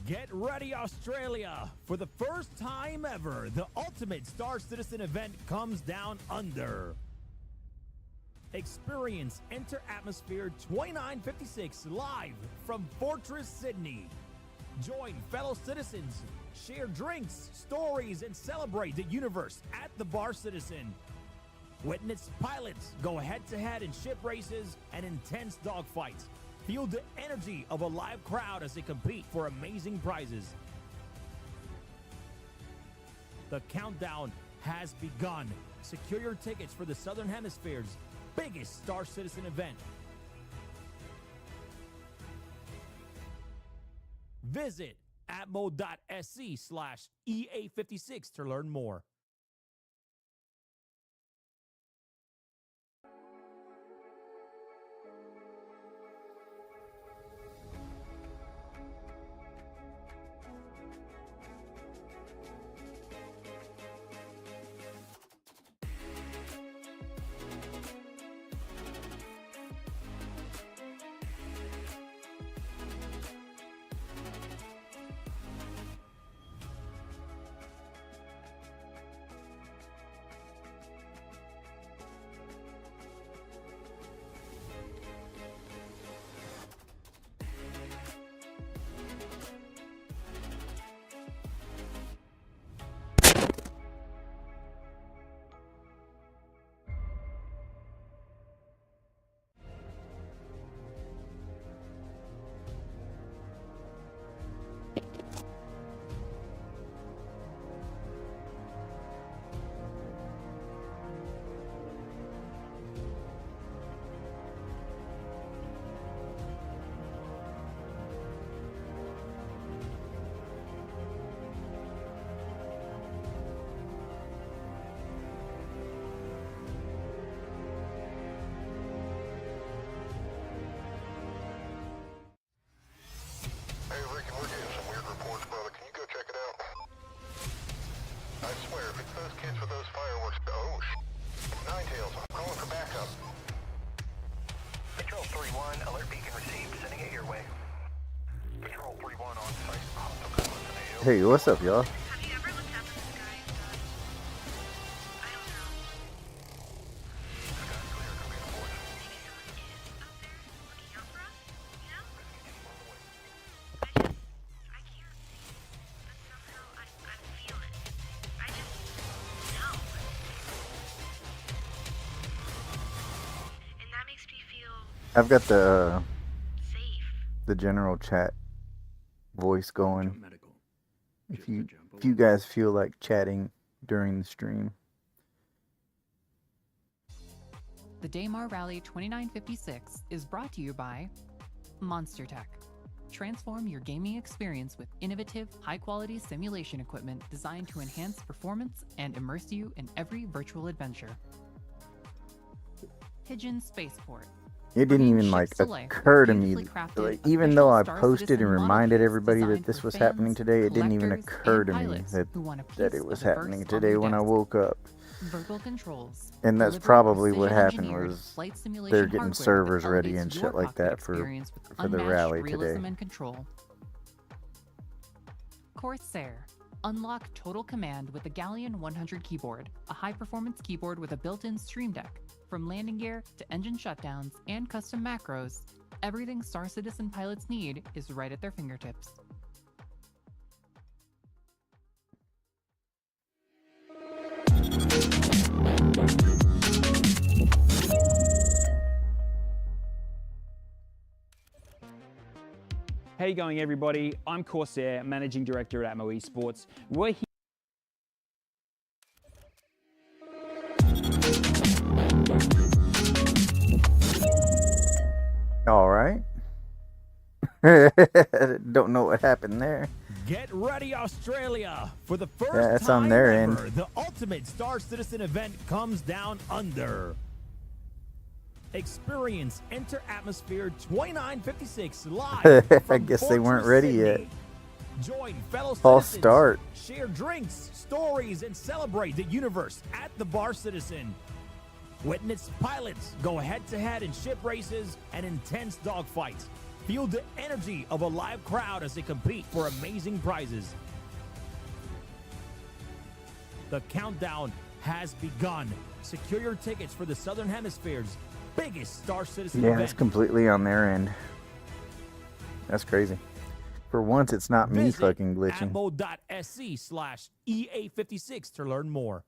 Get ready, Australia! For the first time ever, the ultimate Star Citizen event comes down under. Experience Enter Atmosphere 2956 live from Fortress Sydney. Join fellow citizens, share drinks, stories, and celebrate the universe at the Bar Citizen. Witness pilots go head-to-head in ship races and intense dogfights. Feel the energy of a live crowd as they compete for amazing prizes. The countdown has begun. Secure your tickets for the Southern Hemisphere's biggest Star Citizen event. Visit atmo.sc/EA56 to learn more. Hey, what's up, y'all? Have you ever looked up at the sky? I don't know. Maybe someone is out there looking out for us, you know? I can't see it, but somehow I feel it. I just know. And that makes me feel I've got the safe. general chat voice going. If you guys feel like chatting during the stream. The Daymar Rally 2956 is brought to you by Monster Tech. Transform your gaming experience with innovative, high-quality simulation equipment designed to enhance performance and immerse you in every virtual adventure. Pigeon Spaceport. It didn't even occur to me, like, even though I posted and reminded everybody that this was happening today, it didn't even occur to me that it was happening today when I woke up. And that's probably what happened, was they're getting servers ready and shit like that for the rally today. Corsair. Unlock total command with the Galleon 100 keyboard, a high-performance keyboard with a built-in Stream Deck. From landing gear to engine shutdowns and custom macros, everything Star Citizen pilots need is right at their fingertips. How you going, everybody? I'm Corsair, Managing Director at Atmo Esports. We're here. All right. Don't know what happened there. Get ready, Australia! For the first that's time on their ever, end. the ultimate Star Citizen event comes down under. Experience Enter Atmosphere 2956 live. I guess they weren't ready yet. Join fellow False citizens, start. share drinks, stories, and celebrate the universe at the Bar Citizen. Witness pilots go head-to-head in ship races and intense dogfights. Feel the energy of a live crowd as they compete for amazing prizes. The countdown has begun. Secure your tickets for the Southern Hemisphere's biggest Star Citizen event. Yeah, it's completely on their end. That's crazy. For once, it's not me fucking glitching. Atmo.sc/EA56 to learn more.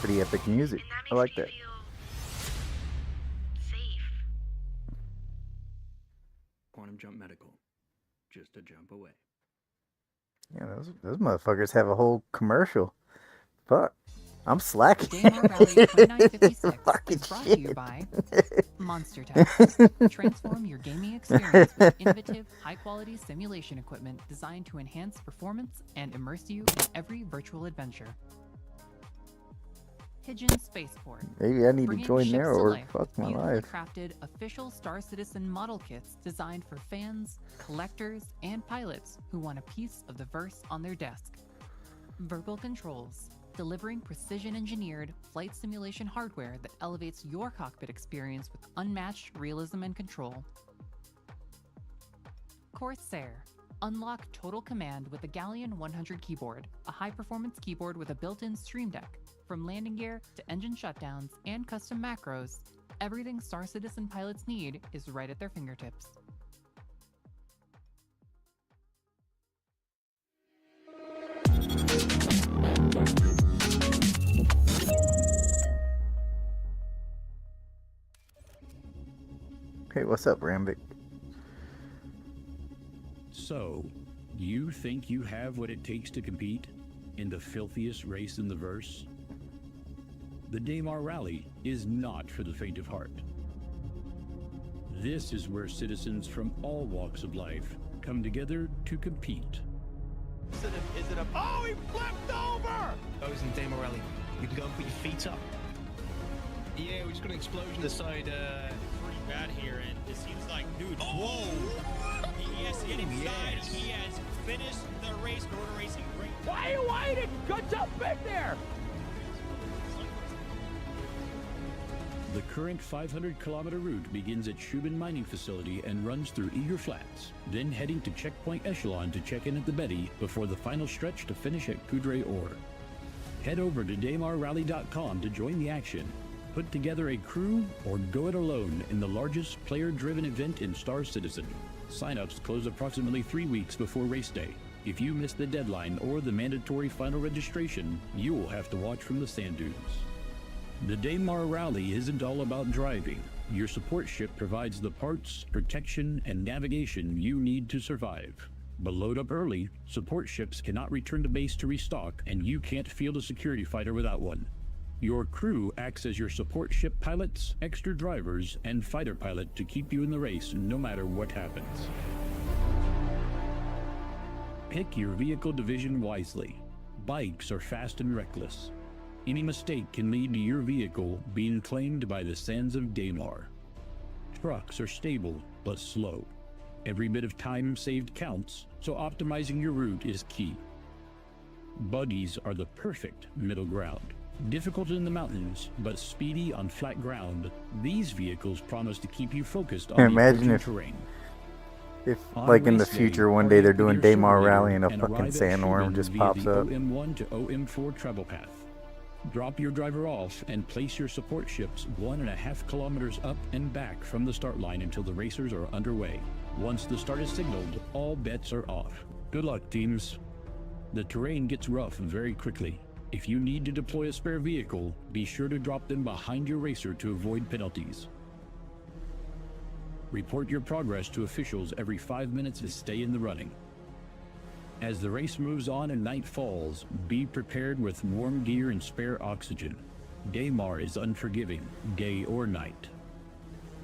Pretty epic music. I like that. Quantum Jump Medical, just a jump away. Yeah, those motherfuckers have a whole commercial. Fuck, I'm slacking. Daymar Rally 2956 is brought to you by Monster Tech. Transform your gaming experience with innovative, high-quality simulation equipment designed to enhance performance and immerse you in every virtual adventure. Pigeon Spaceport. Maybe I need to Bringing join ships there to or life fuck with my beautifully life. crafted official Star Citizen model kits designed for fans, collectors, and pilots who want a piece of the verse on their desk. Verbal Controls, delivering precision-engineered flight simulation hardware that elevates your cockpit experience with unmatched realism and control. Corsair. Unlock total command with the Galleon 100 keyboard, a high-performance keyboard with a built-in Stream Deck. From landing gear to engine shutdowns and custom macros, everything Star Citizen pilots need is right at their fingertips. Hey, what's up, Rambic? So, you think you have what it takes to compete in the filthiest race in the verse? The Daymar Rally is not for the faint of heart. This is where citizens from all walks of life come together to compete. Is it a... Oh, he flipped over! Those in Daymar Rally, you can go and put your feet up. Yeah, we just got an explosion inside. Pretty bad here, and it seems like, dude, whoa! He has to get inside. Yes. He has finished the race. Rotor racing, great. Why are you waiting? Good jump back there! The current 500-kilometer route begins at Shubin Mining Facility and runs through Eager Flats, then heading to Checkpoint Echelon to check in at the Betty before the final stretch to finish at Coudray Ore. Head over to DaymarRally.com to join the action. Put together a crew or go it alone in the largest player-driven event in Star Citizen. Sign-ups close approximately 3 weeks before race day. If you miss the deadline or the mandatory final registration, you will have to watch from the sand dunes. The Daymar Rally isn't all about driving. Your support ship provides the parts, protection, and navigation you need to survive. But load up early, support ships cannot return to base to restock, and you can't field a security fighter without one. Your crew acts as your support ship pilots, extra drivers, and fighter pilot to keep you in the race no matter what happens. Pick your vehicle division wisely. Bikes are fast and reckless. Any mistake can lead to your vehicle being claimed by the sands of Daymar. Trucks are stable but slow. Every bit of time saved counts, so optimizing your route is key. Buggies are the perfect middle ground. Difficult in the mountains, but speedy on flat ground, these vehicles promise to keep you focused on the approaching terrain. If, like in the future, one day they're doing Daymar Rally and a fucking sandworm just pops up. OM1 to OM4 travel path. Drop your driver off and place your support ships 1.5 kilometers up and back from the start line until the racers are underway. Once the start is signaled, all bets are off. Good luck, teams. The terrain gets rough very quickly. If you need to deploy a spare vehicle, be sure to drop them behind your racer to avoid penalties. Report your progress to officials every 5 minutes to stay in the running. As the race moves on and night falls, be prepared with warm gear and spare oxygen. Daymar is unforgiving, day or night.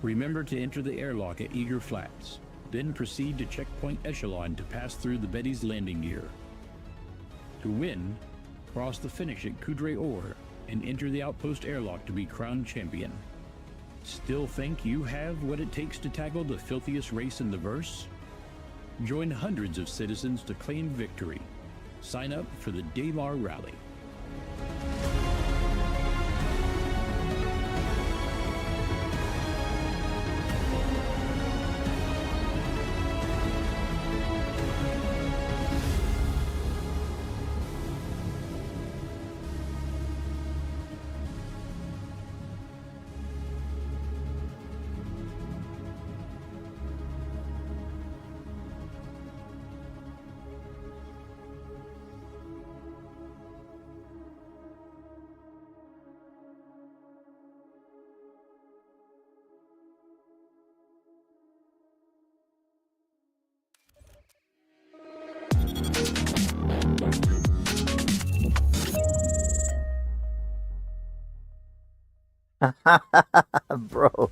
Remember to enter the airlock at Eager Flats, then proceed to checkpoint Echelon to pass through the Betty's landing gear. To win, cross the finish at Coudray Ore and enter the outpost airlock to be crowned champion. Still think you have what it takes to tackle the filthiest race in the verse? Join hundreds of citizens to claim victory. Sign up for the Daymar Rally. Bro.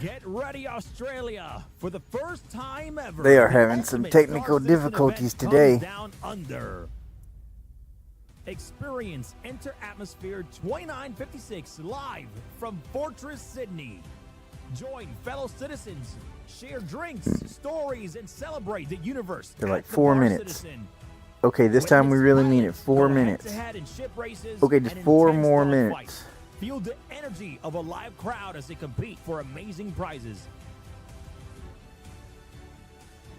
Get ready, Australia! For the first time ever, They are having some technical difficulties today. Down under. Experience Enter Atmosphere 2956 live from Fortress Sydney. Join fellow citizens, share drinks, stories, and celebrate the universe. They're like 4 minutes. Okay, this time we really mean it. 4 minutes. Okay, just 4 more minutes. Feel the energy of a live crowd as they compete for amazing prizes.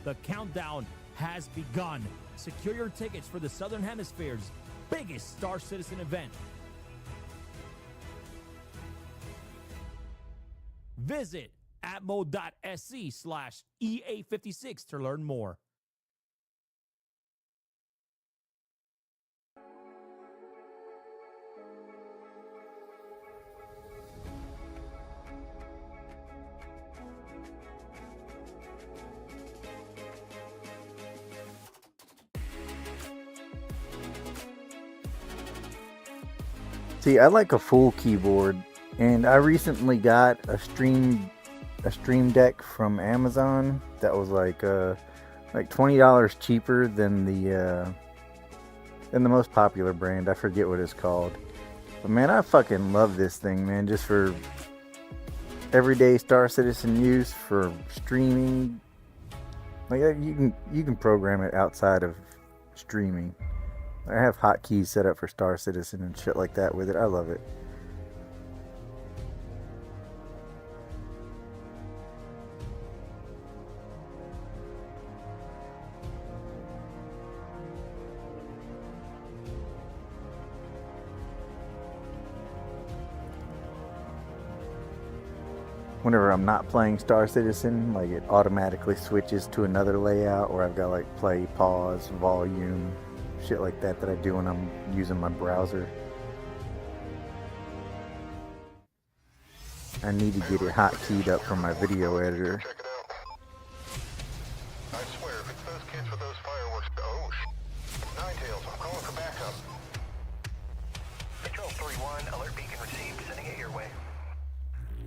The countdown has begun. Secure your tickets for the Southern Hemisphere's biggest Star Citizen event. Visit atmo.sc/EA56 to learn more. See, I like a full keyboard, and I recently got a Stream Deck from Amazon that was like $20 cheaper than the most popular brand. I forget what it's called, but man, I fucking love this thing, man. Just for everyday Star Citizen use, for streaming. Like you can program it outside of streaming. I have hotkeys set up for Star Citizen and shit like that with it. I love it. Whenever I'm not playing Star Citizen, like it automatically switches to another layout where I've got like play, pause, volume, shit like that I do when I'm using my browser. I need to get it hotkeyed up from my video editor. Check it out. I swear, if it's those kids with those fireworks, oh, Nine Tails, I'm calling for backup. Patrol 3-1, alert beacon received, sending it your way.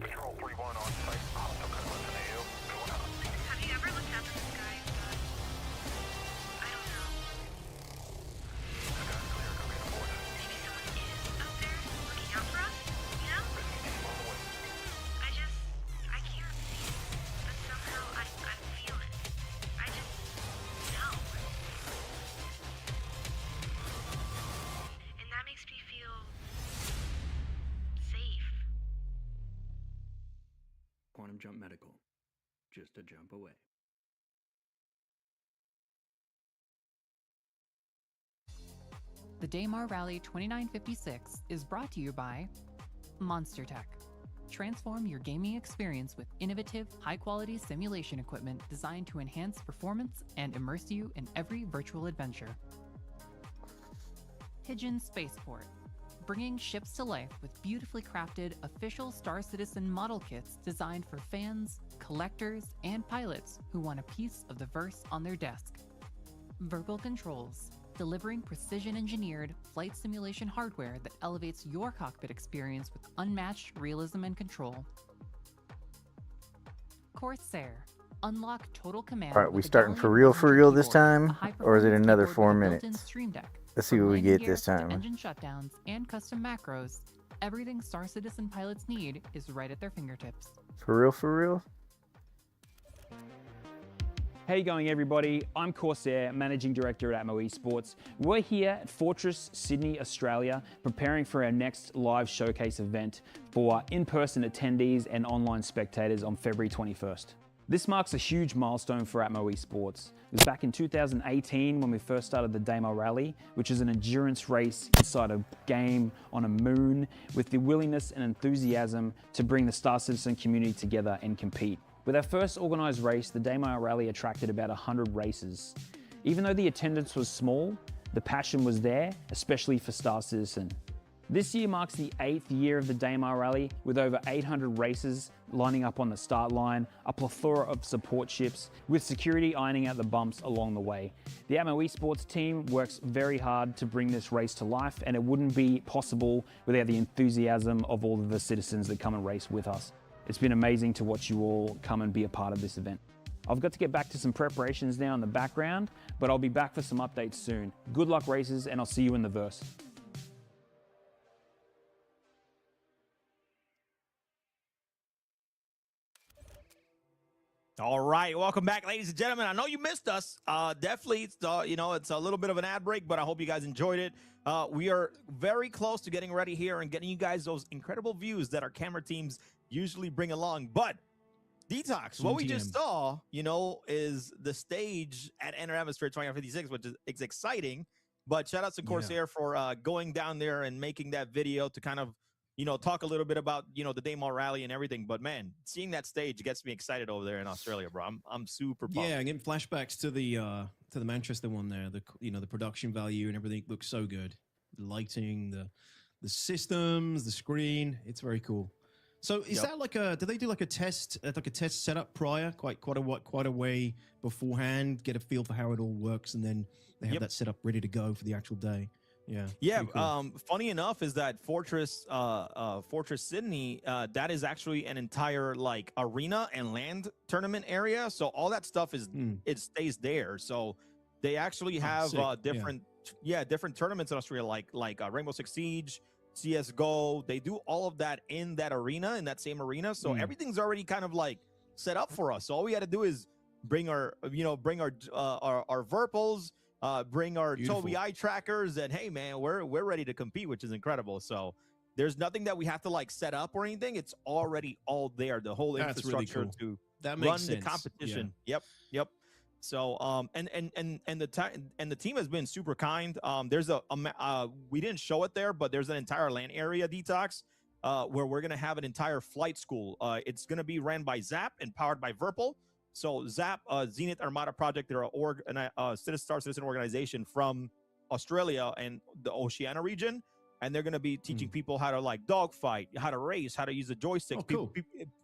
Patrol 3-1 on site. Hostile cutlass in AO. Going up. Have you ever looked up at the sky and thought, I don't know, Sky's clear, go get aboard. maybe someone is out there looking out for us? You know? Risky team on the way. I can't see it, but somehow I feel it. I just know. And that makes me feel safe. Quantum Jump Medical. Just a jump away. The Daymar Rally 2956 is brought to you by Monster Tech. Transform your gaming experience with innovative, high-quality simulation equipment designed to enhance performance and immerse you in every virtual adventure. Pigeon Spaceport, bringing ships to life with beautifully crafted official Star Citizen model kits designed for fans, collectors, and pilots who want a piece of the verse on their desk. Verbal Controls, delivering precision-engineered flight simulation hardware that elevates your cockpit experience with unmatched realism and control. Corsair, unlock total command. All right, we with a starting Galleon for real this keyboard, time, a high-performance or is it another keyboard 4 with a built-in minutes? Stream Deck. Let's see From what we landing get this gear to time. engine shutdowns and custom macros, everything Star Citizen pilots need is right at their fingertips. For real, for real? How you going, everybody? I'm Corsair, Managing Director at Atmo Esports. We're here at Fortress, Sydney, Australia, preparing for our next live showcase event for in-person attendees and online spectators on February 21st. This marks a huge milestone for Atmo Esports. It was back in 2018 when we first started the Daymar Rally, which is an endurance race inside a game on a moon with the willingness and enthusiasm to bring the Star Citizen community together and compete. With our first organised race, the Daymar Rally attracted about 100 racers. Even though the attendance was small, the passion was there, especially for Star Citizen. This year marks the 8th year of the Daymar Rally, with over 800 racers lining up on the start line, a plethora of support ships, with security ironing out the bumps along the way. The Atmo Esports team works very hard to bring this race to life, and it wouldn't be possible without the enthusiasm of all of the citizens that come and race with us. It's been amazing to watch you all come and be a part of this event. I've got to get back to some preparations now in the background, but I'll be back for some updates soon. Good luck, racers, and I'll see you in the verse. All right, welcome back, ladies and gentlemen. I know you missed us. Definitely, it's, it's a little bit of an ad break, but I hope you guys enjoyed it. We are very close to getting ready here and getting you guys those incredible views that our camera teams usually bring along. But Detox, what we just saw, is the stage at Enter Atmosphere 2056, which is exciting. But shout out to Corsair for going down there and making that video to kind of, talk a little bit about, the Daymar Rally and everything. But man, seeing that stage gets me excited over there in Australia, bro. I'm super pumped. Yeah, getting flashbacks to the Manchester one there. The production value and everything looks so good. The lighting, the systems, the screen. It's very cool. So is that like do they do like a test setup prior, quite a way beforehand, get a feel for how it all works, and then they have that set up ready to go for the actual day? Yeah. Cool. Funny enough is that Fortress Sydney, that is actually an entire like arena and land tournament area. So all that stuff it stays there. So they actually have different tournaments in Australia, like Rainbow Six Siege, CS:GO. They do all of that in that arena, in that same arena. So everything's already kind of like set up for us. So all we had to do is bring our Verpals, bring our Tobii eye trackers, and hey man, we're ready to compete, which is incredible. So there's nothing that we have to like set up or anything. It's already all there. The whole infrastructure to run the competition. Yep. So and the team has been super kind. There's we didn't show it there, but there's an entire land area, Detox, where we're gonna have an entire flight school. It's gonna be ran by Zap and powered by Verpal. So Zap, Zenith Armada Project, they're a Star Citizen organization from Australia and the Oceania region. and they're going to be teaching people how to like dogfight, how to race, how to use the joysticks. Oh, cool.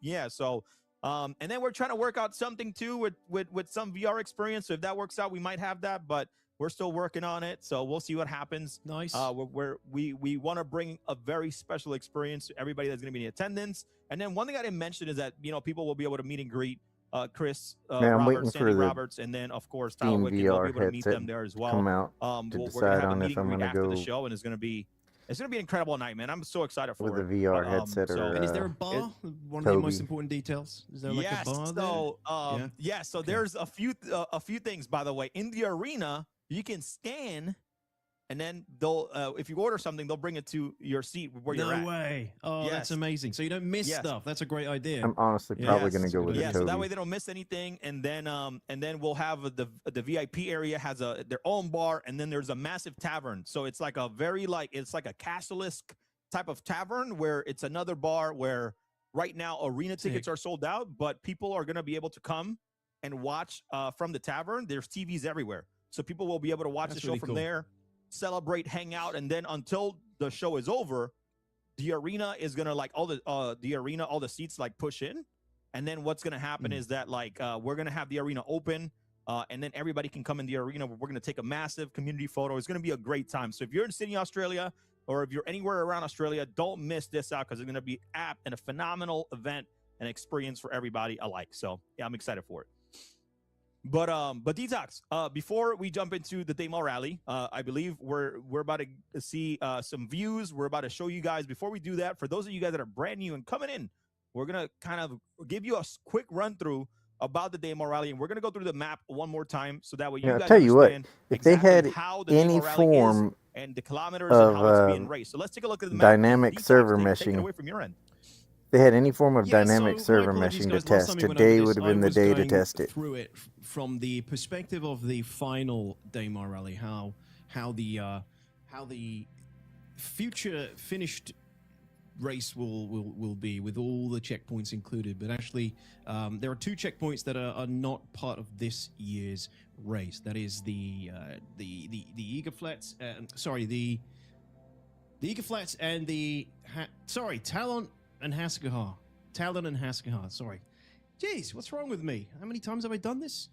Yeah. So, and then we're trying to work out something too with some VR experience. So if that works out, we might have that, but we're still working on it. So we'll see what happens. Nice. We want to bring a very special experience to everybody that's going to be in attendance. And then one thing I didn't mention is that, people will be able to meet and greet Chris, Roberts, Sandy Roberts, and then of course Tyler Wicken. We'll be able to meet them there as well. Come out we're decide gonna have a on meet if and I'm greet gonna after go the show, and it's gonna be an incredible night, man. I'm so excited for with it. a VR headset. And is there a bar? One of the most important details. Is there like a bar there? So there's a few things, by the way. In the arena, you can scan, and then they'll if you order something, they'll bring it to your seat where you're at. No way. Oh, that's amazing. So you don't miss stuff. That's a great idea. I'm honestly probably going to go with so that way they don't miss anything. And then we'll have the VIP area has their own bar, and then there's a massive tavern. So it's like it's like a castle-esque type of tavern where it's another bar where right now arena tickets are sold out, but people are going to be able to come and watch from the tavern. There's TVs everywhere, so people will be able to watch the show from there, celebrate, hang out, and then until the show is over, the arena is gonna all the seats like push in, and then what's gonna happen is that we're gonna have the arena open, and then everybody can come in the arena. We're gonna take a massive community photo. It's gonna be a great time. So if you're in Sydney, Australia, or if you're anywhere around Australia, don't miss this out because it's gonna be apt and a phenomenal event and experience for everybody alike. So yeah, I'm excited for it. But Detox, before we jump into the Daymar Rally, I believe we're about to see some views. We're about to show you guys. Before we do that, for those of you guys that are brand new and coming in, we're gonna kind of give you a quick run through about the Daymar Rally, and we're gonna go through the map one more time so that way you guys tell you what, exactly if they had how the any Daymar Rally form is and the kilometers and how it's being raced. So let's take a look at the map. dynamic server take it meshing. away from your end. They had any form of dynamic so server my apologies, meshing to guys. Last test. time we went Today over would this, have been I the was day to going test it. Through it from the perspective of the final Daymar Rally, how the future finished race will be with all the checkpoints included. But actually, there are two checkpoints that are not part of this year's race. That is the Eager Flats. The Eager Flats and Talon and Haskahar. Talon and Haskahar, sorry. Jeez, what's wrong with me? How many times have I done this?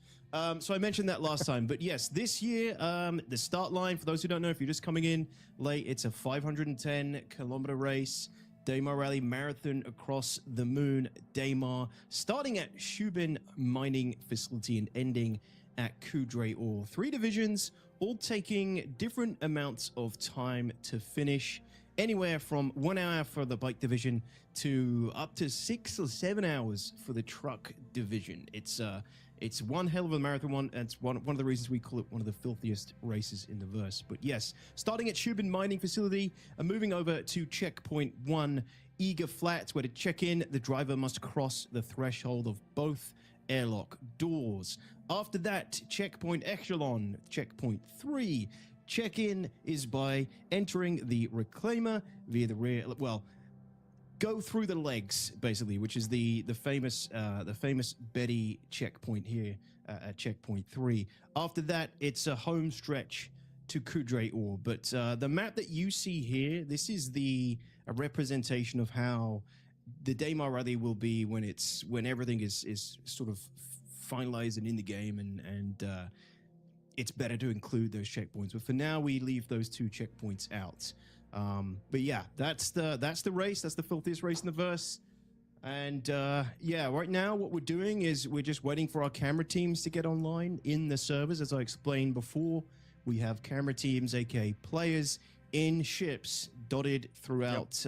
So I mentioned that last time. But yes, this year, the start line, for those who don't know, if you're just coming in late, it's a 510-kilometer race. Daymar Rally Marathon Across the Moon, Daymar, starting at Shubin Mining Facility and ending at Kudre Ore. 3 divisions, all taking different amounts of time to finish, anywhere from 1 hour for the bike division to up to 6 or 7 hours for the truck division. It's one hell of a marathon one, and it's one of the reasons we call it one of the filthiest races in the verse. But yes, starting at Shubin Mining Facility and moving over to Checkpoint 1, Eager Flats, where to check in, the driver must cross the threshold of both airlock doors. After that, Checkpoint Echelon, Checkpoint 3. Check-in is by entering the Reclaimer via the rear, go through the legs, basically, which is the famous Betty checkpoint here at Checkpoint 3. After that, it's a home stretch to Kudre Ore. But the map that you see here, this is a representation of how the Daymar Rally will be when everything is sort of finalized and in the game, and it's better to include those checkpoints. But for now, we leave those 2 checkpoints out. But yeah, that's the race. That's the filthiest race in the verse. And right now what we're doing is we're just waiting for our camera teams to get online in the servers. As I explained before, we have camera teams, aka players, in ships dotted throughout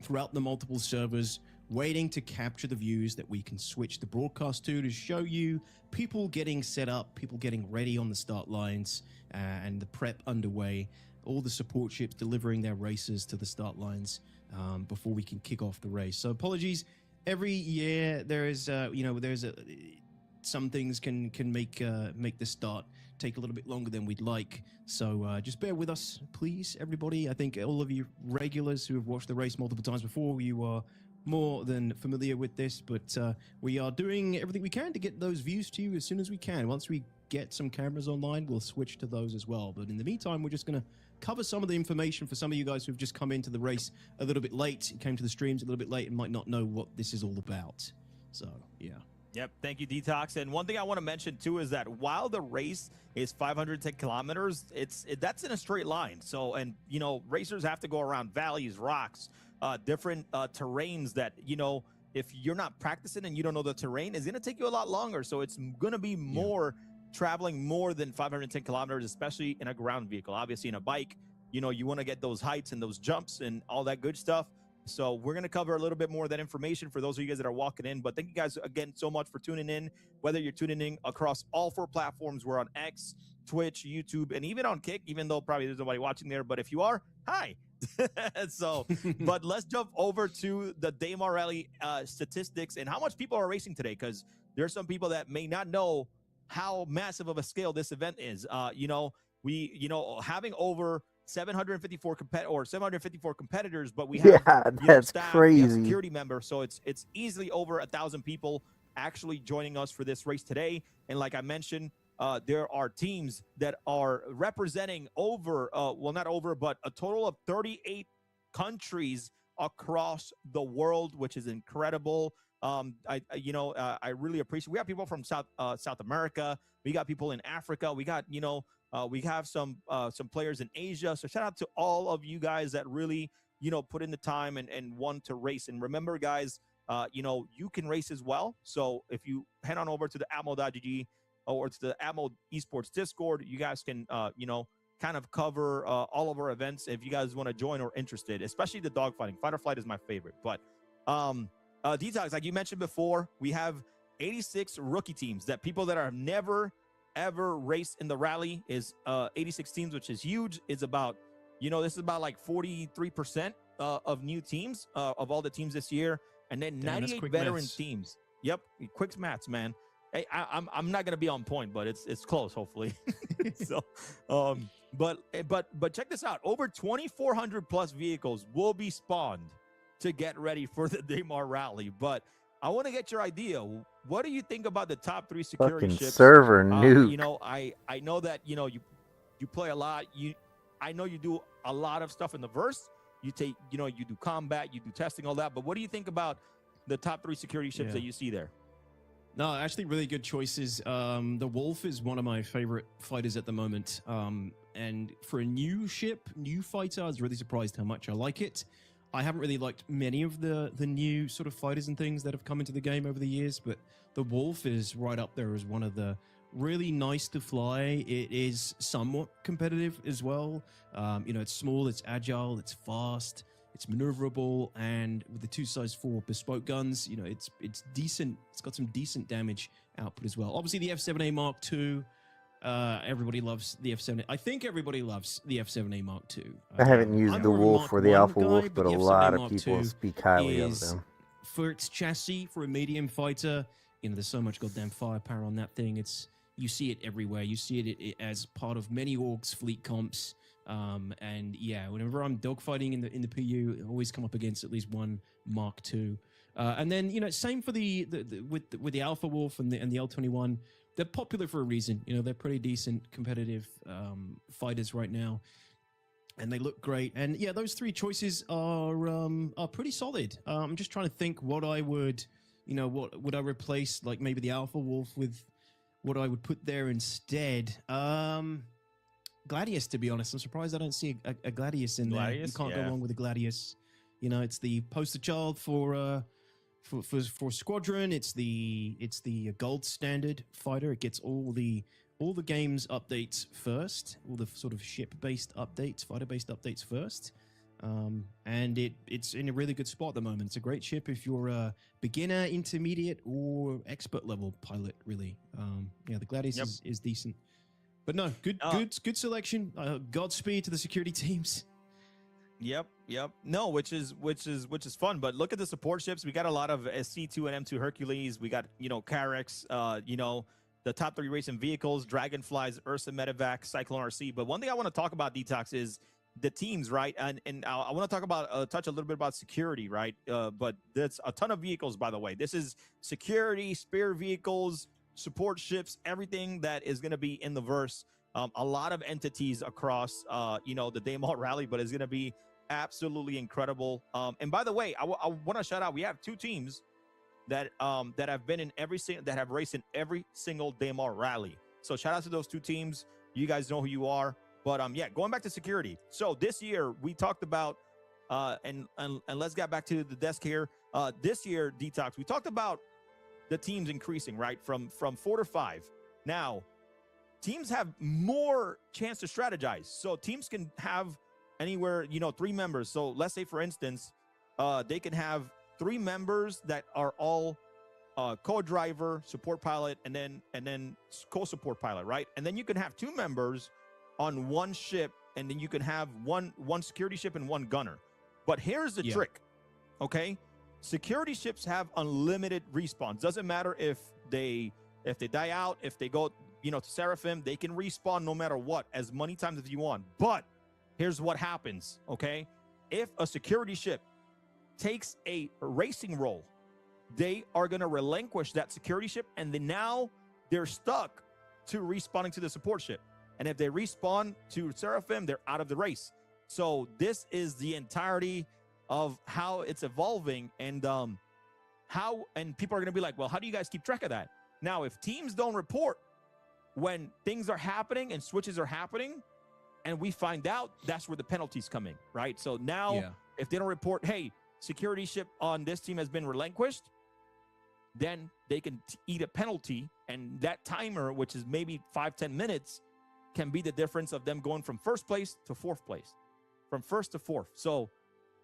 throughout the multiple servers, waiting to capture the views that we can switch the broadcast to show you people getting set up, people getting ready on the start lines, and the prep underway. All the support ships delivering their races to the start lines before we can kick off the race. So apologies. Every year there is, some things can make the start take a little bit longer than we'd like. So just bear with us, please, everybody. I think all of you regulars who have watched the race multiple times before, you are more than familiar with this. But we are doing everything we can to get those views to you as soon as we can. Once we get some cameras online, we'll switch to those as well. But in the meantime, we're just going to cover some of the information for some of you guys who've just come into the race a little bit late, came to the streams a little bit late, and might not know what this is all about. So, yeah. Yep, thank you, Detox. And one thing I want to mention too is that while the race is 510 kilometers, that's in a straight line. So, and you know, racers have to go around valleys, rocks, different terrains that, you know, if you're not practicing and you don't know the terrain, it's going to take you a lot longer. So it's going to be more traveling more than 510 kilometers, especially in a ground vehicle. Obviously, in a bike, you know, you want to get those heights and those jumps and all that good stuff. So we're going to cover a little bit more of that information for those of you guys that are walking in. But thank you guys again so much for tuning in, whether you're tuning in across all 4 platforms. We're on X, Twitch, YouTube, and even on Kick, even though probably there's nobody watching there. But if you are, hi. So, but let's jump over to the Daymar Rally statistics and how much people are racing today, because there are some people that may not know how massive of a scale this event is. You know, having over 754 competitors, but we have that's staff, crazy. we have security members, so it's easily over 1,000 people actually joining us for this race today. And like I mentioned, there are teams that are representing over not over, but a total of 38 countries across the world, which is incredible. I really appreciate. We got people from South America. We got people in Africa. We got, we have some players in Asia. So shout out to all of you guys that really, put in the time and want to race. And remember, guys, you can race as well. So if you head on over to the Atmo.gg or to the Atmo Esports Discord, you guys can, kind of cover all of our events if you guys want to join or interested, especially the dogfighting. Fight or flight is my favorite. But Detox, like you mentioned before, we have 86 rookie teams, that people that are never ever raced in the rally is 86 teams, which is huge. It's about, this is about like 43% of new teams of all the teams this year, and then 98 veteran teams. Yep, quick maths, man. Hey, I'm not gonna be on point, but it's close, hopefully. So, but check this out: over 2,400 plus vehicles will be spawned to get ready for the Daymar Rally. But I want to get your idea. What do you think about the top 3 security Fucking ships? server nuke. I know that you play a lot. I know you do a lot of stuff in the verse. You take you do combat, you do testing, all that. But what do you think about the top 3 security ships that you see there? No, actually, really good choices. The Wolf is one of my favorite fighters at the moment. And for a new ship, new fighter, I was really surprised how much I like it. I haven't really liked many of the new sort of fighters and things that have come into the game over the years, but the Wolf is right up there as one of the really nice to fly. It is somewhat competitive as well. It's small, it's agile, it's fast, it's maneuverable, and with the 2.4 bespoke guns, it's decent. It's got some decent damage output as well. Obviously, the F7A Mark II. Everybody loves the F7A. I think everybody loves the F7A Mark II. I haven't used the Wolf or the Alpha Wolf, but a lot of people II speak highly of them. For its chassis, for a medium fighter, there's so much goddamn firepower on that thing. You see it everywhere. You see it as part of many orgs fleet comps. And yeah, whenever I'm dogfighting in the PU, I always come up against at least one Mark II. And then same for with the Alpha Wolf and the L21. They're popular for a reason. They're pretty decent competitive fighters right now, and they look great. And yeah, those 3 choices are pretty solid. I'm just trying to think what I would, what would I replace, like maybe the Alpha Wolf with, what I would put there instead. Gladius, to be honest. I'm surprised I don't see a Gladius in there. You can't go wrong with a Gladius. It's the poster child for Squadron. It's the gold standard fighter. It gets all the game's updates first, all the sort of ship-based updates, fighter-based updates first. And it's in a really good spot at the moment. It's a great ship if you're a beginner, intermediate, or expert level pilot, really. The Gladius is decent. But no, good selection. Godspeed to the security teams. Yep. No, which is fun. But look at the support ships. We got a lot of C2 and M2 Hercules. We got Carex. The top 3 racing vehicles: Dragonflies, Ursa Medevac, Cyclone RC. But one thing I want to talk about, Detox, is the teams, right? And I want to talk about touch a little bit about security, right? But there's a ton of vehicles, by the way. This is security, spare vehicles, support ships, everything that is going to be in the verse. a lot of entities across, you know, the Daymar Rally, but it's going to be absolutely incredible. And by the way, I want to shout out, we have 2 teams that have been in that have raced in every single Daymar Rally. So shout out to those 2 teams. You guys know who you are. But yeah, going back to security. So this year we talked about, and let's get back to the desk here. This year, Detox, we talked about the teams increasing, right? From 4 to 5. Now, teams have more chance to strategize. So teams can have anywhere, you know, 3 members. So let's say, for instance, they can have 3 members that are all co-driver, support pilot, and then co-support pilot, right? And then you can have 2 members on one ship, and then you can have one security ship and 1 gunner. But here's the trick, okay? Security ships have unlimited respawns. Doesn't matter if they die out, if they go, you know, to Seraphim, they can respawn no matter what, as many times as you want. But here's what happens, okay? If a security ship takes a racing role, they are going to relinquish that security ship, and then now they're stuck to respawning to the support ship. And if they respawn to Seraphim, they're out of the race. So this is the entirety of how it's evolving, and people are going to be like, well, how do you guys keep track of that? Now, if teams don't report when things are happening and switches are happening, and we find out, that's where the penalties come in, right? So now, if they don't report, hey, security ship on this team has been relinquished, then they can eat a penalty, and that timer, which is maybe 5-10 minutes, can be the difference of them going from 1st place to 4th place, from 1st to 4th. So,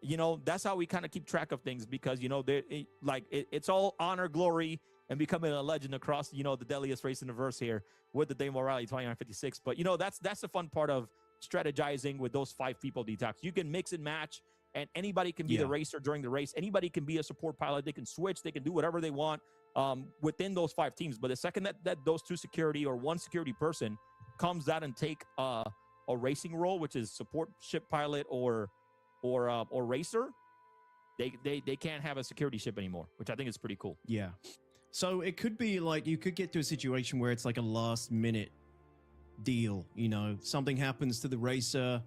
you know, that's how we kind of keep track of things, because, you know, it's all honor, glory, and becoming a legend across, you know, the deadliest race in the verse here with the Daymar Rally 2956. But, you know, that's the fun part of strategizing with those 5 people, Detox. You can mix and match, and anybody can be the racer during the race. Anybody can be a support pilot. They can switch. They can do whatever they want within those 5 teams. But the second that those 2 security or 1 security person comes out and take a racing role, which is support ship pilot or racer, they can't have a security ship anymore, which I think is pretty cool. Yeah. So it could be like, you could get to a situation where it's like a last minute deal, you know, something happens to the racer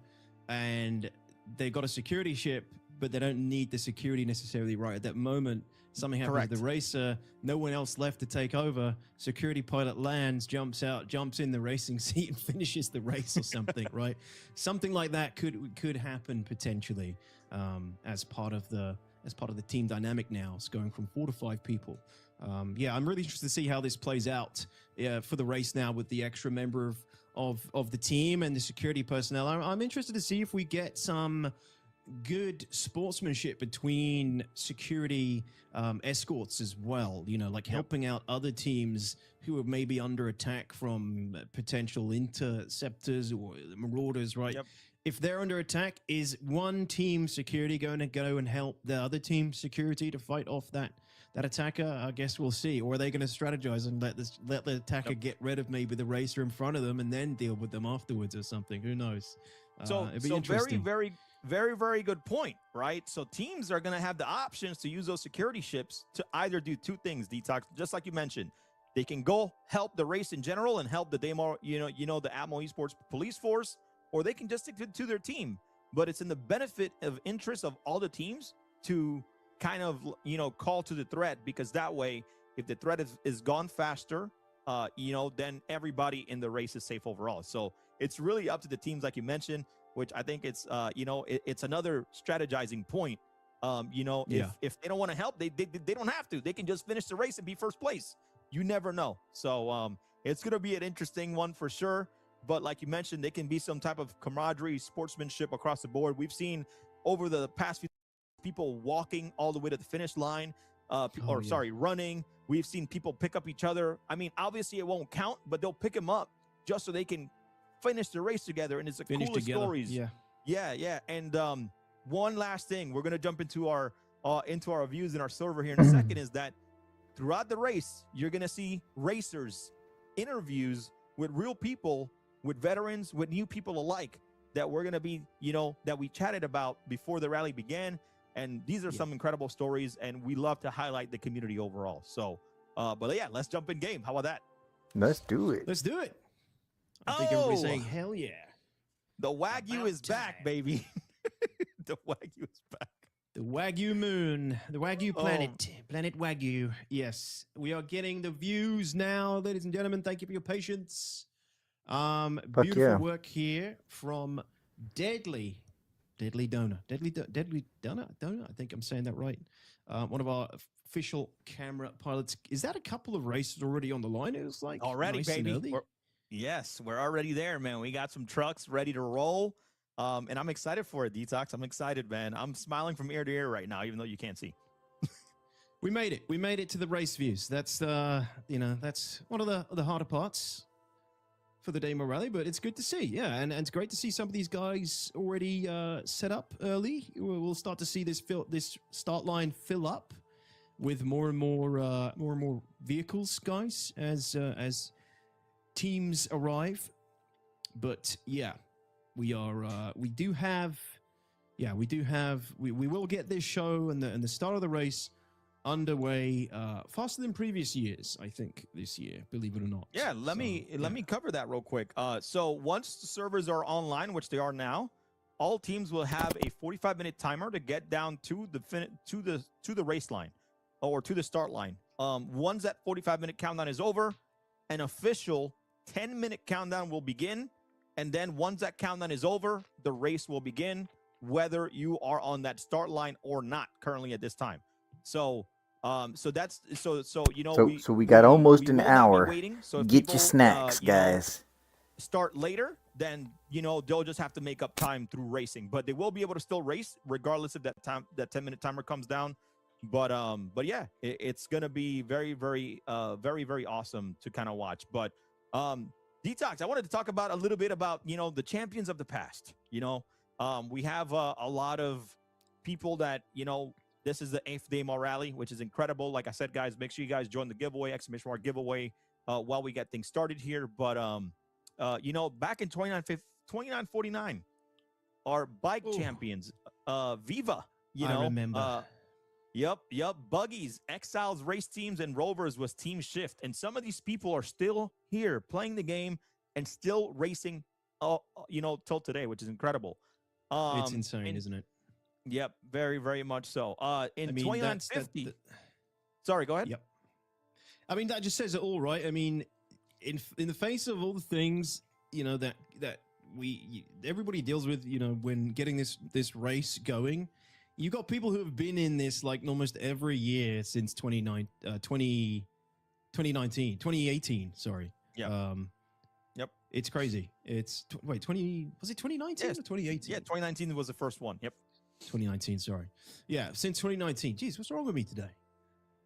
and they got a security ship, but they don't need the security necessarily right at that moment. Something happens to the racer, no one else left to take over. Security pilot lands, jumps out, jumps in the racing seat and finishes the race or something, right? Something like that could happen potentially as part of the team dynamic now. It's going from 4 to 5 people. Yeah, I'm really interested to see how this plays out for the race now with the extra member of the team and the security personnel. I'm interested to see if we get some good sportsmanship between security escorts as well, you know, like helping out other teams who are maybe under attack from potential interceptors or marauders, right? If they're under attack, is one team security going to go and help the other team security to fight off that attacker? I guess we'll see. Or are they going to strategize and let the attacker get rid of maybe the racer in front of them and then deal with them afterwards or something? Who knows? It'd be interesting. Very good point, right? So teams are going to have the options to use those security ships to either do 2 things, Detox, just like you mentioned. They can go help the race in general and help the Daymar, you know, the Atmo Esports police force, or they can just stick to their team. But it's in the benefit of interest of all the teams to kind of, you know, call to the threat, because that way, if the threat is gone faster, you know, then everybody in the race is safe overall. So it's really up to the teams, like you mentioned, which I think it's, you know, it's another strategizing point. You know, if they don't want to help, they don't have to. They can just finish the race and be 1st place. You never know. So it's going to be an interesting one for sure. But like you mentioned, they can be some type of camaraderie, sportsmanship across the board. We've seen over the past few people walking all the way to the finish line, running. We've seen people pick up each other. I mean, obviously it won't count, but they'll pick them up just so they can finish the race together. And it's the coolest stories. Yeah. And one last thing, we're going to jump into our reviews in our server here in a second, is that throughout the race, you're going to see racers interviews with real people, with veterans, with new people alike, that we're going to be, you know, that we chatted about before the rally began. And these are some incredible stories, and we love to highlight the community overall. So, but yeah, let's jump in game. How about that? Let's do it. Let's do it. I think everybody's saying, hell yeah. The Wagyu is back, baby. The Wagyu is back. The Wagyu moon, the Wagyu planet, Planet Wagyu. Yes, we are getting the views now, ladies and gentlemen. Thank you for your patience. Beautiful work here from Deadly Donor. Deadly Donor? I think I'm saying that right. One of our official camera pilots. Is that a couple of races already on the line? It was like already, nice baby. Yes, we're already there, man. We got some trucks ready to roll. And I'm excited for it, Detox. I'm excited, man. I'm smiling from ear to ear right now, even though you can't see. We made it. We made it to the race views. That's that's one of the harder parts for the Daymar Rally, but it's good to see. Yeah, and it's great to see some of these guys already set up early. We'll start to see this start line fill up with more and more vehicles, guys, as teams arrive. But yeah, we will get this show and the start of the race underway faster than previous years, I think, this year, believe it or not. Yeah, let me cover that real quick. So once the servers are online, which they are now, all teams will have a 45-minute timer to get down to the race line or to the start line. Once that 45-minute countdown is over, an official 10-minute countdown will begin. And then once that countdown is over, the race will begin, whether you are on that start line or not currently at this time. So we got almost an hour. So get your snacks, guys. Start later, then they'll just have to make up time through racing, but they will be able to still race regardless if that 10-minute timer comes down. But yeah, it's gonna be very, very, very, very awesome to kind of watch. But Detox, I wanted to talk about a little bit about the champions of the past. We have a lot of people that this is the 8th Daymar Rally, which is incredible. Like I said, guys, make sure you guys join the giveaway, exclamation mark giveaway, while we get things started here. But back in 2949, our bike champions, Viva, I remember. Yep. Buggies, Exiles, Race Teams, and Rovers was Team Shift. And some of these people are still here playing the game and still racing, till today, which is incredible. It's insane, isn't it? Yep, very, very much so. In 2950. Sorry, go ahead. Yep. I mean, that just says it all, right? I mean, in the face of all the things, that everybody deals with, when getting this race going, you got people who have been in this like almost every year since 2018. Sorry. Yeah. Yep. It's crazy. It's was it 2019 or 2018? Yeah, 2019 was the first one. Yep. 2019. Sorry. Yeah, since 2019. Jeez, what's wrong with me today?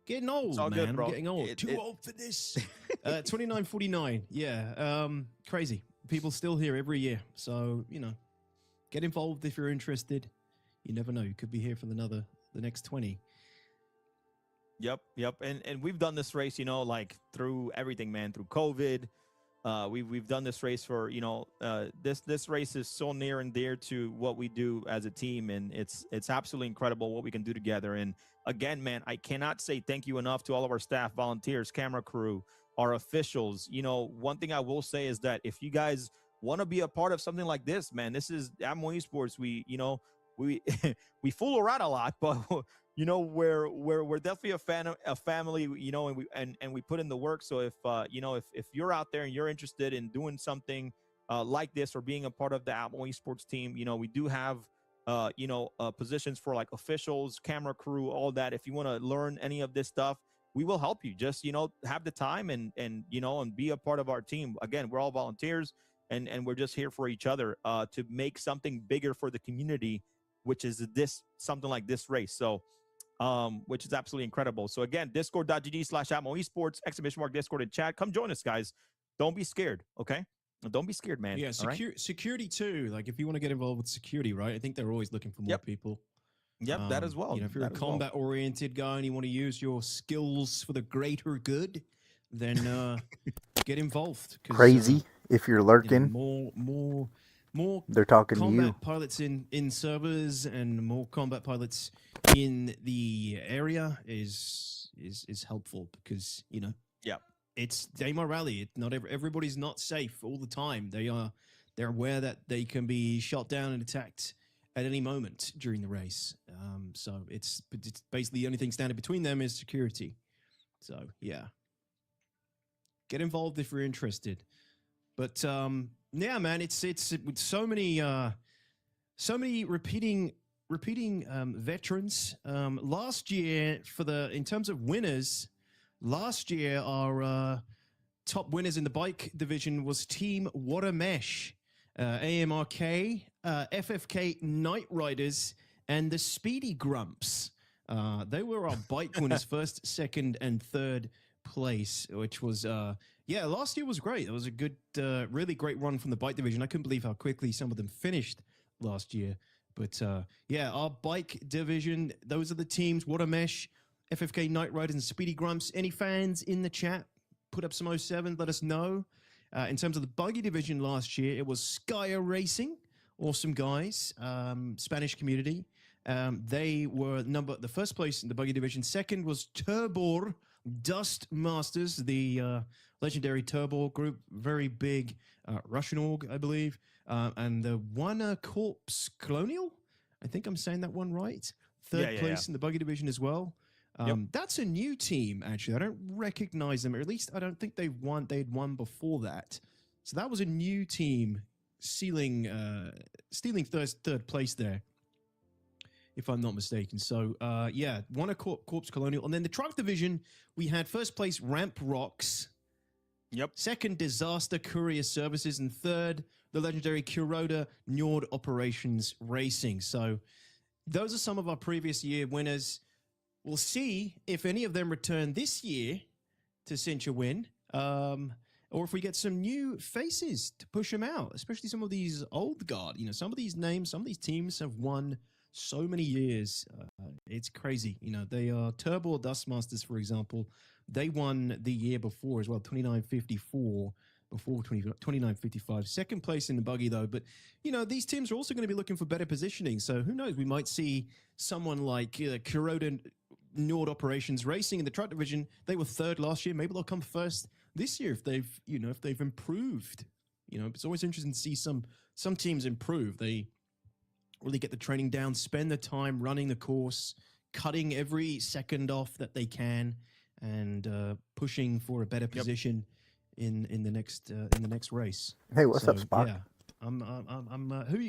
Getting old, man. Good, bro. I'm getting old. Too old for this. 2949. Yeah. Crazy. People still here every year. So, get involved if you're interested. You never know. You could be here for the next 20. Yep. And we've done this race, like through everything, man, through COVID. We've done this race for, this race is so near and dear to what we do as a team. And it's absolutely incredible what we can do together. And again, man, I cannot say thank you enough to all of our staff, volunteers, camera crew, our officials. One thing I will say is that if you guys want to be a part of something like this, man, this is Ammo Esports. We we fool around a lot, but we're definitely a family, and we put in the work. So if you're out there and you're interested in doing something like this or being a part of the Ammo Esports team, we do have positions for like officials, camera crew, all that. If you want to learn any of this stuff, we will help you. Just have the time and be a part of our team. Again, we're all volunteers, and we're just here for each other to make something bigger for the community, which is something like this race. So, which is absolutely incredible. So again, discord.gg/Atmo Esports, exclamation mark Discord and chat. Come join us, guys. Don't be scared. Okay. Don't be scared, man. Yeah. Security too. Like if you want to get involved with security, right? I think they're always looking for more people. Yep. That as well. If you're a combat oriented guy and you want to use your skills for the greater good, then get involved. Crazy. If you're lurking, more they're talking to you. Combat pilots in servers and more combat pilots in the area is helpful because it's Daymar Rally. Not everybody's not safe all the time. They're aware that they can be shot down and attacked at any moment during the race. So it's basically the only thing standing between them is security. So yeah, get involved if you're interested. But yeah, man, it's with so many repeating veterans. Last year in terms of winners, last year our top winners in the bike division was Team Water Mesh, AMRK, FFK Night Riders, and the Speedy Grumps. They were our bike winners, first, second, and third place, which was last year was great. It was a good, really great run from the bike division. I couldn't believe how quickly some of them finished last year. But our bike division, those are the teams: Water Mesh, FFK Night Riders, and Speedy Grumps. Any fans in the chat? Put up some 07, let us know. In terms of the buggy division last year, it was Skyer Racing. Awesome guys, Spanish community. They were the first place in the buggy division. Second was Turbor Dust Masters, the legendary Turbor group, very big Russian org, I believe. And the One Corpse Colonial, I think I'm saying that one right. Third place in the buggy division as well. That's a new team, actually. I don't recognize them, or at least I don't think they'd won before that. So that was a new team stealing third place there, if I'm not mistaken. So, One Corpse Colonial. And then the truck division, we had first place Ramp Rocks. Yep. Second, Disaster Courier Services. And third, the legendary Kuroda Njord Operations Racing. So those are some of our previous year winners. We'll see if any of them return this year to cinch a win, or if we get some new faces to push them out, especially some of these old guard. You know, some of these names, some of these teams have won so many years. It's crazy. You know, they are Turbo Dustmasters, for example. They won the year before as well, 2954 before 2955. Second place in the buggy, though. But, you know, these teams are also going to be looking for better positioning. So who knows? We might see someone like Kuroda Njord Operations Racing in the truck division. They were third last year. Maybe they'll come first this year if they've improved. You know, it's always interesting to see some teams improve. They really get the training down, spend the time running the course, cutting every second off that they can, and pushing for a better position in the next race. Hey, what's up, Spock? Yeah,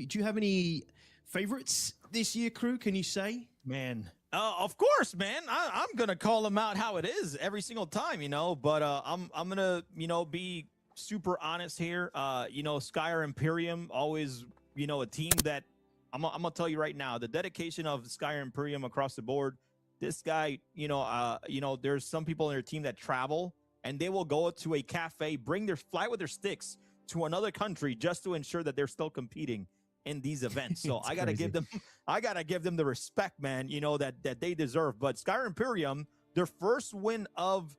do you have any favorites this year, crew? Can you say? Man, of course, man. I'm gonna call them out how it is every single time, you know. But I'm gonna be super honest here. Skyer Imperium always a team that I'm gonna tell you right now, the dedication of Skyer Imperium across the board. This guy, there's some people in their team that travel and they will go to a cafe, fly with their sticks to another country just to ensure that they're still competing in these events. So I gotta give them the respect, man, that they deserve. But Skyer Imperium, their first win of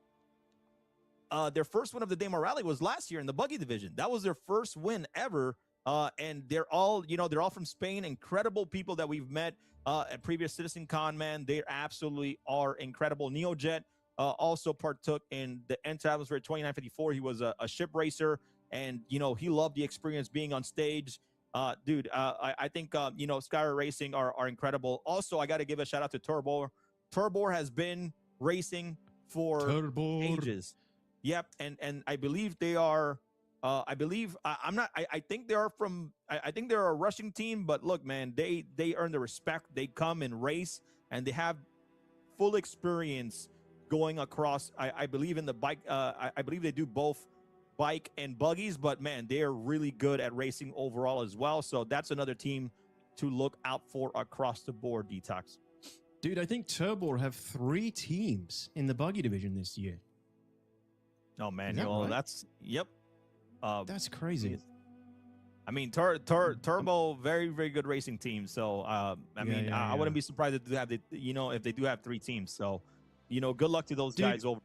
the Daymar Rally was last year in the buggy division. That was their first win ever. And they're all from Spain. Incredible people that we've met at previous Citizen Con, man. They absolutely are incredible. NeoJet also partook in the Enter Atmosphere 2954. He was a ship racer, and he loved the experience being on stage. Dude, I think Skyer Racing are incredible. Also, I got to give a shout out to Turbor. Turbor has been racing for ages. Yep, and I believe they are. I think they are from. I think they're a Russian team, but look, man, they earn the respect. They come and race, and they have full experience going across. I believe in the bike. I believe they do both bike and buggies, but man, they are really good at racing overall as well. So that's another team to look out for across the board. Detox, dude. I think Turbor have 3 teams in the buggy division this year. Oh man, right? That's yep. That's crazy. I mean, Turbo, very, very good racing team. So, I wouldn't be surprised if they have if they do have 3 teams. So, good luck to those guys over.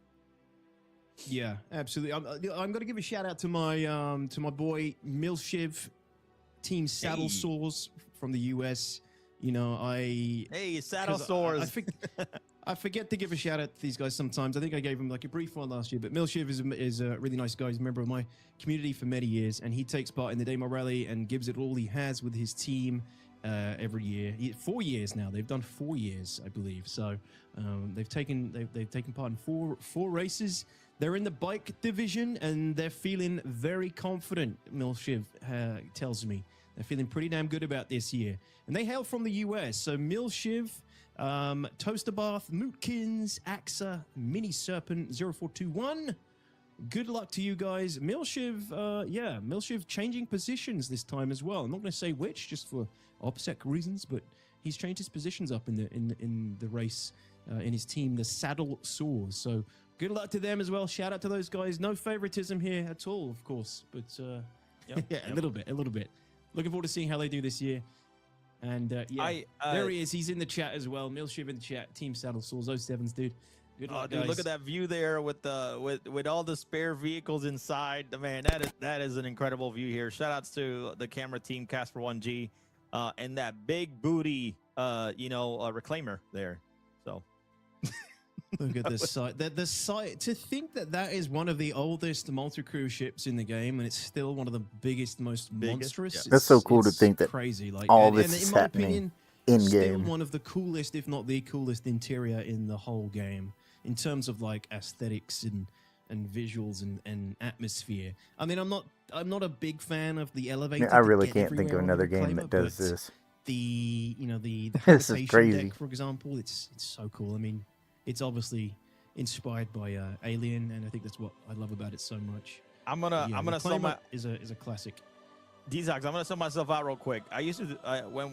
Yeah, absolutely. I'm going to give a shout out to my boy Milshiv, Team Saddle Sores from the US. Saddle Sores. I forget to give a shout out to these guys sometimes. I think I gave him like a brief one last year, but Milshiv is a really nice guy. He's a member of my community for many years, and he takes part in the Daymar Rally and gives it all he has with his team every year. 4 years now. They've done 4 years, I believe. So they've taken part in four races. They're in the bike division, and they're feeling very confident, Milshiv tells me. They're feeling pretty damn good about this year. And they hail from the US. So Milshiv, Toaster Bath, Mootkins, AXA, Mini Serpent 0421. Good luck to you guys. Milshiv, Milshiv changing positions this time as well. I'm not going to say which, just for OPSEC reasons, but he's changed his positions up in the race in his team, the Saddle Saws. So good luck to them as well. Shout out to those guys. No favoritism here at all, of course, but a little bit. Looking forward to seeing how they do this year. And there he is. He's in the chat as well. Milshiv in the chat. Team Saddle Saws 07s, dude. Good luck, dude, guys. look at that view there with all the spare vehicles inside. Man, that is an incredible view here. Shout outs to the camera team, Casper 1G, and that big booty, reclaimer there. So. Look at this site. The site. To think that is one of the oldest multi-crew ships in the game, and it's still one of the biggest, most monstrous. Yeah. That's so cool to think that crazy. Like all this is in my happening opinion, in still game. one of the coolest, if not the coolest, interior in the whole game in terms of like aesthetics and visuals and atmosphere. I mean, I'm not a big fan of the elevator. I really can't think of another game that does this. The This is habitation crazy. deck, for example, it's so cool. I mean, it's obviously inspired by Alien, and I think that's what I love about it so much. I'm gonna sell my is a classic. Dzox, I'm gonna sell myself out real quick. I used to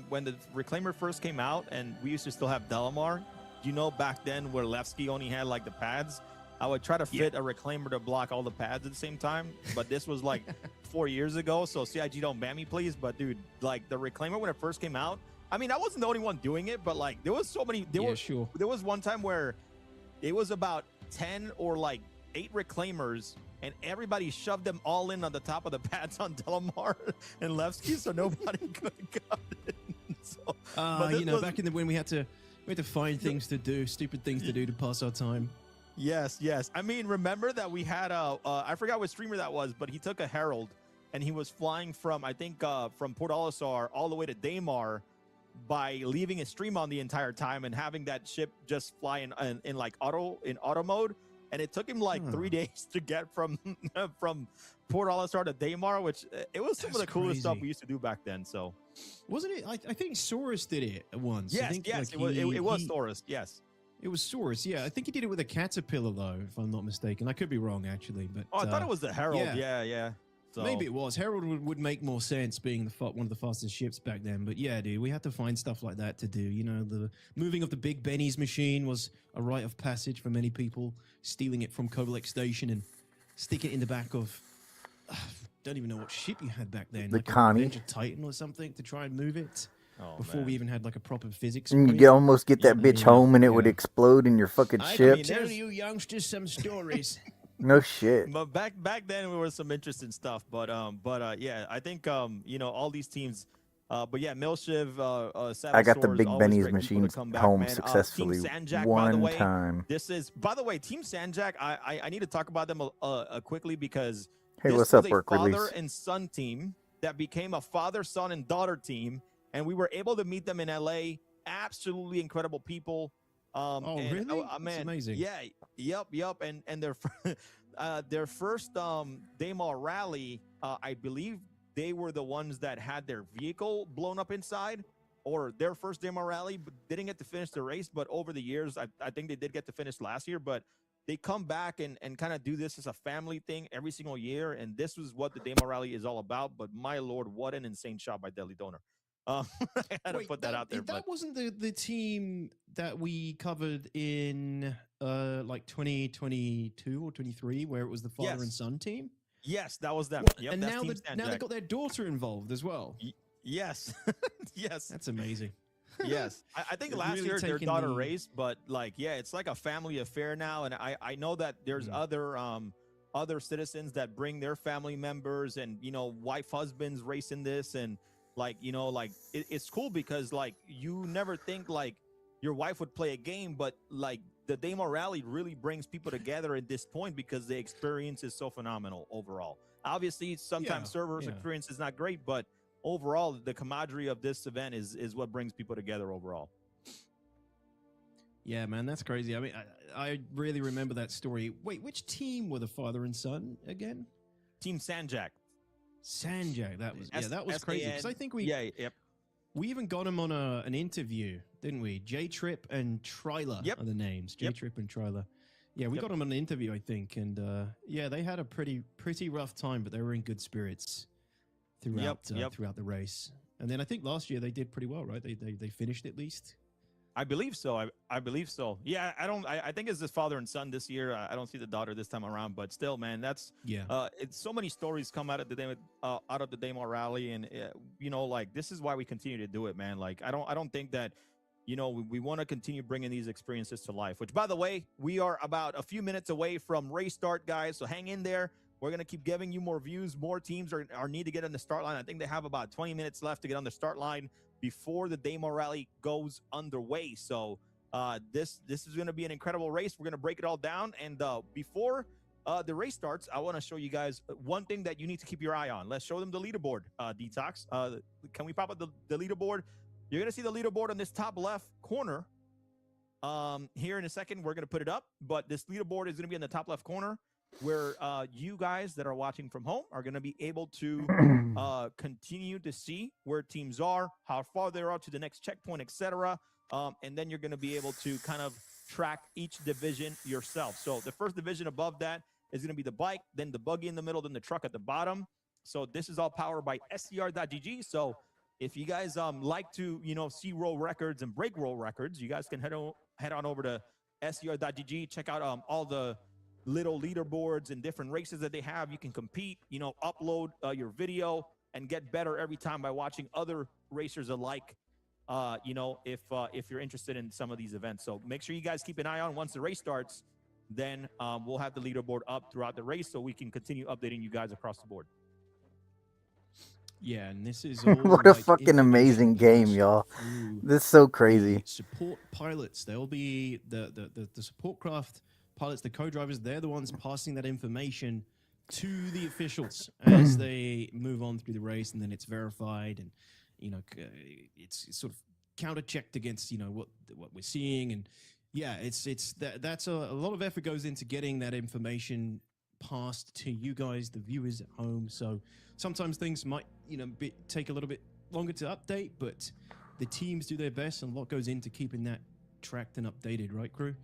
when the Reclaimer first came out, and we used to still have Delamar. You know, back then where Levski only had like the pads, I would try to fit a Reclaimer to block all the pads at the same time. But this was like 4 years ago, so CIG don't ban me, please. But dude, like the Reclaimer when it first came out, I mean, I wasn't the only one doing it, but like there was so many. There was one time where it was about 10 or like 8 Reclaimers, and everybody shoved them all in on the top of the pads on Delamar and Levski, so nobody could have got it. So, back in when we had to find things to do, stupid things to do to pass our time. Yes. I mean, remember that we had I forgot what streamer that was, but he took a Herald and he was flying from, I think, from Port Olisar all the way to Daymar by leaving his stream on the entire time and having that ship just fly in auto mode. And it took him like 3 days to get from Port Olisar to Daymar, which it was some of the coolest stuff we used to do back then. So wasn't it? I think Saurus did it once. Yes, it was Saurus. Yes. It was Saurus, yeah. I think he did it with a caterpillar, though, if I'm not mistaken. I could be wrong, actually. But I thought it was the Herald. Yeah. So. Maybe it was. Herald would make more sense being one of the fastest ships back then. But yeah, dude, we had to find stuff like that to do. You know, the moving of the Big Benny's machine was a rite of passage for many people. Stealing it from Kovalek Station and sticking it in the back of... don't even know what ship you had back then. The like Connie. Avenger Titan or something to try and move it. Before we even had like a proper physics. You almost get that bitch home and it would explode in your fucking ship. I can tell you youngsters some stories. No shit. But back then there was some interesting stuff. But I think all these teams. But yeah, Milshiv. I got the Big Benny's machine home successfully one time. This is, by the way, Team Sanjak. I need to talk about them quickly because hey, this what's was up, a work father release? and son team that became a father, son, and daughter team. And we were able to meet them in LA. Absolutely incredible people. Really? Man, that's amazing. Yeah, yep. And their first Daymar Rally, I believe they were the ones that had their vehicle blown up inside, or their first Daymar Rally, but didn't get to finish the race. But over the years, I think they did get to finish last year. But they come back and kind of do this as a family thing every single year. And this was what the Daymar Rally is all about. But my Lord, what an insane shot by Deadly Donor. I had to put that out there. That wasn't the team that we covered in like 2022 or 23, where it was the father and son team. Yes, that was them. Yep, and now they've got their daughter involved as well. Yes, yes, that's amazing. Yes, I think last year their daughter raced, but like, it's like a family affair now, and I know that there's other citizens that bring their family members and wife husbands racing this and. It's cool because like you never think like your wife would play a game, but like the Daymar Rally really brings people together at this point because the experience is so phenomenal overall. Obviously, sometimes servers experience is not great, but overall, the camaraderie of this event is what brings people together overall. Yeah, man, that's crazy. I mean, I really remember that story. Wait, which team were the father and son again? Team Sanjak. Sanjak, that was crazy. Because I think we even got him on an interview, didn't we? J Trip and Tryler are the names. J Trip and Tryler. Yeah, we got him on an interview, I think, and they had a pretty rough time, but they were in good spirits throughout the race. And then I think last year they did pretty well, right? They finished at least. I believe so. I believe so. Yeah, I think it's this father and son this year. I don't see the daughter this time around, but still, man, that's it's so many stories come out of the Daymar Rally, and like this is why we continue to do it, man. Like I don't think that we want to continue bringing these experiences to life. Which, by the way, we are about a few minutes away from race start, guys. So hang in there. We're gonna keep giving you more views. More teams are need to get on the start line. I think they have about 20 minutes left to get on the start line before the Daymar Rally goes underway. So this is going to be an incredible race. We're going to break it all down. And before the race starts, I want to show you guys one thing that you need to keep your eye on. Let's show them the leaderboard, Detox. Can we pop up the leaderboard? You're going to see the leaderboard on this top left corner. Here in a second, we're going to put it up. But this leaderboard is going to be in the top left corner, where you guys that are watching from home are going to be able to continue to see where teams are, how far they are to the next checkpoint, etc. And then you're going to be able to kind of track each division yourself. So the first division above that is going to be the bike, then the buggy in the middle, then the truck at the bottom. So this is all powered by SCR.GG. So if you guys like to see roll records and break roll records, you guys can head on over to SCR.GG, check out all the little leaderboards and different races that they have. You can compete, upload your video and get better every time by watching other racers alike, if you're interested in some of these events. So make sure you guys keep an eye on. Once the race starts, then we'll have the leaderboard up throughout the race so we can continue updating you guys across the board. Yeah, and this is all what a fucking amazing game, y'all. This is so crazy. Support pilots, they'll be the support craft pilots, the co-drivers, they're the ones passing that information to the officials as they move on through the race, and then it's verified, and it's sort of counter-checked against what we're seeing, and that's a lot of effort goes into getting that information passed to you guys, the viewers at home. So sometimes things might take a little bit longer to update, but the teams do their best, and a lot goes into keeping that tracked and updated, right, crew?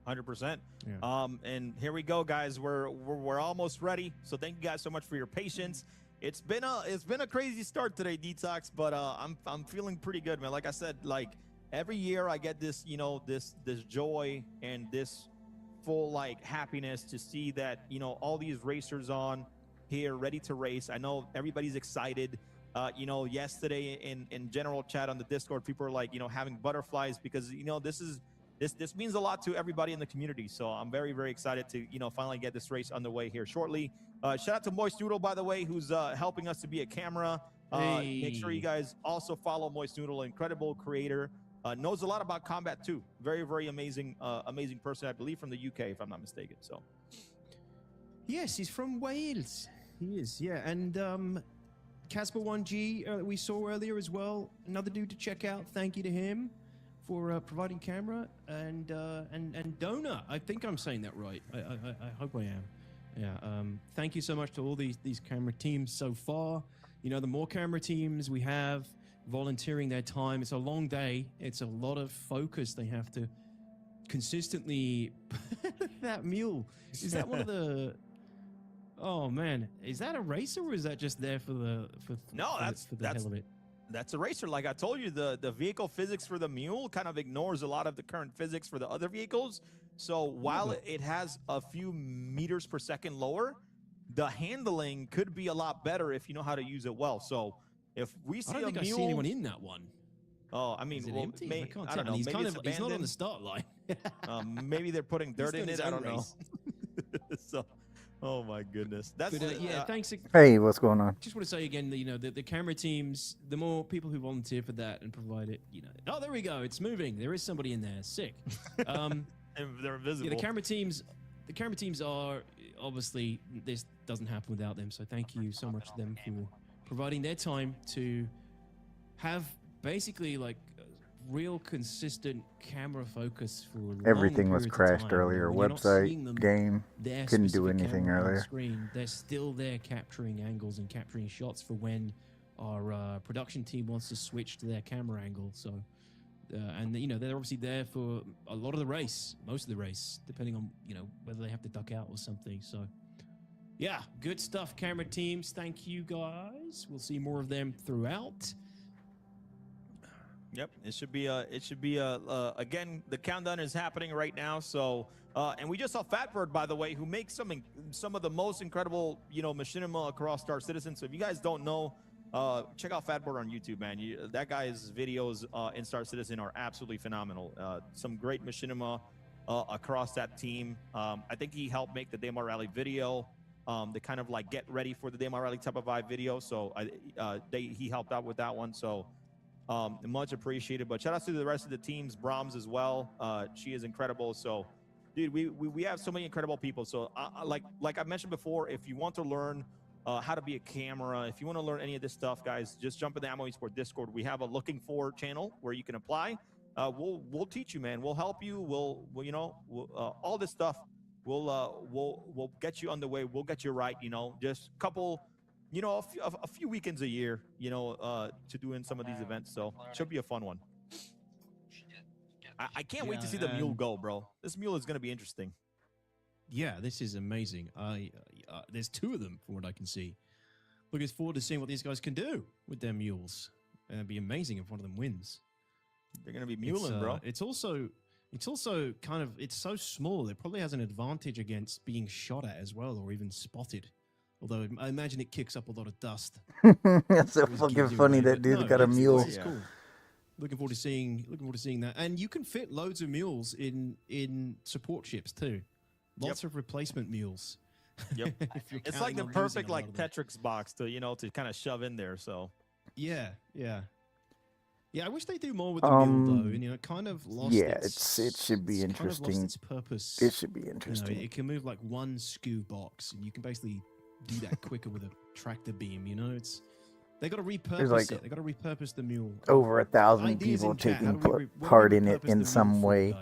100%. Yeah. And here we go, guys. We're almost ready. So thank you guys so much for your patience. It's been a crazy start today, Detox, but I'm feeling pretty good, man. Like I said, like every year I get this this joy and this full happiness to see that all these racers on here ready to race. I know everybody's excited. Yesterday in general chat on the Discord, people are having butterflies because this means a lot to everybody in the community. So I'm very, very excited to, finally get this race underway here shortly. Shout out to Moist Noodle, by the way, who's helping us to be a camera. Make sure you guys also follow Moist Noodle, incredible creator. Knows a lot about combat too. Very, very amazing person, I believe from the UK, if I'm not mistaken. So, yes, he's from Wales. He is, yeah. And Casper 1G, we saw earlier as well. Another dude to check out. Thank you to him for providing camera, and Dona. I think I'm saying that right. I hope I am. Yeah. Thank you so much to all these camera teams so far. The more camera teams we have volunteering their time, it's a long day. It's a lot of focus. They have to consistently. That mule, is that one of the? Oh man, is that a racer or is that just there for the hell of it? That's a racer. Like I told you, the vehicle physics for the mule kind of ignores a lot of the current physics for the other vehicles. So while it has a few meters per second lower, the handling could be a lot better if you know how to use it well. So if we see I don't think I see anyone in that one. Oh, I mean, empty? I don't know. He's maybe he's not on the start line. Maybe they're putting dirt in it. I don't know. So, Oh my goodness. That's But yeah, thanks. Hey, what's going on? Just want to say again that, you know, the camera teams, the more people who volunteer for that and provide it, you know. Oh, there we go. It's moving. There is somebody in there. Sick. And they're invisible. Yeah, the camera teams are obviously, this doesn't happen without them. So thank you so much to them for providing their time to have basically like real consistent camera focus for long Everything was periods of crashed time. earlier. When you're not seeing Website, them, game, their couldn't do specific anything camera on the earlier. screen, they're still there capturing angles and capturing shots for when our production team wants to switch to their camera angle. So, and you know, they're obviously there for a lot of the race, most of the race, depending on, you know, whether they have to duck out or something. So, yeah, good stuff, camera teams. Thank you guys. We'll see more of them throughout. Yep, it should be again, the countdown is happening right now. So and we just saw Fatbird, by the way, who makes some of the most incredible, you know, machinima across Star Citizen. So if you guys don't know, check out Fatbird on YouTube, man. That guy's videos in Star Citizen are absolutely phenomenal. Some great machinima across that team. I think he helped make the Daymar Rally video. They kind of like get ready for the Daymar Rally type of vibe video. So he helped out with that one. So much appreciated. But shout out to the rest of the teams, Brahms as well. She is incredible. So, dude, we have so many incredible people. So, like I mentioned before, if you want to learn how to be a camera, if you want to learn any of this stuff, guys, just jump in the Ammo Esport Discord. We have a looking for channel where you can apply. We'll teach you, man. We'll help you. We'll all this stuff. We'll get you underway. We'll get you right. You know, just a couple. You know, a few weekends a year, you know, to do in some of these events. So it should be a fun one. I can't wait to see the mule go, bro. This mule is going to be interesting. Yeah, this is amazing. There's two of them from what I can see. Looking forward to seeing what these guys can do with their mules. And it'd be amazing if one of them wins. They're going to be muling, bro. It's also kind of, it's so small. It probably has an advantage against being shot at as well, or even spotted. Although I imagine it kicks up a lot of dust. That's so fucking funny. That dude's got a mule. It's cool. Looking forward to seeing that. And you can fit loads of mules in support ships too. Lots of replacement mules. Yep. It's like the perfect like Tetris box to kind of shove in there. So yeah. I wish they do more with the mule though. And, you know, it kind of lost. Yeah, it should be interesting. Kind of lost its purpose. It should be interesting. You know, it can move like one SKU box, and you can basically do that quicker with a tractor beam. You know, they got to repurpose it. They got to repurpose the mule. Over 1,000 people taking part in it in some way,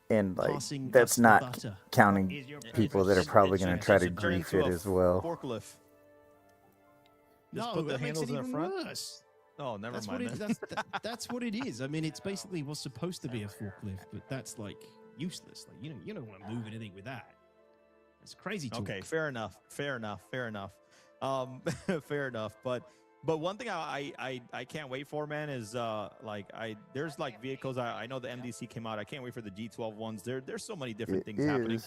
and like that's not counting people that are probably going to try to grief it as well. Forklift. No, put the that makes handles it in even the front. worse. Oh, never mind. That's what it is. I mean, it's basically what's supposed to be a forklift, but that's like useless. Like you don't want to move anything with that. It's crazy talk. Okay, fair enough. Fair enough. Fair enough. But one thing I can't wait for, man, is there's like vehicles. I know the MDC came out. I can't wait for the G12 ones. There's so many different things happening.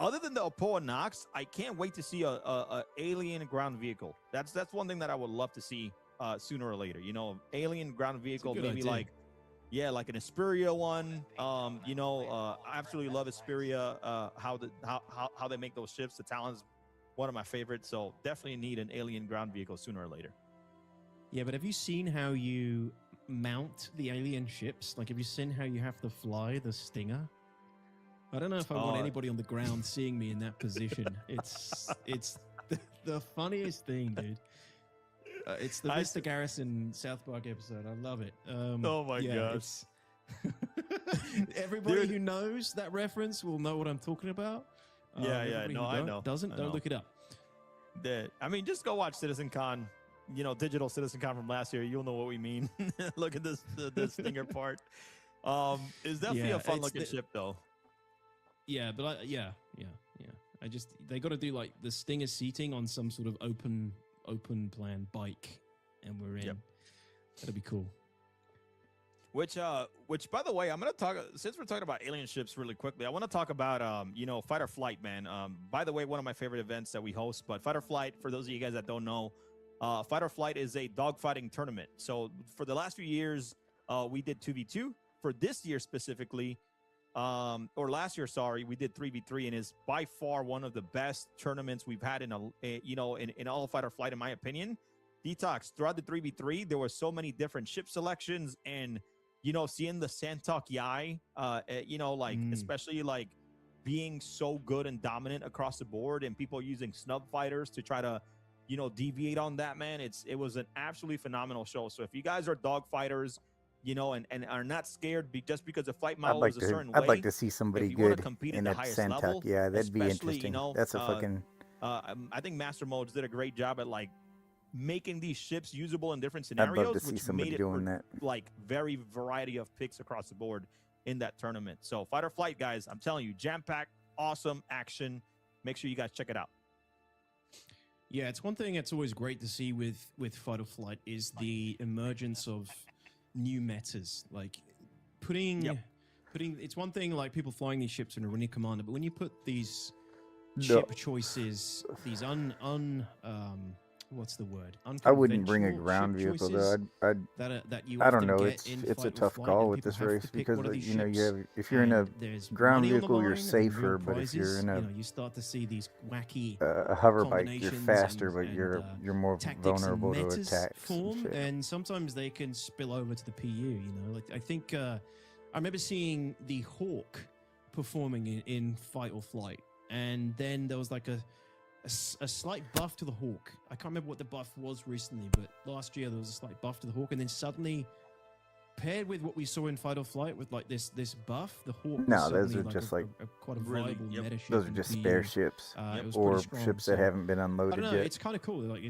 Other than the Apoa Nox, I can't wait to see a alien ground vehicle. That's one thing that I would love to see sooner or later. You know, alien ground vehicle, maybe idea. Like an Asperia one. I absolutely love Asperia. How they make those ships. The Talon's one of my favorites. So definitely need an alien ground vehicle sooner or later. Yeah, but have you seen how you mount the alien ships? Like, have you seen how you have to fly the Stinger? I don't know if I want anybody on the ground seeing me in that position. It's the funniest thing, dude. It's the Mr. Garrison South Park episode. I love it. Oh my gosh. Everybody who knows that reference will know what I'm talking about. I know. Don't look it up. I mean, just go watch CitizenCon, digital CitizenCon from last year. You'll know what we mean. Look at this Stinger part. It's definitely a fun looking ship though. Yeah, but they got to do like the Stinger seating on some sort of open plan bike, and we're in. Yep. That'd be cool. Which by the way, I'm gonna talk. Since we're talking about alien ships, really quickly, I want to talk about Fight or Flight, man. By the way, one of my favorite events that we host. But Fight or Flight, for those of you guys that don't know, Fight or Flight is a dogfighting tournament. So for the last few years, we did 2v2. For this year specifically, or last year, sorry, we did 3v3, and is by far one of the best tournaments we've had in in all Fight or Flight, in my opinion. Detox, throughout the 3v3, there were so many different ship selections, and seeing the Santok Yai, especially like being so good and dominant across the board, and people using snub fighters to try to deviate on that, man. It was an absolutely phenomenal show. So if you guys are dog fighters, and are not scared just because the flight model is a certain way. I'd like to see somebody good in that Santok. Level, yeah, that'd be interesting. That's a fucking. I think Master Modes did a great job at like making these ships usable in different scenarios. I'd love to see which somebody made it doing that. Like very variety of picks across the board in that tournament. So Fight or Flight, guys, I'm telling you, jam-packed, awesome action. Make sure you guys check it out. Yeah, it's one thing that's always great to see with Fight or Flight is the emergence of new metas. Like putting it's one thing like people flying these ships in a Arena Commander, but when you put these ship choices, these what's the word? I wouldn't bring a ground vehicle though. I don't know. It's a tough call with this race because if you're in a ground vehicle, you're safer, but if you're in you start to see these wacky a hover bike, you're faster, but you're more vulnerable to attacks. And sometimes they can spill over to the PU. Like I think I remember seeing the Hawk performing in Fight or Flight, and then there was like a slight buff to the Hawk. I can't remember what the buff was recently, but last year there was a slight buff to the Hawk, and then suddenly paired with what we saw in Fight or Flight with like this buff, the Hawk. No, those are just like quite a viable meta ship. Those are just spare ships or ships that haven't been unloaded I don't know, yet. it's kind of cool. Like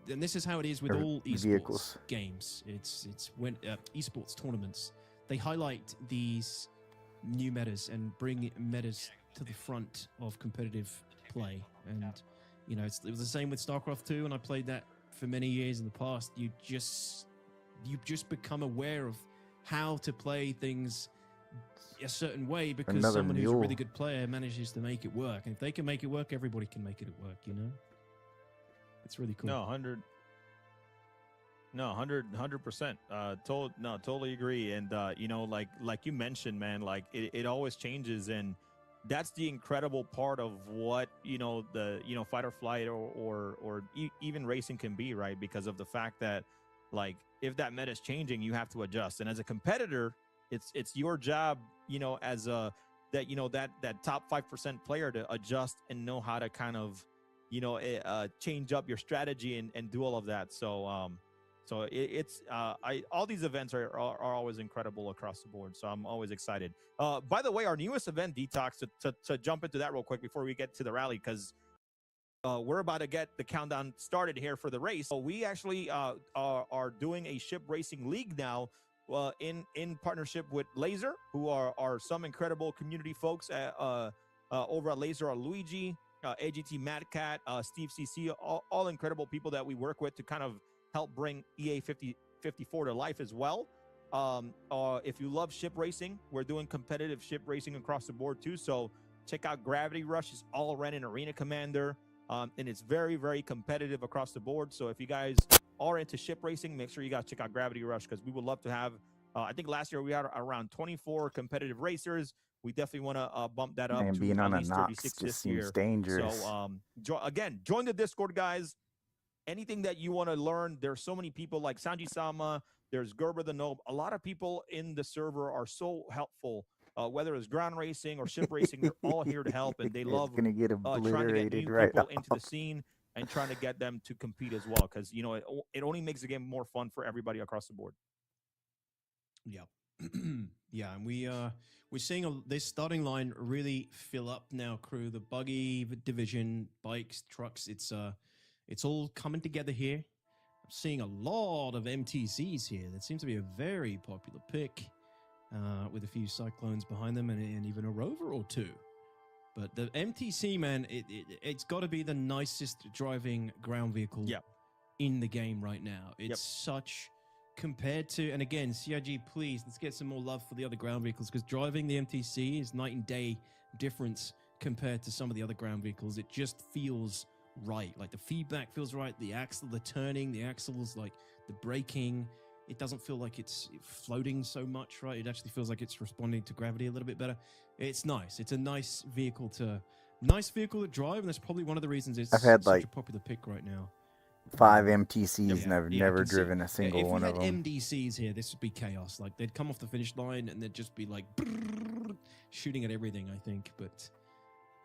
and this is how it is with all esports games. It's when esports tournaments, they highlight these new metas and bring metas to the front of competitive play. And it was the same with StarCraft 2, and I played that for many years in the past. You just become aware of how to play things a certain way because someone who's a really good player manages to make it work. And if they can make it work, everybody can make it work. It's really cool. No, 100%. Totally agree. And like you mentioned, man, like it always changes, and that's the incredible part of what the Fight or Flight or even racing can be, right? Because of the fact that like if that meta is changing, you have to adjust. And as a competitor, it's your job, as that top 5% player to adjust and know how to kind of change up your strategy and do all of that. So all these events are always incredible across the board. So I'm always excited. By the way, our newest event, Detox, to jump into that real quick before we get to the rally, because we're about to get the countdown started here for the race. So we actually are doing a ship racing league now in partnership with Laser, who are some incredible community folks over at Laser, Luigi, AGT Mad Cat, Steve CC, all incredible people that we work with to kind of help bring EA 54 to life as well. If you love ship racing, we're doing competitive ship racing across the board too. So check out Gravity Rush. It's all ran in Arena Commander, and it's very, very competitive across the board. So if you guys are into ship racing, make sure you guys check out Gravity Rush, because we would love to have, I think last year we had around 24 competitive racers. We definitely want to bump that up to being on at a least Nox 36 just this seems year. dangerous. So again, join the Discord, guys. Anything that you want to learn, there's so many people like Sanji Sama, there's Gerber the Noble. A lot of people in the server are so helpful, whether it's ground racing or ship racing. They're all here to help, and they love trying to get new right people into the scene and trying to get them to compete as well, because it only makes the game more fun for everybody across the board. Yeah. Yeah, and we're seeing this starting line really fill up now, crew. The buggy division, bikes, trucks, it's all coming together here. I'm seeing a lot of MTCs here. That seems to be a very popular pick, with a few Cyclones behind them and even a Rover or two. But the MTC, man, it's got to be the nicest driving ground vehicle in the game right now. It's such, compared to, and again, CIG, please, let's get some more love for the other ground vehicles, because driving the MTC is night and day difference compared to some of the other ground vehicles. It just feels right. Like the feedback feels right. The axle, the turning, the axles, like the braking. It doesn't feel like it's floating so much, right? It actually feels like it's responding to gravity a little bit better. It's nice. It's a nice vehicle to drive, and that's probably one of the reasons it's I've had, such like, a popular pick right now. 5 MTCs, and Yeah, I've yeah, I never can see- driven a yeah, single one of If them. we had MDCs here, this would be chaos. Like, they'd come off the finish line and they'd just be like shooting at everything, I think. But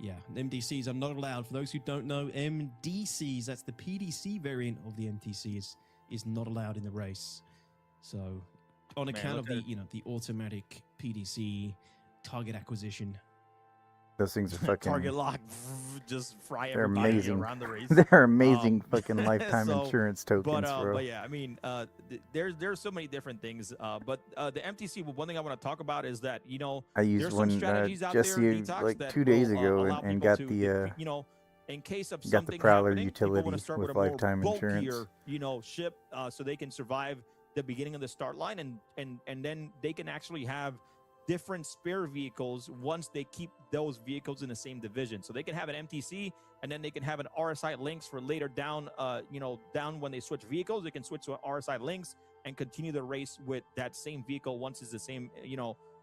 yeah, MDCs are not allowed. For those who don't know, MDCs, that's the PDC variant of the MTC, is not allowed in the race. So on account of the the automatic PDC target acquisition. Those things are fucking target lock, just fry they're everybody amazing. around the race. They're amazing fucking lifetime So, insurance tokens, bro. But yeah, I mean, there's so many different things. But the MTC, one thing I want to talk about is that I used there's one some strategies out just there, Detox, like that 2 days will, ago allow and people got to, the in case of got the something Prowler happening, people want utility to start with with a more lifetime bulkier, insurance. ship, so they can survive the beginning of the start line, and then they can actually have different spare vehicles once they keep those vehicles in the same division. So they can have an MTC, and then they can have an RSI Lynx for later down, down when they switch vehicles. They can switch to an RSI Lynx and continue the race with that same vehicle once it's the same,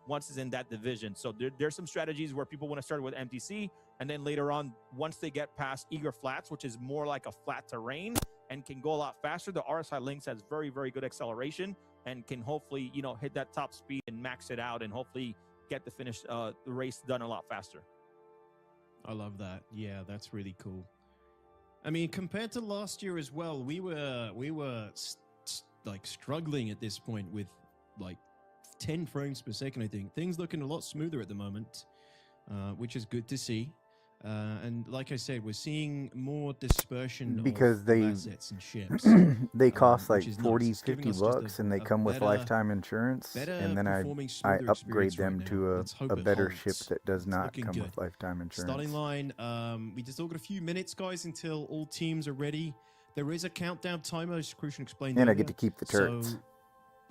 once it's in that division. So there's some strategies where people want to start with MTC, and then later on, once they get past Eager Flats, which is more like a flat terrain and can go a lot faster, the RSI Lynx has very, very good acceleration and can hopefully, hit that top speed and max it out and hopefully get the race done a lot faster. I love that. Yeah, that's really cool. I mean, compared to last year as well, we were like struggling at this point with like 10 frames per second, I think. Things looking a lot smoother at the moment, which is good to see. And like I said, we're seeing more dispersion because of they assets and ships. they cost like which is 40, nice. It's giving 50 us just bucks, a- and they a come with better- lifetime insurance, better and then I performing, I smoother upgrade experience right them now. to Let's hope a it better ship holds. that does It's not looking come good. with lifetime insurance. Starting line, we just all got a few minutes, guys, until all teams are ready. There is a countdown timer, as Crucian explained And I earlier. get to keep the turrets. So,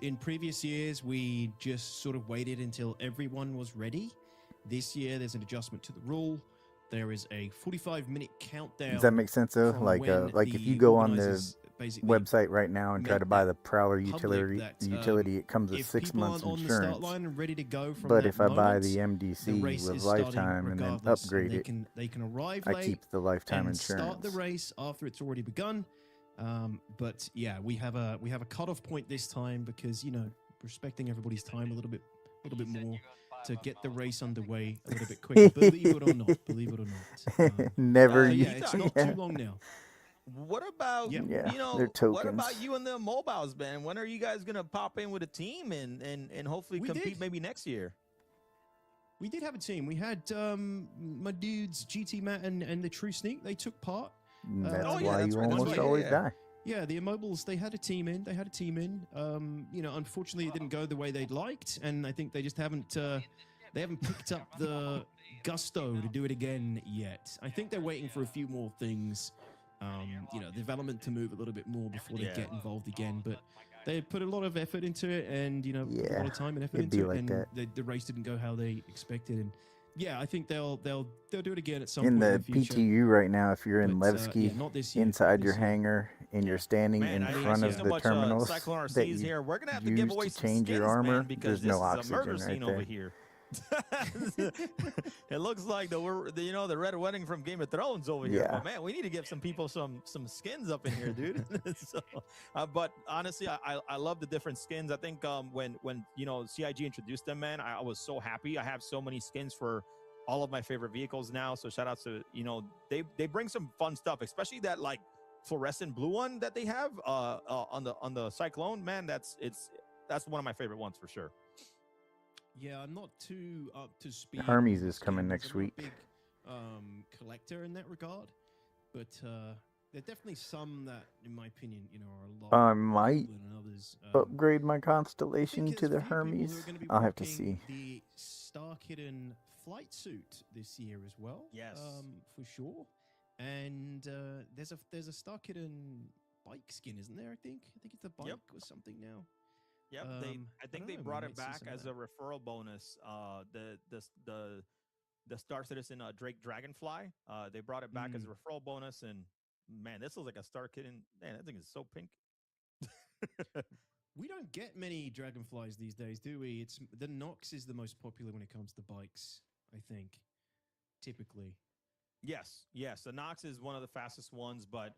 in previous years, we just sort of waited until everyone was ready. This year, there's an adjustment to the rule. There is a 45-minute countdown. Does that make sense though? from Like when if you the go on the organizers basically website right now and try make to buy that the Prowler public utility, it comes with if 6 people months aren't on the start insurance. line and ready to go from But that if I buy moment, the the MDC race with is starting lifetime and then regardless, and upgrade it, they can arrive I late keep the lifetime and start the insurance. race after it's already begun. But yeah, we have a cutoff point this time because respecting everybody's time a little bit more to get the race underway a little bit quicker. Believe it or not, believe it or not. Never. Yeah, it's not too long now. What about Yeah. they're what about tokens. you and the mobiles, man? When are you guys gonna pop in with a team and hopefully We compete did. maybe next year? We did have a team. We had my dudes, GT Matt and the True Sneak. They took part. That's oh, yeah, why that's you right, that's almost right, always yeah. die. Yeah, the Immobiles, they had a team in. Unfortunately, it didn't go the way they'd liked, and I think they just haven't picked up the gusto to do it again yet. I think they're waiting for a few more things, development to move a little bit more before they get involved again. But they put a lot of effort into it, and put a Yeah, lot of time and effort it'd be into it, like and that. the race didn't go how they expected. And yeah, I think they'll do it again at some In point the in the future. PTU right now, if you're in But, Levski, yeah, not this year, inside not your this year. hangar, and you're standing Man, in I front see of so the much terminals Cyclone that RCs you here. We're gonna have to give use away to some change your skins, armor, man, because there's no this is a murder oxygen right scene over there. here. It looks like the Red Wedding from Game of Thrones over here. Yeah. But man, we need to give some people some skins up in here, dude. So, but honestly, I love the different skins. I think when CIG introduced them, man, I was so happy. I have so many skins for all of my favorite vehicles now. So shout out to they bring some fun stuff, especially that like fluorescent blue one that they have on the Cyclone. Man, that's one of my favorite ones for sure. Yeah, I'm not too up to speed. Hermes on is coming skins. next I'm not a week. big collector in that regard, but there are definitely some that, in my opinion, are a lot I might cooler than others. upgrade my I think constellation there's to the a few people who are Hermes. gonna be I'll have to rocking see. the Stark Hidden flight suit this year as well. Yes. For sure. And there's a Stark Hidden bike skin, isn't there? I think it's a bike Yep. or something now. Yep, I I think don't they know, we brought might it see back some of as that. a referral bonus. The Star Citizen Drake Dragonfly. They brought it back as a referral bonus, and man, this looks like a Star Kitten. Man, that thing is so pink. We don't get many Dragonflies these days, do we? It's the Nox is the most popular when it comes to bikes, I think, typically. Yes, yes. The Nox is one of the fastest ones, but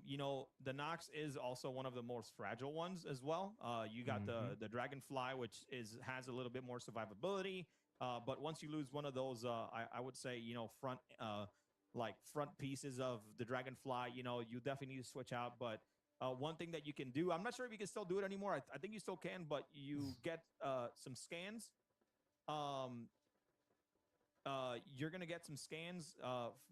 you know, the Nox is also one of the most fragile ones as well. You got the Dragonfly, which has a little bit more survivability. But once you lose one of those, I would say, you know, front pieces of the Dragonfly, you know, you definitely need to switch out. But one thing that you can do, I'm not sure if you can still do it anymore. I think you still can, but you get some scans. Um, you're gonna get some scans,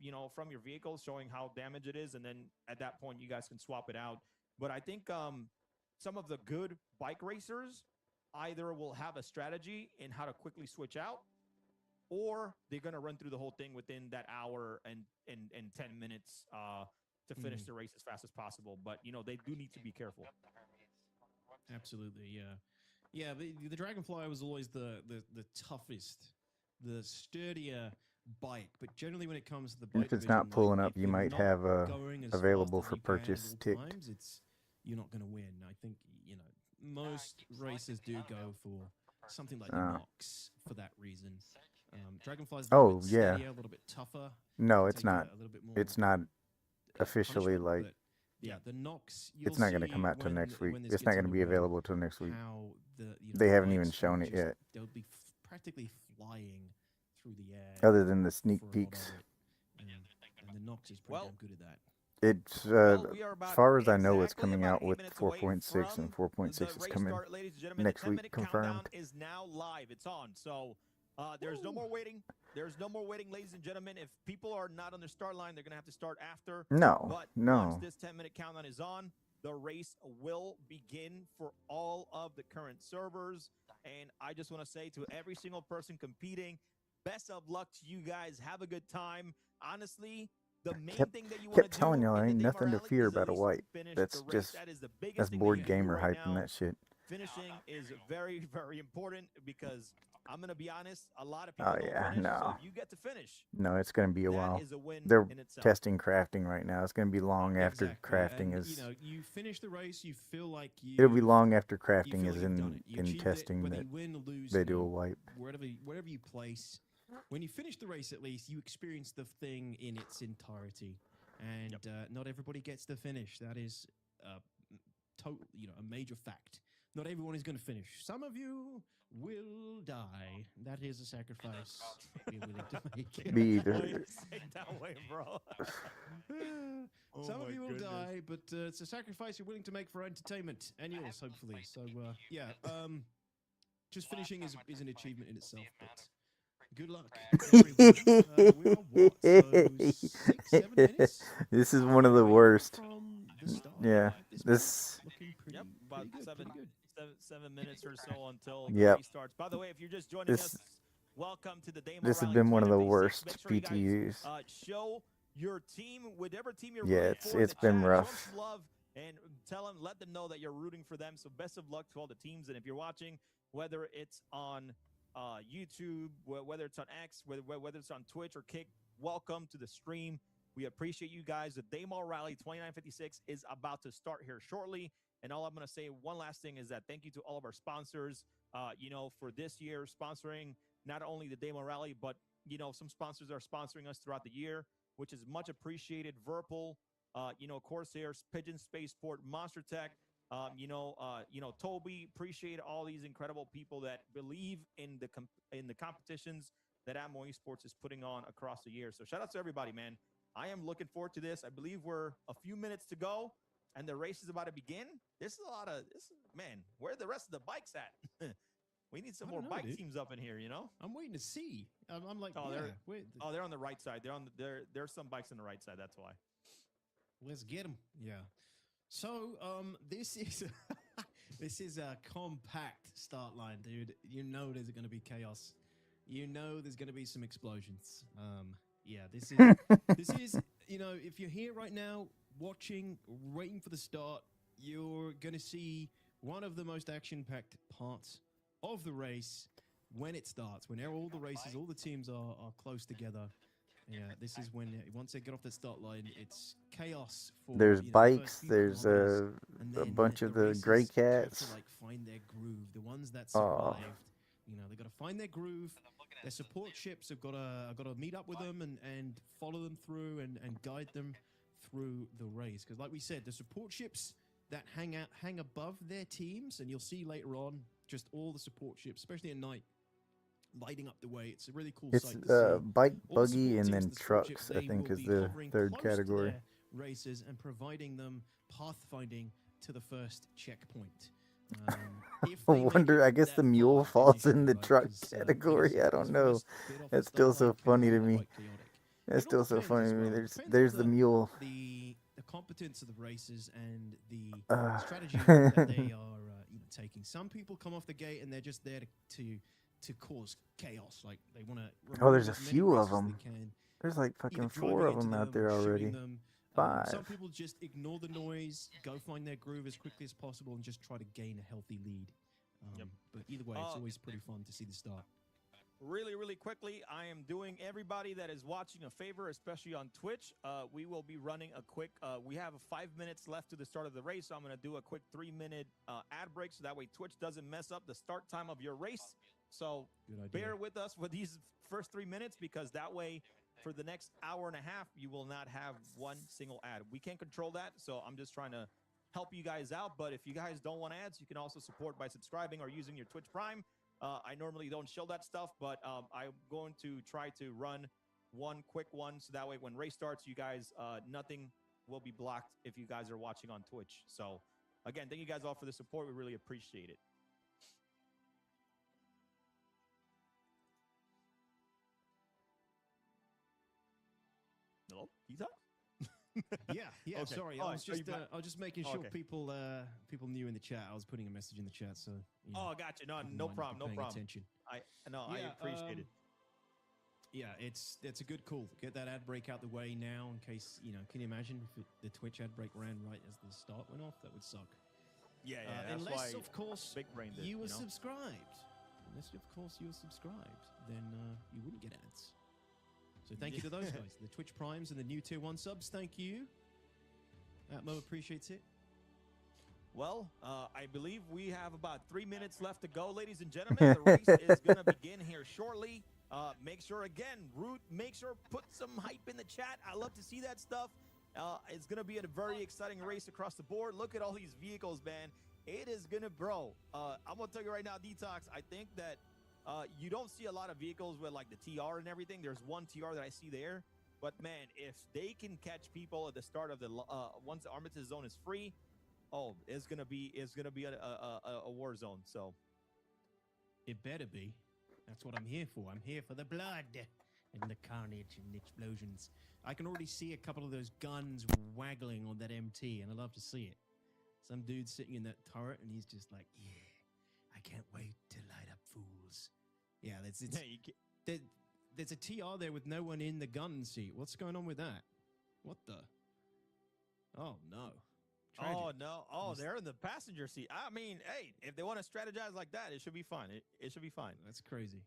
you know, from your vehicles showing how damaged it is, and then at that point, you guys can swap it out. But I think some of the good bike racers either will have a strategy in how to quickly switch out, or they're gonna run through the whole thing within that hour and 10 minutes to finish the race as fast as possible. But you know, they do need to be careful. Absolutely, yeah. Yeah, the Dragonfly was always the toughest, the sturdier bike. But generally, when it comes to the bike, If it's not pulling up, you might have available for purchase ticked. You're not going to win. I think, you know, most racers do go for something like the Nox for that reason. Dragonfly's a little bit steadier, a little bit tougher. No, it's not. It's not officially like. Yeah, the Nox. It's not going to come out till next week. It's not going to be available till next week. They haven't even shown it yet. They'll be practically flying through the air. Other than the sneak peeks. And the Nox is pretty damn good at that. It's as far as I know, it's coming out with 4.6, and 4.6 is coming next week confirmed. Is now live. It's on. So there's no more waiting. There's no more waiting, ladies and gentlemen. If people are not on the start line, they're gonna have to start after. No. Once this 10-minute countdown is on, the race will begin for all of the current servers. And I just want to say to every single person competing, best of luck to you guys. Have a good time. Honestly, the main thing that you want to do. Kept telling y'all, ain't nothing to fear about a wipe. That's just that's board gamer hyping that shit. Finishing is very, very important because I'm gonna be honest. A lot of people. Oh yeah, finish, no. So you get to finish. No, it's gonna be a while. Is a win They're in itself. testing crafting right now. It's gonna be long after crafting is. You know, you finish the race, you feel like you. It'll be long after crafting is like in testing that they do a wipe. Wherever you place, when you finish the race, at least you experience the thing in its entirety, and not everybody gets to finish. That is a major fact. Not everyone is going to finish. Some of you will die. That is a sacrifice we're willing to make. Me either. That way, bro. Some of you will die, but it's a sacrifice you're willing to make for entertainment and yours, hopefully. So, just finishing is an achievement in itself, but good luck, everyone. We are what? So 6-7 minutes? This is one of the worst. From the start. Yeah, this about pretty good. 7 minutes or so until the Yep. race starts. By the way, if you're just joining us, welcome to the Daymar This has Rally been one of the 2056. worst Make sure you guys, PTUs. show your team, whatever team you're Yeah, rooting it's for in it's the been chat. rough. Show some love and let them know that you're rooting for them. So best of luck to all the teams. And if you're watching, whether it's on YouTube, whether it's on X, whether it's on Twitch or Kick, welcome to the stream. We appreciate you guys. The Daymar Rally 2956 is about to start here shortly. And all I'm going to say, one last thing, is that thank you to all of our sponsors, for this year, sponsoring not only the Daymar Rally, but, some sponsors are sponsoring us throughout the year, which is much appreciated. Verpal, Corsairs, Pigeon Spaceport, Monster Tech, Toby. Appreciate all these incredible people that believe in the competitions that Atmo Esports is putting on across the year. So shout out to everybody, man. I am looking forward to this. I believe we're a few minutes to go, and the race is about to begin. Man, where are the rest of the bikes at? We need some more bike teams up in here, I'm waiting to see. I'm like, they're on the right side. There's some bikes on the right side. That's why. Let's get them. Yeah. So, this is this is a compact start line, dude. You know there's going to be chaos. You know there's going to be some explosions. This is if you're here right now watching, waiting for the start, you're going to see one of the most action-packed parts of the race when it starts, when all the races, all the teams are close together. Yeah, this is when once they get off the start line, it's chaos. For, There's you know, the bikes. first few There's kilometers, and a then bunch of the racers gray have cats. to like find their groove. The ones that Oh. survived, you know, they got to find their groove. Their support ships have got to meet up with them and follow them through and guide them through the race. Because like we said, the support ships that hang above their teams, and you'll see later on, just all the support ships, especially at night, lighting up the way. It's a really cool It's sight to see. bike, All the buggy, support and teams then and the support ships, trucks, I they think, will is be the hovering third close to category. their racers and providing them pathfinding to the first checkpoint. If I they make wonder, it I guess that the mule far falls in the initially, truck right? 'Cause, category. you know, I don't this know. first bit off the That's start still so line can funny to be me. quite chaotic. That's It all still so depends funny as to me. well. There's Depends there's on the mule. the competence of the racers and the strategy that they are you know, taking. Some people come off the gate and they're just there to cause chaos. Like they want to. Oh, there's a few of them. There's like fucking 4 of them out there already. 5. Some people just ignore the noise, go find their groove as quickly as possible, and just try to gain a healthy lead. But either way, it's always pretty fun to see the start. Really, really quickly, I am doing everybody that is watching a favor, especially on Twitch. We will be running a quick, we have 5 minutes left to the start of the race, so I'm going to do a quick 3-minute ad break, so that way Twitch doesn't mess up the start time of your race. So bear with us for these first 3 minutes, because that way, for the next hour and a half, you will not have one single ad. We can't control that, so I'm just trying to help you guys out. But if you guys don't want ads, you can also support by subscribing or using your Twitch Prime. I normally don't show that stuff, but I'm going to try to run one quick one, so that way when race starts, you guys, nothing will be blocked if you guys are watching on Twitch. So again, thank you guys all for the support. We really appreciate it. Hello, Yeah. Okay. Sorry, I was just making sure people knew in the chat. I was putting a message in the chat, so. You know, gotcha. No problem. No problem. Attention. I appreciate it. Yeah, it's a good call. Get that ad break out the way now, in case, you know. Can you imagine if the Twitch ad break ran right as the start went off? That would suck. Yeah. That's unless, why of course, Big Brain did, you were know? subscribed. Unless, of course, you were subscribed, then you wouldn't get ads. So thank you to those guys, the Twitch Primes and the new Tier 1 subs. Thank you. Atmo appreciates it. Well, I believe we have about 3 minutes left to go, ladies and gentlemen. The race is going to begin here shortly. Make sure, again, Root, put some hype in the chat. I love to see that stuff. It's going to be a very exciting race across the board. Look at all these vehicles, man. It is going to, bro. I'm going to tell you right now, Detox, I think that you don't see a lot of vehicles with like the TR and everything. There's one TR that I see there. But man, if they can catch people at the start of the once the armistice zone is free, it's gonna be a war zone. So it better be. That's what I'm here for. I'm here for the blood and the carnage and the explosions. I can already see a couple of those guns waggling on that MT, and I love to see it. Some dude sitting in that turret, and he's just like, "Yeah, I can't wait to light up fools." Yeah, there's a TR there with no one in the gun seat. What's going on with that? What the? Oh, no. Tragic. Oh, no. Oh, they're in the passenger seat. I mean, hey, if they want to strategize like that, it should be fine. It should be fine. That's crazy.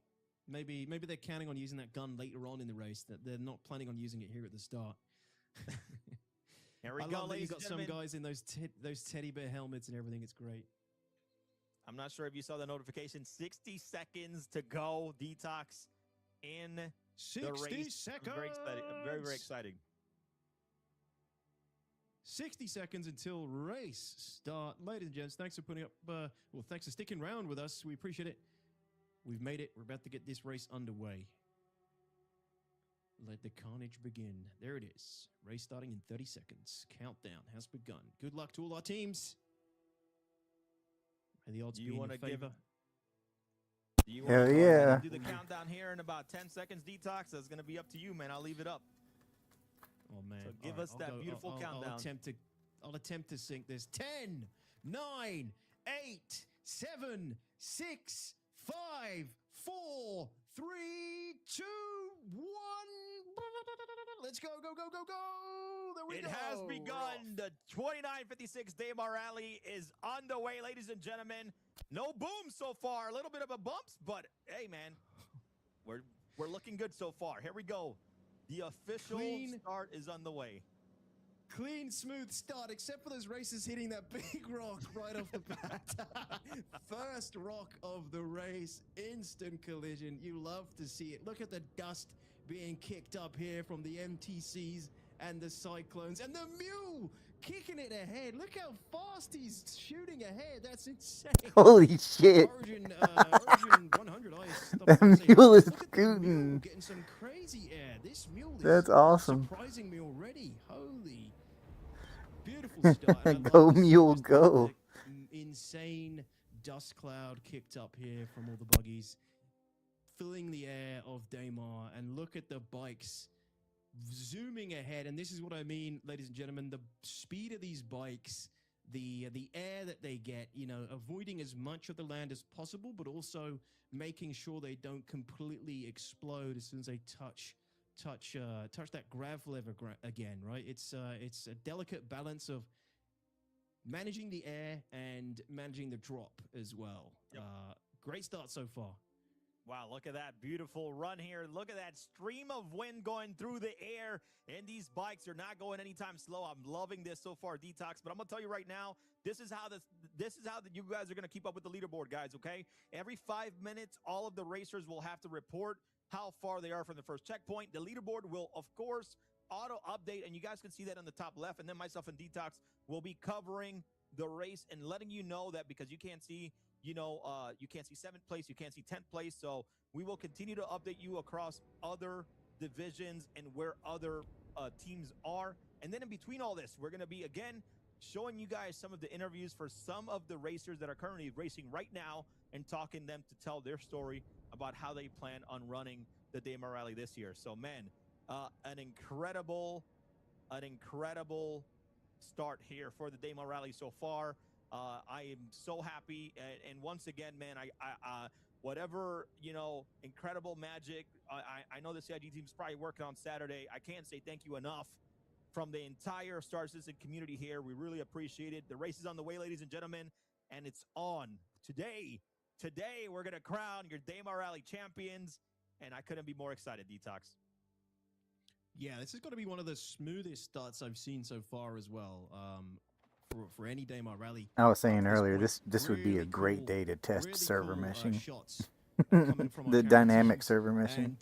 Maybe they're counting on using that gun later on in the race. That they're not planning on using it here at the start. Here we I go, love that you ladies got and some gentlemen. guys in those teddy bear helmets and everything. It's great. I'm not sure if you saw the notification. 60 seconds to go. Detox in the 60 race. seconds. Very exciting. Very, very exciting. 60 seconds until race start. Ladies and gents, thanks for putting up, thanks for sticking around with us. We appreciate it. We've made it. We're about to get this race underway. Let the carnage begin. There it is. Race starting in 30 seconds. Countdown has begun. Good luck to all our teams. May the odds be in your favor. Do you Hell want yeah. to do the countdown here in about 10 seconds, Detox? That's going to be up to you, man. I'll leave it up. Oh, man. So give us that beautiful countdown. I'll attempt to sync this. 10, 9, 8, 7, 6, 5, 4, 3, 2, 1. Let's go, go, go, go, go. There we go. It has begun. The 2956 Daymar Rally is underway, ladies and gentlemen. No booms so far. A little bit of a bumps, but hey, man, we're looking good so far. Here we go. The official start is on the way. Clean, smooth start, except for those racers hitting that big rock right off the bat. First rock of the race, instant collision. You love to see it. Look at the dust being kicked up here from the MTCs and the Cyclones. And the Mule kicking it ahead. Look how fast he's shooting ahead. That's insane. Holy shit. Origin 100. That Mule is scooting. Getting some crazy air. This Mule is That's awesome. surprising me already. Holy. Beautiful start. Go Mule, go. Insane dust cloud kicked up here from all the buggies, filling the air of Daymar. And look at the bikes zooming ahead. And this is what I mean, ladies and gentlemen, the speed of these bikes, the air that they get, you know, avoiding as much of the land as possible, but also making sure they don't completely explode as soon as they touch that grav lever again, right? It's a delicate balance of managing the air and managing the drop as well. Yep. Great start so far. Wow, look at that beautiful run here. Look at that stream of wind going through the air, and these bikes are not going anytime slow. I'm loving this so far, Detox, but I'm gonna tell you right now, this is how you guys are gonna keep up with the leaderboard, guys, okay? Every 5 minutes, all of the racers will have to report how far they are from the first checkpoint. The leaderboard will, of course, auto-update, and you guys can see that on the top left, and then myself and Detox will be covering the race and letting you know that, because you can't see, you can't see 7th place, you can't see 10th place, so we will continue to update you across other divisions and where other teams are. And then in between all this, we're going to be, again, showing you guys some of the interviews for some of the racers that are currently racing right now and talking them to tell their story about how they plan on running the Daymar Rally this year. So, man, an incredible start here for the Daymar Rally so far. I am so happy, and once again, man, I whatever, incredible magic. I know the CIG team's probably working on Saturday. I can't say thank you enough from the entire Star Citizen community here. We really appreciate it. The race is on the way, ladies and gentlemen, and it's on today. Today, we're going to crown your Daymar Rally champions, and I couldn't be more excited, Detox. Yeah, this has got to be one of the smoothest starts I've seen so far as well. For any Daymar Rally. I was saying earlier, this would be a great day to test really server cool, meshing. Shots coming from our The camera dynamic teams. server meshing. And,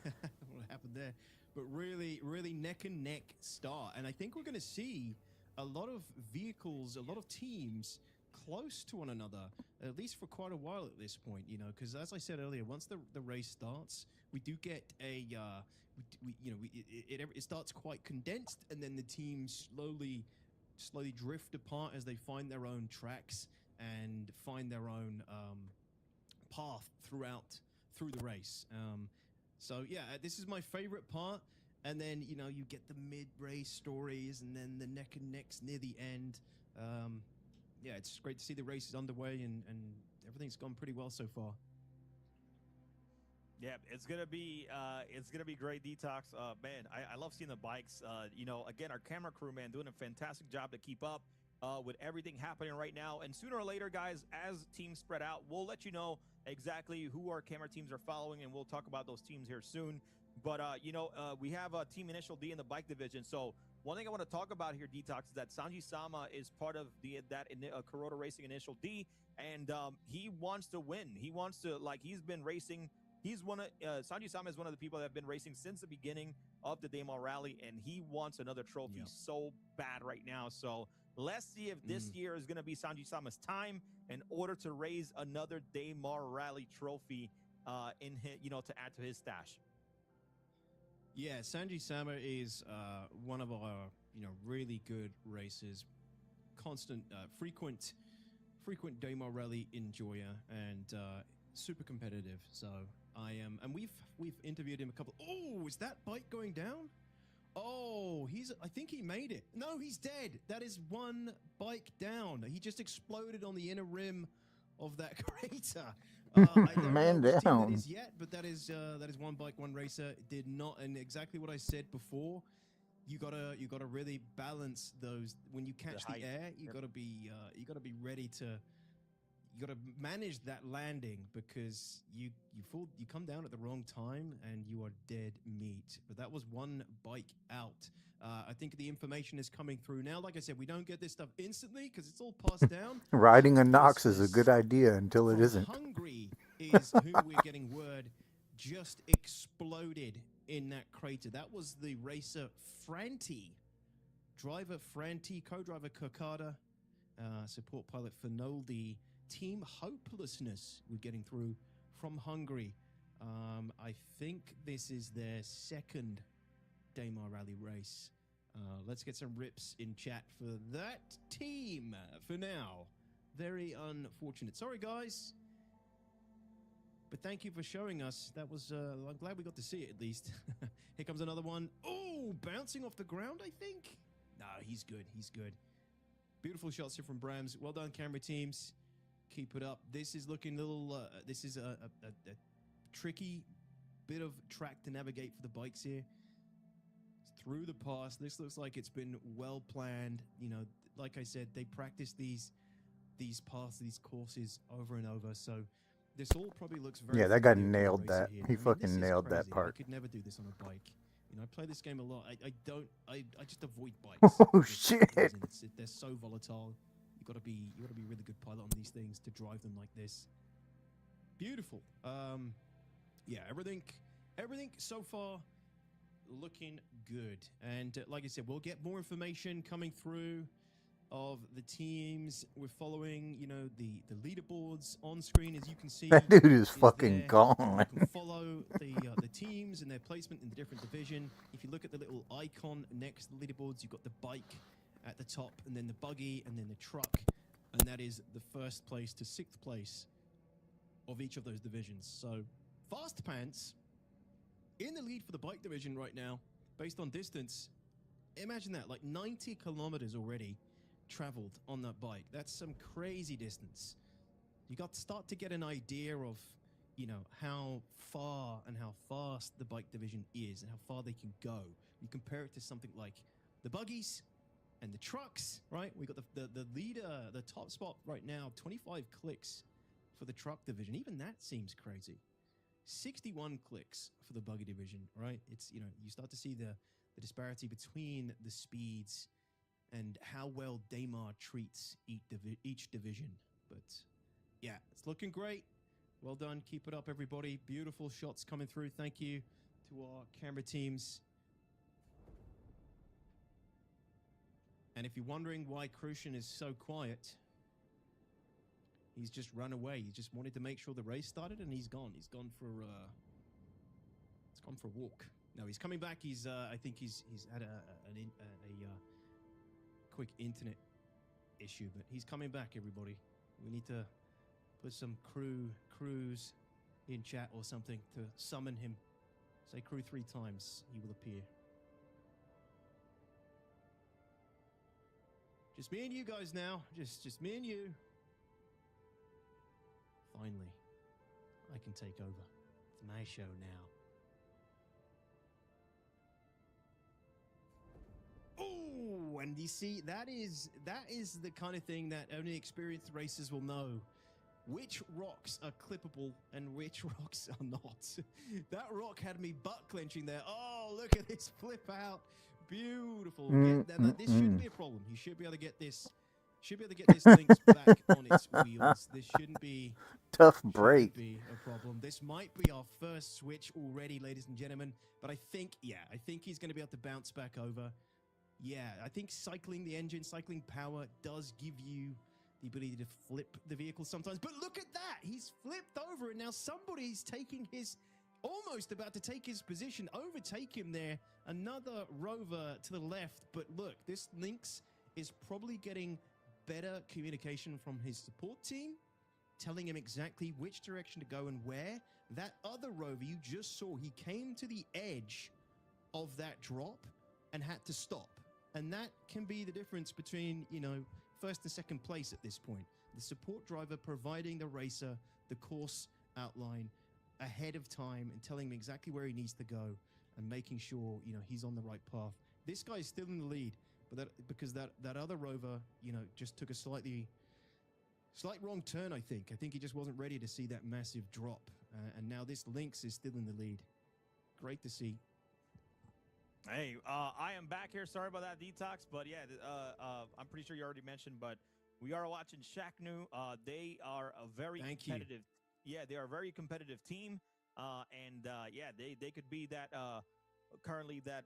what happened there? But really neck and neck start. And I think we're going to see a lot of vehicles, a lot of teams close to one another, at least for quite a while at this point, because as I said earlier, once the race starts, we do get a, it starts quite condensed, and then the teams slowly drift apart as they find their own tracks and find their own path through the race. So yeah, this is my favorite part. And then, you get the mid-race stories and then the neck and necks near the end. Yeah, it's great to see the race is underway and everything's gone pretty well so far. Yeah, it's gonna be great, Detox. Man, I love seeing the bikes. Again, our camera crew, man, doing a fantastic job to keep up with everything happening right now. And sooner or later, guys, as teams spread out, we'll let you know exactly who our camera teams are following, and we'll talk about those teams here soon. But we have Team Initial D in the bike division. So one thing I want to talk about here, Detox, is that Sanji Sama is part of that Kuroda Racing Initial D, and he wants to win. He wants to, he's been racing. He's Sanji Sama is one of the people that have been racing since the beginning of the Daymar Rally, and he wants another trophy so bad right now. So let's see if this year is going to be Sanji Sama's time in order to raise another Daymar Rally trophy to add to his stash. Yeah, Sanji Sama is one of our really good racers, constant, frequent Daymar Rally enjoyer, and super competitive. So and we've interviewed him a couple. Oh, is that bike going down? Oh, I think he made it. No, he's dead. That is one bike down. He just exploded on the inner rim of that crater. I don't Man know which team down. that is yet, but that is one bike, one racer. Did not, and exactly what I said before. You gotta really balance those when you catch the air. You gotta be ready to. you got to manage that landing because you come down at the wrong time and you are dead meat. But that was one bike out. I think the information is coming through now. Like I said, we don't get this stuff instantly because it's all passed down. Riding a Nox is a good idea until it isn't. Hungary is who we're getting word just exploded in that crater. That was the racer Franti. Driver Franti, co-driver Kokada, support pilot Fernoldi. Team Hopelessness we're getting through from Hungary. I think this is their second Daymar Rally race. Let's get some rips in chat for that team for now. Very unfortunate. Sorry, guys. But thank you for showing us. That was, I'm glad we got to see it at least. Here comes another one. Oh, bouncing off the ground, I think. No, he's good. He's good. Beautiful shots here from Brams. Well done, camera teams. Keep it up. This is looking a little, this is a tricky bit of track to navigate for the bikes here. It's through the pass. This looks like it's been well planned. You know, like I said, they practice these paths, these courses over and over. So this all probably looks very... Yeah, that guy nailed that. He fucking nailed that part. I could never do this on a bike. You know, I play this game a lot. I just avoid bikes. Oh shit! They're so volatile. You gotta be a really good pilot on these things to drive them like this. Beautiful. Yeah, everything so far looking good. And like I said, we'll get more information coming through of the teams we're following. You know, the leaderboards on screen, as you can see. That dude is fucking gone. You can follow the teams and their placement in the different division. If you look at the little icon next to the leaderboards, you've got the bike at the top, and then the buggy, and then the truck, and that is the first place to sixth place of each of those divisions. So Fast Pants in the lead for the bike division right now, based on distance. Imagine that, like 90 kilometers already traveled on that bike. That's some crazy distance. You got to start to get an idea of, you know, how far and how fast the bike division is and how far they can go. You compare it to something like the buggies and the trucks, right? We got the leader, the top spot right now, 25 clicks for the truck division. Even that seems crazy. 61 clicks for the buggy division, right? It's, you know, you start to see the disparity between the speeds and how well Daymar treats each division. But yeah, it's looking great. Well done. Keep it up, everybody. Beautiful shots coming through. Thank you to our camera teams. And if you're wondering why Crucian is so quiet, he's just run away. He just wanted to make sure the race started, and he's gone. He's gone for a walk. No, he's coming back. He's I think he's had a quick internet issue, but he's coming back, everybody. We need to put some crews in chat or something to summon him. Say crew 3 times, he will appear. Just me and you guys now. Just me and you. Finally, I can take over. It's my show now. Oh, and you see, that is the kind of thing that only experienced racers will know. Which rocks are clippable and which rocks are not. That rock had me butt clenching there. Oh, look at this flip out. Beautiful. This shouldn't be a problem. You should be able to get this. Should be able to get this Lynx back on its wheels. This shouldn't be tough break. Be a problem. This might be our first switch already, ladies and gentlemen. But I think he's going to be able to bounce back over. Yeah, I think cycling the engine, cycling power does give you the ability to flip the vehicle sometimes. But look at that. He's flipped over, and now somebody's taking his, almost about to take his position, overtake him there. Another rover to the left. But look, this Lynx is probably getting better communication from his support team, telling him exactly which direction to go and where. That other rover you just saw, he came to the edge of that drop and had to stop. And that can be the difference between, you know, first and second place at this point. The support driver providing the racer the course outline ahead of time and telling him exactly where he needs to go and making sure, you know, he's on the right path. This guy's still in the lead, but because that other rover, you know, just took a slightly Slight wrong turn, I think. I think he just wasn't ready to see that massive drop. And now this Lynx is still in the lead. Great to see. Hey, I am back here. Sorry about that, Detox. But yeah, I'm pretty sure you already mentioned, but we are watching Shaqnu. They are a very competitive. Yeah, they are a very competitive team. Yeah, they could be that currently that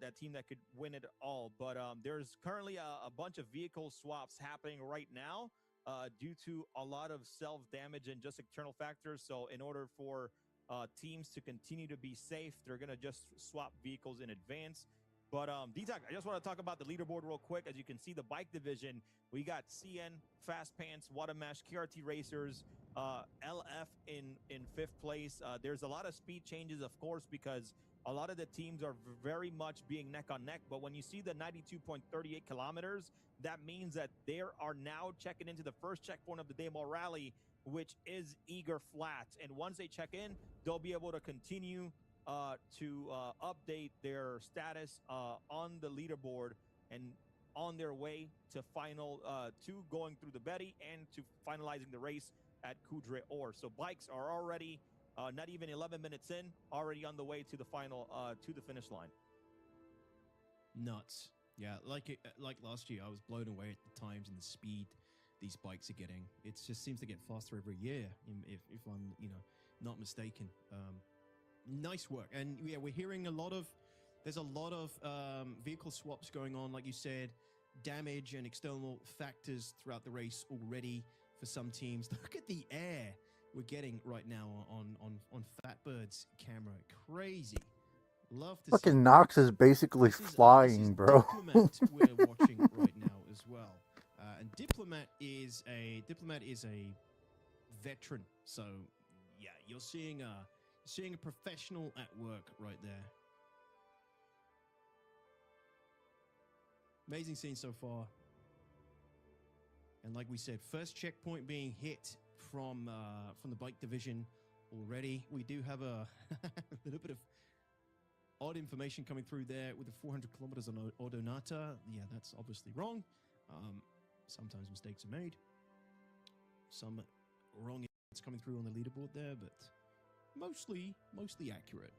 that team that could win it all. But there's currently a bunch of vehicle swaps happening right now due to a lot of self damage and just external factors. So in order for teams to continue to be safe, they're gonna just swap vehicles in advance. But Detox, I just want to talk about the leaderboard real quick. As you can see, the bike division, we got CN, Fast Pants, Wadamesh, KRT Racers, LF in 5th place. There's a lot of speed changes, of course, because a lot of the teams are very much being neck on neck. But when you see the 92.38 kilometers, that means that they are now checking into the first checkpoint of the Daymar Rally, which is Eager Flats. And once they check in, they'll be able to continue to update their status on the leaderboard and on their way to to going through the Betty and to finalizing the race at Coudray Or. So bikes are already not even 11 minutes in, already on the way to the final to the finish line. Nuts. Yeah, like last year, I was blown away at the times and the speed these bikes are getting. It just seems to get faster every year, if I'm not mistaken. Nice work. And yeah, we're hearing there's a lot of vehicle swaps going on, like you said, damage and external factors throughout the race already for some teams. Look at the air we're getting right now on Fatbird's camera. Crazy. Love to Fucking see. Nox is basically flying, bro. Diplomat we're watching right now as well. And Diplomat is a veteran. So yeah, you're seeing a professional at work right there. Amazing scene so far. And like we said, first checkpoint being hit from the bike division already. We do have a little bit of odd information coming through there with the 400 kilometers on Odonata. Yeah, that's obviously wrong. Sometimes mistakes are made. Some wrong it's coming through on the leaderboard there, but mostly accurate.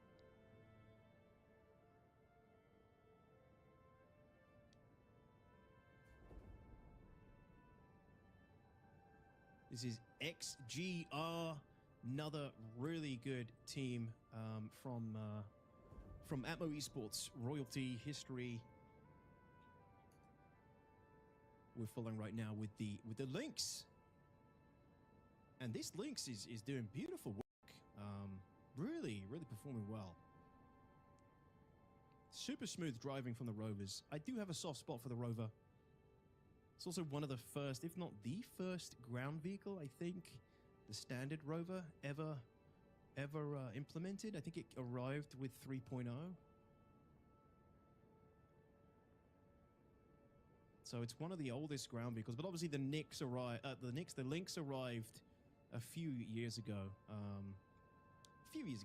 This is XGR, another really good team from Atmo Esports, royalty, history. We're following right now with the Lynx. And this Lynx is doing beautiful work. Really performing well. Super smooth driving from the Rovers. I do have a soft spot for the Rover. It's also one of the first, if not the first, ground vehicle, I think, the standard Rover ever implemented. I think it arrived with 3.0. So it's one of the oldest ground vehicles, but obviously the Lynx arrived a few years ago.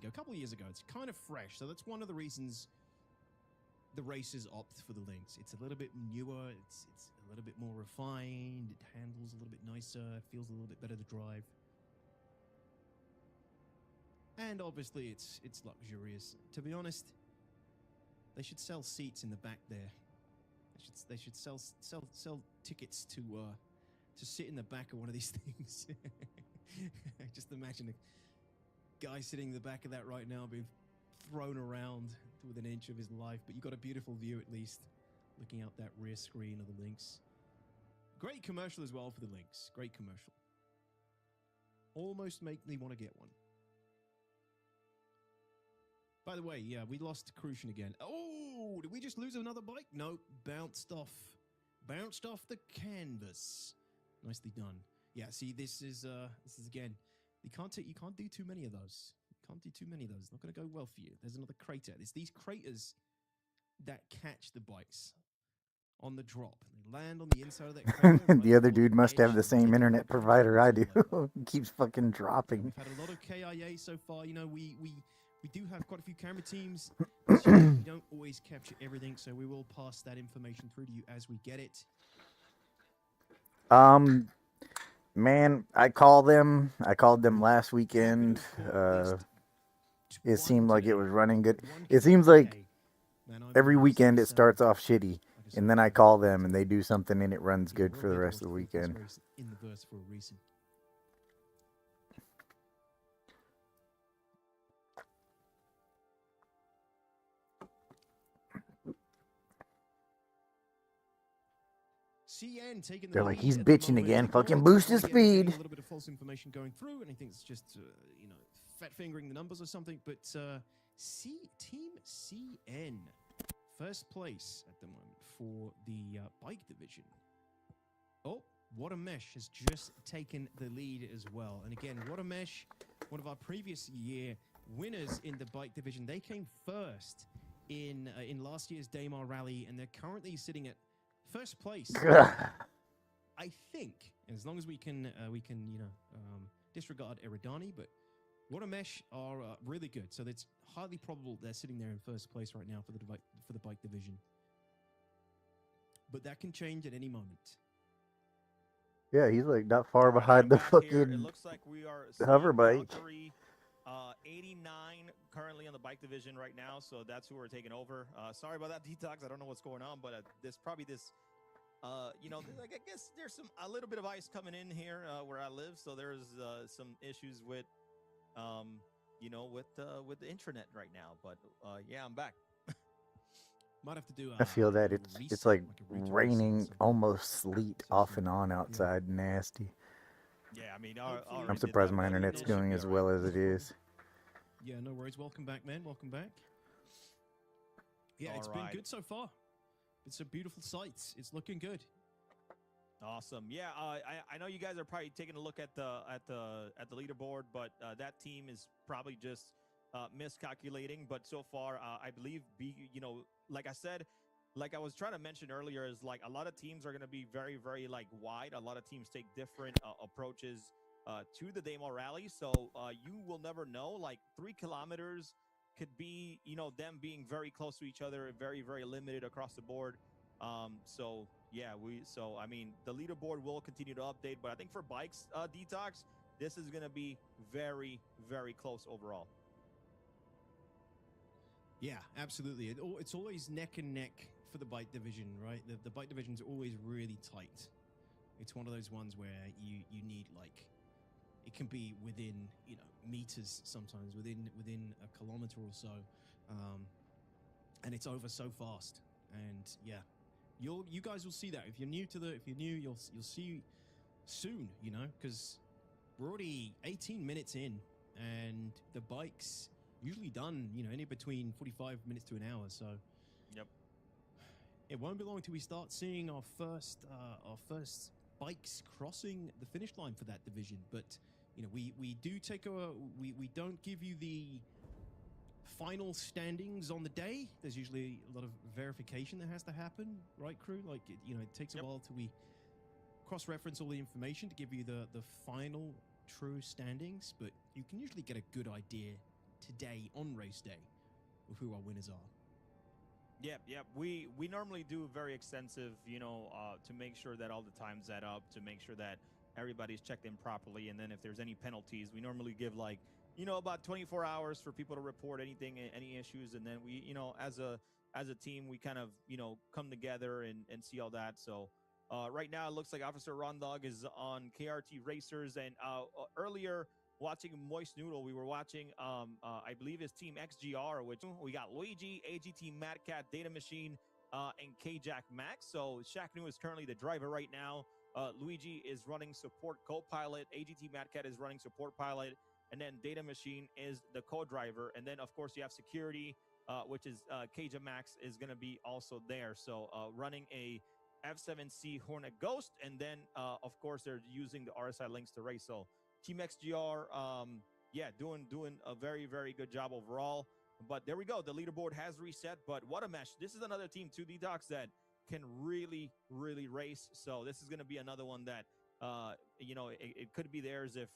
A couple of years ago. It's kind of fresh, so that's one of the reasons the racers opt for the Lynx. It's a little bit newer. It's a little bit more refined. It handles a little bit nicer. It feels a little bit better to drive. And obviously, it's luxurious. To be honest, they should sell seats in the back there. They should sell tickets to sit in the back of one of these things. Just imagine a guy sitting in the back of that right now being thrown around with an inch of his life. But you got a beautiful view at least, looking out that rear screen of the Lynx. Great commercial as well for the Lynx. Great commercial. Almost make me want to get one. By the way, yeah, we lost Crucian again. Oh, did we just lose another bike? Nope, bounced off the canvas. Nicely done. Yeah, see, this is again, you can't do too many of those. Can't do too many of those. It's not going to go well for you. There's another crater. It's these craters that catch the bikes on the drop. They land on the inside of that crater. The other dude must have the same internet provider I do. He keeps fucking dropping. We've had a lot of KIA so far. You know, we do have quite a few camera teams. We don't always capture everything, so we will pass that information through to you as we get it. Man, I called them last weekend. It seemed like it was running good. It seems like every weekend it starts off shitty, and then I call them and they do something and it runs good for the rest of the weekend. In the verse for a reason. CN taking the They're like, lead he's at the bitching moment. again. Nick Fucking Morris, boost his again, getting speed. A little bit of false information going through, and I think it's just fat fingering the numbers or something. But Team CN, first place at the moment for the bike division. Oh, What a Mesh has just taken the lead as well. And again, What a Mesh, one of our previous year winners in the bike division, they came first in last year's Daymar Rally, and they're currently sitting at first place. I think, as long as we can disregard Eridani, but What a Mesh are really good. So it's highly probable they're sitting there in first place right now for the bike division. But that can change at any moment. Yeah, he's like not far behind the fucking It looks like we are hover bike. Valkyrie, 89 currently on the bike division right now, so that's who we're taking over. Sorry about that, Detox. I don't know what's going on, but there's probably this, I guess there's a little bit of ice coming in here where I live, so there's some issues with, with the intranet right now. But yeah, I'm back. Might have to do. I feel that it's like raining, almost sleet off and on outside. Yeah. Nasty. Yeah, I mean, I'm surprised my internet's doing as well as it is. Yeah, no worries. Welcome back, man. Welcome back. Yeah, it's been good so far. It's a beautiful sight. It's looking good. Awesome. Yeah, I know you guys are probably taking a look at the leaderboard, but that team is probably just miscalculating. But so far, I believe, like I said, like I was trying to mention earlier, is like a lot of teams are going to be very, very like wide. A lot of teams take different approaches to the Daymar Rally. So you will never know. Like 3 kilometers could be, them being very close to each other, very, very limited across the board. I mean, the leaderboard will continue to update, but I think for bikes, Detox, this is going to be very, very close overall. Yeah, absolutely. It's always neck and neck for the bike division, right? The bike division is always really tight. It's one of those ones where you need, like, it can be within, meters sometimes, within a kilometer or so. And it's over so fast. And yeah, you guys will see that. If you're new, you'll see soon, because we're already 18 minutes in, and the bike's usually done, any between 45 minutes to an hour. So, yep, it won't be long till we start seeing our first bikes crossing the finish line for that division. But we don't give you the final standings on the day. There's usually a lot of verification that has to happen, right, crew? Like, it takes a while till we cross-reference all the information to give you the final true standings, but you can usually get a good idea today on race day of who our winners are. Yep. We normally do very extensive, to make sure that all the times add up, to make sure that everybody's checked in properly, and then if there's any penalties, we normally give like, about 24 hours for people to report any issues, and then we, as a team, we kind of, come together and see all that. So right now it looks like Officer Rondog is on KRT Racers, and earlier watching Moist Noodle, we were watching I believe his team XGR, which we got Luigi, AGT Mad Cat, Data Machine, and K-Jack Max. So Shaqnu is currently the driver right now. Luigi is running support co-pilot, AGT Mad Cat is running support pilot, and then Data Machine is the co-driver. And then, of course, you have security, which is K-Jack Max is going to be also there. So running a F7C Hornet Ghost, and then, of course, they're using the RSI links to race. So Team XGR, doing a very, very good job overall. But there we go. The leaderboard has reset. But What a Mesh. This is another team, too, Detox, that can really, really race. So this is going to be another one that, it could be theirs if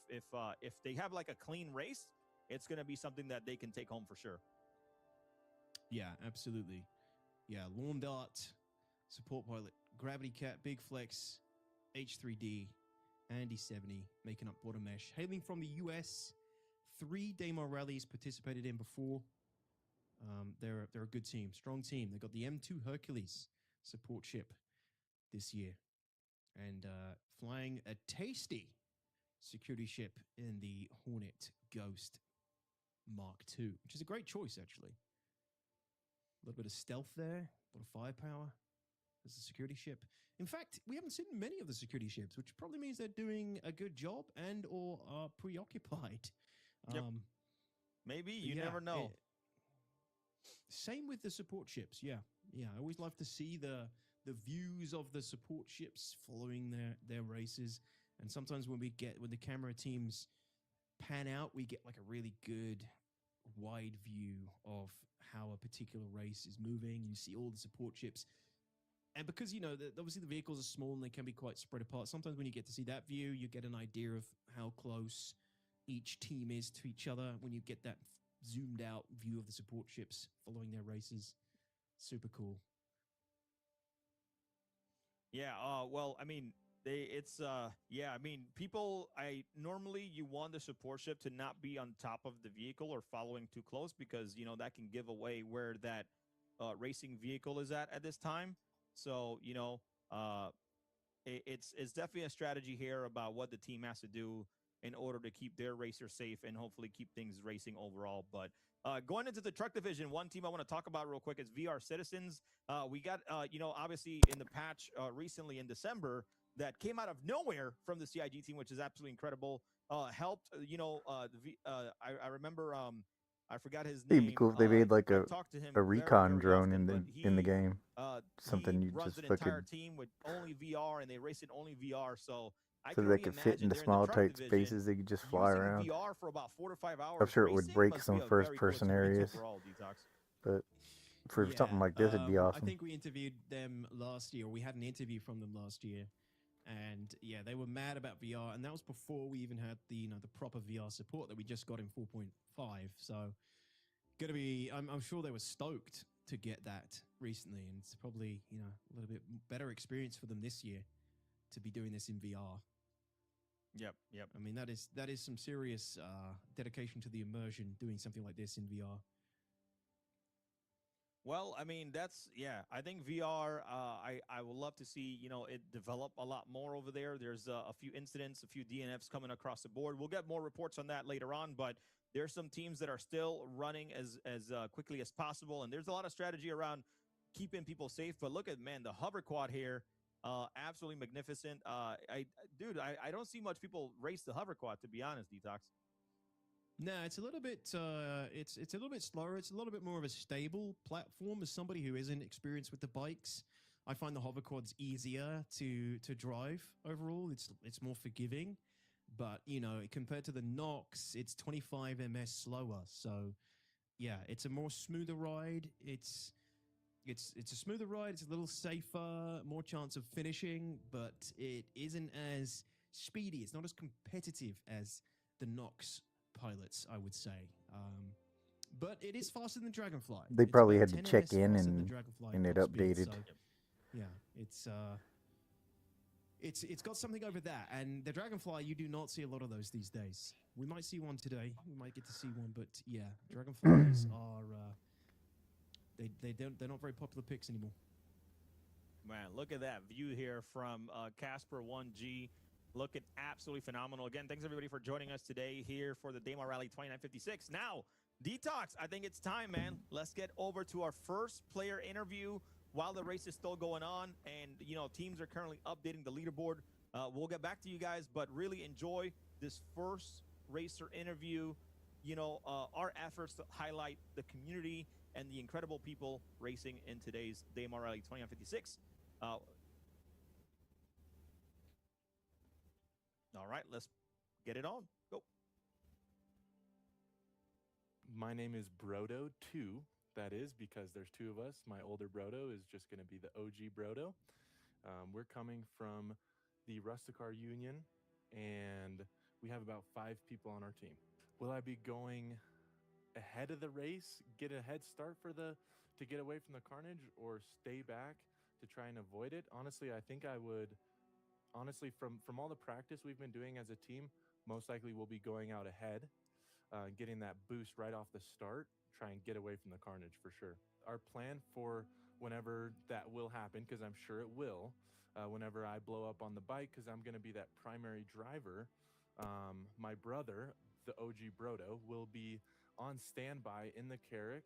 they have like a clean race. It's going to be something that they can take home for sure. Yeah, absolutely. Yeah, Lawn Dart, Support Pilot, Gravity Cat, Big Flex, H3D, Handy 70, making up bottom mesh. Hailing from the US, 3 Daymar Rallies participated in before. They're a good team, strong team. They got the M2 Hercules support ship this year, and flying a tasty security ship in the Hornet Ghost Mark II, which is a great choice, actually. A little bit of stealth there, a lot of firepower as a security ship. In fact, we haven't seen many of the security ships, which probably means they're doing a good job and or are preoccupied. Yep. Maybe, you never know. Same with the support ships, yeah. I always love to see the views of the support ships following their races. And sometimes when the camera teams pan out, we get like a really good wide view of how a particular race is moving. You see all the support ships. And because, obviously the vehicles are small and they can be quite spread apart, sometimes when you get to see that view, you get an idea of how close each team is to each other when you get that zoomed out view of the support ships following their races. Super cool. Yeah, well, I mean, normally you want the support ship to not be on top of the vehicle or following too close because, that can give away where that racing vehicle is at this time. So, it's definitely a strategy here about what the team has to do in order to keep their racer safe and hopefully keep things racing overall. But going into the truck division, one team I want to talk about real quick is VR Citizens. We got, obviously in the patch recently in December that came out of nowhere from the CIG team, which is absolutely incredible. Helped, I remember, I forgot his name. It'd be cool if they made like a recon drone often, in the game. Something you runs just an entire fucking team with only VR, and they race in only VR. So so they could fit into small tight spaces. They could just fly around. VR for about 4 to 5 hours. I'm sure it would break some first-person areas. Overall, Detox. But for something like this, it'd be awesome. I think we interviewed them last year. We had an interview from them last year. And yeah, they were mad about VR, and that was before we even had the the proper VR support that we just got in 4.5. So gonna be, I'm sure they were stoked to get that recently, and it's probably a little bit better experience for them this year to be doing this in VR. Yep. I mean, that is some serious dedication to the immersion doing something like this in VR. Well, I mean, I think VR, I would love to see, it develop a lot more over there. There's a few incidents, a few DNFs coming across the board. We'll get more reports on that later on, but there's some teams that are still running as quickly as possible. And there's a lot of strategy around keeping people safe. But look at, the hover quad here, absolutely magnificent. I don't see much people race the hover quad, to be honest, Detox. No, it's a little bit it's a little bit slower. It's a little bit more of a stable platform. As somebody who isn't experienced with the bikes, I find the hover quad's easier to drive overall. It's more forgiving, but compared to the Nox, it's 25 ms slower. So yeah, it's a more smoother ride. It's a smoother ride. It's a little safer, more chance of finishing, but it isn't as speedy. It's not as competitive as the Nox pilots, I would say. But it is faster than Dragonfly. They probably had to check in and it updated. So, yeah, it's got something over that. And the Dragonfly, you do not see a lot of those these days. We might see one today. We might get to see one, but yeah, Dragonflies are they're not very popular picks anymore. Man, look at that view here from Casper 1G. Looking absolutely phenomenal. Again, thanks everybody for joining us today here for the Daymar Rally 2956. Now, Detox, I think it's time, man. Let's get over to our first player interview while the race is still going on. And, teams are currently updating the leaderboard. We'll get back to you guys, but really enjoy this first racer interview. Our efforts to highlight the community and the incredible people racing in today's Daymar Rally 2956. All right, let's get it on. Go. My name is Brodo2. That is because there's 2 of us. My older Brodo is just going to be the OG Brodo. We're coming from the Rusticar Union, and we have about 5 people on our team. Will I be going ahead of the race, get a head start to get away from the carnage, or stay back to try and avoid it? Honestly, I think I would honestly, from all the practice we've been doing as a team, most likely we'll be going out ahead, getting that boost right off the start, try and get away from the carnage for sure. Our plan for whenever that will happen, because I'm sure it will, whenever I blow up on the bike, because I'm going to be that primary driver, my brother, the OG Brodo, will be on standby in the Carrack,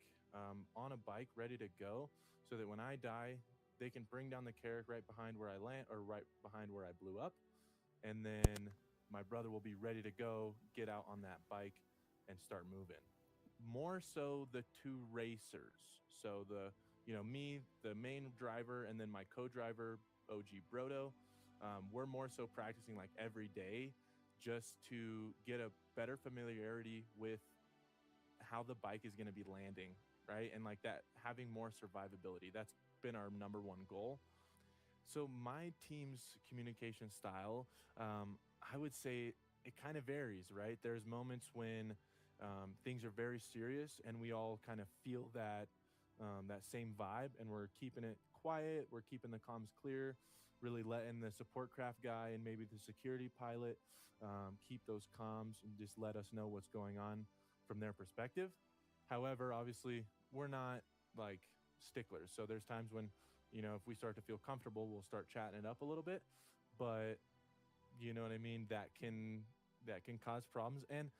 on a bike ready to go, so that when I die, they can bring down the Carrack right behind where I land, or right behind where I blew up, and then my brother will be ready to go, get out on that bike, and start moving. More so the two racers. So me, the main driver, and then my co-driver, OG Brodo. We're more so practicing like every day, just to get a better familiarity with how the bike is going to be landing, right? And like that, having more survivability. That's been our number one goal. So my team's communication style, I would say it kind of varies, right? There's moments when things are very serious and we all kind of feel that same vibe, and we're keeping it quiet, we're keeping the comms clear, really letting the support craft guy and maybe the security pilot keep those comms and just let us know what's going on from their perspective. However, obviously, we're not like sticklers. So there's times when, if we start to feel comfortable, we'll start chatting it up a little bit. But you know what I mean? That can cause problems. And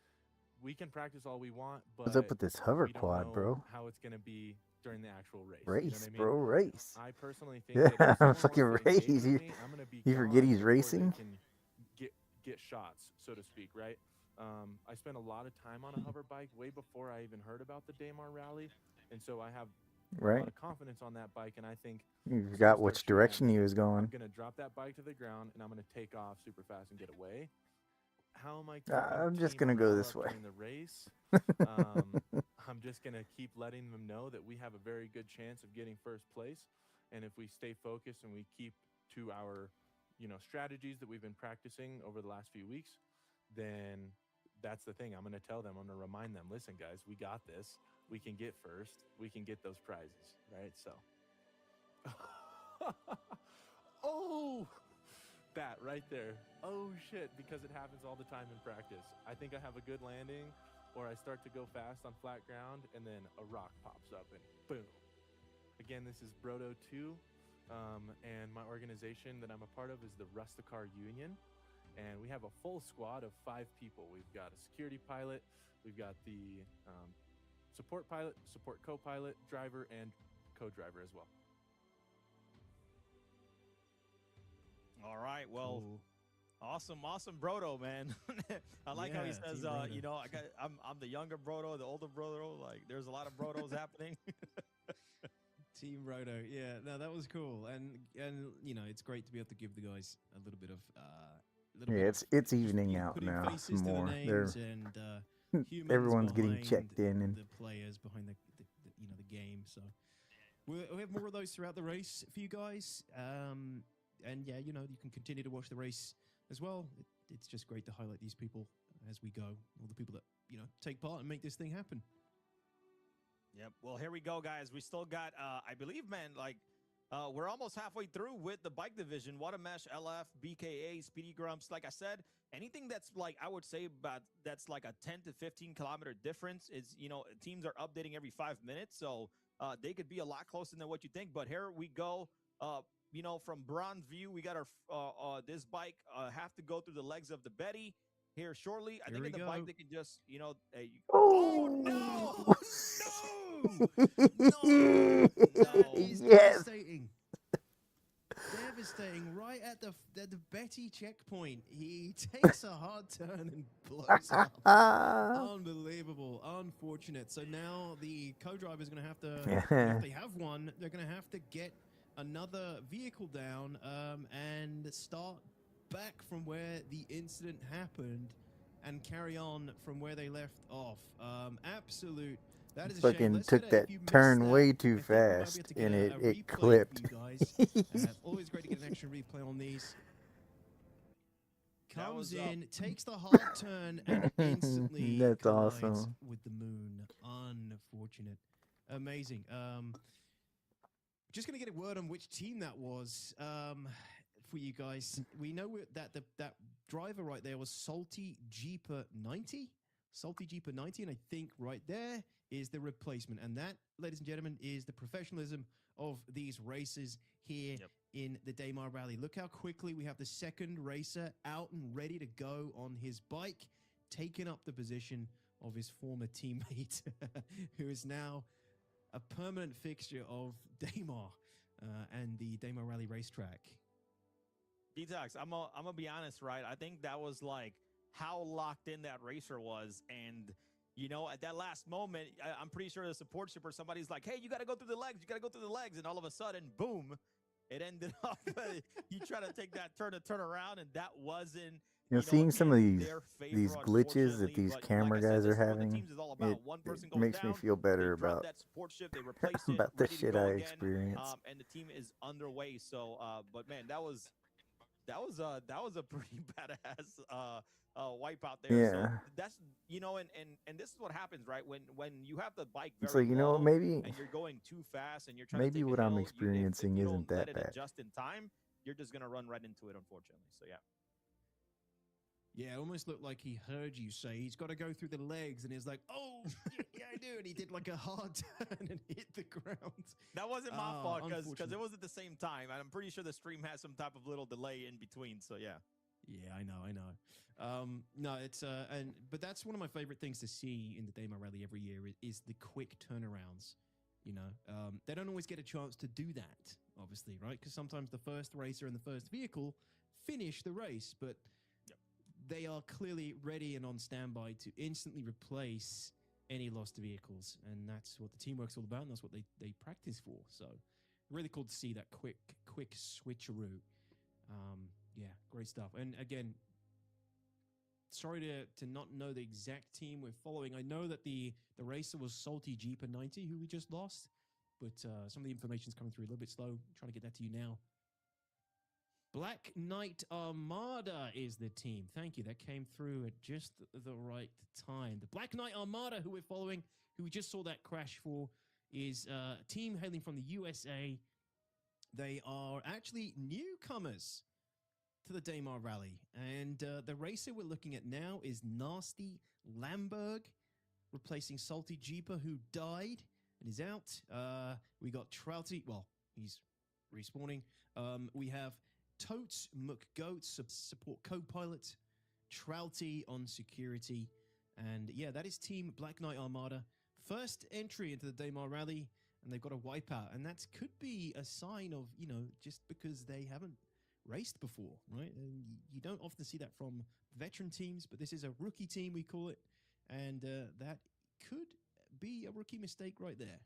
we can practice all we want, but What's up with this hover we don't quad, know bro? how it's going to be during the actual race. Race, You know what I mean? bro, race. I personally think Yeah, that if someone fucking wants to engage race. with me, I'm going to be You forget gone he's before racing? they can get shots, so to speak, right? I spent a lot of time on a hover bike way before I even heard about the Daymar Rally, and so I have a Right. lot of confidence on that bike, and I think You as forgot soon as which start shooting at direction me, he was I'm going. going to drop that bike to the ground, and I'm going to take off super fast and get away. How am I keeping I'm just team gonna go morale this up way. during the race? I'm just going to keep letting them know that we have a very good chance of getting first place, and if we stay focused and we keep to our strategies that we've been practicing over the last few weeks, then that's the thing. I'm going to tell them, I'm going to remind them, listen guys, we got this, we can get first, we can get those prizes, right? So oh, that right there. Oh shit, because it happens all the time in practice. I think I have a good landing, or I start to go fast on flat ground, and then a rock pops up and boom. Again, this is Brodo 2, and my organization that I'm a part of is the Rusticar Union, and we have a full squad of 5 people. We've got a security pilot, we've got the support pilot, support co-pilot, driver, and co-driver as well. All right, well, awesome, Brodo, man. I like how he says, I'm the younger Brodo, the older Brodo. Like, there's a lot of Brodos happening. Team Brodo, yeah, no, that was cool, and it's great to be able to give the guys a little bit of, it's evening out now. Some more. Everyone's getting checked in, and the players behind the game. So we'll have more of those throughout the race for you guys. And yeah, you can continue to watch the race as well. It's just great to highlight these people as we go, all the people that take part and make this thing happen. Yep. Well, here we go, guys. We still got, I believe, man, we're almost halfway through with the bike division. Watermesh, LF, BKA, Speedy Grumps. Like I said, anything that's I would say that's like a 10 to 15 kilometer difference is, teams are updating every 5 minutes. So they could be a lot closer than what you think. But here we go. From Bronze View, we got our this bike have to go through the legs of the Betty here shortly. I think in the bike they can just, oh no! No! He's Yes. Devastating right at the Betty checkpoint. He takes a hard turn and blows up. Unbelievable, unfortunate. So now the co-driver is going to have to, if they have one, they're going to have to get another vehicle down and start back from where the incident happened and carry on from where they left off. Absolute. That is a fucking took that turn way too fast, and it clipped. Always great to get an extra replay on these. Comes in, takes the hard turn, and instantly That's collides awesome. with the moon. Unfortunate. Amazing. Just going to get a word on which team that was. for you guys. We know that that driver right there was Salty Jeeper 90. Salty Jeeper 90, and I think right there is the replacement. And that, ladies and gentlemen, is the professionalism of these races here in the Daymar Rally. Look how quickly we have the second racer out and ready to go on his bike, taking up the position of his former teammate, who is now a permanent fixture of Daymar and the Daymar Rally racetrack. Detox, I'm gonna be honest, right? I think that was like how locked in that racer was, and you know, at that last moment, I'm pretty sure the support shipper, somebody's like, "Hey, you got to go through the legs. You got to go through the legs," and all of a sudden, boom, it ended up. You try to take that turn around, and that wasn't. You know, seeing some of these glitches that these camera guys are having, it makes me feel better about that support shift. They replaced about it, the ready to shit go I again, experienced. and the team is underway. So, but man, that was a pretty badass wipeout there. Yeah. So that's, you know, and this is what happens, right? When you have the bike very It's like, you know, low maybe and you're going too fast and you're trying maybe to take what a I'm hill, experiencing if you isn't don't let that it bad. adjust in time, you're just gonna run right into it, unfortunately. So yeah. Yeah, it almost looked like he heard you say he's got to go through the legs, and he's like, "Oh, yeah, I do," and he did like a hard turn and hit the ground. That wasn't my fault because it was at the same time, and I'm pretty sure the stream has some type of little delay in between. So yeah. Yeah, I know. No, it's but that's one of my favorite things to see in the Daymar Rally every year is the quick turnarounds. You know, they don't always get a chance to do that, obviously, right? Because sometimes the first racer and the first vehicle finish the race, but they are clearly ready and on standby to instantly replace any lost vehicles, and that's what the teamwork's all about, and that's what they practice for. So, really cool to see that quick switcheroo. Yeah, great stuff. And again, sorry to not know the exact team we're following. I know that the racer was Salty Jeeper 90, who we just lost, but some of the information's coming through a little bit slow. I'm trying to get that to you now. Black Knight Armada is the team. Thank you. That came through at just the right time. The Black Knight Armada, who we're following, who we just saw that crash for, is a team hailing from the USA. They are actually newcomers to the Daymar Rally. And the racer we're looking at now is Nasty Lamberg, replacing Salty Jeeper, who died and is out. We got Trouty. Well, he's respawning. We have Totes McGoats, support co-pilot, Trouty on security, and yeah, that is Team Black Knight Armada. First entry into the Daymar Rally, and they've got a wipeout, and that could be a sign of, you know, just because they haven't raced before, right? And you don't often see that from veteran teams, but this is a rookie team, we call it, and that could be a rookie mistake right there.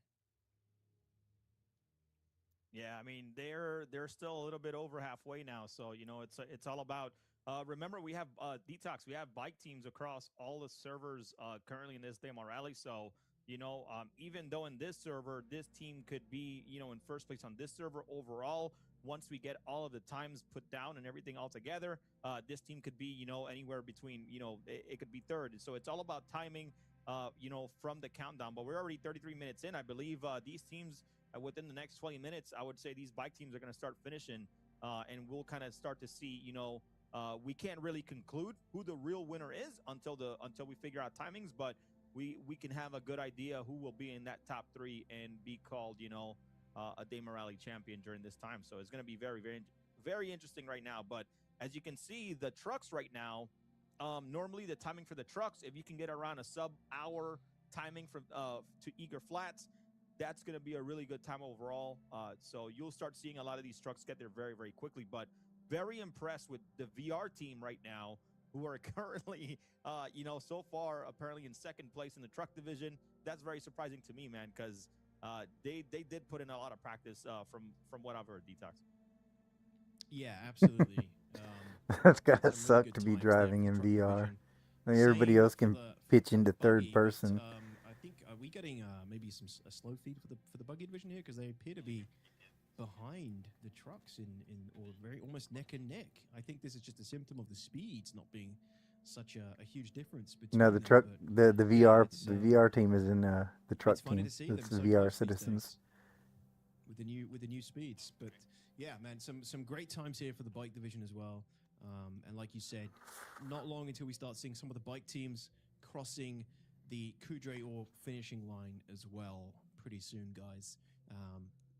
Yeah, I mean they're still a little bit over halfway now, so you know it's all about. Remember, we have Detox. We have bike teams across all the servers currently in this Daymar Rally. So you know, even though in this server this team could be in first place on this server overall, once we get all of the times put down and everything all together, this team could be anywhere between it could be third. So it's all about timing. From the countdown. But we're already 33 minutes in. I believe these teams. Within the next 20 minutes, I would say these bike teams are going to start finishing, and we'll kind of start to see. We can't really conclude who the real winner is until we figure out timings, but we can have a good idea who will be in that top three and be called, a Daymar Rally champion during this time. So it's going to be very, very, very interesting right now. But as you can see, the trucks right now, normally the timing for the trucks, if you can get around a sub-hour timing from to Eager Flats, that's going to be a really good time overall. So you'll start seeing a lot of these trucks get there very, very quickly. But very impressed with the VR team right now, who are currently, so far apparently in second place in the truck division. That's very surprising to me, man, because they did put in a lot of practice from what I've heard. Detox. Yeah, absolutely. That's gotta suck to be driving in VR. I mean, everybody else can pitch into third person. I think are we getting maybe a slow feed for the buggy division here, because they appear to be behind the trucks or very almost neck and neck. I think this is just a symptom of the speeds not being such a huge difference between. No, the truck, the VR team is in the truck team. It's the VR citizens with the new speeds. But Yeah, man, some great times here for the bike division as well. And like you said, not long until we start seeing some of the bike teams crossing the Coudray or finishing line as well pretty soon, guys.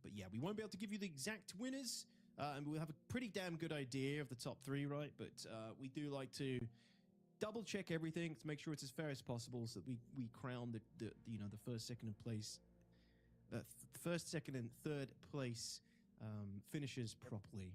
But yeah, we won't be able to give you the exact winners, and we'll have a pretty damn good idea of the top 3, right? But we do like to double check everything to make sure it's as fair as possible, so that we crown the first, second, and place, first, second, and third place finishes properly.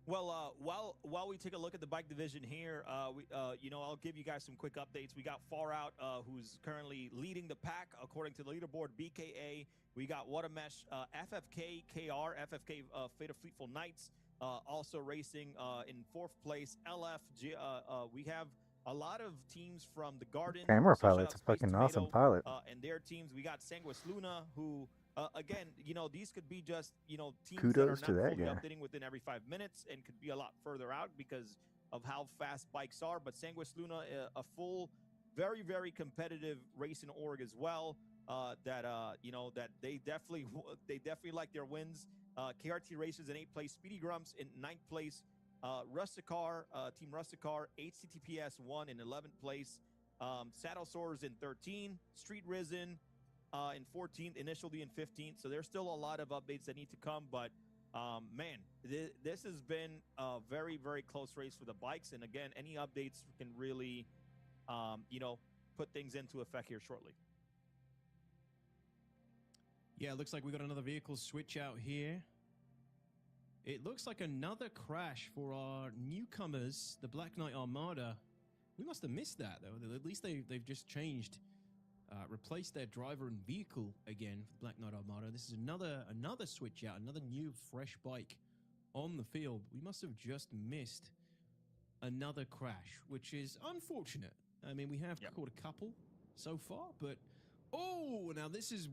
Well, while we take a look at the bike division here, I'll give you guys some quick updates. We got Far Out, who's currently leading the pack according to the leaderboard. BKA. We got Watermesh, FFK, KR, FFK, Fate of Fleetful Knights, also racing in 4th place. LF. We have a lot of teams from the Garden. Camera so pilot's a fucking awesome pilot. And their teams. We got Sanguis Luna, who. Again, these could be just, teams Kudos that are not fully guy. updating within every 5 minutes and could be a lot further out because of how fast bikes are. But Sanguis Luna, a full, very, very competitive racing org as well. That they definitely like their wins. KRT Racers in 8th place, Speedy Grumps in 9th place, Rusticar, Team Rusticar, HTTPS 1 in 11th place, Saddle Sores in 13, Street Risen in 14th, Initial D in 15th. So there's still a lot of updates that need to come, but man, this has been a very, very close race for the bikes. And again, any updates can really, put things into effect here shortly. Yeah, it looks like we got another vehicle switch out here. It looks like another crash for our newcomers, the Black Knight Armada. We must have missed that, though. At least they've just changed, replaced their driver and vehicle again for the Black Knight Armada. This is another switch out, another new fresh bike on the field. We must have just missed another crash, which is unfortunate. I mean, we have caught a couple so far, but now this is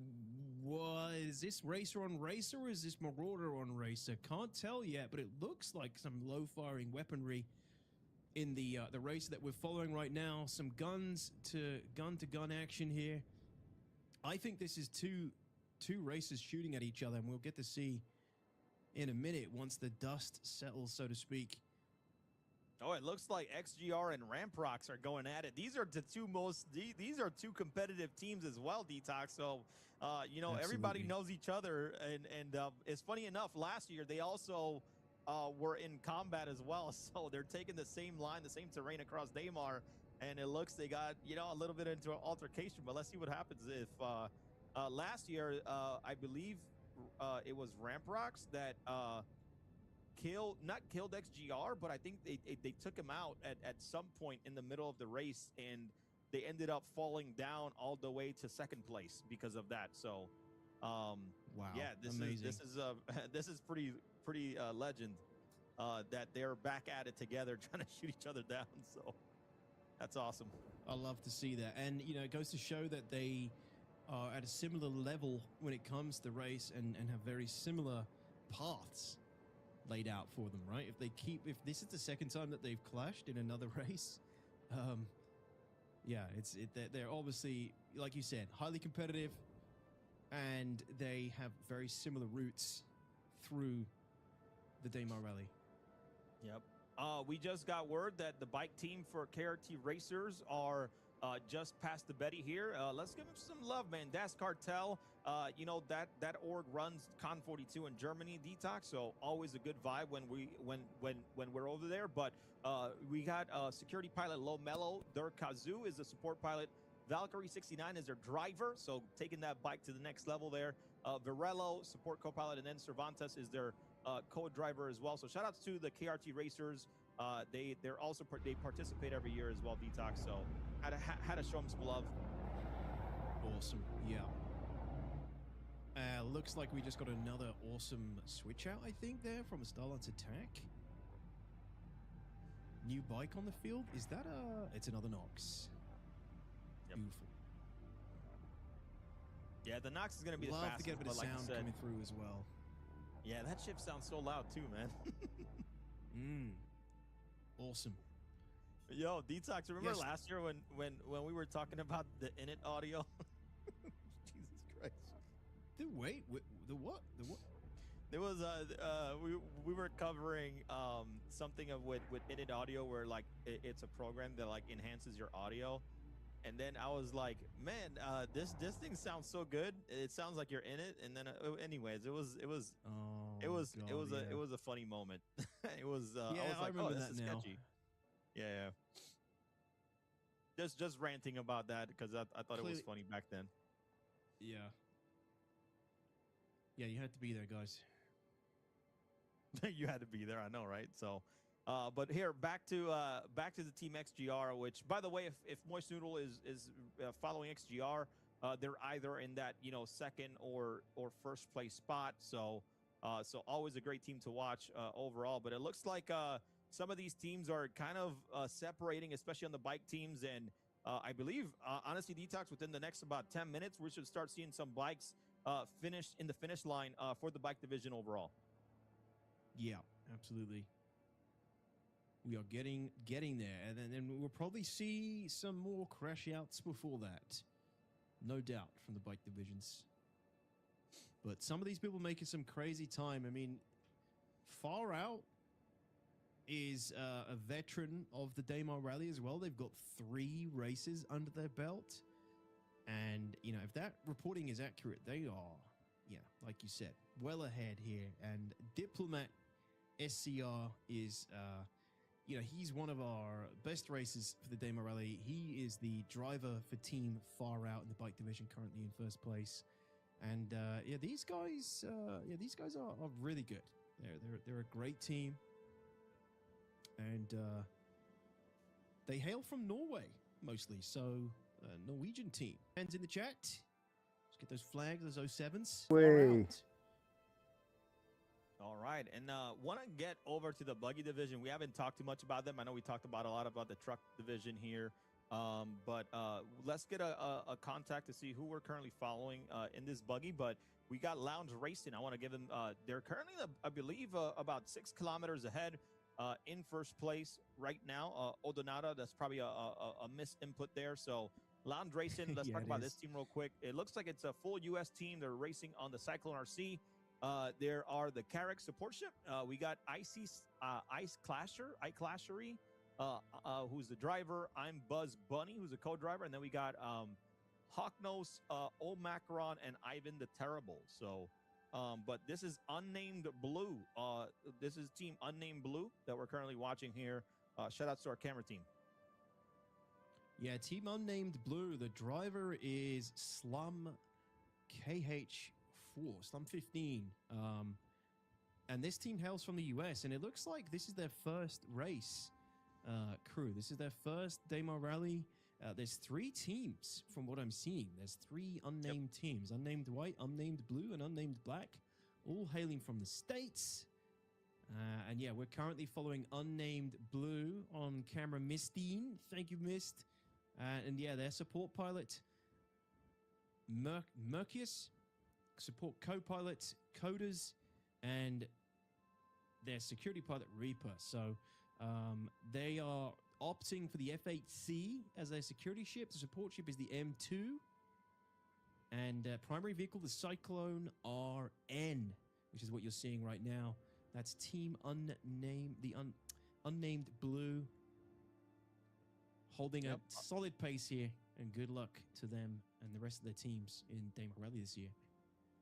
this racer on racer or is this marauder on racer? Can't tell yet, but it looks like some low firing weaponry in the race that we're following right now. Some gun to gun action here. I think this is two racers shooting at each other, and we'll get to see in a minute once the dust settles, so to speak. Oh, it looks like XGR and Ramprox are going at it. These are the these are two competitive teams as well, Detox. So, everybody knows each other. And it's funny enough, last year they also were in combat as well. So they're taking the same line, the same terrain across Daymar. And it looks they got, a little bit into an altercation. But let's see what happens if last year, I believe it was Ramprox that not killed XGR, but I think they took him out at some point in the middle of the race, and they ended up falling down all the way to 2nd place because of that. So, wow, yeah, this is pretty legend that they're back at it together, trying to shoot each other down. So that's awesome. I love to see that, and it goes to show that they are at a similar level when it comes to the race, and have very similar paths laid out for them, right? If this is the 2nd time that they've clashed in another race, they're obviously, like you said, highly competitive, and they have very similar routes through the Daymar Rally. Yep. We just got word that the bike team for KRT Racers are just past the Betty here. Let's give them some love, man. Das Cartel, that org runs Con 42 in Germany, Detox. So always a good vibe when we're over there. But we got security pilot Low Mellow. Their Kazoo is the support pilot. Valkyrie 69 is their driver, so taking that bike to the next level there. Virello, support co-pilot, and then Cervantes is their co-driver as well. So shout outs to the KRT Racers. They participate every year as well, Detox. So had to show them some love. Awesome. Yeah. Looks like we just got another awesome switch out, I think, there from a Starlance attack. New bike on the field. Is that it's another Nox. Yep. Beautiful. Yeah, the Nox is going to be Love the fastest. to get a bit of like sound coming through as well. Yeah, that ship sounds so loud too, man. Awesome. Yo, Detox, remember last year when we were talking about the init audio? Jesus Christ. The what? There was we were covering something of with Init Audio where like it's a program that like enhances your audio, and then I was like, man, this thing sounds so good. It sounds like you're in it. And then anyways, Oh God, it yeah. was a funny moment. It was I Yeah, was I like, oh, remember this that is now. sketchy. Yeah, yeah. Just ranting about that because I thought it was Clearly- funny back then. Yeah. Yeah, you had to be there, guys. You had to be there, I know, right? So but here back to the team XGR, which by the way, if Moist Noodle is following XGR, they're either in that, you know, second or first place spot. So so always a great team to watch overall. But it looks like some of these teams are kind of separating, especially on the bike teams. And I believe, honestly, Detox, within the next about 10 minutes, we should start seeing some bikes finish in the finish line for the bike division overall. Yeah, absolutely. We are getting there, and then we'll probably see some more crash outs before that, no doubt, from the bike divisions. But some of these people making some crazy time. I mean, Far Out is a veteran of the Daymar Rally as well. They've got 3 races under their belt, and you know, if that reporting is accurate, they are, yeah, like you said, well ahead here. And Diplomat SCR is you know, he's one of our best racers for the Daymar Rally. He is the driver for Team Far Out in the bike division, currently in first place. And yeah, these guys are really good. They're a great team, and they hail from Norway mostly. So Norwegian team. Hands in the chat. Let's get those flags, those 07s. Far Out. All right, and want to get over to the buggy division. We haven't talked too much about them. I know we talked about a lot about the truck division here, but let's get a contact to see who we're currently following in this buggy. But we got Lounge Racing. I want to give them. They're currently, I believe, about 6 kilometers ahead in first place right now. Odonata, that's probably a misinput there. So Lounge Racing. Let's Yeah, talk it about is. this team real quick. It looks like it's a full U.S. team. They're racing on the Cyclone RC. There are the Carrick support ship. We got Ice Clashery, who's the driver. I'm Buzz Bunny, who's a co-driver, and then we got Hawknose, Omacron, and Ivan the Terrible. So, but this is Unnamed Blue. This is Team Unnamed Blue that we're currently watching here. Shout out to our camera team. Yeah, Team Unnamed Blue. The driver is Slum KH4, Slum 15. And this team hails from the US, and it looks like this is their first race crew. This is their first Daymar Rally. There's 3 teams from what I'm seeing. There's 3 unnamed teams: Unnamed White, Unnamed Blue, and Unnamed Black, all hailing from the States. And yeah, we're currently following Unnamed Blue on camera. Mistine, thank you, Mist. And yeah, their support pilot, Mercius, support co-pilot, Coders, and their security pilot, Reaper. So they are opting for the F8C as their security ship. The support ship is the M2. And primary vehicle, the Cyclone RN, which is what you're seeing right now. That's Team Unnamed, Unnamed Blue, holding a solid pace here. And good luck to them and the rest of their teams in Daymar Rally this year.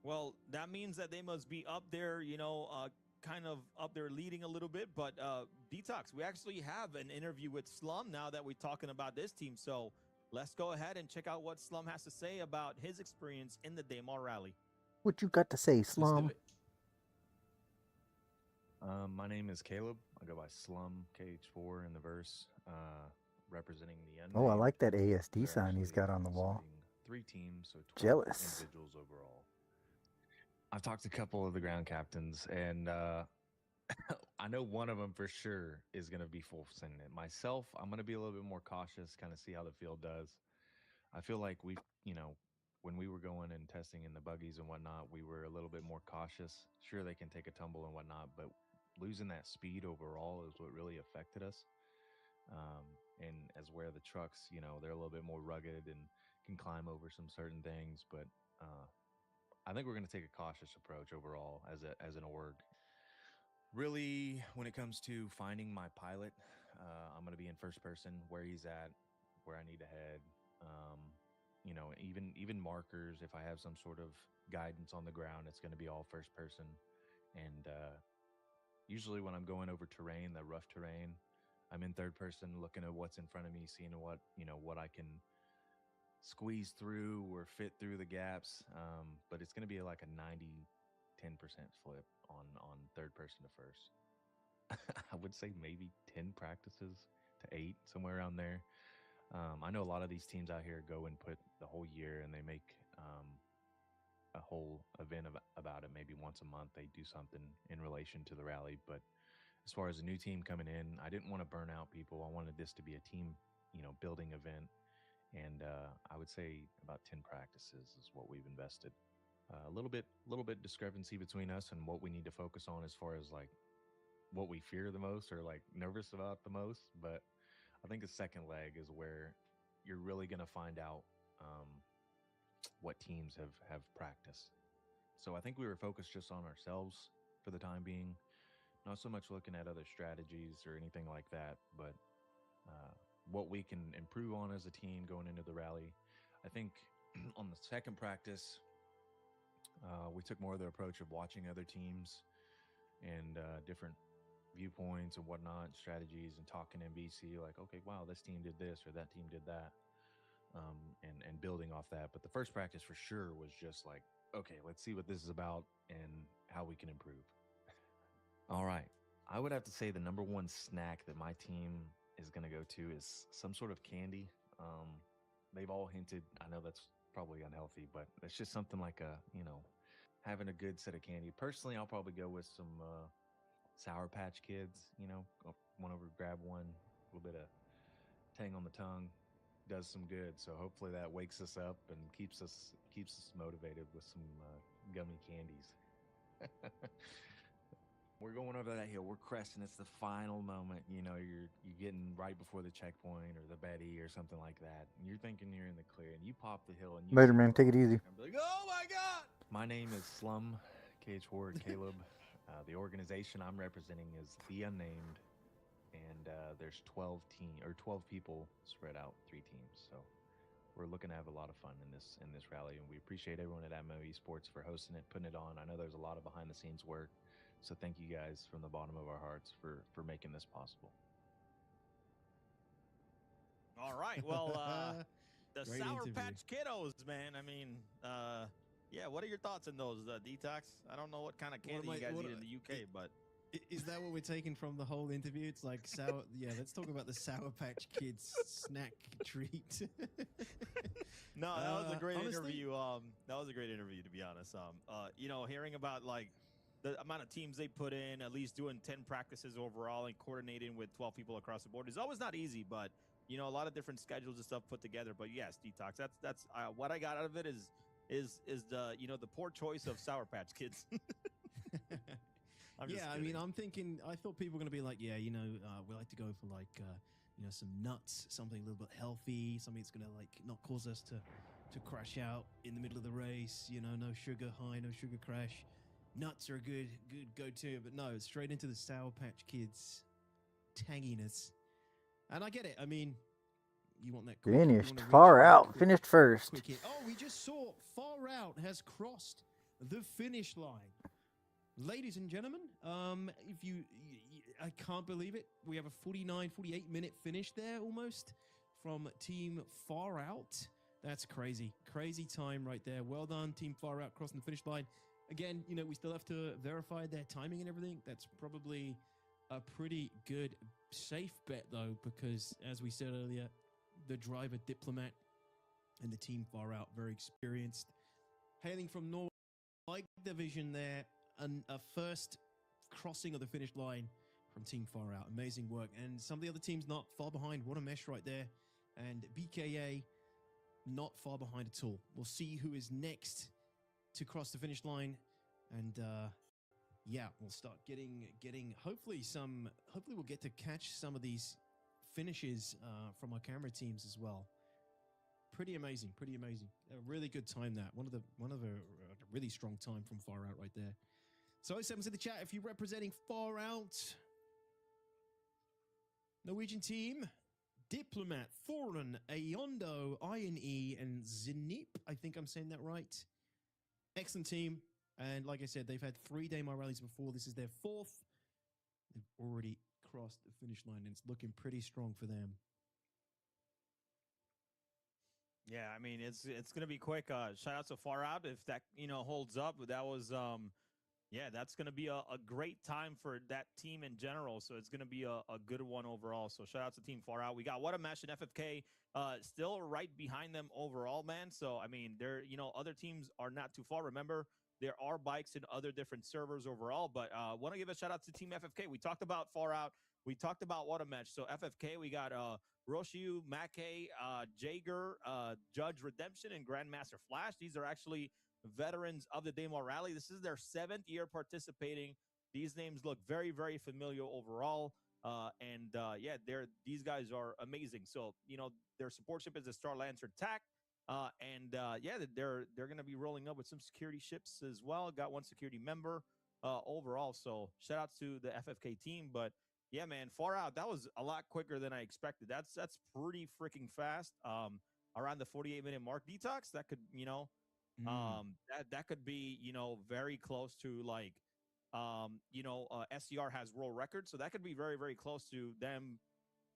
Well, that means that they must be up there, you know, kind of up there leading a little bit. But Detox, we actually have an interview with Slum now that we're talking about this team. So let's go ahead and check out what Slum has to say about his experience in the Daymar Rally. What you got to say, Slum? My name is Caleb. I go by Slum KH4 in the verse, representing the unnamed. Oh, I like that ASD They're sign he's actually got on the wall. constituting 3 teams, so 12 Jealous. individuals overall. I've talked to a couple of the ground captains, and I know one of them for sure is going to be full sending it. Myself, I'm going to be a little bit more cautious, kind of see how the field does. I feel like we, you know, when we were going and testing in the buggies and whatnot, we were a little bit more cautious. Sure, they can take a tumble and whatnot, but losing that speed overall is what really affected us. And as where the trucks, you know, they're a little bit more rugged and can climb over some certain things, but I think we're going to take a cautious approach overall as an org. Really, when it comes to finding my pilot, I'm going to be in first person, where he's at, where I need to head. Um, even markers. If I have some sort of guidance on the ground, it's going to be all first person. And usually, when I'm going over terrain, the rough terrain, I'm in third person, looking at what's in front of me, seeing what I can squeeze through or fit through the gaps. But it's going to be like a 10% flip on third person to first. I would say maybe 10 practices to 8, somewhere around there. I know a lot of these teams out here go and put the whole year, and they make a whole event about it. Maybe once a month they do something in relation to the rally. But as far as a new team coming in, I didn't want to burn out people. I wanted this to be a team, building event. And I would say about 10 practices is what we've invested. A little bit discrepancy between us and what we need to focus on as far as like what we fear the most or like nervous about the most. But I think the second leg is where you're really going to find out what teams have practiced. So I think we were focused just on ourselves for the time being, not so much looking at other strategies or anything like that, but what we can improve on as a team going into the rally. I think on the second practice, we took more of the approach of watching other teams and different viewpoints and whatnot, strategies, and talking NBC like, okay, wow, this team did this or that team did that, and building off that. But the first practice for sure was just like, okay, let's see what this is about and how we can improve. All right. I would have to say the number one snack that my team is going to go to is some sort of candy. They've all hinted, I know that's probably unhealthy, but it's just something like having a good set of candy. Personally, I'll probably go with some Sour Patch Kids, go one over, grab one, a little bit of tang on the tongue, does some good. So hopefully that wakes us up and keeps us motivated with some gummy candies. We're going over that hill. We're cresting. It's the final moment. You're getting right before the checkpoint or the Betty or something like that. And you're thinking you're in the clear, and you pop the hill and you Later, man. Take it easy. I'm like, oh my God! My name is Slum KH Ward Caleb. The organization I'm representing is The Unnamed, and there's 12 people spread out 3 teams. So we're looking to have a lot of fun in this rally, and we appreciate everyone at Atmo Esports for hosting it, putting it on. I know there's a lot of behind the scenes work. So thank you guys from the bottom of our hearts for making this possible. All right. Well, the Great Sour interview. Patch Kiddos, man. I mean, yeah. What are your thoughts on those, Detox? I don't know what kind of candy you guys eat in the UK, but is that what we're taking from the whole interview? It's like sour. Yeah, let's talk about the Sour Patch Kids snack treat. No, that was a great honestly, interview. That was a great interview, to be honest. Hearing about like the amount of teams they put in, at least doing 10 practices overall and coordinating with 12 people across the board is always not easy, but a lot of different schedules and stuff put together. But yes, Detox, that's what I got out of it is the poor choice of Sour Patch Kids. I'm thinking, I thought people were going to be like, we like to go for like, some nuts, something a little bit healthy, something that's going to like not cause us to crash out in the middle of the race, no sugar high, no sugar crash. Nuts are a good go-to, but no, straight into the Sour Patch Kids tanginess. And I get it. I mean, you want that quick, Finished far out. Finished first. we just saw Far Out has crossed the finish line. Ladies and gentlemen, I can't believe it. We have a 48 minute finish there almost from Team Far Out. That's crazy. Crazy time right there. Well done, Team Far Out, crossing the finish line. Again, we still have to verify their timing and everything. That's probably a pretty good, safe bet, though, because as we said earlier, the driver Diplomat and the Team Far Out, very experienced. Hailing from Norway, like the vision there, and a first crossing of the finish line from Team Far Out. Amazing work. And some of the other teams not far behind. What a mesh right there. And BKA not far behind at all. We'll see who is next to cross the finish line, and we'll start getting hopefully we'll get to catch some of these finishes from our camera teams as well. Pretty amazing. Pretty amazing. A really good time. That one of a really strong time from Far Out right there. So 07's in the chat if you're representing Far Out. Norwegian team, Diplomat, Thorin, Ayondo, INE, and Zenip. I think I'm saying that right. Excellent team. And like I said, they've had 3 Daymar rallies before. This is their 4th. They've already crossed the finish line, and it's looking pretty strong for them. Yeah, I mean, it's gonna be quick. Shout out to Far Out if that holds up. But that was yeah, that's gonna be a great time for that team in general. So it's gonna be a good one overall. So shout out to Team Far Out. We got What a Mesh and FFK still right behind them overall, man. So I mean, they're other teams are not too far. Remember, there are bikes in other different servers overall. But want to give a shout out to Team FFK. We talked about Far Out. We talked about What a Mesh. So FFK, we got Roshiu, Mackay, Jager, Judge Redemption, and Grandmaster Flash. These are actually veterans of the Daymar Rally. This is their 7th year participating. These names look very, very familiar overall. Yeah, these guys are amazing. So, their support ship is the Star Lancer TAC. Yeah, they're going to be rolling up with some security ships as well. Got one security member overall. So shout out to the FFK team. But yeah, man, Far Out, that was a lot quicker than I expected. That's pretty freaking fast. Around the 48-minute mark. Detox, that could, that could be, very close to like, SCR has world record. So that could be very, very close to them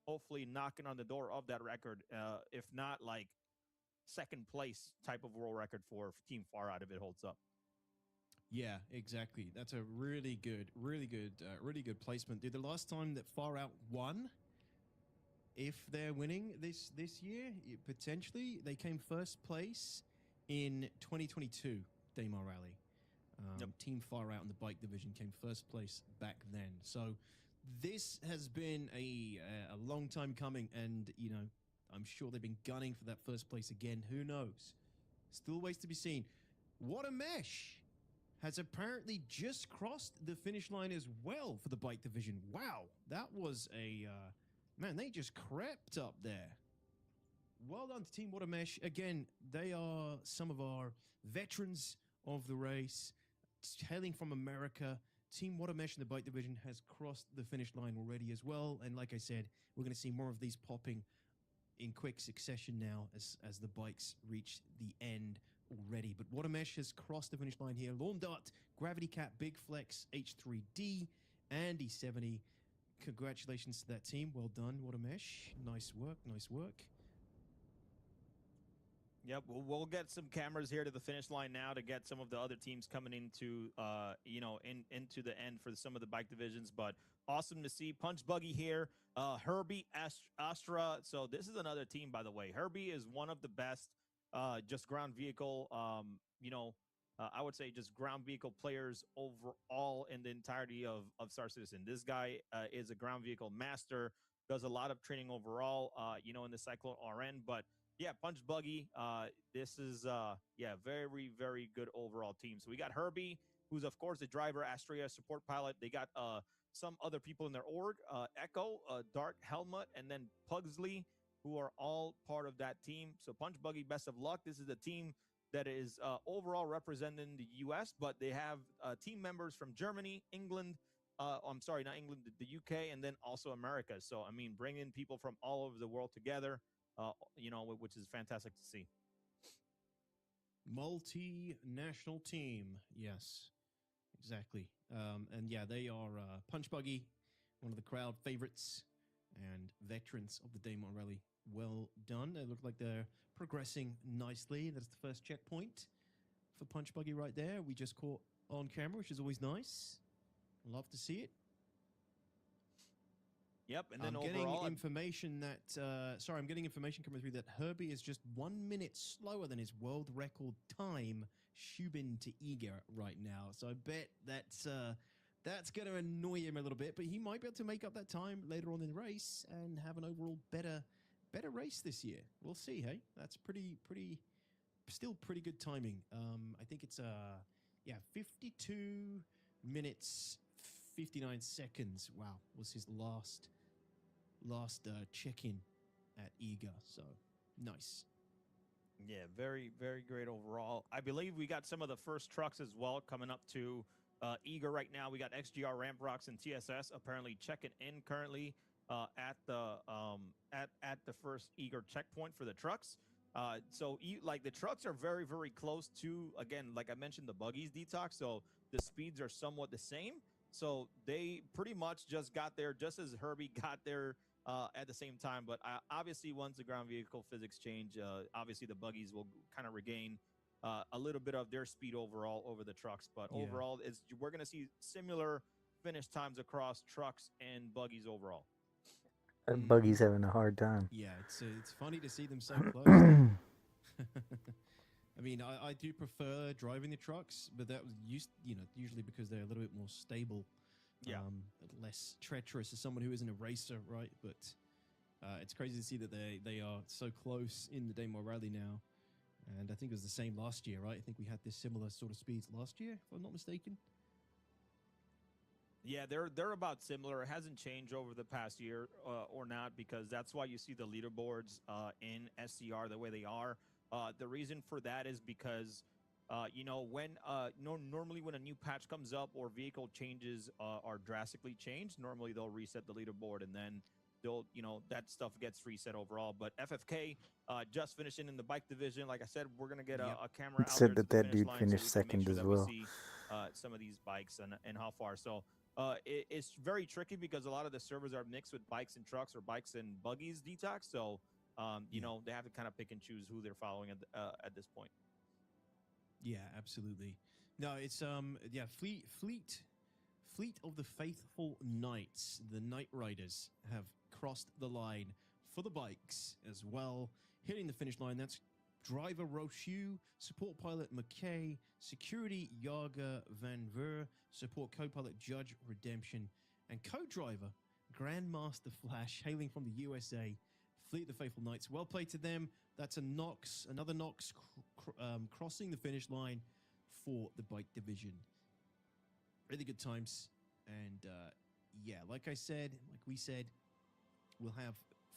hopefully knocking on the door of that record. If not like 2nd place type of world record for Team Far Out if it holds up. Yeah, exactly. That's a really good placement. Dude, the last time that Far Out won, if they're winning this year, potentially they came 1st place in 2022 Daymar Rally. Team Far Out in the bike division came 1st place back then. So this has been a long time coming, and I'm sure they've been gunning for that 1st place again. Who knows? Still ways to be seen. What a Mesh has apparently just crossed the finish line as well for the bike division. Wow, that was man, they just crept up there. Well done to Team What a Mesh. Again, they are some of our veterans of the race, hailing from America. Team What a Mesh in the bike division has crossed the finish line already as well. And like I said, we're going to see more of these popping in quick succession now as the bikes reach the end already. But What a Mesh has crossed the finish line here. Lawn Dart, Gravity Cat, Big Flex, H3D, and E70. Congratulations to that team. Well done, What a Mesh. Nice work, nice work. Yep, we'll get some cameras here to the finish line now to get some of the other teams coming into, into the end for some of the bike divisions. But awesome to see Punch Buggy here, Herbie, Astra. So this is another team, by the way. Herbie is one of the best, just ground vehicle, I would say just ground vehicle players overall in the entirety of Star Citizen. This guy is a ground vehicle master, does a lot of training overall, in the Cyclone RN, but yeah, Punch Buggy. This is very, very good overall team. So we got Herbie, who's of course the driver, Astrea support pilot. They got some other people in their org, Echo, Dark Helmet, and then Pugsley, who are all part of that team. So Punch Buggy, best of luck. This is the team that is overall representing the U.S., but they have team members from Germany, England. I'm sorry, not England, the UK, and then also America. So I mean, bringing people from all over the world together. Which is fantastic to see. Multinational team. Yes, exactly. And yeah, they are Punch Buggy, one of the crowd favorites and veterans of the Daymar Rally. Well done. They look like they're progressing nicely. That's the first checkpoint for Punch Buggy right there. We just caught on camera, which is always nice. Love to see it. Yep, and then I'm overall, getting information that I'm getting information coming through that Herbie is just 1 minute slower than his world record time, Shubin to Iga right now. So I bet that's going to annoy him a little bit, but he might be able to make up that time later on in the race and have an overall better race this year. We'll see. Hey, that's still pretty good timing. I think it's 52 minutes 59 seconds. Wow, was his last check-in at Iga. So nice. Yeah, very, very great overall. I believe we got some of the first trucks as well coming up to Eager right now. We got XGR Ramp Rocks and TSS apparently checking in currently at the first Eager checkpoint for the trucks. Like the trucks are very, very close to, again, like I mentioned, the buggies detox. So the speeds are somewhat the same. So they pretty much just got there just as Herbie got there at the same time. But obviously, once the ground vehicle physics change, obviously the buggies will kind of regain a little bit of their speed overall over the trucks. But overall, we're going to see similar finish times across trucks and buggies overall. Buggy's having a hard time. Yeah, it's funny to see them so close. I mean, I do prefer driving the trucks, but that was usually because they're a little bit more stable, less treacherous as someone who isn't a racer, right? But it's crazy to see that they are so close in the Daymar Rally now, and I think it was the same last year, right? I think we had this similar sort of speeds last year, if I'm not mistaken. Yeah, they're about similar. It hasn't changed over the past year or not, because that's why you see the leaderboards in SCR the way they are. The reason for that is because, normally when a new patch comes up or vehicle changes are drastically changed, normally they'll reset the leaderboard and then that stuff gets reset overall. But FFK just finishing in the bike division. Like I said, we're going to get a camera out said there that to the that finish dude line finished so we can make second sure as that well. we see some of these bikes and how far. So it's very tricky because a lot of the servers are mixed with bikes and trucks or bikes and buggies detox. So, they have to kind of pick and choose who they're following at this point. Yeah, absolutely. No, it's Fleet of the Faithful Knights, the Knight Riders, have crossed the line for the bikes as well, hitting the finish line. That's driver Rochu, support pilot McKay, security Yaga Van Ver, support co-pilot Judge Redemption, and co-driver Grandmaster Flash, hailing from the USA. Fleet of the Faithful Knights. Well played to them. That's another Nox crossing the finish line for the bike division. Really good times. And like we said, we'll have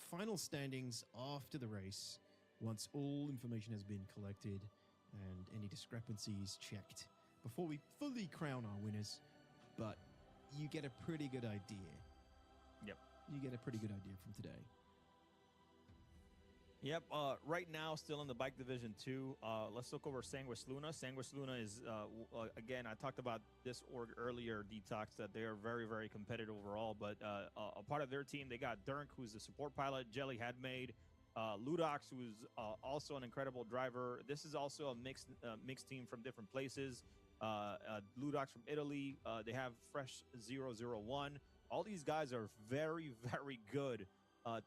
final standings after the race once all information has been collected and any discrepancies checked before we fully crown our winners. But you get a pretty good idea. Yep. You get a pretty good idea from today. Yep. Right now, still in the bike division 2. Let's look over Sanguis Luna. Sanguis Luna is, again, I talked about this org earlier, Detox, that they are very, very competitive overall. But a part of their team, they got Dirk, who's the support pilot, Jelly Hadmade, Ludox, who's also an incredible driver. This is also a mixed team from different places. Ludox from Italy. They have Fresh 001. All these guys are very, very good.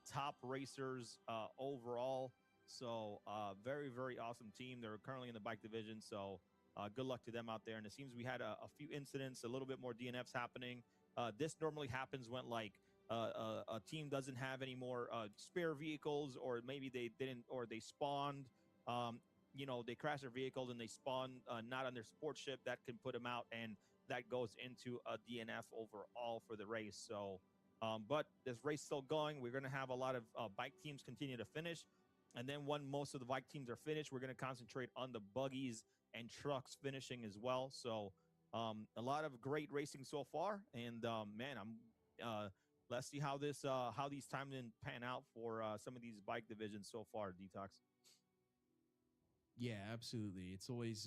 Top racers overall. So very, very awesome team. They're currently in the bike division. So good luck to them out there. And it seems we had a few incidents, a little bit more DNFs happening. This normally happens when a team doesn't have any more spare vehicles, or maybe they didn't, or they spawned, they crash their vehicles and they spawn not on their support ship. That can put them out, and that goes into a DNF overall for the race. So but this race still going. We're going to have a lot of bike teams continue to finish. And then when most of the bike teams are finished, we're going to concentrate on the buggies and trucks finishing as well. So a lot of great racing so far. And let's see how these times pan out for some of these bike divisions so far, Detox. Yeah, absolutely. It's always,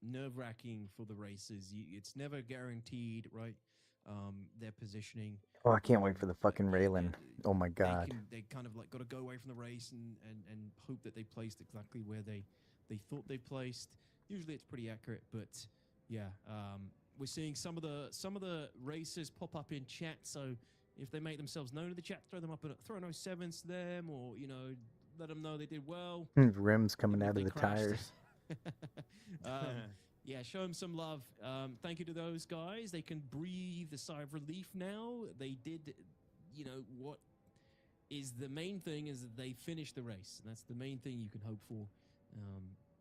nerve-wracking for the races. It's never guaranteed, right? Their positioning. Oh, I can't wait for the fucking railing. Oh my god. They kind of got to go away from the race and hope that they placed exactly where they thought they placed. Usually it's pretty accurate, but yeah, we're seeing some of the racers pop up in chat. So if they make themselves known to the chat, throw an 07s to them, or let them know they did well. Rims coming out of the tires. Yeah, show them some love. Thank you to those guys. They can breathe a sigh of relief now. They did, what is the main thing is that they finished the race. And that's the main thing you can hope for.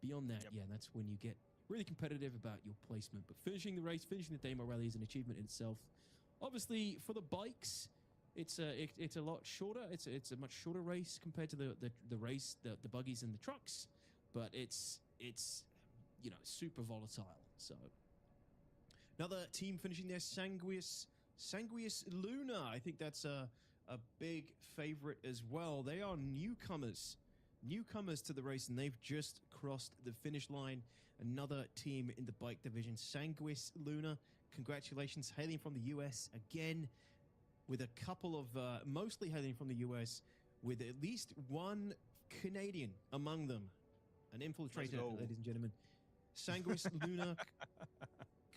Beyond that, that's when you get really competitive about your placement. But finishing the race, finishing the Daymar Rally is an achievement in itself. Obviously, for the bikes, it's a lot shorter. It's a much shorter race compared to the race, the buggies and the trucks. but it's super volatile. So another team finishing there, Sanguis Luna. I think that's a big favorite as well. They are newcomers to the race, and they've just crossed the finish line. Another team in the bike division, Sanguis Luna. Congratulations, hailing from the US again, with a couple of mostly hailing from the US, with at least one Canadian among them, an infiltrator, ladies and gentlemen. Sanguis Luna.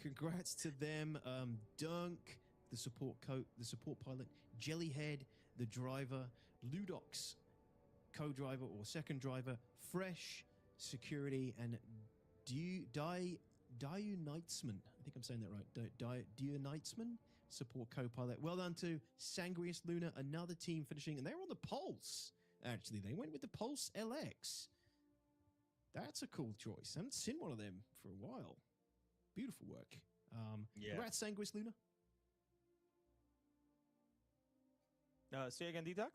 Congrats to them. Dunk, the support pilot, Jellyhead, the driver, Ludox, co-driver or second driver, Fresh, security, and Diunitesman. I think I'm saying that right. Diunitesman, support co-pilot. Well done to Sanguis Luna, another team finishing, and they were on the Pulse. Actually, they went with the Pulse LX. That's a cool choice. I haven't seen one of them for a while. Beautiful work. Congrats, Sanguis Luna. Say again, Detox?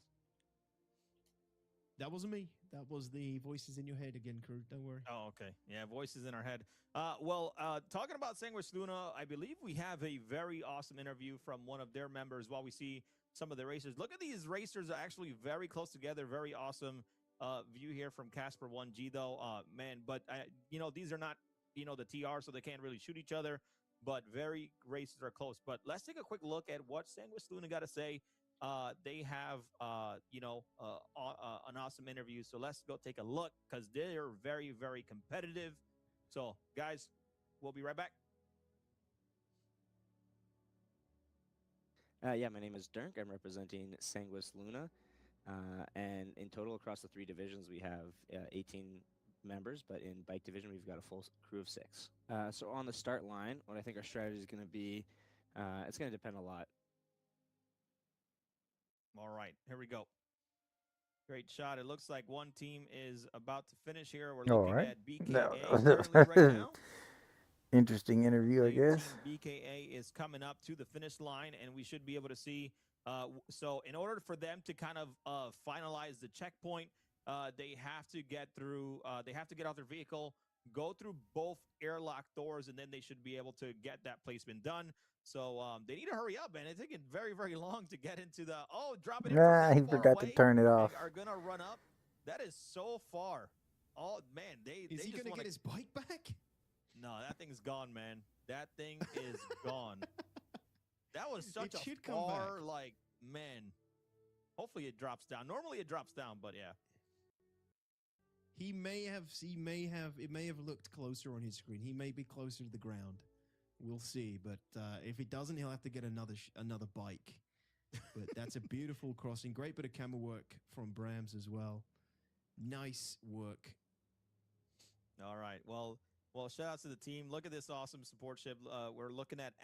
That wasn't me. That was the voices in your head again, crew. Don't worry. Oh, okay. Yeah, voices in our head. Talking about Sanguis Luna, I believe we have a very awesome interview from one of their members while we see some of the racers. Look at these racers are actually very close together. Very awesome view here from Casper 1G, though. Man, but, these are not, the TR, so they can't really shoot each other. But very races are close. But let's take a quick look at what Sanguis Luna got to say. They have, an awesome interview. So let's go take a look because they're very, very competitive. So, guys, we'll be right back. Yeah, my name is Dirk. I'm representing Sanguis Luna. And in total, across the 3 divisions, we have 18 members, but in bike division, we've got a full crew of 6. So on the start line, what I think our strategy is going to be, it's going to depend a lot. All right, here we go. Great shot. It looks like one team is about to finish here. We're looking at BKA currently right now. Interesting interview, I guess. BKA is coming up to the finish line, and we should be able to see. So in order for them to kind of finalize the checkpoint, they have to get through. They have to get out their vehicle, go through both airlock doors, and then they should be able to get that placement done. So they need to hurry up, man. It's taking very, very long to get into the. Oh, drop it in. Nah, he forgot to turn it off. They are gonna run up. That is so far. Oh man, Is he gonna get his bike back? No, that thing's gone, man. That thing is gone. That was such a far, like, man. Hopefully it drops down. Normally it drops down, but yeah. It may have looked closer on his screen. He may be closer to the ground. We'll see. But if it doesn't, he'll have to get another bike. But that's a beautiful crossing. Great bit of camera work from Brams as well. Nice work. All right. Well, shout out to the team. Look at this awesome support ship. We're looking at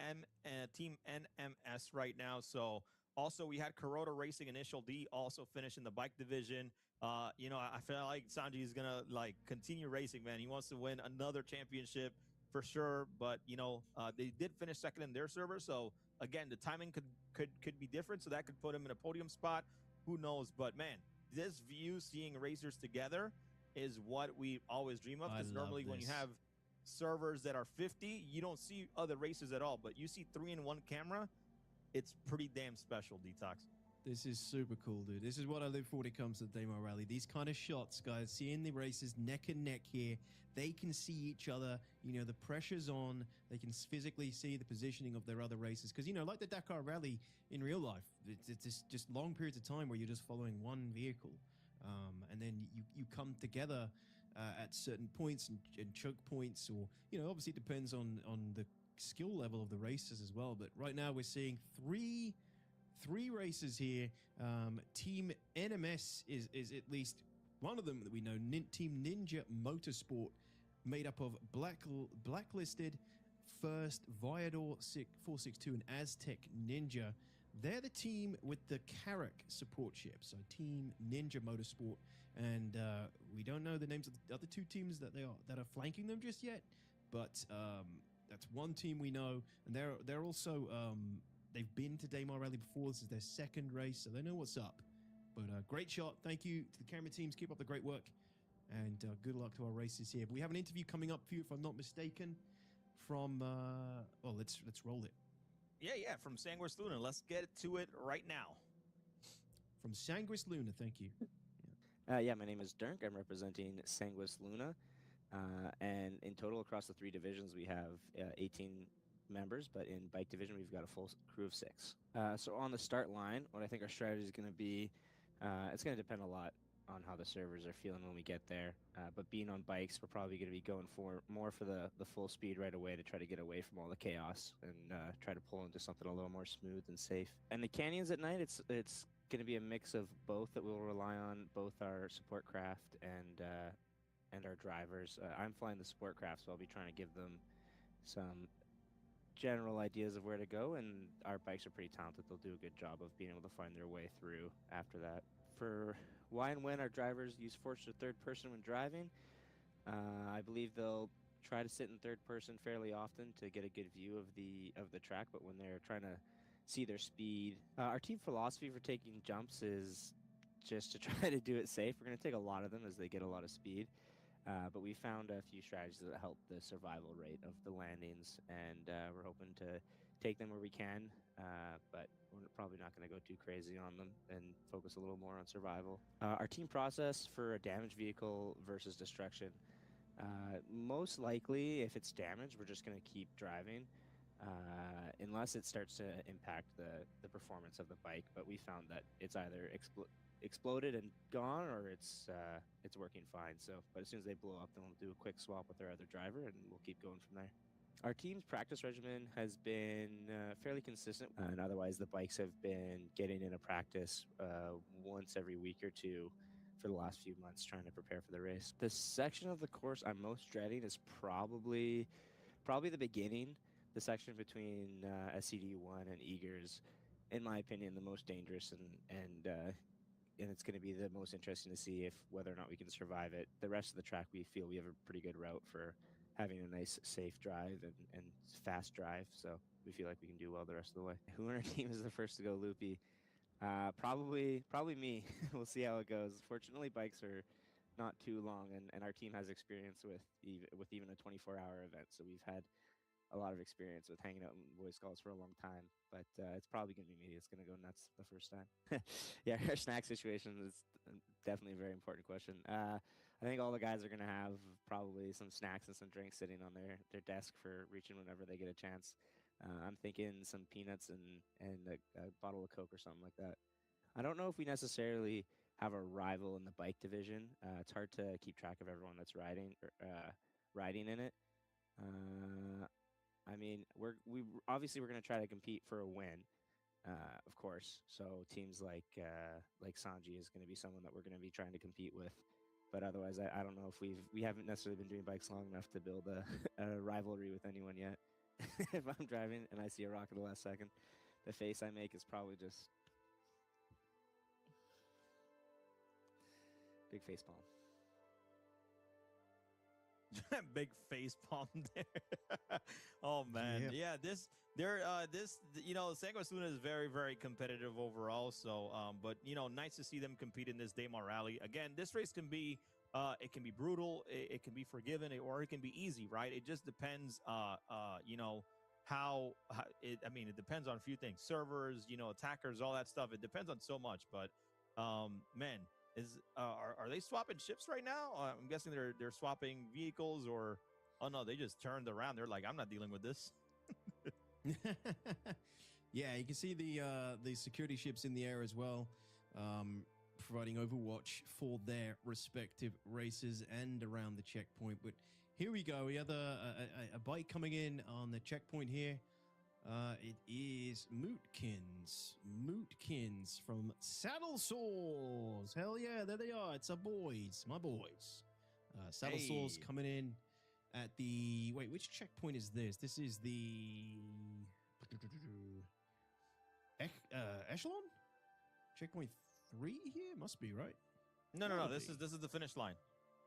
Team NMS right now. So also we had Kuroda Racing Initial D also finish in the bike division. I feel like Sanji is gonna continue racing, man. He wants to win another championship for sure. But they did finish second in their server. So again, the timing could be different. So that could put him in a podium spot. Who knows? But man, this view, seeing racers together, is what we always dream of. Because normally when you have servers that are 50, you don't see other racers at all. But you see 3 in 1 camera. It's pretty damn special, Detox. This is super cool, dude. This is what I live for when it comes to the Daymar Rally. These kind of shots, guys, seeing the races neck and neck here. They can see each other. The pressure's on. They can physically see the positioning of their other races. Because, like the Dakar Rally in real life, it's just long periods of time where you're just following one vehicle. And then you come together at certain points and choke points. Or, obviously it depends on the skill level of the racers as well. But right now we're seeing three races here. Team NMS is at least one of them that we know. Team Ninja Motorsport, made up of Blacklisted, First, Viador 462, and Aztec Ninja. They're the team with the Carrack support ship. So Team Ninja Motorsport, and we don't know the names of the other 2 teams that are flanking them just yet. But that's one team we know, and they're also. They've been to Daymar Rally before. This is their second race, so they know what's up. But great shot. Thank you to the camera teams. Keep up the great work. And good luck to our racers here. But we have an interview coming up for you, if I'm not mistaken, from, well, let's roll it. Yeah, from Sanguis Luna. Let's get to it right now. From Sanguis Luna, thank you. Yeah, my name is Dirk. I'm representing Sanguis Luna. And in total, across the 3 divisions, we have 18 members, but in bike division, we've got a full crew of 6. So on the start line, what I think our strategy is going to be, it's going to depend a lot on how the servers are feeling when we get there. But being on bikes, we're probably going to be going more for the full speed right away to try to get away from all the chaos and try to pull into something a little more smooth and safe. And the canyons at night, it's going to be a mix of both that we'll rely on, both our support craft and our drivers. I'm flying the support craft, so I'll be trying to give them some general ideas of where to go, and our bikes are pretty talented. They'll do a good job of being able to find their way through after that. For why and when our drivers use force or third person when driving, I believe they'll try to sit in third person fairly often to get a good view of the track, but when they're trying to see their speed, our team philosophy for taking jumps is just to try to do it safe. We're going to take a lot of them as they get a lot of speed. But we found a few strategies that help the survival rate of the landings, and we're hoping to take them where we can, but we're probably not going to go too crazy on them and focus a little more on survival. Our team process for a damaged vehicle versus destruction, most likely if it's damaged, we're just going to keep driving unless it starts to impact the performance of the bike, but we found that it's either exploded and gone, or it's working fine. So, but as soon as they blow up, then we'll do a quick swap with our other driver, and we'll keep going from there. Our team's practice regimen has been fairly consistent, and otherwise the bikes have been getting into practice once every week or two for the last few months, trying to prepare for the race. The section of the course I'm most dreading is probably the beginning, the section between SCD1 and Eagers. In my opinion, the most dangerous, and it's going to be the most interesting to see whether or not we can survive it. The rest of the track, we feel we have a pretty good route for having a nice, safe drive and fast drive. So we feel like we can do well the rest of the way. Who on our team is the first to go loopy? Probably me. We'll see how it goes. Fortunately, bikes are not too long, and our team has experience with even a 24-hour event. So we've had a lot of experience with hanging out in voice calls for a long time, but it's probably going to be me. It's going to go nuts the first time. Yeah, our snack situation is definitely a very important question. I think all the guys are going to have probably some snacks and some drinks sitting on their desk for reaching whenever they get a chance. I'm thinking some peanuts and a bottle of Coke or something like that. I don't know if we necessarily have a rival in the bike division. It's hard to keep track of everyone that's riding in it. I mean, we're going to try to compete for a win, of course. So teams like Sanji is going to be someone that we're going to be trying to compete with. But otherwise, I don't know if we haven't necessarily been doing bikes long enough to build a rivalry with anyone yet. If I'm driving and I see a rock at the last second, the face I make is probably just big face palm. Big face palm there. Oh man, yeah. Sanguis Luna is very, very competitive overall. So, but nice to see them compete in this Daymar Rally. Again, this race can be, it can be brutal, it can be forgiven, or it can be easy, right? It just depends, how it. I mean, it depends on a few things: servers, attackers, all that stuff. It depends on so much. But, man. Are they swapping ships right now? I'm guessing they're swapping vehicles, or no, they just turned around. They're like, I'm not dealing with this. Yeah, you can see the security ships in the air as well, providing overwatch for their respective races and around the checkpoint. But here we go. We have a bike coming in on the checkpoint here. It is Mootkins from Saddle Sores. Hell yeah, there they are. It's our boys, my boys. Saddle Sores coming in at the... Wait, which checkpoint is this? This is the... Echelon? Checkpoint 3 here? Must be, right? No. This is the finish line.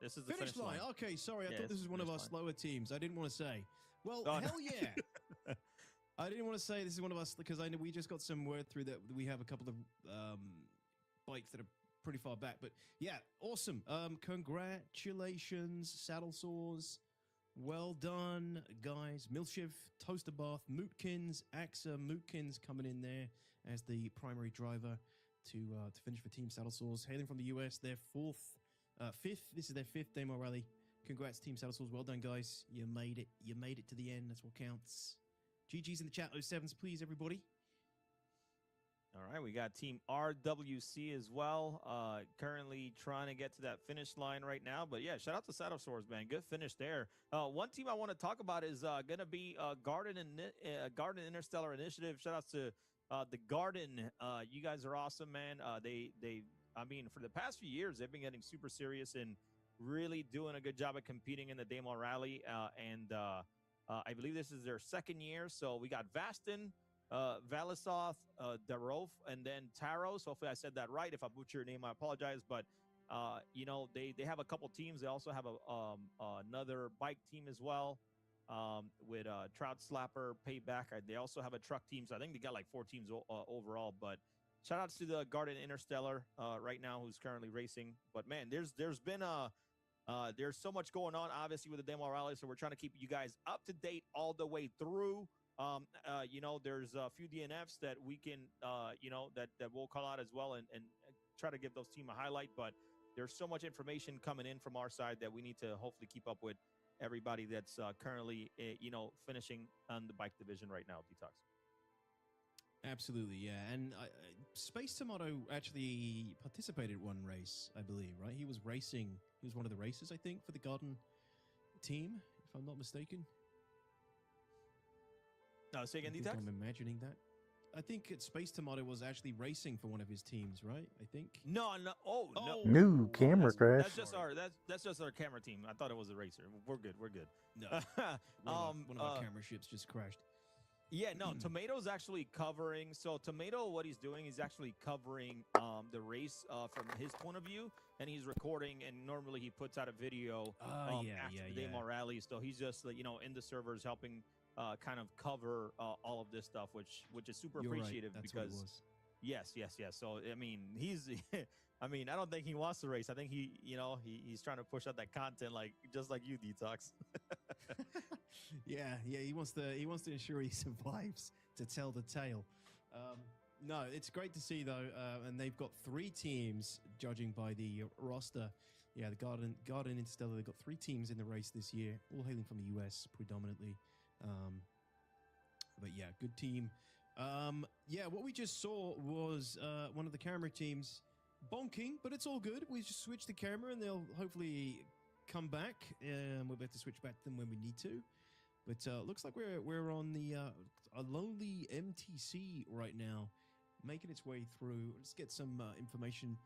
This is the finish line. Okay, sorry. I thought this was one of our slower teams. I didn't want to say. Well, hell yeah. I didn't want to say this is one of us because I know we just got some word through that we have a couple of bikes that are pretty far back. But yeah, awesome. Congratulations, Saddle Sores. Well done, guys. Milshiv, Toaster Bath, Mootkins, Axa, Mootkins coming in there as the primary driver to finish for Team Saddle Sores. Hailing from the US, their fifth. This is their fifth Daymar Rally. Congrats, Team Saddle Sores. Well done, guys. You made it. You made it to the end. That's what counts. GG's in the chat, 07s, please, everybody. All right, we got Team RWC as well. Currently trying to get to that finish line right now. But yeah, shout out to Saddle Swords, man. Good finish there. One team I want to talk about is going to be Garden Interstellar Initiative. Shout out to the Garden. You guys are awesome, man. I mean, for the past few years, they've been getting super serious and really doing a good job of competing in the Daymar Rally. I believe this is their second year. So we got Vastin, Valisoth, Darof, and then Taros. Hopefully I said that right. If I butcher your name, I apologize. But you know, they have a couple teams. They also have another bike team as well, with Trout Slapper, Payback. They also have a truck team. So I think they got like 4 teams overall. But shout outs to the Garden Interstellar right now, who's currently racing. But man, there's been there's so much going on, obviously, with the Daymar Rally. So we're trying to keep you guys up to date all the way through. You know, there's a few DNFs that we can, you know, that we'll call out as well and try to give those team a highlight. But there's so much information coming in from our side that we need to hopefully keep up with everybody that's currently, you know, finishing on the bike division right now, Detox. Absolutely, yeah. And Space Tomato actually participated in one race, I believe, right? He was racing. He was one of the racers, I think, for the Garden team, if I'm not mistaken. No, say again, I'm imagining that. I think Space Tomato was actually racing for one of his teams, right? I think. No. Oh, no. New camera crash. That's just our camera team. I thought it was a racer. We're good. No. one of our camera ships just crashed. Yeah, no, Tomato's actually covering. So Tomato, what he's doing is actually covering the race from his point of view, and he's recording. And normally he puts out a video after the Daymar Rally. So he's just, you know, in the servers helping kind of cover all of this stuff, which is super appreciative. Right. That's because what it was. Yes. So I mean, I mean, I don't think he wants to race. I think he's trying to push out that content, like just like you, Detox. yeah. He wants to ensure he survives to tell the tale. No, it's great to see though, and they've got 3 teams judging by the roster. Yeah, the Garden Interstellar. They've got 3 teams in the race this year, all hailing from the US predominantly. But yeah, good team. Yeah, what we just saw was one of the camera teams bonking, but it's all good. We just switch the camera and they'll hopefully come back. We'll be able to switch back to them when we need to. But looks like we're on the a lowly MTC right now, making its way through. Let's get some information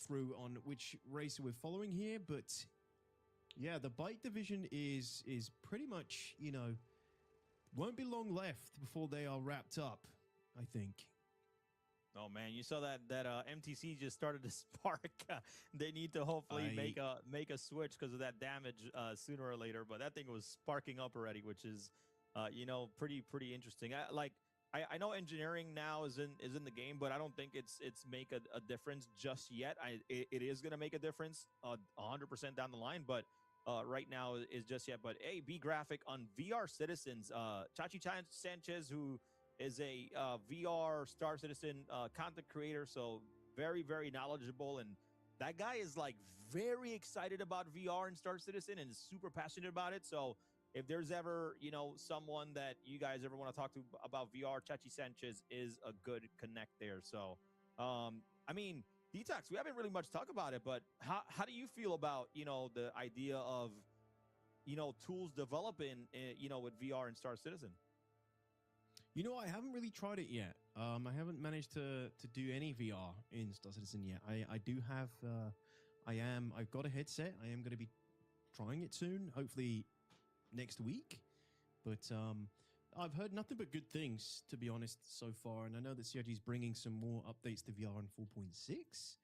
through on which race we're following here. But yeah, the bike division is pretty much, you know, won't be long left before they are wrapped up, I think. Oh man, you saw that MTC just started to spark. They need to hopefully make a switch because of that damage sooner or later. But that thing was sparking up already, which is, you know, pretty interesting. I know engineering now is in the game, but I don't think it's make a difference just yet. It is gonna make a difference 100% down the line, but right now is just yet. But hey, B graphic on VR Citizens, Chachi Sanchez, who is a VR Star Citizen content creator, so very knowledgeable, and that guy is like very excited about VR and Star Citizen and is super passionate about it. So if there's ever, you know, someone that you guys ever want to talk to about VR, Chachi Sanchez is a good connect there. So I mean, Detox, we haven't really much talked about it, but how do you feel about, you know, the idea of, you know, tools developing, you know, with VR and Star Citizen? You know, I haven't really tried it yet. I haven't managed to do any VR in Star Citizen yet. I do have, I've got a headset. I am going to be trying it soon, hopefully next week. But I've heard nothing but good things, to be honest, so far. And I know that CIG is bringing some more updates to VR in 4.6.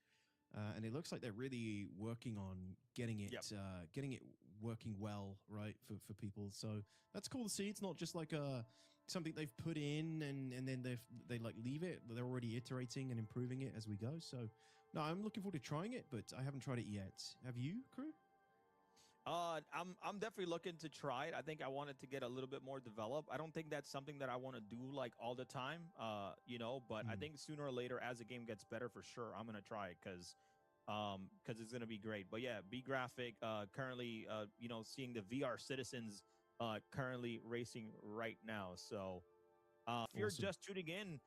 And it looks like they're really working on getting it working well, right, for people. So that's cool to see. It's not just like a something they've put in and then they like leave it. They're already iterating and improving it as we go. So no, I'm looking forward to trying it, but I haven't tried it yet. Have you, crew? I'm definitely looking to try it. I think I want it to get a little bit more developed. I don't think that's something that I want to do like all the time, but I think sooner or later as the game gets better for sure, I'm going to try it because it's going to be great. But yeah, B Graphic currently, seeing the VR Citizens currently racing right now. So if you're just tuning in,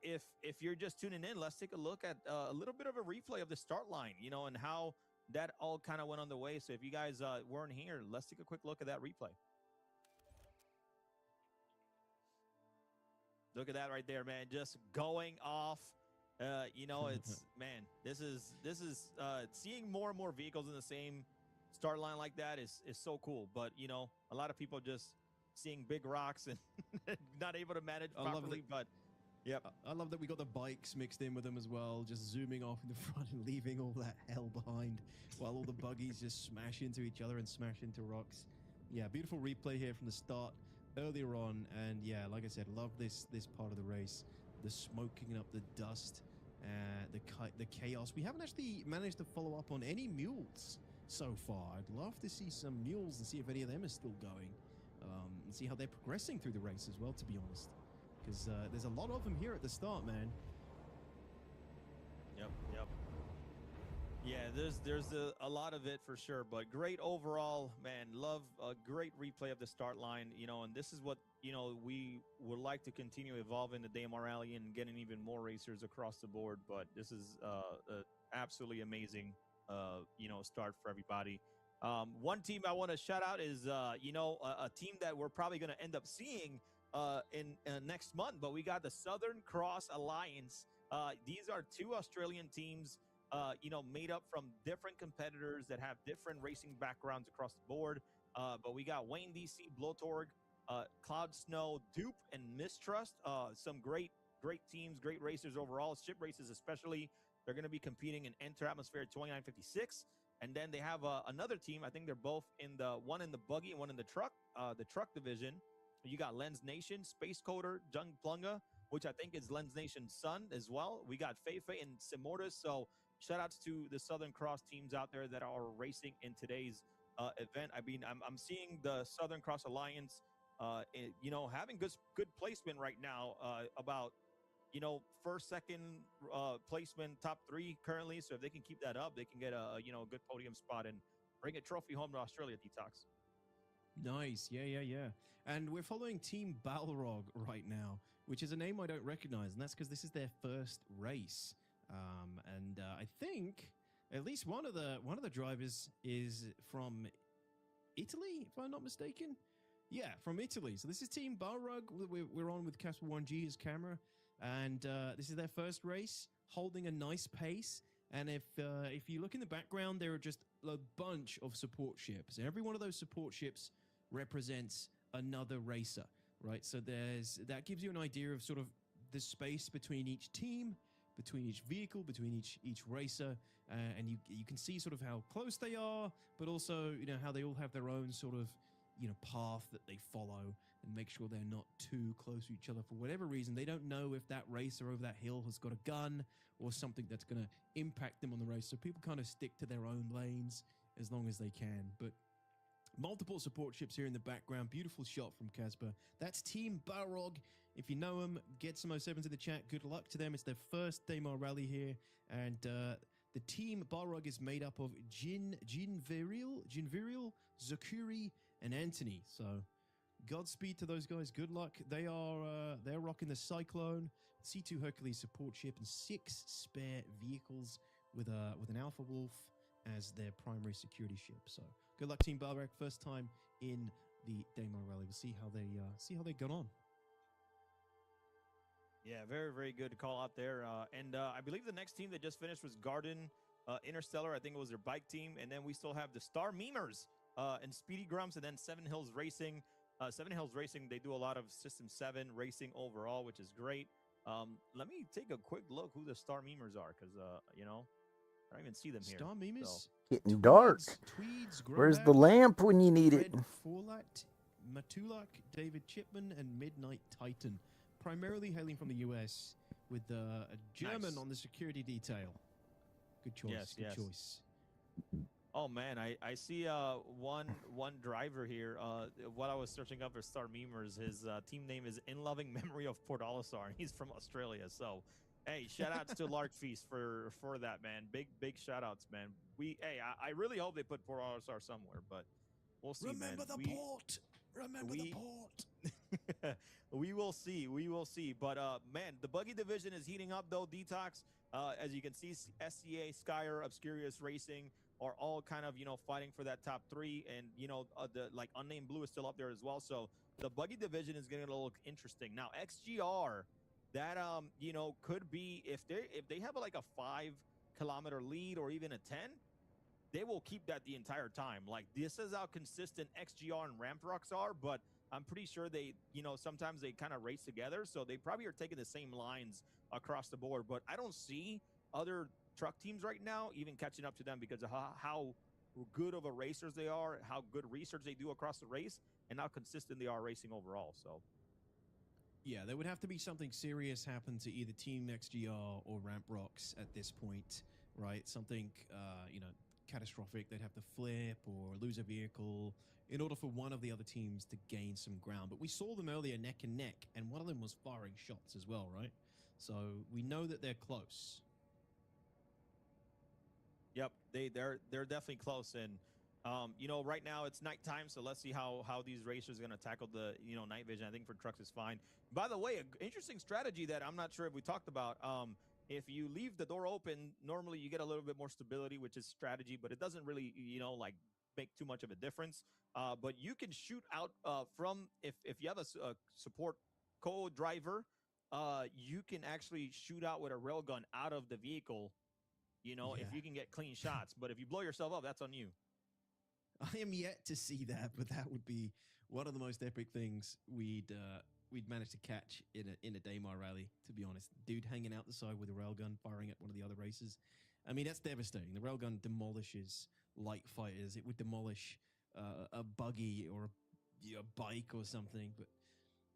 if you're just tuning in, let's take a look at a little bit of a replay of the start line, and how that all kind of went on the way. So if you guys weren't here, let's take a quick look at that replay. Look at that right there, man. Just going off. It's man, this is seeing more and more vehicles in the same start line like that is so cool. But a lot of people just seeing big rocks and not able to manage properly. But yep, I love that we got the bikes mixed in with them as well, just zooming off in the front and leaving all that hell behind, while all the buggies just smash into each other and smash into rocks. Yeah, beautiful replay here from the start earlier on, and yeah, like I said, love this part of the race. The smoking up, the dust, the chaos. We haven't actually managed to follow up on any mules so far. I'd love to see some mules and see if any of them are still going, and see how they're progressing through the race as well, to be honest. Because there's a lot of them here at the start, man. Yep. Yeah, there's a lot of it for sure, but great overall, man. Love a great replay of the start line, and this is what, we would like to continue evolving the Daymar Rally and getting even more racers across the board. But this is absolutely amazing, start for everybody. One team I want to shout out is, a team that we're probably going to end up seeing in next month, but we got the Southern Cross Alliance. These are two Australian teams, made up from different competitors that have different racing backgrounds across the board. But we got Wayne DC, Blowtorg, Cloud Snow, Dupe, and Mistrust. Some great teams, great racers overall. Ship races especially. They're going to be competing in Enter Atmosphere 2956. And then they have another team. I think they're both one in the buggy and one in the truck division. You got Lens Nation, Space Coder, Jung Plunga, which I think is Lens Nation's son as well. We got Feifei and Simortis. So shout outs to the Southern Cross teams out there that are racing in today's event. I mean, I'm seeing the Southern Cross Alliance, having good placement right now, about, first, second placement, top 3 currently. So if they can keep that up, they can get a good podium spot and bring a trophy home to Australia, Detox. Nice. Yeah. And we're following Team Balrog right now, which is a name I don't recognize, and that's because this is their first race. I think at least one of the drivers is from Italy, if I'm not mistaken. Yeah, from Italy. So this is Team Balrog. We're on with Casper 1G as camera, and this is their first race, holding a nice pace. And if you look in the background, there are just a bunch of support ships. Every one of those support ships represents another racer, right? So that gives you an idea of sort of the space between each team, between each vehicle, between each racer, and you can see sort of how close they are, but also how they all have their own sort of path that they follow, and make sure they're not too close to each other for whatever reason. They don't know if that racer over that hill has got a gun or something that's going to impact them on the race. So people kind of stick to their own lanes as long as they can. But multiple support ships here in the background. Beautiful shot from Casper. That's Team Balrog. If you know them, get some 07s in the chat. Good luck to them. It's their first Daymar Rally here. And the Team Balrog is made up of Jinviriel, Zakuri, and Anthony. So Godspeed to those guys. Good luck. They're rocking the Cyclone, C2 Hercules support ship, and 6 spare vehicles with an Alpha Wolf as their primary security ship. So good luck, Team Balrog. First time in the Daymar Rally. We'll see how they got on. Yeah, very, very good call out there. And I believe the next team that just finished was Garden Interstellar. I think it was their bike team. And then we still have the Star Memers and Speedy Grumps, and then Seven Hills Racing. Seven Hills Racing, they do a lot of System 7 racing overall, which is great. Let me take a quick look who the Star Memers are, because, I don't even see them here. Star Memers? So. Getting dark. Tweeds, Where's the lamp when you need it? Fallout, Matulak, David Chipman, and Midnight Titan, primarily hailing from the US, with a German on the security detail. Good choice. Good choice. Oh man, I see one driver here. While I was searching up for Star Memers, his team name is In Loving Memory of Port Olisar, and he's from Australia. So, hey, shout outs to Lark Feast for that, man. Big shout outs, man. I really hope they put Port Olisar somewhere, but we'll see. Remember man. the port. Remember the port. We will see. We will see. But man, the buggy division is heating up though. Detox, as you can see, SCA, Skyer, Obscurious Racing are all kind of fighting for that top 3, and the like Unnamed Blue is still up there as well. So the buggy division is going to look interesting. Now XGR, that could be if they have like a 5-kilometer lead or even a 10. They will keep that the entire time. Like, this is how consistent XGR and Ramp Rocks are, but I'm pretty sure they, sometimes they kind of race together. So they probably are taking the same lines across the board. But I don't see other truck teams right now even catching up to them because of how good of a racers they are, how good research they do across the race, and how consistent they are racing overall. So, yeah, there would have to be something serious happen to either Team XGR or Ramp Rocks at this point, right? Something, catastrophic. They'd have to flip or lose a vehicle in order for one of the other teams to gain some ground. But we saw them earlier neck and neck, and one of them was firing shots as well, right? So we know that they're close. Yep, they're definitely close, and right now it's nighttime, so let's see how these racers are going to tackle the night vision. I think for trucks is fine. By the way, an interesting strategy that I'm not sure if we talked about. If you leave the door open, normally you get a little bit more stability, which is strategy, but it doesn't really, like make too much of a difference. But you can shoot out from, if you have a support co-driver, you can actually shoot out with a railgun out of the vehicle, if you can get clean shots. But if you blow yourself up, that's on you. I am yet to see that, but that would be one of the most epic things we'd managed to catch in a Daymar rally, to be honest. Dude hanging out the side with a railgun firing at one of the other racers. I mean, that's devastating. The railgun demolishes light fighters. It would demolish a buggy or a bike or something, but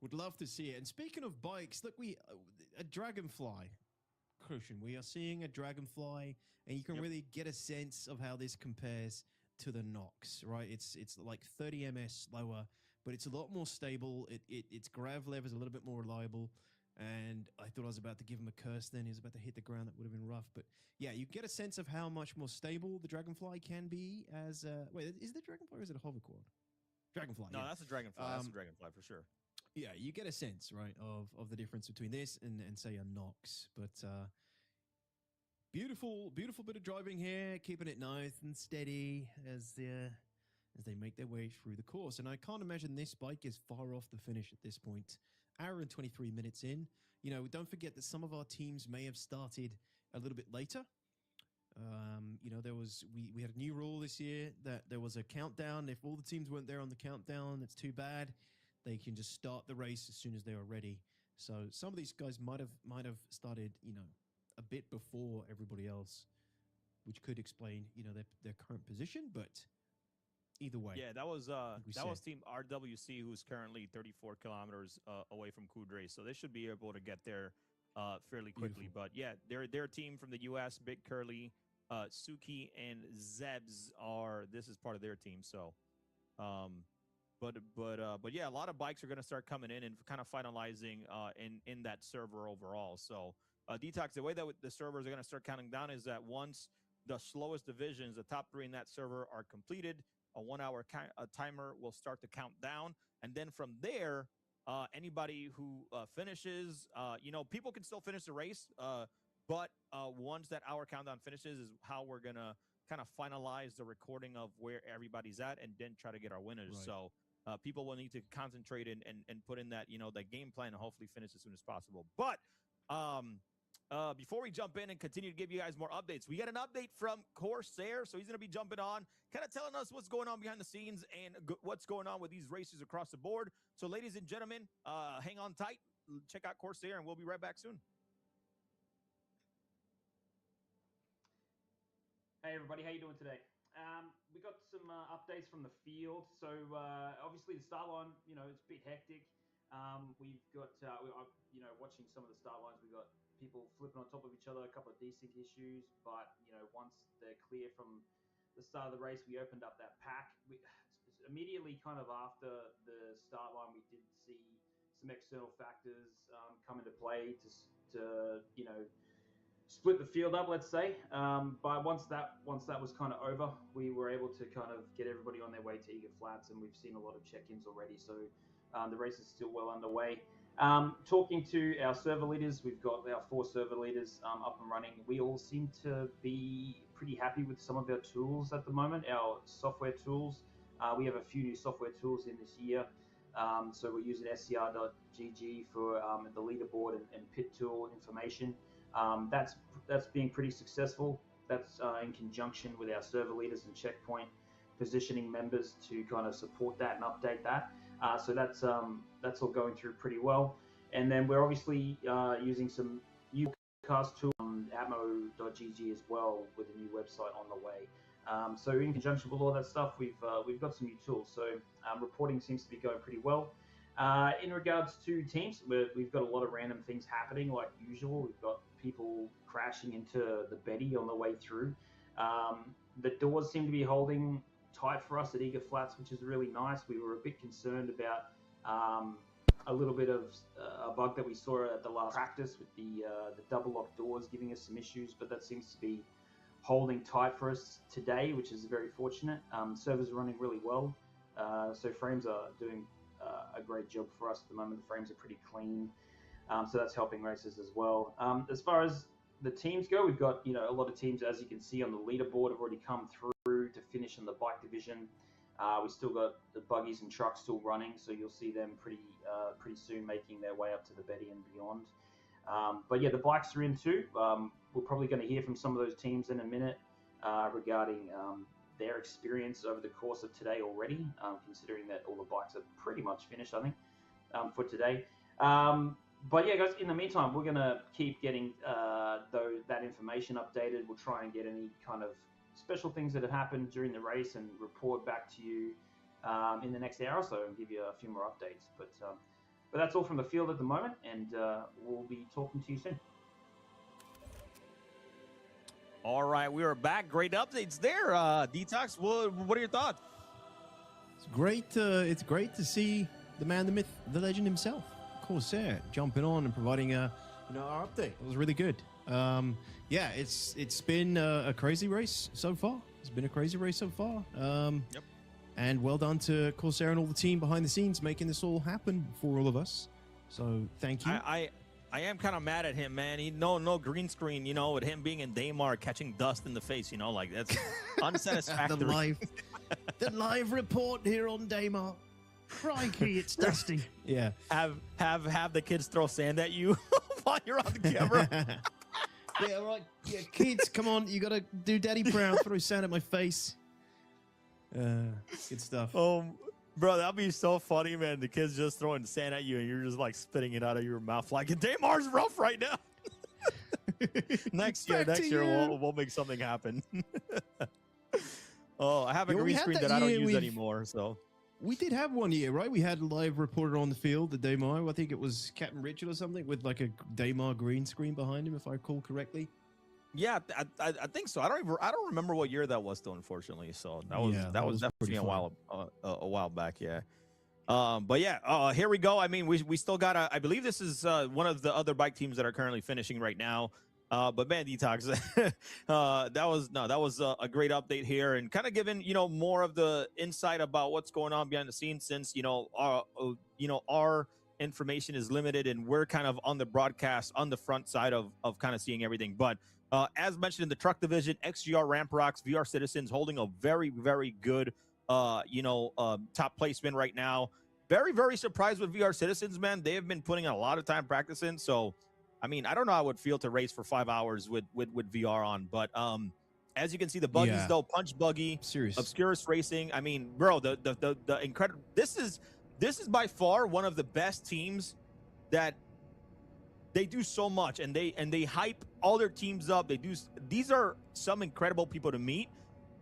would love to see it. And speaking of bikes, look, a Dragonfly. Crucian, we are seeing a Dragonfly, and you can really get a sense of how this compares to the Nox, right? It's like 30 ms slower, but it's a lot more stable. Its grav lever is a little bit more reliable, and I thought I was about to give him a curse then. He was about to hit the ground. That would have been rough, but yeah, you get a sense of how much more stable the Dragonfly can be as wait, is it a Dragonfly or is it a hoverquad? Dragonfly. No, yeah. that's a Dragonfly. That's a Dragonfly for sure. Yeah, you get a sense, right, of the difference between this and say a Nox, but beautiful bit of driving here, keeping it nice and steady as they make their way through the course. And I can't imagine this bike is far off the finish at this point. Hour and 23 minutes in. Don't forget that some of our teams may have started a little bit later. There was we had a new rule this year that there was a countdown. If all the teams weren't there on the countdown, it's too bad. They can just start the race as soon as they are ready. So some of these guys might have started, a bit before everybody else, which could explain, their current position. But either way, yeah, that was Team RWC, who's currently 34 kilometers away from Kudre, so they should be able to get there fairly quickly. Beautiful. But yeah, their team from the U.S., Big Curly, Suki, and Zebs this is part of their team. So, but yeah, a lot of bikes are going to start coming in and kind of finalizing in that server overall. So, Detox, the way that the servers are going to start counting down is that once the slowest divisions, the top 3 in that server, are completed, a 1-hour timer will start to count down, and then from there, anybody who finishes, people can still finish the race, but once that hour countdown finishes is how we're going to kind of finalize the recording of where everybody's at and then try to get our winners. Right. So people will need to concentrate and put in that, that game plan and hopefully finish as soon as possible. But before we jump in and continue to give you guys more updates, we got an update from Corsair. So he's going to be jumping on, kind of telling us what's going on behind the scenes and what's going on with these races across the board. So ladies and gentlemen, hang on tight, check out Corsair, and we'll be right back soon. Hey everybody, how you doing today? We got some updates from the field. So obviously the start line, it's a bit hectic. We've got, watching some of the start lines, we've got people flipping on top of each other, a couple of desync issues. But once they're clear from the start of the race, we opened up that pack. Immediately, kind of after the start line, we did see some external factors come into play to split the field up, let's say. But once that was kind of over, we were able to kind of get everybody on their way to Eagle Flats, and we've seen a lot of check-ins already. So the race is still well underway. Talking to our server leaders, we've got our 4 server leaders up and running. We all seem to be pretty happy with some of our tools at the moment, our software tools. We have a few new software tools in this year. So we're using scr.gg for the leaderboard and pit tool information. That's being pretty successful. That's in conjunction with our server leaders and checkpoint positioning members to kind of support that and update that. So that's all going through pretty well. And then we're obviously using some new cast tool on atmo.gg as well with a new website on the way. So in conjunction with all that stuff, we've got some new tools. So reporting seems to be going pretty well. In regards to teams, we've got a lot of random things happening like usual. We've got people crashing into the Betty on the way through. The doors seem to be holding tight for us at Eagle Flats, which is really nice. We were a bit concerned about a little bit of a bug that we saw at the last practice with the double lock doors giving us some issues, but that seems to be holding tight for us today, which is very fortunate. Servers are running really well, so frames are doing a great job for us at the moment. The frames are pretty clean, so that's helping races as well. As far as the teams go, we've got a lot of teams, as you can see on the leaderboard, have already come through to finish in the bike division. We still got the buggies and trucks still running, so you'll see them pretty soon making their way up to the Betty and beyond. But yeah, the bikes are in too. We're probably going to hear from some of those teams in a minute regarding their experience over the course of today already, considering that all the bikes are pretty much finished, I think, for today. But yeah, guys, in the meantime, we're going to keep getting that information updated. We'll try and get any kind of special things that have happened during the race and report back to you in the next hour or so and give you a few more updates. But that's all from the field at the moment, and we'll be talking to you soon. All right, we are back. Great updates there, Detox. What are your thoughts? It's great. It's great to see the man, the myth, the legend himself, Corsair, jumping on and providing our update. It was really good. Yeah, it's been a crazy race so far. It's been a crazy race so far. Yep. And well done to Corsair and all the team behind the scenes making this all happen for all of us. So thank you. I am kind of mad at him, man. No green screen, with him being in Daymar catching dust in the face, like that's unsatisfactory. the live report here on Daymar. Crikey, it's dusty. Yeah. Have the kids throw sand at you while you're on the camera. Yeah, all right. Yeah, kids, come on. You got to do daddy proud. Throw sand at my face. Good stuff. Oh, bro, that'd be so funny, man. The kids just throwing sand at you and you're just like spitting it out of your mouth like Daymar's rough right now. next year we'll make something happen. Oh, I have a green screen that I don't use anymore, so. We did have one year, right? We had a live reporter on the field, the Daymar. I think it was Captain Richard or something with like a Daymar green screen behind him, if I recall correctly. Yeah, I think so. I don't remember what year that was, though. Unfortunately, so that was definitely a while back. Yeah. But yeah, here we go. I mean, we still got I believe this is one of the other bike teams that are currently finishing right now. But man, Detox, that was a great update here and kind of giving more of the insight about what's going on behind the scenes, since our information is limited and we're kind of on the broadcast on the front side of kind of seeing everything. But as mentioned in the truck division, XGR Ramp Rocks, VR Citizens holding a very, very good top placement right now. Very, very surprised with VR Citizens, man. They have been putting a lot of time practicing, so I mean, I don't know how it would feel to race for 5 hours with VR on, but as you can see, the buggies though, Punch Buggy, Obscurus Racing. I mean, bro, the incredible. This is by far one of the best teams that they do so much, and they hype all their teams up. These are some incredible people to meet,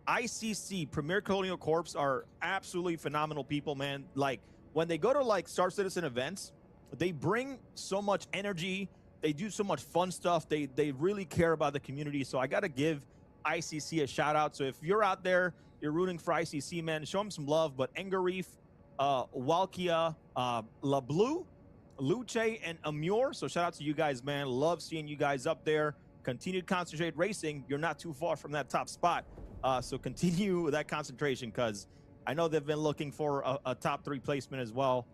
ICC Premier Colonial Corps are absolutely phenomenal people, man. Like when they go to like Star Citizen events, they bring so much energy. They do so much fun stuff. They really care about the community. So I got to give ICC a shout out. So if you're out there, you're rooting for ICC, man, show them some love. But Engarif, Walkia, La Blue, Luce, and Amur. So shout out to you guys, man. Love seeing you guys up there. Continue to concentrate racing. You're not too far from that top spot. So continue with that concentration, because I know they've been looking for a top 3 placement as well,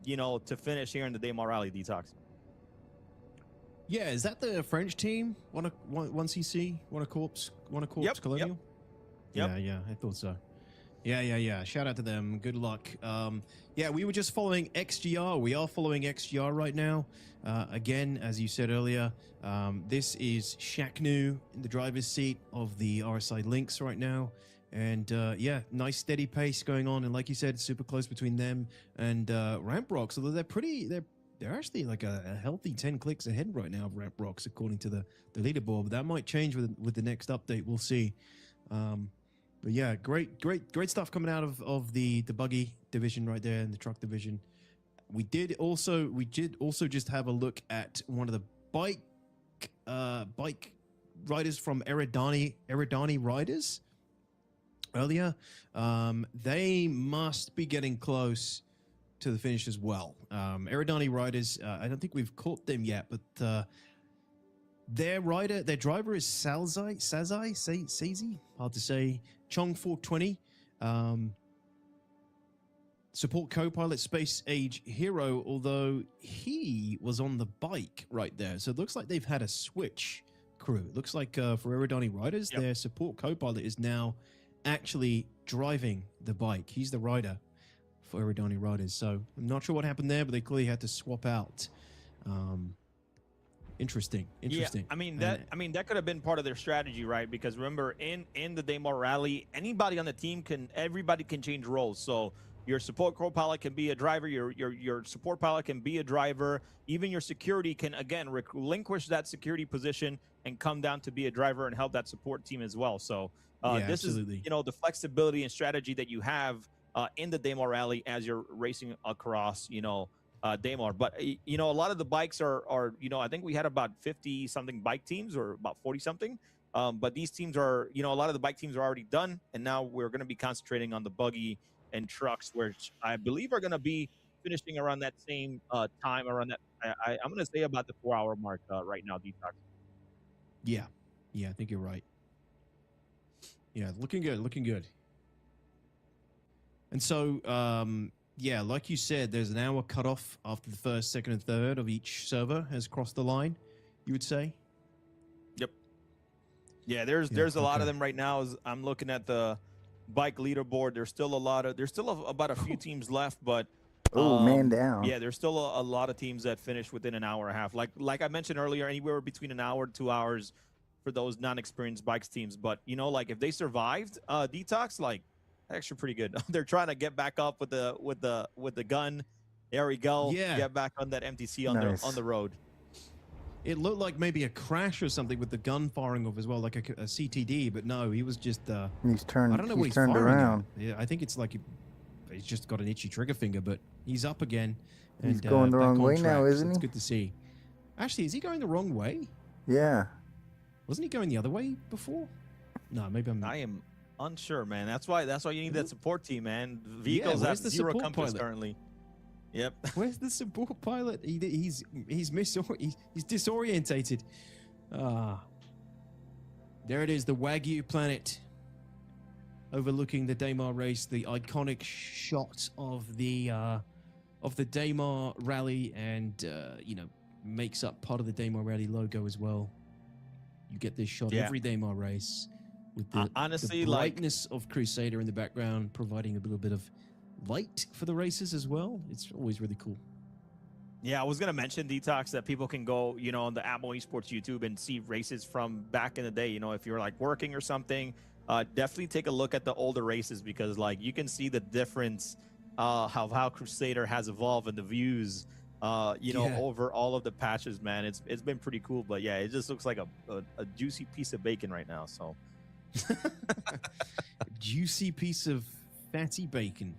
you know, to finish here in the Daymar Rally, Detox. Yeah, is that the French team? One CC, one a corpse Colonial? Yep. Yeah, I thought so. Yeah. Shout out to them. Good luck. Yeah, we were just following XGR. We are following XGR right now. Again, as you said earlier, this is Shaknu in the driver's seat of the RSI Lynx right now. And yeah, nice steady pace going on. And like you said, super close between them and Ramp Rocks. Although they're actually like a healthy 10 clicks ahead right now of Ramp Rocks, according to the leaderboard. But that might change with the next update. We'll see. But yeah, great stuff coming out of the buggy division right there and the truck division. We did also just have a look at one of the bike riders from Eridani Riders earlier. They must be getting close to the finish as well. Eridani Riders, I don't think we've caught them yet, but their driver is Sazai, hard to say. Chong 420, support co-pilot Space Age Hero, although he was on the bike right there. So it looks like they've had a switch crew. It looks like for Eridani Riders, their support co-pilot is now actually driving the bike. He's the rider for Eridani Riders. So I'm not sure what happened there, but they clearly had to swap out. Interesting. Yeah, I mean that could have been part of their strategy, right? Because remember, in the Daymar Rally, everybody on the team can change roles. So your support co-pilot can be a driver, your support pilot can be a driver, even your security can again relinquish that security position and come down to be a driver and help that support team as well. So this absolutely. Is the flexibility and strategy that you have in the Daymar Rally as you're racing across Daymar. But a lot of the bikes are I think we had about 50 something bike teams or about 40 something, but these teams are a lot of the bike teams are already done, and now we're going to be concentrating on the buggy and trucks, which I believe are going to be finishing around that same time, around that I'm going to say about the 4-hour mark right now, Detox. Yeah, I think you're right. Yeah, looking good. And so yeah, like you said, there's an hour cutoff after the first, second, and third of each server has crossed the line, you would say? Yep. Yeah, there's a lot of them right now. As I'm looking at the bike leaderboard, there's still about a few teams left, but man down. Yeah, there's still a lot of teams that finish within an hour and a half. Like I mentioned earlier, anywhere between an hour to 2 hours for those non-experienced bikes teams. But like if they survived Detox, like actually pretty good. They're trying to get back up with the gun. There we go. Yeah. Get back on that MTC on the road. It looked like maybe a crash or something with the gun firing off as well, like a CTD, but no, he was just he's turned. I don't know what he's turned around. Yeah, I think it's like he's just got an itchy trigger finger, but he's up again. He's going the wrong way now, isn't he? It's good to see. Actually, is he going the wrong way? Yeah. Wasn't he going the other way before? No, maybe I am unsure, man. That's why you need that support team, man. Vehicles have 0 compass currently. Yep. Where's the support pilot? He's disorientated. There it is, the Wagyu planet overlooking the Daymar race, the iconic shot of the Daymar Rally, and makes up part of the Daymar Rally logo as well. You get this shot every Daymar race with the honestly, the brightness of Crusader in the background, providing a little bit of light for the races as well. It's always really cool. Yeah, I was gonna mention Detox that people can go, on the Atmo Esports YouTube and see races from back in the day. If you're like working or something, definitely take a look at the older races, because like you can see the difference how Crusader has evolved and the views over all of the patches, man. It's been pretty cool. But yeah, it just looks like a juicy piece of bacon right now. So Juicy piece of fatty bacon.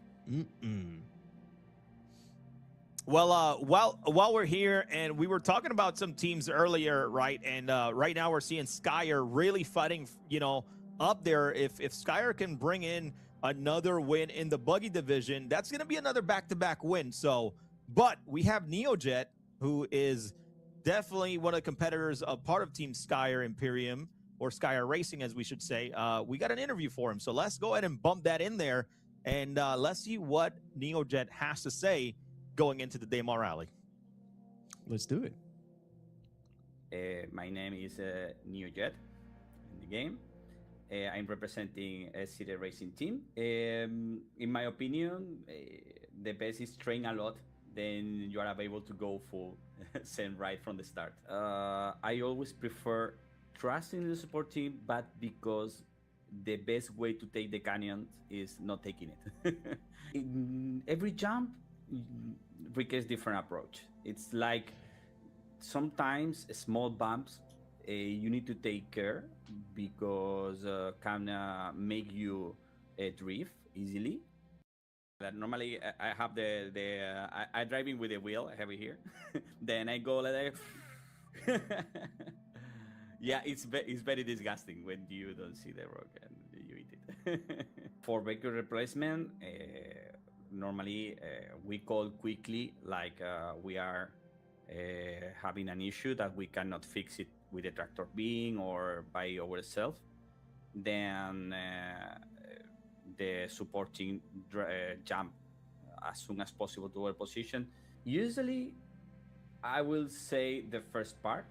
Well, while we're here, and we were talking about some teams earlier, right? And right now we're seeing Skyer really fighting, up there. If Skyer can bring in another win in the buggy division, that's going to be another back-to-back win. So, but we have NeoJet, who is definitely one of the competitors, a part of Team Skyer Imperium, or Skyer Racing, as we should say. We got an interview for him, so let's go ahead and bump that in there, and let's see what NeoJet has to say going into the Daymar Rally. Let's do it. My name is NeoJet in the game. I'm representing a city racing team. In my opinion, the best is train a lot, then you are able to go full send right from the start. I always prefer trusting the support team, but because the best way to take the canyon is not taking it. In every jump requires different approach. It's like sometimes small bumps you need to take care because can make you drift easily. That normally I have I driving with the wheel. I have it here. Then I go like that. Yeah, it's very disgusting when you don't see the rock and you eat it. For vehicle replacement, normally we call quickly, like we are having an issue that we cannot fix it with the tractor being or by ourselves. Then the supporting jump as soon as possible to our position. Usually, I will say the first part,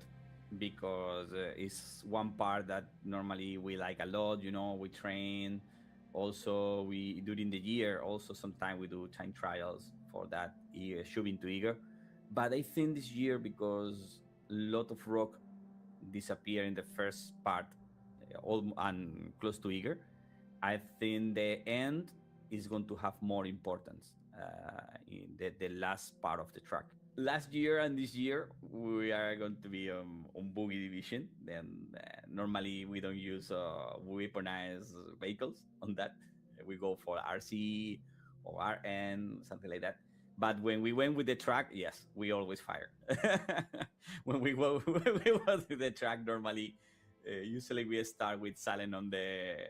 because it's one part that normally we like a lot. We train. Also, we during the year, also sometimes we do time trials for that, shooting to Eager. But I think this year, because a lot of rock disappear in the first part, all and close to Eager, I think the end is going to have more importance in the last part of the track. Last year and this year, we are going to be on buggy division. Then normally we don't use weaponized vehicles on that. We go for RC or RN, something like that. But when we went with the track, yes, we always fire. When we go with the track, normally, usually we start with silent on the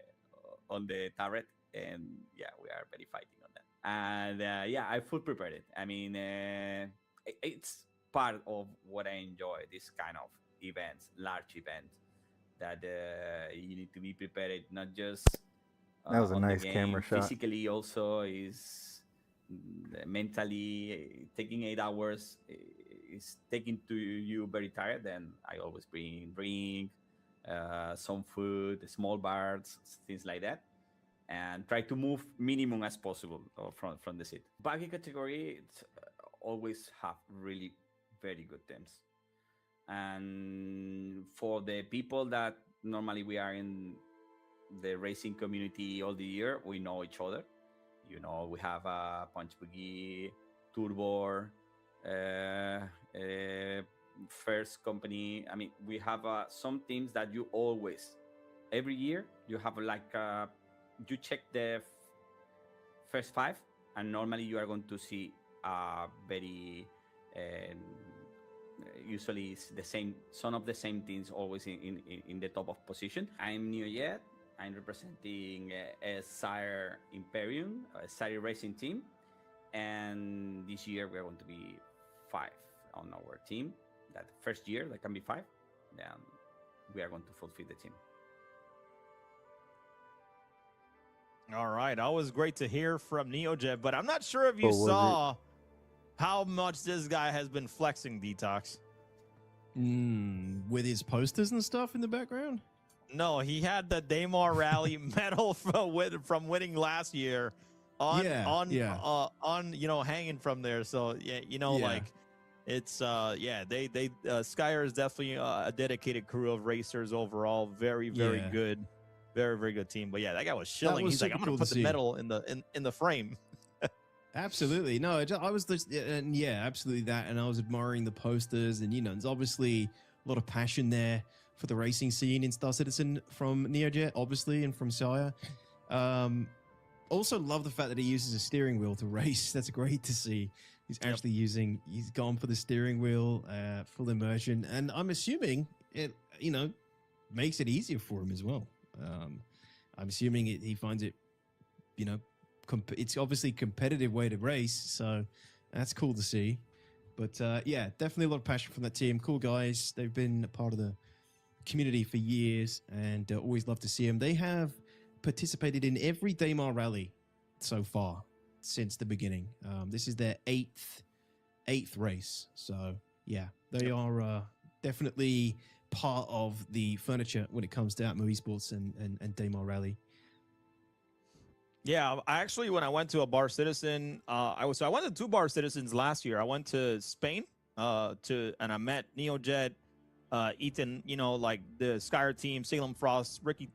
turret, and yeah, we are very fighting on that. And yeah, I fully prepared it. I mean, it's part of what I enjoy, this kind of events, large events, that you need to be prepared, not just that was a on nice the game, camera shot. physically also is mentally taking 8 hours is taking to you very tired. Then I always bring drink, some food, small bars, things like that, and try to move minimum as possible from the seat. Buggy category, it's always have really very good teams. And for the people that normally we are in the racing community all the year, we know each other. We have a Punch Buggy, Turbo, First Company. I mean, we have some teams that you always, every year, you have like, you check the first 5, and normally you are going to see very, usually it's the same, some of the same teams always in the top of position. I'm NeoJet. I'm representing a Sire Imperium, a Sire racing team. And this year we're going to be 5 on our team. That first year, there can be 5. Then we are going to fulfill the team. All right. Always great to hear from NeoJet, but I'm not sure if you saw how much this guy has been flexing, Detox. With his posters and stuff in the background? No, he had the Daymar Rally medal from winning last year on hanging from there. So like it's they Skyer is definitely a dedicated crew of racers overall. Very good, very good team. But yeah, that guy was shilling. He's like, I'm gonna put the medal in the frame. Absolutely. No, I was just, and yeah, absolutely that. And I was admiring the posters, and there's obviously a lot of passion there for the racing scene in Star Citizen from Neojet, obviously, and from Sire. Also love the fact that he uses a steering wheel to race. That's great to see. He's actually he's gone for the steering wheel, full immersion, and I'm assuming it, makes it easier for him as well. I'm assuming he finds it, it's obviously a competitive way to race, so that's cool to see. But yeah, definitely a lot of passion from that team. Cool guys. They've been a part of the community for years, and always love to see them. They have participated in every Daymar Rally so far since the beginning. This is their eighth race. So yeah, they are definitely part of the furniture when it comes to Atmo Esports and Daymar Rally. Yeah, I actually, when I went to a Bar Citizen, I went to 2 Bar Citizens last year. I went to Spain and I met Neojet, Ethan, like the Skyer team, Salem Frost, Ricky.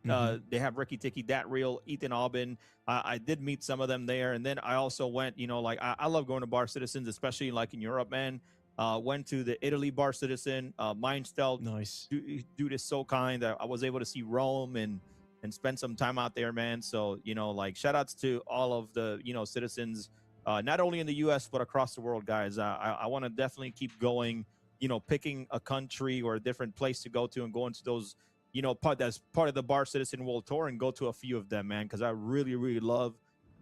They have Ricky Ticky, Dat Real, Ethan Aubin. I did meet some of them there, and then I also went. I love going to Bar Citizens, especially like in Europe, man. Went to the Italy Bar Citizen. Mindstelt, nice. Dude is so kind. I was able to see Rome and spend some time out there, man. So shout outs to all of the citizens, not only in the U.S. but across the world, guys. I want to definitely keep going. Picking a country or a different place to go to and go into those, that's part of the Bar Citizen World Tour, and go to a few of them, man, because I really, really love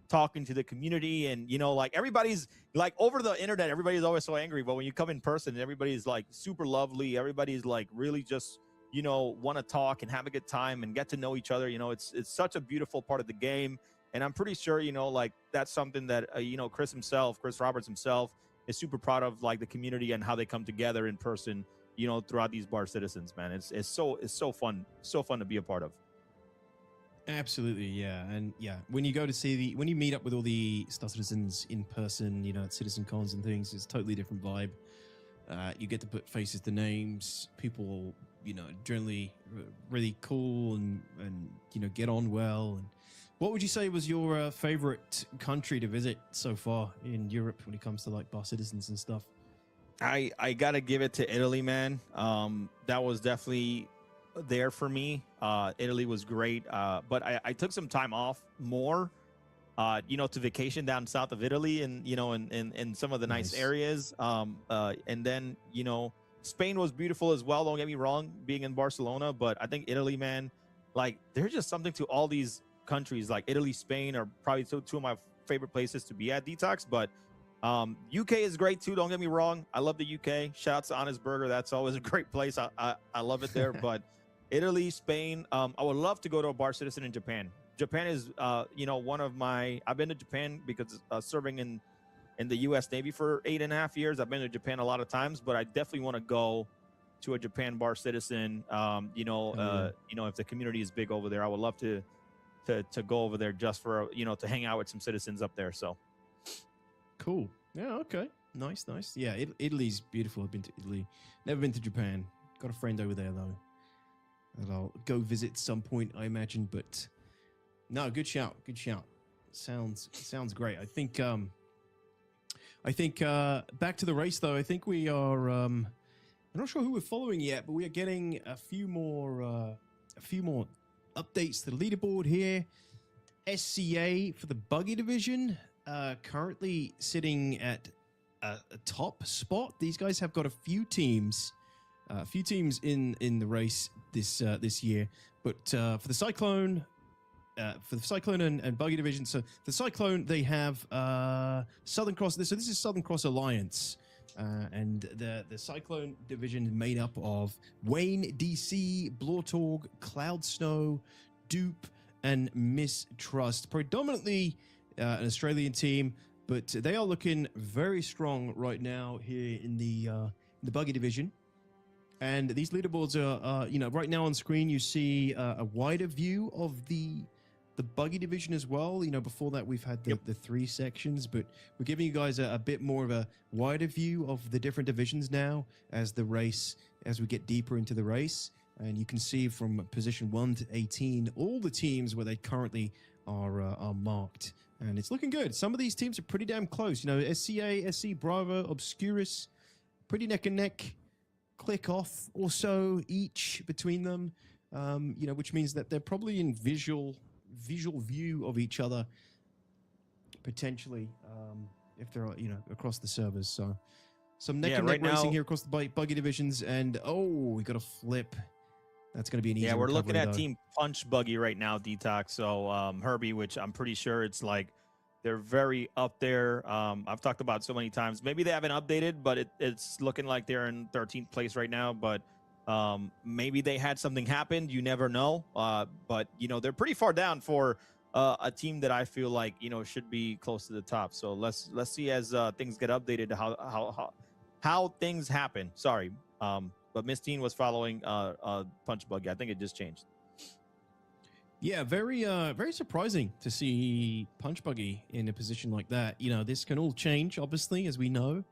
talking to the community. And, everybody's like over the internet, everybody's always so angry. But when you come in person, everybody's like super lovely. Everybody's like really just, want to talk and have a good time and get to know each other. It's such a beautiful part of the game. And I'm pretty sure, that's something that, Chris Roberts himself, is super proud of, like the community and how they come together in person, throughout these Bar Citizens, man. It's so fun to be a part of. Absolutely, yeah. And yeah, when you go to when you meet up with all the Star Citizens in person, at Citizen Cons and things, it's a totally different vibe. You get to put faces to names. People, generally really cool and get on well. And what would you say was your favorite country to visit so far in Europe when it comes to like Bar Citizens and stuff? I gotta give it to Italy, man. That was definitely there for me. Italy was great, but I took some time off more, to vacation down south of Italy and in some of the nice areas. And then Spain was beautiful as well. Don't get me wrong, being in Barcelona, but I think Italy, man, like there's just something to all these countries. Like Italy, Spain are probably two of my favorite places to be at Detox. But UK is great too, don't get me wrong. I love the UK. Shout out to Honest Burger. That's always a great place. I love it there. But Italy, Spain, I would love to go to a Bar Citizen in Japan. Japan is one of my, I've been to Japan because serving in the US Navy for 8.5 years. I've been to Japan a lot of times, but I definitely want to go to a Japan Bar Citizen. If the community is big over there, I would love to go over there just for to hang out with some citizens up there. So cool. Yeah, okay, nice. Yeah, Italy's beautiful. I've been to Italy, never been to Japan. Got a friend over there though that I'll go visit some point, I imagine. But no, good shout. Sounds great. I think back to the race though. I think we are I'm not sure who we're following yet, but we are getting a few more updates to the leaderboard here. SCA for the buggy division, currently sitting at a top spot. These guys have got a few teams in the race this year. But for the Cyclone, and buggy division, so the Cyclone, they have Southern Cross. So this is Southern Cross Alliance. And the Cyclone division is made up of Wayne, DC, Blortorg, Cloud Snow, Dupe, and Mistrust. Predominantly an Australian team, but they are looking very strong right now here in the buggy division. And these leaderboards are, right now on screen, you see a wider view of the buggy division as well. Before that, we've had the 3 sections, but we're giving you guys a bit more of a wider view of the different divisions now as we get deeper into the race. And you can see from position 1 to 18, all the teams where they currently are marked. And it's looking good. Some of these teams are pretty damn close. SCA, SC, Bravo, Obscurus, pretty neck and neck. click off or so each between them, which means that they're probably in visual view of each other potentially, if they're across the servers. So some neck and neck racing here across the buggy divisions, and we got a flip. That's going to be an easy we're looking at though. Team Punch Buggy right now, Detox. So Herbie, which I'm pretty sure it's like they're very up there. I've talked about so many times. Maybe they haven't updated, but it's looking like they're in 13th place right now. But maybe they had something happen. You never know. But they're pretty far down for a team that I feel like should be close to the top. So let's see as things get updated how things happen. Sorry. But Miss Teen was following Punch Buggy. I think it just changed. Yeah, very surprising to see Punch Buggy in a position like that. This can all change, obviously, as we know.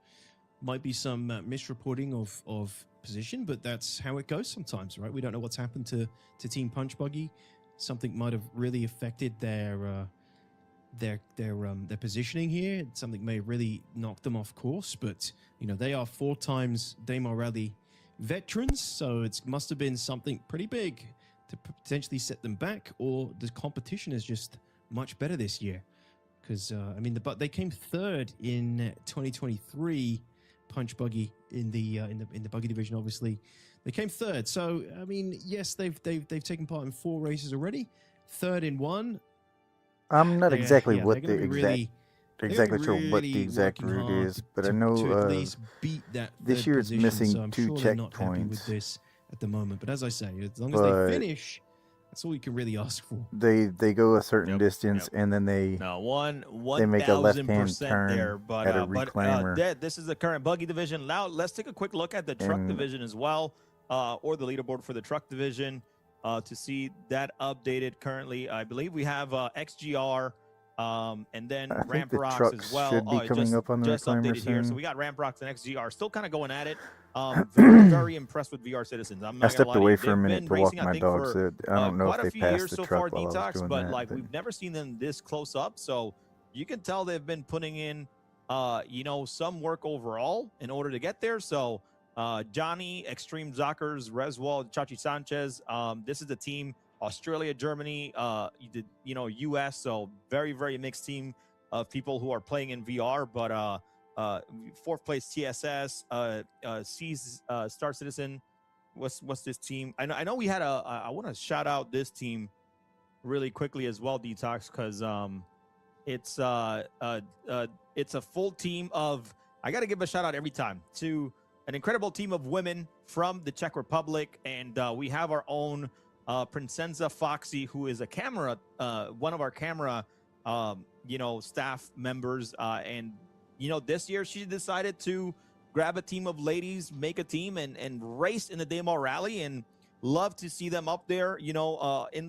Might be some misreporting of position, but that's how it goes sometimes, right? We don't know what's happened to Team Punch Buggy. Something might have really affected their positioning here. Something may have really knocked them off course, but they are 4 times Daymar Rally veterans, so it must have been something pretty big to potentially set them back, or the competition is just much better this year. Because they came 3rd in 2023, Punch Buggy in the buggy division. Obviously, they came 3rd. So yes, they've taken part in 4 races already. 3rd in 1. I'm not exactly what the exactly sure what the exact route is, but I know to at least beat that this year it's missing so I'm 2 sure they're not happy with checkpoints. this at the moment. But as I say, as long as they finish, that's all you can really ask for. They go a certain distance and then they make a left-hand turn there, but, at a reclaimer. This is the current buggy division. Now let's take a quick look at the truck division as well, or the leaderboard for the truck division, to see that updated currently. I believe we have XGR. And then Ramp Rocks as well. Should be coming up on the reclaimer soon. Here. So we got Ramp Rocks and XGR still kind of going at it. Very, very impressed with VR Citizens. I stepped away for a minute to walk my dogs. I don't know if they passed the truck while I was doing but that. Like we've never seen them this close up. So you can tell they've been putting in, some work overall in order to get there. So Johnny, Extreme Zockers, Reswald, Chachi Sanchez. This is the team. Australia, Germany, US. So very, very mixed team of people who are playing in VR. But 4th place TSS, C's Star Citizen. What's this team? I know we had I want to shout out this team really quickly as well, Detox, because it's a full team of. I got to give a shout out every time to an incredible team of women from the Czech Republic, and we have our own. Princenza Foxy, who is a camera, one of our camera, staff members. And this year she decided to grab a team of ladies, make a team and race in the Daymar Rally, and love to see them up there, in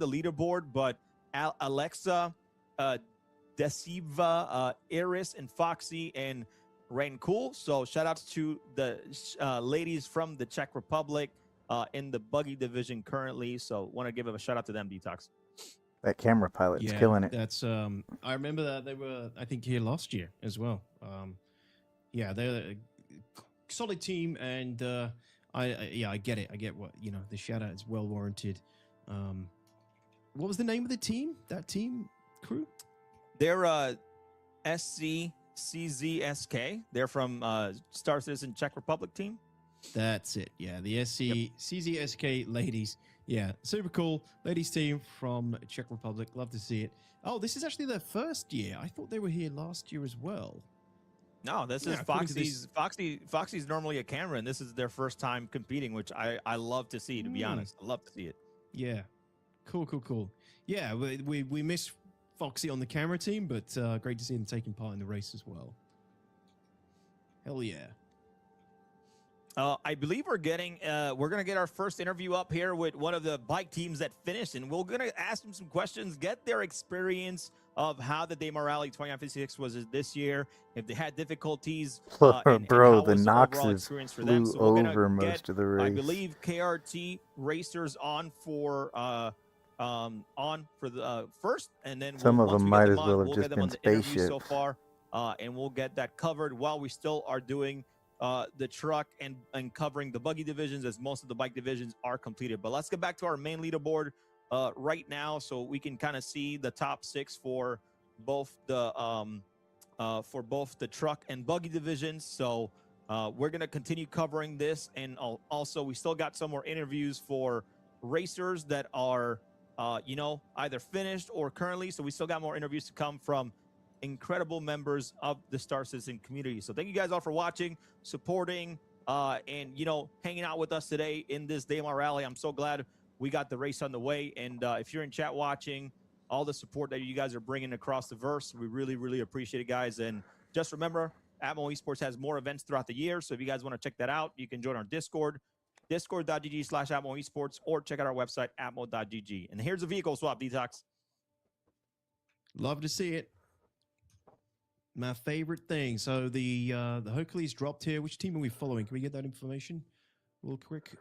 the leaderboard. But Alexa, Desiva, Iris, and Foxy, and Rain Cool. So shout outs to the ladies from the Czech Republic. In the buggy division currently, so want to give a shout out to them, Detox. That camera pilot's killing it. That's I remember that they were, I think, here last year as well. They're a solid team, and I get it. I get what the shout out is well warranted. What was the name of the team? That team crew? They're SCCZSK. They're from Star Citizen Czech Republic team. That's it. Yeah, the CZSK ladies. Yeah, super cool. Ladies team from Czech Republic. Love to see it. Oh, this is actually their first year. I thought they were here last year as well. No, this is Foxy's. Foxy's normally a camera, and this is their first time competing, which I love to see, to be honest. I love to see it. Yeah. Cool. Yeah, we miss Foxy on the camera team, but great to see them taking part in the race as well. Hell yeah. I believe we're going to get our first interview up here with one of the bike teams that finished, and we're going to ask them some questions, get their experience of how the Daymar Rally 2056 was this year, if they had difficulties. And the Noxes flew over most of the race. I believe KRT Racers on for the first, and then some of them might as well have just been spaceships so far, and we'll get that covered while we still are doing the truck and covering the buggy divisions, as most of the bike divisions are completed. But let's get back to our main leaderboard right now, so we can kind of see the top 6 for both the truck and buggy divisions. So we're gonna continue covering this, and also we still got some more interviews for racers that are either finished or currently. So we still got more interviews to come from incredible members of the Star Citizen community. So thank you guys all for watching, supporting, and hanging out with us today in this Daymar Rally. I'm so glad we got the race on the way. And if you're in chat watching, all the support that you guys are bringing across the verse, we really, really appreciate it, guys. And just remember, Atmo Esports has more events throughout the year. So if you guys want to check that out, you can join our Discord, discord.gg/Atmo Esports, or check out our website, atmo.gg. And here's a vehicle swap, Detox. Love to see it. My favorite thing. So the Hercules dropped here. Which team are we following? Can we get that information real quick?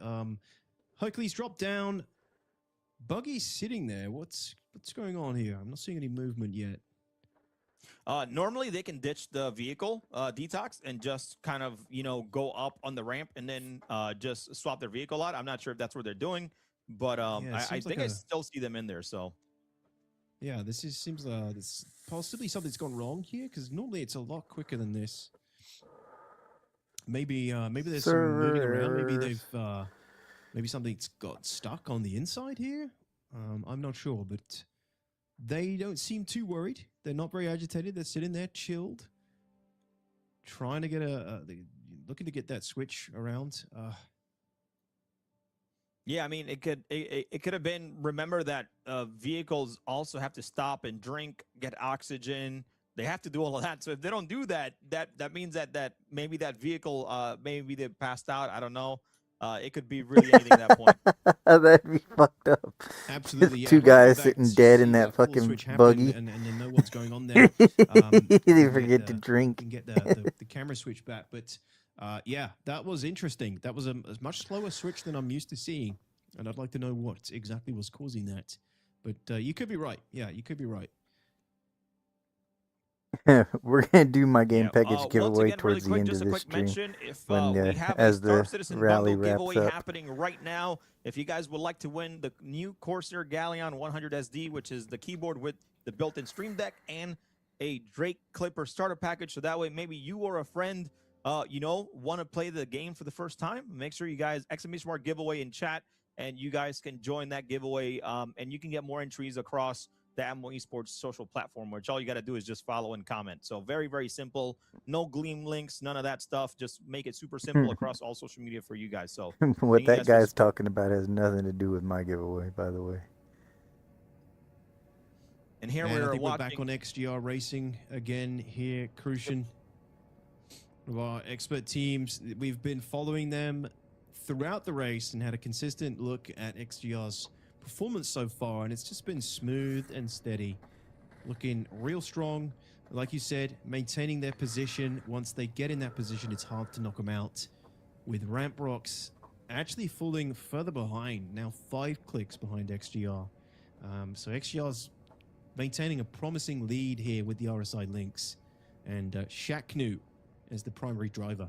Hercules dropped down. Buggy's sitting there. What's going on here? I'm not seeing any movement yet. Normally they can ditch the vehicle, Detox, and just kind of go up on the ramp and then just swap their vehicle out. I'm not sure if that's what they're doing, but I think I still see them in there. So yeah, seems this possibly something's gone wrong here, because normally it's a lot quicker than this. Maybe there's some moving around. Maybe they've maybe something's got stuck on the inside here. I'm not sure, but they don't seem too worried. They're not very agitated. They're sitting there chilled, trying to get looking to get that switch around. Yeah, I mean, it could have been. Remember that vehicles also have to stop and drink, get oxygen. They have to do all of that. So if they don't do that, that means that maybe that vehicle maybe they passed out. I don't know. It could be really anything at that point. That'd be fucked up. Absolutely. Yeah. Two guys sitting dead in that fucking buggy. And you know what's going on there. They forget to drink. And get the camera switch back. But yeah, that was interesting. That was a much slower switch than I'm used to seeing. And I'd like to know what exactly was causing that. But you could be right. Yeah, you could be right. We're gonna do my game package giveaway again, towards really quick, the end just of a this quick stream. mention, if When, we have as a Star the Citizen rally bundle wraps giveaway up. happening right now. If you guys would like to win the new Corsair Galleon 100 SD, which is the keyboard with the built-in Stream Deck and a Drake Clipper starter package, so that way maybe you or a friend, want to play the game for the first time, make sure you guys !mark giveaway in chat, and you guys can join that giveaway, and you can get more entries across the Atmo Esports social platform, which all you got to do is just follow and comment. So very, very simple. No Gleam links, none of that stuff. Just make it super simple across all social media for you guys. So what that guy's talking about has nothing to do with my giveaway, by the way. And here we're back on XGR Racing again here, Crucian. One of our expert teams. We've been following them throughout the race and had a consistent look at XGR's performance so far, and it's just been smooth and steady, looking real strong. Like you said, maintaining their position. Once they get in that position, it's hard to knock them out, with Ramp Rocks actually falling further behind, now 5 clicks behind XGR. So XGR's maintaining a promising lead here with the RSI links, and Shaknu as the primary driver.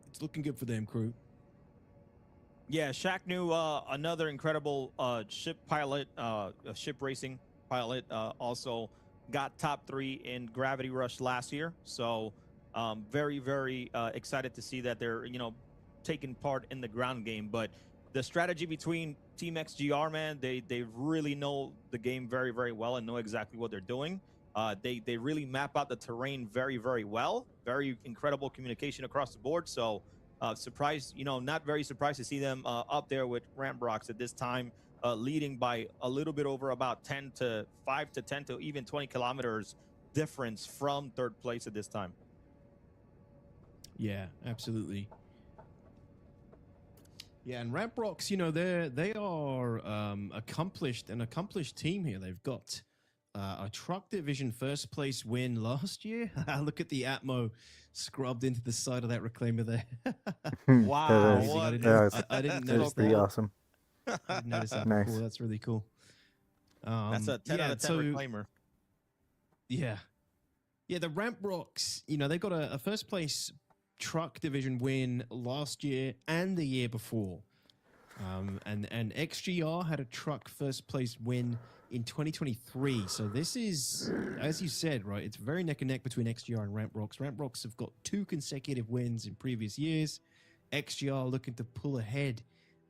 It's looking good for them, crew. Yeah, Shaknu, another incredible ship pilot, ship racing pilot, also got top 3 in Gravity Rush last year. So very, very excited to see that they're, taking part in the ground game. But the strategy between Team XGR, man, they really know the game very, very well and know exactly what they're doing. They really map out the terrain very, very well. Very incredible communication across the board. So surprised, not very surprised to see them up there with Rambrocks at this time, leading by a little bit over about 5 to 10 to even 20 kilometers difference from 3rd place at this time. Yeah, absolutely. Yeah, and Rambrocks, they are an accomplished team here. They've got a truck division 1st place win last year. Look at the Atmo scrubbed into the side of that reclaimer there. Wow. I didn't notice That's pretty that. awesome. I didn't notice that Nice. before. That's really cool. That's a 10 out of 10 reclaimer. Yeah. Yeah, the Ramp Rocks, they've got a 1st place truck division win last year and the year before. And XGR had a truck first place win in 2023. So this is, as you said, right, it's very neck and neck between XGR and Ramp Rocks. Ramp Rocks have got 2 consecutive wins in previous years. XGR looking to pull ahead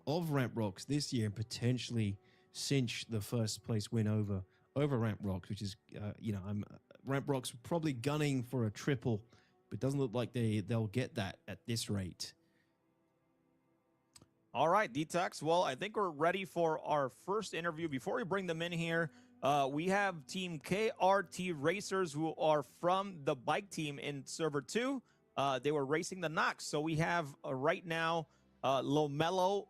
of Ramp Rocks this year and potentially cinch the first place win over Ramp Rocks, which is, Ramp Rocks probably gunning for a triple, but it doesn't look like they'll get that at this rate. All right, Detox. Well, I think we're ready for our first interview. Before we bring them in here, we have Team KRT Racers, who are from the bike team in Server 2. They were racing the Nox. So we have right now Lomelo,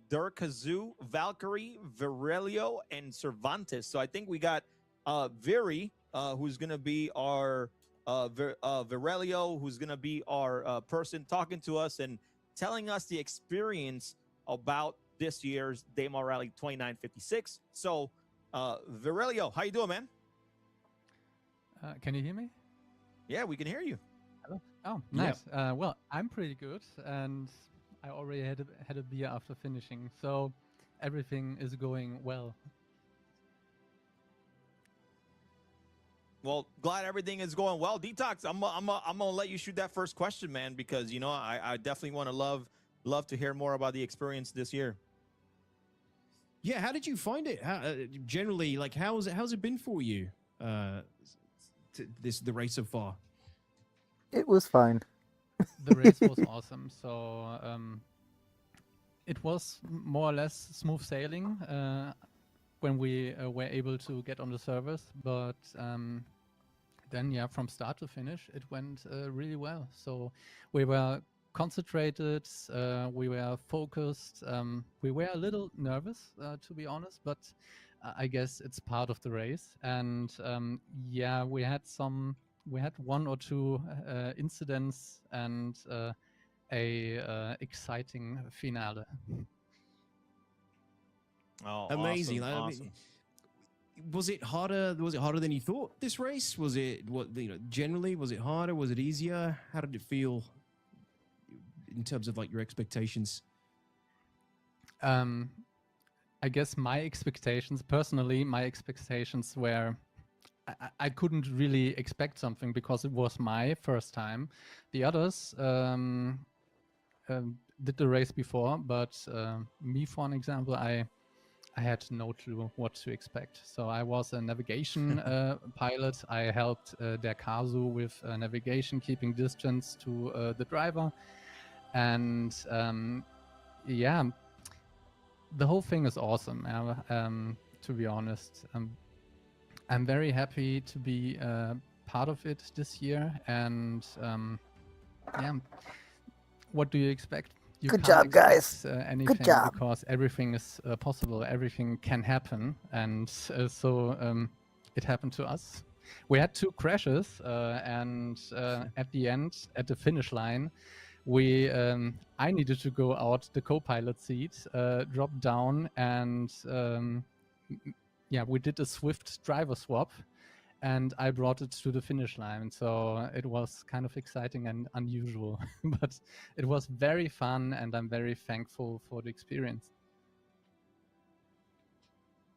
Durkazoo, Valkyrie, Virelio, and Cervantes. So I think we got Viri, who's going to be our Virelio, who's going to be our person talking to us and telling us the experience about this year's Daymar Rally 2956. So, Virelio, how you doing, man? Can you hear me? Yeah, we can hear you. Hello. Oh, nice. Yeah. Well, I'm pretty good, and I already had a beer after finishing, so everything is going well. Well, glad everything is going well. Detox, I'm gonna let you shoot that first question, man, because I definitely want to love to hear more about the experience this year. Yeah, how did you find it? Generally, like, how's it been for you? The race so far. It was fine. The race was awesome. So it was more or less smooth sailing when we were able to get on the servers, but then from start to finish, it went really well. So we were concentrated, we were focused, we were a little nervous, to be honest, but I guess it's part of the race. And we had 1 or 2 incidents and a exciting finale. Oh, amazing! Awesome. Was it harder? Was it harder than you thought? This race was it? Generally, was it harder? Was it easier? How did it feel in terms of like your expectations? I guess my expectations were I couldn't really expect something because it was my first time. The others did the race before, but me, for an example, I had no clue what to expect. So I was a navigation pilot. I helped Derkazu with navigation, keeping distance to the driver. And the whole thing is awesome, to be honest. I'm very happy to be part of it this year. And what do you expect? You Good can't job, guys. anything Good job. Because everything is possible. Everything can happen. And so it happened to us. We had 2 crashes, and at the end, at the finish line, I needed to go out the co-pilot seat, drop down, and we did a swift driver swap, and I brought it to the finish line. So it was kind of exciting and unusual, but it was very fun, and I'm very thankful for the experience.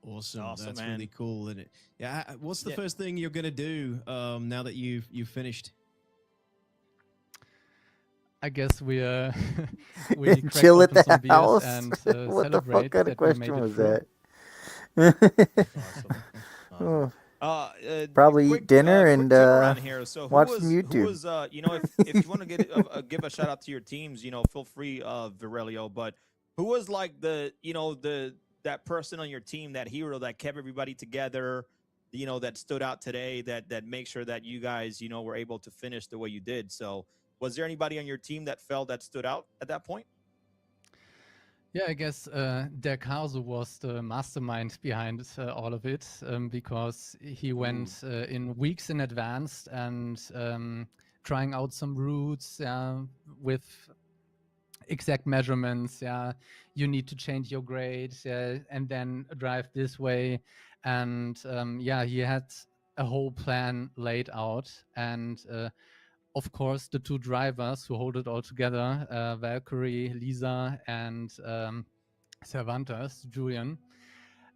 Awesome. That's man. really cool, isn't it? Yeah. What's the first thing you're gonna do now that you've finished? I guess we chill at the house. And what the fuck kind of question was that? Awesome. Probably eat dinner and So watch some YouTube. Who was, if you want to give a shout out to your teams, feel free, Virelio. But who was like that person on your team, that hero that kept everybody together, that stood out today, that makes sure that you guys, were able to finish the way you did? So was there anybody on your team that stood out at that point? Yeah, I guess Derkazu was the mastermind behind all of it, because he went in weeks in advance and trying out some routes with exact measurements. You need to change your grade and then drive this way. And he had a whole plan laid out. And of course, the two drivers who hold it all together, Valkyrie, Lisa, and Cervantes, Julian.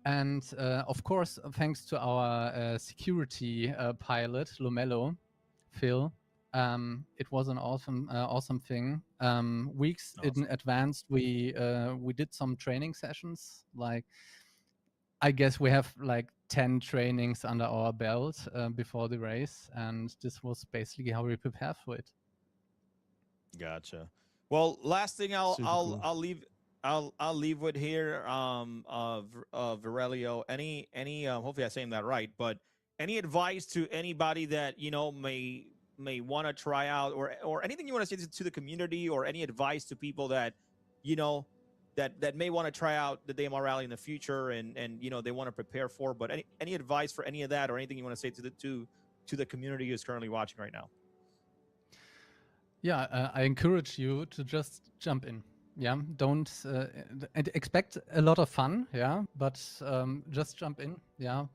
And of course, thanks to our security pilot, Lomello, Phil, it was an awesome thing. Weeks in advance, we did some training sessions. Like, I guess we have like 10 trainings under our belt before the race, and this was basically how we prepared for it. Gotcha. Well, last thing I'll Super I'll cool. I'll leave I'll leave with here. Virelio. Any hopefully I'm saying that right, but any advice to anybody that may want to try out, or anything you want to say to the community, or any advice to people that you know that may want to try out the Daymar Rally in the future, and they want to prepare for. But any advice for any of that, or anything you want to say to the community who's currently watching right now? Yeah, I encourage you to just jump in. Yeah, don't and expect a lot of fun. Yeah, but just jump in. Yeah,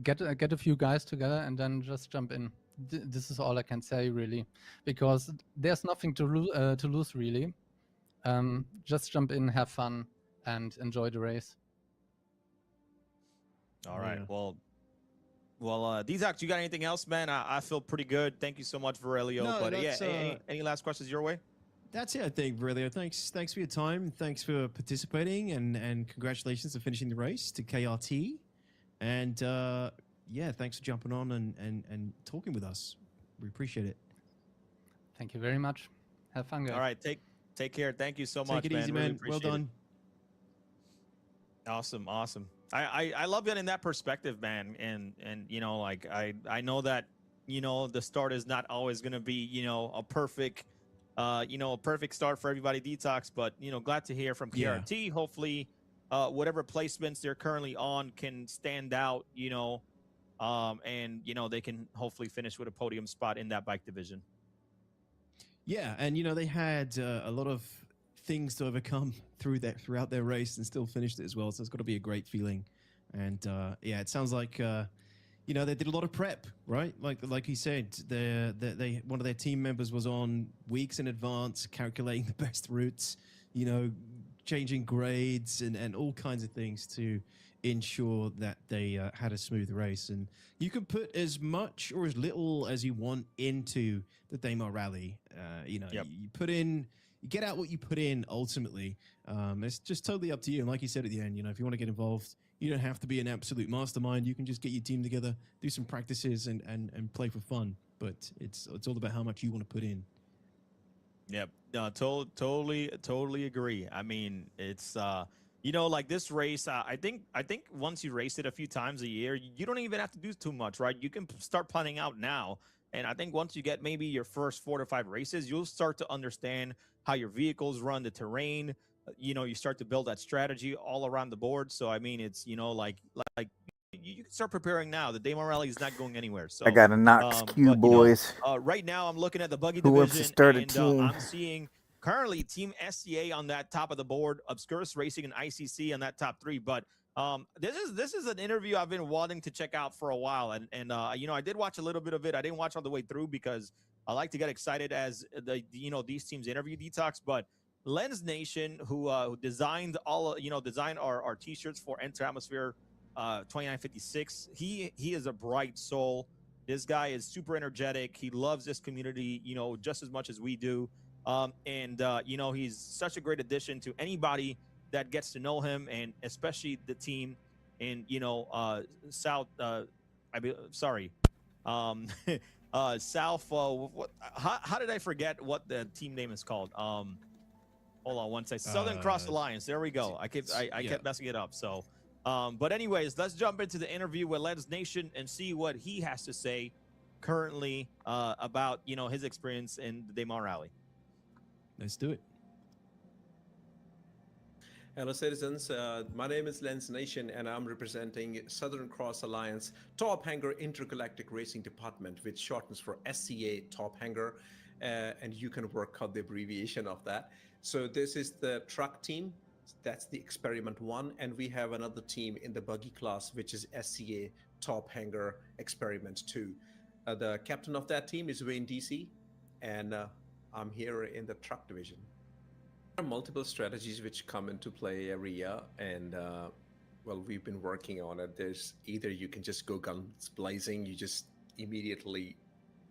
get a few guys together and then just jump in. This is all I can say really, because there's nothing to lose really. Just jump in, have fun, and enjoy the race. All right. Well, Dzox, you got anything else, man? I feel pretty good. Thank you so much, Virelio. No, but yeah, that's, any last questions your way? That's it, I think, Virelio. Thanks for your time. Thanks for participating, and congratulations for finishing the race to KRT. And yeah, thanks for jumping on and talking with us. We appreciate it. Thank you very much. Have fun, guys. All right, take care. Thank you so much, Take it man. easy, Really man. Well appreciate done. it. Awesome. I love it in that perspective, man. And like I know that the start is not always going to be a perfect start for everybody, Dzox, but glad to hear from KRT. Hopefully whatever placements they're currently on can stand out, and they can hopefully finish with a podium spot in that bike division. Yeah, and they had a lot of things to overcome throughout their race, and still finished it as well. So it's got to be a great feeling. And yeah, it sounds like they did a lot of prep, right? Like you said, they one of their team members was on weeks in advance, calculating the best routes, changing grades and all kinds of things to ensure that they had a smooth race. And you can put as much or as little as you want into the Daymar Rally. You put in, you get out what you put in ultimately. It's just totally up to you. And like you said at the end, if you want to get involved, you don't have to be an absolute mastermind. You can just get your team together, do some practices and play for fun. But it's all about how much you want to put in. Yep. Totally agree. I mean, it's like this race, I think once you race it a few times a year, you don't even have to do too much, right? You can start planning out now. And I think once you get maybe your first 4 to 5 races, you'll start to understand how your vehicles run, the terrain. You start to build that strategy all around the board. So I mean, it's like you can start preparing now. The Daymar Rally is not going anywhere. So I got a Knox Q, boys. Right now, I'm looking at the buggy Who division, wants to start a and team? I'm seeing currently Team SCA on that top of the board, Obscurus Racing and ICC on that top 3. But this is an interview I've been wanting to check out for a while, and I did watch a little bit of it. I didn't watch all the way through because I like to get excited as these teams interview Dzox. But Lens Nation, who designed our t-shirts for Enter Atmosphere 2956, he is a bright soul. This guy is super energetic. He loves this community, just as much as we do. He's such a great addition to anybody that gets to know him, and especially the team in South. South. How did I forget what the team name is called? Hold on one second. Southern Cross Alliance. There we go. I kept messing it up. So, but anyways, let's jump into the interview with Lens Nation and see what he has to say currently about his experience in the Daymar Rally. Let's do it. Hello, citizens. My name is Lens Nation, and I'm representing Southern Cross Alliance Top Hanger Intergalactic Racing Department, which shortens for SCA Top Hanger, and you can work out the abbreviation of that. So this is the truck team. That's the Experiment 1, and we have another team in the buggy class, which is SCA Top Hanger Experiment 2. The captain of that team is Wayne DC, and I'm here in the truck division. There are multiple strategies which come into play every year, and well, we've been working on it. There's either you can just go guns blazing, you just immediately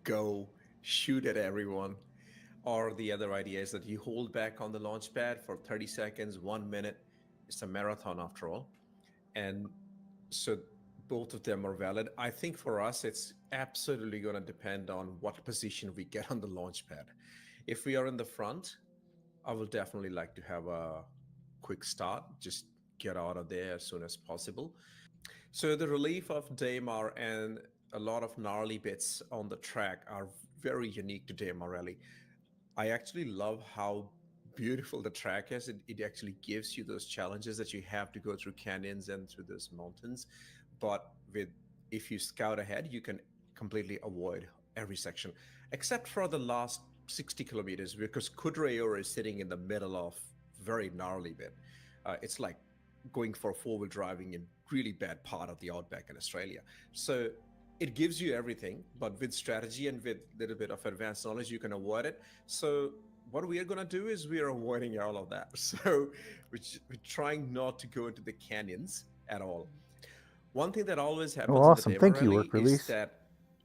go shoot at everyone, or the other idea is that you hold back on the launch pad for 30 seconds, 1 minute. It's a marathon after all. And so both of them are valid. I think for us, it's absolutely going to depend on what position we get on the launch pad. If we are in the front, I will definitely like to have a quick start, just get out of there as soon as possible. So the relief of Daymar and a lot of gnarly bits on the track are very unique to Daymar Rally. I actually love how beautiful the track is. It actually gives you those challenges that you have to go through canyons and through those mountains. But if you scout ahead, you can completely avoid every section, except for the last 60 kilometers, because Kudrayor is sitting in the middle of very gnarly bit. It's like going for four-wheel driving in really bad part of the outback in Australia. So it gives you everything, but with strategy and with a little bit of advanced knowledge, you can avoid it. So what we are going to do is we are avoiding all of that. So we're trying not to go into the canyons at all. One thing that always happens awesome. in the Thank you, Rally Work Release. is that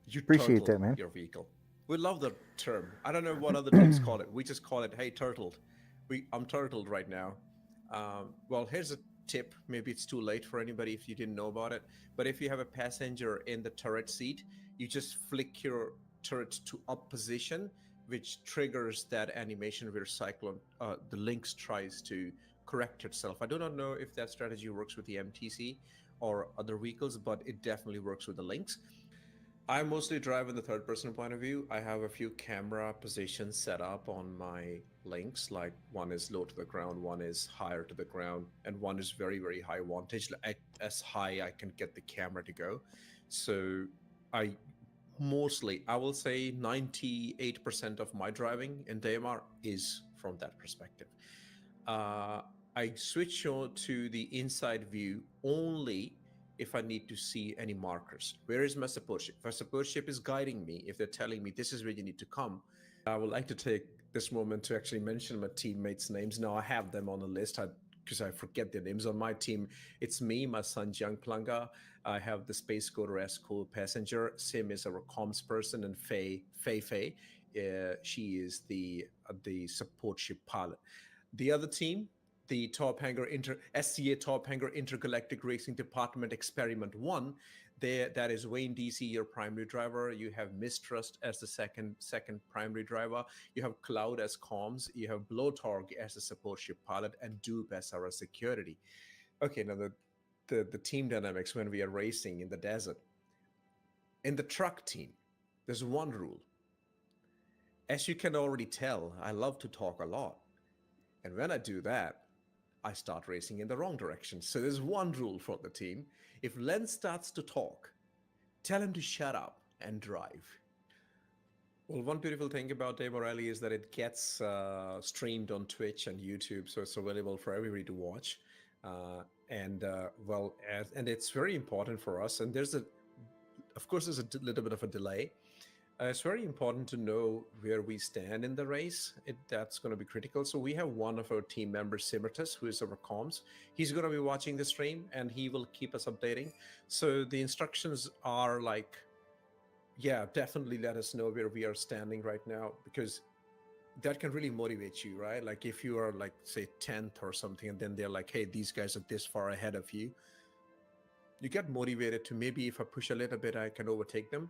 you Appreciate turtle that, man. your vehicle. We love the term. I don't know what other teams call it. We just call it, hey, turtled. I'm turtled right now. Well, here's a tip. Maybe it's too late for anybody if you didn't know about it. But if you have a passenger in the turret seat, you just flick your turret to up position, which triggers that animation where the Lynx tries to correct itself. I do not know if that strategy works with the MTC or other vehicles, but it definitely works with the Lynx. I mostly drive in the third person point of view. I have a few camera positions set up on my Lynx, like one is low to the ground, one is higher to the ground, and one is very, very high wattage, as high I can get the camera to go. So I will say 98% of my driving in Daymar is from that perspective. I switch on to the inside view only if I need to see any markers. Where is my support ship? If a support ship is guiding me, if they're telling me this is where you need to come, I would like to take this moment to actually mention my teammates' names. Now I have them on the list because I forget their names. On my team, it's me, my son Jiang Planga. I have the Space Coder S co-passenger. Sim is our comms person, and Fei. She is the support ship pilot. The other team, the SCA Top Hanger Intergalactic Racing Department Experiment 1, that is Wayne DC, your primary driver. You have Mistrust as the second primary driver. You have Cloud as comms. You have Blowtorg as the support ship pilot, and Doob as our security. Okay, now the team dynamics when we are racing in the desert. In the truck team, there's one rule. As you can already tell, I love to talk a lot. And when I do that, I start racing in the wrong direction. So there's one rule for the team. If Len starts to talk, tell him to shut up and drive. Well, one beautiful thing about Daymar Rally is that it gets streamed on Twitch and YouTube, so it's available for everybody to watch. And it's very important for us. And of course, there's a little bit of a delay. It's very important to know where we stand in the race. That's going to be critical. So we have one of our team members, Simmertus, who is our comms. He's going to be watching the stream, and he will keep us updating. So the instructions are like, yeah, definitely let us know where we are standing right now, because that can really motivate you, right? Like if you are like, say, 10th or something, and then they're like, hey, these guys are this far ahead of you. You get motivated to maybe if I push a little bit, I can overtake them.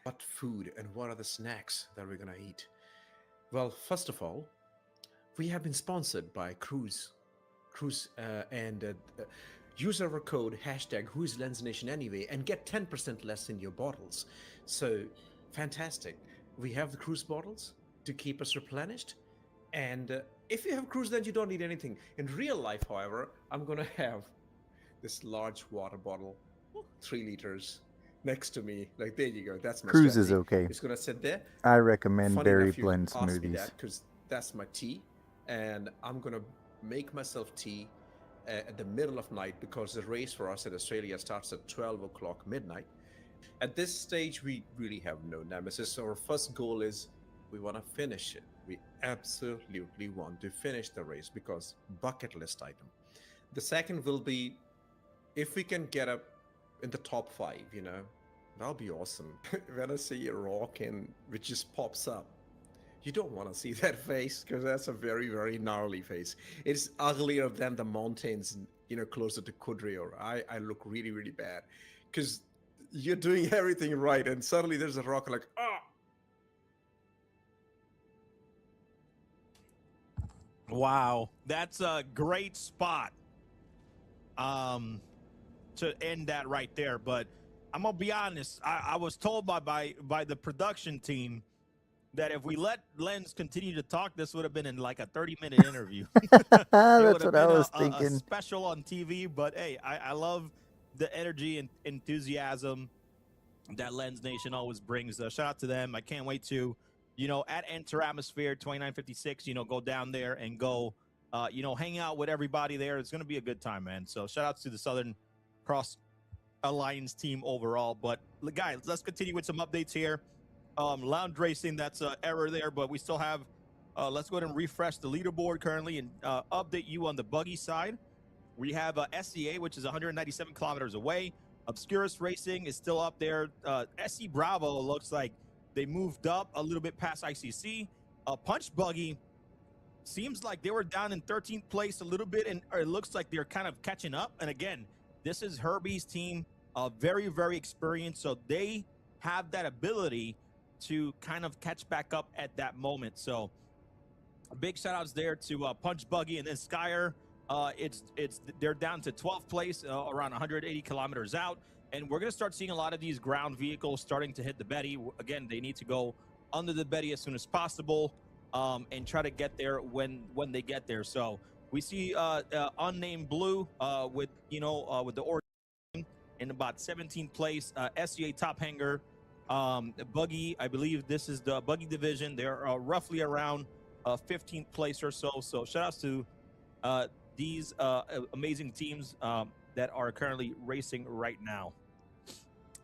What food and what are the snacks that we're going to eat? Well, first of all, we have been sponsored by Cruise, and use our code #WhoIsLensNationAnyway and get 10% less in your bottles. So fantastic. We have the Cruise bottles to keep us replenished. And if you have Cruise, then you don't need anything. In real life, however, I'm going to have this large water bottle, 3 liters, next to me. Like, there you go. That's my Cruise strategy. is okay. It's going to sit there. I recommend Funny berry enough, you blend asked me smoothies. that because that's my tea, and I'm going to make myself tea at the middle of night, because the race for us in Australia starts at 12 o'clock midnight. At this stage, we really have no nemesis. Our first goal is we want to finish it. We absolutely want to finish the race because bucket list item. The second will be if we can get up in the top 5, that'll be awesome. When I see a rock and which just pops up, you don't want to see that face because that's a very, very gnarly face. It's uglier than the mountains, closer to Kudrior. I look really, really bad because you're doing everything right and suddenly there's a rock like, ah. Wow, that's a great spot to end that right there. But I'm gonna be honest, I was told by the production team that if we let Lens continue to talk, this would have been in like a 30-minute interview. That's what I was a thinking. special on TV, but hey, I love the energy and enthusiasm that Lens Nation always brings. Shout out to them. I can't wait to, at Enter Atmosphere 2956, go down there and go, hang out with everybody there. It's going to be a good time, man. So shout out to the Southern Cross Alliance team overall. But guys, let's continue with some updates here. Lounge Racing, that's an error there, but we still have, let's go ahead and refresh the leaderboard currently and update you on the buggy side. We have SCA, which is 197 kilometers away. Obscurus Racing is still up there. SC Bravo looks like they moved up a little bit past ICC. Punch Buggy seems like they were down in 13th place a little bit, and it looks like they're kind of catching up. And again, this is Herbie's team, very, very experienced, so they have that ability to kind of catch back up at that moment. So big shout outs there to Punch Buggy, and then Skyer. They're down to 12th place, around 180 kilometers out, and we're going to start seeing a lot of these ground vehicles starting to hit the Betty. Again, they need to go under the Betty as soon as possible, and try to get there when they get there. So we see unnamed Blue with the origin in about 17th place. SCA Top Hanger, Buggy, I believe this is the Buggy division. They're roughly around 15th place or so. So shout outs to these amazing teams that are currently racing right now.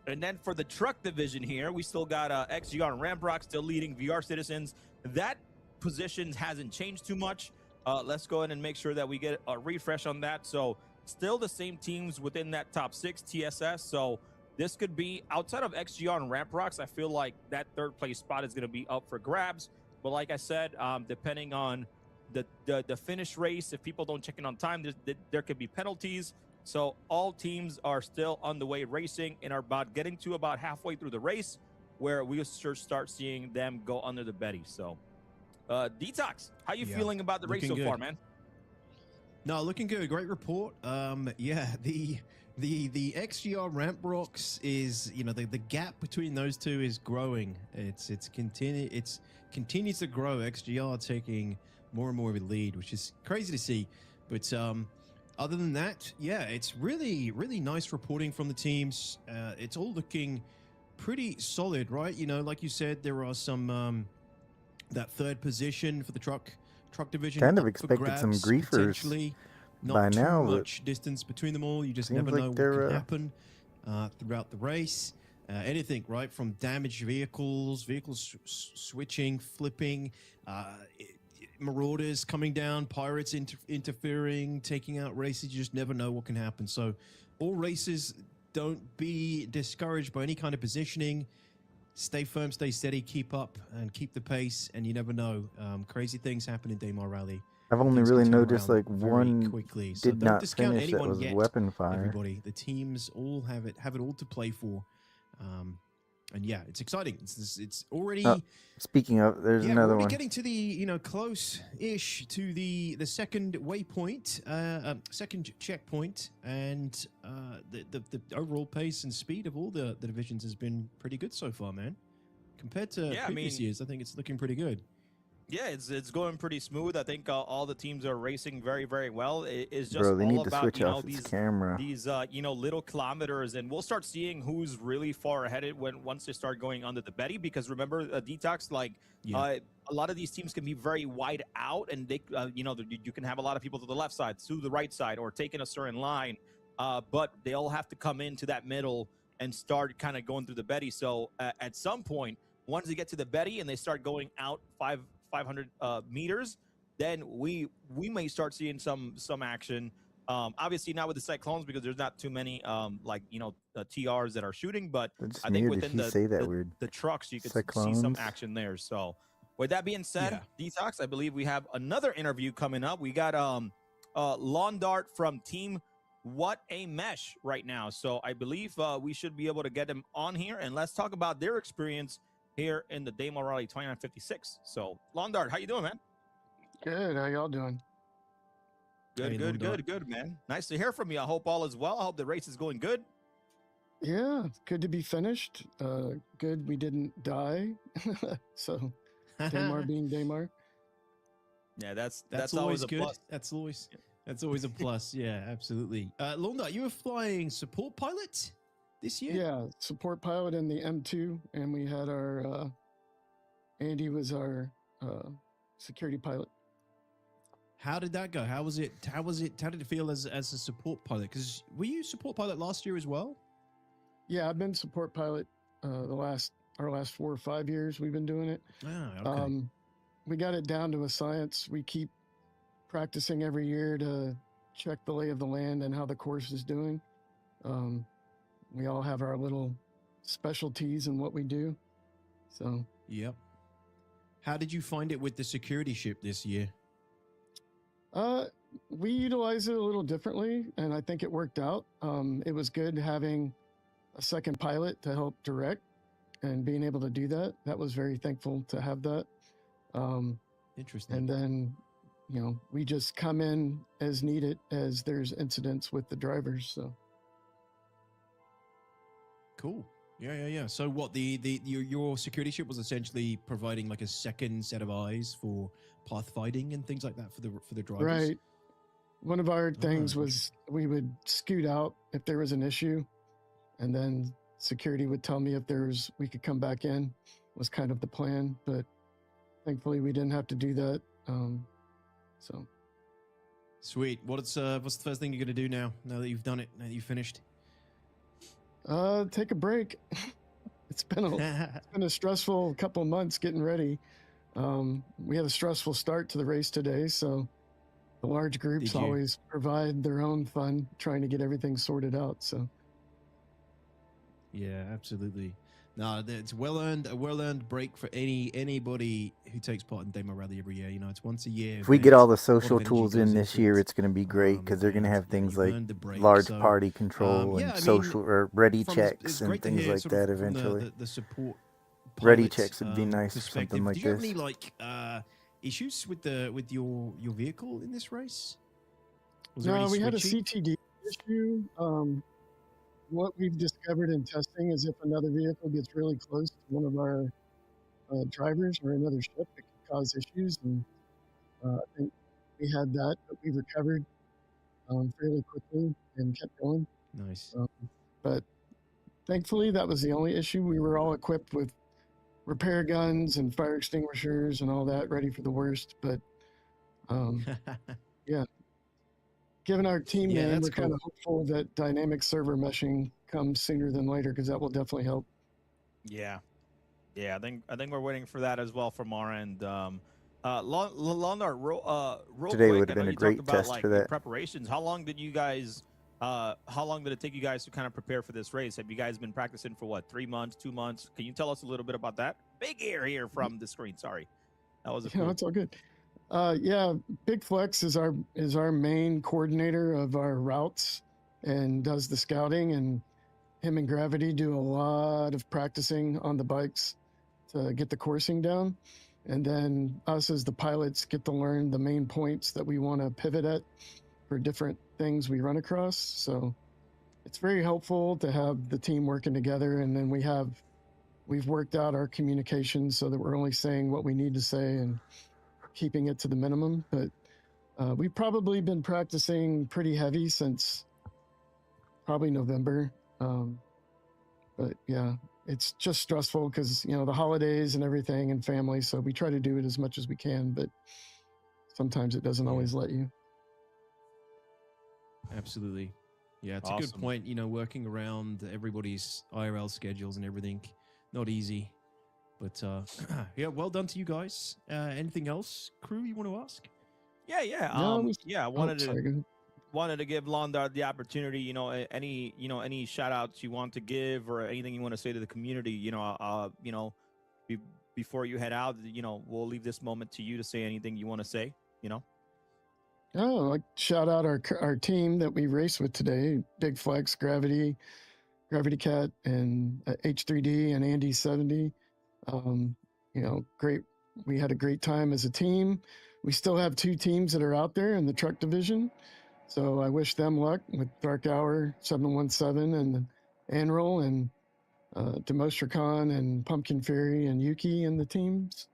And then for the truck division here, we still got XGR and Ramprock still leading VR Citizens. That position hasn't changed too much. Let's go ahead and make sure that we get a refresh on that. So still the same teams within that top 6 TSS. So this could be outside of XGR and Ramprocks. I feel like that 3rd place spot is going to be up for grabs. But like I said, depending on the finish race, if people don't check in on time, there could be penalties. So all teams are still on the way racing and are getting to about halfway through the race where we'll start seeing them go under the Betty. So Detox, how you feeling about the race so far, man? No, looking good. Great report. Yeah, the XGR ramp rocks is, the gap between those two is growing. It's continues to grow. XGR taking more and more of a lead, which is crazy to see. But other than that, yeah, it's really, really nice reporting from the teams. It's all looking pretty solid, right? Like you said, there are some that 3rd position for the truck division. Kind of expected some griefers not by too now. Much distance between them all. You just never know what can happen throughout the race. Anything, right? From damaged vehicles switching, flipping, marauders coming down, pirates interfering, taking out races. You just never know what can happen. So all races, don't be discouraged by any kind of positioning. Stay firm, stay steady, keep up, and keep the pace. And you never know. Crazy things happen in Daymar Rally. I've only really noticed like one quickly. So did don't not discount finish that anyone was yet, weapon fire. Everybody, the teams all have it all to play for. And yeah, it's exciting. It's already. Speaking of, there's we're another already one. getting to the close-ish to the second waypoint, second checkpoint, and the overall pace and speed of all the divisions has been pretty good so far, man. Compared to previous years, I think it's looking pretty good. Yeah, it's going pretty smooth. I think all the teams are racing very, very well. It's just Bro, they all need to about switch off its camera. these little kilometers, and we'll start seeing who's really far ahead once they start going under the Betty. Because remember, Detox, a lot of these teams can be very wide out, and they you can have a lot of people to the left side, to the right side, or taking a certain line, but they all have to come into that middle and start kind of going through the Betty. So at some point, once they get to the Betty and they start going out 500 meters, then we may start seeing some action. Obviously not with the Cyclones because there's not too many TRs that are shooting, but That's I think weird within if you say that word. the trucks you could see Cyclones. some action there. So with that being said, Detox, I believe we have another interview coming up. We got Lawn Dart from Team What a Mesh right now. So I believe we should be able to get them on here and let's talk about their experience here in the Daymar Rally 2956. So Lawn Dart, how you doing, man? Good. How y'all doing? Good, man. Nice to hear from you. I hope all is well. I hope the race is going good. Yeah, good to be finished. Good we didn't die. So Daymar being Daymar. Yeah, that's always a good. plus. That's always a plus. Yeah, absolutely. Londa, you were flying support pilot this year? Yeah, support pilot in the M2, and we had our Andy was our security pilot. How did that go? How was it? How did it feel as a support pilot? Because were you support pilot last year as well? Yeah, I've been support pilot our last 4 or 5 years. We've been doing it. Ah, okay. We got it down to a science. We keep practicing every year to check the lay of the land and how the course is doing. We all have our little specialties in what we do. So. Yep. How did you find it with the security ship this year? We utilize it a little differently, and I think it worked out. It was good having a second pilot to help direct and being able to do that. That was very thankful to have that. Interesting. And then, we just come in as needed as there's incidents with the drivers. So. Cool. Yeah. So what your security ship was essentially providing like a second set of eyes for pathfinding and things like that for the drivers. Right. One of our things was we would scoot out if there was an issue, and then security would tell me if we could come back in. Was kind of the plan, but thankfully we didn't have to do that. So. Sweet. What's the first thing you're gonna do now that you've done it? Now that you've finished? Take a break. It's been a stressful couple of months getting ready. We had a stressful start to the race today, so the large groups always provide their own fun trying to get everything sorted out. So. Yeah, absolutely. No, it's a well-earned break for anybody who takes part in Daymar Rally every year. It's once a year. If we get all the social tools in this year, it's going to be great because they're going to have things like large party control and social or ready checks and things like that eventually. The support ready checks would be nice for something like this. Do you this. have any issues with your vehicle in this race? No, we had a CTD issue. What we've discovered in testing is if another vehicle gets really close to one of our drivers or another ship, it can cause issues. And I think we had that, but we recovered fairly quickly and kept going. Nice. But thankfully, that was the only issue. We were all equipped with repair guns and fire extinguishers and all that, ready for the worst. But yeah. Given our team name, we're kind of hopeful that dynamic server meshing comes sooner than later because that will definitely help. Yeah. I think we're waiting for that as well from our end. Londar, real Today quick, would have been a great test for that. Preparations. How long did it take you guys to kind of prepare for this race? Have you guys been practicing for what, 3 months, 2 months? Can you tell us a little bit about that? Big ear here from the screen. Sorry, that was a it's all good. Yeah, Big Flex is our main coordinator of our routes and does the scouting, and him and Gravity do a lot of practicing on the bikes to get the coursing down. And then us as the pilots get to learn the main points that we want to pivot at for different things we run across. So it's very helpful to have the team working together. And then we've worked out our communication so that we're only saying what we need to say and keeping it to the minimum. But we've probably been practicing pretty heavy since probably November. But yeah, it's just stressful because, the holidays and everything and family. So we try to do it as much as we can, but sometimes it doesn't always let you. Absolutely. Yeah, it's a good point. You know, working around everybody's IRL schedules and everything, not easy. But yeah, well done to you guys. Anything else, crew, you want to ask? Yeah. I wanted to give Londard the opportunity. You know, any shout outs you want to give or anything you want to say to the community. Before you head out, we'll leave this moment to you to say anything you want to say. Oh, like shout out our team that we raced with today: Big Flex, Gravity Cat, and H3D and Andy 70. Great. We had a great time as a team. We still have 2 teams that are out there in the truck division. So I wish them luck with Dark Hour 717 and Anroll and Demostricon and Pumpkin Fairy and Yuki and the teams.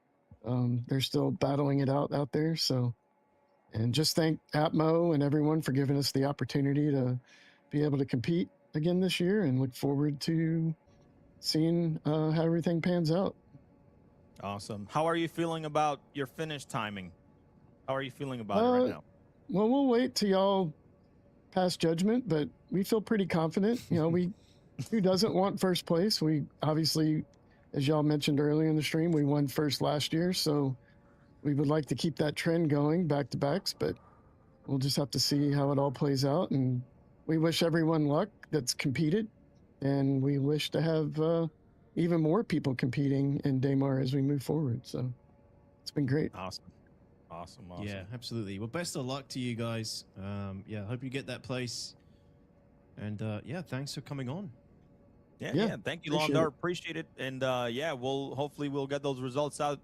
They're still battling it out there. So, and just thank Atmo and everyone for giving us the opportunity to be able to compete again this year, and look forward to seeing how everything pans out. Awesome. How are you feeling about your finish timing? How are you feeling about it right now? Well, we'll wait till y'all pass judgment, but we feel pretty confident. Who doesn't want first place? We obviously, as y'all mentioned earlier in the stream, we won first last year, so we would like to keep that trend going back to backs, but we'll just have to see how it all plays out. And we wish everyone luck that's competed, and we wish to have even more people competing in Daymar as we move forward. So it's been great. Awesome. Yeah, absolutely. Well, best of luck to you guys. Yeah, hope you get that place. And yeah, thanks for coming on. Yeah. Thank you, Londar. Appreciate it. And hopefully we'll get those results out.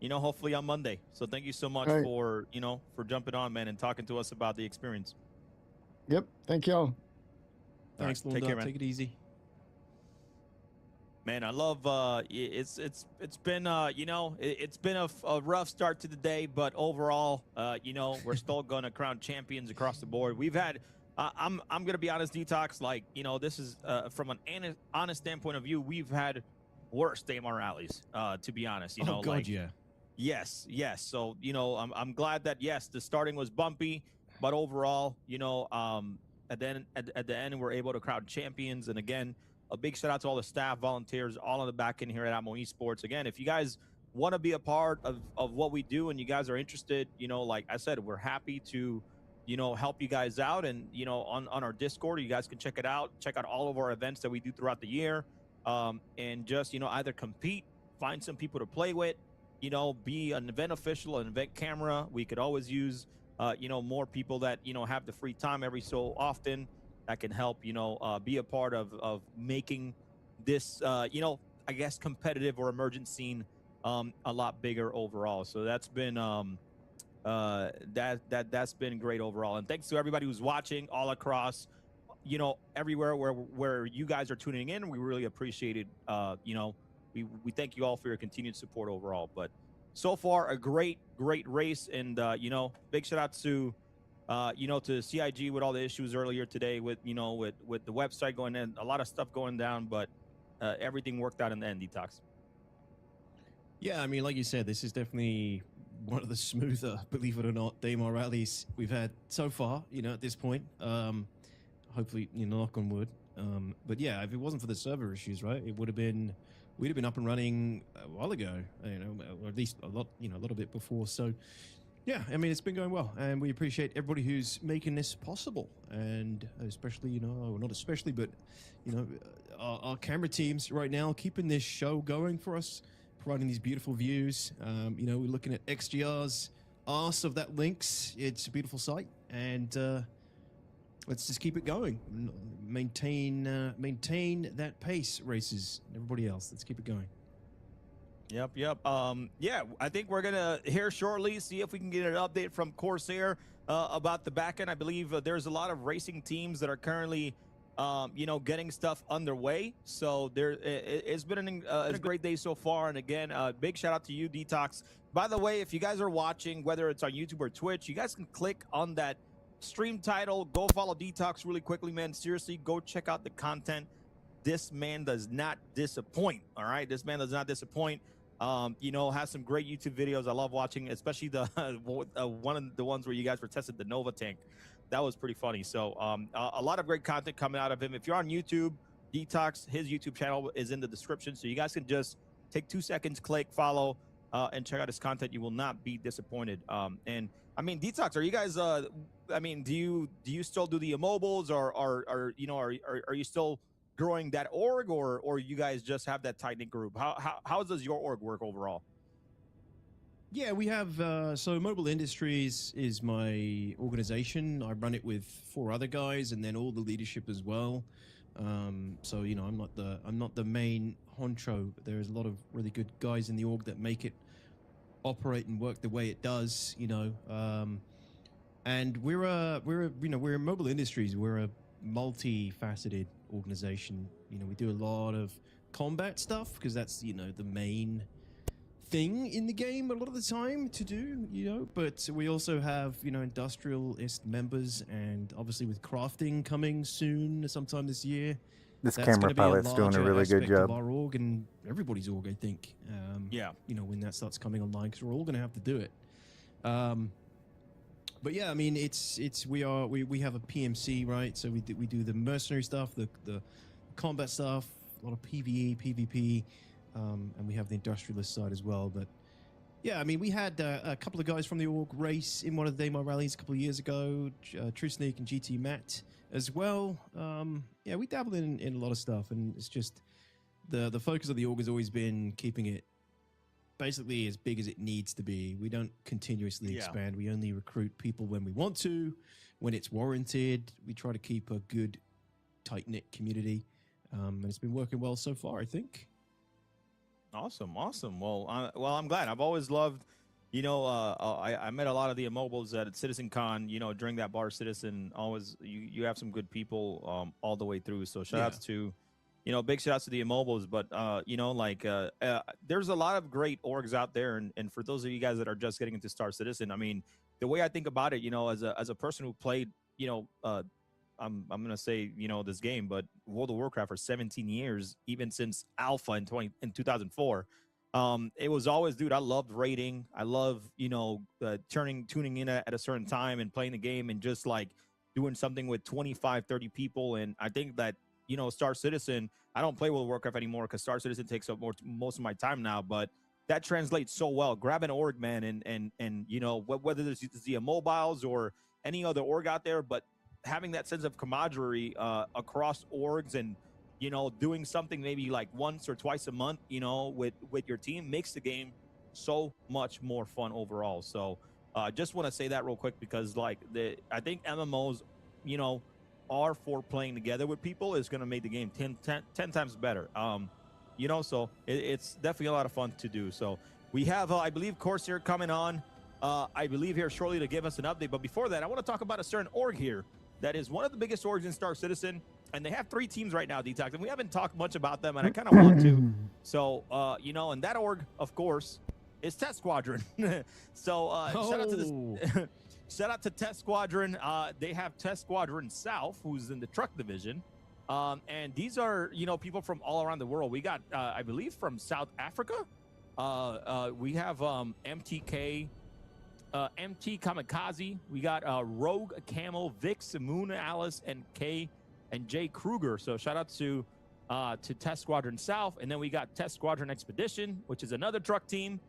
Hopefully on Monday. So thank you so much for jumping on, man, and talking to us about the experience. Yep. Thank y'all. Thanks, Londar. Take care, man. Take it easy. Man, I love it's been it's been a rough start to the day, but overall, we're still gonna crown champions across the board. We've had I'm gonna be honest, Detox, this is from an honest standpoint of view, we've had worse Daymar rallies, to be honest. Yeah. Yes. So, I'm glad that the starting was bumpy, but overall, at the end we're able to crown champions. And again, a big shout out to all the staff, volunteers, all on the back end here at Atmo Esports. Again, if you guys want to be a part of what we do and you guys are interested, like I said, we're happy to, help you guys out. And, on our Discord, you guys can check it out. Check out all of our events that we do throughout the year. And just, either compete, find some people to play with, be an event official, an event camera. We could always use, more people that, have the free time every so often. That can help, be a part of making this, I guess, competitive or emergent scene a lot bigger overall. So that's been that's been great overall. And thanks to everybody who's watching all across, everywhere where you guys are tuning in. We really appreciate it. We thank you all for your continued support overall. But so far, a great race, and big shout out to. To CIG with all the issues earlier today with the website going in, a lot of stuff going down, but everything worked out in the end, Detox. Yeah, I mean, like you said, this is definitely one of the smoother, believe it or not, Daymar rallies we've had so far, at this point. Hopefully, knock on wood. But yeah, if it wasn't for the server issues, right, we'd have been up and running a while ago, or at least a little bit before. So yeah, I mean, it's been going well, and we appreciate everybody who's making this possible, and especially, not especially, but, our camera teams right now keeping this show going for us, providing these beautiful views. We're looking at XGR's arse of that links. It's a beautiful sight, and let's just keep it going. Maintain that pace, races, and everybody else. Let's keep it going. Yep. Yeah, I think we're gonna here shortly see if we can get an update from Corsair about the back end. I believe there's a lot of racing teams that are currently, getting stuff underway. So it's been a great day so far. And again, big shout out to you, Detox. By the way, if you guys are watching, whether it's on YouTube or Twitch, you guys can click on that stream title. Go follow Detox really quickly, man. Seriously, go check out the content. This man does not disappoint. All right, this man does not disappoint. Has some great YouTube videos. I love watching, especially the one of the ones where you guys were tested the Nova tank. that was pretty funny. So a lot of great content coming out of him. If you're on YouTube, Detox, his YouTube channel is in the description, so you guys can just take 2 seconds, click follow, and check out his content. You will not be disappointed. And I mean, Detox, are you guys? I mean, do you still do the immobiles, or are you still growing that org, or you guys just have that tight knit group? How does your org work overall? Yeah, we have, so Mobile Industries is my organization. I run it with 4 other guys and then all the leadership as well. So, you know, I'm not the main honcho, but there's a lot of really good guys in the org that make it operate and work the way it does, you know. And we're Mobile Industries. We're a multifaceted organization. You know, we do a lot of combat stuff because that's, you know, the main thing in the game a lot of the time to do, you know, but we also have, you know, industrialist members, and obviously with crafting coming soon sometime this year, this that's camera gonna be a pilot's doing a larger really good aspect of job. our org and everybody's org, I think. Yeah, you know, when that starts coming online, because we're all going to have to do it. But yeah, I mean, we have a PMC, right? So we do the mercenary stuff, the combat stuff, a lot of PvE, PvP. And we have the industrialist side as well. But yeah, I mean, we had a couple of guys from the org race in one of the Daymar rallies a couple of years ago, True Sneak and GT Matt as well. Yeah, we dabbled in a lot of stuff, and it's just the focus of the org has always been keeping it basically as big as it needs to be. We don't continuously expand. We only recruit people when we want to, when it's warranted. We try to keep a good, tight-knit community, and it's been working well so far, I think. Awesome. Well, I'm glad. I've always loved, you know, I met a lot of the immobiles at CitizenCon, you know, during that Bar Citizen. Always, you have some good people all the way through. So shout outs to, you know, big shout outs to the immobiles. But, you know, like there's a lot of great orgs out there. And for those of you guys that are just getting into Star Citizen, I mean, the way I think about it, you know, as a person who played, you know, I'm gonna say, you know, this game, but World of Warcraft for 17 years, even since Alpha in 2004. It was always, dude, I loved raiding. I love, you know, tuning in at a certain time and playing the game and just like doing something with 25, 30 people. And I think that, you know, Star Citizen, I don't play World of Warcraft anymore because Star Citizen takes up most of my time now, but that translates so well. Grab an org, man, and you know, whether it's the immobiles or any other org out there, but having that sense of camaraderie across orgs, and you know, doing something maybe like once or twice a month, you know, with your team makes the game so much more fun overall. So just want to say that real quick, because like I think MMOs, you know, are for playing together with people is going to make the game 10 times better. You know, so it's definitely a lot of fun to do. So we have, I believe, Corsair coming on, I believe, here shortly to give us an update. But before that, I want to talk about a certain org here that is one of the biggest orgs in Star Citizen, and they have 3 teams right now, Detox, and we haven't talked much about them, and I kind of want to. So, you know, and that org, of course, is Test Squadron. So, shout out to this. Shout out to Test Squadron. They have Test Squadron South, who's in the truck division. And these are, you know, people from all around the world. We got, I believe, from South Africa. We have MTK, MT Kamikaze. We got Rogue Camo, Vic, Simuna Alice, and K and Jay Kruger. So shout out to Test Squadron South. And then we got Test Squadron Expedition, which is another truck team,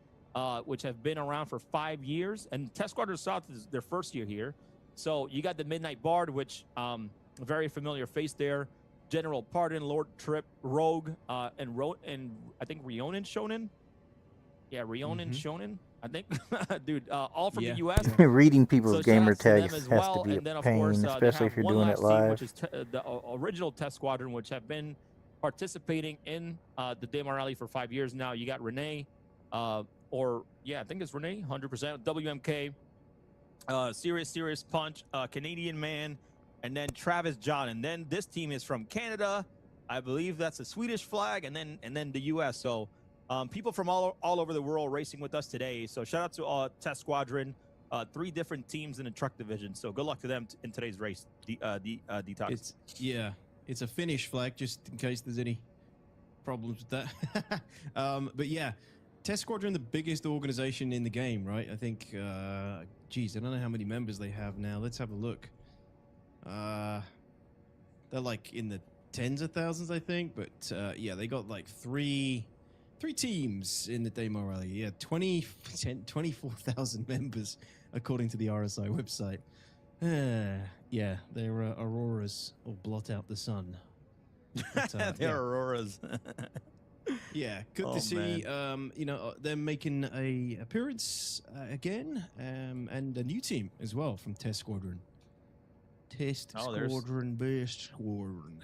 which have been around for 5 years. And Test Squadron South is their first year here. So you got the Midnight Bard, which a very familiar face there. General Pardon, Lord Trip, Rogue, and I think Rionan Shonen. Yeah, Rionan Shonen, I think. Dude, all from the U.S. Yeah. Reading people's so gamer tags has to be a pain, especially if you're doing it live. Team, which is the original Test Squadron, which have been participating in the Daymar Rally for 5 years now. You got Renee, I think it's Renee, 100%. WMK, Serious Punch, Canadian Man, and then Travis John. And then this team is from Canada. I believe that's a Swedish flag, and then the U.S. So people from all over the world racing with us today. So shout out to Test Squadron, 3 different teams in the truck division. So good luck to them in today's race, Detox. It's a Finnish flag, just in case there's any problems with that. But yeah, Test Squadron, the biggest organization in the game, right? I think, geez, I don't know how many members they have now. Let's have a look. They're like in the tens of thousands, I think. But yeah, they got like three teams in the Daymar Rally. Yeah, 24,000 members, according to the RSI website. Yeah, they're auroras or blot out the sun. But, They're yeah. auroras. Yeah, good Oh, to see. man. They're making a appearance again, and a new team as well from Test Squadron. Test Squadron, best squadron.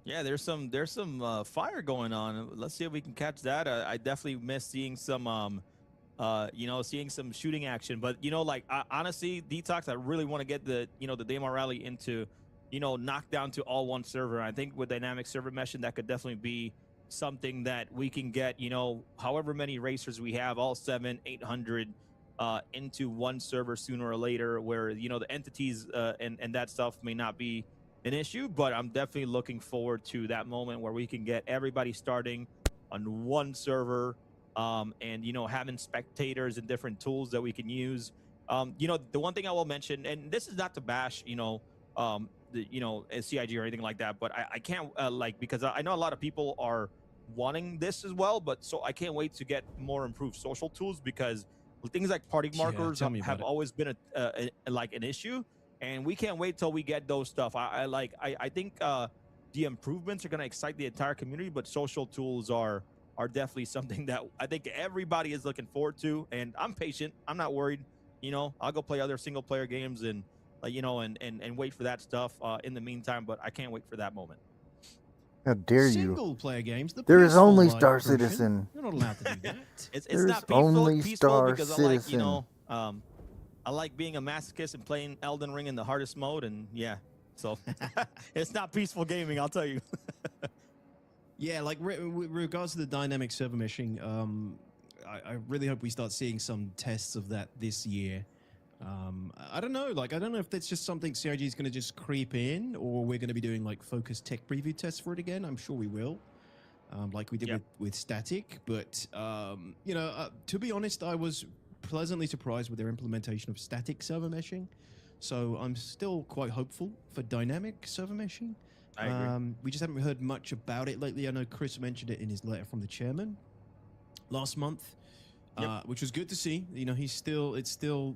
Yeah, there's some fire going on. Let's see if we can catch that. I definitely miss seeing some seeing some shooting action. But honestly, Detox, I really want to get the Daymar Rally into knockdown to all one server. I think with dynamic server meshing, that could definitely be something that we can get, however many racers we have, all 700-800 into one server sooner or later, where the entities and that stuff may not be an issue. But I'm definitely looking forward to that moment where we can get everybody starting on one server, and having spectators and different tools that we can use. The one thing I will mention, and this is not to bash CIG or anything like that, but I can't because I know a lot of people are wanting this as well, but so I can't wait to get more improved social tools, because things like party markers have always been an issue, and we can't wait till we get those stuff. I think the improvements are going to excite the entire community, but social tools are definitely something that I think everybody is looking forward to, and I'm patient. I'm not worried. I'll go play other single player games and and wait for that stuff in the meantime, but I can't wait for that moment. How dare you? Single player games. There is only PS4 Star version. Citizen. You're not allowed to do that. It's not peaceful, only Star because Citizen. I like being a masochist and playing Elden Ring in the hardest mode, and yeah, so it's not peaceful gaming, I'll tell you. Yeah, like with regards to the dynamic server meshing, I really hope we start seeing some tests of that this year. I don't know. I don't know if that's just something CIG is going to just creep in, or we're going to be doing like focused tech preview tests for it again. I'm sure we will, like we did with static. But to be honest, I was pleasantly surprised with their implementation of static server meshing. So I'm still quite hopeful for dynamic server meshing. I agree. We just haven't heard much about it lately. I know Chris mentioned it in his letter from the chairman last month, which was good to see. It's still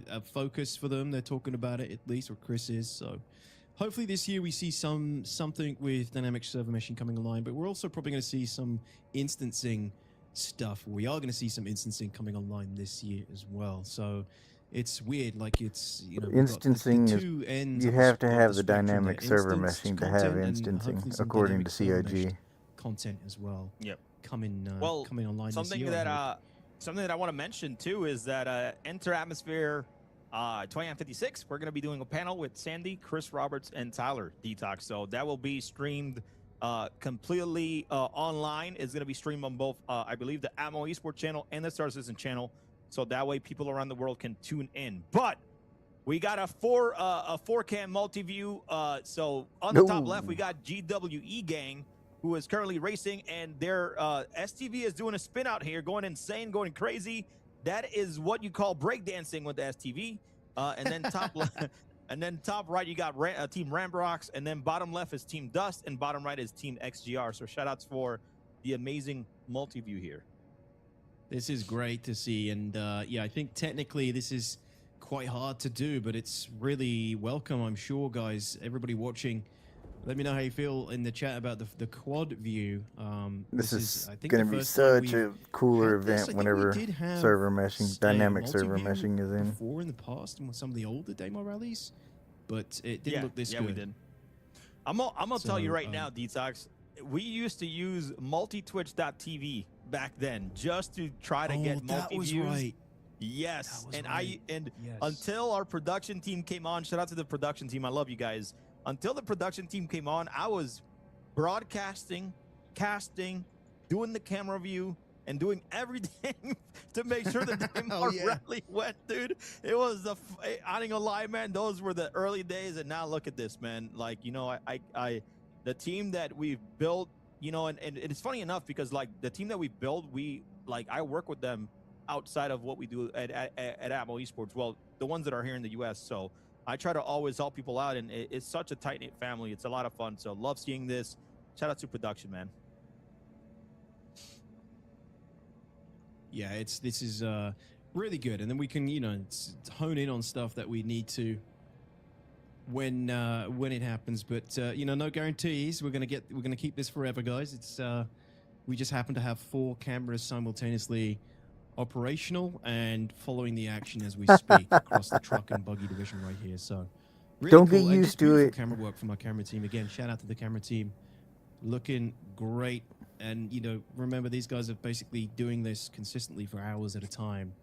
a focus for them. They're talking about it, at least, or Chris is. So hopefully this year we see something with dynamic server meshing coming online, but we're also probably going to see some instancing stuff. We are going to see some instancing coming online this year as well. So it's weird, it's instancing the two ends you of have the to have the spectrum, dynamic server meshing to have content and instancing, hopefully some according to dynamic server CIG. meshed content as well. Yep. Coming online something this year. something that I want to mention too is that Enter Atmosphere 2956, we're going to be doing a panel with Sandy, Chris Roberts, and Tyler Detox. So that will be streamed completely online. It's going to be streamed on both, I believe, the Ammo Esports channel and the Star Citizen channel. So that way people around the world can tune in. But we got a 4-cam multi-view. So on the top left, we got GWE Gang, who is currently racing, and their STV is doing a spin out here, going insane, going crazy. That is what you call breakdancing with the STV. And then top left, and then top right, you got Team Rambrox, and then bottom left is Team Dust, and bottom right is Team XGR. So shout outs for the amazing multi-view here. This is great to see, and I think technically this is quite hard to do, but it's really welcome, I'm sure, guys. Everybody watching, let me know how you feel in the chat about the quad view. This is I think, going to be such a cooler event whenever server meshing, dynamic server meshing is in. Before in the past, and some of the older Daymar rallies, but it didn't look this good. Yeah, we did. I'm gonna tell you right now, Detox. We used to use multitwitch.tv back then just to try to get multi-views. Right. Yes, until our production team came on. Shout out to the production team. I love you guys. Until the production team came on, I was broadcasting, casting, doing the camera view, and doing everything to make sure the Daymar Rally went, dude. It was I ain't gonna lie, man. Those were the early days, and now look at this, man. The team that we've built, and it's funny enough because the team that we build, I work with them outside of what we do at Ammo Esports. Well, the ones that are here in the U.S. So I try to always help people out, and it's such a tight knit family. It's a lot of fun. So love seeing this. Shout out to production, man. Yeah, this is really good, and then we can hone in on stuff that we need to when it happens. But no guarantees. We're gonna keep this forever, guys. It's we just happen to have 4 cameras simultaneously operational and following the action as we speak across the truck and buggy division right here. So really Don't cool. get And used just to beautiful it. camera work from our camera team. Again, shout out to the camera team. Looking great. And, remember, these guys are basically doing this consistently for hours at a time.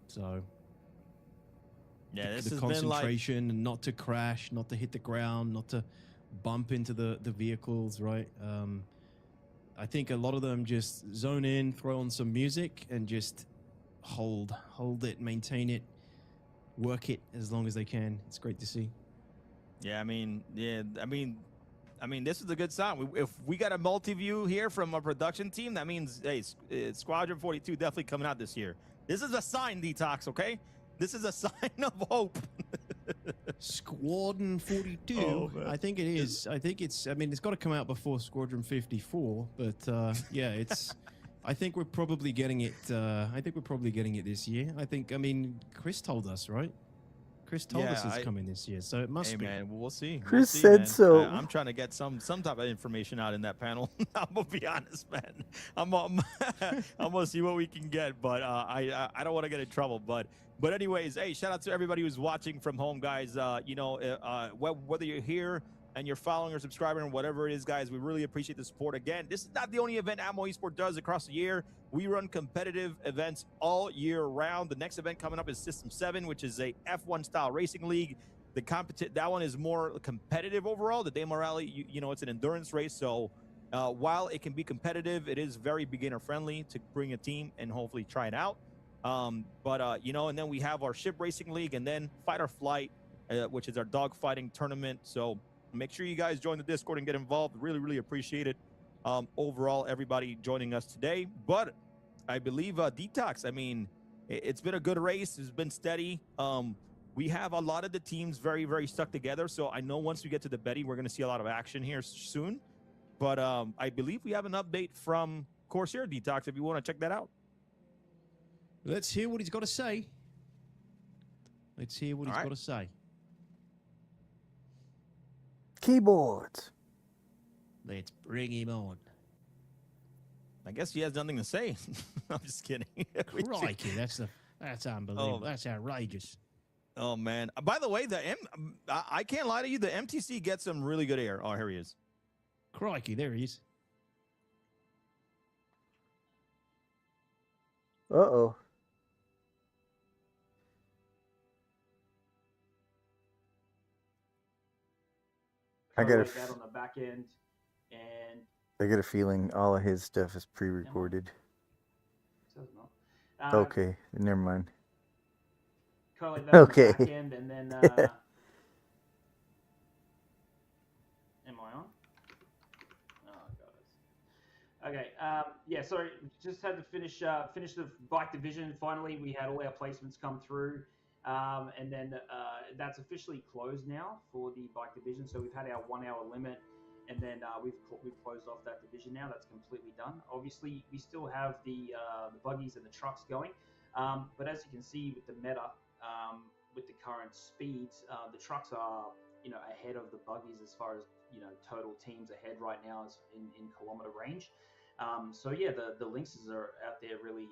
So, yeah, this the has been like concentration and not to crash, not to hit the ground, not to bump into the vehicles, right? I think a lot of them just zone in, throw on some music, and just hold it, maintain it, work it as long as they can. It's great to see. Yeah, I mean, this is a good sign. If we got a multi-view here from our production team, that means, hey, Squadron 42 definitely coming out this year. This is a sign, Detox, okay? This is a sign of hope. Squadron 42, I think it is. I think it's got to come out before Squadron 54, but yeah, it's. I think we're probably getting it. This year. Chris told us, right? Chris told us it's coming this year, so it must be. Man, we'll see. Chris said man. so. I'm trying to get some type of information out in that panel. I'm gonna be honest, man. I'm gonna see what we can get, but I don't want to get in trouble. But anyways, hey, shout out to everybody who's watching from home, guys. Whether you're here and you're following or subscribing or whatever it is, guys, we really appreciate the support. Again, this is not the only event Ammo Esports does across the year. We run competitive events all year round. The next event coming up is System 7, which is a F1 style racing league. That one is more competitive overall. The Daymar Rally, it's an endurance race. So while it can be competitive, it is very beginner friendly to bring a team and hopefully try it out. And then we have our ship racing league, and then Fight or Flight, which is our dog fighting tournament. So make sure you guys join the Discord and get involved. Really, really appreciate it. Overall, everybody joining us today. But I believe Detox, it's been a good race. It's been steady. We have a lot of the teams very, very stuck together. So I know once we get to the Betty, we're going to see a lot of action here soon. But I believe we have an update from Corsair Detox if you want to check that out. Let's hear what he's got to say. Got to say. Keyboards. Let's bring him on. I guess he has nothing to say. I'm just kidding. Crikey, that's unbelievable. That's outrageous. Oh man! By the way, I can't lie to you. The MTC gets some really good air. Oh, here he is. Crikey, there he is. Uh-oh. I got on the back end, and I get a feeling all of his stuff is pre-recorded. not. Okay, never mind. Curling that on the back end, and then am I on? Oh god. Okay. Yeah. Sorry. Just had to finish the bike division. Finally, we had all our placements come through. And then that's officially closed now for the bike division. So we've had our 1 hour limit, and then we've closed off that division now. That's completely done. Obviously, we still have the buggies and the trucks going, but as you can see with the meta, with the current speeds, the trucks are ahead of the buggies as far as total teams ahead right now is in kilometer range. So yeah, the Lynxes are out there really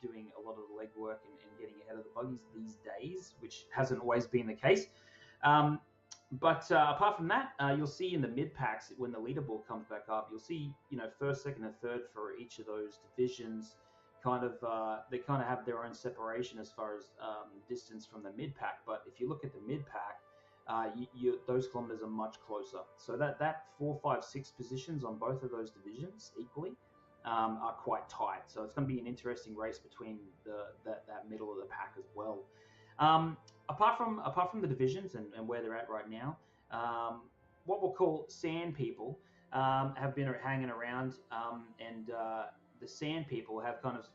doing a lot of the legwork and getting ahead of the buggies these days, which hasn't always been the case. But apart from that, you'll see in the mid packs when the leaderboard comes back up, you'll see first, second, and third for each of those divisions. They kind of have their own separation as far as distance from the mid pack. But if you look at the mid pack, those kilometers are much closer. So that 4, 5, 6 positions on both of those divisions equally are quite tight. So it's going to be an interesting race between that middle of the pack as well. Apart from the divisions and where they're at right now, what we'll call sand people have been hanging around, and the sand people have kind of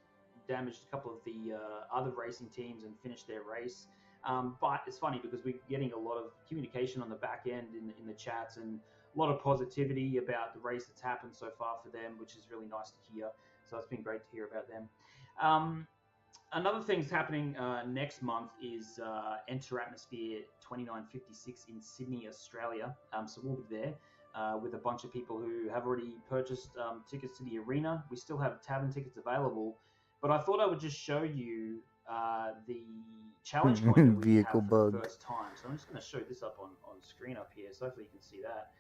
damaged a couple of the other racing teams and finished their race. But it's funny because we're getting a lot of communication on the back end in the chats and a lot of positivity about the race that's happened so far for them, which is really nice to hear. So it's been great to hear about them. Another thing's happening next month is Enter Atmosphere 2956 in Sydney, Australia. So we'll be there with a bunch of people who have already purchased tickets to the arena. We still have tavern tickets available, but I thought I would just show you the challenge coin that we Vehicle have for bug. the first time. So I'm just going to show this up on screen up here. So hopefully you can see that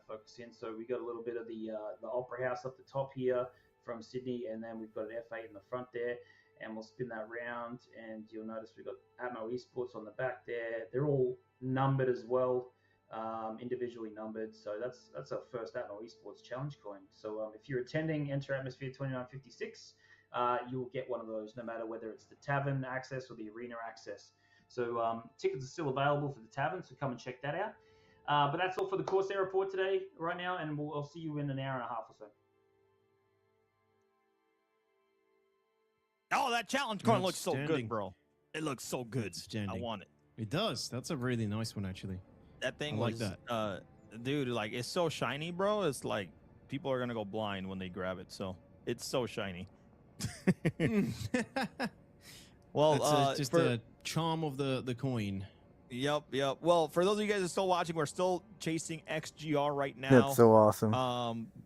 focus in. So we got a little bit of the Opera House up the top here from Sydney, and then we've got an F8 in the front there. And we'll spin that round, and you'll notice we've got Atmo Esports on the back there. They're all numbered as well, individually numbered. So that's our first Atmo Esports challenge coin. So if you're attending Enter Atmosphere 2956, you will get one of those, no matter whether it's the tavern access or the arena access. So tickets are still available for the tavern, so come and check that out. But that's all for the Corsair report today, right now, and I'll see you in an hour and a half or so. Oh, that challenge coin looks so good, bro. It looks so good. I want it. It does. That's a really nice one, actually. That thing I like was, that. Dude, like, it's so shiny, bro. It's like people are going to go blind when they grab it. So it's so shiny. Well, that's just the charm of the coin. Yep. Well, for those of you guys that are still watching, we're still chasing XGR right now. That's so awesome.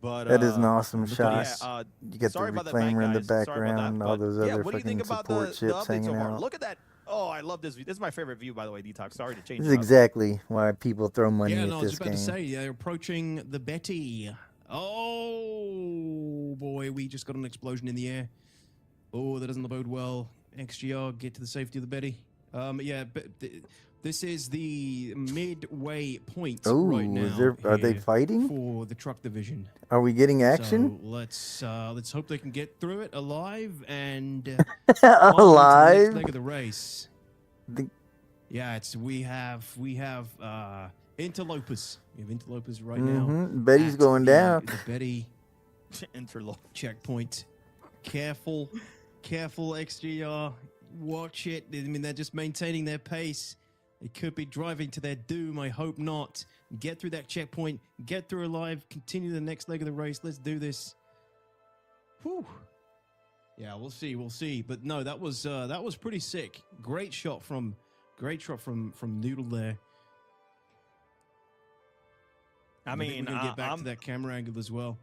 But that is an awesome shot. Yeah, you get the reclaimer in the background, all those other fucking support ships hanging out. Look at that. Oh, I love this view. This is my favorite view, by the way, Detox. Sorry to change This it is up. exactly why people throw money Yeah, at no, I was this just about game. to say, they're approaching the Betty. Oh, boy, we just got an explosion in the air. Oh, that doesn't bode well. XGR, get to the safety of the Betty. Yeah, but this is the midway point right now. Are they fighting for the truck division? Are we getting action? So let's hope they can get through it alive and alive. Next leg of the race. Yeah, we have interlopers. We have interlopers right now. Betty's going down. The Betty interloper checkpoint. Careful, XGR. Watch it. I mean, they're just maintaining their pace. They could be driving to their doom. I hope not. Get through that checkpoint. Get through alive. Continue the next leg of the race. Let's do this. Whew. Yeah, we'll see. But no, that was pretty sick. Great shot from Noodle there. I mean, think we're gonna get back to that camera angle as well.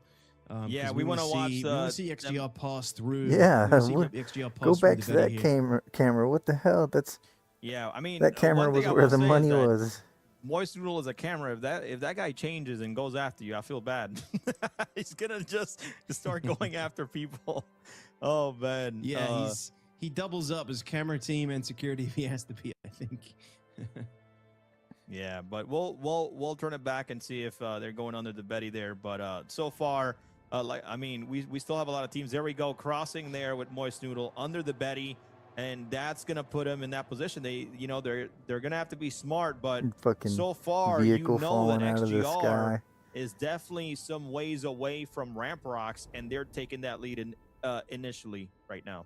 Yeah, we want to watch. We want to see XGR pass through. Yeah, XGR pass go back through to that camera. What the hell? Yeah, I mean, that camera was where the money was. Moist Noodle is a camera. If that guy changes and goes after you, I feel bad. He's gonna just start going after people. Oh man. Yeah, he doubles up as camera team and security if he has to be, I think. Yeah, but we'll turn it back and see if they're going under the Betty there. But so far, we still have a lot of teams. There we go, crossing there with Moist Noodle under the Betty, and that's gonna put them in that position. They're gonna have to be smart, but so far vehicle that falling out of the XGR sky is definitely some ways away from Ramp Rocks, and they're taking that lead initially right now.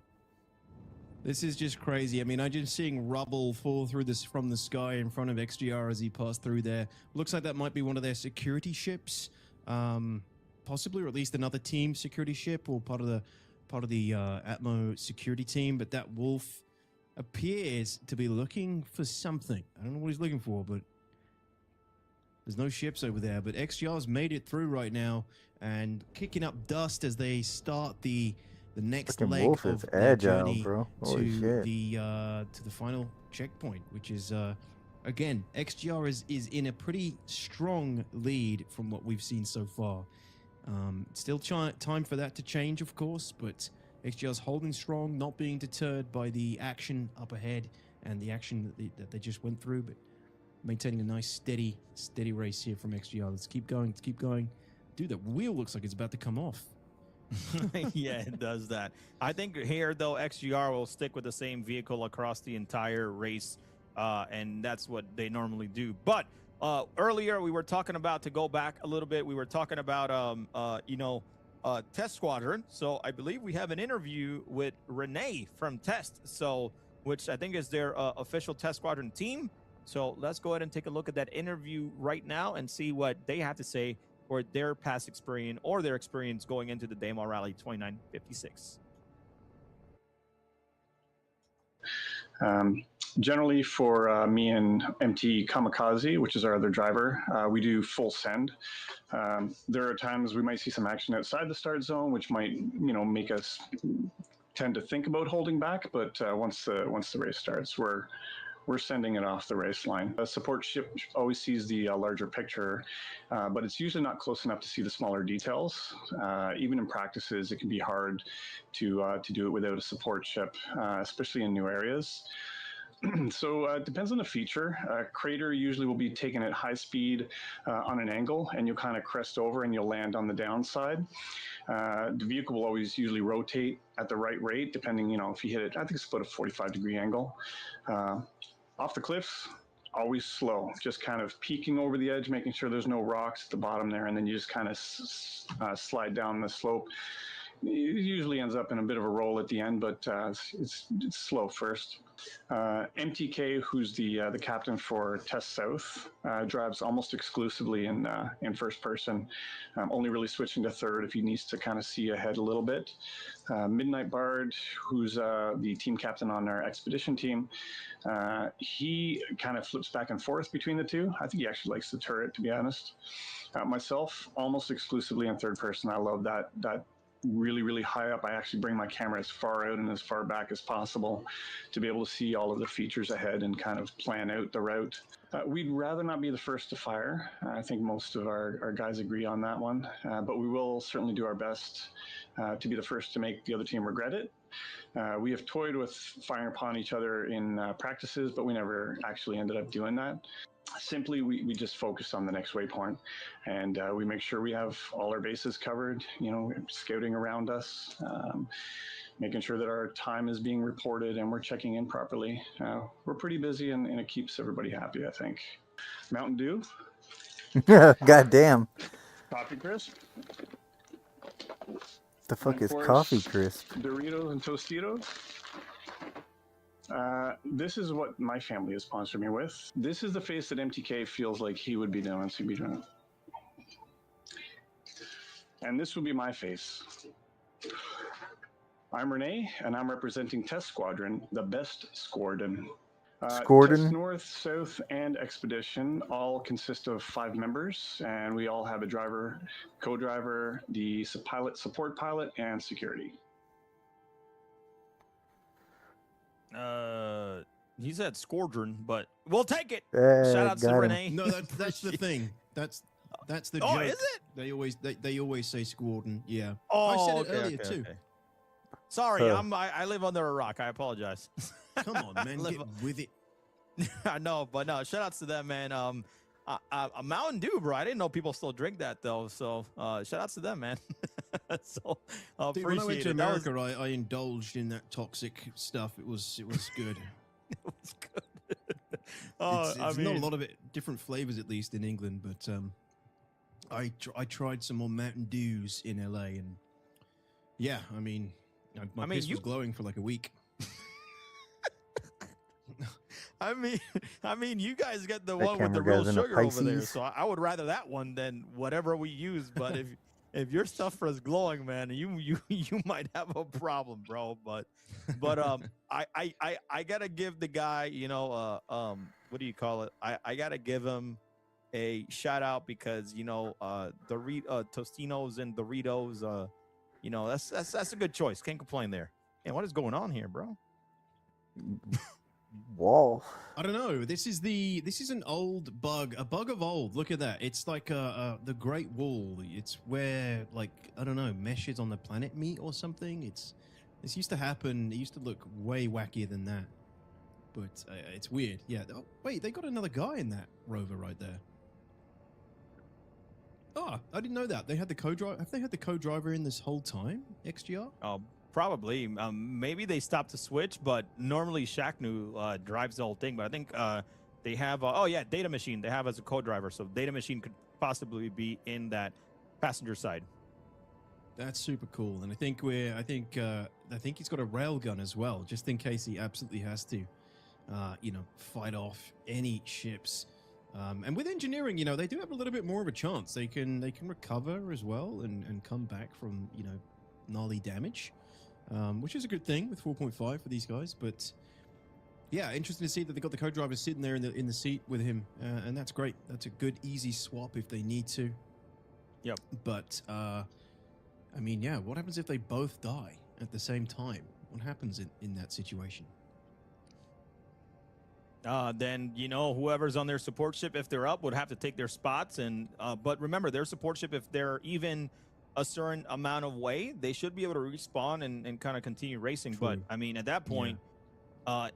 This is just crazy. I mean, I'm just seeing rubble fall through this from the sky in front of XGR as he passed through there. Looks like that might be one of their security ships, possibly, or at least another team security ship, or part of the Atmo security team. But that Wolf appears to be looking for something. I don't know what he's looking for, but there's no ships over there. But XGR's made it through right now and kicking up dust as they start the next Frickin' leg Wolf of is their agile, journey bro. Holy to shit. the final checkpoint, which is again, XGR is in a pretty strong lead from what we've seen so far. Still time for that to change, of course, but XGR's holding strong, not being deterred by the action up ahead and the action that they just went through, but maintaining a nice steady race here from XGR. Let's keep going. Dude, that wheel looks like it's about to come off. Yeah, it does that. I think here, though, XGR will stick with the same vehicle across the entire race, and that's what they normally do. But earlier, we were talking about, to go back a little bit, we were talking about, Test Squadron. So I believe we have an interview with Renee from Test. So which I think is their official test squadron team. So let's go ahead and take a look at that interview right now and see what they have to say for their past experience or their experience going into the Daymar Rally 2956. Generally for me and MT Kamikaze, which is our other driver, we do full send. There are times we might see some action outside the start zone, which might, make us tend to think about holding back. But once the race starts, we're sending it off the race line. A support ship always sees the larger picture, but it's usually not close enough to see the smaller details. Even in practices, it can be hard to do it without a support ship, especially in new areas. So it depends on the feature. Crater usually will be taken at high speed on an angle, and you'll kind of crest over and you'll land on the downside. The vehicle will always usually rotate at the right rate, depending, if you hit it, I think it's about a 45-degree angle. Off the cliffs, always slow, just kind of peeking over the edge, making sure there's no rocks at the bottom there, and then you just kind of slide down the slope. It usually ends up in a bit of a roll at the end, but it's slow first. MTK, who's the captain for Test South, drives almost exclusively in first person, only really switching to third if he needs to kind of see ahead a little bit. Midnight Bard, who's the team captain on our expedition team, he kind of flips back and forth between the two. I think he actually likes the turret, to be honest. Myself, almost exclusively in third person. I love that really, really high up. I actually bring my camera as far out and as far back as possible to be able to see all of the features ahead and kind of plan out the route. We'd rather not be the first to fire. I think most of our guys agree on that one, but we will certainly do our best to be the first to make the other team regret it. We have toyed with firing upon each other in practices, but we never actually ended up doing that. Simply, we just focus on the next waypoint, and we make sure we have all our bases covered, scouting around us, making sure that our time is being reported and we're checking in properly. We're pretty busy, and it keeps everybody happy, I think. Mountain Dew. God damn. Coffee Crisp. The fuck is Coffee Crisp? Doritos and Tostitos. This is what my family has sponsored me with. This is the face that MTK feels like he would be doing. So he'd be doing. And this would be my face. I'm Renee, and I'm representing Test Squadron, the best squadron. Test North, South, and Expedition all consist of 5 members, and we all have a driver, co-driver, the pilot, support pilot, and security. He said squadron, but we'll take it. Shout out to Renee. No, that's the thing. That's the joke. Oh, is it? They always say squadron. Yeah. Oh, I said it okay, earlier okay, too. okay. Sorry, I live under a rock. I apologize. Come on, man, get with it. I know, but no. Shout outs to them, man. A Mountain Dew, bro. I didn't know people still drink that though. So shout outs to them, man. So Dude, when I went to America, I indulged in that toxic stuff. It was good. It was good. It's I mean, not a lot of it, different flavors at least in England, but I tried some more Mountain Dews in LA, and yeah, I mean, my piss was glowing for like a week. I mean, you guys get the one with the real sugar over there, so I would rather that one than whatever we use. But if your stuff is glowing, man, you might have a problem, bro. But I gotta give the guy, what do you call it? I gotta give him a shout out because Tostinos and Doritos, that's a good choice. Can't complain there. And what is going on here, bro? Whoa. I don't know. This is an old bug, a bug of old. Look at that. It's like the Great Wall. It's where, like, I don't know, meshes on the planet meet or something. This used to happen. It used to look way wackier than that, but it's weird. Yeah. Oh, wait, they got another guy in that rover right there. Oh, I didn't know that. They had the co-driver. Have they had the co-driver in this whole time? XGR? Oh, probably. Maybe they stopped to switch, but normally Shaknu drives the whole thing. But I think they have. Data Machine. They have as a co-driver, so Data Machine could possibly be in that passenger side. That's super cool, and I think he's got a rail gun as well, just in case he absolutely has to, fight off any ships. And with engineering, they do have a little bit more of a chance. They can recover as well and come back from gnarly damage, which is a good thing with 4.5 for these guys. But yeah, interesting to see that they got the co-driver sitting there in the seat with him, and that's great. That's a good easy swap if they need to. Yep. But I mean, yeah, what happens if they both die at the same time? What happens in that situation? Then whoever's on their support ship, if they're up, would have to take their spots. And but remember, their support ship, if they're even a certain amount of way, they should be able to respawn and kind of continue racing. True. But I mean, at that point,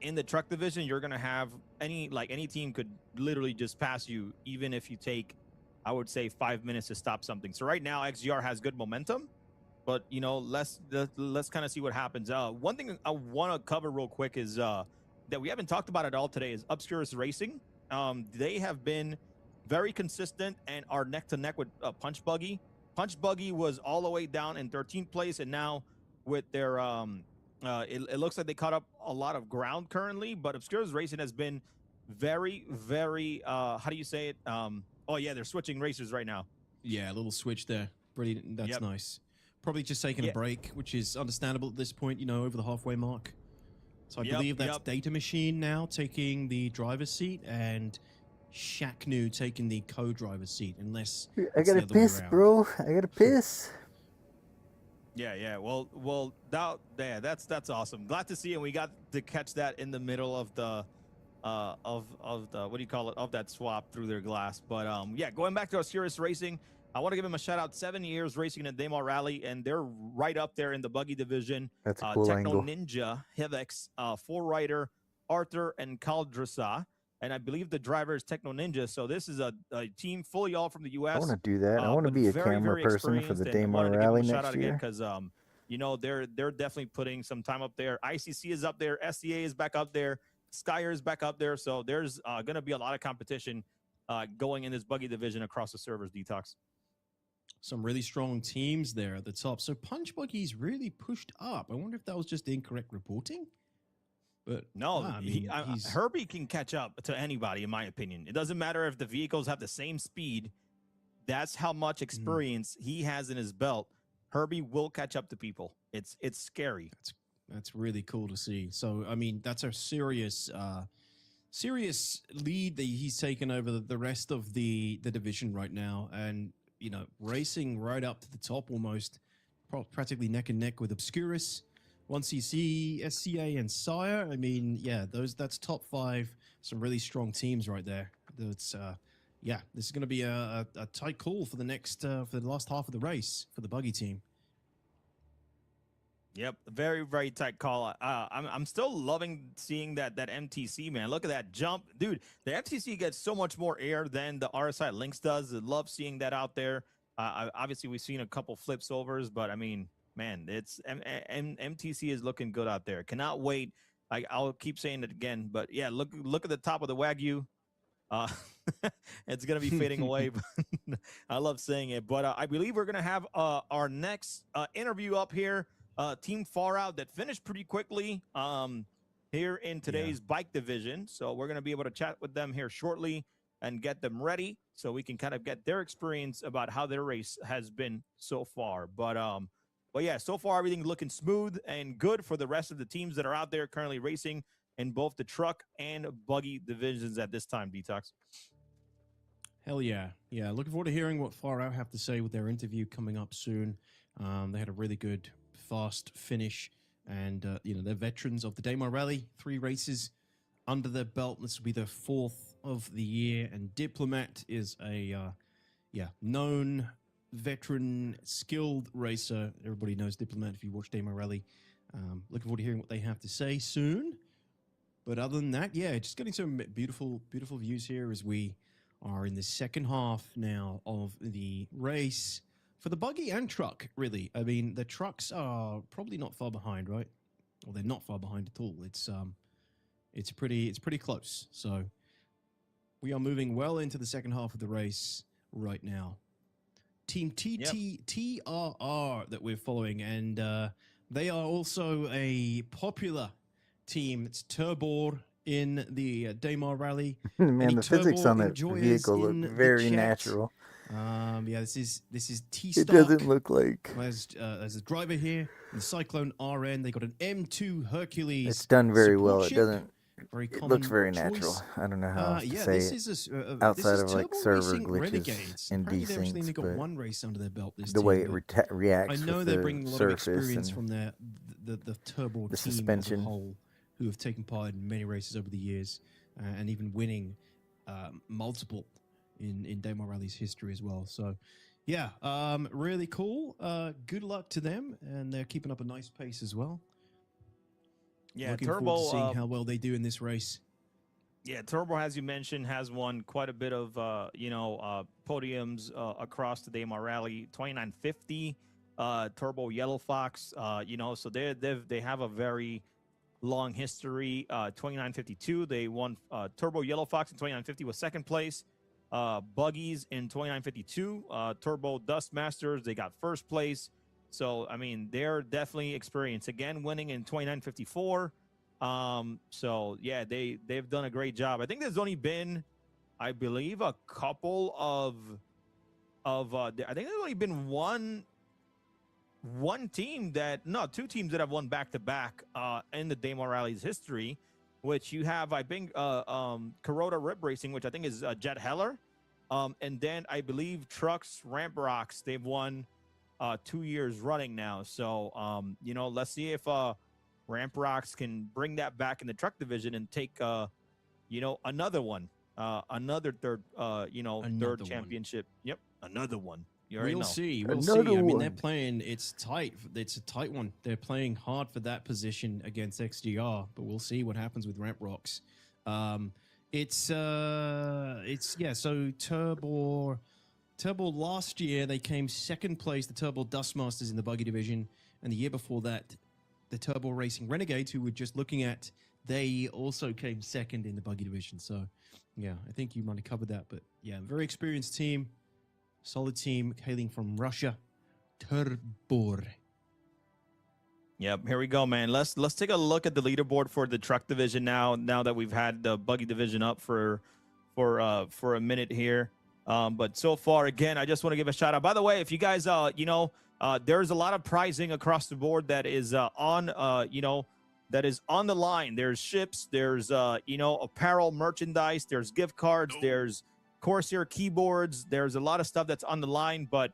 in the truck division, you're gonna have any team could literally just pass you, even if you take, I would say, 5 minutes to stop something. So right now, XGR has good momentum, but let's kind of see what happens. One thing I want to cover real quick is that we haven't talked about at all today is Obscurus Racing. They have been very consistent and are neck to neck with Punch Buggy. Punch Buggy was all the way down in 13th place, and now with their it looks like they caught up a lot of ground currently. But Obscurus Racing has been very, very how do you say it? Oh yeah, they're switching racers right now. Yeah, a little switch there. Brilliant. That's nice. Probably just taking a break, which is understandable at this point. Over the halfway mark. So I believe that's Data Machine now taking the driver's seat and Shaknu taking the co-driver's seat, unless I gotta piss, bro. I gotta piss. Yeah. Well, that's awesome. Glad to see, and we got to catch that in the middle of the what do you call it, of that swap through their glass. But yeah, going back to Obscurus Racing, I want to give him a shout out. 7 years racing in Daymar Rally, and they're right up there in the buggy division. That's a cool Techno angle. Ninja, Hivex, Forerider, Arthur, and Caldrasa. And I believe the driver is Techno Ninja. So this is a team fully all from the U.S. I want to do that. I want to but be a very, camera very person for the experienced, and Daymar wanted to give Rally them a shout next out again year. because they're definitely putting some time up there. ICC is up there. SCA is back up there. Skyer is back up there. So there's going to be a lot of competition going in this buggy division across the servers, Detox. Some really strong teams there at the top. So Punch Buggy's really pushed up. I wonder if that was just incorrect reporting. But no, I mean, Herbie can catch up to anybody, in my opinion. It doesn't matter if the vehicles have the same speed. That's how much experience he has in his belt. Herbie will catch up to people. It's scary. That's really cool to see. So I mean, that's a serious lead that he's taken over the rest of the division right now, and racing right up to the top, almost practically neck and neck with Obscurus, 1cc, SCA, and Sire. I mean, yeah, that's top 5. Some really strong teams right there. That's this is going to be a tight call for the next for the last half of the race for the buggy team. Yep, very, very tight call. I'm still loving seeing that MTC, man. Look at that jump. Dude, the MTC gets so much more air than the RSI Lynx does. I love seeing that out there. Obviously, we've seen a couple flips overs, but I mean, man, it's MTC is looking good out there. Cannot wait. I'll keep saying it again, but yeah, look at the top of the Wagyu. It's going to be fading away, but I love saying it. But I believe we're going to have our next interview up here. Team Far Out that finished pretty quickly here in today's bike division. So we're going to be able to chat with them here shortly and get them ready so we can kind of get their experience about how their race has been so far. But yeah, so far everything's looking smooth and good for the rest of the teams that are out there currently racing in both the truck and buggy divisions at this time, Detox. Hell yeah. Yeah, looking forward to hearing what Far Out have to say with their interview coming up soon. They had a really good fast finish, and they're veterans of the Daymar Rally. 3 races under their belt. This will be their 4th of the year, and Diplomat is a known veteran, skilled racer. Everybody knows Diplomat if you watch Daymar Rally. Looking forward to hearing what they have to say soon. But other than that, yeah, just getting some beautiful views here as we are in the second half now of the race for the buggy and truck, really. I mean, the trucks are probably not far behind, right? Well, they're not far behind at all. It's pretty close. So we are moving well into the second half of the race right now. Team TRR that we're following, and they are also a popular team. It's Turbor in the Daymar Rally. Man, Any the physics Turbor on that enjoyers vehicle look in the very chat? natural. Yeah, this is T It Stock. doesn't look like There's a driver here, the Cyclone RN. They got an M2 Hercules. it's done very support well. It ship. doesn't. Very It common looks very choice. natural. I don't know how else to Yeah, say this it is this outside is of like Turbo server Racing glitches Renegades. and Apparently, they've actually desyncs, only got but one race under their belt. This the team, way it but reacts I know with they're the bringing a lot of surface experience and from the Turbo the team as a suspension. whole, who have taken part in many races over the years, and even winning multiple in Daymar Rally's history as well. So, yeah, really cool. Good luck to them, and they're keeping up a nice pace as well. Yeah, Looking Turbo. forward to seeing how well they do in this race. Yeah, Turbo, as you mentioned, has won quite a bit of podiums across the Daymar Rally. 2950, Turbo Yellow Fox. So they have a very long history. 2952, they won. Turbo Yellow Fox in 2950 was second place. Buggies in 2952. Turbo Dust Masters, they got first place. So I mean, they're definitely experienced. Again, winning in 2954. So yeah, they've done a great job. I think there's only been, I believe, a couple of I think there's only been two teams that have won back to back in the Daymar Rally's history, which you have, I think, Kuroda Rip Racing, which I think is Jet Heller, and then I believe Trucks Ramp Rocks. They've won 2 years running now. So let's see if Ramp Rocks can bring that back in the truck division and take another one, another third third championship. Yep, another one. You already know. See. We'll Another see. I mean, one. they're playing. It's tight. It's a tight one. They're playing hard for that position against XGR, but we'll see what happens with Ramp Rocks. So Turbo last year they came second place. The Turbo Dust Masters in the buggy division, and the year before that, the Turbo Racing Renegades, who we're just looking at, they also came second in the buggy division. So, yeah, I think you might have covered that. But yeah, very experienced team, solid team, hailing from Russia, Turbor. Yep, here we go, man. Let's take a look at the leaderboard for the truck division now. Now that we've had the buggy division up for a minute here. But so far, again, I just want to give a shout out. By the way, if you guys, there's a lot of prizing across the board that is on the line. There's ships, there's apparel, merchandise, there's gift cards, there's Corsair keyboards. There's a lot of stuff that's on the line. But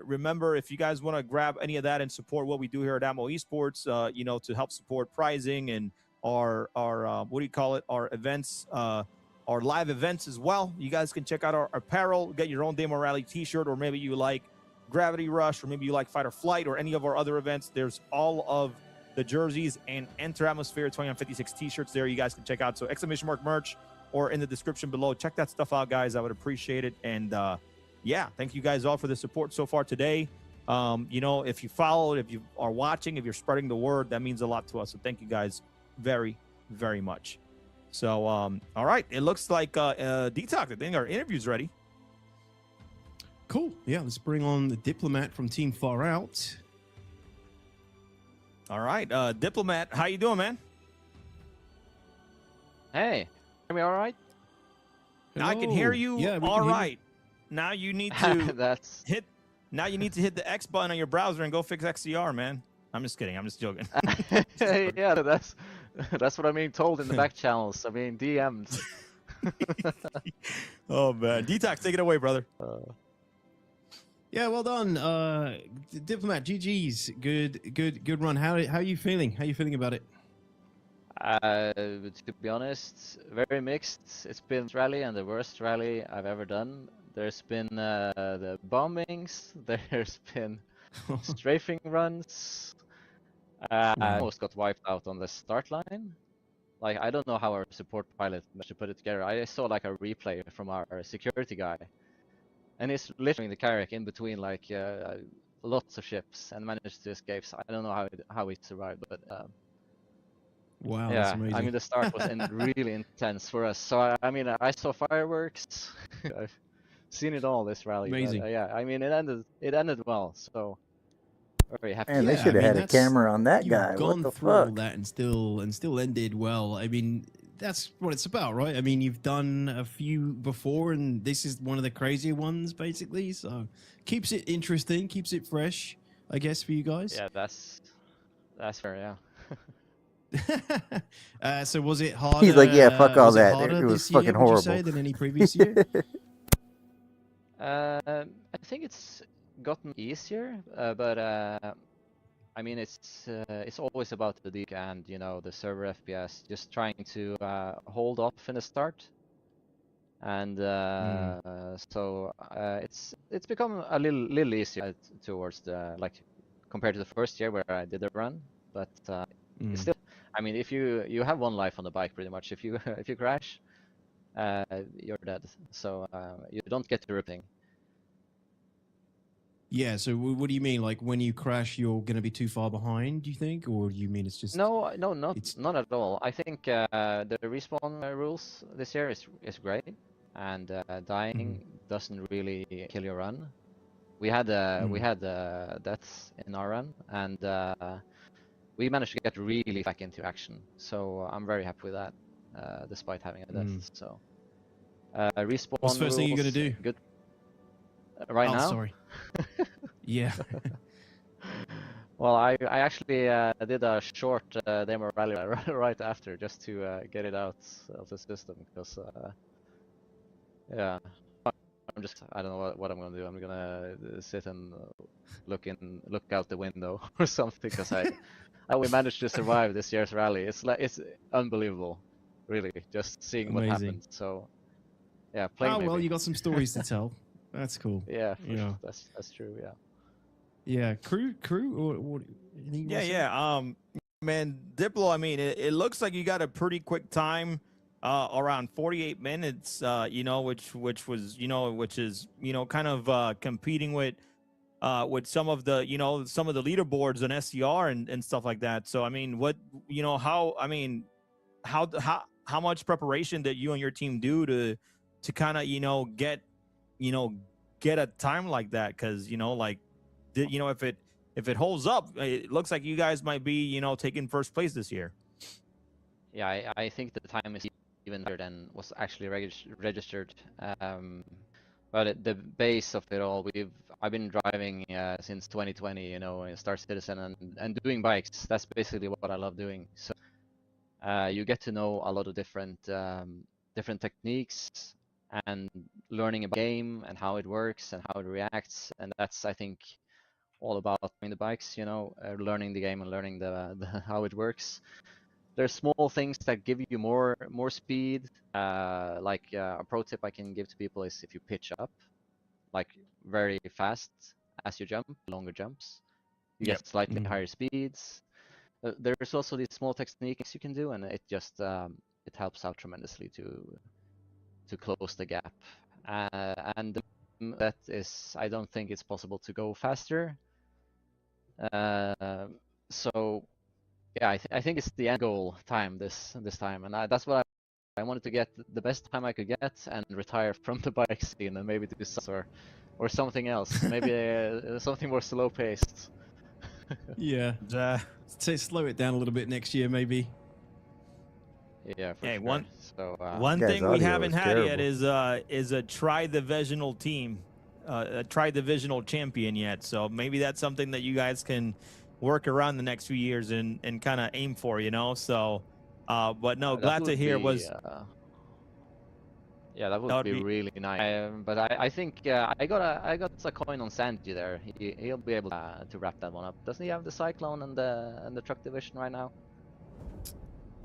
remember, if you guys want to grab any of that and support what we do here at Ammo Esports, to help support prizing and our our events. Our live events as well. You guys can check out our apparel, get your own Daymar Rally t-shirt, or maybe you like Gravity Rush, or maybe you like Fight or Flight, or any of our other events. There's all of the jerseys and Enter Atmosphere 2956 t-shirts there you guys can check out. So !mark merch, or in the description below. Check that stuff out, guys. I would appreciate it. And yeah, thank you guys all for the support so far today. If you followed, if you are watching, if you're spreading the word, that means a lot to us. So thank you guys very, very much. So, all right. It looks like Detox, I think our interview's ready. Cool. Yeah, let's bring on the Diplomat from Team Far Out. All right. Diplomat, how you doing, man? Hey, hear me all right? I can hear you all right. Now you need to Now you need to hit the X button on your browser and go fix XCR, man. I'm just kidding. I'm just joking. Yeah, that's what I'm being told in the back channels. I mean, DMs. Oh man, Detox, take it away, brother. Yeah, well done, Diplomat. GG's, good run. How are you feeling? How are you feeling about it? To be honest, very mixed. It's been the rally and the worst rally I've ever done. There's been the bombings. There's been strafing runs. I almost got wiped out on the start line. Like, I don't know how our support pilot managed to put it together. I saw like a replay from our security guy, and he's literally in the Carrack in between like lots of ships and managed to escape. So I don't know how he survived, but wow, yeah, that's amazing. I mean the start was really intense for us. So I mean I saw fireworks. I seen it all this rally. Amazing. But, yeah, I mean, it ended well, so very happy. Man, they should have had a camera on that guy. You've What gone the through all fuck? that and still ended well. I mean, that's what it's about, right? I mean, you've done a few before, and this is one of the crazier ones, basically. So keeps it interesting, keeps it fresh, I guess, for you guys. Yeah, that's fair. Yeah. So was it harder? He's like, yeah, fuck all was that. It harder It was this year, fucking would you horrible. say, than any previous year? I think it's gotten easier, but I mean, it's always about the deck and the server FPS. Just trying to hold off in the start, and so it's become a little easier towards the compared to the first year where I did the run, but it's still. I mean, if you have one life on the bike, pretty much. If you if you crash, you're dead. So you don't get to ripping. Yeah, so what do you mean? Like, when you crash, you're going to be too far behind, do you think? Or do you mean it's just... No, not at all. I think the respawn rules this year is great, and dying doesn't really kill your run. We had deaths in our run, and we managed to get really back into action. So I'm very happy with that, despite having a death. So respawn What's the first thing you're going to do? Good. Right now? Sorry. Yeah. Well, I actually did a short Daymar Rally right after, just to get it out of the system, because yeah, I don't know what I'm gonna do. I'm gonna sit and look out the window or something, because we managed to survive this year's rally. It's unbelievable, really, just seeing what happened. So yeah, playing. Oh well, you got some stories to tell. That's cool. Yeah, for sure. That's true. Yeah. Yeah, crew, or what? Yeah. Man, Diplo. I mean, it looks like you got a pretty quick time, around 48 minutes. Which is kind of competing with some of the leaderboards on SCR and stuff like that. So I mean, how much preparation did you and your team do to kind of get a time like that? Because if it holds up, it looks like you guys might be taking first place this year. Yeah, I think the time is even better than was actually registered. But the base of it all, I've been driving since 2020, in Star Citizen and doing bikes. That's basically what I love doing. So you get to know a lot of different techniques and learning about the game and how it works and how it reacts, and that's, I think, all about the bikes. Learning the game and learning the how it works. There's small things that give you more speed. A pro tip I can give to people is if you pitch up, like very fast as you jump, longer jumps, you get slightly higher speeds. There's also these small techniques you can do, and it just it helps out tremendously to close the gap. And that is, I don't think it's possible to go faster. So yeah, I think it's the end goal time this time, and that's what I wanted to get the best time I could get and retire from the bike scene and maybe do something or something else, maybe something more slow paced. Yeah, slow it down a little bit next year, maybe. Yeah, for sure. One thing we haven't had yet is a tri-divisional team, a tri-divisional champion yet. So maybe that's something that you guys can work around the next few years and kind of aim for, So, but no, glad to hear yeah, that would be really nice. But I think I got a coin on Sanji there. He'll be able to wrap that one up. Doesn't he have the Cyclone and the truck division right now?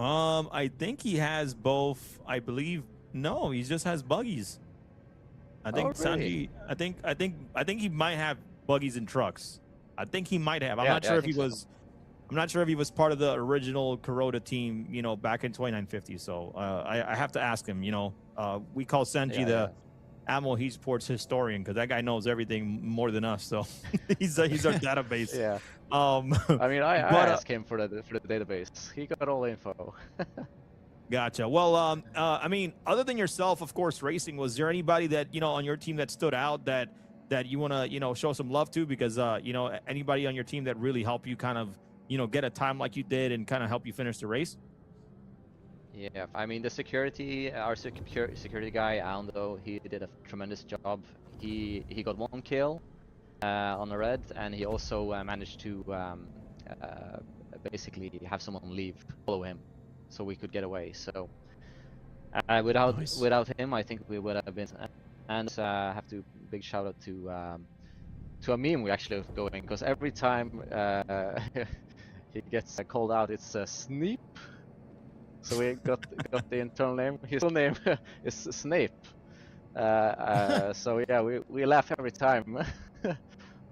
I think he has both. I believe no, he just has buggies. I think really? Sanji. I think he might have buggies and trucks. I think he might have. I'm Yeah, not sure if he so. was. I'm not sure if he was part of the original Kuroda team, back in 2950. So I have to ask him. We call Sanji the Ammo Esports historian because that guy knows everything more than us. So he's our database. Yeah. I mean, I asked him for the database. He got all the info. Gotcha. Well, I mean, other than yourself, of course, racing, was there anybody that, on your team that stood out that you want to, show some love to? Because, anybody on your team that really helped you kind of, get a time like you did and kind of help you finish the race? Yeah, I mean the security, our security guy Ando, he did a tremendous job. He got 1 kill on the red, and he also managed to basically have someone follow him, so we could get away. So without him, I think we would have been. And have to big shout out to a meme we actually have going, because every time he gets called out, it's Sneep. So we got the internal name. His full name is Snape. So yeah, we laugh every time.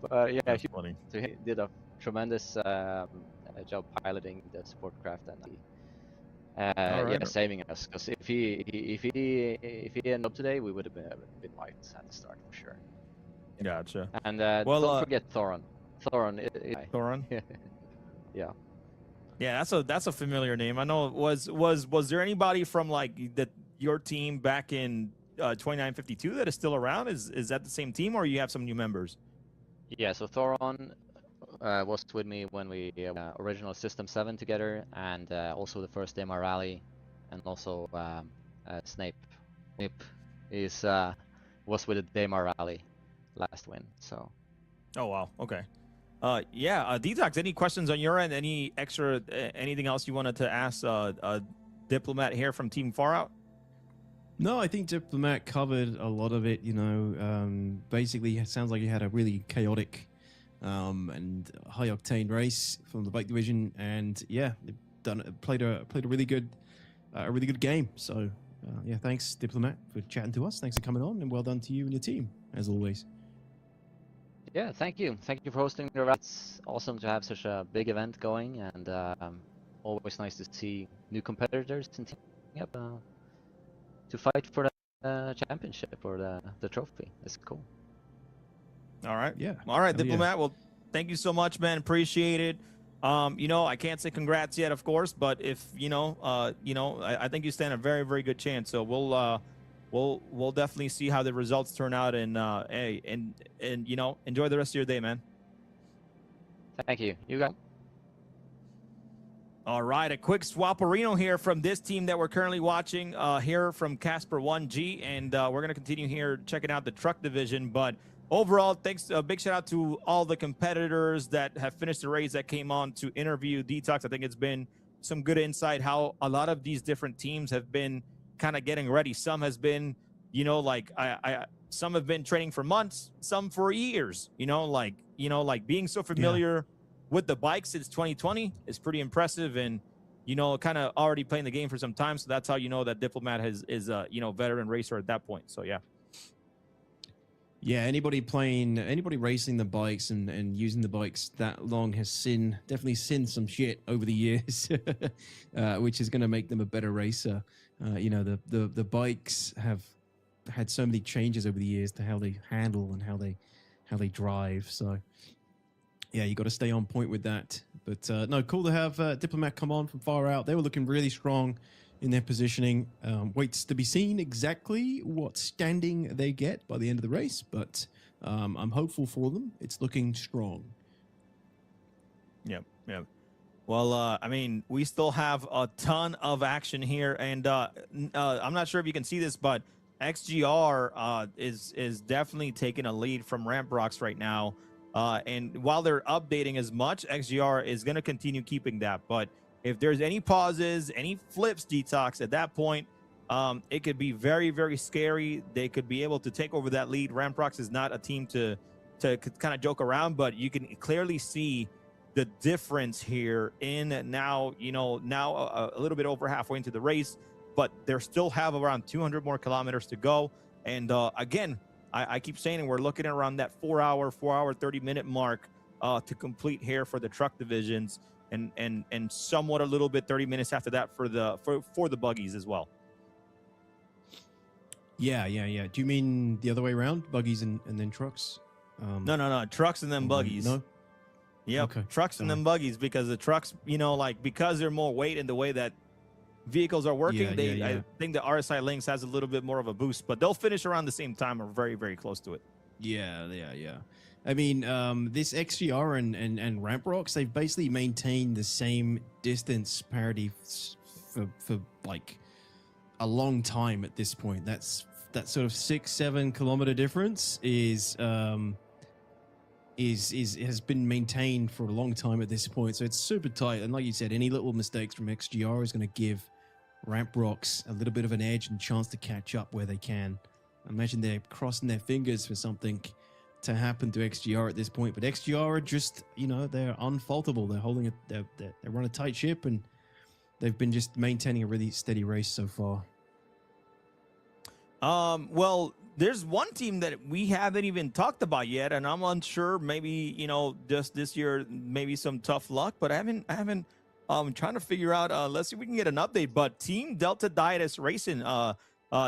But yeah, That's funny. He did a tremendous job piloting the support craft and yeah, saving us. Because if he ended up today, we would have been wiped at the start for sure. Gotcha. And well, don't forget Thoron. Thoron. Yeah. Yeah, that's a familiar name. I know. Was there anybody from like your team back in 2952 that is still around? Is that the same team, or you have some new members? Yeah, so Thoron was with me when we original System 7 together, and also the first Daymar Rally, and also Snape. Snape was with the Daymar Rally last win. So. Oh wow. Okay. Yeah. Detox. Any questions on your end? Any extra? Anything else you wanted to ask Diplomat here from Team Far Out? No, I think Diplomat covered a lot of it. Basically, it sounds like he had a really chaotic and high octane race from the bike division, and yeah, they've played a really good game. So yeah, thanks Diplomat for chatting to us. Thanks for coming on, and well done to you and your team as always. Yeah, thank you. Thank you for hosting the race. It's awesome to have such a big event going, and always nice to see new competitors and teaming up to fight for the championship or the trophy. It's cool. All right. Yeah. All right, Hell Diplomat. yeah. Well, thank you so much, man. Appreciate it. I can't say congrats yet, of course, but if I think you stand a very, very good chance. So we'll definitely see how the results turn out, and enjoy the rest of your day, man. Thank you. You got. All right, a quick swaparino here from this team that we're currently watching here from Casper 1G, and we're going to continue here checking out the truck division. But overall, thanks, a big shout out to all the competitors that have finished the race that came on to interview Detox. I think it's been some good insight how a lot of these different teams have been kind of getting ready. Some has been, some have been training for months, some for years, like being so familiar with the bike since 2020 is pretty impressive, and kind of already playing the game for some time. So that's how you know that Diplomat is a veteran racer at that point. So yeah, anybody racing the bikes and using the bikes that long has definitely seen some shit over the years, which is going to make them a better racer. The bikes have had so many changes over the years to how they handle and how they drive. So yeah, you got to stay on point with that. But no, cool to have Diplomat come on from Far Out. They were looking really strong in their positioning. Waits to be seen exactly what standing they get by the end of the race, but I'm hopeful for them. It's looking strong. Yep. Well, I mean, we still have a ton of action here, and I'm not sure if you can see this, but XGR is definitely taking a lead from Ramprox right now. And while they're updating as much, XGR is going to continue keeping that. But if there's any pauses, any flips, Detox, at that point, it could be very, very scary. They could be able to take over that lead. Ramprox is not a team to kind of joke around, but you can clearly see the difference here in now a little bit over halfway into the race, but they still have around 200 more kilometers to go. And again, I keep saying we're looking at around that 4 hour 30-minute mark to complete here for the truck divisions, and somewhat a little bit 30 minutes after that for the buggies as well. Yeah. Do you mean the other way around, buggies and then trucks? No, trucks and then buggies. No. Yep, okay. Trucks and then buggies, because the trucks, because they're more weight in the way that vehicles are working. Yeah. I think the RSI Lynx has a little bit more of a boost, but they'll finish around the same time or very, very close to it. Yeah. I mean, this XGR and Ramp Rocks, they've basically maintained the same distance parity for like a long time at this point. That sort of 6-7 kilometer difference has been maintained for a long time at this point. So it's super tight. And like you said, any little mistakes from XGR is going to give Ramp Rocks a little bit of an edge and chance to catch up where they can. I imagine they're crossing their fingers for something to happen to XGR at this point, but XGR are just, they're unfaultable. They're holding they run a tight ship, and they've been just maintaining a really steady race so far. Well, there's one team that we haven't even talked about yet, and I'm unsure. Maybe just this year, maybe some tough luck, but I haven't. Trying to figure out. Let's see if we can get an update. But Team Delta Dietis Racing.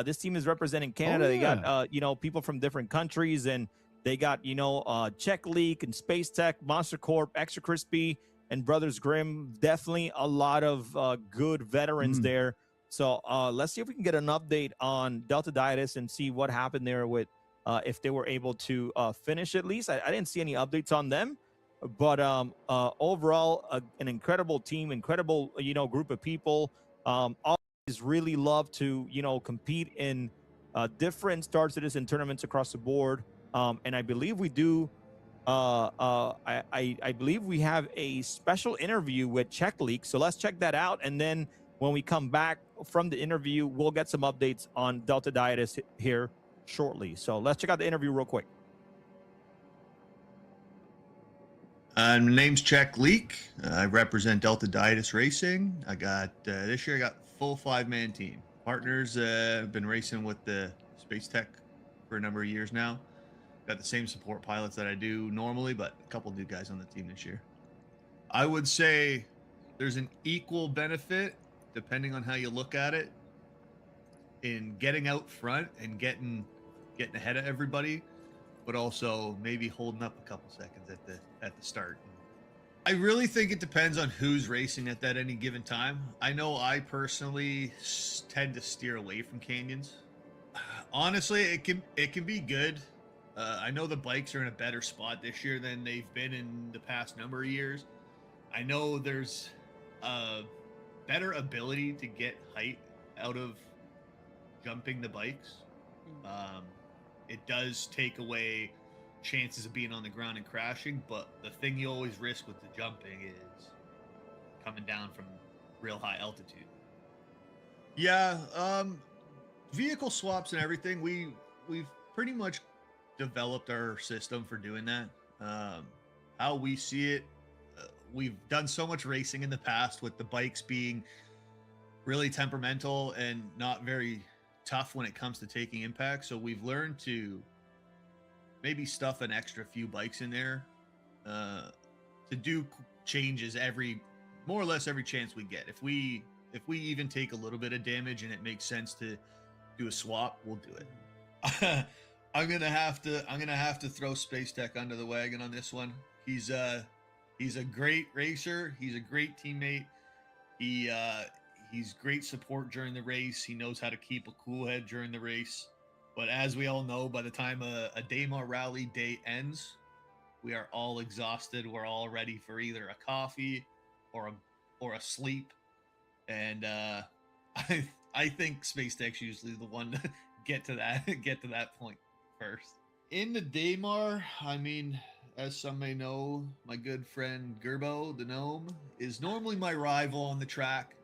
This team is representing Canada. Oh, They got people from different countries, and they got Czech League and Space Tech, Monster Corp, Extra Crispy, and Brothers Grimm. Definitely a lot of good veterans there. So let's see if we can get an update on Delta Dietis and see what happened there with if they were able to finish at least. I didn't see any updates on them, but overall, an incredible team, incredible group of people. Always really love to compete in different Star Citizen tournaments across the board, and I believe we do. I believe we have a special interview with Czech League, so let's check that out, and then when we come back from the interview, we'll get some updates on Delta Dietis here shortly. So let's check out the interview real quick. My name's Czech Leak. I represent Delta Dietis Racing. I got this year I got full 5-man team. Partners have been racing with the Space Tech for a number of years now. Got the same support pilots that I do normally, but a couple new guys on the team this year. I would say there's an equal benefit, depending on how you look at it, in getting out front and getting ahead of everybody, but also maybe holding up a couple seconds at the start. I really think it depends on who's racing at that any given time. I know I personally tend to steer away from canyons. Honestly, it can be good. I know the bikes are in a better spot this year than they've been in the past number of years. I know there's better ability to get height out of jumping the bikes. It does take away chances of being on the ground and crashing, but the thing you always risk with the jumping is coming down from real high altitude. Yeah, vehicle swaps and everything, we've pretty much developed our system for doing that. How we see it, we've done so much racing in the past with the bikes being really temperamental and not very tough when it comes to taking impact. So we've learned to maybe stuff an extra few bikes in there to do changes more or less every chance we get. If we even take a little bit of damage and it makes sense to do a swap, we'll do it. I'm gonna have to throw Space Tech under the wagon on this one. He's a great racer. He's a great teammate. He's great support during the race. He knows how to keep a cool head during the race. But as we all know, by the time a Daymar Rally day ends, we are all exhausted. We're all ready for either a coffee or a sleep. And I think Space Tech's usually the one to get to that point first. In the Daymar, I mean, as some may know, my good friend Gerbo, the gnome, is normally my rival on the track,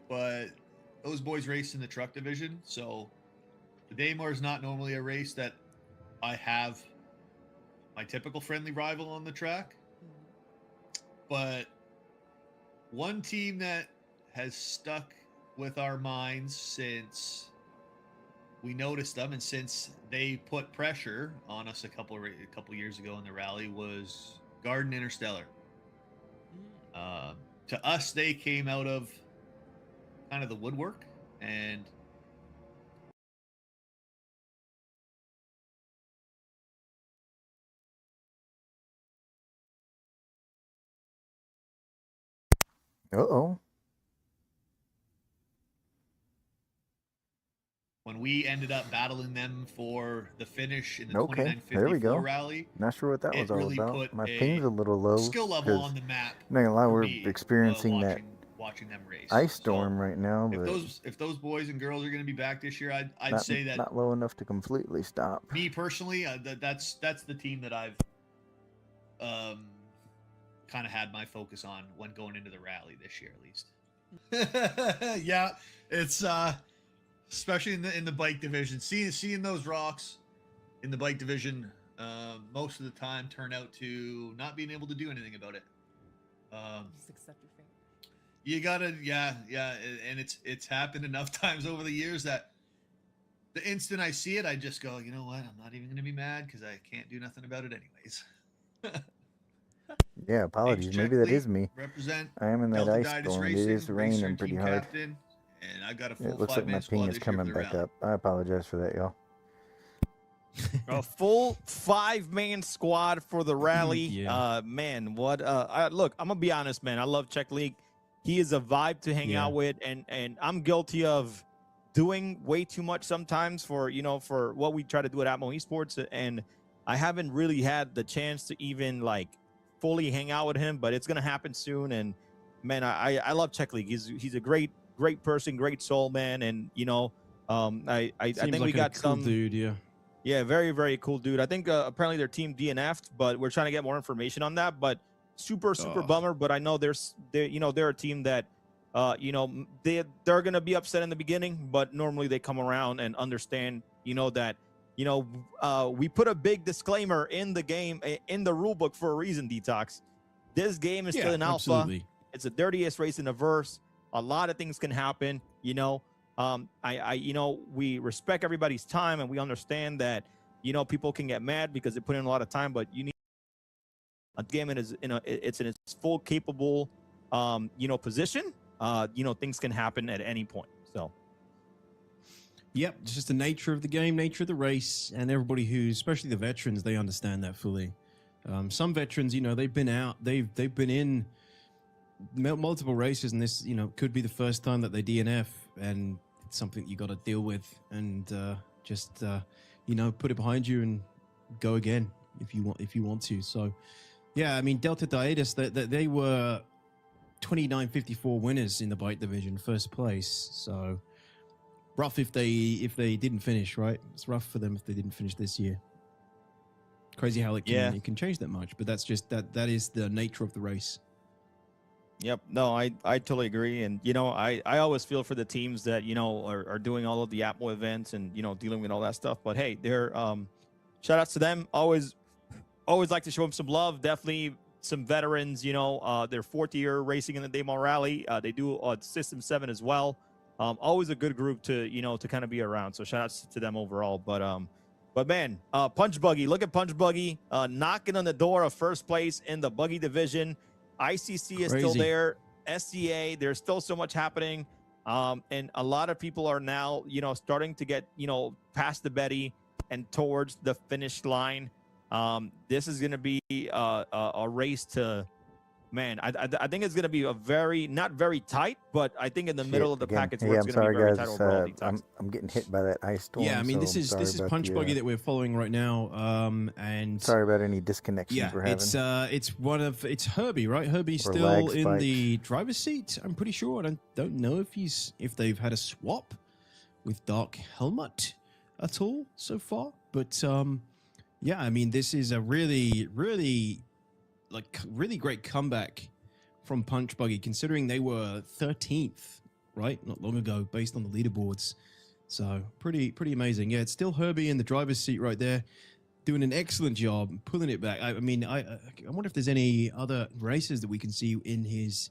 but those boys race in the truck division, so the Daymar is not normally a race that I have my typical friendly rival on the track. But one team that has stuck with our minds since we noticed them and since they put pressure on us a couple years ago in the rally was Garden Interstellar. To us, they came out of kind of the woodwork, and Uh-oh. when we ended up battling them for the finish in the Okay, there we 2954 go. rally, Not sure what that it was all really about. put My a ping's a little low skill level because, on the map not gonna lie, for we're me, experiencing that watching them race. ice So storm right now, if but those boys and girls are going to be back this year, I'd not say that not low enough to completely stop. me personally, that's the team that I've kind of had my focus on when going into the rally this year, at least. Yeah, it's especially in the bike division, seeing those rocks in the bike division most of the time turn out to not being able to do anything about it. Just accept your fate. You gotta, yeah, and it's happened enough times over the years that the instant I see it, I just go, you know what? I'm not even gonna be mad because I can't do nothing about it anyways. Yeah, apologies. Maybe that is me. Represent I am in that ice Delta storm. It Racing, is raining racer, pretty team hard. captain, and I got a full It looks like my 5-man ping squad is this year for coming the back rally. up. I apologize for that, y'all. A full 5-man squad for the rally. Yeah. Man, what? Look, I'm gonna be honest, man. I love Czech League. He is a vibe to hang out with, and I'm guilty of doing way too much sometimes for for what we try to do at Atmo Esports, and I haven't really had the chance to even like fully hang out with him, but it's gonna happen soon. And man, I love Czech League. He's a great person, great soul, man. And I Seems think like we got a cool some dude. Yeah. Yeah, very, very cool dude. I think apparently their team DNF'd, but we're trying to get more information on that. But super bummer. But I know they're a team that they're gonna be upset in the beginning, but normally they come around and understand that we put a big disclaimer in the game, in the rule book, for a reason. Detox. This game is still in alpha. Absolutely. It's the dirtiest race in the verse. A lot of things can happen. We respect everybody's time, and we understand that people can get mad because they put in a lot of time, but you need a game that is it's in its full capable position. Things can happen at any point. So Yep, it's just the nature of the game, nature of the race, and everybody especially the veterans, they understand that fully. Some veterans, they've been out, they've been in multiple races, and this, could be the first time that they DNF, and it's something you got to deal with, and just put it behind you and go again if you want to. So, yeah, I mean, Delta Dietis, they were 2954 winners in the bike division, first place. So rough if they didn't finish, right? It's rough for them if they didn't finish this year. Crazy how it can change that much, but that's just that is the nature of the race. Yep. No, I totally agree. And, I always feel for the teams that, are doing all of the Atmo events and, dealing with all that stuff. But hey, they're shout outs to them. Always like to show them some love. Definitely some veterans, their fourth year racing in the Daymar Rally. They do System 7 as well. Always a good group to, to kind of be around. So shout outs to them overall. But man, Punch Buggy, look at Punch Buggy knocking on the door of first place in the buggy division. ICC is still there. SCA, there's still so much happening. And a lot of people are now, starting to get, past the Betty and towards the finish line. This is going to be a race to, man, I think it's going to be not very tight, but I think in the middle of the package where it's going to be very tight overall. I'm getting hit by that ice storm. Yeah, I mean, so this is Punch Buggy that we're following right now. And sorry about any disconnections we're having. It's Herbie, right? Herbie's Or still lag in spikes. the driver's seat, I'm pretty sure. I don't know if they've had a swap with Dark Helmut at all so far. But yeah, I mean, this is a really great comeback from Punch Buggy, considering they were 13th, right, not long ago, based on the leaderboards. So pretty amazing. Yeah, it's still Herbie in the driver's seat right there, doing an excellent job, pulling it back. I mean, I wonder if there's any other races that we can see in his,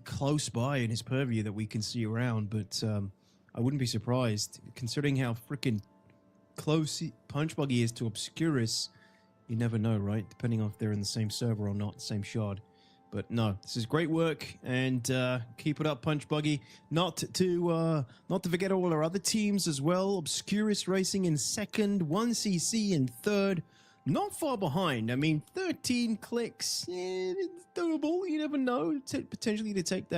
close by in his purview that we can see around. But I wouldn't be surprised, considering how freaking close Punch Buggy is to Obscurus. You never know, right? Depending on if they're in the same server or not, the same shard. But no, this is great work, and keep it up, Punch Buggy. Not to forget all our other teams as well. Obscurus Racing in second, 1cc in third. Not far behind. I mean, 13 clicks. It's doable. You never know. Potentially to take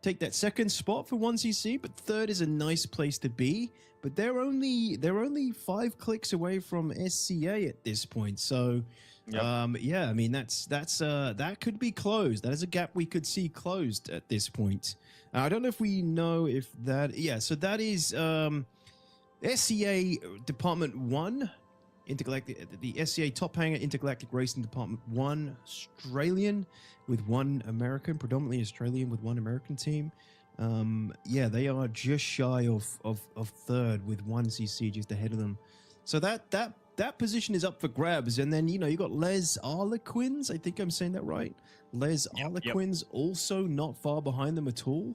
take that second spot for 1cc, but third is a nice place to be. But they're only 5 clicks away from SCA at this point. So, yeah, I mean that could be closed. That is a gap we could see closed at this point. I don't know if we know if that. Yeah, so that is SCA Department 1. The SCA Top Hanger Intergalactic Racing Department 1 Australian with 1 American, predominantly Australian with 1 American team. Yeah, they are just shy of third with 1cc just ahead of them. So that position is up for grabs. And then, you know, you got Les Arlequins. I think I'm saying that right. Les Arlequins also not far behind them at all.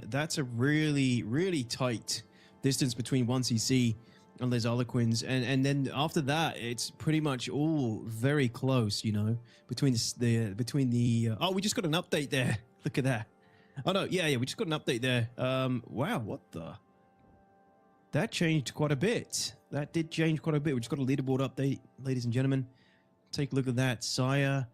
That's a really, really tight distance between 1cc and Les Arlequins, and then after that, it's pretty much all very close, you know, between the oh, we just got an update there. Look at that. Oh no, yeah, we just got an update there. Wow, what the? That changed quite a bit. That did change quite a bit. We just got a leaderboard update, ladies and gentlemen. Take a look at that. Sire,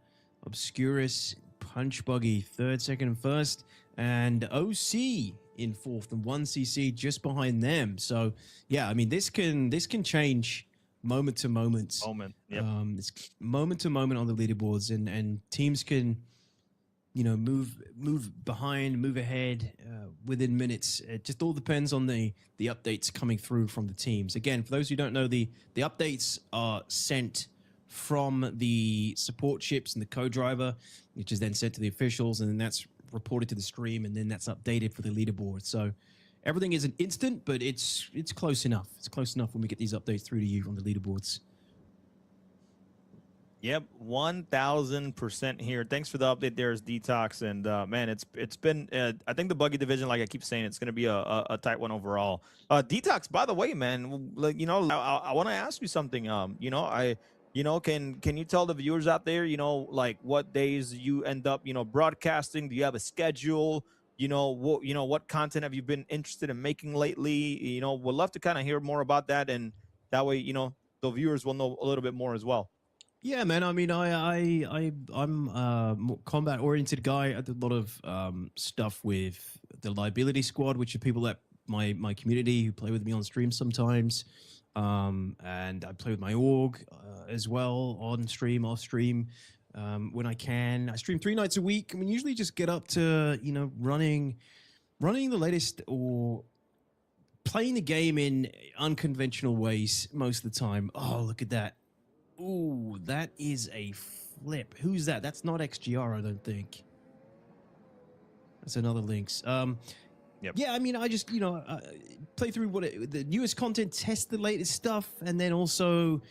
Obscurus, Punch Buggy, third, second, and first, and OC in fourth, and 1cc just behind them. So yeah, I mean this can change moment to moment. It's moment to moment on the leaderboards, and teams can, you know, move behind, move ahead within minutes. It just all depends on the updates coming through from the teams. Again, for those who don't know, the updates are sent from the support chips and the co-driver, which is then sent to the officials, and then that's reported to the stream, and then that's updated for the leaderboard. So everything isn't instant, but it's close enough. It's close enough when we get these updates through to you on the leaderboards. Yep, 1000% here. Thanks for the update there, Detox. And man, it's been I think the buggy division, like I keep saying, it's going to be a tight one overall. Detox, by the way, man, you know, I want to ask you something. You know, can you tell the viewers out there, you know, like what days you end up, you know, broadcasting? Do you have a schedule? You know, what content have you been interested in making lately? You know, we'd love to kind of hear more about that, and that way, you know, the viewers will know a little bit more as well. Yeah, man. I mean, I'm a more combat-oriented guy. I did a lot of stuff with the Liability Squad, which are people that my community who play with me on stream sometimes. And I play with my org as well, on stream, off stream, when I can. I stream 3 nights a week. I mean, usually just get up to, you know, running the latest or playing the game in unconventional ways most of the time. Oh, look at that. Ooh, that is a flip. Who's that? That's not XGR, I don't think. That's another Lynx. Yeah, I mean, I just, you know, play through the newest content, test the latest stuff, and then also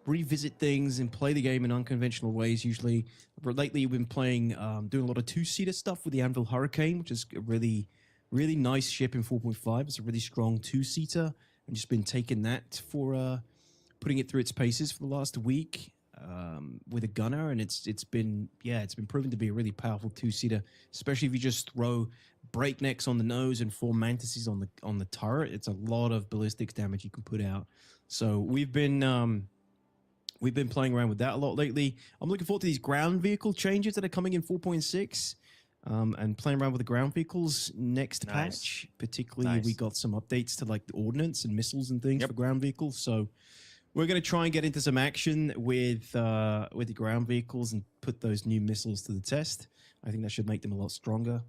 revisit things and play the game in unconventional ways, usually. But lately, we've been playing, doing a lot of 2-seater stuff with the Anvil Hurricane, which is a really, really nice ship in 4.5. It's a really strong 2-seater, and just been taking that for putting it through its paces for the last week with a gunner, and it's been proven to be a really powerful 2-seater, especially if you just throw breaknecks on the nose and 4 mantises on the turret. It's a lot of ballistics damage you can put out. So we've been playing around with that a lot lately. I'm looking forward to these ground vehicle changes that are coming in 4.6. And playing around with the ground vehicles next patch. Particularly, we got some updates to like the ordnance and missiles and things for ground vehicles. So we're going to try and get into some action with the ground vehicles and put those new missiles to the test. I think that should make them a lot stronger.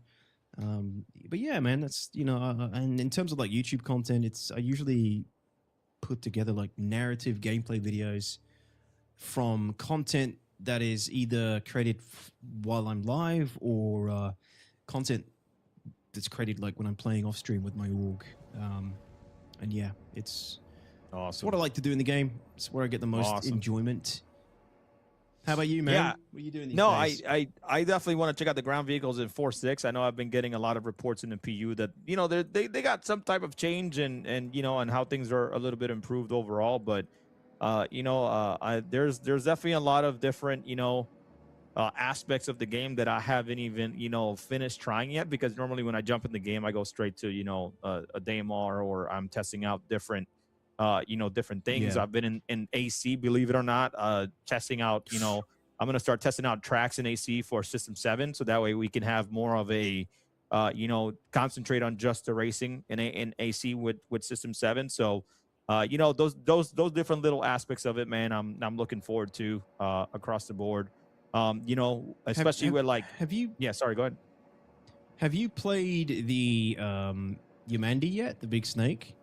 But yeah, man, that's, you know, and in terms of like YouTube content, I usually put together like narrative gameplay videos from content that is either created while I'm live or content that's created like when I'm playing off stream with my org. And yeah, it's awesome. What I like to do in the game. It's where I get the most enjoyment. How about you, man? Yeah. What are you doing these days? I definitely want to check out the ground vehicles in 4.6. I know I've been getting a lot of reports in the PU that, you know, they got some type of change and you know, and how things are a little bit improved overall. But you know, there's definitely a lot of different, you know, aspects of the game that I haven't even, you know, finished trying yet, because normally when I jump in the game, I go straight to, you know, a Daymar, or I'm testing out different you know, different things. I've been in AC, believe it or not, testing out, you know, I'm going to start testing out tracks in AC for System 7. So that way we can have more of a, concentrate on just the racing in AC with System 7. So, those different little aspects of it, man, I'm looking forward to across the board. Especially with like, have you? Yeah, sorry, go ahead. Have you played the Yamandi yet? The big snake?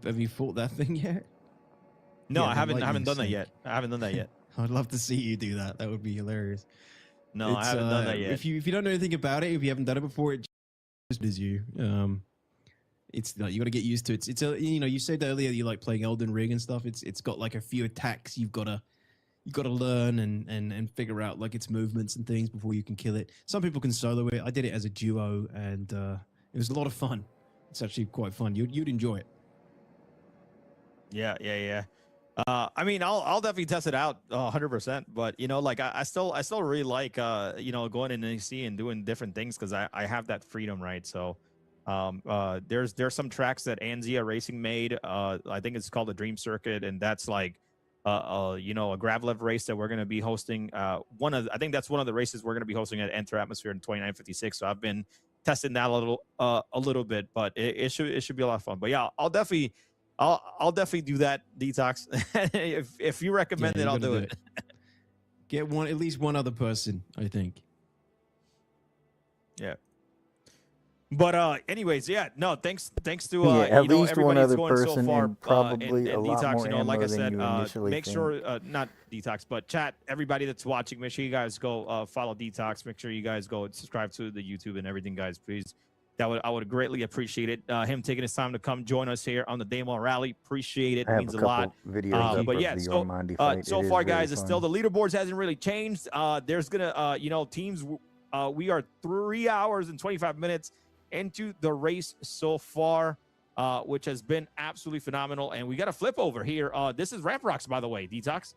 Have you fought that thing yet? No, Yeah, I haven't lightning done that snake. yet. I haven't done that yet. I'd love to see you do that. That would be hilarious. No, I haven't done that yet. If you don't know anything about it, if you haven't done it before, it just is you. It's like you got to get used to it. It's you said earlier you like playing Elden Ring and stuff. It's got like a few attacks you've got to learn and figure out like its movements and things before you can kill it. Some people can solo it. I did it as a duo, and it was a lot of fun. It's actually quite fun. You'd enjoy it. Yeah. I mean, I'll definitely test it out 100%. But I still really like going in AC and doing different things because I have that freedom, right? So there's some tracks that Anzia Racing made. I think it's called the Dream Circuit, and that's like a Gravlev race that we're going to be hosting. I think that's one of the races we're going to be hosting at Enter Atmosphere in 2956. So I've been testing that a little bit, but it should be a lot of fun. But yeah, I'll definitely do that, Detox. if you recommend it, I'll do it. Get at least one other person, I think. Yeah. But anyways, yeah, no, thanks to at least everybody one that's other going so person far, and probably and a lot Detox. more Like I ammo said, than you initially make think. sure not Detox, but chat. Everybody that's watching, make sure you guys go follow Detox. Make sure you guys go subscribe to the YouTube and everything, guys. Please, I would greatly appreciate it. Him taking his time to come join us here on the Daymar Rally. Appreciate it. I have Means a a lot. couple videos up But of yeah, the so Ormandi fight. so It is far, very guys, it's fun. still the leaderboards hasn't really changed. There's gonna teams. We are 3 hours and 25 minutes into the race so far, which has been absolutely phenomenal. And we got a flip over here. This is Ramp Rocks, by the way, Detox.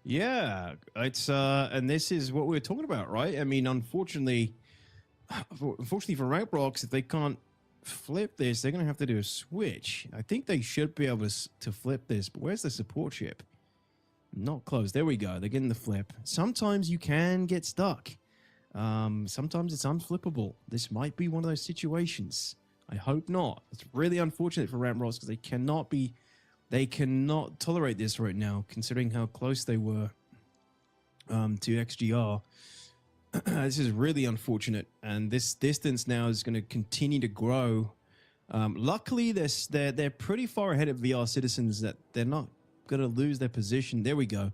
Yeah, it's and this is what we were talking about, right? I mean, unfortunately for Ramp Rocks, if they can't flip this, they're gonna have to do a switch. I think they should be able to flip this, but where's the support chip? Not close. There we go. They're getting the flip. Sometimes you can get stuck. Sometimes it's unflippable. This might be one of those situations. I hope not. It's really unfortunate for Ramp Rocks because they cannot tolerate this right now, considering how close they were to XGR. This is really unfortunate, and this distance now is going to continue to grow. Luckily, they're pretty far ahead of VR Citizens that they're not going to lose their position. There we go.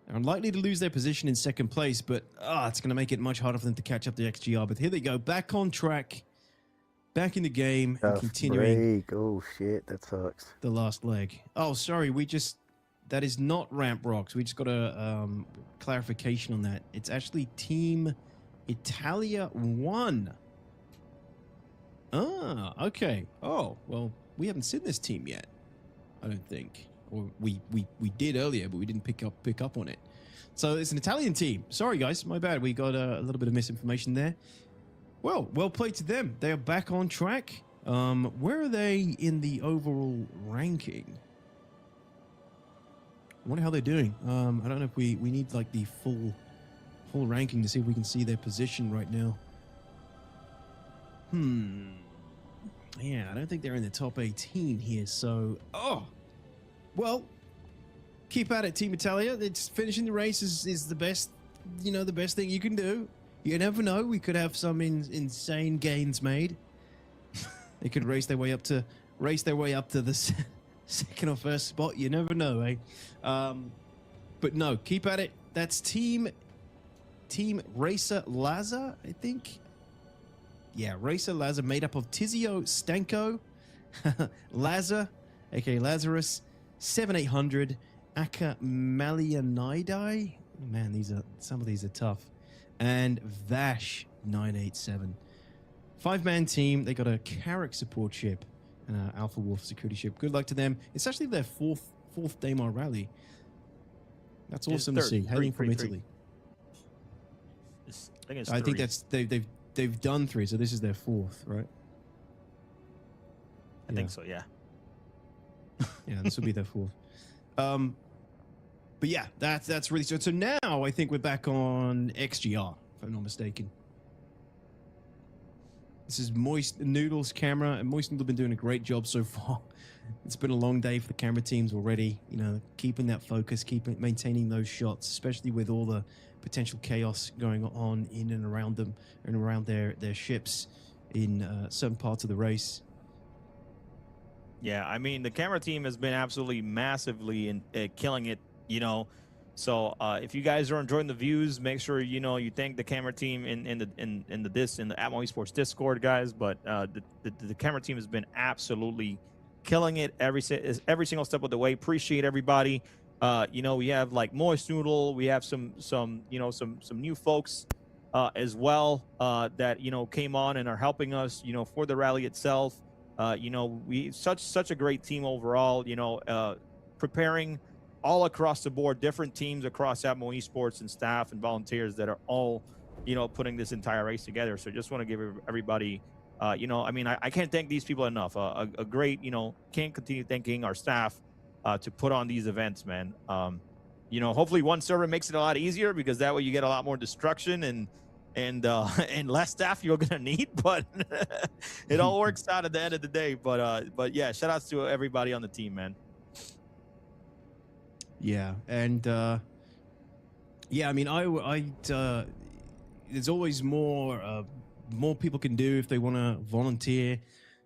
They're unlikely to lose their position in second place, but it's going to make it much harder for them to catch up to XGR. But here they go, back on track, back in the game, and continuing. Break. Oh shit, that sucks. The last leg. Oh, sorry, that is not Ramp Rocks. We just got a clarification on that. It's actually Team Italia 1. Okay. Oh, well, we haven't seen this team yet, I don't think. Or we did earlier, but we didn't pick up on it. So it's an Italian team. Sorry, guys, my bad. We got a little bit of misinformation there. Well played to them. They are back on track. Where are they in the overall ranking? I wonder how they're doing. I don't know if we need like the full ranking to see if we can see their position right now. Yeah, I don't think they're in the top 18 here. So, well, keep at it, Team Italia. It's finishing the race is the best, the best thing you can do. You never know. We could have some insane gains made. They could race their way up to the second or first spot. You never know, eh? But no, keep at it. That's Team Racer Laza, I think. Yeah, Racer Laza, made up of Tizio Stanko, Laza, aka Lazarus, 7800, Aka Malianidai. Man, some of these are tough. And Vash 987. 5-man team. They got a Carrick support ship and an Alpha Wolf security ship. Good luck to them. It's actually their fourth Daymar Rally. That's awesome to see. Heading from Italy. I think that's they've done 3, so this is their 4th, right? I think so, yeah. Yeah, this will be their 4th. But yeah, that's really so. So now I think we're back on XGR, if I'm not mistaken. This is Moist Noodle's camera, and Moist Noodle have been doing a great job so far. It's been a long day for the camera teams already. You know, keeping that focus, maintaining those shots, especially with all the potential chaos going on in and around them and around their ships in certain parts of the race. Yeah, I mean, the camera team has been absolutely massively killing it, you know. So if you guys are enjoying the views, make sure you thank the camera team in the Atmo Esports Discord, guys. But the camera team has been absolutely killing it every single step of the way. Appreciate everybody. We have like Moist Noodle, we have some new folks as well that came on and are helping us for the rally itself. We such a great team overall. Preparing all across the board, different teams across Atmo Esports and staff and volunteers that are all, putting this entire race together. So just want to give everybody, I can't thank these people enough. A great, can't continue thanking our staff to put on these events, man. Hopefully one server makes it a lot easier because that way you get a lot more destruction and less staff you're gonna need, but it all works out at the end of the day. But yeah, shout outs to everybody on the team, man. Yeah, and yeah, I mean, there's always more people can do if they want to volunteer,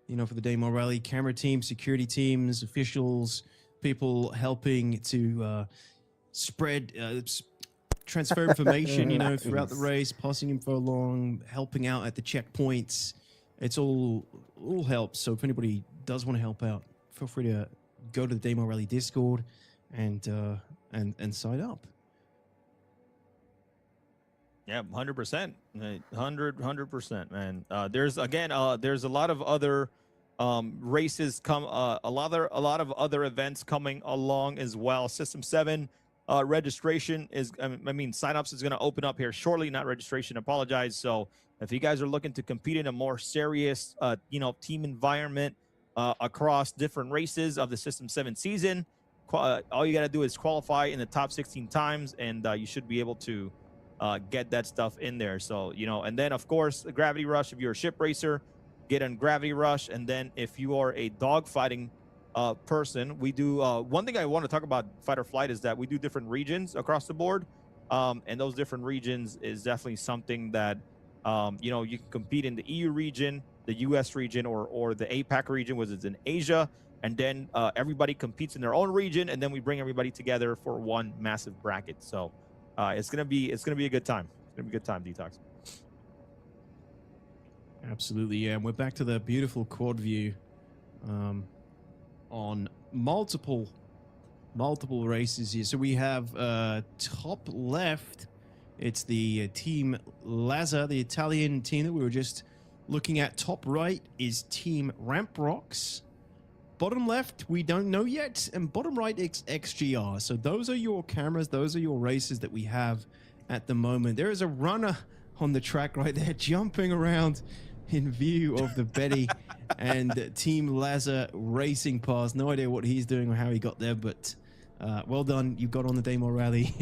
for the Daymar Rally. Camera teams, security teams, officials, people helping to spread, transfer information, throughout the race, passing info along, helping out at the checkpoints. It's all helps. So if anybody does want to help out, feel free to go to the Daymar Rally Discord and sign up. Yeah, 100%, 100%, man. There's a lot of other races a lot of other events coming along as well. System 7 registration is, signups is going to open up here shortly. Not registration, apologize. So if you guys are looking to compete in a more serious, team environment across different races of the System 7 season, all you got to do is qualify in the top 16 times, and you should be able to get that stuff in there. So, and then, of course, the Gravity Rush, if you're a ship racer, get on Gravity Rush. And then if you are a dogfighting person, we do one thing I want to talk about Fight or Flight is that we do different regions across the board. And those different regions is definitely something that, you can compete in the EU region, the US region, or the APAC region, which is in Asia. And then everybody competes in their own region, and then we bring everybody together for one massive bracket. So it's gonna be a good time. It's gonna be a good time, Detox. Absolutely, yeah. And we're back to the beautiful quad view on multiple races here. So we have top left, it's the Team Lazza, the Italian team that we were just looking at. Top right is Team Ramp Rocks. Bottom left, we don't know yet, and bottom right is XGR. So those are your cameras, those are your races that we have at the moment. There is a runner on the track right there, jumping around in view of the Betty and Team Lazza racing past. No idea what he's doing or how he got there, but well done. You got on the Daymar Rally.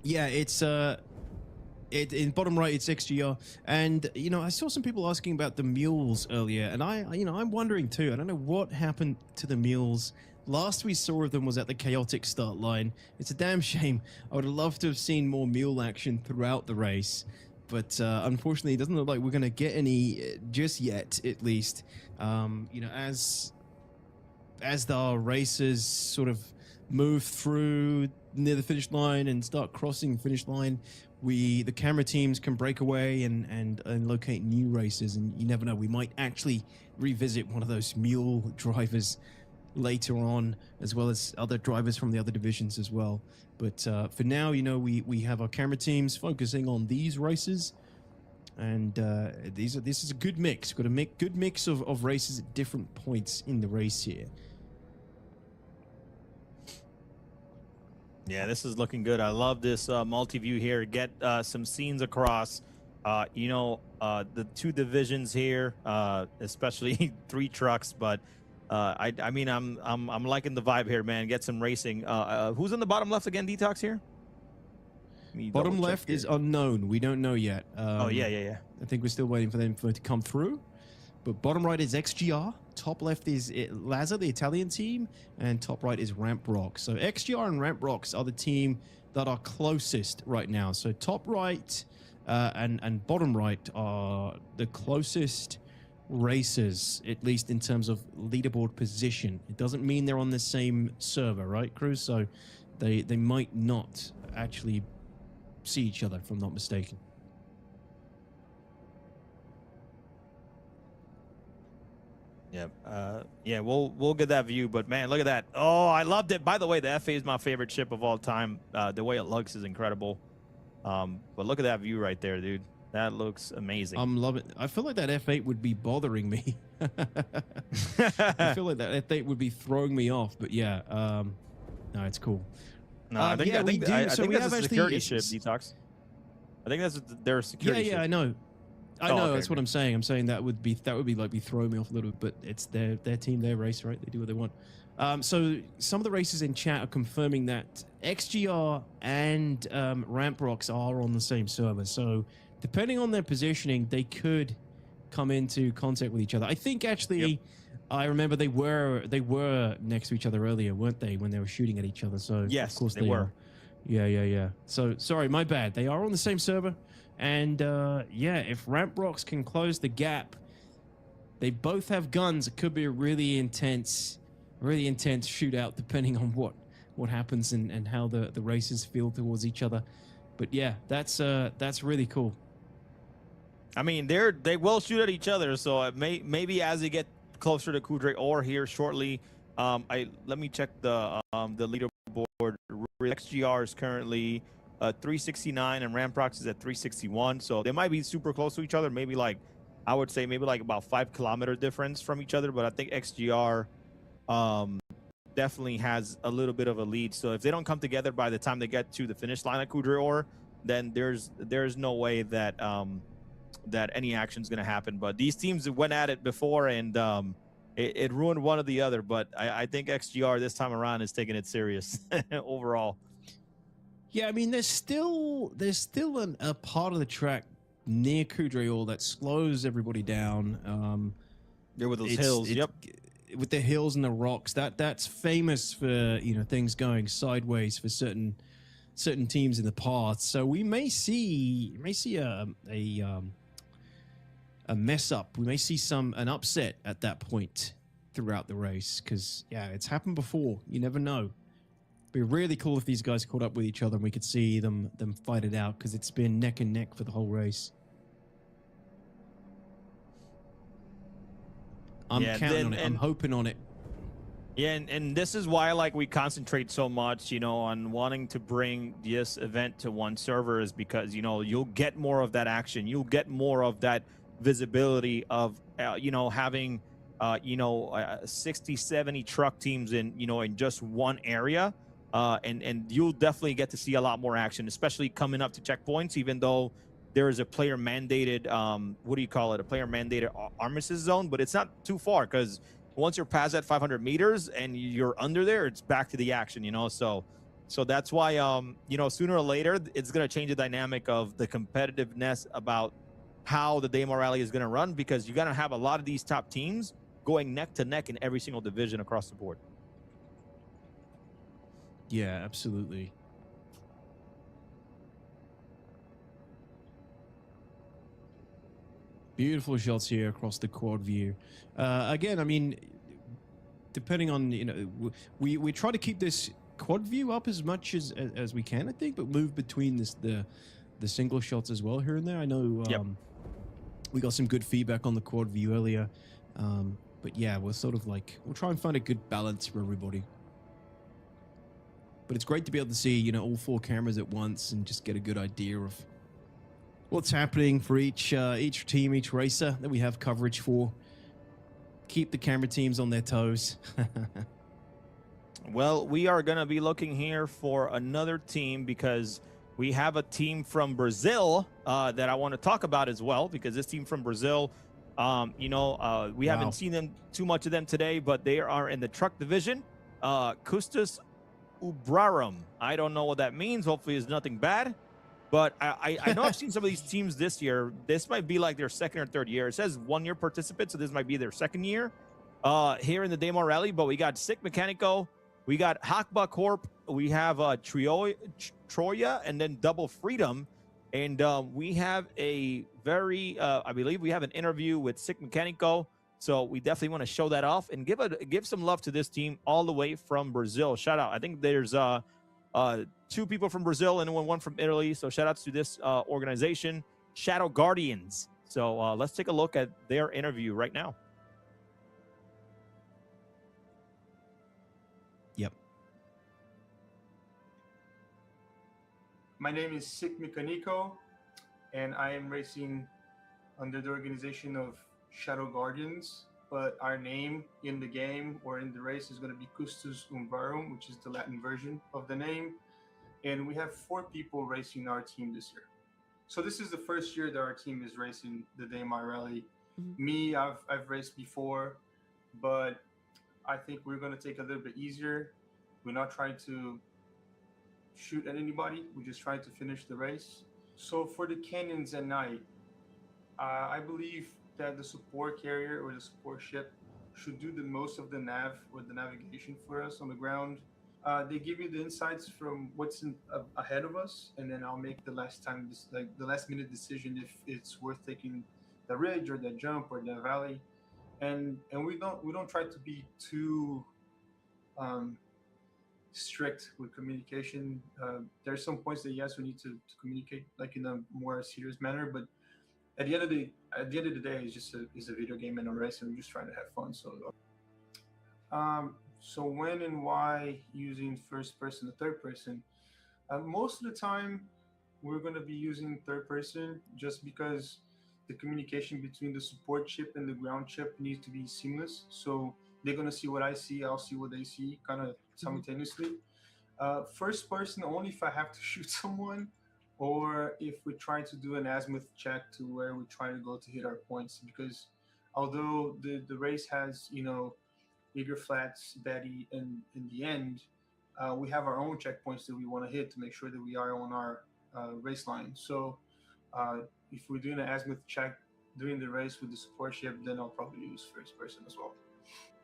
Yeah, it's in bottom right, it's XGR. And, I saw some people asking about the mules earlier, and I'm wondering too. I don't know what happened to the mules. Last we saw of them was at the chaotic start line. It's a damn shame. I would have loved to have seen more mule action throughout the race, but unfortunately, it doesn't look like we're going to get any just yet, at least. As the racers sort of move through near the finish line and start crossing the finish line, the camera teams can break away and locate new races, and you never know, we might actually revisit one of those mule drivers later on, as well as other drivers from the other divisions as well. But for now, we have our camera teams focusing on these races, and this is a good mix. We've got a good mix of races at different points in the race here. Yeah, this is looking good. I love this multi-view here. Get some scenes across, the two divisions here, especially 3 trucks. But I'm liking the vibe here, man. Get some racing. Who's on the bottom left again, Detox here? Bottom left is unknown. We don't know yet. Oh, yeah. I think we're still waiting for them to come through. But bottom right is XGR. Top left is Lazza, the Italian team. And top right is Ramp Rocks. So XGR and Ramp Rocks are the team that are closest right now. So top right and bottom right are the closest racers, at least in terms of leaderboard position. It doesn't mean they're on the same server, right, Cruz? So they might not actually see each other, if I'm not mistaken. Yeah, we'll get that view, but man, look at that. Oh, I loved it. By the way, the FA is my favorite ship of all time. The way it looks is incredible. But look at that view right there, dude. That looks amazing. I'm loving it. I feel like that F8 would be bothering me. I feel like that F8 would be throwing me off, but yeah, no, it's cool. No, I think that's a security ship, Detox. I think that's their security ship. Yeah, I know. I know, okay, that's what I'm saying. I'm saying that would be like throwing me off a little bit, but it's their team, their race, right? They do what they want. So some of the races in chat are confirming that XGR and Ramp Rocks are on the same server. So depending on their positioning, they could come into contact with each other. I think actually, I remember they were next to each other earlier, weren't they, when they were shooting at each other? So yes, of course they were. Yeah. So sorry, my bad. They are on the same server. And yeah, if Ramp Rocks can close the gap, they both have guns. It could be a really intense shootout, depending on what happens and how the racers feel towards each other. But yeah, that's really cool. I mean, they will shoot at each other, so maybe as they get closer to Kudre or here shortly. Let me check the leaderboard. XGR is currently 369 and Ramprox is at 361, so they might be super close to each other. Maybe I would say maybe about 5 kilometer difference from each other. But I think XGR definitely has a little bit of a lead. So if they don't come together by the time they get to the finish line at Kudre Or, then there's no way that that any action is going to happen. But these teams went at it before, and it ruined one or the other. But I think XGR this time around is taking it serious overall. Yeah, I mean, there's still a part of the track near Kudre Or that slows everybody down. Yeah, with those hills. Yep. With the hills and the rocks, that's famous for things going sideways for certain teams in the past. So we may see a mess up. We may see an upset at that point throughout the race, because yeah, it's happened before. You never know. It'd be really cool if these guys caught up with each other and we could see them fight it out, because it's been neck and neck for the whole race. I'm counting on it. I'm hoping on it. Yeah, and this is why we concentrate so much, on wanting to bring this event to one server, is because you'll get more of that action. You'll get more of that visibility of having 60, 70 truck teams in just one area. And you'll definitely get to see a lot more action, especially coming up to checkpoints, even though there is a player mandated, a player mandated armistice zone, but it's not too far, because once you're past that 500 meters and you're under there, it's back to the action, so that's why, sooner or later, it's going to change the dynamic of the competitiveness about how the Daymar Rally is going to run, because you're going to have a lot of these top teams going neck to neck in every single division across the board. Yeah, absolutely. Beautiful shots here across the quad view. Again, I mean, depending on, we try to keep this quad view up as much as we can, I think, but move between the single shots as well here and there. I know we got some good feedback on the quad view earlier. But yeah, we're sort of we'll try and find a good balance for everybody. But it's great to be able to see, all 4 cameras at once and just get a good idea of what's happening for each team, each racer that we have coverage for. Keep the camera teams on their toes. Well, we are going to be looking here for another team, because we have a team from Brazil that I want to talk about as well, because this team from Brazil, we haven't seen them too much of them today, but they are in the truck division. Custos Ubrarum. I don't know what that means. Hopefully it's nothing bad. But I know I've seen some of these teams this year. This might be like their second or third year. It says 1 year participant, so this might be their second year here in the Daymar Rally. But we got Sick Mechanico, we got Hakba Corp, we have Troya, and then Double Freedom. And we have a very, I believe we have an interview with Sick Mechanico. So we definitely want to show that off and give some love to this team all the way from Brazil. Shout out. I think there's 2 people from Brazil and one from Italy. So shout outs to this organization, Shadow Guardians. So let's take a look at their interview right now. Yep. My name is Sick Mechanico, and I am racing under the organization of Shadow Guardians, but our name in the game or in the race is going to be Custos Umbrarum, which is the Latin version of the name. And we have 4 people racing our team this year. So this is the first year that our team is racing the Daymar Rally. Me, I've raced before, but I think we're going to take it a little bit easier. We're not trying to shoot at anybody. We're just trying to finish the race. So for the cannons at night, I believe that the support carrier or the support ship should do the most of the nav or the navigation for us on the ground. They give you the insights from what's ahead of us, and then I'll make the last minute decision if it's worth taking the ridge or the jump or the valley. And we don't try to be too strict with communication. There's some points that yes, we need to communicate like in a more serious manner, but at the end of the day, it's just a video game and a race, and we're just trying to have fun. So when and why using first person to third person? Most of the time, we're going to be using third person just because the communication between the support chip and the ground chip needs to be seamless. So they're going to see what I see, I'll see what they see, kind of simultaneously. First person only if I have to shoot someone, or if we try to do an azimuth check to where we try to go to hit our points. Because although the race has, Eager Flats, Betty, and in the end, we have our own checkpoints that we want to hit to make sure that we are on our race line. So if we're doing an azimuth check during the race with the support ship, then I'll probably use first person as well.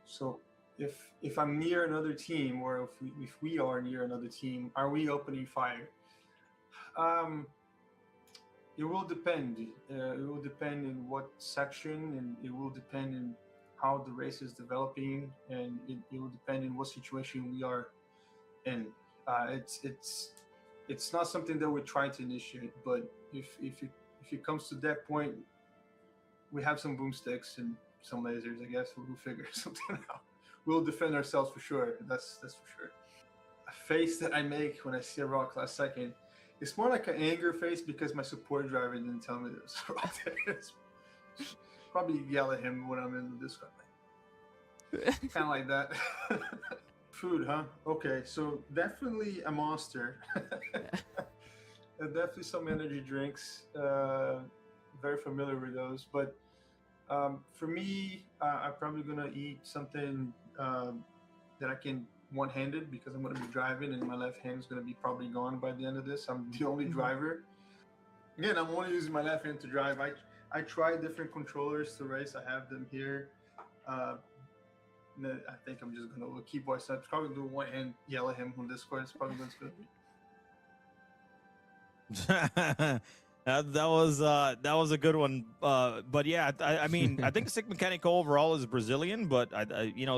So if I'm near another team, or if we are near another team, are we opening fire? It will depend. It will depend in what section, and it will depend in how the race is developing, and it will depend in what situation we are in. It's not something that we try to initiate, but if it comes to that point, we have some boomsticks and some lasers. I guess we'll figure something out. We'll defend ourselves for sure. That's for sure. A face that I make when I see a rock last second, it's more like an anger face because my support driver didn't tell me there was a rock there. Probably yell at him when I'm in the Discord. Kind of like that. Food, huh? Okay, so definitely a Monster. Definitely some energy drinks. Very familiar with those. But for me, I'm probably going to eat something that I can one-handed, because I'm going to be driving and my left hand is going to be probably gone by the end of this. I'm the only driver. Again, I'm only using my left hand to drive. I try different controllers to race. I have them here. I think I'm just going to keep voice. I'm probably going to one hand yell at him on Discord. It's probably what's going to be. That was a good one. But yeah, I mean, I think Sick Mechanico overall is Brazilian, but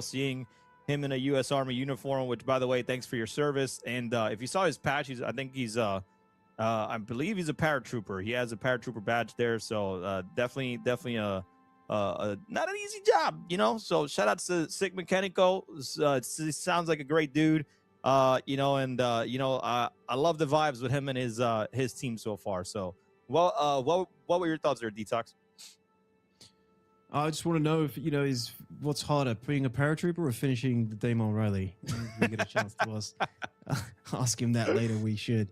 seeing him in a U.S. Army uniform, which, by the way, thanks for your service. And if you saw his patch, I think he's I believe he's a paratrooper. He has a paratrooper badge there, so definitely a not an easy job, So shout out to Sick Mechanico. It sounds like a great dude. I love the vibes with him and his team so far. So, what were your thoughts there, Detox? I just want to know if is what's harder, being a paratrooper or finishing the Daymar Rally. If we get a chance to ask him that later. We should.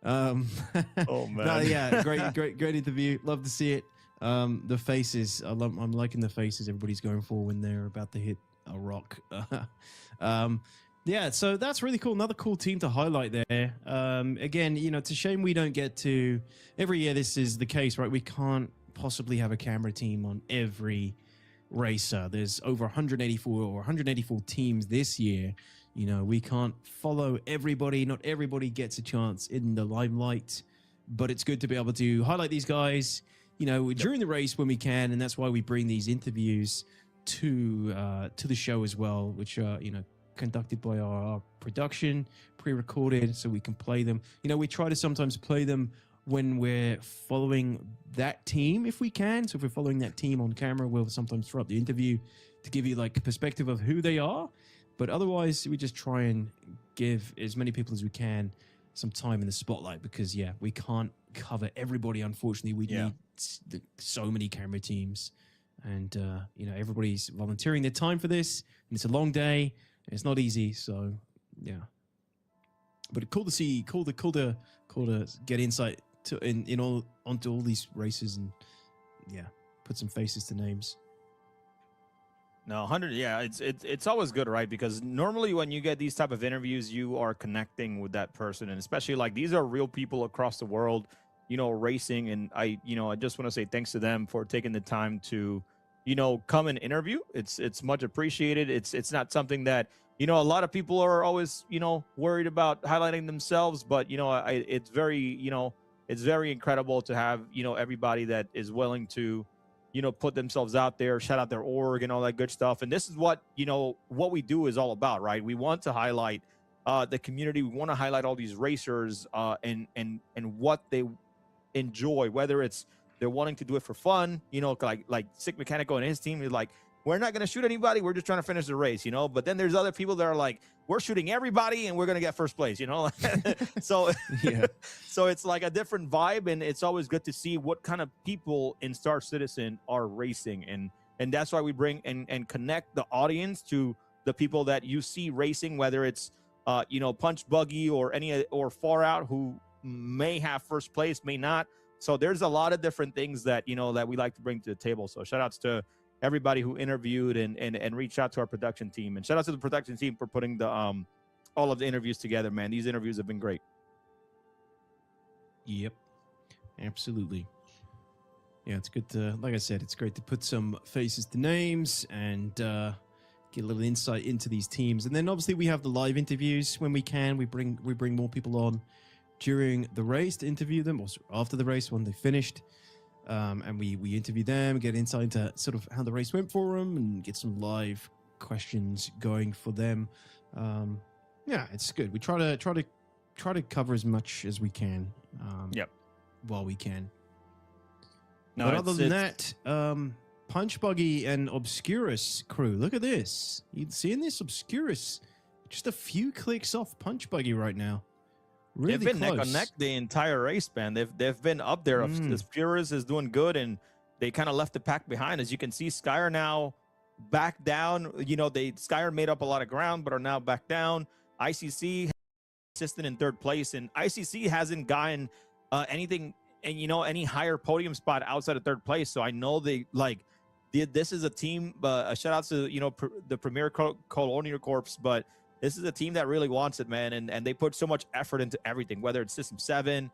Oh man! No, yeah, great interview. Love to see it. The faces, I'm liking the faces everybody's going for when they're about to hit a rock. Yeah, so that's really cool. Another cool team to highlight there. Again, it's a shame we don't get to every year. This is the case, right? We can't possibly have a camera team on every racer. There's over 184 teams this year. We can't follow everybody. Not everybody gets a chance in the limelight, but it's good to be able to highlight these guys, during the race when we can, and that's why we bring these interviews to the show as well, which are conducted by our production, pre-recorded, so we can play them. We try to sometimes play them when we're following that team if we can. So if we're following that team on camera, we'll sometimes throw up the interview to give you like a perspective of who they are. But otherwise, we just try and give as many people as we can some time in the spotlight, because we can't cover everybody. Unfortunately, we need so many camera teams, and everybody's volunteering their time for this, and it's a long day. It's not easy, so but cool to see, cool to get insight onto all these races, and put some faces to names. No, 100. Yeah, it's always good, right? Because normally when you get these type of interviews, you are connecting with that person, and especially like these are real people across the world, racing. And I just want to say thanks to them for taking the time to, come and interview. It's much appreciated. It's not something that, a lot of people are always, worried about highlighting themselves, but it's very incredible to have, everybody that is willing to, put themselves out there, shout out their org and all that good stuff. And this is what, what we do is all about, right? We want to highlight the community. We want to highlight all these racers and what they enjoy, whether it's they're wanting to do it for fun, like Sick Mechanical and his team is like, we're not going to shoot anybody. We're just trying to finish the race, But then there's other people that are like, we're shooting everybody and we're going to get first place, So, so it's like a different vibe, and it's always good to see what kind of people in Star Citizen are racing, and that's why we bring and connect the audience to the people that you see racing, whether it's Punch Buggy or Far Out, who may have first place, may not. So there's a lot of different things that that we like to bring to the table. So shout outs to everybody who interviewed and reached out to our production team, and shout out to the production team for putting the all of the interviews together, man. These interviews have been great. Yep, absolutely. Yeah, it's good to, like I said, it's great to put some faces to names and get a little insight into these teams. And then obviously we have the live interviews when we can. We bring more people on during the race to interview them, or after the race when they finished. And we interview them, get insight into sort of how the race went for them, and get some live questions going for them. It's good. We try to cover as much as we can. While we can. No, but other than that, Punch Buggy and Obscurus crew. Look at this. You seeing this? Obscurus, just a few clicks off Punch Buggy right now. Really They've been close. neck on neck the entire race, man. They've been up there. Obscurus is doing good, and they kind of left the pack behind. As you can see, Skyer now back down. Skyer made up a lot of ground, but are now back down. ICC consistent in third place, and ICC hasn't gotten anything, and any higher podium spot outside of third place. So I know this is a team. A shout out to the Premier Colonial Corps, but this is a team that really wants it, man, and they put so much effort into everything, whether it's System 7,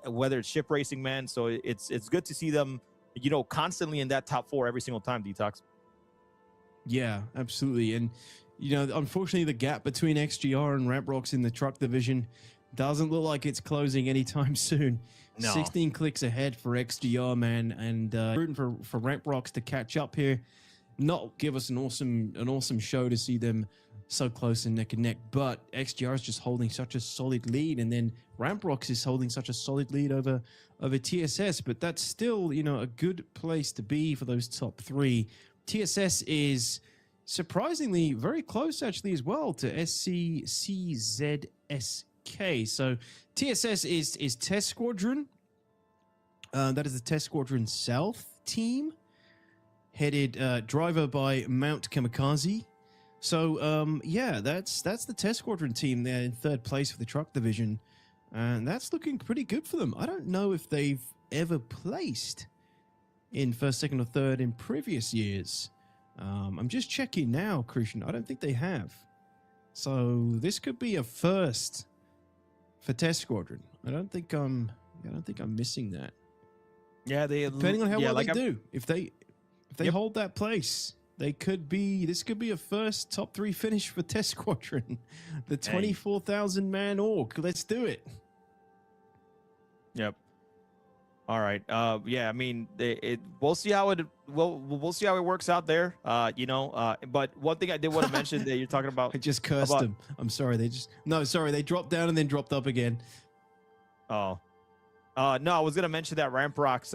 whether it's ship racing, man. So it's good to see them, constantly in that top 4 every single time, Detox. Yeah, absolutely. And, unfortunately, the gap between XGR and Ramprocks in the truck division doesn't look like it's closing anytime soon. No. 16 clicks ahead for XGR, man, and rooting for Ramprocks to catch up here. Not give us an awesome show to see them so close and neck and neck, but XGR is just holding such a solid lead, and then Ramprocks is holding such a solid lead over TSS, but that's still, a good place to be for those top 3. TSS is surprisingly very close, actually, as well to SCCZSK. So TSS is Test Squadron. That is the Test Squadron South team, headed driver by Mount Kamikaze. So that's the Test Squadron team there in third place for the truck division, and that's looking pretty good for them. I don't know if they've ever placed in first, second, or third in previous years. I'm just checking now, Crucian. I don't think they have. So this could be a first for Test Squadron. I don't think I'm missing that. Yeah, Depending on how well like they do, if they hold that place, this could be a first top 3 finish for Test Squadron, the 24,000 man org. Let's do it. Yep. All right. Yeah. I mean, we'll see how it we'll see how it works out there. But one thing I did want to mention that you're talking about. I just cursed them. I'm sorry. They dropped down and then dropped up again. Oh. No, I was gonna mention that Ramp Rocks.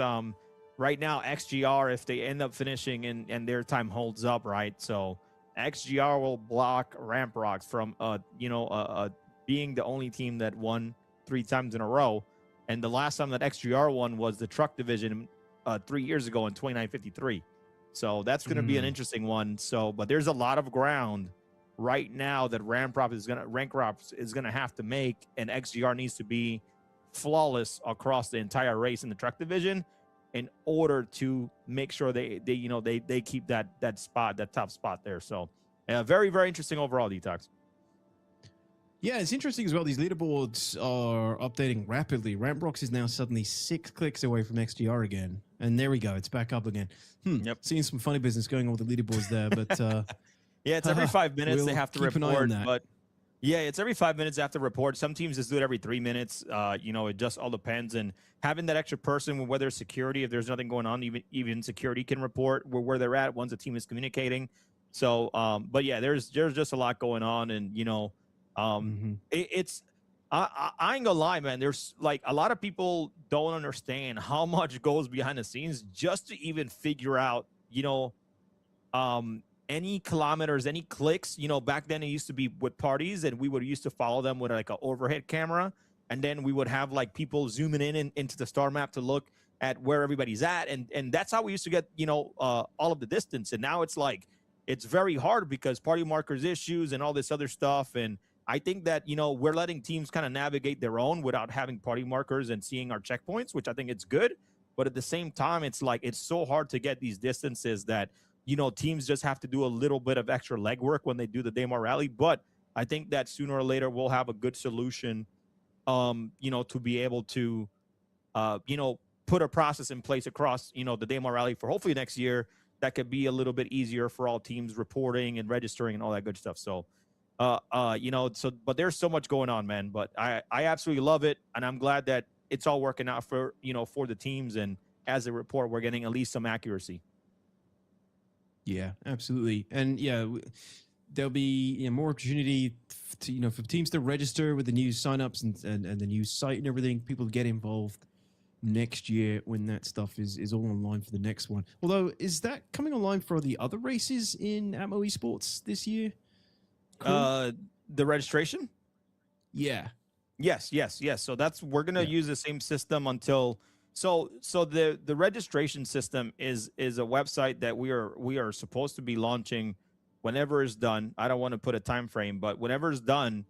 Right now, XGR, if they end up finishing and their time holds up, right? So XGR will block Ramp Rocks from being the only team that won 3 times in a row. And the last time that XGR won was the truck division 3 years ago in 2953. So that's going to be an interesting one. So, but there's a lot of ground right now that Rank Rock is going to have to make, and XGR needs to be flawless across the entire race in the truck division in order to make sure they keep that top spot there. So, very, very interesting overall, Detox. Yeah, it's interesting as well. These leaderboards are updating rapidly. Ramprox is now suddenly 6 clicks away from XGR again. And there we go. It's back up again. Yep. Seeing some funny business going on with the leaders there. But yeah, it's every 5 minutes they have to keep an eye on report. that. But yeah, it's every 5 minutes they have to report. Some teams just do it every 3 minutes. It just all depends. And having that extra person, whether it's security, if there's nothing going on, even security can report where they're at once the team is communicating. So, but yeah, there's just a lot going on. And, I ain't gonna lie, man. There's like a lot of people don't understand how much goes behind the scenes just to even figure out, any kilometers, any clicks. Back then it used to be with parties, and we would used to follow them with like an overhead camera, and then we would have like people zooming into the star map to look at where everybody's at, and that's how we used to get all of the distance. And now it's like it's very hard because party markers issues and all this other stuff. And I think that, we're letting teams kind of navigate their own without having party markers and seeing our checkpoints, which I think it's good. But at the same time, it's like it's so hard to get these distances that, teams just have to do a little bit of extra legwork when they do the Daymar Rally. But I think that sooner or later we'll have a good solution, to be able to, put a process in place across, the Daymar Rally for hopefully next year that could be a little bit easier for all teams reporting and registering and all that good stuff. So, but there's so much going on, man. But I absolutely love it, and I'm glad that it's all working out for the teams. And as a report, we're getting at least some accuracy. Yeah, absolutely. And yeah, there'll be more opportunity to, for teams to register with the new signups and the new site and everything. People get involved next year when that stuff is all online for the next one. Although, is that coming online for the other races in Atmo Esports this year? The registration? Yeah. Yes. So we're gonna use the same system until so the registration system is a website that we are supposed to be launching whenever it's done. I don't want to put a time frame, but whenever it's done,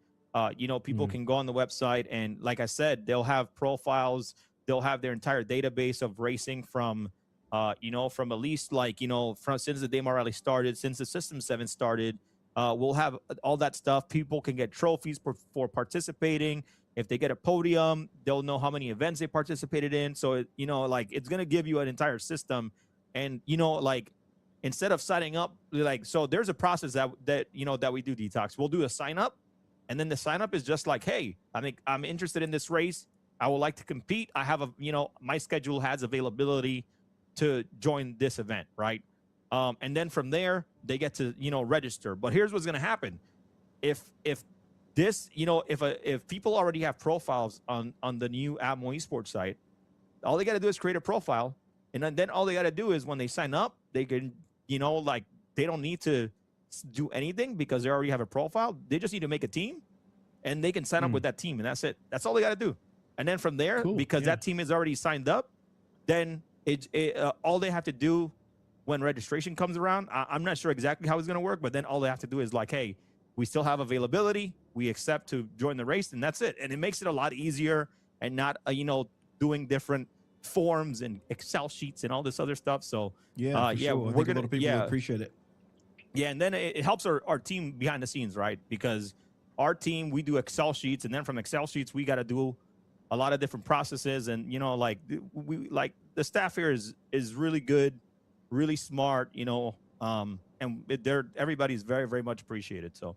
people can go on the website, and like I said, they'll have profiles, they'll have their entire database of racing from from at least from since the Daymar Rally started, since the System 7 started. We'll have all that stuff. People can get trophies for participating. If they get a podium, they'll know how many events they participated in. So, it's going to give you an entire system. And, instead of signing up, so there's a process that we do, Detox. We'll do a sign up. And then the sign up is just like, hey, I think I'm interested in this race. I would like to compete. I have my schedule has availability to join this event, right? And then from there, they get to, register. But here's what's going to happen. If this, if people already have profiles on the new Atmo Esports site, all they got to do is create a profile. And then all they got to do is when they sign up, they can, they don't need to do anything because they already have a profile. They just need to make a team and they can sign up with that team. And that's it. That's all they got to do. And then from there, because that team is already signed up, then all they have to do when registration comes around, I'm not sure exactly how it's going to work, but then all they have to do is hey, we still have availability. We accept to join the race, and that's it. And it makes it a lot easier and not, doing different forms and Excel sheets and all this other stuff. So, sure. we're going to, a lot of people appreciate it. Yeah, and then it helps our team behind the scenes, right? Because our team, we do Excel sheets, and then from Excel sheets, we got to do a lot of different processes. And, you know, like the staff here is really good, really smart, you know, and everybody's very, very much appreciated. So.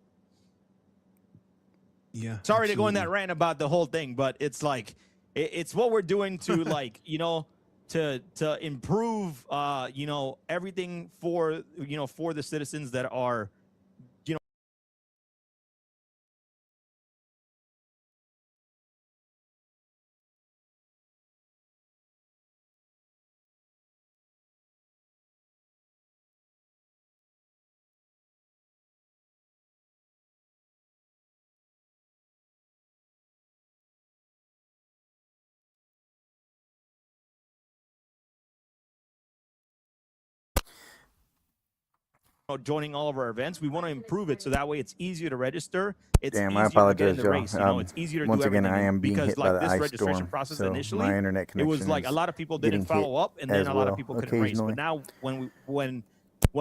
Yeah. Sorry to go in that rant about the whole thing, but it's like it's what we're doing to like, you know, to improve you know, everything for, you know, for the citizens that are, you know, joining all of our events. We want to improve it so that way it's easier to register. It's Damn, I easier to get in apologize, the y'all. race. You know, it's easier to Once do again, everything. I am being because hit by like the this ice registration storm, process so initially, my internet it connection was like a is lot of people getting didn't follow hit up, and then as a lot of well, people couldn't race. occasionally. But now when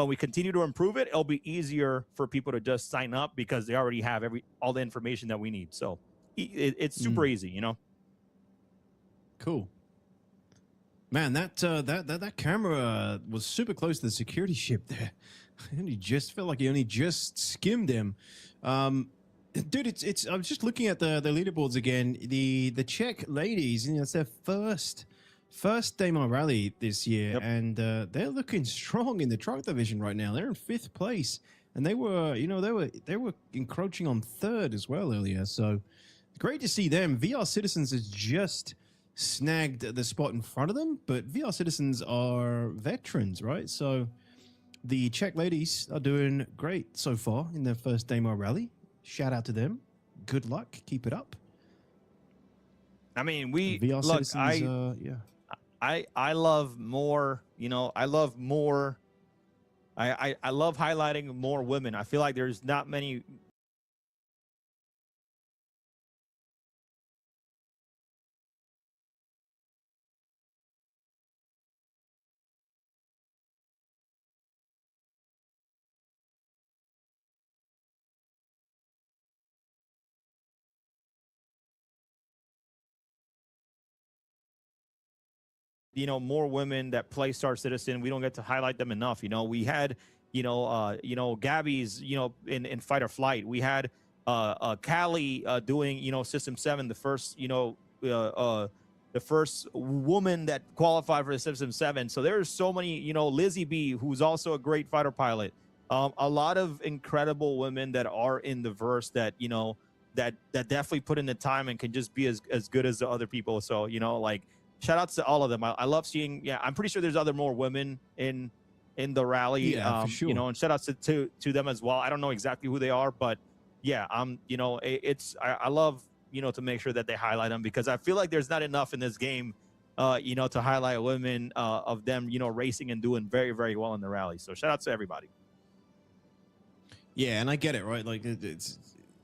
we continue to improve it, it'll be easier for people to just sign up because they already have all the information that we need. So it's super easy, you know. Cool. Man, that camera was super close to the security ship there. He just felt like he only just skimmed him. Dude, it's. I was just looking at the leaderboards again. The Czech ladies, you know, it's their first Daymar Rally this year, and they're looking strong in the truck division right now. They're in 5th place, and they were, you know, they were encroaching on 3rd as well earlier. So great to see them. VR Citizens has just snagged the spot in front of them, but VR Citizens are veterans, right? So the Czech ladies are doing great so far in their first Daymar Rally. Shout out to them. Good luck. Keep it up. I mean, we VR look. Citizens, I love more. You know, I love more. I love highlighting more women. I feel like there's not many. You know, more women that play Star Citizen. We don't get to highlight them enough. You know, we had, you know, Gabby's, you know, in Fight or Flight. We had Callie doing, you know, System 7, the first, you know, the first woman that qualified for the System 7. So there's so many, you know, Lizzie B, who's also a great fighter pilot. A lot of incredible women that are in the verse that, you know, that definitely put in the time and can just be as good as the other people. So, you know, like, shout outs to all of them. I love seeing. Yeah, I'm pretty sure there's more women in the rally. Yeah, for sure. You know, and shout outs to them as well. I don't know exactly who they are, but yeah, you know, I love, you know, to make sure that they highlight them because I feel like there's not enough in this game, you know, to highlight women of them, you know, racing and doing very, very well in the rally. So shout out to everybody. Yeah, and I get it, right? Like it's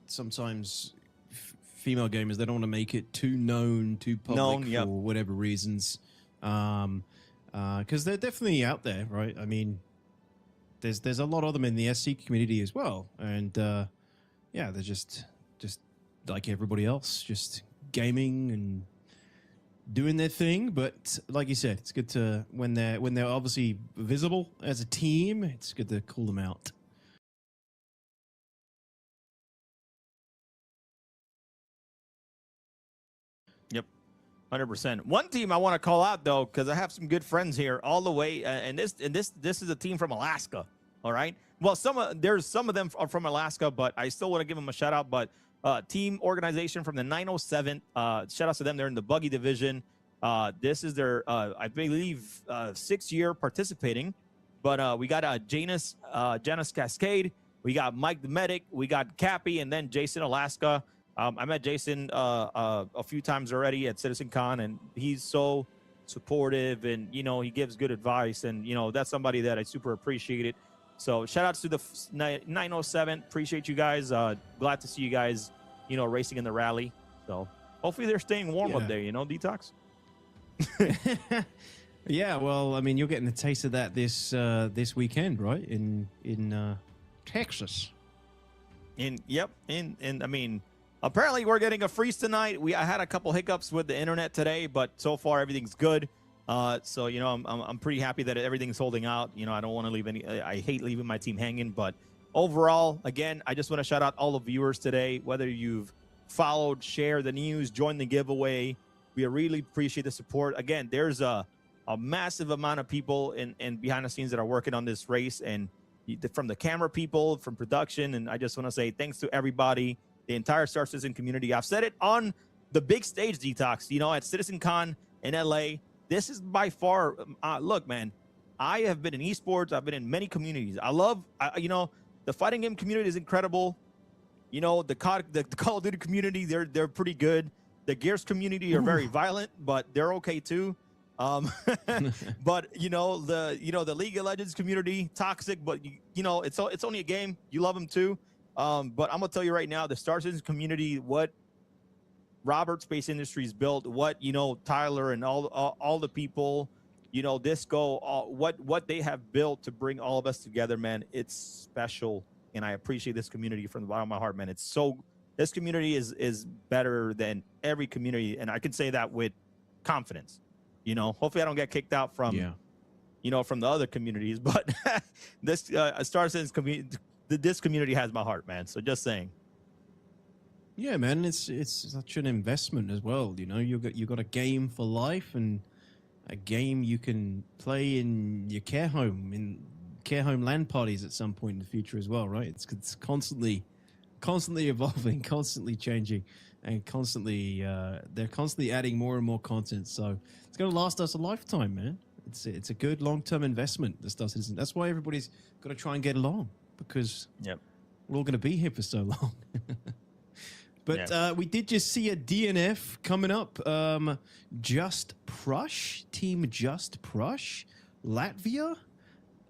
sometimes female gamers, they don't want to make it too known, too public for whatever reasons, because they're definitely out there, right? I mean, there's a lot of them in the SC community as well, and yeah, they're just like everybody else, just gaming and doing their thing. But like you said, it's good to when they're obviously visible as a team, it's good to call them out. Yep, 100%. One team I want to call out though, because I have some good friends here all the way, and this is a team from Alaska. All right. Well, there's some of them are from Alaska, but I still want to give them a shout out. But team organization from the 907. Shout out to them. They're in the buggy division. This is their I believe 6th year participating. But we got Janice Cascade. We got Mike the Medic. We got Cappy, and then Jason Alaska. I met Jason a few times already at CitizenCon, and he's so supportive, and you know, he gives good advice, and you know, that's somebody that I super appreciate it. So shout outs to the 907. Appreciate you guys. Glad to see you guys, you know, racing in the rally. So hopefully they're staying warm up there, you know, Detox. Yeah, well, I mean, you're getting a taste of that this weekend, right? In Texas. And I mean, apparently we're getting a freeze tonight. I had a couple hiccups with the internet today, but so far everything's good. So I'm pretty happy that everything's holding out. I don't want to leave I hate leaving my team hanging, but overall, again, I just want to shout out all the viewers today, whether you've followed, shared the news, joined the giveaway. We really appreciate the support. Again, there's a massive amount of people and behind the scenes that are working on this race, and from the camera people, from production. And I just want to say thanks to everybody, the entire Star Citizen community. I've said it on the big stage, Detox, at CitizenCon in LA. This is by far, look, man, I have been in esports. I've been in many communities. I love, the fighting game community is incredible. The Call of Duty community, they're pretty good. The Gears community are very violent, but they're okay too. But the League of Legends community, toxic, but it's only a game. You love them too. But I'm gonna tell you right now, the Star Citizen community, what Robert Space Industries built, what Tyler and all the people, Disco, what they have built to bring all of us together, man, it's special. And I appreciate this community from the bottom of my heart, man. This community is better than every community, and I can say that with confidence. Hopefully I don't get kicked out from from the other communities, but this Star Citizen community, this community has my heart, man. So just saying. Yeah, man, it's such an investment as well. You got a game for life and a game you can play in your care home LAN parties at some point in the future as well, right? It's constantly evolving, constantly changing, and they're constantly adding more and more content. So it's going to last us a lifetime, man. It's a good long-term investment, the Star Citizen. That's why everybody's got to try and get along, because we're all going to be here for so long. But we did just see a DNF coming up. Just Prush, Team Just Prush, Latvia,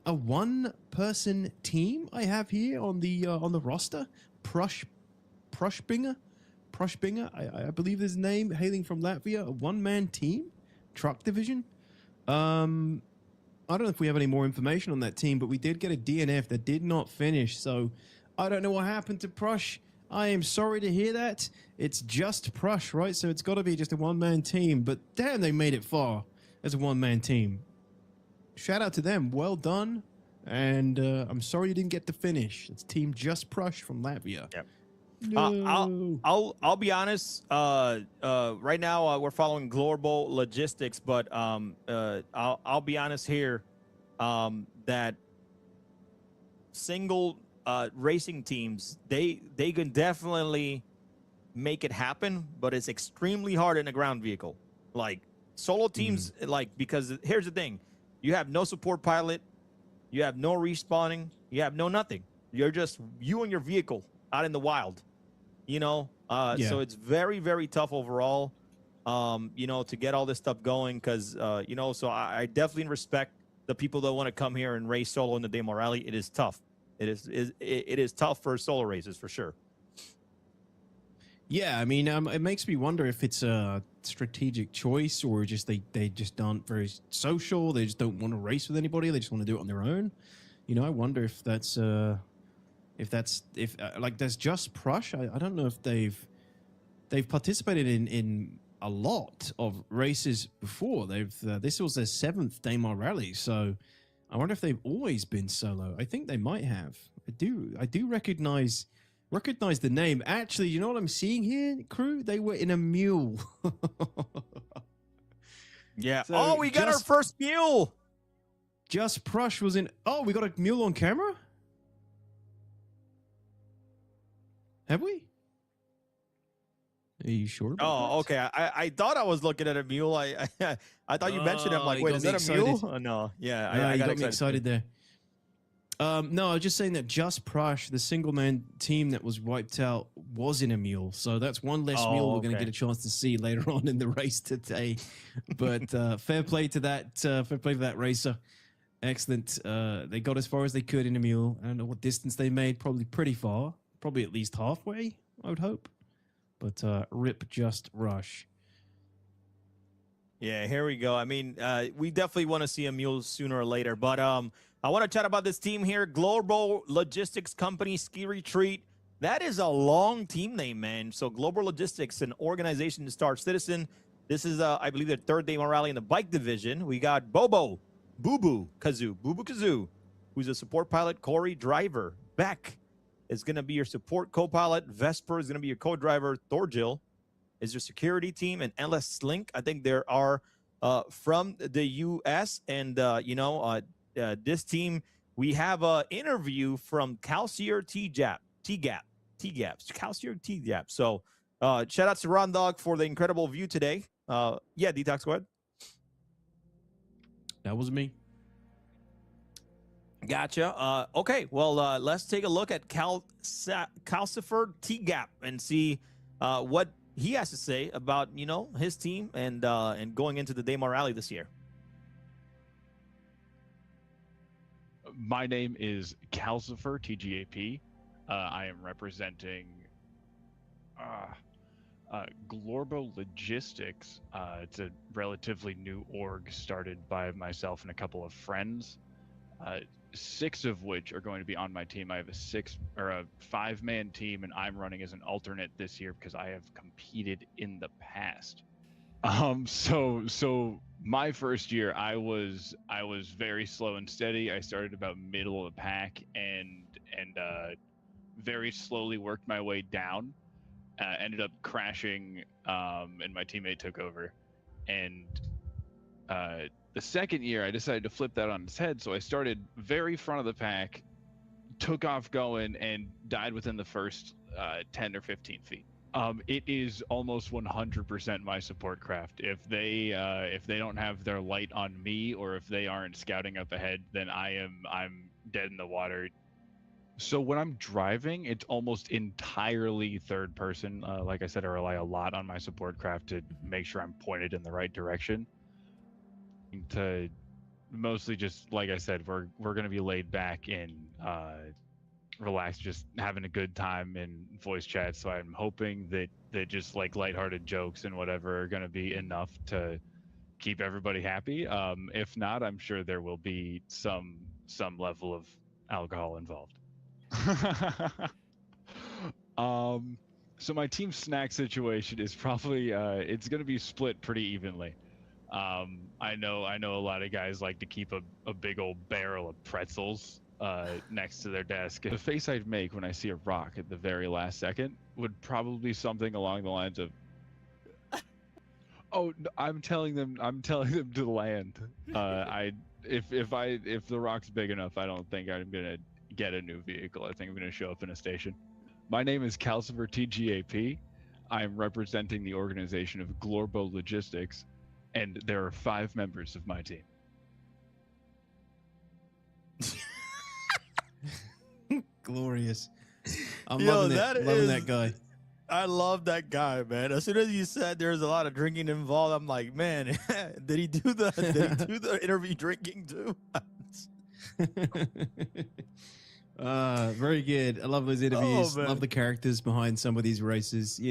a one-person team I have here on the roster. Prushbinger, I believe his name, hailing from Latvia, a one-man team, truck division. I don't know if we have any more information on that team, but we did get a DNF that did not finish. So I don't know what happened to Prush. I am sorry to hear that. It's just Prush, right? So it's got to be just a one-man team. But damn, they made it far as a one-man team. Shout out to them. Well done. And I'm sorry you didn't get to finish. It's Team Just Prush from Latvia. Yep. No. I'll be honest. Right now we're following Global Logistics, but I'll be honest here. That single racing teams, they can definitely make it happen, but it's extremely hard in a ground vehicle. Like solo teams, because here's the thing: you have no support pilot, you have no respawning, you have no nothing. You're just you and your vehicle out in the wild. So it's very, very tough overall, to get all this stuff going, because, so I definitely respect the people that want to come here and race solo in the Daymar Rally. It is tough. It is tough for solo races, for sure. Yeah, I mean, it makes me wonder if it's a strategic choice, or just they just aren't very social. They just don't want to race with anybody. They just want to do it on their own. I wonder if that's... like there's Just Prush. I don't know if they've participated in a lot of races before. This was their 7th Daymar Rally, so I wonder if they've always been solo. I think they might have. I do recognize the name. Actually, you know what I'm seeing here, crew? They were in a mule. Yeah. So we got our first mule. Just Prush was in. Oh, we got a mule on camera. Have we? Are you sure about that? Okay. I thought I was looking at a mule. I thought you mentioned it. I'm like, wait, is that a mule? Oh, no. Yeah, I got me excited there. No, I was just saying that Just Prush, the single-man team that was wiped out, was in a mule. So that's one less mule we're going to get a chance to see later on in the race today. But fair play to that. Fair play to that racer. Excellent. They got as far as they could in a mule. I don't know what distance they made. Probably pretty far. Probably at least halfway, I would hope. But rip Just Rush. Yeah, here we go. I mean, we definitely want to see a mule sooner or later. But I want to chat about this team here. Global Logistics Company Ski Retreat. That is a long team name, man. So Global Logistics, an organization to start Citizen. This is, I believe, their third Daymar Rally in the bike division. We got Boo Boo Kazoo, who's a support pilot. Corey, driver. Beck is going to be your support co-pilot. Vesper is going to be your co-driver. Thorgil is your security team. And Enlist Slink, I think there are from the U.S. And, this team, we have an interview from Calcier T-Gap. Calcier T-Gap. So shout out to Ron Dog for the incredible view today. Detox, go ahead. That was me. Gotcha. Okay, well, let's take a look at Calcifer T-Gap and see what he has to say about, his team and going into the Daymar Rally this year. My name is Calcifer, TGAP. I am representing Glorbo Logistics. It's a relatively new org started by myself and a couple of friends, 6 of which are going to be on my team. I have a 5-man team, and I'm running as an alternate this year because I have competed in the past. So my first year, I was very slow and steady. I started about middle of the pack and very slowly worked my way down. Ended up crashing, and my teammate took over. And the second year, I decided to flip that on its head. So I started very front of the pack, took off going, and died within the first 10 or 15 feet. It is almost 100% my support craft. If they don't have their light on me, or if they aren't scouting up ahead, then I'm dead in the water. So when I'm driving, it's almost entirely third person. Like I said, I rely a lot on my support craft to make sure I'm pointed in the right direction. To mostly just, like I said, we're going to be laid back and relaxed, just having a good time in voice chat. So I'm hoping that just like lighthearted jokes and whatever are going to be enough to keep everybody happy. If not, I'm sure there will be some level of alcohol involved. So my team snack situation is probably it's going to be split pretty evenly. I know a lot of guys like to keep a big old barrel of pretzels next to their desk. The face I'd make when I see a rock at the very last second would probably be something along the lines of, "Oh, I'm telling them to land." If the rock's big enough, I don't think I'm gonna get a new vehicle. I think I'm gonna show up in a station. My name is Calcifer TGAP. I am representing the organization of Glorbo Logistics, and there are 5 members of my team. Glorious. I'm loving that guy. I love that guy, man. As soon as you said there's a lot of drinking involved, I'm like, man, did he do the interview drinking too? Very good. I love those interviews. Love the characters behind some of these races.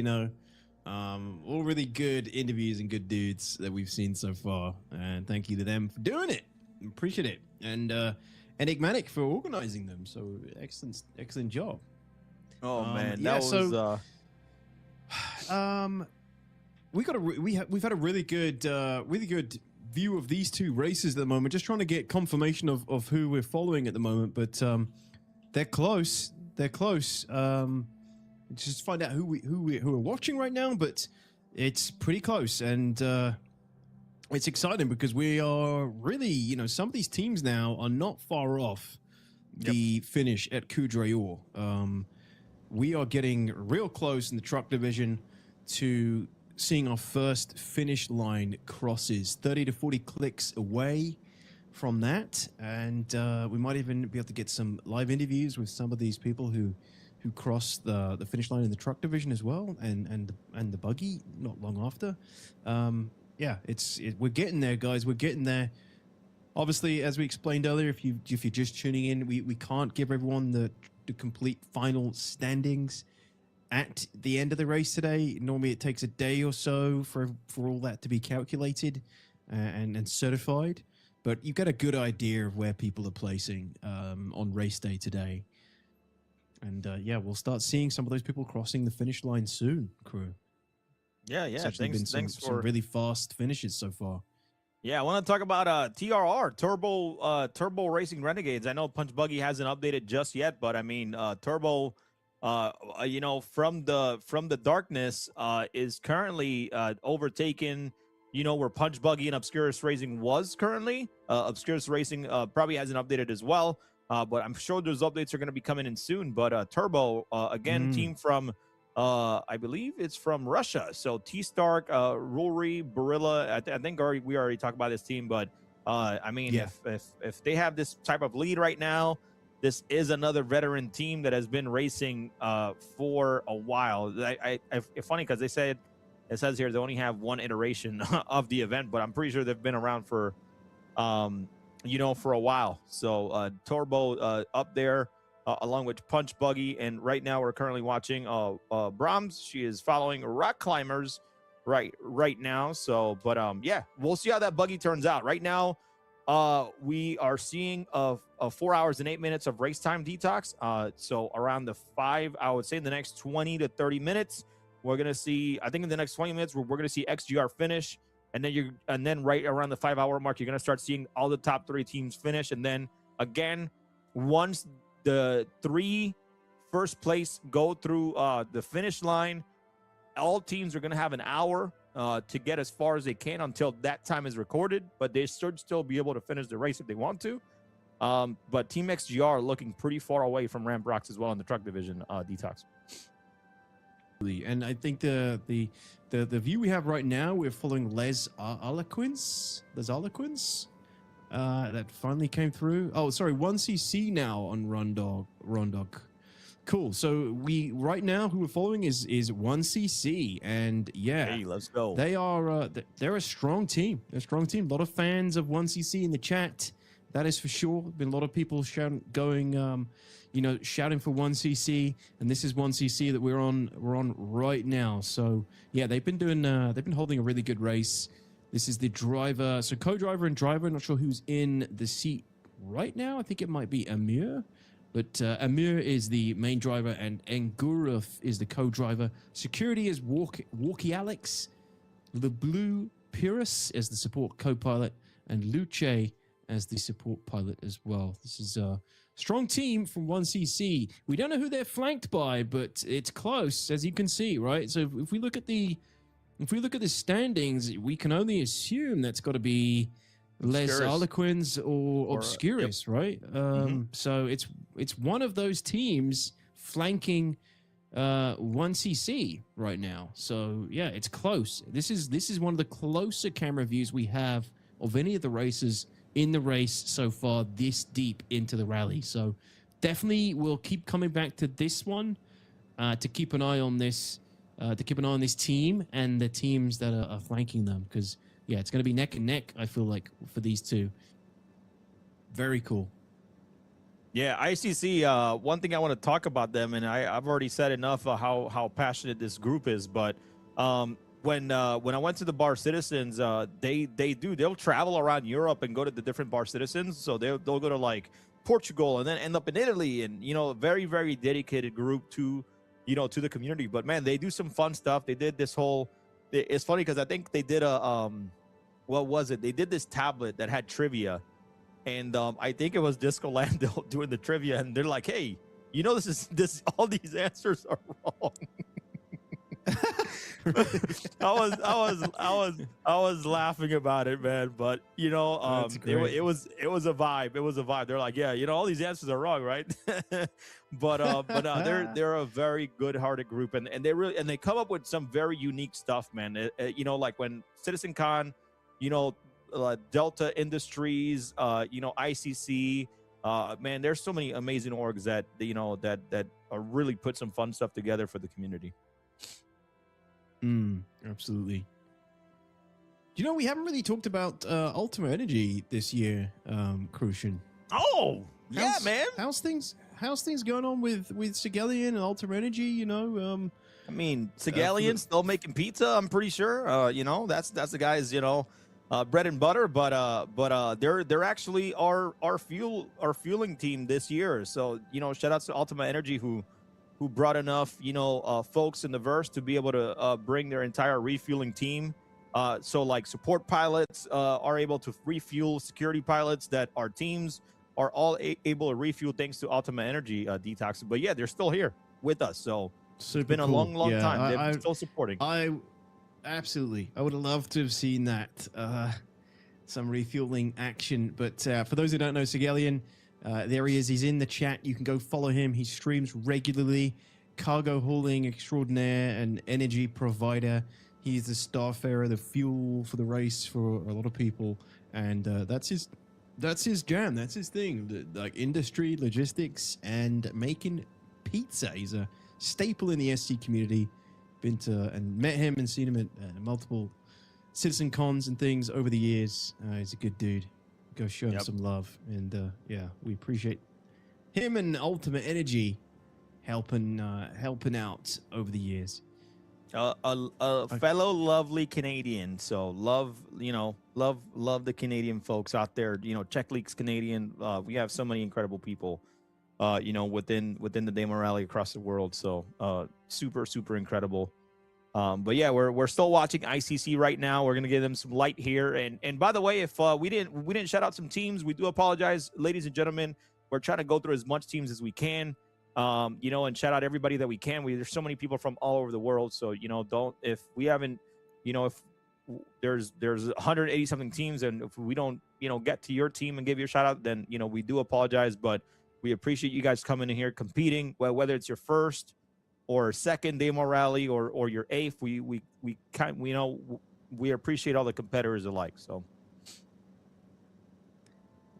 All really good interviews and good dudes that we've seen so far. And thank you to them for doing it. Appreciate it. And Enigmatic for organizing them. So excellent job. Oh man, we've had a really good view of these 2 races at the moment. Just trying to get confirmation of who we're following at the moment, but they're close. Just find out who we're watching right now, but it's pretty close, and it's exciting because we are really, some of these teams now are not far off the finish at Kudrayor. We are getting real close in the truck division to seeing our first finish line crosses, 30 to 40 clicks away from that, and we might even be able to get some live interviews with some of these people who cross the finish line in the truck division as well, and the buggy not long after. We're getting there, guys. We're getting there. Obviously, as we explained earlier, if you're just tuning in, we can't give everyone the complete final standings at the end of the race today. Normally, it takes a day or so for all that to be calculated and certified. But you get a good idea of where people are placing on race day today. And yeah, we'll start seeing some of those people crossing the finish line soon, crew. Yeah, It's yeah. actually been Thanks some for really fast finishes so far. Yeah, I want to talk about TRR Turbo Racing Renegades. I know Punch Buggy hasn't updated just yet, but I mean Turbo, from the darkness is currently overtaken. Where Punch Buggy and Obscurus Racing was currently. Obscurus Racing probably hasn't updated as well, but I'm sure those updates are going to be coming in soon. But Turbo again, team from. I believe it's from Russia. So T Stark, Rulri, Barilla. I think we already talked about this team, but I mean, Yeah. if they have this type of lead right now, this is another veteran team that has been racing for a while. It's funny because it says here they only have one iteration of the event, but I'm pretty sure they've been around for for a while. So Turbo up there. Along with Punch Buggy, and right now we're currently watching Brahms. She is following Rock Climbers right now. So, but yeah, we'll see how that buggy turns out. Right now, we are seeing a 4 hours and 8 minutes of race time detox. So around the 5, I would say in the next 20 to 30 minutes, we're gonna see. I think in the next 20 minutes, we're gonna see XGR finish, and then right around the 5 hour mark, you're gonna start seeing all the top 3 teams finish, and then again, once the 3 first place go through the finish line, all teams are going to have an hour to get as far as they can until that time is recorded, but they should still be able to finish the race if they want to. But Team XGR are looking pretty far away from Ramp Rocks as well in the truck division detox. And I think the view we have right now, we're following Les Arlequins. That finally came through. Oh, sorry, 1cc now on Rondog. Cool. So right now who we're following is 1cc, and yeah, hey, let's go. They are they're a strong team. They're a strong team. A lot of fans of 1cc in the chat. That is for sure. Been a lot of people shouting for 1cc, and this is 1cc that we're on right now. So yeah, they've been holding a really good race. This is the driver, so co-driver and driver. Not sure who's in the seat right now. I think it might be Amir, but Amir is the main driver and Nguruf is the co-driver. Security is Walkie Alex, the Blue Pyrrhus as the support co-pilot, and Luce as the support pilot as well. This is a strong team from 1cc. We don't know who they're flanked by, but it's close, as you can see, right? So if we look at the standings, we can only assume that's got to be Les Arlequins or Obscurus, yep. Right? So it's one of those teams flanking 1cc right now. So yeah, it's close. This is one of the closer camera views we have of any of the races in the race so far this deep into the rally. So definitely we'll keep coming back to this one to keep an eye on this. To keep an eye on this team and the teams that are flanking them, because yeah, it's going to be neck and neck, I feel like, for these two. Very cool. Yeah, ICC, one thing I want to talk about them, and I've already said enough how passionate this group is, but when I went to the Bar Citizens, they'll travel around Europe and go to the different Bar Citizens. So they'll go to like Portugal and then end up in Italy, and very, very dedicated group to the community. But man, they do some fun stuff. They did this whole, it's funny because I think they did what was it? They did this tablet that had trivia, and I think it was Disco Lando doing the trivia, and they're like, hey, all these answers are wrong. I was laughing about it, man. But it was a vibe. It was a vibe. They're like, yeah, all these answers are wrong, right? but they're a very good-hearted group, and they come up with some very unique stuff, man. Like when Citizen Con, Delta Industries, ICC. Man, there's so many amazing orgs that that really put some fun stuff together for the community. Absolutely. We haven't really talked about Ultima Energy this year, Crucian. Oh, yeah, man. How's things going on with Sigelian and Ultima Energy? I mean, Sigelian's still making pizza, I'm pretty sure. That's the guys, bread and butter, but they're actually our fueling team this year. So shout out to Ultima Energy who brought enough folks in the verse to be able to bring their entire refueling team. So like support pilots are able to refuel, security pilots that our teams are all able to refuel thanks to Ultima Energy Detox. But yeah, they're still here with us. So Super it's been a cool. long Yeah, time. They're still supporting. Absolutely. I would have loved to have seen that, some refueling action. But for those who don't know Sigelian, there he is. He's in the chat. You can go follow him. He streams regularly. Cargo hauling extraordinaire and energy provider. He's the starfarer, the fuel for the race for a lot of people. And that's his jam. That's his thing. Like industry, logistics, and making pizza. He's a staple in the SC community. Been to and met him and seen him at multiple citizen cons and things over the years. He's a good dude. Go show him some love. And yeah, we appreciate him and Ultimate Energy helping out over the years. A fellow lovely Canadian. So love the Canadian folks out there. Czech League's Canadian. We have so many incredible people. Within the Daymar Rally across the world. So super incredible. But yeah, we're still watching ICC right now. We're gonna give them some light here. And by the way, if we didn't shout out some teams, we do apologize, ladies and gentlemen. We're trying to go through as much teams as we can. And shout out everybody that we can. There's so many people from all over the world. So if we haven't, if there's 180 something teams, and if we don't get to your team and give you a shout out, then we do apologize. But we appreciate you guys coming in here competing, whether it's your first or second Daymar Rally or your eighth. We appreciate all the competitors alike. So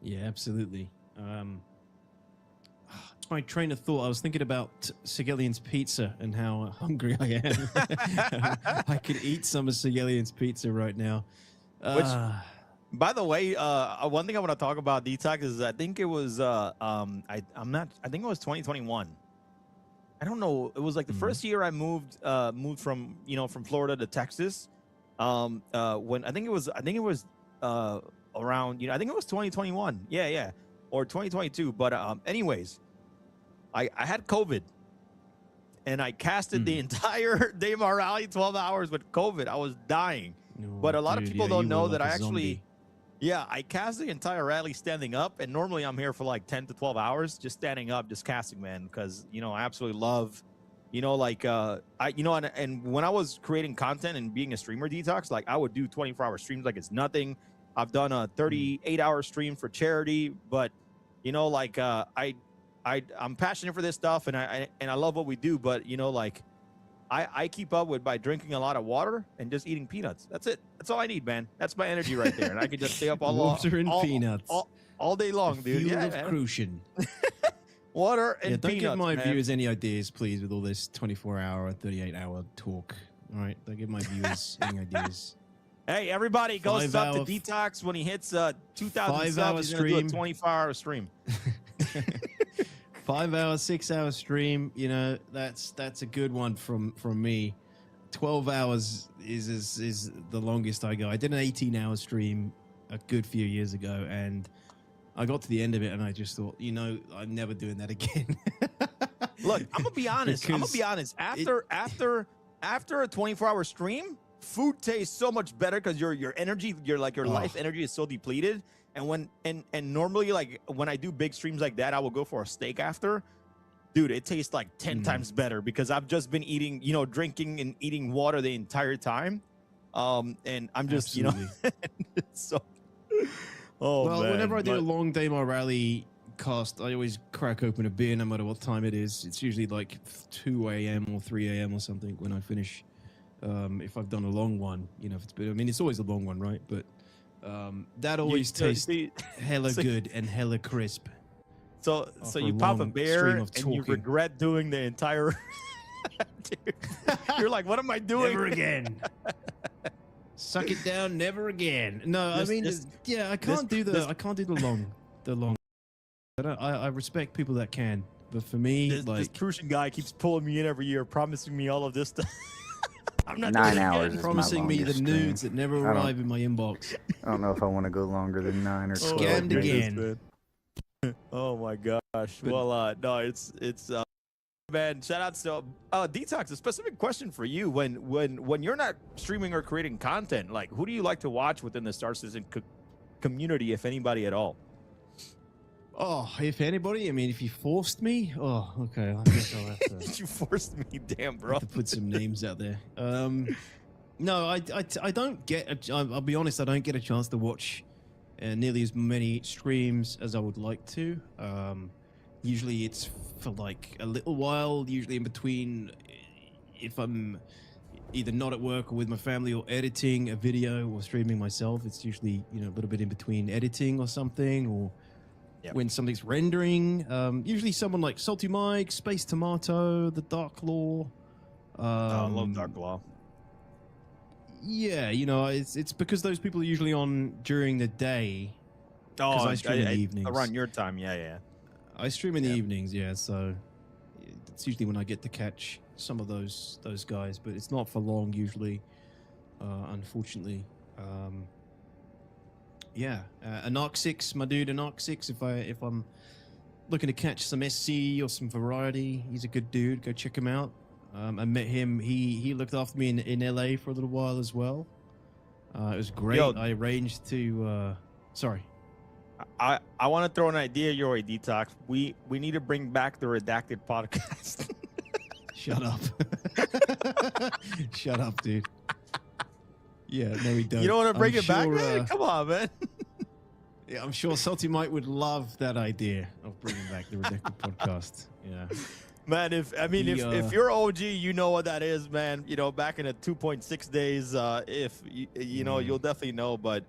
yeah, absolutely. It's my train of thought. I was thinking about Sigelian's pizza and how hungry I am. I could eat some of Sigelian's pizza right now. By the way, one thing I want to talk about Detox is I think it was I think it was 2021. I don't know. It was like the first year I moved from Florida to Texas. When I think it was around I think it was 2021. Yeah, or 2022. But anyways, I had COVID, and I casted the entire Daymar Rally 12 hours with COVID. I was dying. But a lot of people don't know that I actually. Yeah, I cast the entire rally standing up, and normally I'm here for like 10 to 12 hours just standing up, just casting, man, because I absolutely love, and when I was creating content and being a streamer Detox, like I would do 24-hour streams like it's nothing. I've done a 38-hour stream for charity, but I'm passionate for this stuff, and I love what we do, but I keep up by drinking a lot of water and just eating peanuts. That's it. That's all I need, man. That's my energy right there. And I can just stay up all peanuts all day long, dude. Yeah, of crucian. Water and don't peanuts, give my man. viewers any ideas, please, with all this 24-hour, 38-hour talk. All right, don't give my viewers any ideas. Hey, everybody, go sub to Detox when he hits 2,000 subs. He's going to do a 24-hour stream. 5 hour, 6 hour stream, that's a good one from me. 12 hours is the longest I go. I did an 18-hour stream a good few years ago, and I got to the end of it, and I just thought, I'm never doing that again. Look, I'm gonna be honest. After a 24-hour stream, food tastes so much better because your energy, your life energy is so depleted. And normally, like when I do big streams like that, I will go for a steak after. Dude, it tastes like 10 times better because I've just been eating, drinking and eating water the entire time. And I'm just, so. Oh, well, man. whenever I do a long Daymar Rally cast, I always crack open a beer no matter what time it is. It's usually like 2 a.m. or 3 a.m. or something when I finish. If I've done a long one, if it's been, it's always a long one, right? But that always tastes hella good and hella crisp. So you pop a beer and you regret doing the entire. Dude, you're like, what am I doing? Never again. Suck it down, never again. No, I can't do the long. I respect people that can, but for me, this Crucian guy keeps pulling me in every year, promising me all of this stuff. I'm not 9 doing it hours again. is Promising my me the longest nudes stream. that never I don't- arrive in my inbox. I don't know if I want to go longer than 9 or 12. Scammed maybe. again. Oh my gosh. Well, no, it's man. Shout out to Detox. A specific question for you: when you're not streaming or creating content, like who do you like to watch within the Star Citizen community, if anybody at all? Oh, if anybody, I mean, if you forced me, oh, okay. I guess I'll have to. You forced me, damn, bro. Have to put some names out there. No, I don't get. I'll be honest. I don't get a chance to watch nearly as many streams as I would like to. Usually, it's for like a little while. Usually, in between, if I'm either not at work or with my family or editing a video or streaming myself, it's usually a little bit in between editing or something or. Yep. When something's rendering, usually someone like Salty Mike, Space Tomato, the Dark Law. I love Dark Law. Yeah, it's because those people are usually on during the day. Oh, I stream in the evenings. Around your time, yeah. I stream in the evenings, yeah. So it's usually when I get to catch some of those guys, but it's not for long usually, unfortunately. Yeah, an Arc 6, my dude, an Arc 6. If I'm looking to catch some SC or some variety, he's a good dude. Go check him out. I met him. He looked after me in LA for a little while as well. It was great. Yo. I arranged to. Sorry. I want to throw an idea your way, Detox. We need to bring back the Redacted podcast. Shut up. Shut up, dude. Yeah, no, we don't. You don't want to bring I'm it back, sure, man? Come on, man. Yeah, I'm sure Salty Mike would love that idea of bringing back the Redacted podcast. Yeah. Man, if you're OG, you know what that is, man. Back in the 2.6 days, if you know, you'll definitely know. But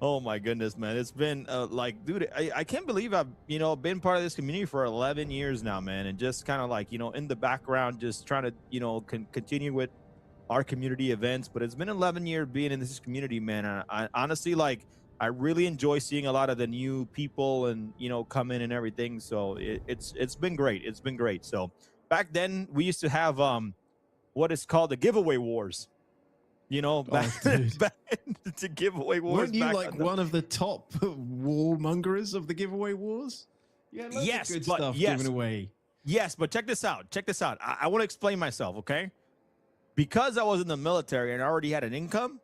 oh my goodness, man, it's been like, dude, I can't believe I've been part of this community for 11 years now, man, and just kind of like in the background, just trying to continue with our community events. But it's been 11 years being in this community, man. And I honestly I really enjoy seeing a lot of the new people and come in and everything. So it's been great. It's been great. So back then we used to have what is called the giveaway wars. Back to giveaway wars. Weren't you like one of the top warmongers of the giveaway wars? Yeah, yes, good but stuff given away. Yes, but check this out. I want to explain myself, okay? Because I was in the military and I already had an income,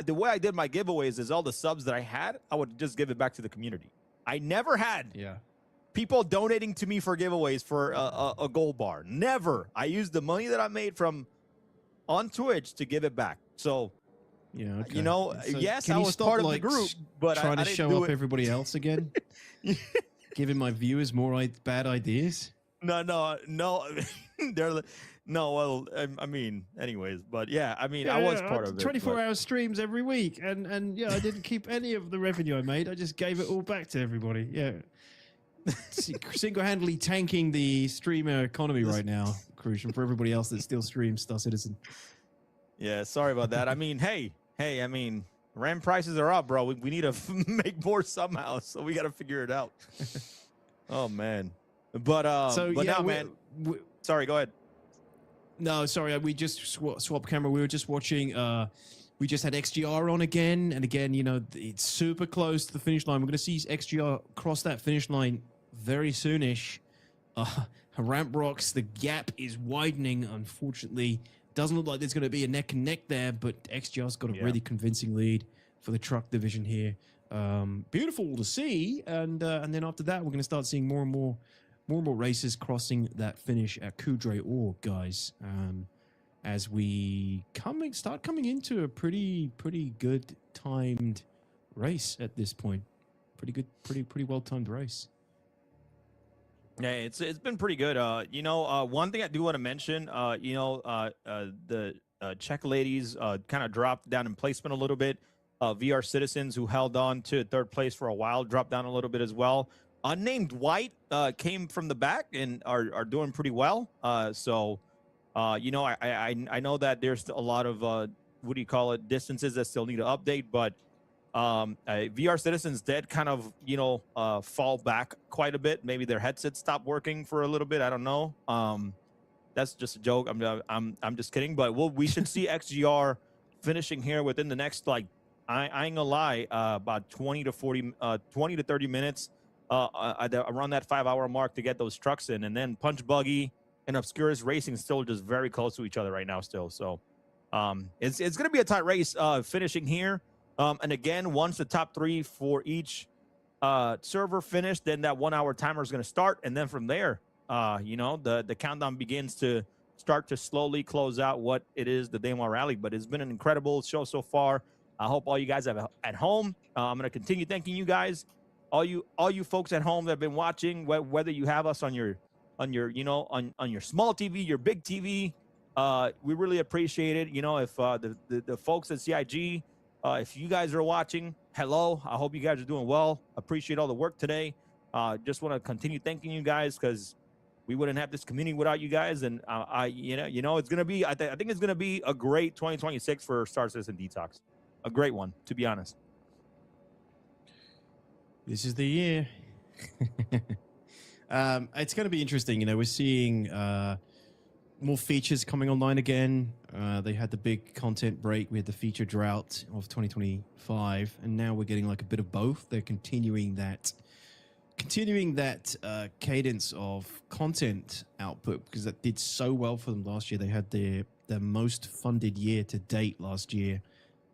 the way I did my giveaways is all the subs that I had, I would just give it back to the community. I never had people donating to me for giveaways for a gold bar. Never. I used the money that I made from on Twitch to give it back. So, okay. So yes, can I you was stop, part of the like, group, but trying I to didn't show do up it. everybody else again, giving my viewers more bad ideas. No. They're like, no. Well, I mean, anyways, but yeah, I mean, I was part of it. 24-hour streams every week, and yeah, I didn't keep any of the revenue I made. I just gave it all back to everybody. Yeah, single-handedly tanking the streamer economy right now, Crucial, for everybody else that still streams Star Citizen. Yeah, sorry about that. I mean, hey, I mean, RAM prices are up, bro. We need to make more somehow, so we got to figure it out. Oh man, but now, man. Sorry, go ahead. No, sorry, we just swapped camera. We were just watching. We just had XGR on again, and again, it's super close to the finish line. We're going to see XGR cross that finish line very soonish. Ramp rocks, the gap is widening. Unfortunately, doesn't look like there's going to be a neck and neck there, but XGR's got a really convincing lead for the truck division here. Beautiful to see, and then after that, we're going to start seeing more and more races crossing that finish at Coudray Ore, guys. As we start coming into a pretty good timed race at this point. Pretty well timed race. Yeah, it's been pretty good. One thing I do want to mention, the Czech ladies kind of dropped down in placement a little bit. VR Citizens, who held on to third place for a while, dropped down a little bit as well. Unnamed White came from the back and are doing pretty well. I know that there's a lot of distances that still need to update, but VR Citizens did kind of fall back quite a bit. Maybe their headset stopped working for a little bit. I don't know. That's just a joke. I'm just kidding. But we should see XGR finishing here within the next, like, I ain't gonna lie, about 20 to 30 minutes, around that 5-hour mark to get those trucks in, and then Punch Buggy and Obscurus Racing still just very close to each other right now still. So it's gonna be a tight race finishing here. And again, once the top 3 for each server finish, then that 1-hour timer is gonna start, and then from there, the countdown begins to start to slowly close out what it is, the Daymar Rally. But it's been an incredible show so far. I hope all you guys have at home. I'm going to continue thanking you guys, all you folks at home that have been watching, whether you have us on your on your small TV, your big TV. We really appreciate it. If the folks at CIG, if you guys are watching, hello. I hope you guys are doing well. Appreciate all the work today. Just want to continue thanking you guys, because we wouldn't have this community without you guys. And it's gonna be. I think it's gonna be a great 2026 for Star Citizen Detox. A great one, to be honest. This is the year. It's going to be interesting. We're seeing more features coming online again. They had the big content break. We had the feature drought of 2025, and now we're getting like a bit of both. They're continuing that cadence of content output, because that did so well for them last year. They had their most funded year to date last year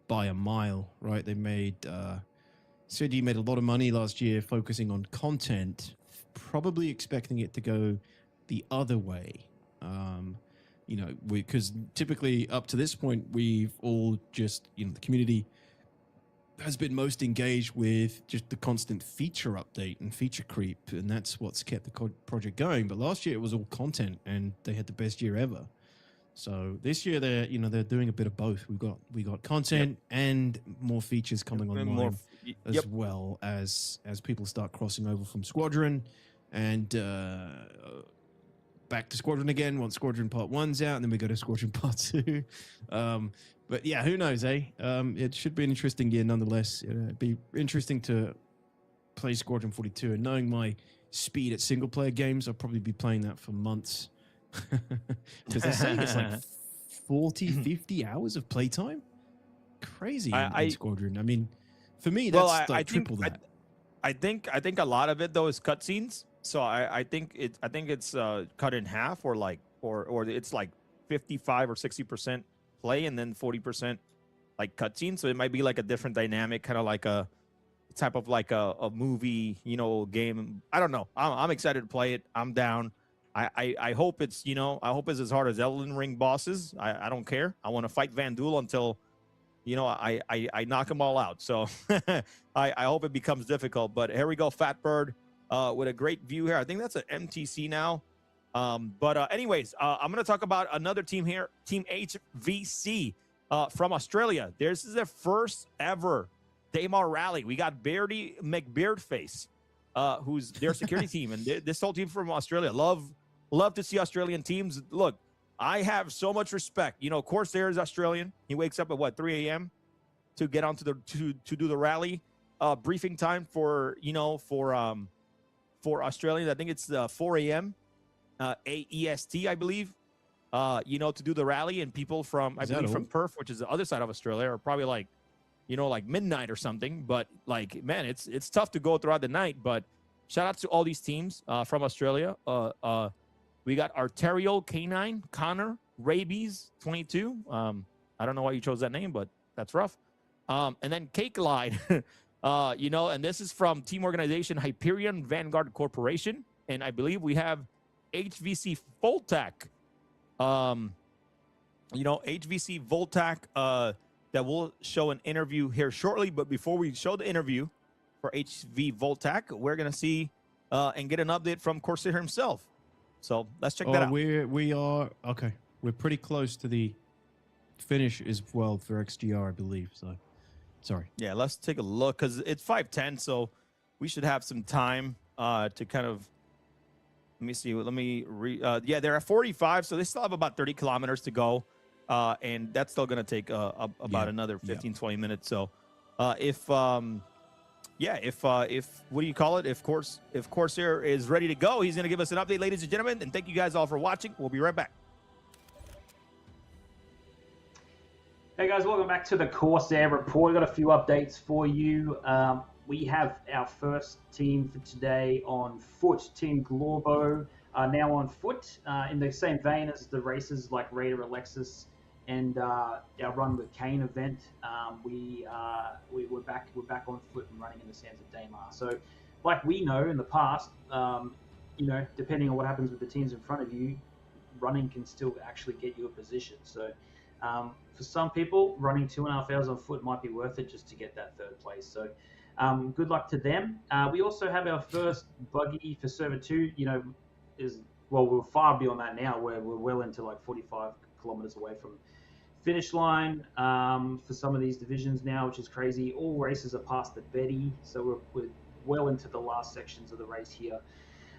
by a mile, right? They made CIG made a lot of money last year focusing on content, probably expecting it to go the other way. Because typically up to this point, we've all just, the community has been most engaged with just the constant feature update and feature creep, and that's what's kept the project going. But last year it was all content, and they had the best year ever. So this year they're doing a bit of both. We got content and more features coming online, as well as people start crossing over from Squadron and back to Squadron again once Squadron Part 1's out, and then we go to Squadron Part 2. But yeah, who knows, eh? It should be an interesting year nonetheless. It'd be interesting to play Squadron 42, and knowing my speed at single player games, I'll probably be playing that for months. Because they're saying it's like 40, 50 hours of playtime. Crazy in Squadron. I mean, for me, that's triple that. I think a lot of it though is cutscenes. So I think it's cut in half, or it's like 55 or 60% play, and then 40% like cutscenes. So it might be like a different dynamic, kind of like a type of like a movie, game. I don't know. I'm excited to play it. I'm down. I hope it's as hard as Elden Ring bosses. I don't care. I want to fight Van Duel until I knock them all out. So I hope it becomes difficult. But here we go, Fatbird, with a great view here. I think that's an MTC now. Anyways, I'm going to talk about another team here, Team HVC from Australia. This is their first ever Daymar Rally. We got Beardy McBeardface, who's their security team, and this whole team from Australia. Love to see Australian teams. Look, I have so much respect. Corsair is Australian. He wakes up at 3 a.m. to get onto to do the rally. Briefing time for Australians. I think it's 4 a.m. AEST, I believe. To do the rally, and people from from Perth, which is the other side of Australia, are probably like midnight or something. But man, it's tough to go throughout the night. But shout out to all these teams from Australia. We got Arterial K9, Connor, Rabies 22. I don't know why you chose that name, but that's rough. And then Cake Glide, and this is from team organization Hyperion Vanguard Corporation. And I believe we have HVC Voltac. HVC Voltac that will show an interview here shortly. But before we show the interview for HV Voltac, we're going to see and get an update from Corsair himself. So let's check that out. We are okay. We're pretty close to the finish as well for XGR, I believe. So, sorry. Yeah, let's take a look, because it's 5:10, so we should have some time to kind of. Let me see. Yeah, they're at 45, so they still have about 30 kilometers to go, and that's still going to take about another 15-20 minutes. So, if what do you call it? If Corsair is ready to go, he's going to give us an update, ladies and gentlemen. And thank you guys all for watching. We'll be right back. Hey guys, welcome back to the Corsair Report. We've got a few updates for you. We have our first team for today on foot. Team Glorbo are now on foot in the same vein as the races like Raider Alexis and our Run with Kane event. We're back on foot and running in the sands of Daymar. So, like we know in the past, depending on what happens with the teams in front of you, running can still actually get you a position. So. For some people, running 2.5 hours on foot might be worth it just to get that third place. So good luck to them. We also have our first buggy for Server 2. We're far beyond that now. We're well into like 45 kilometers away from finish line for some of these divisions now, which is crazy. All races are past the Betty, so we're well into the last sections of the race here.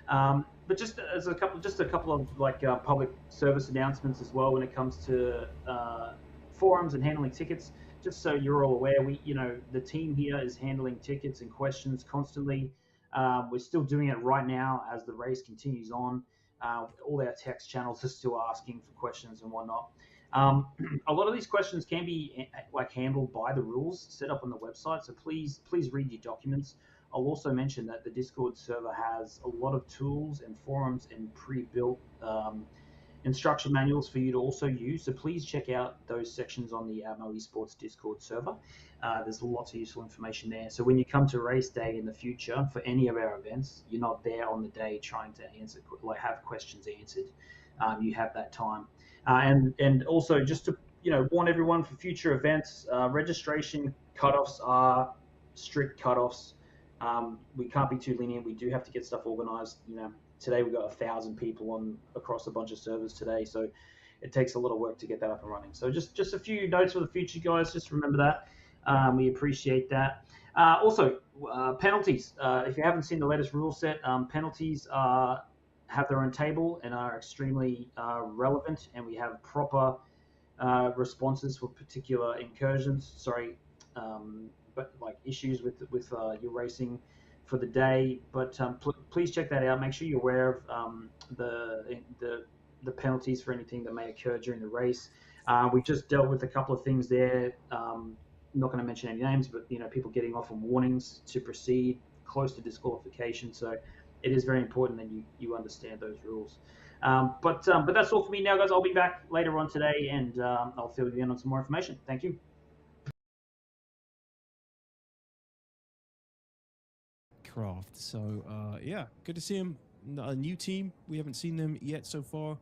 But just a couple of like public service announcements as well when it comes to forums and handling tickets. Just so you're all aware, the team here is handling tickets and questions constantly. We're still doing it right now as the race continues on. All our text channels are still asking for questions and whatnot. A lot of these questions can be like handled by the rules set up on the website, so please read your documents. I'll also mention that the Discord server has a lot of tools and forums and pre-built instruction manuals for you to also use. So please check out those sections on the Atmo Esports Discord server. There's lots of useful information there. So when you come to race day in the future for any of our events, you're not there on the day trying to have questions answered. You have that time. And also just to warn everyone for future events, registration cutoffs are strict cutoffs. We can't be too lenient. We do have to get stuff organized. Today we've got 1,000 people across a bunch of servers today, so it takes a lot of work to get that up and running. So just a few notes for the future, guys. Just remember that. We appreciate that. Also, penalties. If you haven't seen the latest rule set, penalties have their own table and are extremely relevant, and we have proper responses for particular incursions. But like issues with your racing for the day. But please check that out. Make sure you're aware of the penalties for anything that may occur during the race. We just dealt with a couple of things there. I'm not going to mention any names, but people getting off on warnings to proceed close to disqualification. So it is very important that you understand those rules. But that's all for me now, guys. I'll be back later on today, and I'll fill you in on some more information. Thank you. Craft. So yeah, good to see him. A new team. We haven't seen them yet so far.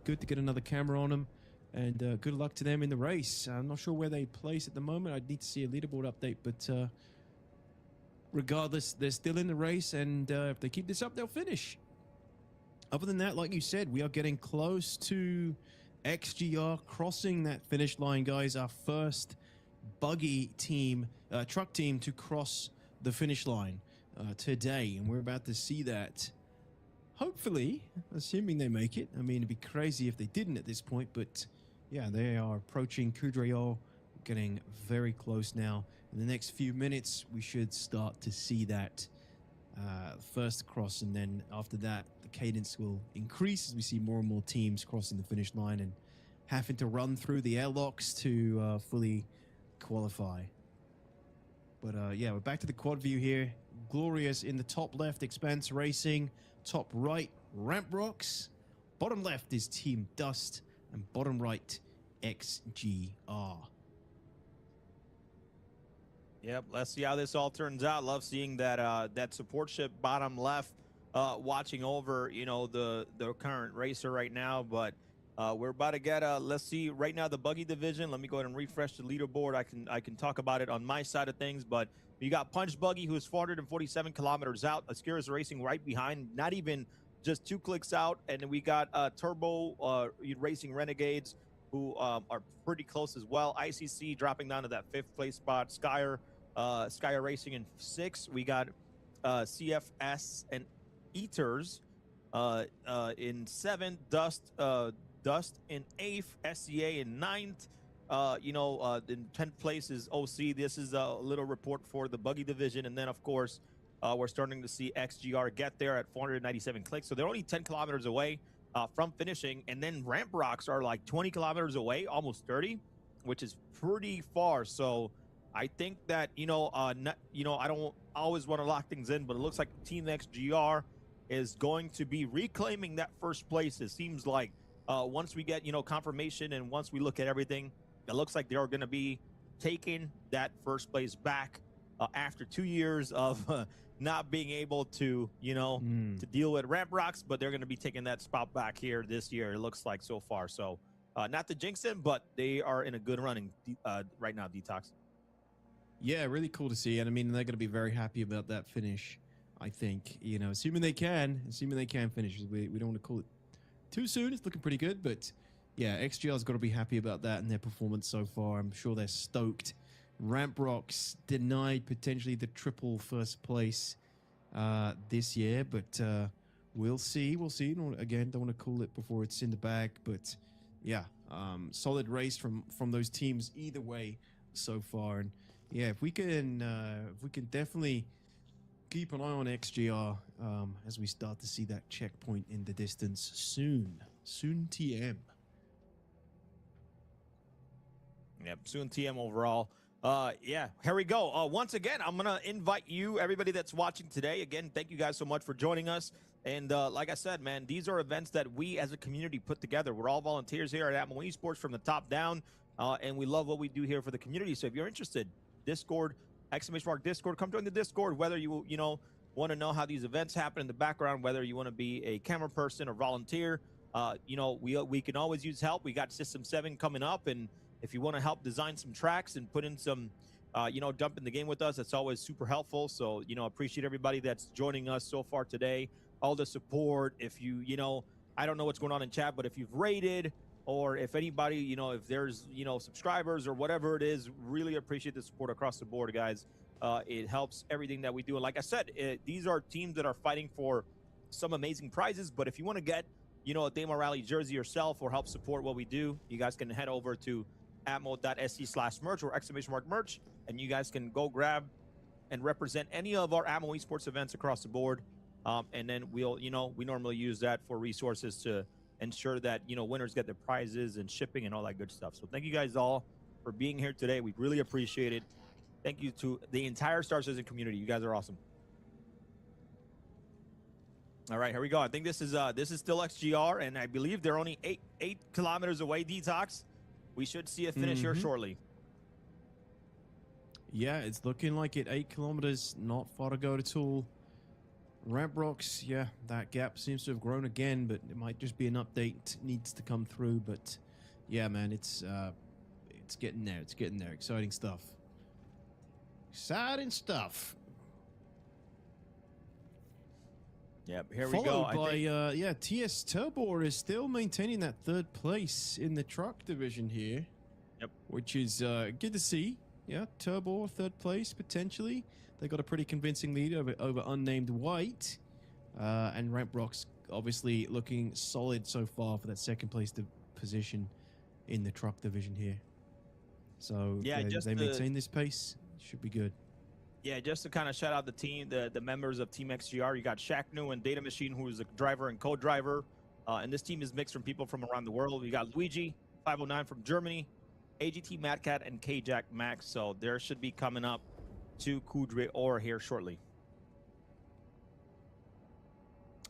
Good to get another camera on them, and good luck to them in the race. I'm not sure where they place at the moment. I'd need to see a leaderboard update, but regardless, they're still in the race, and if they keep this up, they'll finish. Other than that, like you said, we are getting close to XGR crossing that finish line, guys. Our first buggy team, truck team to cross the finish line today, and we're about to see that. Hopefully, assuming they make it. I mean, it'd be crazy if they didn't at this point, but yeah, they are approaching Coudreal, getting very close now. In the next few minutes, we should start to see that first cross, and then after that, the cadence will increase as we see more and more teams crossing the finish line and having to run through the airlocks to fully qualify. But yeah, we're back to the quad view here. Glorious in the top left, Expanse Racing. Top right, Ramp Rocks. Bottom left is Team Dust. And bottom right, XGR. Yep, let's see how this all turns out. Love seeing that that support ship bottom left watching over, the current racer right now. But we're about to get let's see right now the buggy division. Let me go ahead and refresh the leaderboard. I can talk about it on my side of things, but you got Punch Buggy, who's 447 kilometers out. Ascura's racing right behind, not even just 2 clicks out. And then we got Turbo Racing Renegades, who are pretty close as well. ICC dropping down to that 5th place spot. Skyer Racing in 6th. We got CFS and Eaters in 7th. Dust in 8th. SCA in 9th. In 10th place is OC. This is a little report for the buggy division. And then, of course, we're starting to see XGR get there at 497 clicks. So they're only 10 kilometers away from finishing. And then Ramp Rocks are like 20 kilometers away, almost 30. which is pretty far. So I think that, not, I don't always want to lock things in, but it looks like Team XGR is going to be reclaiming that first place. It seems like once we get, confirmation and once we look at everything, it looks like they're going to be taking that first place back after 2 years of not being able to, to deal with ramp rocks, but they're going to be taking that spot back here this year, it looks like so far. So not to jinx them, but they are in a good running right now, Detox. Yeah, really cool to see. And I mean, they're going to be very happy about that finish, I think. Assuming they can finish. We don't want to call it too soon. It's looking pretty good. But yeah, XGR's got to be happy about that and their performance so far. I'm sure they're stoked. Ramp Rocks denied potentially the triple first place this year. But we'll see. Again, don't want to call it before it's in the bag. But yeah, solid race from those teams either way so far. And yeah, if we can definitely keep an eye on XGR as we start to see that checkpoint in the distance soon TM. Yep, soon TM overall. Yeah, here we go. Once again, I'm going to invite you, everybody that's watching today. Again, thank you guys so much for joining us. And like I said, man, these are events that we as a community put together. We're all volunteers here at Atmo Esports from the top down, and we love what we do here for the community. So if you're interested, Discord, !Discord, come join the Discord, whether you want to know how these events happen in the background, whether you want to be a camera person or volunteer. We can always use help. We got System 7 coming up, and if you want to help design some tracks and put in some, jump in the game with us, that's always super helpful. So, appreciate everybody that's joining us so far today, all the support. If I don't know what's going on in chat, but if you've rated or if anybody, if there's, subscribers or whatever it is, really appreciate the support across the board, guys. It helps everything that we do. And like I said, these are teams that are fighting for some amazing prizes. But if you want to get, a Daymar Rally jersey yourself or help support what we do, you guys can head over to atmo.sc/merch or !merch, and you guys can go grab and represent any of our Atmo Esports events across the board. And then we'll, we normally use that for resources to ensure that, winners get their prizes and shipping and all that good stuff. So thank you guys all for being here today. We really appreciate it. Thank you to the entire Star Citizen community. You guys are awesome. All right, here we go. I think this is still XGR, and I believe they're only 8 kilometers away, Detox. We should see a finish here shortly. Yeah, it's looking like it. 8 kilometers, not far to go at all. Ramp Rocks, yeah, that gap seems to have grown again, but it might just be an update needs to come through. But yeah, man, it's getting there. It's getting there. Exciting stuff. Exciting stuff. Yep, here we go. Followed by TS Turbo is still maintaining that 3rd place in the truck division here. Yep. Which is good to see. Yeah, Turbo 3rd place potentially. They got a pretty convincing lead over unnamed White. And Ramp Rocks obviously looking solid so far for that 2nd place position in the truck division here. So yeah, they maintain this pace. Should be good. Yeah, just to kind of shout out the team, the members of Team XGR. You got Shaq New and Data Machine, who is a driver and co-driver. And this team is mixed from people from around the world. You got Luigi, 509 from Germany, AGT Madcat, and K-Jack Max. So there should be coming up to Kudre Or here shortly.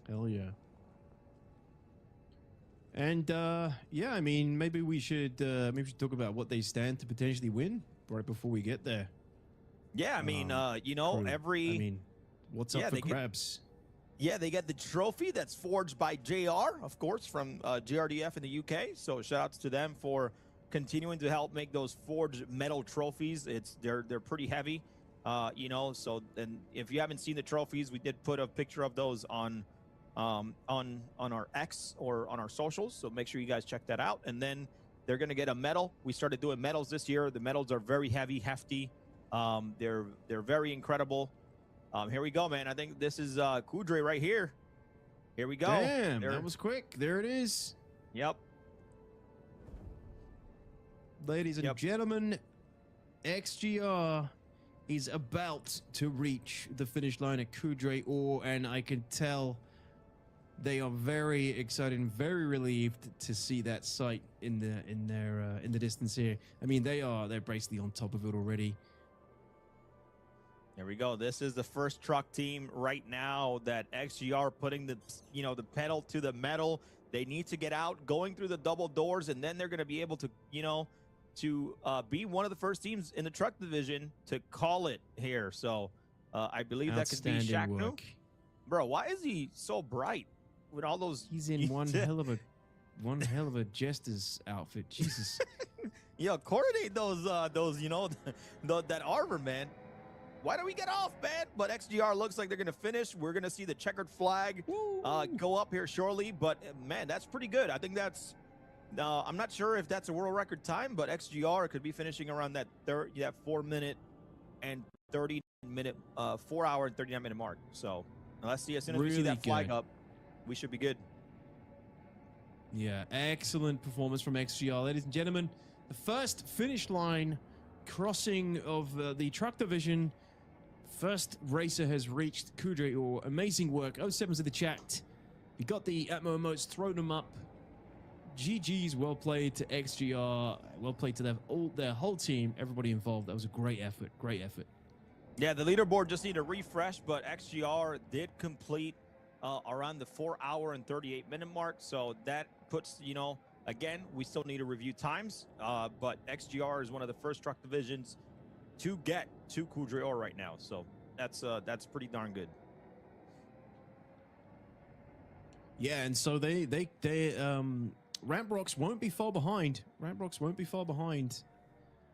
Hell yeah. And yeah, I mean, maybe we should talk about what they stand to potentially win right before we get there. Yeah, I mean, what's up for grabs? They get the trophy that's forged by JR, of course, from GRDF in the UK. So shout outs to them for continuing to help make those forged metal trophies. They're pretty heavy, So, and if you haven't seen the trophies, we did put a picture of those on our X or on our socials. So make sure you guys check that out. And then they're gonna get a medal. We started doing medals this year. The medals are very heavy, hefty. They're very incredible. Here we go, man. I think this is Kudre right here. Here we go. Damn, that was quick. There it is. Yep. Ladies and gentlemen, XGR is about to reach the finish line at Kudre Or, and I can tell they are very excited and very relieved to see that sight in the distance here. I mean, they're basically on top of it already. There we go. This is the first truck team right now that XGR putting the pedal to the metal. They need to get out, going through the double doors, and then they're going to be able to, be one of the first teams in the truck division to call it here. So I believe that could be Shaqnu. Bro, why is he so bright with all those? He's in one hell of a jester's outfit. Jesus. Yo, coordinate those that armor, man. Why do we get off, man? But XGR looks like they're going to finish. We're going to see the checkered flag go up here shortly. But, man, that's pretty good. I think that's I'm not sure if that's a world record time, but XGR could be finishing around that 4 minute and 30 minute, 4 hour and 39 minute mark. So let's see. As soon as we see that flag up, we should be good. Yeah, excellent performance from XGR. Ladies and gentlemen, the first finish line crossing of the truck division. First racer has reached Kudre, or amazing work. 07's in the chat. We got the Atmo emotes, thrown them up. GG's, well played to XGR. Well played to their whole team, everybody involved. That was a great effort. Great effort. Yeah, the leaderboard just need a refresh, but XGR did complete around the 4 hour and 38 minute mark. So that puts, again, we still need to review times, but XGR is one of the first truck divisions to get to Kudre right now. So that's pretty darn good. Yeah, and so they Ramp-Rocks won't be far behind. Ramp-Rocks won't be far behind.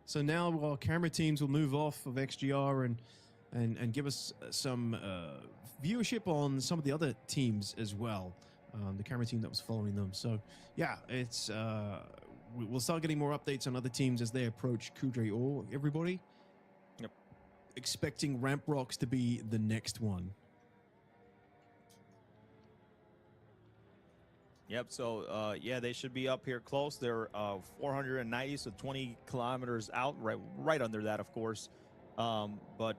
So now our camera teams will move off of XGR and give us some viewership on some of the other teams as well. The camera team that was following them. So yeah, it's we'll start getting more updates on other teams as they approach Kudre or everybody. Yep. Expecting Ramp-Rocks to be the next one. Yep. So yeah, they should be up here close. They're 490, so 20 kilometers out, right under that, of course. But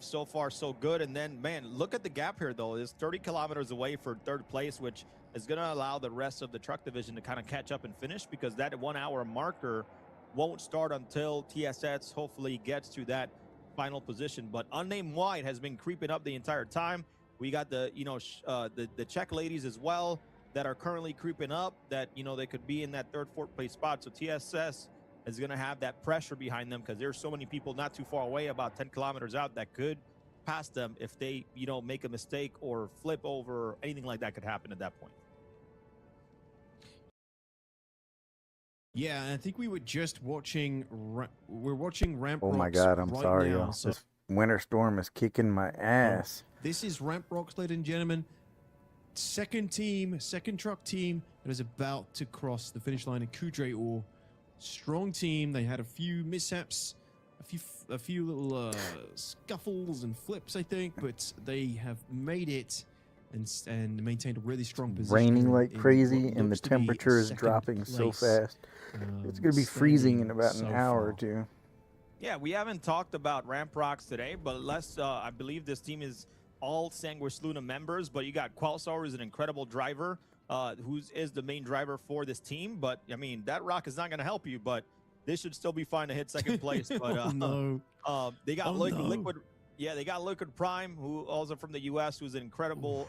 so far so good. And then, man, look at the gap here, though. It's 30 kilometers away for third place, which is going to allow the rest of the truck division to kind of catch up and finish, because that 1 hour marker won't start until TSS hopefully gets to that final position. But Unnamed White has been creeping up the entire time. We got the the Czech ladies as well that are currently creeping up, that they could be in that third, fourth place spot. So TSS is going to have that pressure behind them, because there's so many people not too far away, about 10 kilometers out, that could pass them if they make a mistake or flip over, or anything like that could happen at that point. Yeah, I think we were just watching. We're watching Ramp-Rocks. Oh my God, I'm right sorry, now, y'all. so This winter storm is kicking my ass. this is Ramp-Rocks, ladies and gentlemen. Second truck team that is about to cross the finish line in Kudre. Strong team. They had a few mishaps, a few little scuffles and flips, I think, but they have made it and maintained a really strong position. Raining like crazy, and the temperature is dropping so fast. It's going to be freezing in about an hour or two. Yeah, we haven't talked about Ramp-Rocks today, but I believe this team is all Sanguis Luna members, but you got Qualsar, who's an incredible driver, who is the main driver for this team. But I mean, that rock is not going to help you, but this should still be fine to hit second place. But they got Liquid. Yeah, they got Liquid Prime, who also from the U.S., who's an incredible,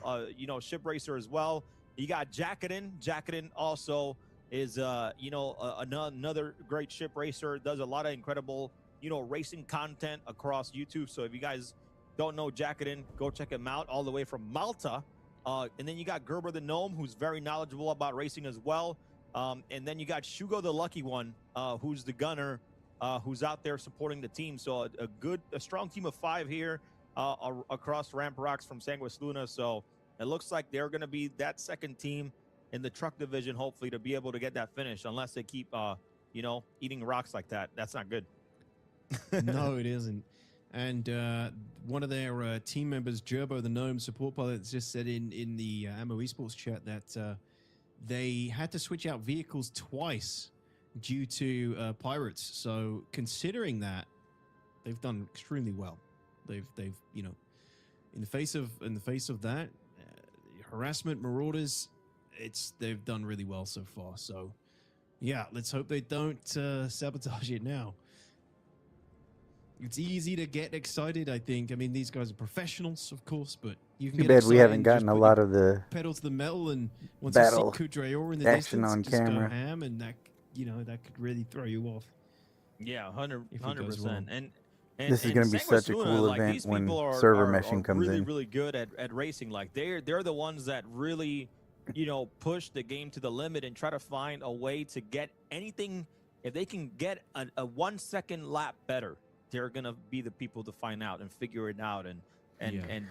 ship racer as well. You got Jackaden. Jackaden also is, another great ship racer. Does a lot of incredible, racing content across YouTube. So if you guys don't know Jackaden, go check him out, all the way from Malta. And then you got Gerber the Gnome, who's very knowledgeable about racing as well. And then you got Shugo the Lucky One, who's the gunner, who's out there supporting the team. So a strong team of 5 here across Ramp-Rocks from Sanguis Luna. So it looks like they're going to be that second team in the truck division, hopefully, to be able to get that finish, unless they keep, eating rocks like that. That's not good. No, it isn't. And one of their team members, Gerbo the Gnome support pilot, just said in the Ammo Esports chat that they had to switch out vehicles twice due to pirates. So considering that, they've done extremely well. They've in the face of that, harassment, marauders, they've done really well so far. So, yeah, let's hope they don't sabotage it now. It's easy to get excited, I think. I mean, these guys are professionals, of course, but you can Too get bad excited we haven't and just gotten a put lot your of the pedal to the metal, and once battle you see Kudrayor in the action distance, on just camera. go ham, and that that could really throw you off. Yeah, If it goes 100%. wrong. And This is gonna be such a cool like, event these when people server are meshing comes really in. really good at racing. Like they're the ones that really push the game to the limit and try to find a way to get anything. If they can get a 1 second lap better, they're gonna be the people to find out and figure it out and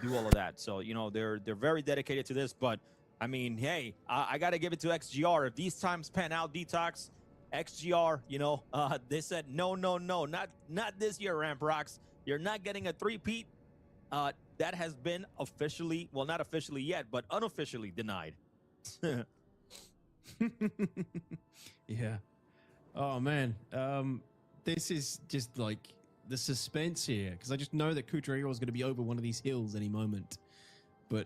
do all of that. So they're very dedicated to this. But I mean, hey, I got to give it to XGR. If these times pan out, Detox, XGR, they said no, not this year, Ramp Rocks. You're not getting a three-peat. That has been officially, well, not officially yet, but unofficially denied. Yeah. Oh man, this is just like the suspense here, because I just know that Kudrayor is going to be over one of these hills any moment, but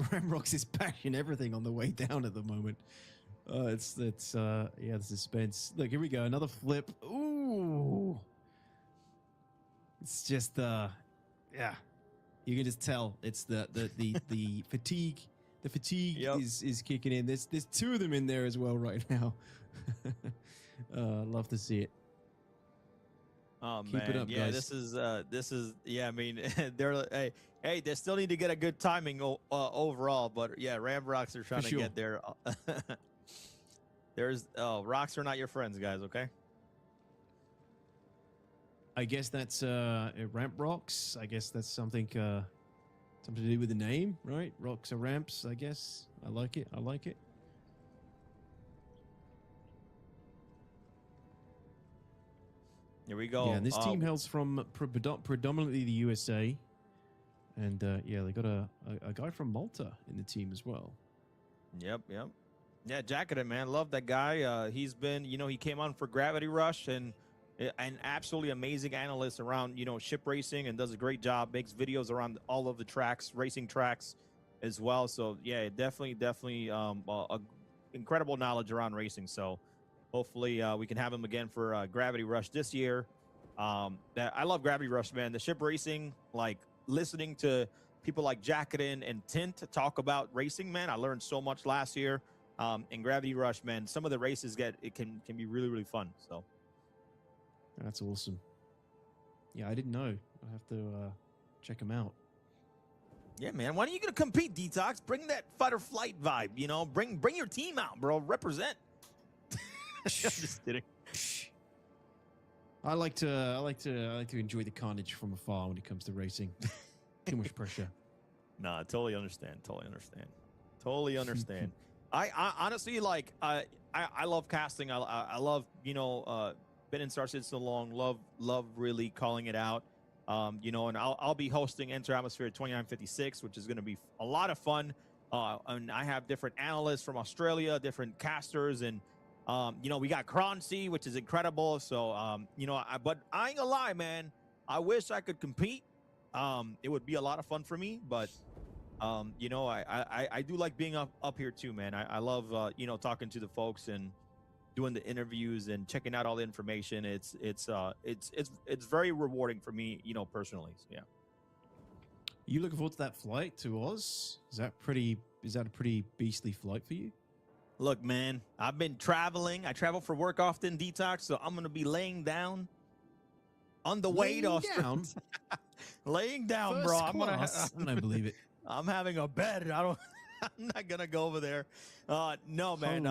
Ramrox is bashing everything on the way down at the moment. It's the suspense. Look, here we go, another flip. Ooh, it's just yeah, you can just tell it's the fatigue. The fatigue is kicking in. There's two of them in there as well right now. Love to see it. Oh Keep man, it up, yeah, guys. this is yeah. I mean, they're hey, they still need to get a good timing overall, but yeah, Ramrocks are trying to get there. Rocks are not your friends, guys. Okay. I guess that's ramp rocks. I guess that's something to do with the name, right? Rocks are ramps. I guess. I like it. I like it. Here we go. Yeah, and this team hails from predominantly the USA, and yeah, they got a guy from Malta in the team as well. Yep. Yeah, Jacketed, man, love that guy. He's been, he came on for Gravity Rush and an absolutely amazing analyst around, ship racing, and does a great job. Makes videos around all of the tracks, racing tracks, as well. So yeah, definitely, incredible knowledge around racing. So hopefully we can have him again for Gravity Rush this year. I love Gravity Rush, man. The ship racing, like listening to people like Jacketed and Tint to talk about racing, man. I learned so much last year. In Gravity Rush, man, some of the races can be really, really fun. So that's awesome. Yeah, I didn't know. I have to check them out. Yeah, man. Why don't you gonna compete, Detox? Bring that fight or flight vibe. Bring your team out, bro. Represent. Just kidding. I like to enjoy the carnage from afar when it comes to racing. Too much pressure. Nah, totally understand. I honestly, like, I love casting. I love, been in Star Citizen so long. Love really calling it out. And I'll be hosting Enter Atmosphere 2956, which is going to be a lot of fun. And I have different analysts from Australia, different casters, and we got Croncy, which is incredible. So but I ain't gonna lie, man. I wish I could compete. It would be a lot of fun for me, but I do like being up here too, man. I love talking to the folks and doing the interviews and checking out all the information. It's very rewarding for me, personally. So, yeah. You looking forward to that flight to Oz? Is that a pretty beastly flight for you? Look, man, I've been traveling. I travel for work often, Detox, so I'm gonna be laying down on the way to Australia. Laying down, First bro. class. I don't believe it. I'm having a bed. I'm not gonna go over there. No, man.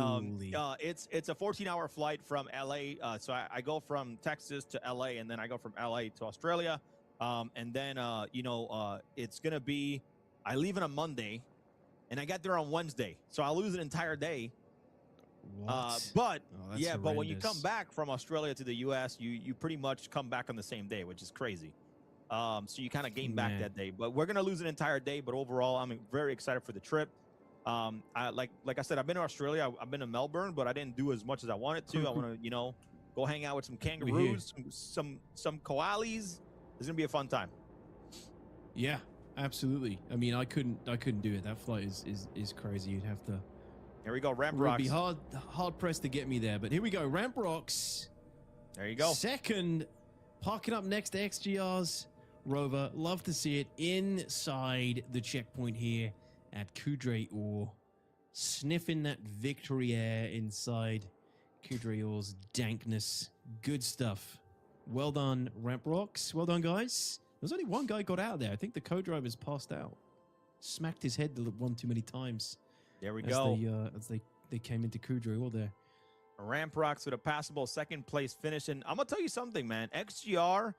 It's a 14-hour flight from LA. So I go from Texas to LA, and then I go from LA to Australia. And then it's gonna be, I leave on a Monday, and I get there on Wednesday, so I'll lose an entire day. But but when you come back from Australia to the U.S., you pretty much come back on the same day, which is crazy. So you kind of gain back that day, but we're gonna lose an entire day. But overall, I'm very excited for the trip. Like I said, I've been to Australia. I've been to Melbourne, but I didn't do as much as I wanted to. I want to go hang out with some kangaroos, some koalas. It's gonna be a fun time. Yeah, absolutely. I mean, I couldn't do it. That flight is crazy. You'd have to. Here we go, Ramp It would Rocks. be hard pressed to get me there, but here we go, Ramp Rocks. There you go. Second, parking up next to XGR's Rover. Love to see it inside the checkpoint here at Kudre-Ur. Sniffing that victory air inside Kudre-Ur's dankness. Good stuff. Well done, Ramp Rocks. Well done, guys. There's only one guy got out there. I think the co-driver's passed out. Smacked his head one too many times. There we go. As they came into Kudre-Ur there. Ramp Rocks with a passable second place finish. And I'm gonna tell you something, man. XGR,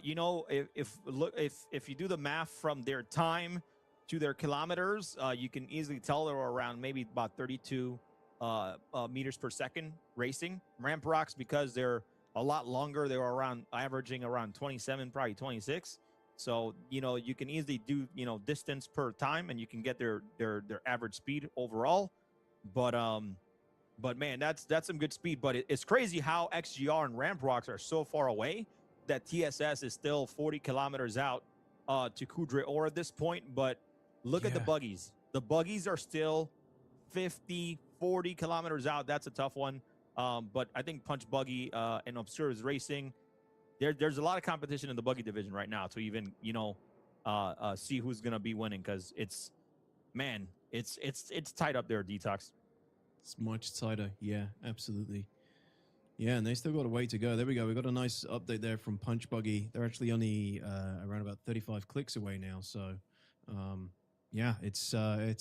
you know, if you do the math from their time to their kilometers, you can easily tell they're around maybe about 32 meters per second racing. Ramp Rocks, because they're a lot longer, they were averaging around 27, probably 26. So, you know, you can easily do, you know, distance per time, and you can get their average speed overall. But man, that's some good speed. But it's crazy how XGR and Ramp Rocks are so far away that TSS is still 40 kilometers out to Kudre-Ur at this point. But look at the buggies. The buggies are still 50, 40 kilometers out. That's a tough one. But I think Punch Buggy and Obscures Racing, there's a lot of competition in the buggy division right now to even, you know, see who's gonna be winning, because it's tight up there, Detox. It's much tighter. Yeah, absolutely. Yeah, and they still got a way to go. There we go. We got a nice update there from Punch Buggy. They're actually only around about 35 clicks away now. So, yeah, it's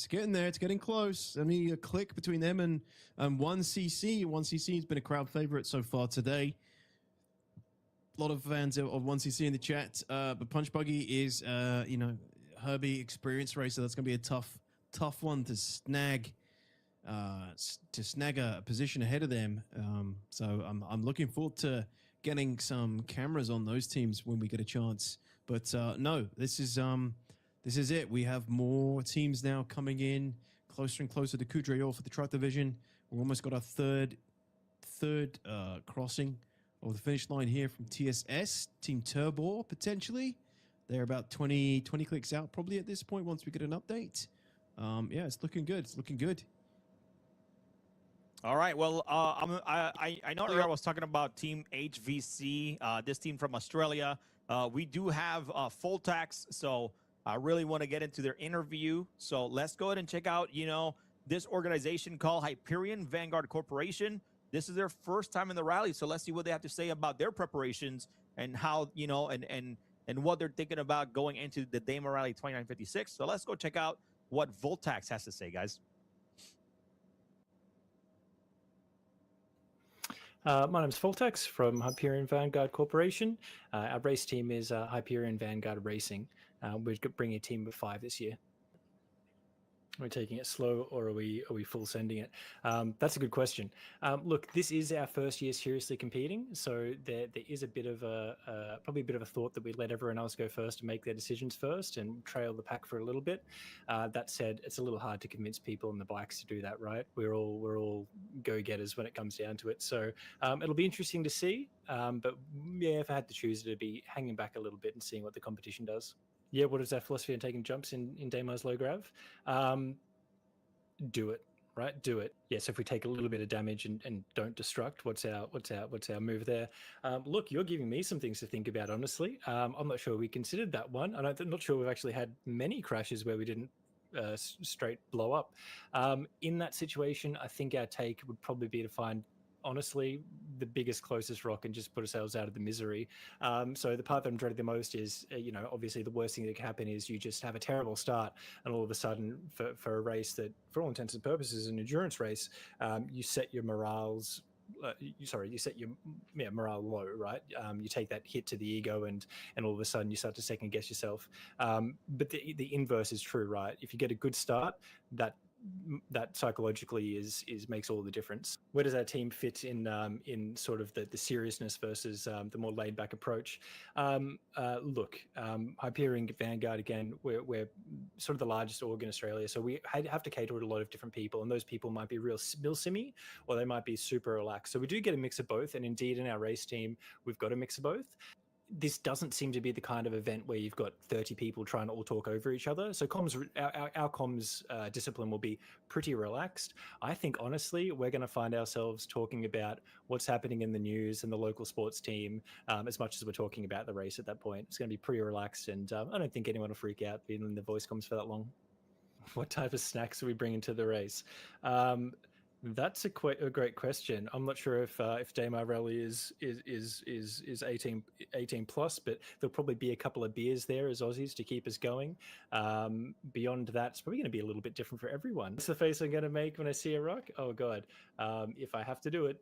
getting there. It's getting close. I mean, a click between them and 1cc. 1cc has been a crowd favorite so far today. A lot of fans of 1cc in the chat. But Punch Buggy is, you know, Herbie experienced racer. That's going to be a tough one to snag. A position ahead of them. So I'm looking forward to getting some cameras on those teams when we get a chance. But no, this is it. We have more teams now coming in closer and closer to Kudre-Ur for the truck division. We've almost got our third crossing of the finish line here from TSS, Team Turbo, potentially. They're about 20 clicks out probably at this point once we get an update. Yeah, it's looking good. It's looking good. All right. Well, I know earlier I was talking about Team HVC, this team from Australia. We do have full tax, so I really want to get into their interview. So let's go ahead and check out, you know, this organization called Hyperion Vanguard Corporation. This is their first time in the rally, so let's see what they have to say about their preparations and how, you know, and what they're thinking about going into the Daymar Rally 2956. So let's go check out what Voltax has to say, guys. My name's Voltax from Hyperion Vanguard Corporation. Our race team is Hyperion Vanguard Racing. We're bringing a team of 5 this year. We're taking it slow, or are we full sending it? That's a good question. Look, this is our first year seriously competing, so there is a bit of probably a bit of a thought that we let everyone else go first and make their decisions first and trail the pack for a little bit. That said, it's a little hard to convince people in the blacks to do that, right? We're all go-getters when it comes down to it. So it'll be interesting to see. But yeah, if I had to choose, it'd be hanging back a little bit and seeing what the competition does. Yeah, what is our philosophy on taking jumps in Daymar's low grav? Do it, right? Do it. Yes, if we take a little bit of damage and don't destruct, what's our move there? Look, you're giving me some things to think about, honestly. I'm not sure we considered that one, and I'm not sure we've actually had many crashes where we didn't straight blow up. In that situation, I think our take would probably be to find, honestly, the biggest, closest rock and just put ourselves out of the misery. So the part that I'm dreading the most is, you know, obviously the worst thing that can happen is you just have a terrible start, and all of a sudden for a race that, for all intents and purposes, is an endurance race, you set your morales. You set your morale low, right? You take that hit to the ego, and all of a sudden you start to second guess yourself. But the inverse is true, right? If you get a good start, that psychologically is makes all the difference. Where does our team fit in sort of the seriousness versus the more laid back approach? Look, Hyperion Vanguard, again, we're sort of the largest org in Australia, so we have to cater to a lot of different people, and those people might be real milsimmy, or they might be super relaxed. So we do get a mix of both, and indeed in our race team we've got a mix of both. this doesn't seem to be the kind of event where you've got 30 people trying to all talk over each other. So our comms discipline will be pretty relaxed. I think, honestly, we're going to find ourselves talking about what's happening in the news and the local sports team as much as we're talking about the race at that point. It's going to be pretty relaxed, and I don't think anyone will freak out being in the voice comms for that long. What type of snacks are we bringing to the race? That's a great question. I'm not sure if Daymar Rally is 18 plus, but there'll probably be a couple of beers there as Aussies to keep us going. Beyond that, it's probably going to be a little bit different for everyone. That's the face I'm going to make when I see a rock. Oh God, if I have to do it.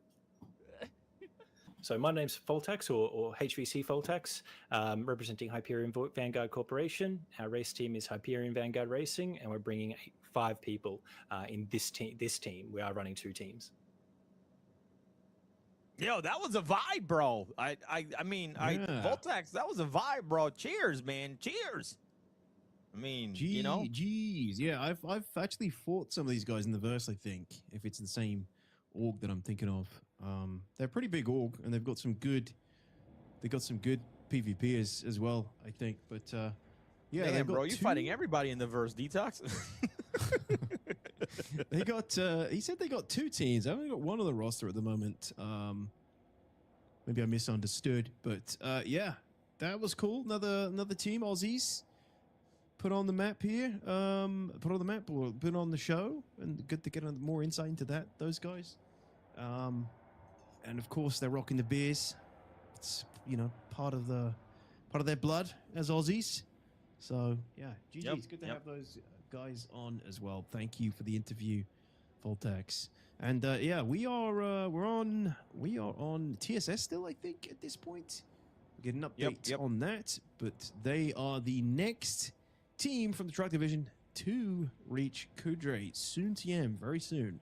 So my name's Voltax, or HVC Voltax, representing Hyperion Vanguard Corporation. Our race team is Hyperion Vanguard Racing, and we're bringing 5 people in this team. We are running 2 teams. Yo, that was a vibe, bro. I mean, Voltax, that was a vibe, bro. Cheers, man. Cheers. I mean, you know. Geez, yeah, I've actually fought some of these guys in the verse, I think, if it's the same org that I'm thinking of. They're a pretty big org, and they've got some good PvP as well, I think. But yeah, damn, bro, you're fighting everybody in the verse, Detox. They got he said they got 2 teams. I've only got 1 on the roster at the moment. Maybe I misunderstood, but yeah, that was cool. Another team, Aussies, put on the map here. Put on the map, or put on the show, and good to get more insight into those guys. And of course, they're rocking the beers. It's, you know, part of their blood as Aussies. So yeah, GG. It's good to have those guys on as well. Thank you for the interview, Voltax. And yeah, we're on TSS still, I think, at this point. We get an update on that, but they are the next team from the truck division to reach Kudre Suntiem very soon.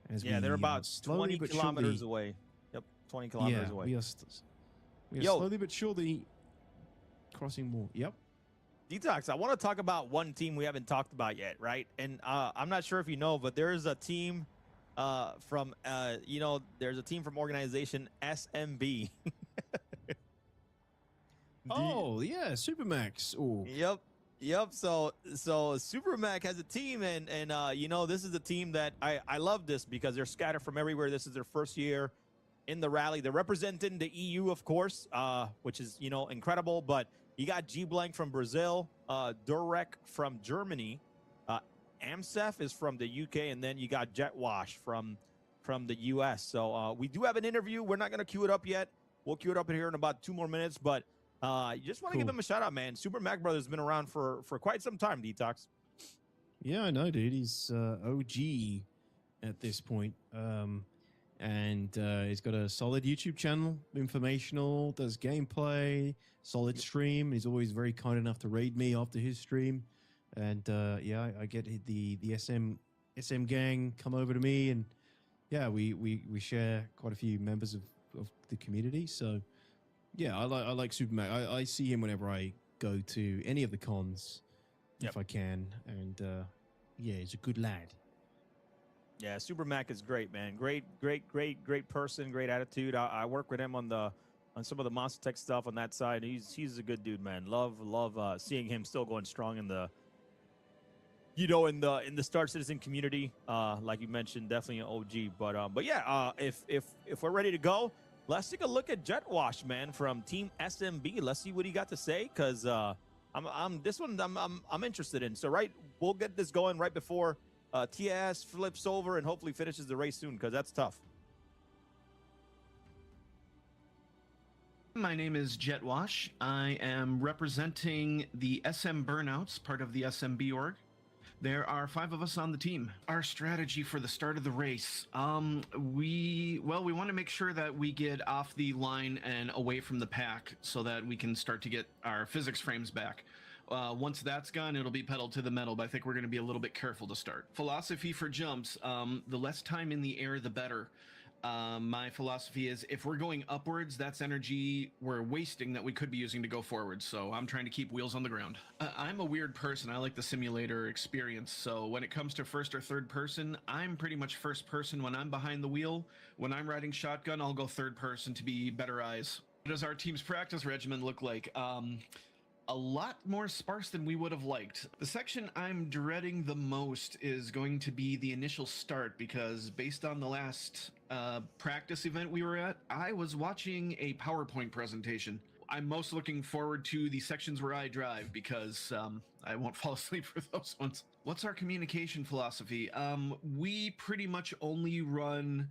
They're about 20 kilometers away. Yep, 20 kilometers away. We are slowly but surely crossing more. Yep. Detox, I want to talk about one team we haven't talked about yet, right? And I'm not sure if you know, but there's a team from organization SMB. Oh, yeah, Supermax. Ooh. Yep. So Supermac has a team, and this is a team that I love this because they're scattered from everywhere. This is their first year in the rally. They're representing the EU, of course, which is incredible. But you got G Blank from Brazil, Durek from Germany, Amsef is from the UK, and then you got Jetwash from the US. So we do have an interview. We're not gonna queue it up yet. We'll queue it up in here in about 2 more minutes, but. You just want to give him a shout out, man. Super Mac Brothers has been around for quite some time, Detox. Yeah, I know, dude. He's OG at this point. And he's got a solid YouTube channel, informational, does gameplay, solid stream. He's always very kind enough to raid me after his stream. And yeah, I get the SM gang come over to me, and yeah, we share quite a few members of the community. So yeah, I like Supermac. I see him whenever I go to any of the cons, if I can, and yeah, he's a good lad. Yeah, Supermac is great, man. Great person, great attitude. I work with him on some of the Monster Tech stuff on that side. He's a good dude, man. Love seeing him still going strong in the in the Star Citizen community. Like you mentioned, definitely an OG. But yeah, if we're ready to go. Let's take a look at Jetwash, man, from Team SMB. Let's see what he got to say, because I'm interested in. So we'll get this going right before TS flips over and hopefully finishes the race soon, because that's tough. My name is Jetwash. I am representing the SM Burnouts, part of the SMB org. There are 5 of us on the team. Our strategy for the start of the race, we want to make sure that we get off the line and away from the pack so that we can start to get our physics frames back. Once that's gone, it'll be pedal to the metal, but I think we're going to be a little bit careful to start. Philosophy for jumps, the less time in the air, the better. My philosophy is if we're going upwards, that's energy we're wasting that we could be using to go forward. So I'm trying to keep wheels on the ground. I'm a weird person. I like the simulator experience. So when it comes to first or third person, I'm pretty much first person when I'm behind the wheel. When I'm riding shotgun, I'll go third person to be better eyes. does our team's practice regimen look like? A lot more sparse than we would have liked. The section I'm dreading the most is going to be the initial start, because based on the last practice event we were at, I was watching a PowerPoint presentation. I'm most looking forward to the sections where I drive, because I won't fall asleep for those ones. What's our communication philosophy? We pretty much only run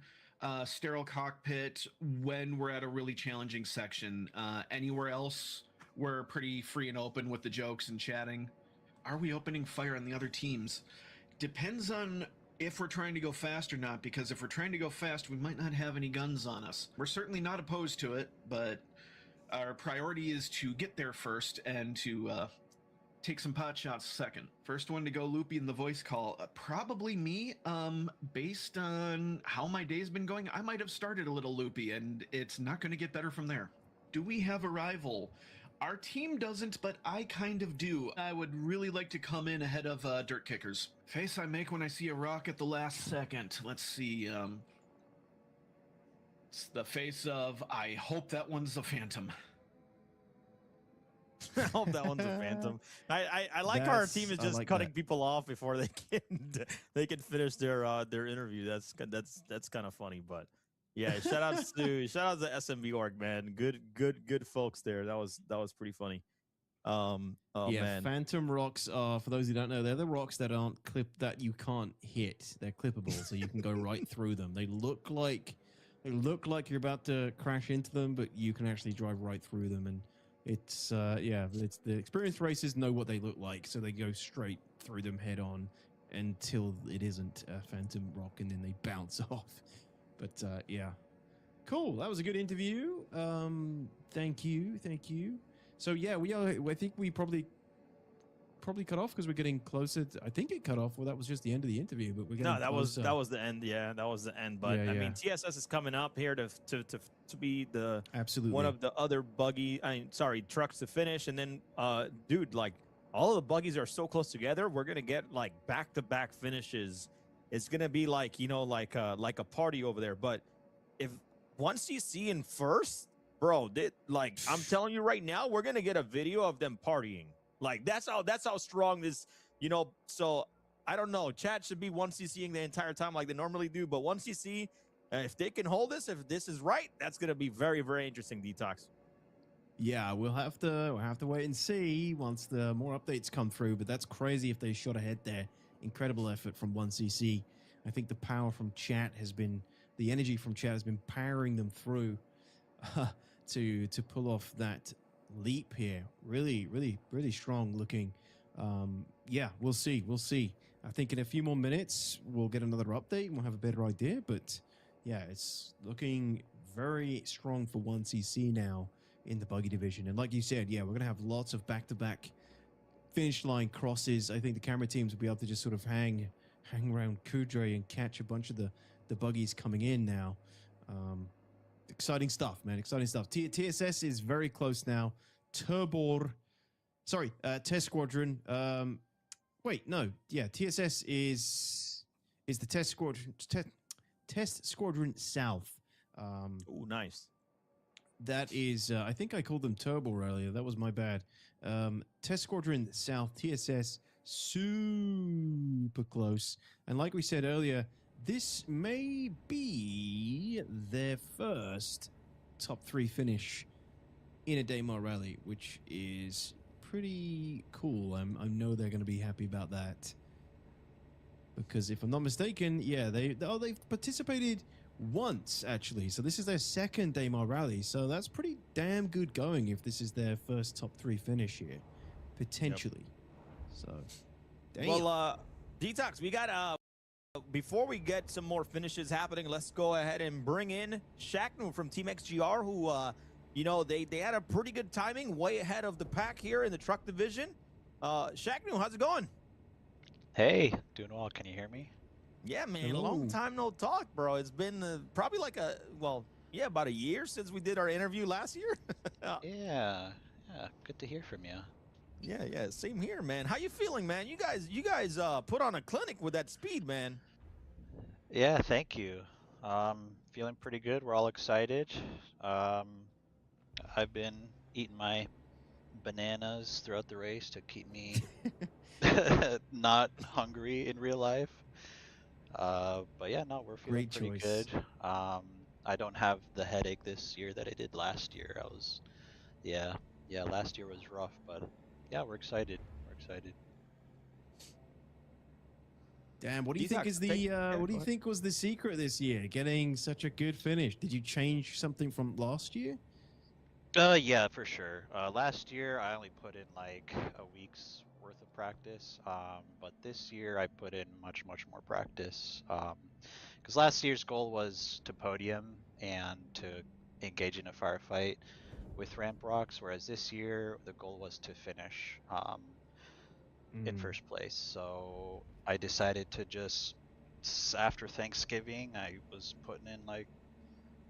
sterile cockpit when we're at a really challenging section. Anywhere else, we're pretty free and open with the jokes and chatting. Are we opening fire on the other teams? Depends on if we're trying to go fast or not, because if we're trying to go fast, we might not have any guns on us. We're certainly not opposed to it, but our priority is to get there first and to take some pot shots second. First one to go loopy in the voice call, probably me. Based on how my day's been going, I might have started a little loopy, and it's not going to get better from there. Do we have a rival? Our team doesn't, but I kind of do. I would really like to come in ahead of Dirt Kickers. Face I make when I see a rock at the last second. Let's see. It's the face of, I hope that one's a phantom. I hope that one's a phantom. I like how our team is just cutting people off before they can finish their interview. That's kind of funny, but yeah, shout out to SMB org, man. Good folks there. That was pretty funny. Oh yeah, man. Phantom rocks are, for those who don't know, they're the rocks that aren't clipped, that you can't hit. They're clippable, so you can go right through them. They look like you're about to crash into them, but you can actually drive right through them. And it's it's the experienced racers know what they look like, so they go straight through them head on until it isn't a Phantom rock, and then they bounce off. But yeah, cool. That was a good interview. Thank you. So yeah, I think we probably cut off because we're getting closer. I think it cut off. Well, that was just the end of the interview, but we're getting closer. that was the end. Yeah, that was the end. But Yeah, I yeah. mean, TSS is coming up here to be the Absolutely one of the other trucks to finish. And then, dude, like all of the buggies are so close together. We're gonna get like back-to-back finishes. It's gonna be like like a party over there. But if once you see in first, bro, I'm telling you right now, we're gonna get a video of them partying. Like that's how strong this, So I don't know. Chat should be 1ccing the entire time like they normally do, but 1cc, if they can hold this, if this is right, that's gonna be very, very interesting. Detox. Yeah, we'll have to wait and see once the more updates come through. But that's crazy if they shot ahead there. Incredible effort from 1cc. I think the power from chat the energy from chat has been powering them through to pull off that leap here. Really strong looking. Yeah, we'll see. I think in a few more minutes we'll get another update and we'll have a better idea. But yeah, it's looking very strong for 1cc now in the buggy division. And like you said, yeah, we're gonna have lots of back-to-back finish line crosses. I think the camera teams will be able to just sort of hang around Kudre and catch a bunch of the buggies coming in now. Exciting stuff, man. Exciting stuff. TSS is very close now. Test Squadron. Wait, no. Yeah, TSS is the Test Squadron. Test Squadron South. Oh, nice. That is, I think I called them Turbo earlier. That was my bad. Test Squadron South, TSS, super close. And like we said earlier, this may be their first top 3 finish in a Daymar Rally, which is pretty cool. I know they're going to be happy about that. Because if I'm not mistaken, yeah, they've participated once, actually. So this is their second Daymar Rally. So that's pretty damn good going if this is their first top 3 finish here, potentially. Yep. So, damn. Well, Detox, we got before we get some more finishes happening, let's go ahead and bring in Shaknu from Team XGR, who they had a pretty good timing, way ahead of the pack here in the truck division. Shaknu, how's it going? Hey, doing well. Can you hear me? Yeah, man. Hello. Long time no talk, bro. It's been probably like about a year since we did our interview last year. Yeah, good to hear from you. Yeah, same here, man. How you feeling, man? You guys put on a clinic with that speed, man. Yeah, thank you. Feeling pretty good. We're all excited. I've been eating my bananas throughout the race to keep me not hungry in real life. But yeah, no, we're feeling Great pretty choice. good. I don't have the headache this year that I did last year. Yeah, last year was rough, but yeah, we're excited. We're excited. Damn, what do you These think are is the yeah, what do go you ahead. think was the secret this year? Getting such a good finish. Did you change something from last year? Yeah, for sure. Last year I only put in like a week's worth of practice. But this year I put in much more practice. Because last year's goal was to podium and to engage in a firefight with ramp rocks, whereas this year the goal was to finish in first place. So I decided to just after Thanksgiving, I was putting in like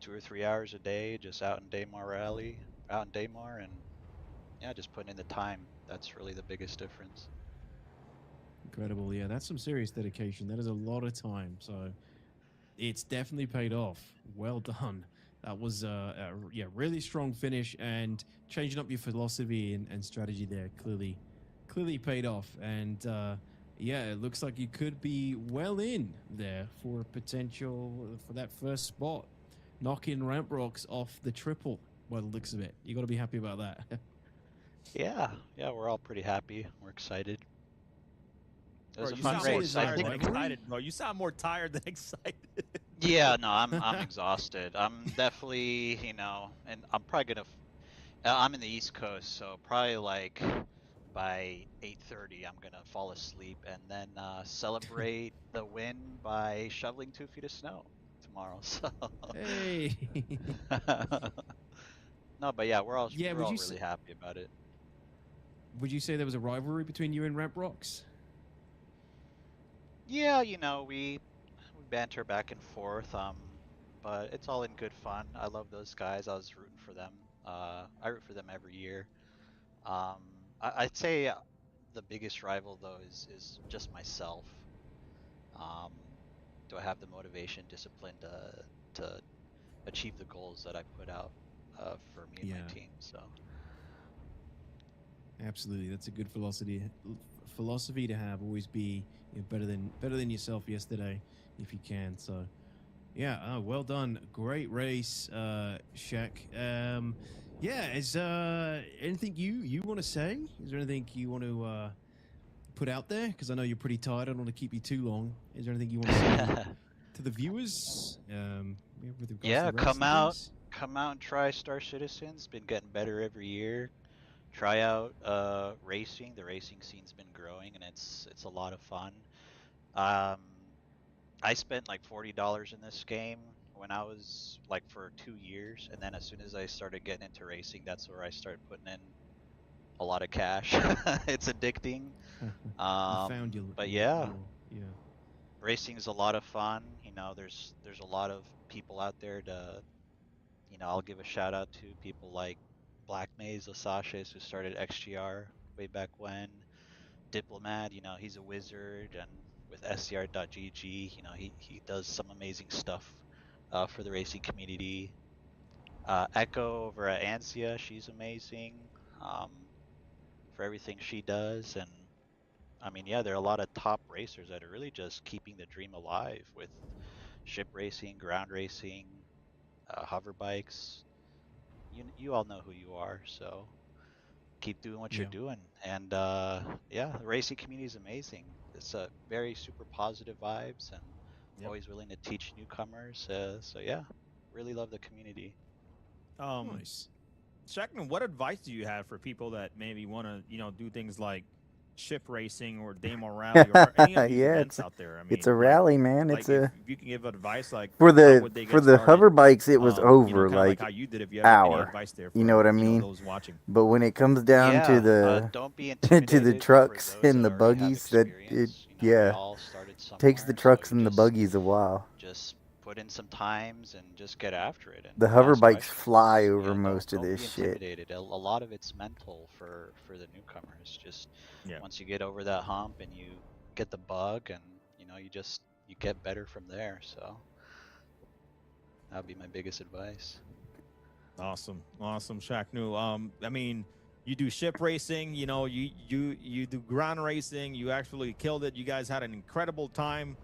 2 or 3 hours a day just out in Daymar Rally, out in Daymar, and yeah, just putting in the time. That's really the biggest difference. Incredible. Yeah, that's some serious dedication. That is a lot of time. So it's definitely paid off. Well done. That was yeah, really strong finish, and changing up your philosophy and strategy there clearly paid off. And yeah, it looks like you could be well in there for potential for that first spot, knocking ramp rocks off the triple. By the looks of it, you got to be happy about that. Yeah, we're all pretty happy. We're excited. It was Bro, a you fun sound more race. I tired think. than excited, bro. You sound more tired than excited. Yeah, no, I'm exhausted. I'm definitely, and I'm probably gonna. I'm in the East Coast, so probably like by 8:30, I'm gonna fall asleep and then celebrate the win by shoveling 2 feet of snow tomorrow. So. Hey. No, but yeah, Yeah, we're all really happy about it. Would you say there was a rivalry between you and Ramp Rocks? Yeah, we banter back and forth, but it's all in good fun. I love those guys. I was rooting for them. I root for them every year. Um, I'd say the biggest rival though is just myself. Um, do I have the motivation, discipline to achieve the goals that I put out for me and my team? So. Absolutely, that's a good philosophy to have. Always be better than yourself yesterday, if you can. So, yeah, well done, great race, Shaq. Yeah, is anything you want to say? Is there anything you want to put out there? Because I know you're pretty tired. I don't want to keep you too long. Is there anything you want to say to the viewers? With regards to Yeah, the race and things? come out and try Star Citizen's. Been getting better every year. Try out racing. The racing scene's been growing, and it's a lot of fun. Um, I spent like $40 in this game when I was like for 2 years, and then as soon as I started getting into racing, that's where I started putting in a lot of cash. It's addicting. You found But yeah, yeah. racing is a lot of fun. There's a lot of people out there to, I'll give a shout out to people like Black Maze Lasaches, who started XGR way back when. Diplomat, he's a wizard, and with SCR.GG, he does some amazing stuff for the racing community. Echo over at Ansia, she's amazing um, for everything she does. And I mean, yeah, there are a lot of top racers that are really just keeping the dream alive with ship racing, ground racing, hover bikes. You all know who you are, so keep doing what you're Yeah. doing. And yeah, the racing community is amazing. It's a very super positive vibes and Yep. always willing to teach newcomers. So yeah, really love the community. Nice. Shackman, what advice do you have for people that maybe want to, do things like ship racing or Daymar Rally or any of these Yeah, events out there? I mean, it's a rally, man. like It's if a you can give advice, like for how would they get the started? hover bikes. It was over Kind of like like how you did. If you have any hour. advice there You for know what I mean? those watching. But when it comes down to Yeah, the don't be to the intimidated for trucks those and that the already have buggies, that it experience. We yeah all started takes the somewhere, so trucks you and the buggies a while. just put in some times and just get after it and The hover ask bikes questions. fly over Don't most of don't this be shit. intimidated. A lot of it's mental for the newcomers. Just Yeah. once you get over that hump and you get the bug, and you get better from there. So that would be my biggest advice. Awesome, Shaq. I mean, you do ship racing. You know, you do ground racing. You actually killed it. You guys had an incredible time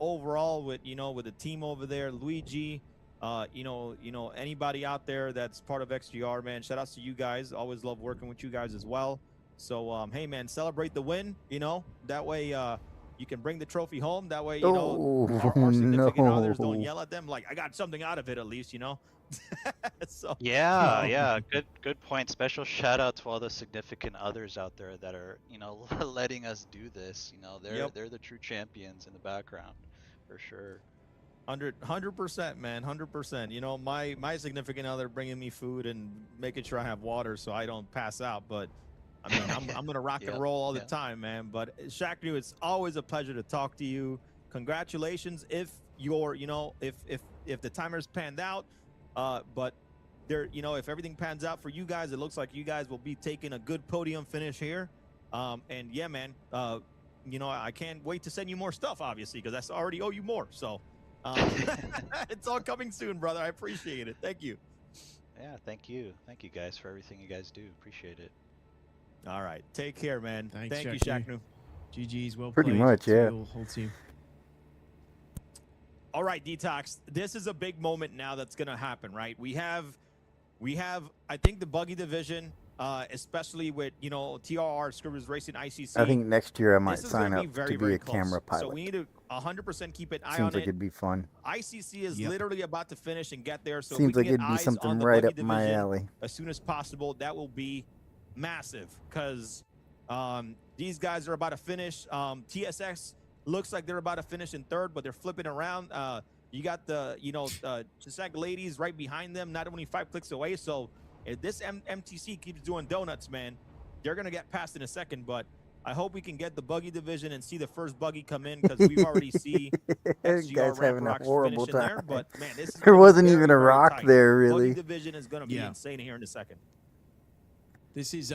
overall with with the team over there, Luigi. Anybody out there that's part of XGR, man. Shout outs to you guys. Always love working with you guys as well. So, hey, man, celebrate the win. That way you can bring the trophy home. That way, Oh, our significant others don't no. yell at them like, I got something out of it at least. So Yeah, um, yeah, good point. Special shout out to all the significant others out there that are, letting us do this. Yep. They're the true champions in the background, for sure. 100%, man, 100%. My significant other bringing me food and making sure I have water so I don't pass out. But I mean, I'm gonna rock and Yep, roll all the yep. time, man. But Shaq, it's always a pleasure to talk to you. Congratulations if you're, if the timers panned out. But there, if everything pans out for you guys, it looks like you guys will be taking a good podium finish here. And yeah, man, I can't wait to send you more stuff, obviously, because I already owe you more. So it's all coming soon, brother. I appreciate it. Thank you. Yeah, thank you guys for everything you guys do. Appreciate it. All right, take care, man. Thanks, Thank you, Shaq. Shaq. GG's, well Pretty played much, to yeah. your whole team. All right, Detox. This is a big moment now that's gonna happen, right? We have, I think the buggy division, especially with TRR Scribbers Racing ICC. I think next year I might this is sign gonna up be very, to be very a camera close. pilot. So we need to 100% keep an eye Seems on like it. it'd be fun. ICC is literally about to finish and get there. So Seems if we like can it'd get be eyes something on the right buggy up my division alley. as soon as possible, that will be massive because these guys are about to finish. TSX looks like they're about to finish in third, but they're flipping around. You got the Chisek ladies right behind them, not only 5 clicks away. So if this MTC keeps doing donuts, man, they're gonna get past in a second. But I hope we can get the buggy division and see the first buggy come in because we've already see XGR Guys having a Rocks horrible finishing there. time. But man, this is There gonna be wasn't very, even a very rock tight. there, Buggy really. division is gonna be insane here in a second. This is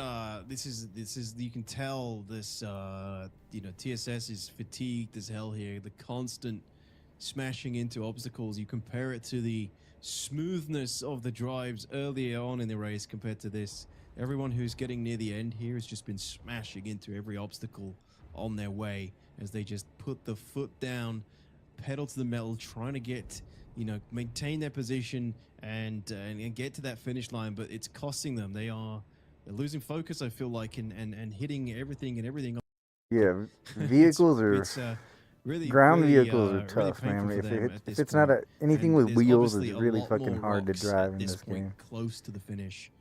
you can tell this TSS is fatigued as hell here. The constant smashing into obstacles. You compare it to the smoothness of the drives earlier on in the race compared to this. Everyone who's getting near the end here has just been smashing into every obstacle on their way as they just put the foot down, pedal to the metal, trying to get, maintain their position and get to that finish line. But it's costing them. They're losing focus, I feel like, and hitting everything. Yeah, vehicles are It's really ground really, vehicles are really tough, painful man. for If, them it, at if this it's not point. anything And with there's wheels, obviously is a really lot fucking more hard to rocks drive at in this this point, game. close to the finish.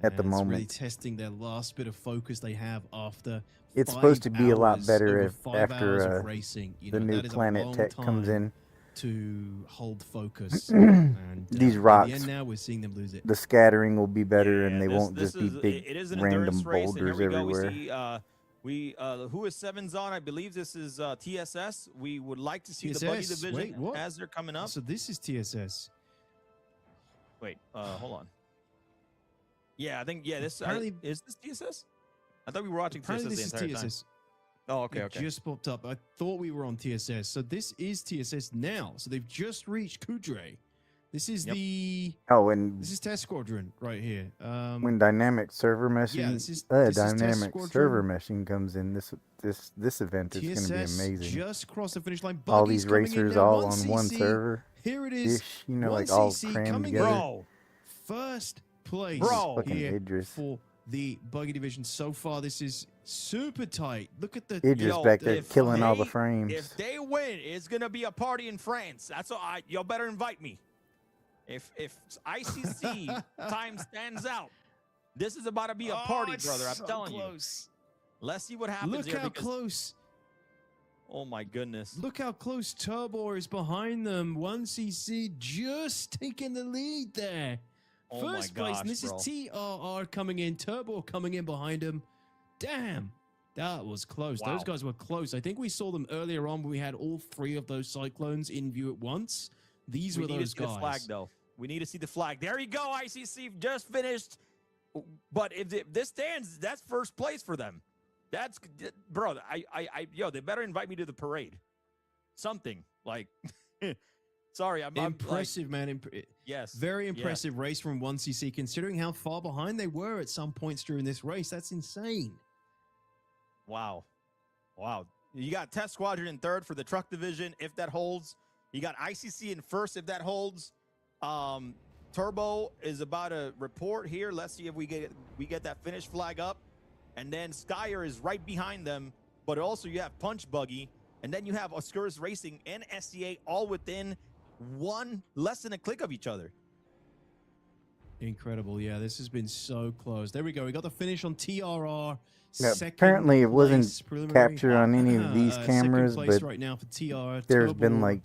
At the And it's really moment. testing their last bit of focus they have after It's 5 supposed to be a lot hours, better over if 5 hours after of racing. the new that is a Planet long Tech comes time in. to hold focus. And These in rocks, the end now, we're seeing them lose it. the scattering will be better, and they this, won't this just be is big it is an random endurance race, and here boulders we go. everywhere. We who is 7's on? I believe this is TSS. We would like to see the buggy TSS? division Wait, what? as they're coming up. So this is TSS. Wait, hold on. Yeah, I think this Apparently- is this TSS. I thought we were watching Apparently TSS this the is entire TSS. time. Oh, okay, It okay. just popped up. I thought we were on TSS. So this is TSS now. So they've just reached Kudre. This is the Oh, and this is Test Squadron right here. when dynamic server meshing, this is Test dynamic Squadron. server meshing comes in, this event is going to be TSS amazing. just crossed the finish line. All Buggy's these coming in racers now. all on one 1cc. server. Here it is. Ish, like all 1cc crammed coming together. in. Bro. First place Fucking here Idris. for the buggy division. So far, this is super tight. Look at the Idris back there if killing all the they- frames. If they win, it's gonna be a party in France. That's all. Y'all better invite me. If ICC time stands out, this is about to be a party, it's brother. I'm so telling close. you. Let's see what happens Look here. how because- close. Oh my goodness. Look how close Turbo is behind them. 1cc just taking the lead there. Oh my First place, and gosh, this bro. is TRR coming in. Turbo coming in behind him. Damn, that was close. Wow. Those guys were close. I think we saw them earlier on when we had all 3 of those Cyclones in view at once. These We were need to those see the guys. flag, though. We need to see the flag. There you go. ICC just finished. But if this stands, that's first place for them. That's bro. Yo, they better invite me to the parade. Something like Sorry, I'm impressive, man. Yes. Very impressive race from 1cc, considering how far behind they were at some points during this race. That's insane. Wow. You got Test Squadron in third for the truck division, if that holds. You got ICC in first, if that holds. Turbo is about to report here. Let's see if we get that finish flag up. And then Skyer is right behind them. But also you have Punch Buggy. And then you have Oscurus Racing and SCA all within less than a click of each other. Incredible. Yeah, this has been so close. There we go. We got the finish on TRR. Yeah, apparently it wasn't captured on any of these cameras, second place but right now for TR. there's been Turbo, like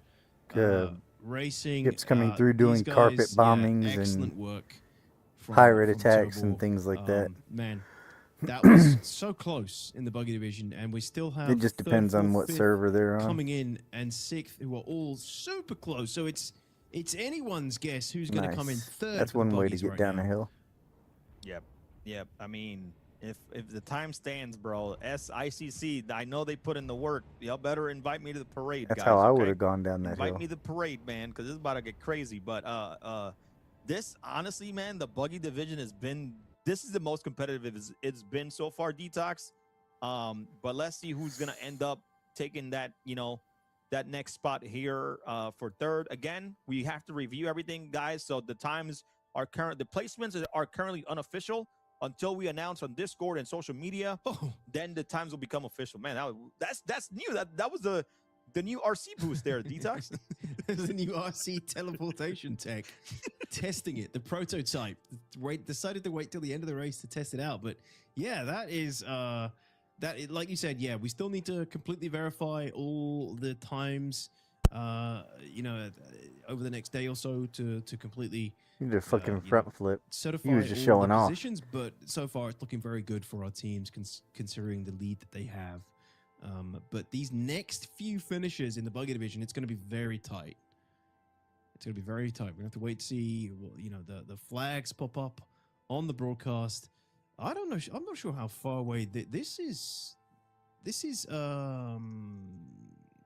racing ships coming through doing these carpet guys, bombings excellent and work pirate from attacks Turbo. and things like that. Man, that was so close in the buggy division, and we still have It just depends on what server they're on. coming in, and sixth, who are all super close. So it's anyone's guess who's going to come in third. That's for the one way to buggies get right down now. a hill. Yep. I mean, if the time stands, bro, SICC, I know they put in the work. Y'all better invite me to the parade, That's guys. how I okay? would have gone down that Invite hill. me to the parade, man, because this is about to get crazy. But this, honestly, man, the buggy division this is the most competitive it's been so far, Detox. But let's see who's gonna end up taking that, that next spot here for third. Again, we have to review everything, guys. So the placements are currently unofficial until we announce on Discord and social media. Then the times will become official. Man, that's new. That was the new RC boost there, Detox. There's a new RC teleportation tech. Testing it, the prototype. Decided to wait till the end of the race to test it out. But yeah, that is like you said, yeah, we still need to completely verify all the times over the next day or so to completely You did a fucking front flip. certify He was just all showing the off. positions, but so far it's looking very good for our teams considering the lead that they have. But these next few finishes in the buggy division, it's going to be very tight. It's going to be very tight. We're going to have to wait to see, the flags pop up on the broadcast. I don't know. I'm not sure how far away this is. This is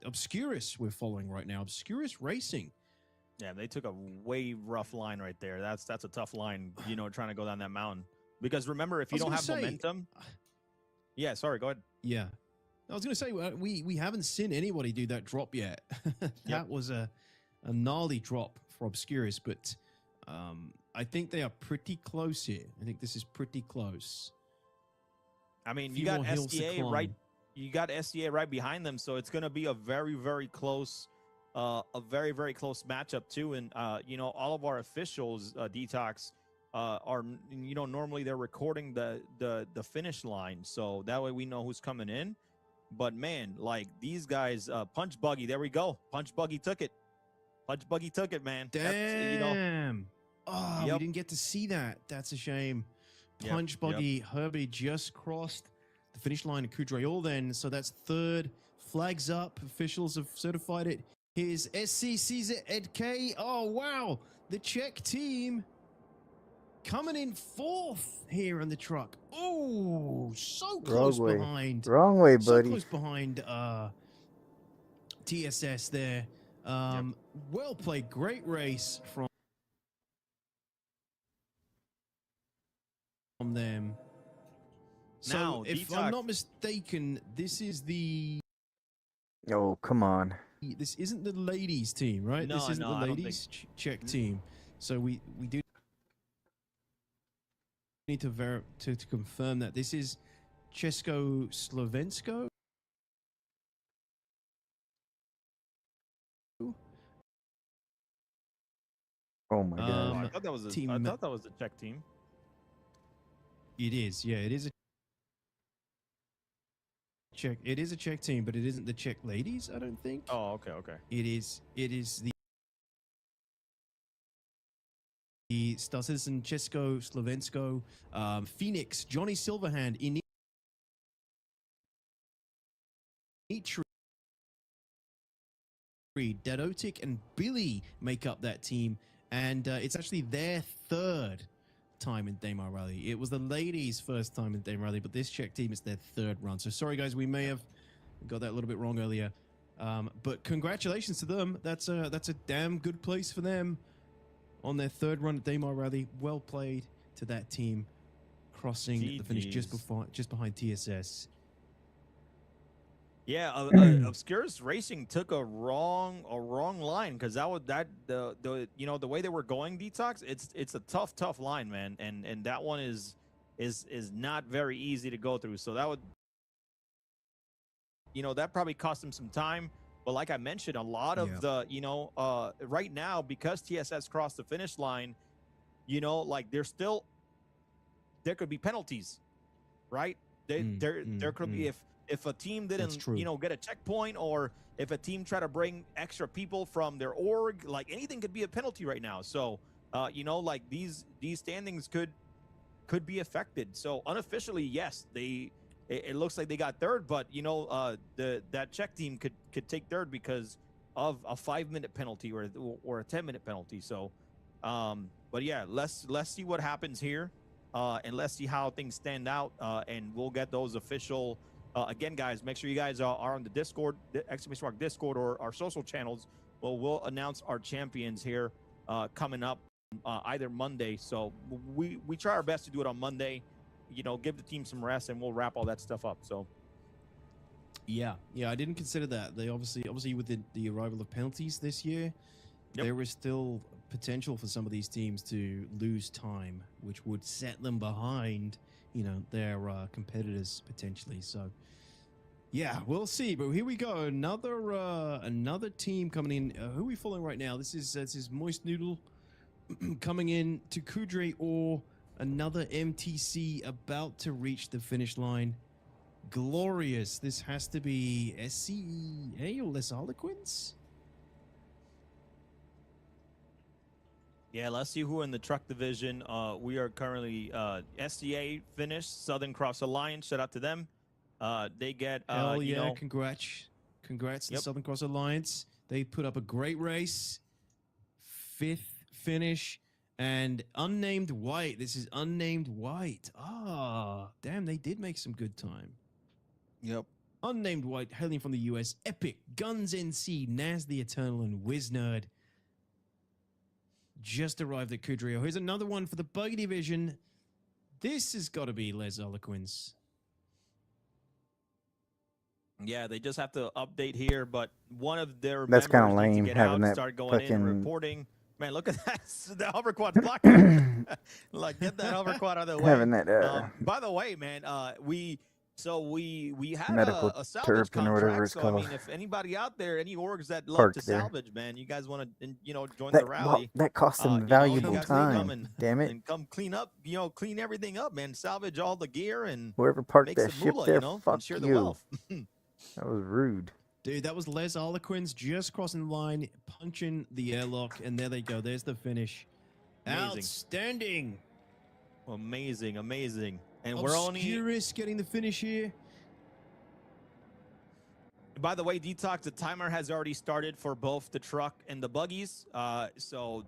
Obscurus we're following right now. Obscurus Racing. Yeah, they took a way rough line right there. That's a tough line, trying to go down that mountain. Because remember, if you don't have momentum. Yeah, sorry, go ahead. Yeah. I was going to say, we haven't seen anybody do that drop yet. That was a gnarly drop for Obscurus, but I think they are pretty close here. I think this is pretty close. I mean, A you few got more hills to SDA right. climb. You got SDA right behind them, so it's going to be a very, very close, a very, very close matchup too. And all of our officials, Detox, are normally they're recording the finish line, so that way we know who's coming in. But man, like these guys, Punch Buggy, there we go. Punch Buggy took it. Punch Buggy took it, man. Damn. We didn't get to see that. That's a shame. Punch Buggy, Herbie just crossed the finish line of Kudrayol then. So that's third. Flags up. Officials have certified it. Here's SCCZ Ed K. Oh, wow. The Czech team coming in fourth here on the truck. Oh, so close behind. Wrong way, So buddy. close behind TSS there. Well played. Great race from them. So, Now, if Detox. I'm not mistaken, this is the... Oh, come on. This isn't the ladies team, right? No, this isn't no, I the don't ladies Czech team. So we do need to confirm that this is Česko-Slovensko. Oh my god. I thought that was team. I thought that was the Czech team. It is, yeah, it is a Czech. It is a Czech team, but it isn't the Czech ladies, I don't think. Oh, okay. It is the Star Citizen Česko-Slovensko, Phoenix, Johnny Silverhand, Initri, Dadotic, and Billy make up that team, and it's actually their third time in Daymar Rally. It was the ladies' first time in Daymar Rally, but this Czech team is their third run. So sorry, guys, we may have got that a little bit wrong earlier. But congratulations to them. That's a damn good place for them on their third run at Daymar Rally. Well played to that team, crossing the finish just behind TSS. Yeah, Obscurus Racing took a wrong line, because the way they were going, Detox, it's a tough line, man, and that one is not very easy to go through. So that would, that probably cost them some time. But like I mentioned, a lot of the right now, because TSS crossed the finish line, like there could be penalties, right? There could be, if a team didn't get a checkpoint, or if a team try to bring extra people from their org, like anything could be a penalty right now. So like these standings could be affected. So unofficially, yes, it looks like they got third, but that Czech team could take third because of a 5-minute penalty or a 10-minute penalty. So but yeah, let's see what happens here. And let's see how things stand out, and we'll get those official. Again, guys, make sure you guys are on the Discord, the exclamation mark Discord, or our social channels. Well, we'll announce our champions here coming up either Monday. So we try our best to do it on Monday. Give the team some rest, and we'll wrap all that stuff up. So. Yeah, I didn't consider that. They obviously with the arrival of penalties this year, there is still potential for some of these teams to lose time, which would set them behind, their competitors potentially. So, yeah, we'll see. But here we go, another team coming in. Who are we following right now? This is Moist Noodle coming in to Kudre, or another MTC about to reach the finish line. Glorious. This has to be SCEA or Les Harlequins. Yeah, let's see who in the truck division. We are currently SCA finished. Southern Cross Alliance. Shout out to them. They get hell yeah! Congrats to the Southern Cross Alliance. They put up a great race. 5th finish, and Unnamed White. This is Unnamed White. Damn! They did make some good time. Yep. Unnamed White, hailing from the US. Epic, Guns NC, Naz the Eternal, and Wiznerd just arrived at Kudrio. Here's another one for the Buggy Division. This has got to be Les Harlequins. Yeah, they just have to update here, but one of their That's kind of members lame needs to get having out, that start going in and fucking reporting. Man, look at that. The hover quad's blocking. Like, get that hover quad out of the way. having that By the way, man, we had medical a salvage terpin or whatever contract. it's So called. I mean, if anybody out there, any orgs that love Parked to there. salvage, man, you guys want to join That- the rally. that costs them you valuable guys can come time. and, Damn it. and come clean up, clean everything up, man. Salvage all the gear and Whoever parked make that some ship moolah, there, and fuck share the you. wealth. That was rude. Dude, that was Les Harlequins just crossing the line, punching the airlock, and there they go. There's the finish. Amazing. Outstanding. Amazing. And we're only... Obscurus getting the finish here. By the way, Detox, the timer has already started for both the truck and the buggies. So,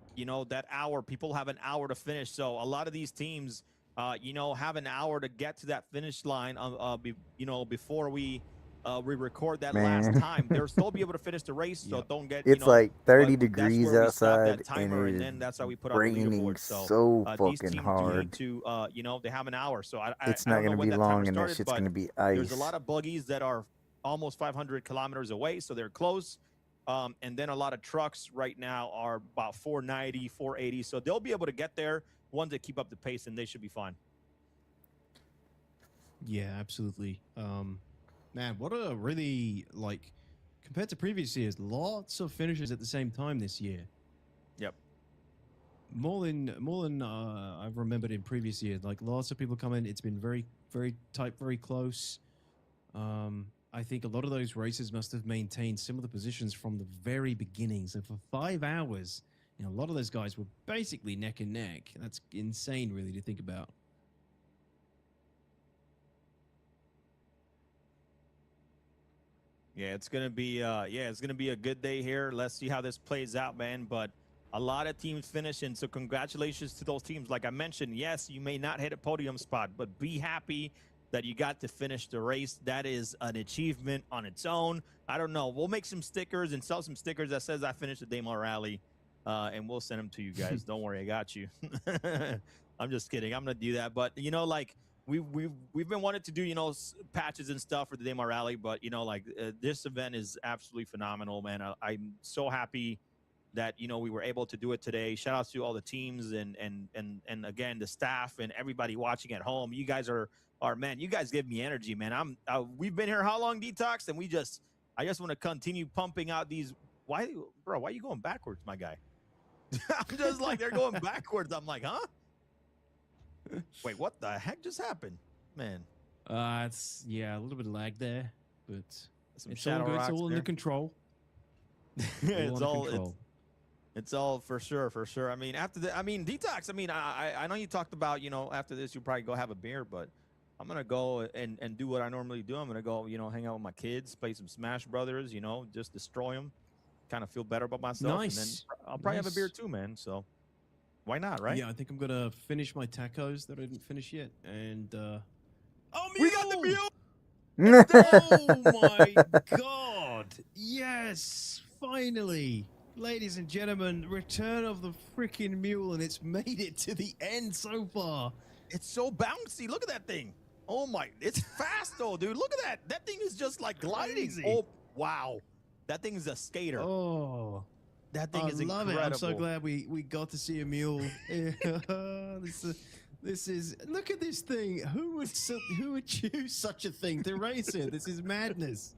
that hour, people have an hour to finish. So a lot of these teams, have an hour to get to that finish line, before we record that last Man. time. They'll still be able to finish the race, so don't get, It's like 30 but that's degrees where we stop outside, that timer, and and it then is that's how we put out the raining leaderboard. so These fucking teams hard. do need to, they have an hour. So It's I not don't know gonna when be that long, timer and that started, shit's but gonna be there's a ice. lot of buggies that are almost 500 kilometers away, so they're close. And then a lot of trucks right now are about 490, 480. So they'll be able to get there. Ones that keep up the pace, and they should be fine. Yeah, absolutely. Man, what a really, compared to previous years, lots of finishes at the same time this year. Yep. More than I've remembered in previous years. Like, lots of people come in. It's been very, very tight, very close. I think a lot of those races must have maintained similar positions from the very beginning. So for 5 hours, a lot of those guys were basically neck and neck. That's insane, really, to think about. Yeah, it's gonna be a good day here. Let's see how this plays out, man. But a lot of teams finishing, so congratulations to those teams. Like I mentioned, yes, you may not hit a podium spot, but be happy that you got to finish the race. That is an achievement on its own. I don't know. We'll make some stickers and sell some stickers that says I finished the Daymar Rally, and we'll send them to you guys. Don't worry, I got you. I'm just kidding. I'm gonna do that, but you know, like we've been wanting to do, you know, patches and stuff for the Daymar Rally, but you know, like this event is absolutely phenomenal, man. I'm so happy that, you know, we were able to do it today. Shout out to all the teams and again the staff and everybody watching at home. You guys are man. You guys give me energy, man. We've been here how long, Detox? And I just want to continue pumping out these. Why, bro? Why are you going backwards, my guy? I'm just like, they're going backwards. I'm like, huh? Wait, what the heck just happened, man? It's a little bit of lag there, but Some it's shadow all good. It's rocks all under there. control. It's under all control. It's all for sure, for sure. I mean, Detox. I mean, I know you talked about, you know, after this you'll probably go have a beer, but I'm gonna go and do what I normally do. I'm gonna go, you know, hang out with my kids, play some Smash Brothers, you know, just destroy them, kind of feel better about myself, and then Nice. I'll probably have a beer Nice. too, man. So why not, right? Yeah, I think I'm gonna finish my tacos that I didn't finish yet, and oh, we got the mule. Oh my god! Yes, finally, ladies and gentlemen, return of the freaking mule, and it's made it to the end so far. It's so bouncy. Look at that thing. Oh my, it's fast though, dude. Look at that. That thing is just like gliding. Crazy. Oh wow, that thing is a skater. Oh, that thing I is love incredible. it. I'm so glad we got to see a mule. This is look at this thing. Who would choose such a thing to race in? This is madness.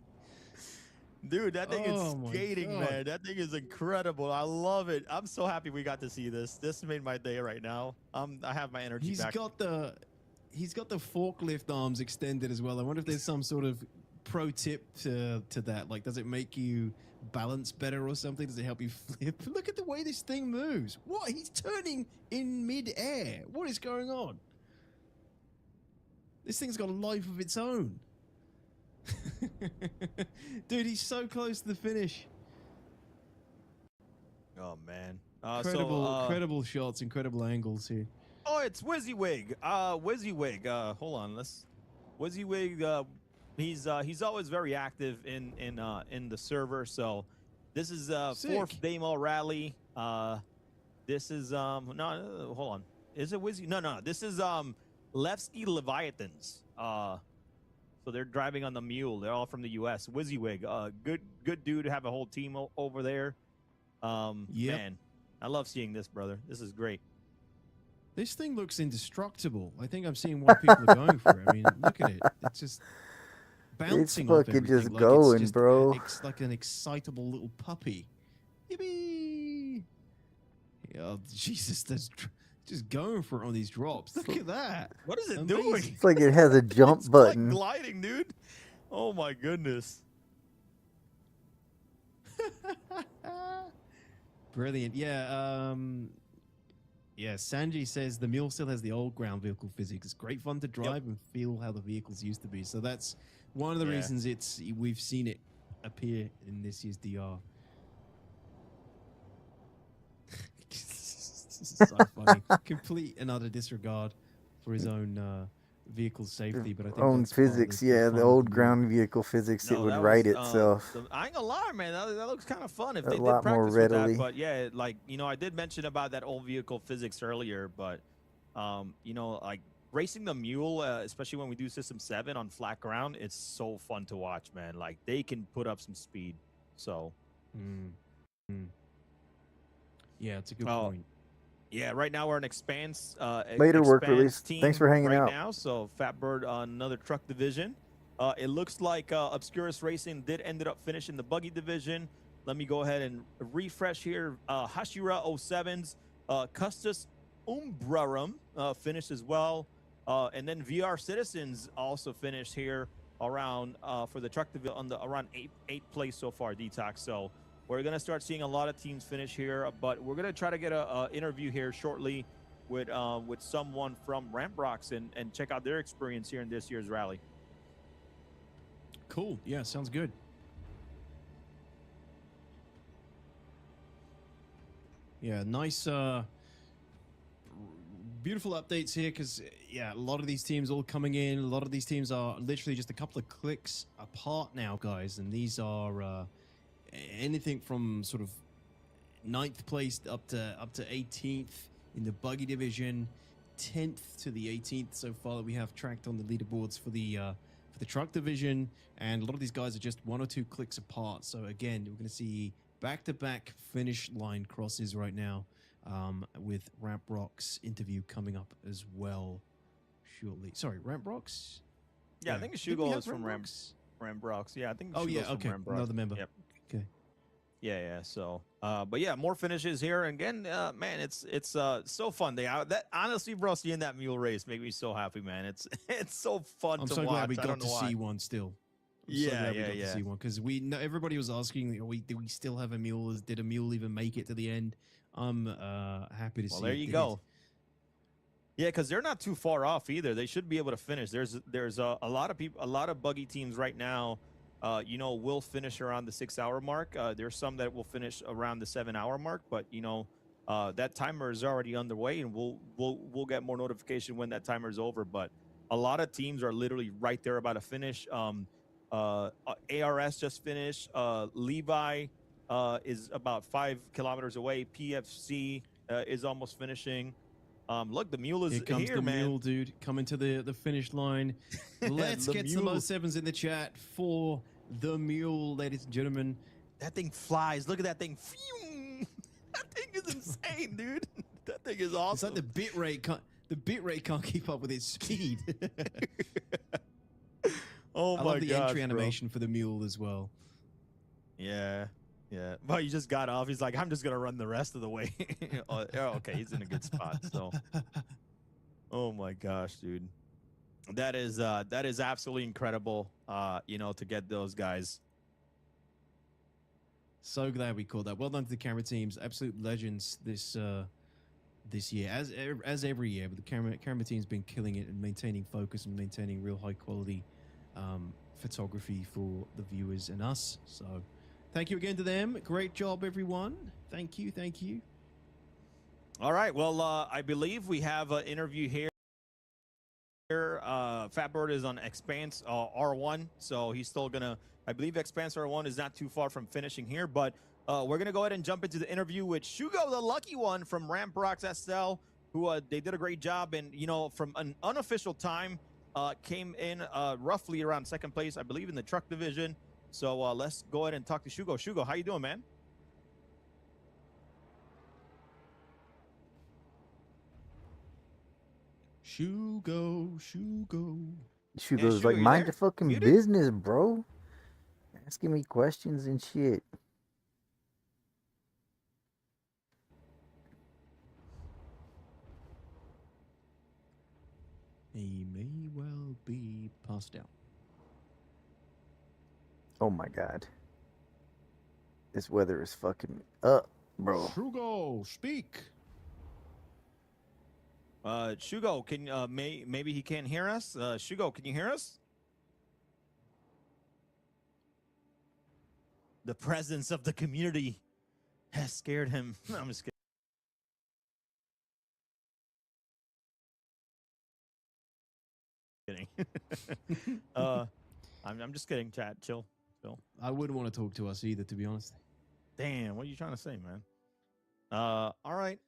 Dude, that thing Oh is my skating, God. man. That thing is incredible. I love it. I'm so happy we got to see this. This made my day right now. I have my energy He's back. got the forklift arms extended as well. I wonder if there's some sort of pro tip to that. Like, does it make you balance better or something? Does it help you flip? Look at the way this thing moves. What? He's turning in mid-air. What is going on? This thing's got a life of its own. Dude, he's so close to the finish. Oh man. Incredible shots, incredible angles here. Oh, it's WYSIWYG. WYSIWYG. Hold on. WYSIWYG. He's always very active in the server. So this is fourth Daymar Rally. This is no, hold on. Is it Wizzy? No. This is Levski Leviathans. So they're driving on the mule. They're all from the U.S. WYSIWYG. Good dude to have a whole team over there. Man, I love seeing this, brother. This is great. This thing looks indestructible. I think I'm seeing why people are going for it. I mean, look at it. It's just bouncing off fucking everything. just like going, it's just bro. It's like an excitable little puppy. Yippee! Oh, Jesus, that's just going for it on these drops. Look at that. What is it Amazing. doing? It's like it has a jump It's button. like gliding, dude. Oh my goodness. Brilliant. Yeah. Yeah. Sanji says the mule still has the old ground vehicle physics. It's great fun to drive and feel how the vehicles used to be. So that's one of the reasons we've seen it appear in this year's DR. This is so funny. Complete and utter disregard for his own vehicle safety, but I think Own that's part of physics, the yeah, fun the of old mule. ground vehicle physics, it would write itself. I ain't gonna lie, man. That looks kind of fun if A they did lot more practice with readily. that. But yeah, like, you know, I did mention about that old vehicle physics earlier, but you know, like racing the mule, especially when we do System 7 on flat ground, it's so fun to watch, man. Like they can put up some speed. So. Yeah, it's a good point. Yeah, right now we're an Expanse. Later work Expanse release. team Thanks for hanging right out. now. So Fatbird on another truck division. It looks like Obscurus Racing ended up finishing the buggy division. Let me go ahead and refresh here. Hashira 07s, Custus Umbrarum finished as well. And then VR Citizens also finished here around for the truck division on the around eighth place so far, Detox. So we're going to start seeing a lot of teams finish here, but we're going to try to get a interview here shortly with someone from Rambrocks and check out their experience here in this year's rally. Cool. Yeah, sounds good. Yeah, nice beautiful updates here because, yeah, a lot of these teams all coming in. A lot of these teams are literally just a couple of clicks apart now, guys. And these are anything from sort of 9th place up to 18th in the buggy division, 10th to the 18th so far that we have tracked on the leaderboards for the truck division. And a lot of these guys are just 1 or 2 clicks apart. So again, we're going to see back-to-back finish line crosses right now. With Ramp Rock's interview coming up as well shortly. Sorry, Ramp Rocks? Yeah, I think Shugo is from Ramp Rocks. Yeah, I think Oh, Shugo's yeah, from okay. Ramp Rocks. Another member. Yep. Okay. Yeah. So, but yeah, more finishes here. Again, man, it's so fun. That honestly, bro, seeing that mule race make me so happy, man. It's so fun I'm to so watch. glad we I got don't to know why. see one still. I'm Yeah, so glad we got yeah. to see one because everybody was asking, do we still have a mule? Did a mule even make it to the end? I'm happy to see. Well, there it you did. go. Yeah, because they're not too far off either. They should be able to finish. There's a lot of people, a lot of buggy teams right now. Will finish around the 6-hour mark. There's some that will finish around the 7-hour mark, but that timer is already underway, and we'll get more notification when that timer is over. But a lot of teams are literally right there about to finish. ARS just finished. Levi is about 5 kilometers away. PFC is almost finishing. Look, the mule is Here comes the man. mule, dude, coming to the finish line. Let's get some 07s in the chat for the mule, ladies and gentlemen. That thing flies. Look at that thing. Phew! That thing is insane, dude. That thing is awesome. It's like the bit rate can't keep up with its speed. Oh I my love the gosh, entry bro. animation for the mule as well. Yeah. Well, he just got off. He's like, I'm just gonna run the rest of the way. Okay, he's in a good spot. So, oh my gosh, dude, that is absolutely incredible. To get those guys. So glad we called that. Well done to the camera teams, absolute legends this year, as every year. But the camera team's been killing it and maintaining focus and maintaining real high quality photography for the viewers and us. So thank you again to them. Great job, everyone. Thank you. All right. Well, I believe we have an interview here. Fatbird is on Expanse R1, so he's still gonna. I believe Expanse R1 is not too far from finishing here, but we're gonna go ahead and jump into the interview with Shugo, the lucky one from Ramp Rocks SL, who they did a great job, and from an unofficial time, came in roughly around 2nd place, I believe, in the truck division. So let's go ahead and talk to Shugo. Shugo, how you doing, man? Shugo's like, mind your fucking business, bro. Asking me questions and shit. He may well be passed out. Oh my god. This weather is fucking up, bro. Shugo, speak. Shugo, can maybe he can't hear us? Shugo, can you hear us? The presence of the community has scared him. I'm just kidding. I'm just kidding, chat. Chill. I wouldn't want to talk to us either, to be honest. Damn, what are you trying to say, man? All right.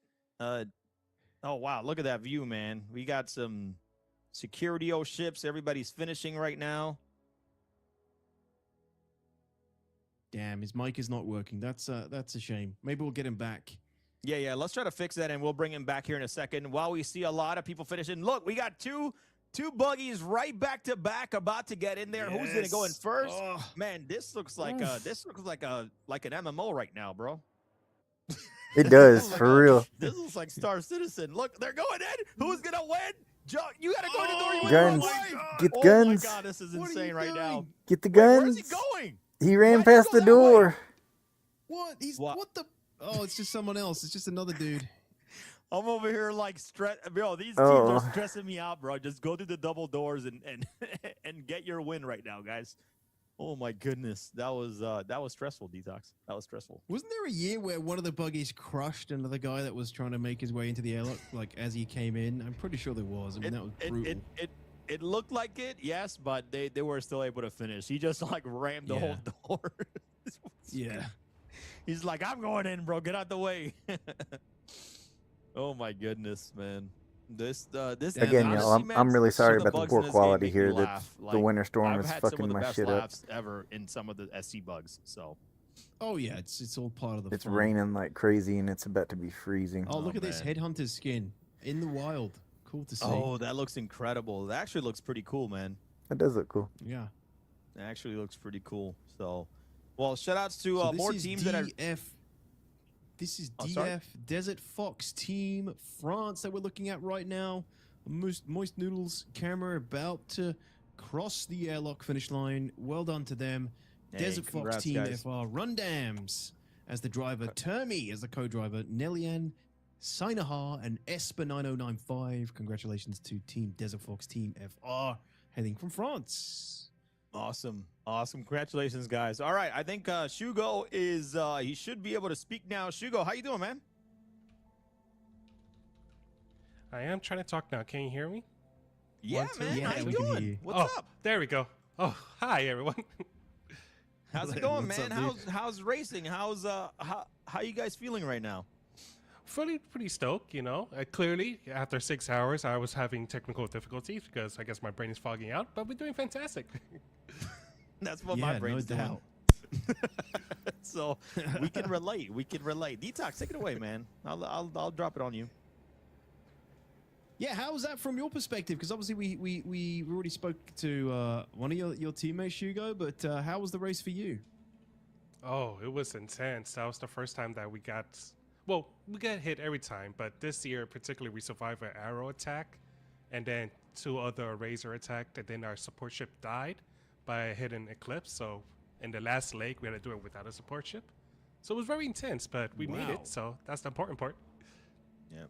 Oh wow, look at that view, man. We got some security ships. Everybody's finishing right now. Damn, his mic is not working. That's a shame. Maybe we'll get him back. Yeah. Let's try to fix that, and we'll bring him back here in a second. While we see a lot of people finishing, look, we got two buggies right back to back, about to get in there. Yes. Who's gonna go in first? Oh. Man, this looks like an MMO right now, bro. It does, for real. This looks like Star Citizen. Look, they're going in. Who's gonna win? You gotta go in the door. You guns. Get the guns. Oh my god, this is insane right now. Get the guns. Where's he going? He ran past the door. What? What the? Oh, it's just someone else. It's just another dude. I'm over here like bro. These teams are stressing me out, bro. Just go through the double doors and get your win right now, guys. Oh my goodness, that was stressful, Detox. That was stressful. Wasn't there a year where one of the buggies crushed another guy that was trying to make his way into the airlock, like as he came in? I'm pretty sure there was. I mean, that was brutal. It looked like it, yes, but they were still able to finish. He just like rammed the whole door. Yeah. He's like, I'm going in, bro. Get out the way. Oh my goodness, man. This again, honestly, y'all. man, I'm really some sorry of the about the bugs poor in this game quality make me here. That laugh. the Like, winter storm I've is had some fucking of the my best shit up. laughs ever in some of the SC bugs. So, Oh yeah, it's all part of the. It's fun. raining like crazy, and it's about to be freezing. Oh, look at this man. headhunter's skin in the wild. Cool to see. oh, that looks incredible. That actually looks pretty cool, man. That does look cool. Yeah. It actually looks pretty cool. So, well, shout outs to So this more is teams that are. This is Oh, sorry? DF Desert Fox Team France that we're looking at right now. Moist Noodles camera about to cross the airlock finish line. Well done to them. Hey, Desert Fox congrats, Team guys. FR Rundams as the driver, Termi as the co-driver, Nelian, Sinahar, and Esper9095. Congratulations to Team Desert Fox Team FR heading from France. Awesome. Congratulations, guys. All right. I think Shugo is he should be able to speak now. Shugo, how you doing, man? I am trying to talk now. Can you hear me? Yeah, One, two, man. one, How you two. doing? What's up? There we go. Oh, hi everyone. How's it going, What's man? up, dude? How's racing? How's how you guys feeling right now? Pretty stoked, you know. Clearly, after 6 hours, I was having technical difficulties because I guess my brain is fogging out, but we're doing fantastic. That's what Yeah, my no brain's doing. doubt. So we can relate. We can relate. Detox, take it away, man. I'll drop it on you. Yeah, how was that from your perspective? Because obviously we already spoke to one of your teammates, Hugo, but how was the race for you? Oh, it was intense. That was the first time that we got hit every time, but this year particularly we survived an arrow attack and then 2 other razor attacked, and then our support ship died by a hidden eclipse. So in the last leg we had to do it without a support ship. So it was very intense, but we made Wow. it, so that's the important part. Yeah.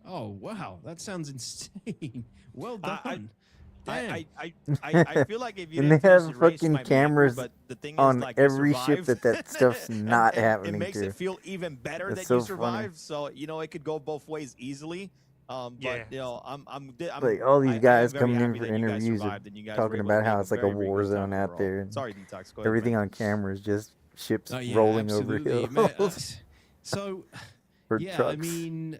Oh wow, that sounds insane. Well done. I feel like if you And didn't they finish have the race, it fucking might be cool, cameras but the thing on is, like, you every ship survived. that stuff's not happening It makes to. it feel even better That's that so you funny. survived. So you know it could go both ways easily. But Yeah. you know, I'm Like all I these am guys very coming in happy for that you guys interviews are survived and you guys were talking able to about make how a it's like a very, very war good time zone out overall. there. and Sorry, Detox. Go ahead, Everything man. on camera is just ships Oh, yeah, rolling over absolutely. hills. So, Or yeah, trucks. I mean,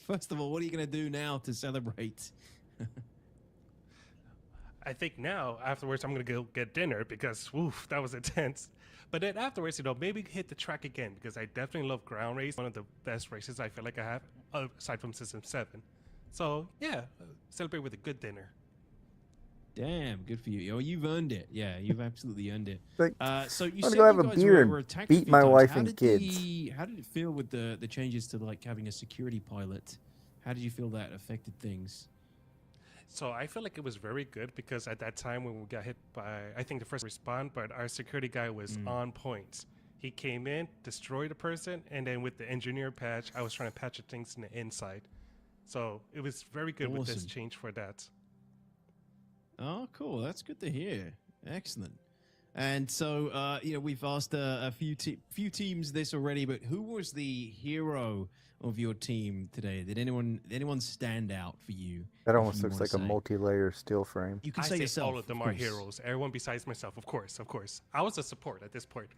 first of all, what are you going to do now to celebrate? I think now, afterwards, I'm going to go get dinner because, woof, that was intense. But then afterwards, you know, maybe hit the track again because I definitely love ground race. One of the best races I feel like I have, aside from System 7. So, yeah, celebrate with a good dinner. Damn, good for you. Oh, you've earned it. Yeah, you've absolutely earned it. Like, So you I'm said gonna go have you a guys beer were and attacked beat a few my times. wife How and did kids. How did it feel with the changes to like having a security pilot? How did you feel that affected things? So I feel like it was very good because at that time when we got hit by, I think the first respawn, but our security guy was on point. He came in, destroyed a person, and then with the engineer patch, I was trying to patch the things in the inside. So it was very good with this Awesome. change for that. Oh, cool. That's good to hear. Excellent. And so, you know, we've asked a few teams this already, but who was the hero of your team today? Did anyone stand out for you? That if almost you looks wanna like a say? multi-layer still frame. You can I say say yourself. all of them are heroes. Everyone besides myself, of course, of course. I was a support at this point.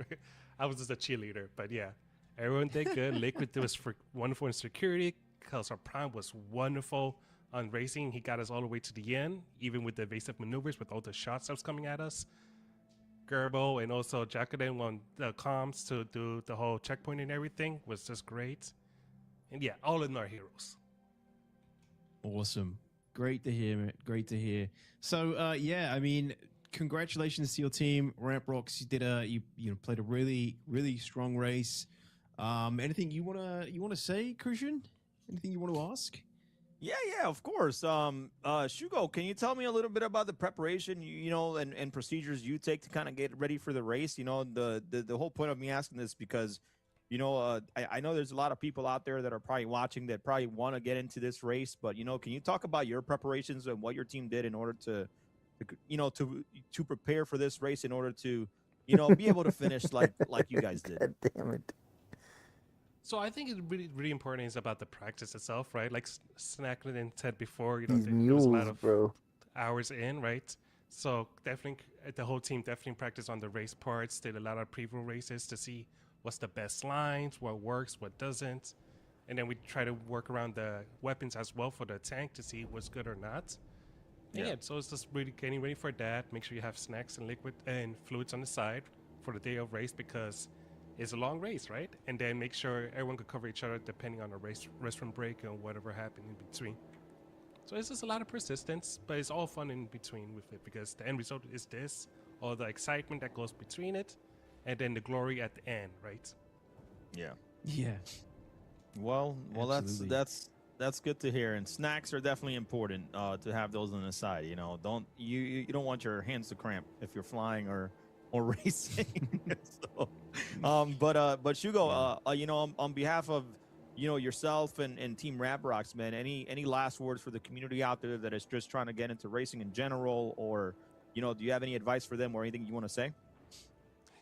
I was just a cheerleader, but yeah, everyone did good. Liquid was wonderful in security. Kelsar Prime was wonderful on racing. He got us all the way to the end, even with the evasive maneuvers, with all the shots that was coming at us. Gerbo and also Jacqueline on the comms to do the whole checkpoint and everything was just great. And yeah, all of them are heroes. Awesome. Great to hear, mate. Great to hear. So, yeah, I mean, congratulations to your team, Ramp Rocks. You did you played a really strong race. Anything you wanna say, Christian? Anything you want to ask? Yeah, of course. Shugo, can you tell me a little bit about the preparation, you know, and procedures you take to kind of get ready for the race? You know, the whole point of me asking this because, you know, I know there's a lot of people out there that are probably watching that probably want to get into this race, but, you know, can you talk about your preparations and what your team did in order to to prepare for this race in order to, be able to finish like you guys did? God damn it. So I think it's really important is about the practice itself, right? Like Snacklin said before, These there was a lot mules, of bro. hours in, right? So definitely, the whole team definitely practiced on the race parts. Did a lot of preview races to see what's the best lines, what works, what doesn't, and then we try to work around the weapons as well for the tank to see what's good or not. Yeah. So it's just really getting ready for that. Make sure you have snacks and liquid and fluids on the side for the day of race because it's a long race, right? And then make sure everyone could cover each other depending on the restroom break and whatever happened in between. So it's just a lot of persistence, but it's all fun in between with it because the end result is this, all the excitement that goes between it, and then the glory at the end, right? Yeah. Yeah. Well, Absolutely. that's good to hear. And snacks are definitely important to have those on the side. You don't want your hands to cramp if you're flying or racing. So, but Shugo, on behalf of yourself and Team Rap Rocks, man, any last words for the community out there that is just trying to get into racing in general, or do you have any advice for them or anything you want to say?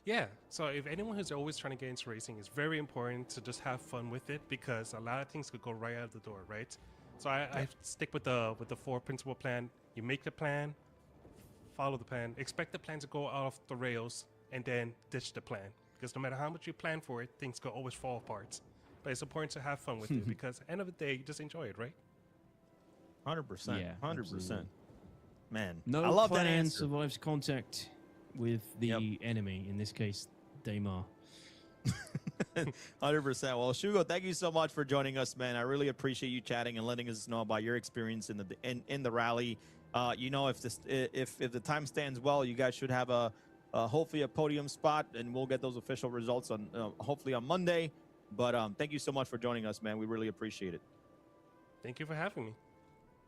Yeah, so if anyone who's always trying to get into racing, it's very important to just have fun with it because a lot of things could go right out the door, right? So I stick with the 4 principle plan. You make the plan, follow the plan, expect the plan to go off the rails, and then ditch the plan. Because no matter how much you plan for it, things could always fall apart. But it's important to have fun with it because at the end of the day, you just enjoy it, right? 100%. Yeah, 100%. absolutely. Man, No I love that plan answer. survives contact with the enemy, in this case, Daymar. 100%. Well, Shugo, thank you so much for joining us, man. I really appreciate you chatting and letting us know about your experience in the rally. If the time stands well, you guys should have hopefully a podium spot, and we'll get those official results on hopefully on Monday. But thank you so much for joining us, man. We really appreciate it. Thank you for having me.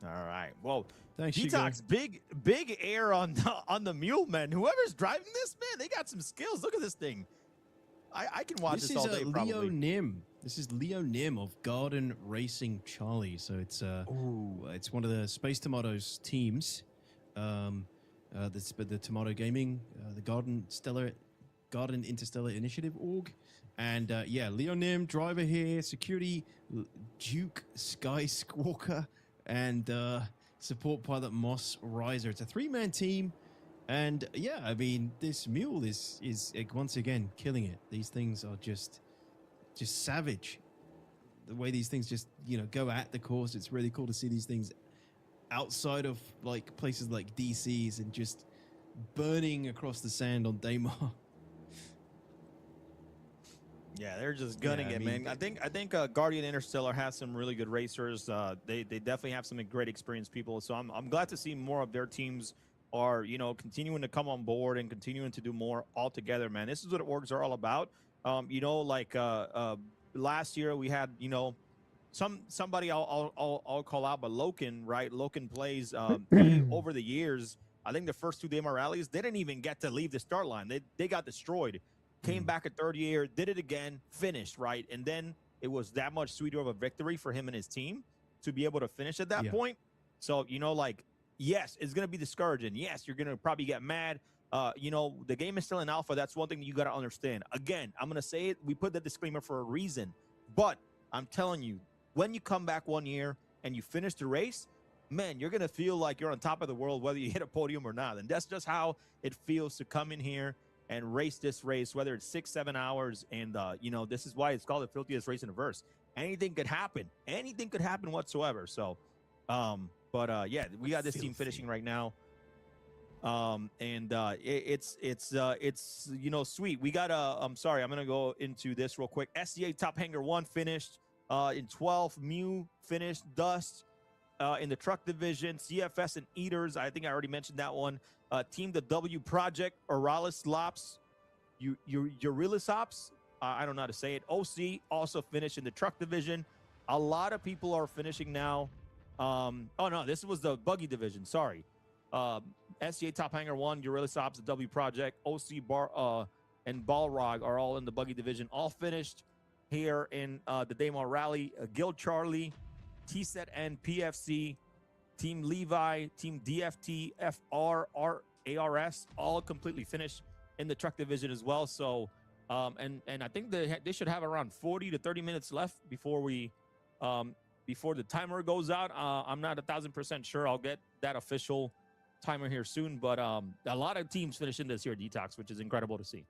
All right. Well, thanks, Detox, big air on the mule, man. Whoever's driving this, man, they got some skills. Look at this thing. I can watch this all day, Leo probably. Nim. This is Leo Nim of Garden Racing Charlie. So it's it's one of the Space Tomatoes teams. The Tomato Gaming, the Garden Interstellar Initiative org. And Leo Nim, driver here, security Duke Sky Squawker, and support pilot Moss Riser. It's a 3-man team. And I mean, this mule is once again killing it. These things are just savage. The way these things just go at the course, it's really cool to see these things outside of like places like DC's and just burning across the sand on Daymar. Yeah, they're just gunning it, man. I think Guardian Interstellar has some really good racers. They definitely have some great experienced people. So I'm glad to see more of their teams are continuing to come on board and continuing to do more all together, man. This is what orgs are all about. Last year we had somebody I'll call out, but Loken, right? Loken plays over the years. I think the first 2 Daymar rallies, they didn't even get to leave the start line. They got destroyed. Came back a third year, did it again, finished, right? And then it was that much sweeter of a victory for him and his team to be able to finish at that point. So, yes, it's going to be discouraging. Yes, you're going to probably get mad. The game is still in alpha. That's one thing you got to understand. Again, I'm going to say it. We put the disclaimer for a reason. But I'm telling you, when you come back 1 year and you finish the race, man, you're going to feel like you're on top of the world, whether you hit a podium or not. And that's just how it feels to come in here and race this race, whether it's 6-7 hours. And, this is why it's called the filthiest race in the verse. Anything could happen. Anything could happen whatsoever. So, we got this team finishing right now. It's sweet. We got I'm sorry, I'm going to go into this real quick. SCA Top Hanger 1 finished in 12th. Mew finished. Dust in the truck division. CFS and Eaters, I think I already mentioned that one. Team the W Project, Oralis Lops, Urilis Ops, I don't know how to say it. OC also finished in the truck division. A lot of people are finishing now. This was the buggy division. Sorry. SCA Top Hanger 1, Urilis Ops, the W Project, OC Bar and Balrog are all in the buggy division. All finished here in the Daymar Rally. Guild Charlie, T-Set and PFC Team Levi, Team DFT, FR, ARS, all completely finished in the truck division as well. So, and I think they should have around 40 to 30 minutes left before before the timer goes out. I'm not 1,000% sure. I'll get that official timer here soon. But a lot of teams finishing this year Detox, which is incredible to see.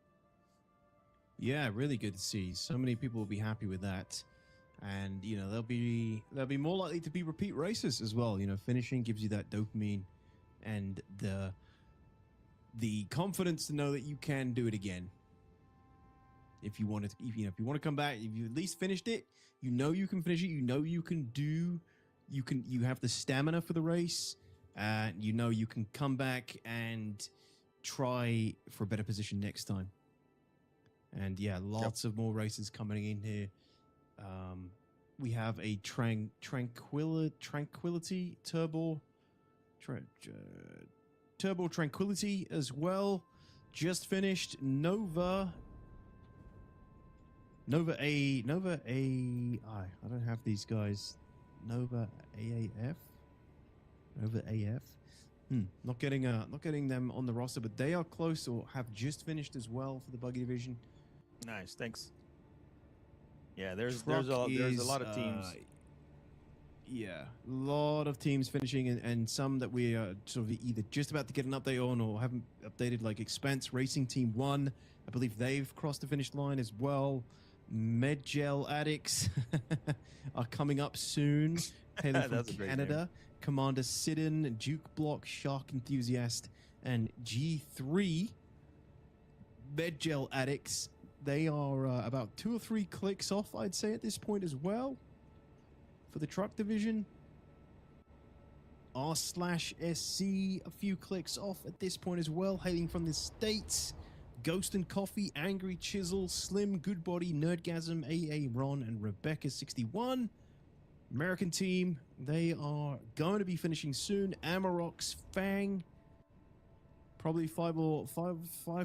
Yeah, really good to see. So many people will be happy with that. And they'll be more likely to be repeat races as well. Finishing gives you that dopamine and the confidence to know that you can do it again. If you want to come back, if you at least finished it, you can finish it. You you have the stamina for the race. You can come back and try for a better position next time. And yeah, lots of more races coming in here. We have a Tranquility Turbo Tranquility as well. Just finished Nova AI. I don't have these guys. Nova AAF. Not getting them on the roster, but they are close or have just finished as well for the buggy division. Nice, thanks. Yeah, there's a lot of teams. Yeah, a lot of teams finishing, and some that we are sort of either just about to get an update on or haven't updated, like Expense Racing Team 1. I believe they've crossed the finish line as well. Medgel Addicts are coming up soon. Hailing from Canada. Commander Sidon, Duke Block, Shark Enthusiast, and G3. Medgel Addicts. They are about 2 or 3 clicks off, I'd say, at this point as well. For the truck division, R/SC, a few clicks off at this point as well, hailing from the States. Ghost and Coffee, Angry Chisel, Slim, Goodbody, Nerdgasm, AA Ron, and Rebecca61. American team, they are going to be finishing soon. Amarox, Fang, probably 5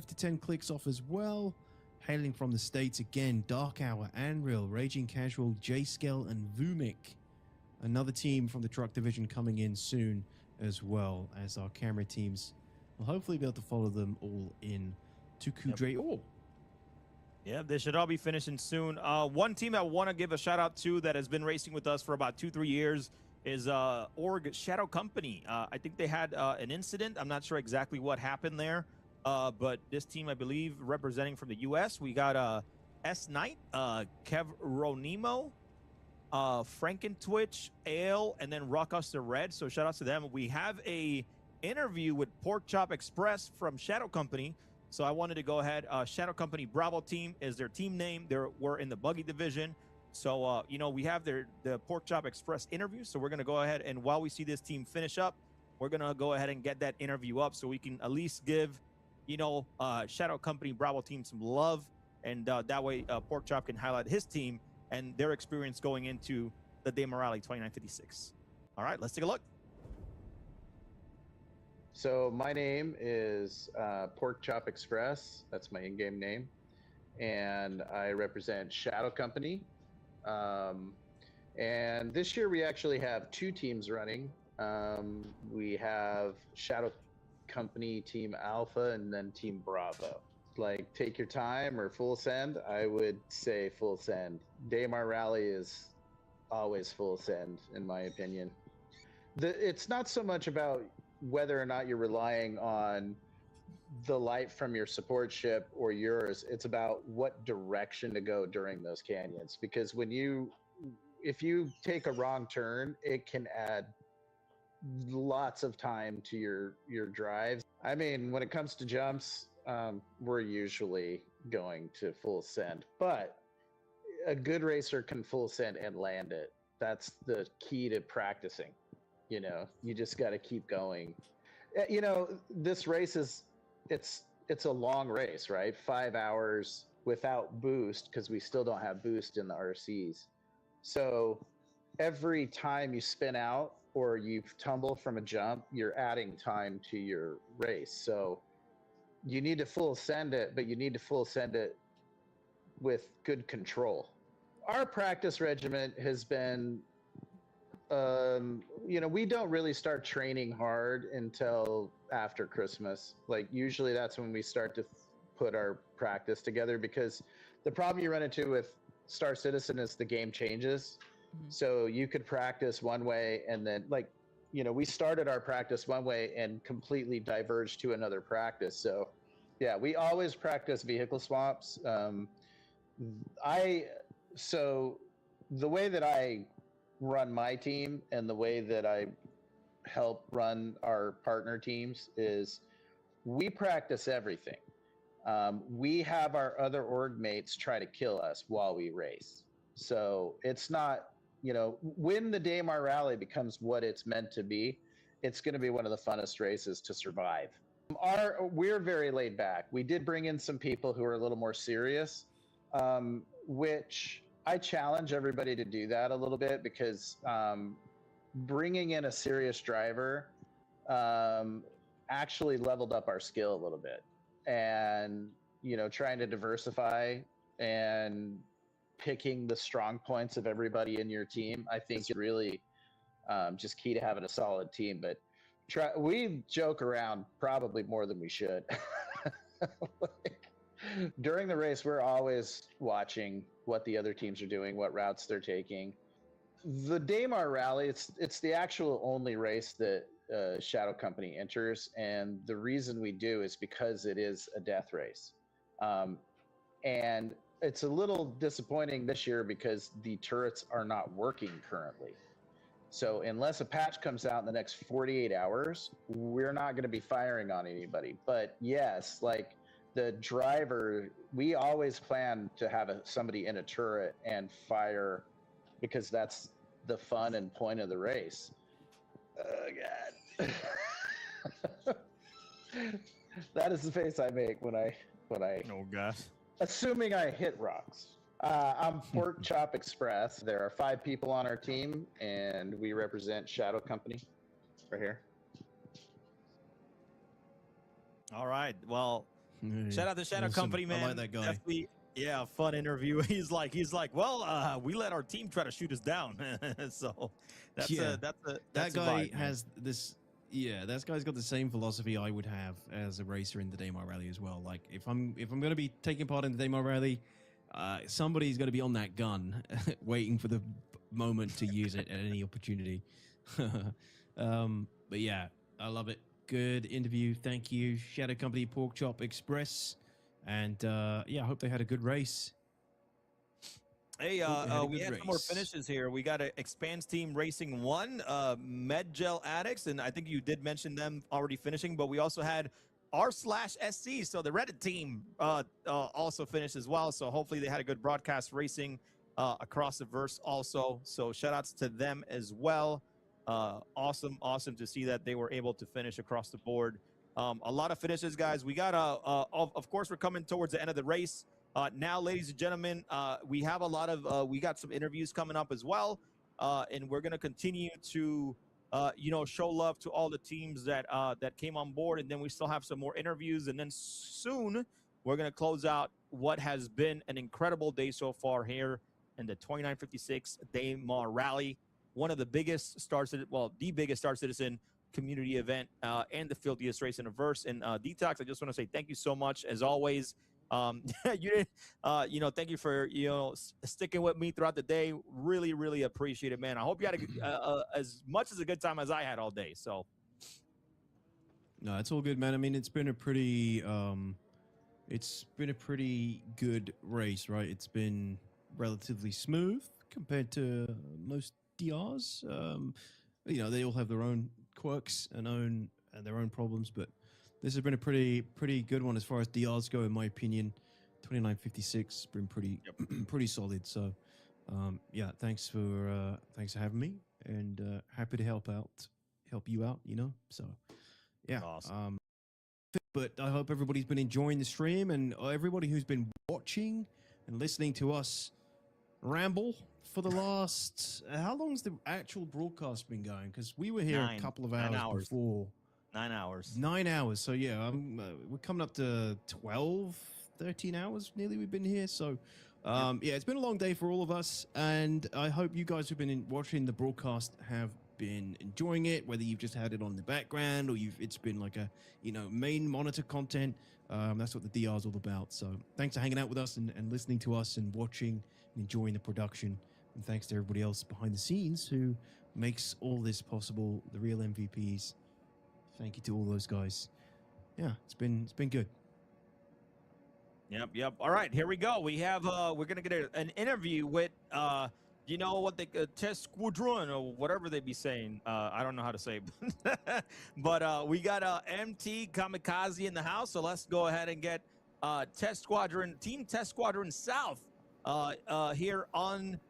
to 10 clicks off as well. Hailing from the States again, Dark Hour, Anreal, Raging Casual, J-Scale, and Vumik. Another team from the truck division coming in soon, as well as our camera teams. We'll hopefully be able to follow them all in to Kudre Ore. Yeah, they should all be finishing soon. One team I want to give a shout out to that has been racing with us for about 2-3 years is Org Shadow Company. I think they had an incident. I'm not sure exactly what happened there. But this team, I believe, representing from the U.S., we got S Knight, Kev Ronimo, Frankentwitch, Ale, and then Rockbuster Red. So shout out to them. We have a interview with Pork Chop Express from Shadow Company. So I wanted to go ahead. Shadow Company Bravo Team is their team name. We're in the buggy division. So, we have the Pork Chop Express interview. So we're going to go ahead, and while we see this team finish up, we're going to go ahead and get that interview up so we can at least give Shadow Company Bravo Team some love, and that way Pork Chop can highlight his team and their experience going into the Daymar Rally 2956. All right, let's take a look. So my name is Pork Chop Express. That's my in-game name, and I represent Shadow Company. And this year we actually have 2 teams running. We have Shadow Company Team Alpha and then Team Bravo. Like, take your time or full send. I would say full send. Daymar Rally is always full send, in my opinion. It's not so much about whether or not you're relying on the light from your support ship or yours. It's about what direction to go during those canyons, because if you take a wrong turn, it can add lots of time to your drives. I mean, when it comes to jumps, we're usually going to full send, but a good racer can full send and land it. That's the key to practicing. You just got to keep going. This race it's a long race, right? 5 hours without boost, because we still don't have boost in the RCs. So every time you spin out or you tumble from a jump, you're adding time to your race. So you need to full send it, but you need to full send it with good control. Our practice regimen has been you know, we don't really start training hard until after Christmas. Like usually that's when we start to put our practice together, because the problem you run into with Star Citizen is the game changes. So you could practice one way and then, like, you know, we started our practice one way and completely diverged to another practice. So yeah, we always practice vehicle swaps. So the way that I run my team and the way that I help run our partner teams is we practice everything. We have our other org mates try to kill us while we race. So it's not, you know, when the Daymar Rally becomes what it's meant to be, it's going to be one of the funnest races to survive. We're very laid back. We did bring in some people who are a little more serious, which I challenge everybody to do that a little bit, because bringing in a serious driver actually leveled up our skill a little bit. And, you know, trying to diversify and picking the strong points of everybody in your team, I think is really just key to having a solid team. But we joke around probably more than we should. During the race, we're always watching what the other teams are doing, what routes they're taking. The Daymar Rally, it's the actual only race that Shadow Company enters, and the reason we do is because it is a death race. And it's a little disappointing this year because the turrets are not working currently. So unless a patch comes out in the next 48 hours, we're not going to be firing on anybody. But yes, like the driver, we always plan to have somebody in a turret and fire, because that's the fun and point of the race. Oh, God. That is the face I make when I. Oh, gosh. Assuming I hit rocks. I'm Pork Chop Express. There are 5 people on our team, and we represent Shadow Company right here. All right. Well, shout out to Shadow Awesome. Company, man. I like that guy. Definitely, yeah, fun interview. He's like, well, we let our team try to shoot us down. So that's that guy vibe, has this. Yeah, that guy's got the same philosophy I would have as a racer in the Daymar Rally as well. Like, if I'm going to be taking part in the Daymar Rally, somebody's going to be on that gun, waiting for the moment to use it at any opportunity. But yeah, I love it. Good interview. Thank you, Shadow Company, Pork Chop Express, and yeah, I hope they had a good race. Hey, we had some more finishes here. We got a Expanse Team Racing 1, Medgel Addicts, and I think you did mention them already finishing, but we also had R/SC, so the Reddit team also finished as well. So hopefully they had a good broadcast racing across the verse also. So shout outs to them as well. Awesome to see that they were able to finish across the board. A lot of finishes, guys. We got of course, we're coming towards the end of the race. Now, ladies and gentlemen, we have a lot of we got some interviews coming up as well, and we're gonna continue to show love to all the teams that came on board, and then we still have some more interviews, and then soon we're gonna close out what has been an incredible day so far here in the 2956 Daymar Rally, one of the biggest the biggest Star Citizen community event and the filthiest race in the verse. And Detox, I just want to say thank you so much as always. You did, thank you for sticking with me throughout the day. Really appreciate it, man. I hope you had as much as a good time as I had all day. So no, it's all good, man. I mean, it's been a pretty good race, right? It's been relatively smooth compared to most DRs. They all have their own quirks and their own problems, but this has been a pretty good one as far as DRs go, in my opinion. 2956 has been pretty solid. So, yeah, thanks for having me, and happy to help you out. So, yeah. Awesome. But I hope everybody's been enjoying the stream, and everybody who's been watching and listening to us ramble for the last. How long's the actual broadcast been going? Because we were here a couple of hours before. 9 hours. 9 hours. So yeah, we're coming up to 12, 13 hours nearly we've been here. So Yeah, it's been a long day for all of us, and I hope you guys who've been watching the broadcast have been enjoying it. Whether you've just had it on the background or it's been like a main monitor content. That's what the DR is all about. So thanks for hanging out with us and listening to us and watching and enjoying the production. And thanks to everybody else behind the scenes who makes all this possible. The real MVPs. Thank you to all those guys. Yeah, it's been good. Yep. All right, here we go. We have we're gonna get an interview with you know what the test squadron or whatever they be saying. I don't know how to say, but we got MT Kamikaze in the house. So let's go ahead and get Team Test Squadron South here on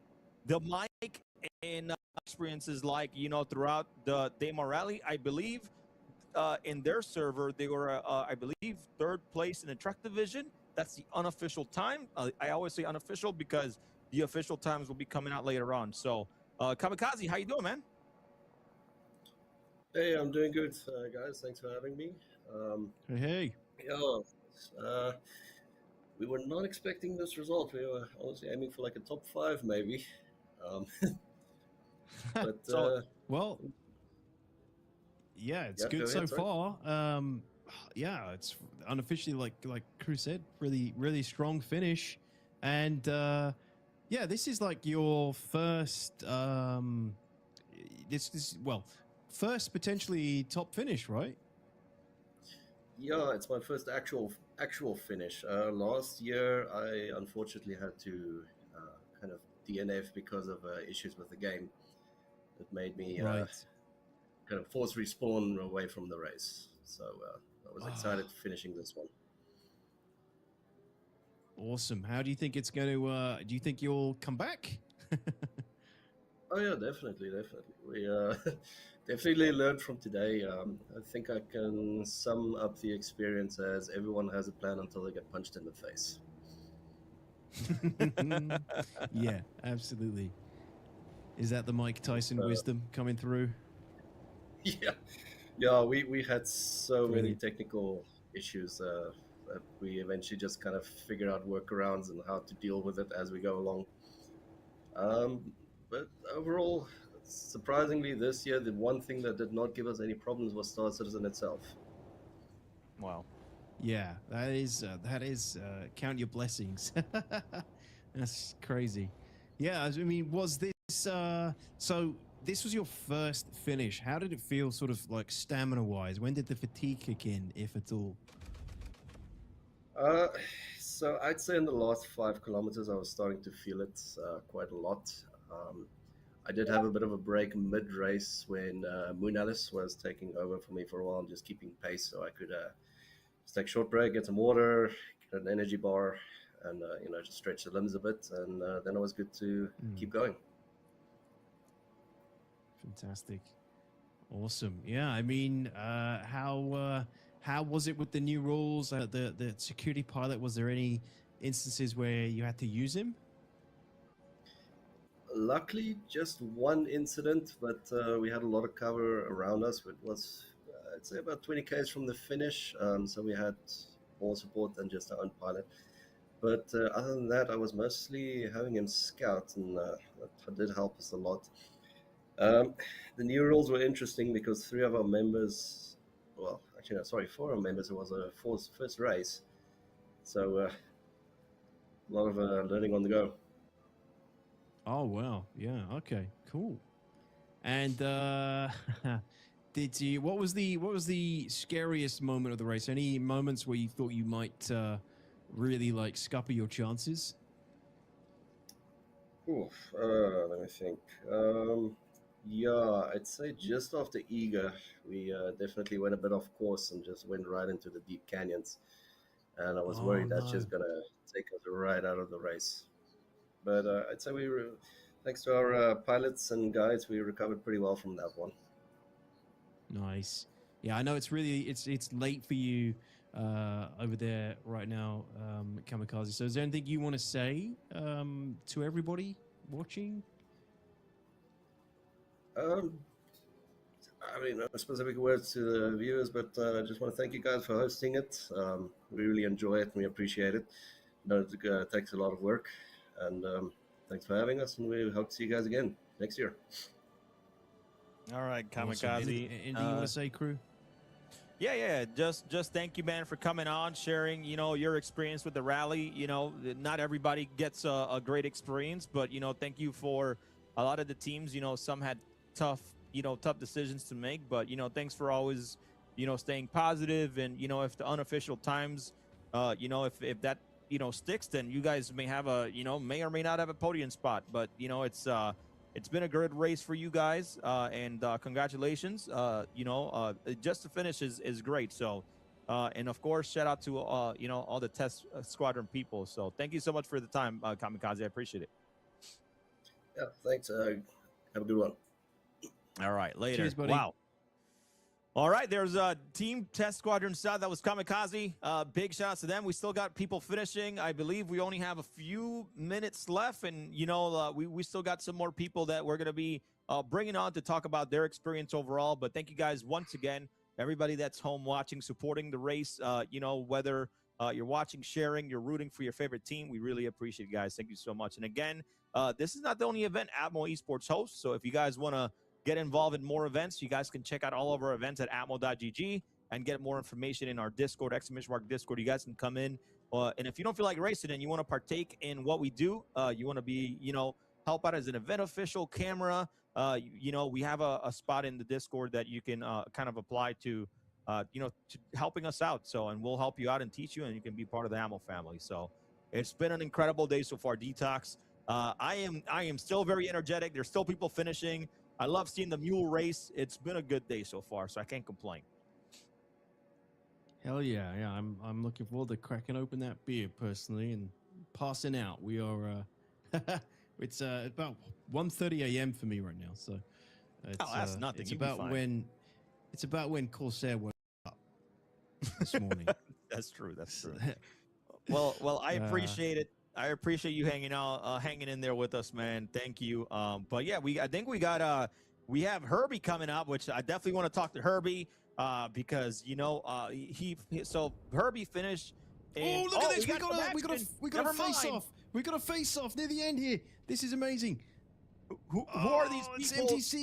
the mic and experiences like throughout the Daymar Rally. I believe in their server they were I believe 3rd place in the truck division. That's the unofficial time. I always say unofficial because the official times will be coming out later on. So, Kamikaze, how you doing, man? Hey, I'm doing good, guys. Thanks for having me. Hey. Yeah, we were not expecting this result. We were honestly aiming for like a top 5, maybe. But well, yeah, it's good so far. Yeah, it's unofficially like Crew said, really strong finish, and yeah, this is like your first first potentially top finish, right? Yeah, it's my first actual finish. Last year, I unfortunately had to kind of DNF because of issues with the game. It made me Right. kind of force respawn away from the race. So I was excited finishing this one. Awesome. How do you think it's going to? Do you think you'll come back? Oh yeah, definitely. We definitely learned from today. I think I can sum up the experience as everyone has a plan until they get punched in the face. Yeah, absolutely. Is that the Mike Tyson wisdom coming through? Yeah. We had so many technical issues that we eventually just kind of figured out workarounds and how to deal with it as we go along. But overall, surprisingly, this year the one thing that did not give us any problems was Star Citizen itself. Wow. Yeah, that is count your blessings. That's crazy. Yeah, I mean, was this so? This was your first finish. How did it feel, sort of like stamina-wise? When did the fatigue kick in, if at all? So I'd say in the last 5 kilometers, I was starting to feel it quite a lot. I did have a bit of a break mid-race when Moon Alice was taking over for me for a while and just keeping pace, so I could just take a short break, get some water, get an energy bar, and just stretch the limbs a bit, and then I was good to keep going. Fantastic. Awesome. Yeah, I mean, how was it with the new rules? The security pilot, was there any instances where you had to use him? Luckily, just one incident, but we had a lot of cover around us. It was, I'd say, about 20 k's from the finish, so we had more support than just our own pilot. But other than that, I was mostly having him scout, and that did help us a lot. The new rules were interesting because 3 of our members, well, actually, no, sorry, 4 of our members, it was a first race. So a lot of learning on the go. Oh, wow. Yeah. Okay, cool. And what was the scariest moment of the race? Any moments where you thought you might really like scupper your chances? Oof, let me think. Yeah, I'd say just after Eager, we definitely went a bit off course and just went right into the deep canyons. And I was worried that's just going to take us right out of the race. But I'd say thanks to our pilots and guides, we recovered pretty well from that one. Nice. Yeah, I know it's late for you over there right now, Kamikaze. So is there anything you want to say to everybody watching? I mean, no specific words to the viewers, but I just want to thank you guys for hosting it. We really enjoy it and we appreciate it. I know it takes a lot of work, And thanks for having us, and we hope to see you guys again next year. All right, Awesome. Kamikaze. Anything you want to say, crew? Yeah. Just thank you, man, for coming on, sharing, your experience with the rally. Not everybody gets a great experience, but, thank you for a lot of the teams. Some had tough decisions to make, but, thanks for always, staying positive. And, if the unofficial times, if that, sticks, then you guys may have may or may not have a podium spot. But, it's been a good race for you guys, and congratulations. Just to finish is great. So, and of course, shout out to all the test squadron people. So, thank you so much for the time, Kamikaze. I appreciate it. Yeah, thanks. Have a good one. All right, later. Cheers, buddy. Wow. All right, there's Team Test Squadron South. That was Kamikaze. Big shout out to them. We still got people finishing. I believe we only have a few minutes left, and we still got some more people that we're gonna be bringing on to talk about their experience overall. But thank you guys once again, everybody that's home watching, supporting the race. Whether you're watching, sharing, you're rooting for your favorite team, we really appreciate it, guys. Thank you so much. And again, this is not the only event Atmo Esports hosts. So if you guys want to get involved in more events, you guys can check out all of our events at atmo.gg and get more information in our Discord, Discord. You guys can come in. And if you don't feel like racing and you want to partake in what we do, you want to be, help out as an event official, camera, we have a spot in the Discord that you can kind of apply to, to helping us out. So, and we'll help you out and teach you, and you can be part of the Atmo family. So it's been an incredible day so far, Detox. I am still very energetic. There's still people finishing. I love seeing the mule race. It's been a good day so far, so I can't complain. Hell yeah. I'm looking forward to cracking open that beer personally and passing out. We are it's about 1:30 a.m. for me right now, so that's nothing. It's about when Corsair woke up this morning. That's true. Well, I appreciate it. I appreciate you hanging in there with us, man. Thank you. But yeah, I think we have Herbie coming up, which I definitely want to talk to Herbie because so Herbie finished. Oh, look at this! We got a face off. We got a face off near the end here. This is amazing. Who are these people? It's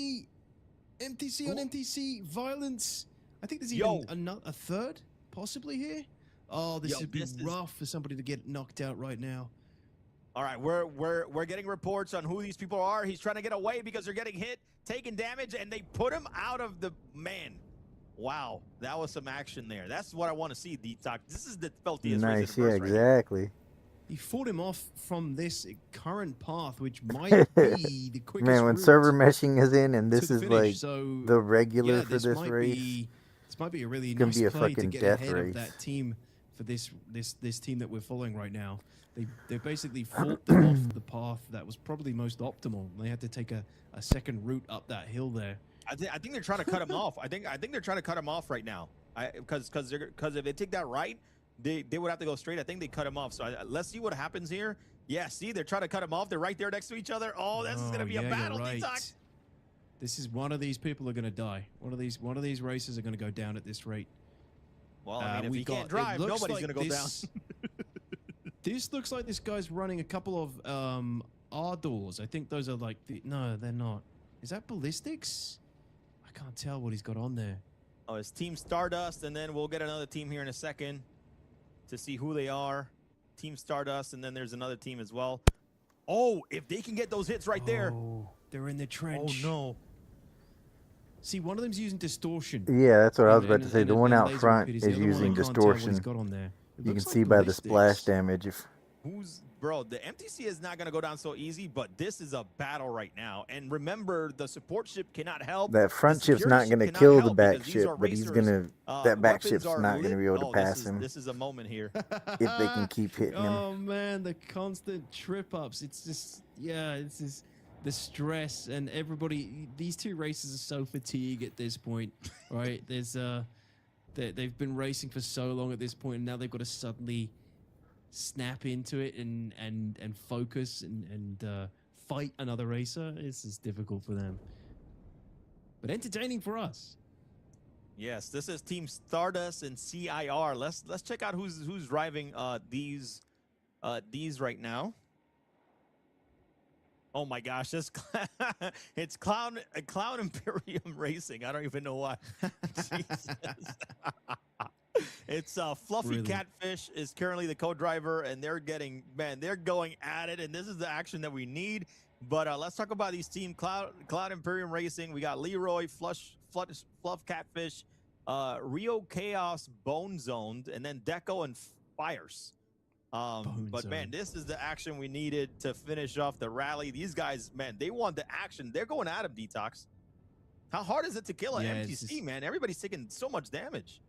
MTC on MTC violence. I think there's even a third possibly here. Oh, this would be rough for somebody to get knocked out right now. All right, we're getting reports on who these people are. He's trying to get away because they're getting hit, taking damage, and they put him out of the man. Wow, that was some action there. That's what I want to see, Detox. This is the filthiest nice, yeah, exactly. He fought him off from this current path, which might be the quickest Man, when route server meshing is in, and this is finish. like So, the regular for this this might race, this might be a really it's gonna nice be a play to fucking get death ahead race. of that team for this team that we're following right now. They basically fought them off the path that was probably most optimal. They had to take a second route up that hill there. I think they're trying to cut him off. I think they're trying to cut him off right now. Because if they take that right, they would have to go straight. I think they cut him off. So let's see what happens here. Yeah, see, they're trying to cut him off. They're right there next to each other. Oh, this is gonna be a battle, right. Detox. This is one of these people are gonna die. One of these races are gonna go down at this rate. Well, I mean, if he can't drive, nobody's gonna go down. This looks like this guy's running a couple of R doors. I think those are like no, they're not. Is that ballistics? I can't tell what he's got on there. Oh, it's Team Stardust, and then we'll get another team here in a second to see who they are. Team Stardust, and then there's another team as well. Oh, if they can get those hits right there. They're in the trench. Oh, no. See, one of them's using distortion. Yeah, that's what I was about to say. The one out laser front repeaters. is The other one, using I can't tell what he's distortion. got on there. It You can looks like see by the ballistics. splash damage. Bro, the MTC is not going to go down so easy, but this is a battle right now. And remember, the support ship cannot help. That front ship's not going to kill the back ship, but he's going to. That back ship's not going to be able to pass him. This is a moment here. If they can keep hitting him. Oh man, the constant trip ups. It's just it's just the stress and everybody. These two races are so fatigued at this point, right? There's they've been racing for so long at this point, and now they've got to suddenly snap into it and focus and fight another racer. This is difficult for them, but entertaining for us. Yes, this is Team Stardust and CIR. Let's check out who's driving these right now. Oh my gosh, this it's Clown Imperium Racing. I don't even know why. Jesus. It's Fluffy Brilliant. Catfish is currently the co-driver, and they're going at it, and this is the action that we need. But let's talk about these team. Cloud Imperium Racing. We got Leroy, Fluff Catfish, Rio Chaos, Bone Zoned, and then Deco and Fires. But man, this is the action we needed to finish off the rally. These guys, man, they want the action. They're going at him, Detox. How hard is it to kill an MTC, man? Everybody's taking so much damage.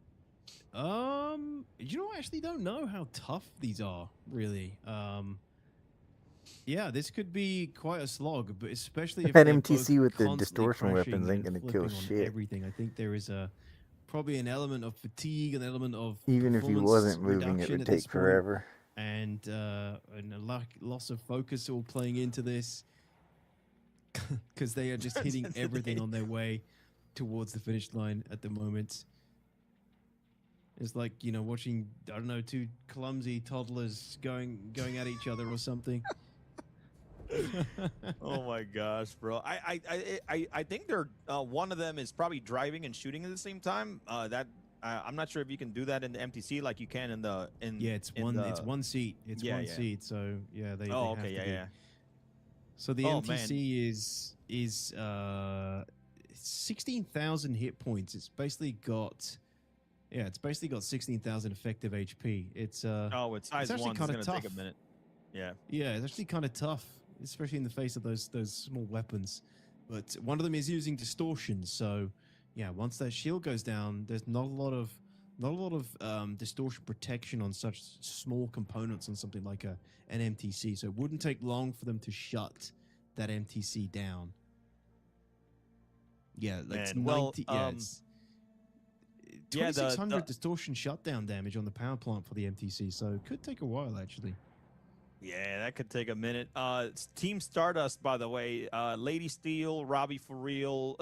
You know, I actually don't know how tough these are, really. Yeah, this could be quite a slog, but especially if that they're MTC both with the constantly distortion weapons crashing ain't and gonna kill flipping on shit. everything. I think there is probably an element of fatigue, an element of Even if he performance wasn't moving, it reduction would at this take point, forever. and a loss of focus all playing into this, because they are just hitting everything on their way towards the finish line at the moment. It's like, you know, watching, I don't know, two clumsy toddlers going at each other or something. Oh my gosh, bro! I think they're one of them is probably driving and shooting at the same time. I'm not sure if you can do that in the MTC like you can in the yeah, it's one seat. It's one seat. So yeah, they oh, have okay, to yeah. So the Oh, MTC is 16,000 hit points. It's basically got 16,000 effective HP. It's it's size actually one. It's kind of gonna tough. take a minute. Yeah. Yeah, it's actually kind of tough, especially in the face of those small weapons. But one of them is using distortion, so yeah, once that shield goes down, there's not a lot of distortion protection on such small components on something like an MTC. So it wouldn't take long for them to shut that MTC down. Yeah, that's 90. It's 2,600 distortion shutdown damage on the power plant for the MTC, so it could take a while actually. Yeah, that could take a minute. Team Stardust, by the way, Lady Steel, Robbie For Real,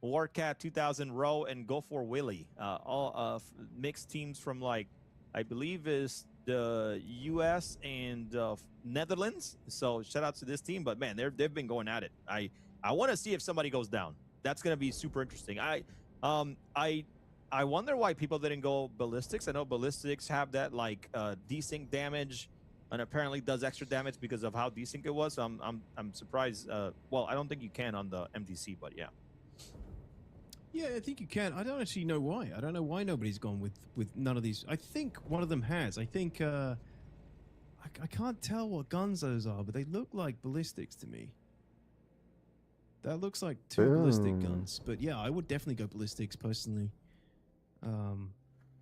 Warcat 2000 Row, and Go For Willie. All mixed teams from, like, I believe is the U.S. and Netherlands. So shout out to this team. But man, they've been going at it. I want to see if somebody goes down. That's gonna be super interesting. I wonder why people didn't go ballistics. I know ballistics have that like desync damage, and apparently does extra damage because of how desync it was. So I'm surprised. Well, I don't think you can on the MDC, but yeah. Yeah, I think you can. I don't actually know why. I don't know why nobody's gone with none of these. I think one of them has. I think I can't tell what guns those are, but they look like ballistics to me. That looks like two ballistic guns. But yeah, I would definitely go ballistics personally.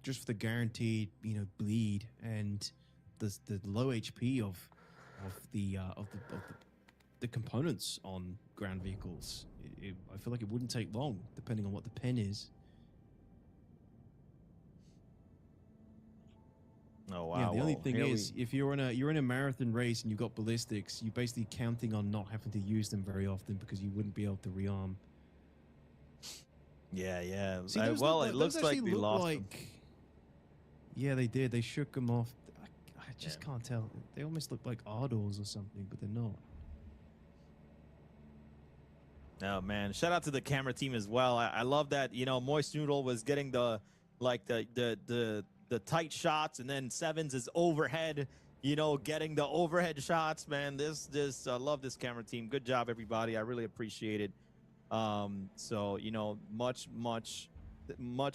Just for the guaranteed, bleed and the low HP of the components on ground vehicles. I feel like it wouldn't take long, depending on what the pen is. Oh wow! Yeah, the only thing here is, if you're in a marathon race and you've got ballistics, you're basically counting on not having to use them very often because you wouldn't be able to rearm. Yeah. See, Well, it looks like they lost them. Yeah, they did. They shook them off. I just can't tell. They almost look like Ardors or something, but they're not. Oh man, shout out to the camera team as well. I love that, Moist Noodle was getting the tight shots, and then Sevens is overhead, getting the overhead shots, man. I love this camera team. Good job, everybody. I really appreciate it. So, much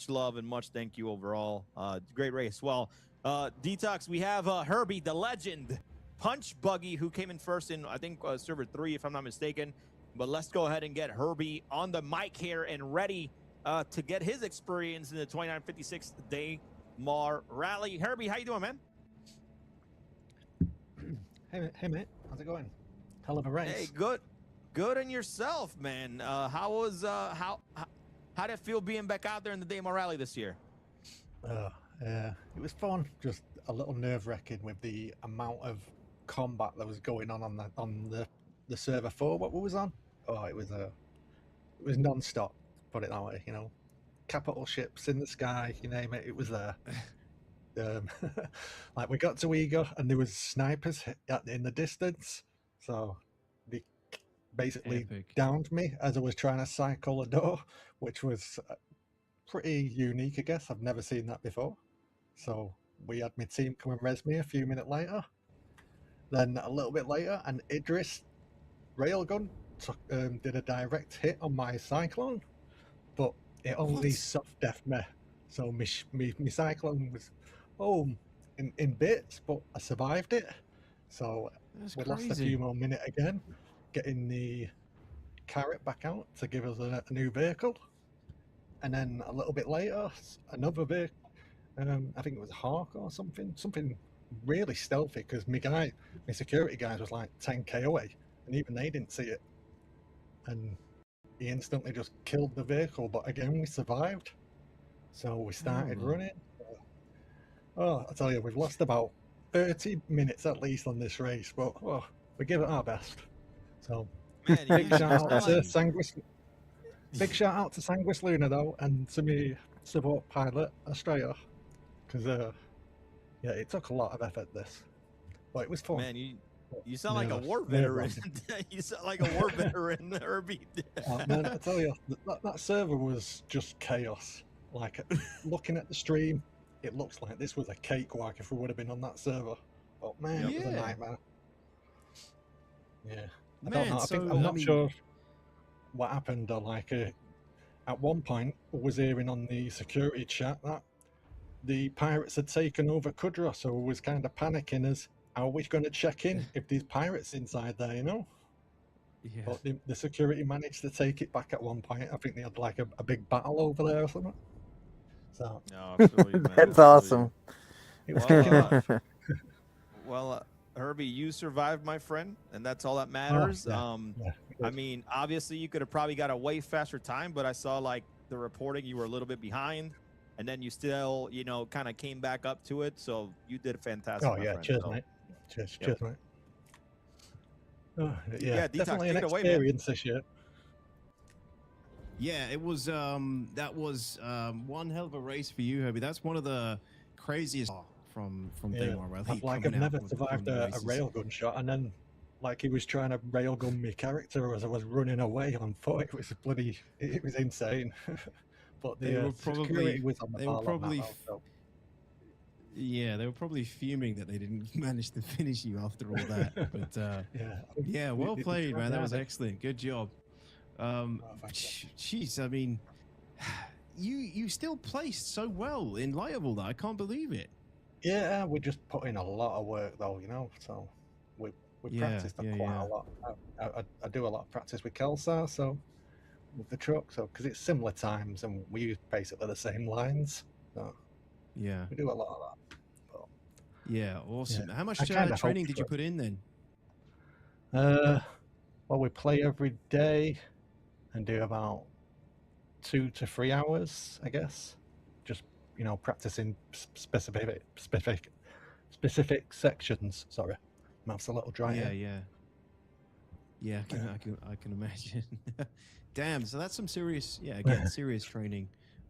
love and much thank you overall. Great race. Well, Detox, we have Herbie, the legend, Punch Buggy, who came in first in, I think, server 3, if I'm not mistaken. But let's go ahead and get Herbie on the mic here and ready to get his experience in the 2956 Daymar Rally. Herbie, how you doing, man? Hey, mate. How's it going? Hell of a race. Hey, good on yourself, man. How did it feel being back out there in the Daymar Rally this year? It was fun. Just a little nerve-wracking with the amount of combat that was going on the server 4. What was on? Oh, it was non-stop. Put it that way. Capital ships in the sky. You name it. It was there. Like we got to Uyghur and there was snipers in the distance. So basically Epic. downed me as I was trying to cycle a door, which was pretty unique, I guess. I've never seen that before. So we had my team come and res me a few minutes later. Then a little bit later, an Idris railgun did a direct hit on my Cyclone, but it only soft deathed me. So my Cyclone was in bits, but I survived it. So That's we lost a crazy. few more minutes again, getting the carrot back out to give us a new vehicle. And then a little bit later, another vehicle, I think it was a Hawk or something really stealthy, because my security guys was like 10k away, and even they didn't see it. And he instantly just killed the vehicle, but again, we survived. So we started Oh. running. Oh, I tell you, we've lost about 30 minutes at least on this race, but we give it our best. So Man, big shout out to like- Sanguis. Big shout out to Sanguis Luna though, and to me support pilot Australia, because yeah, it took a lot of effort this, but it was fun. Man, you sound like a Nervous, war veteran. nerve-wracking. You sound like a war veteran, Herbie. Oh, man, I tell you, that server was just chaos. Like, looking at the stream, it looks like this was a cakewalk if we would have been on that server. But man, it was a nightmare. Yeah, I don't know. I'm not sure what happened. At one point, I was hearing on the security chat that the pirates had taken over Kudra, so I was kind of panicking as how are we going to check in if there's pirates inside there, you know? Yeah. But the security managed to take it back at one point. I think they had like a big battle over there or something. So No, absolutely, man. That's awesome. It was kicking off. Well, Herbie, you survived, my friend, and that's all that matters. Yeah. I mean, obviously, you could have probably got a way faster time, but I saw like the reporting you were a little bit behind, and then you still, kind of came back up to it. So you did fantastic. Oh my yeah, friend. cheers, So, mate. Cheers, yep. cheers, mate. Oh, Yeah, yeah, Detox, definitely an take it away, man. experience this year. Yeah, it was. That was one hell of a race for you, Herbie. That's one of the craziest from Yeah, Daymar Rally. I've never survived a railgun shot, and then like he was trying to railgun me character as I was running away on foot. It was it was insane. But They were security probably. was on the They ball were on probably. that, though, Yeah, they were probably fuming that they didn't manage to finish you after all that. But yeah, well they played, tried man. That was hard. excellent. Good job. Jeez, I mean, you still placed so well in light of all that. I can't believe it. Yeah, we just put in a lot of work though, you know. So we Yeah, practiced quite yeah. a lot. I do a lot of practice with Kelsar, so with the truck, so because it's similar times and we use basically the same lines. So Yeah. we do a lot of that. But, Yeah, awesome. yeah, How much I kinda training hoped did you for put in then? well, we play every day and do about 2 to 3 hours, I guess. Just practicing specific sections. Sorry, mouth's a little dry. Yeah, here. yeah. I can imagine. Damn, so that's some serious, again, serious training.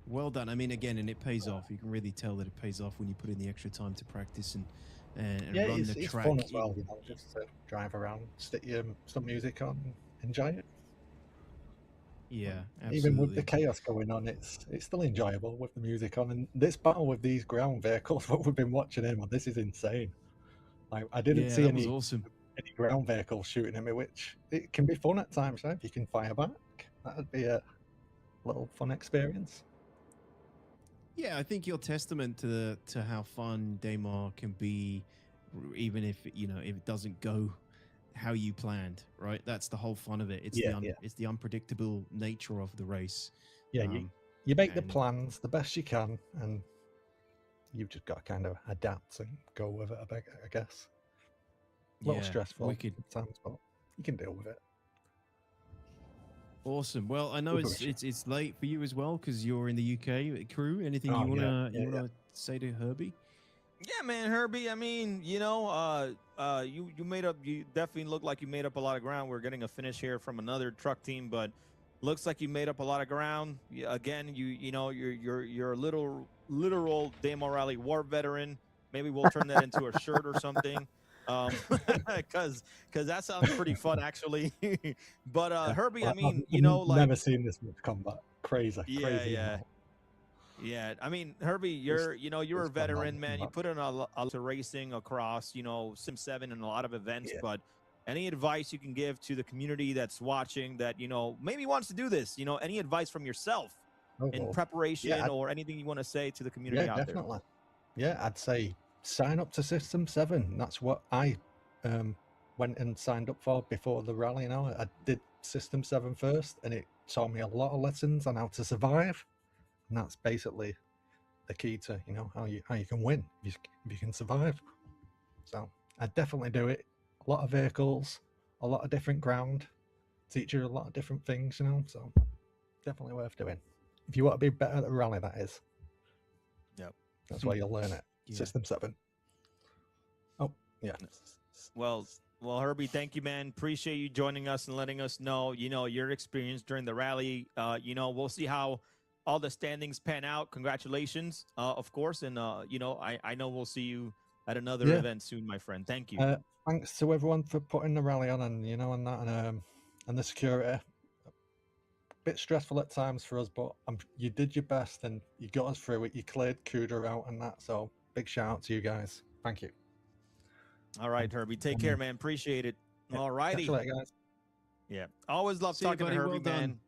Well done. I mean, again, and it pays off. You can really tell that it pays off when you put in the extra time to practice and Yeah, run it's the track. fun as well, just to drive around, stick some music on, enjoy it. Yeah, absolutely. Even with the chaos going on, it's still enjoyable with the music on. And this battle with these ground vehicles, what we've been watching him on, this is insane. Like I didn't see that was any awesome. any ground vehicles shooting at me, which it can be fun at times. Right? If you can fire back, that'd be a little fun experience. Yeah, I think you're testament to how fun Daymar can be, even if if it doesn't go how you planned. Right, that's the whole fun of it. It's it's the unpredictable nature of the race. Yeah, you make the plans the best you can, and you've just got to kind of adapt and go with it. I guess. A little stressful wicked. sometimes, but you can deal with it. Awesome. Well, I know We'll it's late for you as well because you're in the UK crew. Anything Oh, you yeah, wanna say to Herbie? Yeah, man, Herbie. I mean, you made up. You definitely look like you made up a lot of ground. We're getting a finish here from another truck team, but looks like you made up a lot of ground. Again, you're a literal Daymar Rally war veteran. Maybe we'll turn that into a shirt or something. because that sounds pretty fun actually. But Herbie, I mean, I've like, never seen this much combat. Crazy, yeah, crazy yeah. amount. Yeah, I mean, Herbie, you're a veteran, man. You put in a lot of racing across, Sim 7 and a lot of events. But any advice you can give to the community that's watching that maybe wants to do this? Any advice from yourself in preparation or anything you want to say to the community out definitely. Yeah, I'd say sign up to System 7. That's what I went and signed up for before the rally. I did System 7 first, and it taught me a lot of lessons on how to survive. And that's basically the key to how you can win if you can survive. So I'd definitely do it. A lot of vehicles, a lot of different ground, teach you a lot of different things, so definitely worth doing. If you want to be better at the rally, that is. Yep. That's why you'll learn it. Yeah. System 7. Oh, yeah. Well, Herbie, thank you, man. Appreciate you joining us and letting us know, your experience during the rally. We'll see how all the standings pan out. Congratulations, of course. And, I know we'll see you at another event soon, my friend. Thank you. Thanks to everyone for putting the rally on and, and that, and the security. Bit stressful at times for us, but you did your best and you got us through it. You cleared Cuda out and that. So big shout out to you guys. Thank you. All right, Herbie. Take care, man. Appreciate it. All righty. Catch you later, guys. Yeah. Always love See you, talking to buddy. Herbie, Well done. man.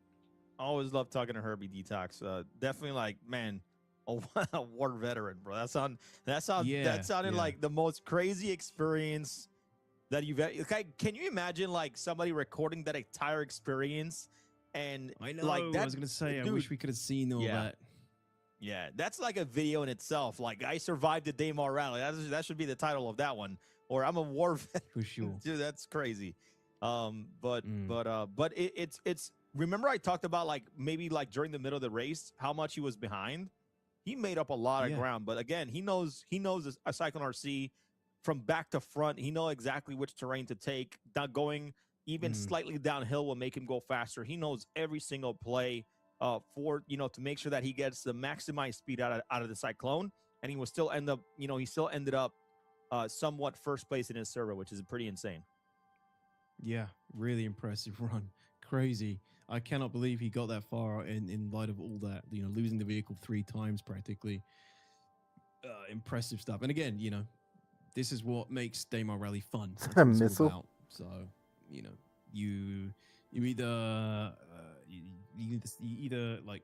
Always love talking to Herbie Detox. Definitely like, man, a war veteran, bro. That sounded like the most crazy experience that you've had. Okay, can you imagine like somebody recording that entire experience? And I know. like that, I was gonna say, dude, I wish we could have seen all that. Yeah, that's like a video in itself. Like, I survived the Daymar Rally. That should be the title of that one. Or I'm a war veteran. For sure. Dude, that's crazy. But it's remember I talked about like maybe like during the middle of the race how much he was behind. He made up a lot of ground. But again, he knows a Cyclone RC from back to front. He knows exactly which terrain to take. Not going even slightly downhill will make him go faster. He knows every single play for to make sure that he gets the maximized speed out of the Cyclone, and he will still end up he still ended up somewhat first place in his server, which is pretty insane. Yeah, really impressive run. Crazy. I cannot believe he got that far in light of all that, losing the vehicle 3 times practically. Impressive stuff. And again, this is what makes Daymar Rally fun. That's what it's all about. So, you either like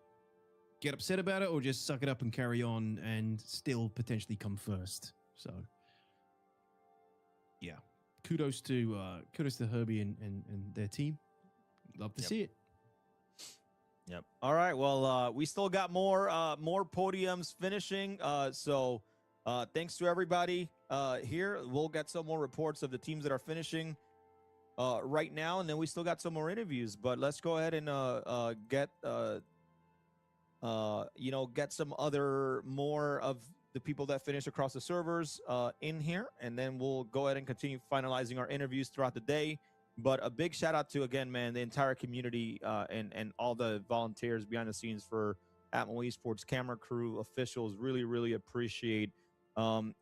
get upset about it or just suck it up and carry on and still potentially come first. So, yeah, kudos to Herbie and their team. Love to see it. Yep. All right. Well, we still got more podiums finishing. So thanks to everybody here. We'll get some more reports of the teams that are finishing right now, and then we still got some more interviews. But let's go ahead and get some other more of the people that finished across the servers in here, and then we'll go ahead and continue finalizing our interviews throughout the day. But a big shout out to, again, man, the entire community and all the volunteers behind the scenes for Atmo Esports, camera crew, officials. Really, really appreciate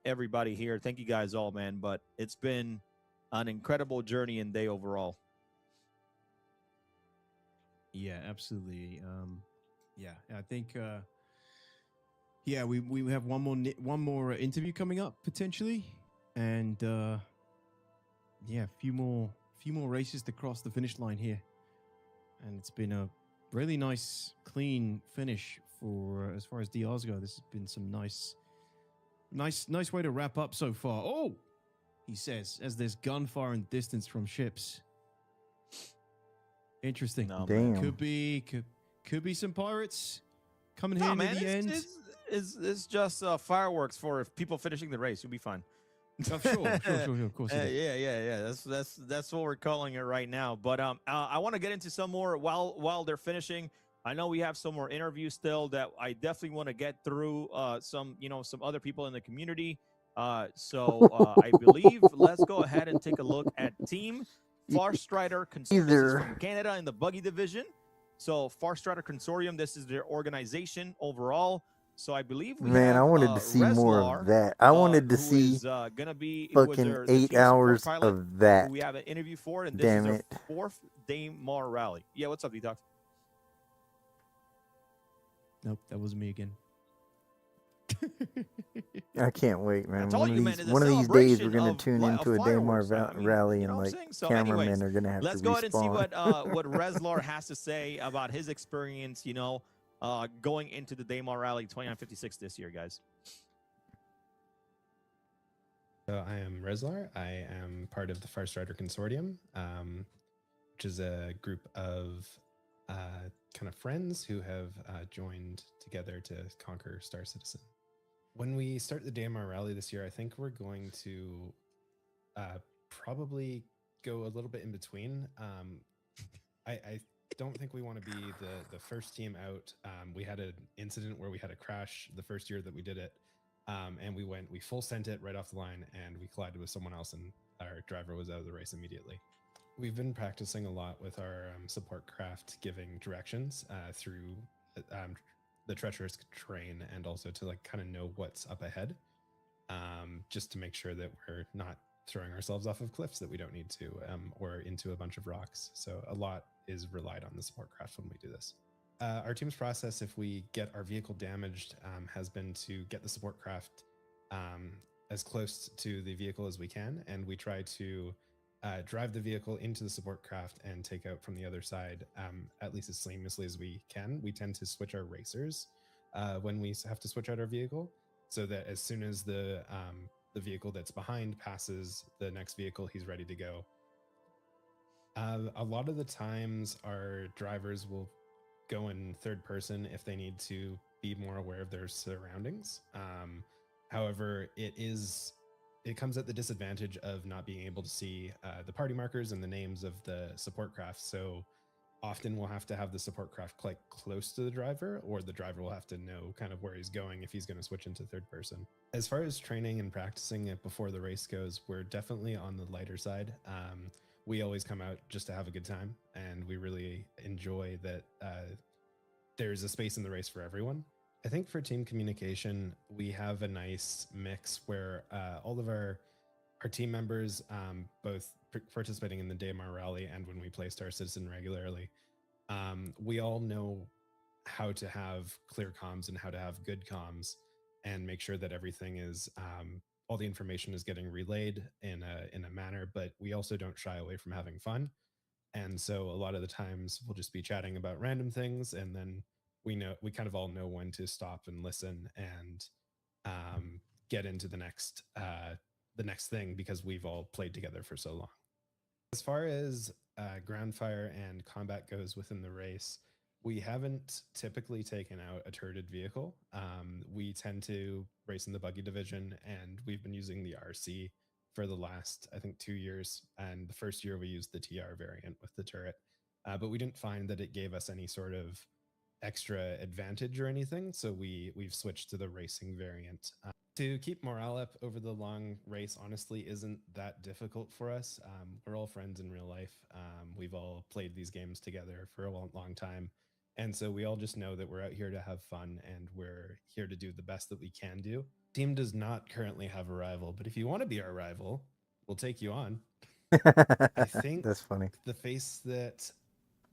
everybody here. Thank you guys all, man. But it's been an incredible journey and day overall. Yeah, absolutely. Yeah, I think. Yeah, we have one more interview coming up potentially, and yeah, a few more races to cross the finish line here, and it's been a really nice, clean finish for as far as DRs go. This has been some nice way to wrap up so far. Oh, he says as there's gunfire in distance from ships. Interesting. No, damn. Could be some pirates coming here near the end. It's just fireworks for people finishing the race. You'll be fine. Oh, sure, of course. Yeah. That's what we're calling it right now. But I want to get into some more while they're finishing. I know we have some more interviews still that I definitely want to get through. Some other people in the community. So I believe let's go ahead and take a look at Team Farstrider Consortium. This is from Canada in the buggy division. So Farstrider Consortium, this is their organization overall. So I believe we Man, I have wanted to see more Reslar, of that. I wanted to who see is gonna be who was fucking the 8 team support hours pilot, of who that. we have an interview for, and this is Damn their it. 4th Daymar Rally. Yeah, what's up, Detox? Nope, that was me again. I can't wait, man. told One of you, man, these it's a one of these days we're celebration gonna of tune into a Daymar fireworks, man. I mean, rally you know and what I'm like saying? So, cameramen anyways, are gonna have let's to go ahead and see respawn. what Reslar has to say about his experience. Going into the Daymar Rally 2956 this year, guys. So I am Reslar. I am part of the Farstrider Consortium, which is a group of kind of friends who have joined together to conquer Star Citizen. When we start the Daymar Rally this year, I think we're going to probably go a little bit in between. I don't think we want to be the first team out. We had an incident where we had a crash the first year that we did it. And we full sent it right off the line, and we collided with someone else, and our driver was out of the race immediately. We've been practicing a lot with our support craft, giving directions through the treacherous terrain, and also to like kind of know what's up ahead, just to make sure that we're not throwing ourselves off of cliffs that we don't need to, or into a bunch of rocks. So a lot is relied on the support craft when we do this. Our team's process, if we get our vehicle damaged, has been to get the support craft as close to the vehicle as we can, and we try to drive the vehicle into the support craft and take out from the other side, at least as seamlessly as we can. We tend to switch our racers when we have to switch out our vehicle, so that as soon as the vehicle that's behind passes the next vehicle, he's ready to go. A lot of the times our drivers will go in third person if they need to be more aware of their surroundings. However, it comes at the disadvantage of not being able to see the party markers and the names of the support craft. So often we'll have to have the support craft quite close to the driver, or the driver will have to know kind of where he's going if he's going to switch into third person. As far as training and practicing it before the race goes, we're definitely on the lighter side. We always come out just to have a good time, and we really enjoy that there's a space in the race for everyone. I think for team communication, we have a nice mix where all of our team members, both participating in the Daymar Rally and when we play Star Citizen regularly, we all know how to have clear comms and how to have good comms, and make sure that everything is all the information is getting relayed in a manner, but we also don't shy away from having fun. And so a lot of the times we'll just be chatting about random things, and then we kind of all know when to stop and listen and get into the next thing, because we've all played together for so long. As far as ground fire and combat goes within the race, we haven't typically taken out a turreted vehicle. We tend to race in the buggy division, and we've been using the RC for the last, I think, 2 years. And the first year we used the TR variant with the turret, but we didn't find that it gave us any sort of extra advantage or anything. So we've switched to the racing variant. To keep morale up over the long race, honestly, isn't that difficult for us. We're all friends in real life. We've all played these games together for a long time. And so we all just know that we're out here to have fun, and we're here to do the best that we can do. Team does not currently have a rival, but if you want to be our rival, we'll take you on. I think That's funny. the face that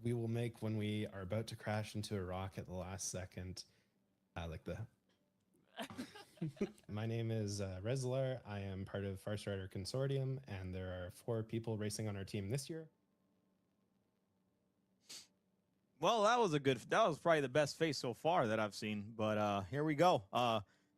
we will make when we are about to crash into a rock at the last second, like the... My name is Reslar. I am part of Farstrider Consortium, and there are 4 people racing on our team this year. Well, that was probably the best face so far that I've seen. But here we go.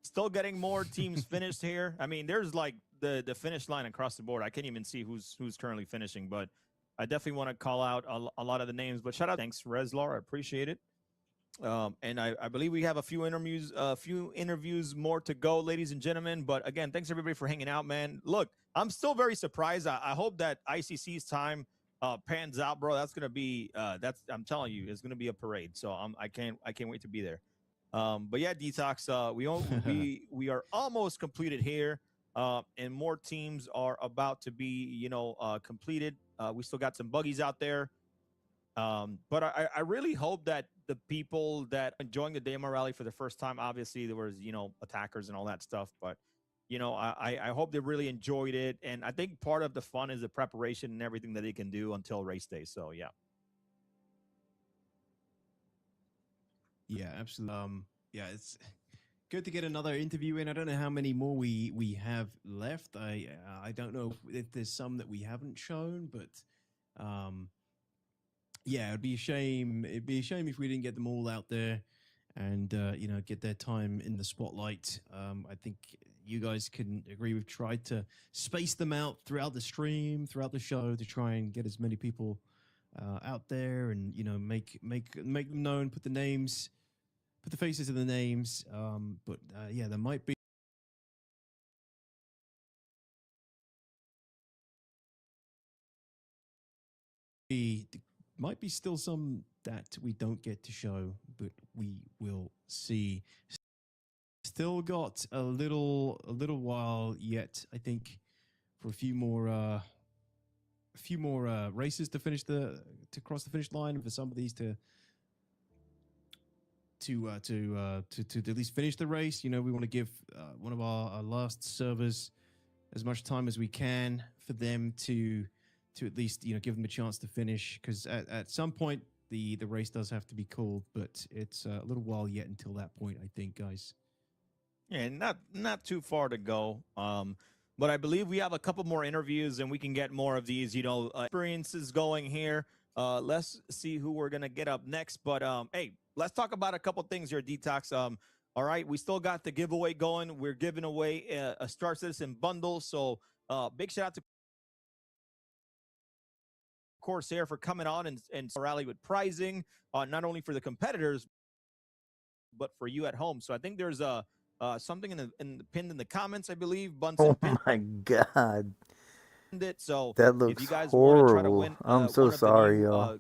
Still getting more teams finished here. I mean, there's like the finish line across the board. I can't even see who's currently finishing, but I definitely want to call out a lot of the names. But shout out, thanks, Reslar. I appreciate it. And I believe we have a few interviews more to go, ladies and gentlemen. But again, thanks everybody for hanging out, man. Look, I'm still very surprised. I hope that ICC's time pans out, bro. That's gonna be I'm telling you, it's gonna be a parade. So I can't wait to be there. But yeah, Detox. We are almost completed here, and more teams are about to be completed. We still got some buggies out there. But I really hope that the people that enjoying the Daymar Rally for the first time, obviously there was, attackers and all that stuff, but I hope they really enjoyed it. And I think part of the fun is the preparation and everything that they can do until race day. So yeah. Yeah, absolutely. Yeah, it's good to get another interview in. I don't know how many more we have left. I don't know if there's some that we haven't shown, but yeah, it'd be a shame. It'd be a shame if we didn't get them all out there and get their time in the spotlight. I think you guys can agree. We've tried to space them out throughout the stream, throughout the show, to try and get as many people out there and make them known, put the faces of the names. But yeah, there might be still some that we don't get to show, but we will see. Still got a little while yet, I think, for a few more races to cross the finish line, and for some of these to at least finish the race. We want to give one of our last servers as much time as we can for them to at least give them a chance to finish, because at some point the race does have to be called, but it's a little while yet until that point, I think, guys. Yeah, not too far to go. But I believe we have a couple more interviews and we can get more of these, experiences going here. Let's see who we're gonna get up next. But hey, let's talk about a couple things here, Detox. All right, we still got the giveaway going. We're giving away a Star Citizen bundle. So big shout out to Corsair for coming on and rally with prizing, not only for the competitors, but for you at home. So I think there's something pinned in the comments, I believe. Bunsen Oh my god. It. So that if you looks guys want to try to horrible. win I'm so one of the sorry, new y'all.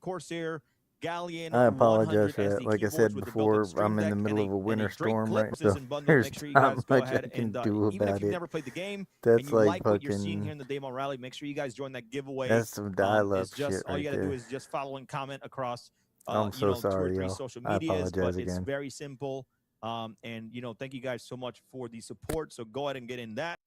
Corsair Galleon I apologize 100 for that. SD Like I keyboards said with the before, built-in Stream I'm in the Deck middle of a and a winter Drake storm, clip right? So and bundle, there's make sure you not guys go much ahead I can and do even if about you've it. never played the game That's and you like like what you're seeing here fucking. in the Daymar Rally, make sure you guys join that giveaway. That's some dial-up shit All you right got to do there. is just follow and comment across I'm so 2 or sorry, 3 y'all. social I medias, but apologize it's again. very simple. And thank you guys so much for the support. So go ahead and get in that.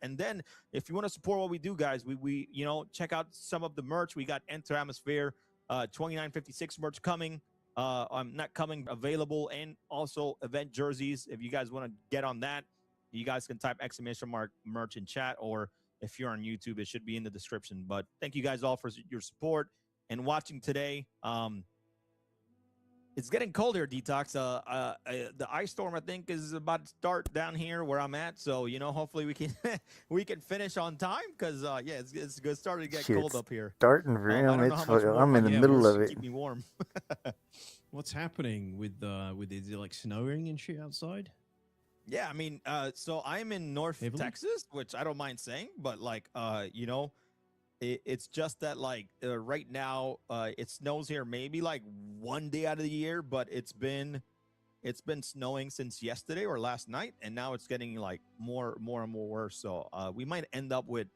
And then if you want to support what we do, guys, we check out some of the merch. We got Enter Atmosphere 2956 merch coming. Not coming, available, and also event jerseys. If you guys want to get on that, you guys can type !mark merch in chat, or if you're on YouTube, it should be in the description. But thank you guys all for your support and watching today. It's getting cold here, Detox. The ice storm, I think, is about to start down here where I'm at. So, hopefully we can we can finish on time, because yeah, it's starting to get cold up here. Starting for him. I don't know how much more I'm in the middle of it. keep me warm. What's happening with is it like snowing and shit outside? Yeah, I mean, so I'm in North Texas, which I don't mind saying, but like, it's just that like right now it snows here maybe like one day out of the year, but it's been snowing since yesterday or last night, and now it's getting like more and more worse. So we might end up with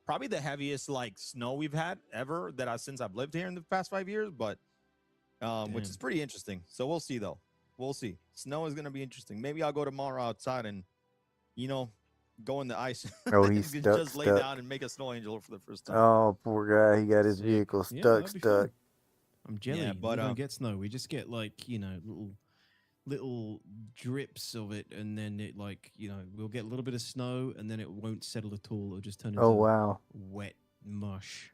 probably the heaviest like snow we've had ever since I've lived here in the past 5 years, but which is pretty interesting. So we'll see though. We'll see. Snow is gonna be interesting. Maybe I'll go tomorrow outside and go in the ice. Oh, he's you can stuck. just lay down and make a snow angel for the first time. Oh, poor guy. He got his vehicle stuck. I'm jelly. Yeah, but we don't get snow. We just get like little drips of it, and then it we'll get a little bit of snow, and then it won't settle at all. It'll just turn into wow. wet mush.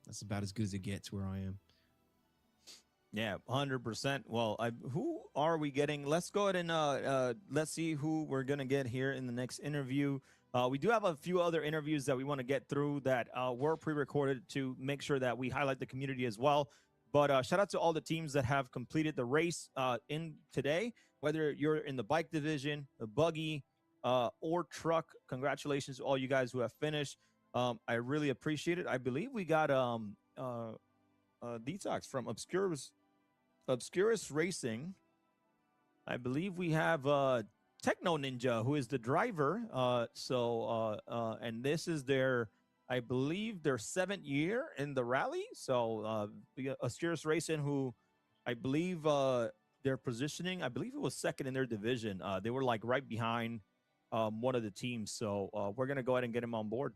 That's about as good as it gets where I am. Yeah, 100%. Well, who are we getting? Let's go ahead and let's see who we're gonna get here in the next interview. We do have a few other interviews that we want to get through that were pre-recorded to make sure that we highlight the community as well. But shout out to all the teams that have completed the race in today, whether you're in the bike division, the buggy, or truck. Congratulations to all you guys who have finished. I really appreciate it. I believe we got Detox from Obscurus Racing. I believe we have Techno Ninja, who is the driver. And this is their I believe their 7th year in the rally. So Asterios Racing, who I believe their positioning, I believe it was second in their division. They were like right behind one of the teams. So we're gonna go ahead and get him on board.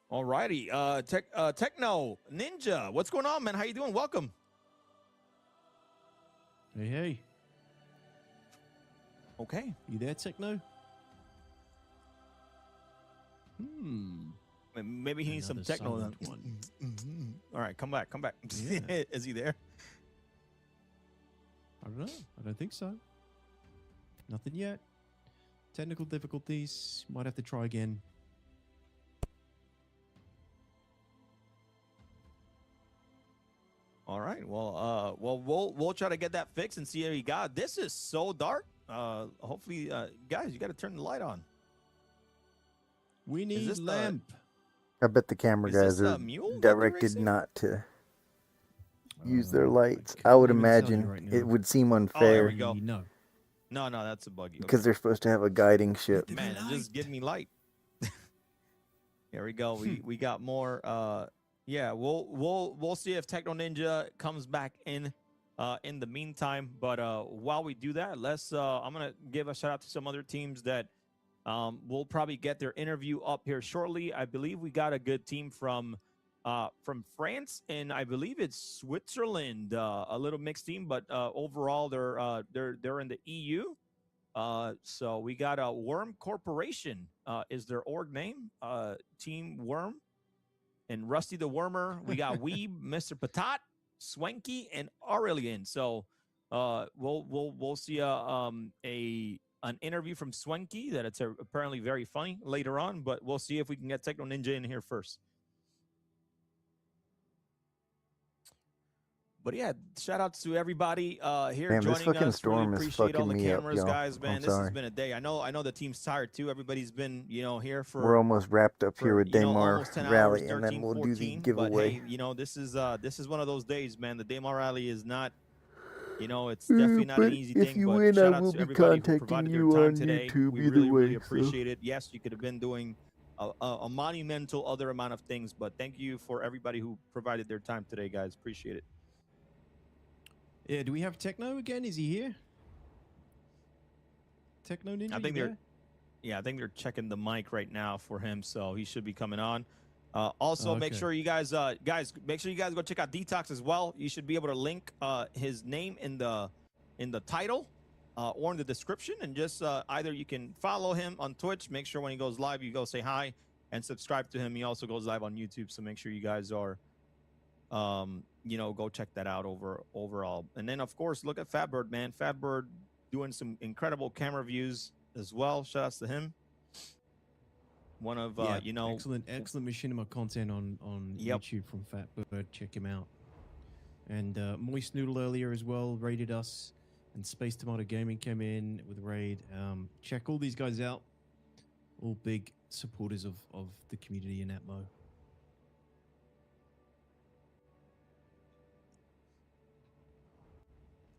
All righty, Techno Ninja, what's going on, man? How you doing? Welcome. Hey, hey. Okay. You there, Techno? Maybe he needs some Another techno. silent one. All right, come back. Yeah. Is he there? I don't know. I don't think so. Nothing yet. Technical difficulties. Might have to try again. All right. Well, we'll try to get that fixed and see how you got. This is so dark. Hopefully, guys, you got to turn the light on. We need lamp. I bet the camera Is guys this, are Mule directed racing? not to use their lights. I would even tell you imagine right now. it would seem Oh, there unfair we go. No. No, that's a buggy. because they're supposed to have a guiding ship. Man, just give me light. There we go. We got more. Yeah, we'll see if Techno Ninja comes back in the meantime. But while we do that, I'm gonna give a shout out to some other teams that we'll probably get their interview up here shortly. I believe we got a good team from France, and I believe it's Switzerland. A little mixed team, but overall they're in the EU. So we got a Worm Corporation is their org name. Team Worm and Rusty the Wormer. We got Weeb, Mr. Patat, Swanky, and Aurelian. So we'll see an interview from Swanky that it's apparently very funny later on, but we'll see if we can get Techno Ninja in here first. But yeah, shout out to everybody here Damn, this joining fucking us. Really storm is appreciate all fucking the me up, cameras, y'all. guys. Man, I'm this has sorry. been a day. I know the team's tired too. Everybody's been here for. We're almost wrapped up here with Daymar almost 10 Rally, hours, and 13, then we'll do the 14, giveaway. But hey, this is one of those days, man. The Daymar Rally is not. It's definitely not an easy if thing. you But win, I shout out will to be everybody who contacting provided their you time on today. YouTube We either really, way. really appreciate it. Yes, you could have been doing a monumental other amount of things, but thank you for everybody who provided their time today, guys. Appreciate it. Yeah, do we have Techno again? Is he here? Techno Ninja, I think you I think they're checking the mic right now for him, so he should be coming on. Also, make Okay. sure you guys, make sure you guys go check out Detox as well. You should be able to link his name in the title or in the description, and just either you can follow him on Twitch. Make sure when he goes live, you go say hi and subscribe to him. He also goes live on YouTube, so make sure you guys are, go check that out overall. And then of course, look at Fatbird, man. Fatbird doing some incredible camera views as well. Shout outs to him. One of excellent machinima content on YouTube from Fatbird. Check him out. And Moist Noodle earlier as well raided us, and Space Tomato Gaming came in with a raid. Check all these guys out. All big supporters of the community in Atmo.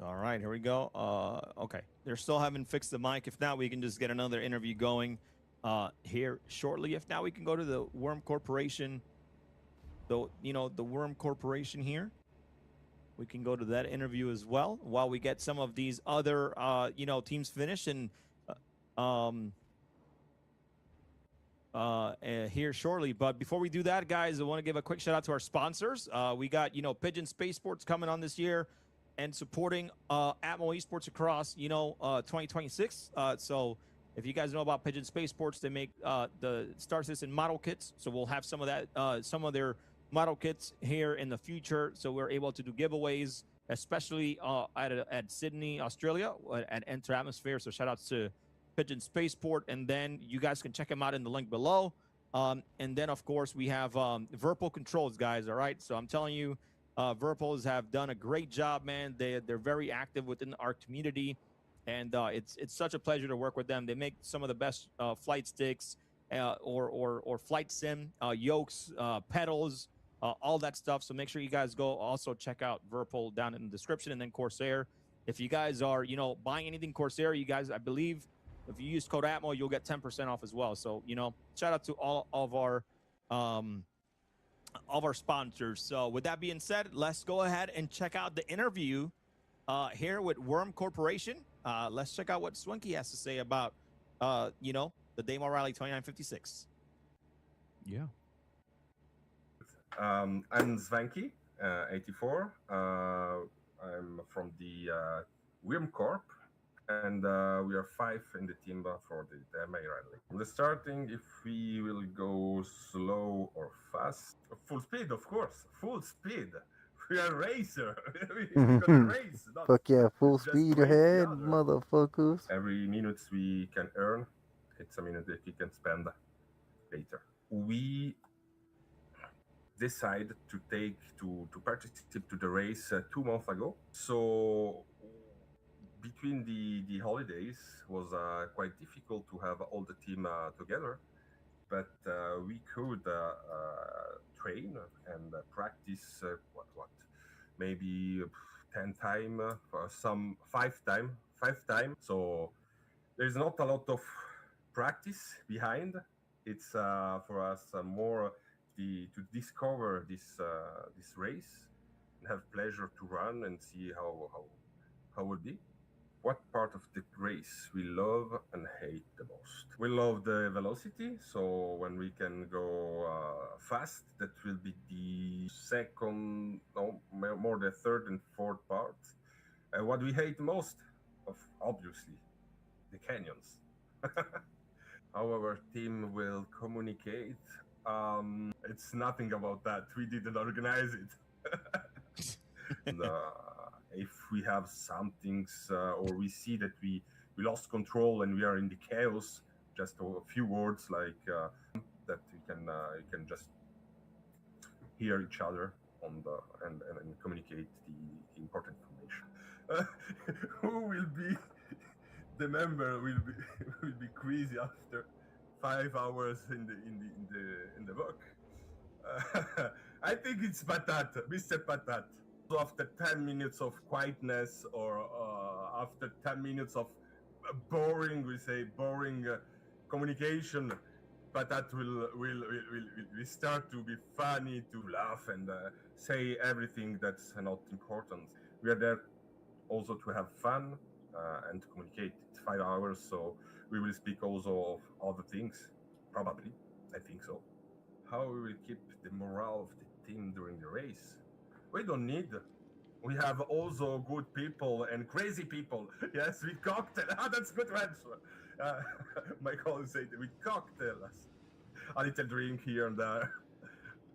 All right, here we go. Okay, they're still haven't fixed the mic. If not, we can just get another interview going here shortly. If not, we can go to the Worm Corporation. The Worm Corporation here. We can go to that interview as well while we get some of these other teams finished and here shortly. But before we do that, guys, I want to give a quick shout out to our sponsors. We got Pigeon Space Sports coming on this year and supporting Atmo Esports across 2026. So if you guys know about Pigeon Space Sports, they make the Star Citizen model kits. So we'll have some of that, some of their model kits here in the future. So we're able to do giveaways, especially at Sydney, Australia, at Enter Atmosphere. So shout outs to Pigeon Spaceport, and then you guys can check them out in the link below. And then of course we have Virpil Controls, guys. All right, so I'm telling you, Virpils have done a great job, man. They're very active within our community, and it's such a pleasure to work with them. They make some of the best flight sticks or flight sim yokes, pedals, all that stuff. So make sure you guys go also check out Virpil down in the description, and then Corsair. If you guys are buying anything Corsair, you guys, I believe If you use code ATMO, you'll get 10% off as well. So, you know, shout out to all of our sponsors. So with that being said, let's go ahead and check out the interview here with Worm Corporation. Let's check out what Swanky has to say about, you know, the Daymar Rally 2956. Yeah. I'm Svanky, 84. I'm from the Worm Corp, and we are 5 in the team for the Daymar Rally. In the starting, if we will go slow or fast, full speed, of course, full speed. We are racer. we got a race. Not Fuck yeah, full just speed race the ahead, other. motherfuckers. Every minute we can earn, it's a minute that we can spend later. We decide to participate to the race 2 months ago. So between the holidays was quite difficult to have all the team together, but we could train and practice what maybe 10 time for some 5 time. So there's not a lot of practice behind. It's for us more to discover this race and have pleasure to run and see how it will be. What part of the race we love and hate the most? We love the velocity, so when we can go fast, that will be the second, no, more the third and fourth part. What we hate most, obviously, the canyons. How our team will communicate, it's nothing about that. We didn't organize it. And, if we have some things or we see that we lost control and we are in the chaos, just a few words like that you can just hear each other on the and communicate the important information. Who will be the member will be will be crazy after 5 hours in the work. I think it's Patat, Mr. Patat. So after 10 minutes of quietness or after 10 minutes of boring communication, Patat will start to be funny, to laugh and say everything that's not important. We are there also to have fun and to communicate. It's 5 hours, so we will speak also of other things, probably. I think so. How we will keep the morale of the team during the race? We don't need. We have also good people and crazy people. Yes, with cocktail. Ah, that's good answer. My colleagues say that with cocktails. A little drink here and there.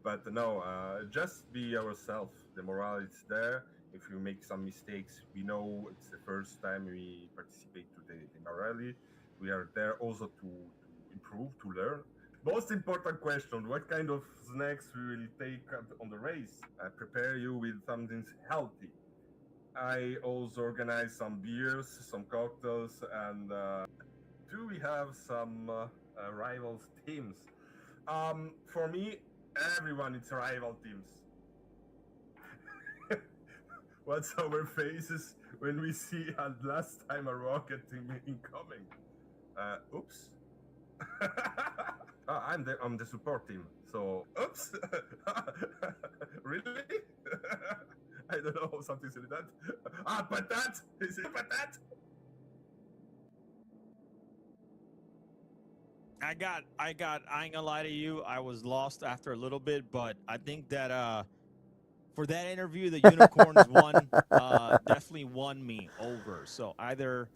But no, just be ourselves. The morale is there. If you make some mistakes, we know it's the first time we participate to the rally. We are there also to improve, to learn. Most important question, what kind of snacks we will take on the race? I prepare you with something healthy. I also organize some beers, some cocktails, and do we have some rivals teams? For me, everyone is rival teams. What's our faces when we see last time a rocket team incoming? Oops. I'm the support team, so oops. Really? I don't know, something like that. Patat! Is it Patat? I ain't gonna lie to you, I was lost after a little bit, but I think that for that interview, the unicorns definitely won me over. So either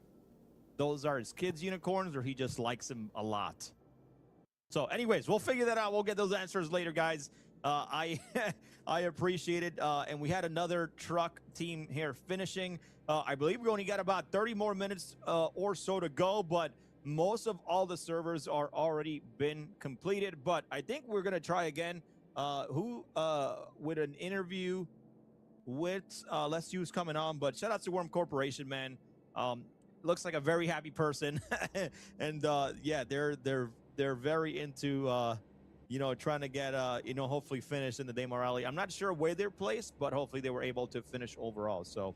those are his kids' unicorns or he just likes them a lot. So anyways, we'll figure that out. We'll get those answers later, guys. I appreciate it. And we had another truck team here finishing. I believe we only got about 30 more minutes or so to go, but most of all the servers are already been completed. But I think we're going to try again. With an interview with Let's Use coming on. But shout out to Worm Corporation, man. Looks like a very happy person. And yeah, they're very into trying to get hopefully finish in the Daymar Rally. I'm not sure where they're placed, but hopefully they were able to finish overall. So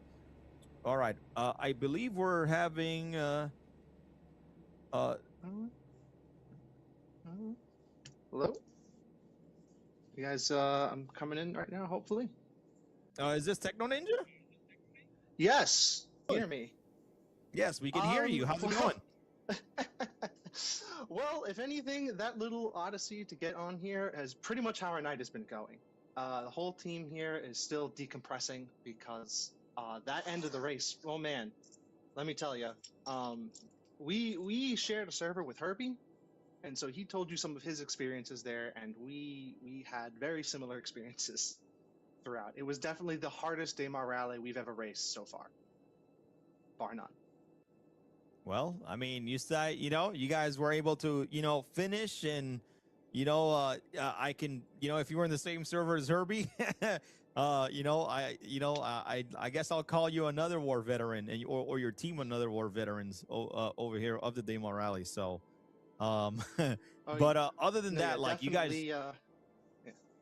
all right, I believe we're having Hello? You guys, I'm coming in right now, hopefully. Is this Techno Ninja? Yes, hear me. Yes, we can hear you. How's it going? Well, if anything, that little odyssey to get on here is pretty much how our night has been going. The whole team here is still decompressing because that end of the race, oh man, let me tell you, we shared a server with Herbie, and so he told you some of his experiences there, and we had very similar experiences throughout. It was definitely the hardest Daymar Rally we've ever raced so far, bar none. Well, I mean, you guys were able to, finish, and, I can, if you were in the same server as Herbie, I guess I'll call you another war veteran, and or your team another war veterans over here of the Daymar Rally. So, but other than that, like you guys, yeah.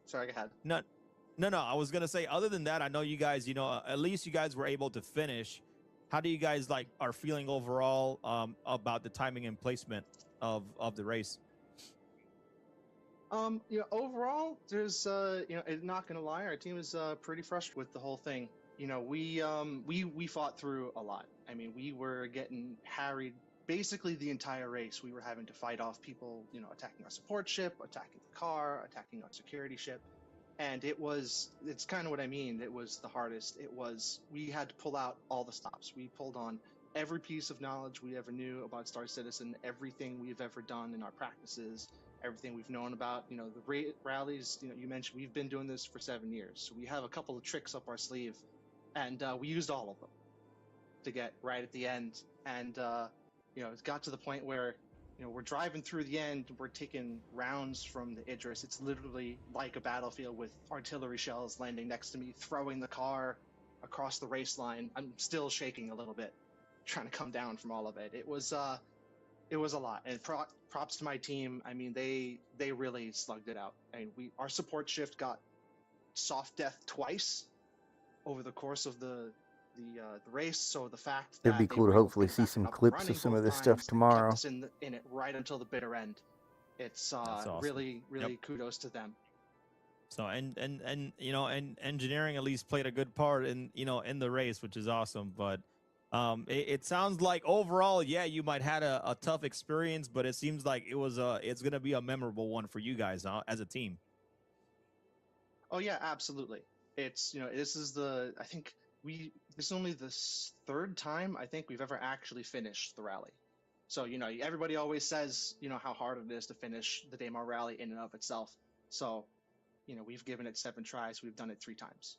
Sorry, go ahead. no, I was gonna say, other than that, I know you guys, at least you guys were able to finish. How do you guys are feeling overall about the timing and placement of the race? Overall, there's not gonna lie, our team is pretty frustrated with the whole thing. We fought through a lot. I mean, we were getting harried basically the entire race. We were having to fight off people, attacking our support ship, attacking the car, attacking our security ship. And it's kind of what I mean. It was the hardest. We had to pull out all the stops. We pulled on every piece of knowledge we ever knew about Star Citizen, everything we've ever done in our practices, everything we've known about, the rallies, you mentioned we've been doing this for 7 years. So we have a couple of tricks up our sleeve, and we used all of them to get right at the end. And, it got to the point where, we're driving through the end, we're taking rounds from the Idris. It's literally like a battlefield with artillery shells landing next to me, throwing the car across the race line. I'm still shaking a little bit, trying to come down from all of it. It was a lot. And props to my team. I mean, they really slugged it out. I mean, our support shift got soft death twice over the course of the race. So the fact that It'd be cool to hopefully see some clips of some of this stuff tomorrow. kept us in it right until the bitter end. It's awesome. really kudos to them. So and engineering at least played a good part in the race, which is awesome. But it sounds like overall, yeah, you might had a tough experience, but it seems like it's gonna be a memorable one for you guys, as a team. Oh yeah, absolutely. It's this is this is only the third time I think we've ever actually finished the rally. So, everybody always says, how hard it is to finish the Daymar Rally in and of itself. So, we've given it 7 tries. We've done it 3 times.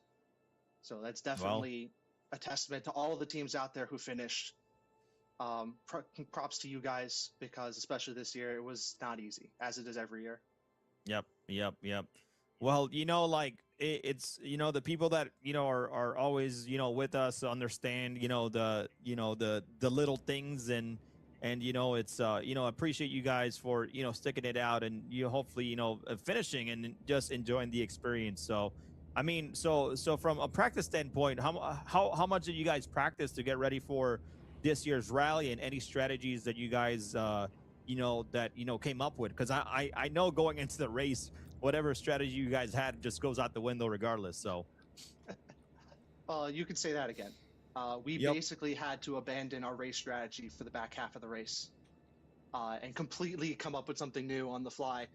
So that's definitely a testament to all of the teams out there who finished. Props to you guys, because especially this year, it was not easy, as it is every year. Yep. Well, it's the people that are always with us understand the little things, and it's appreciate you guys for sticking it out, and hopefully finishing and just enjoying the experience. So I mean, so from a practice standpoint, how much did you guys practice to get ready for this year's rally, and any strategies that you guys came up with? Because I know going into the race, whatever strategy you guys had just goes out the window regardless. So you could say that again. We basically had to abandon our race strategy for the back half of the race, and completely come up with something new on the fly,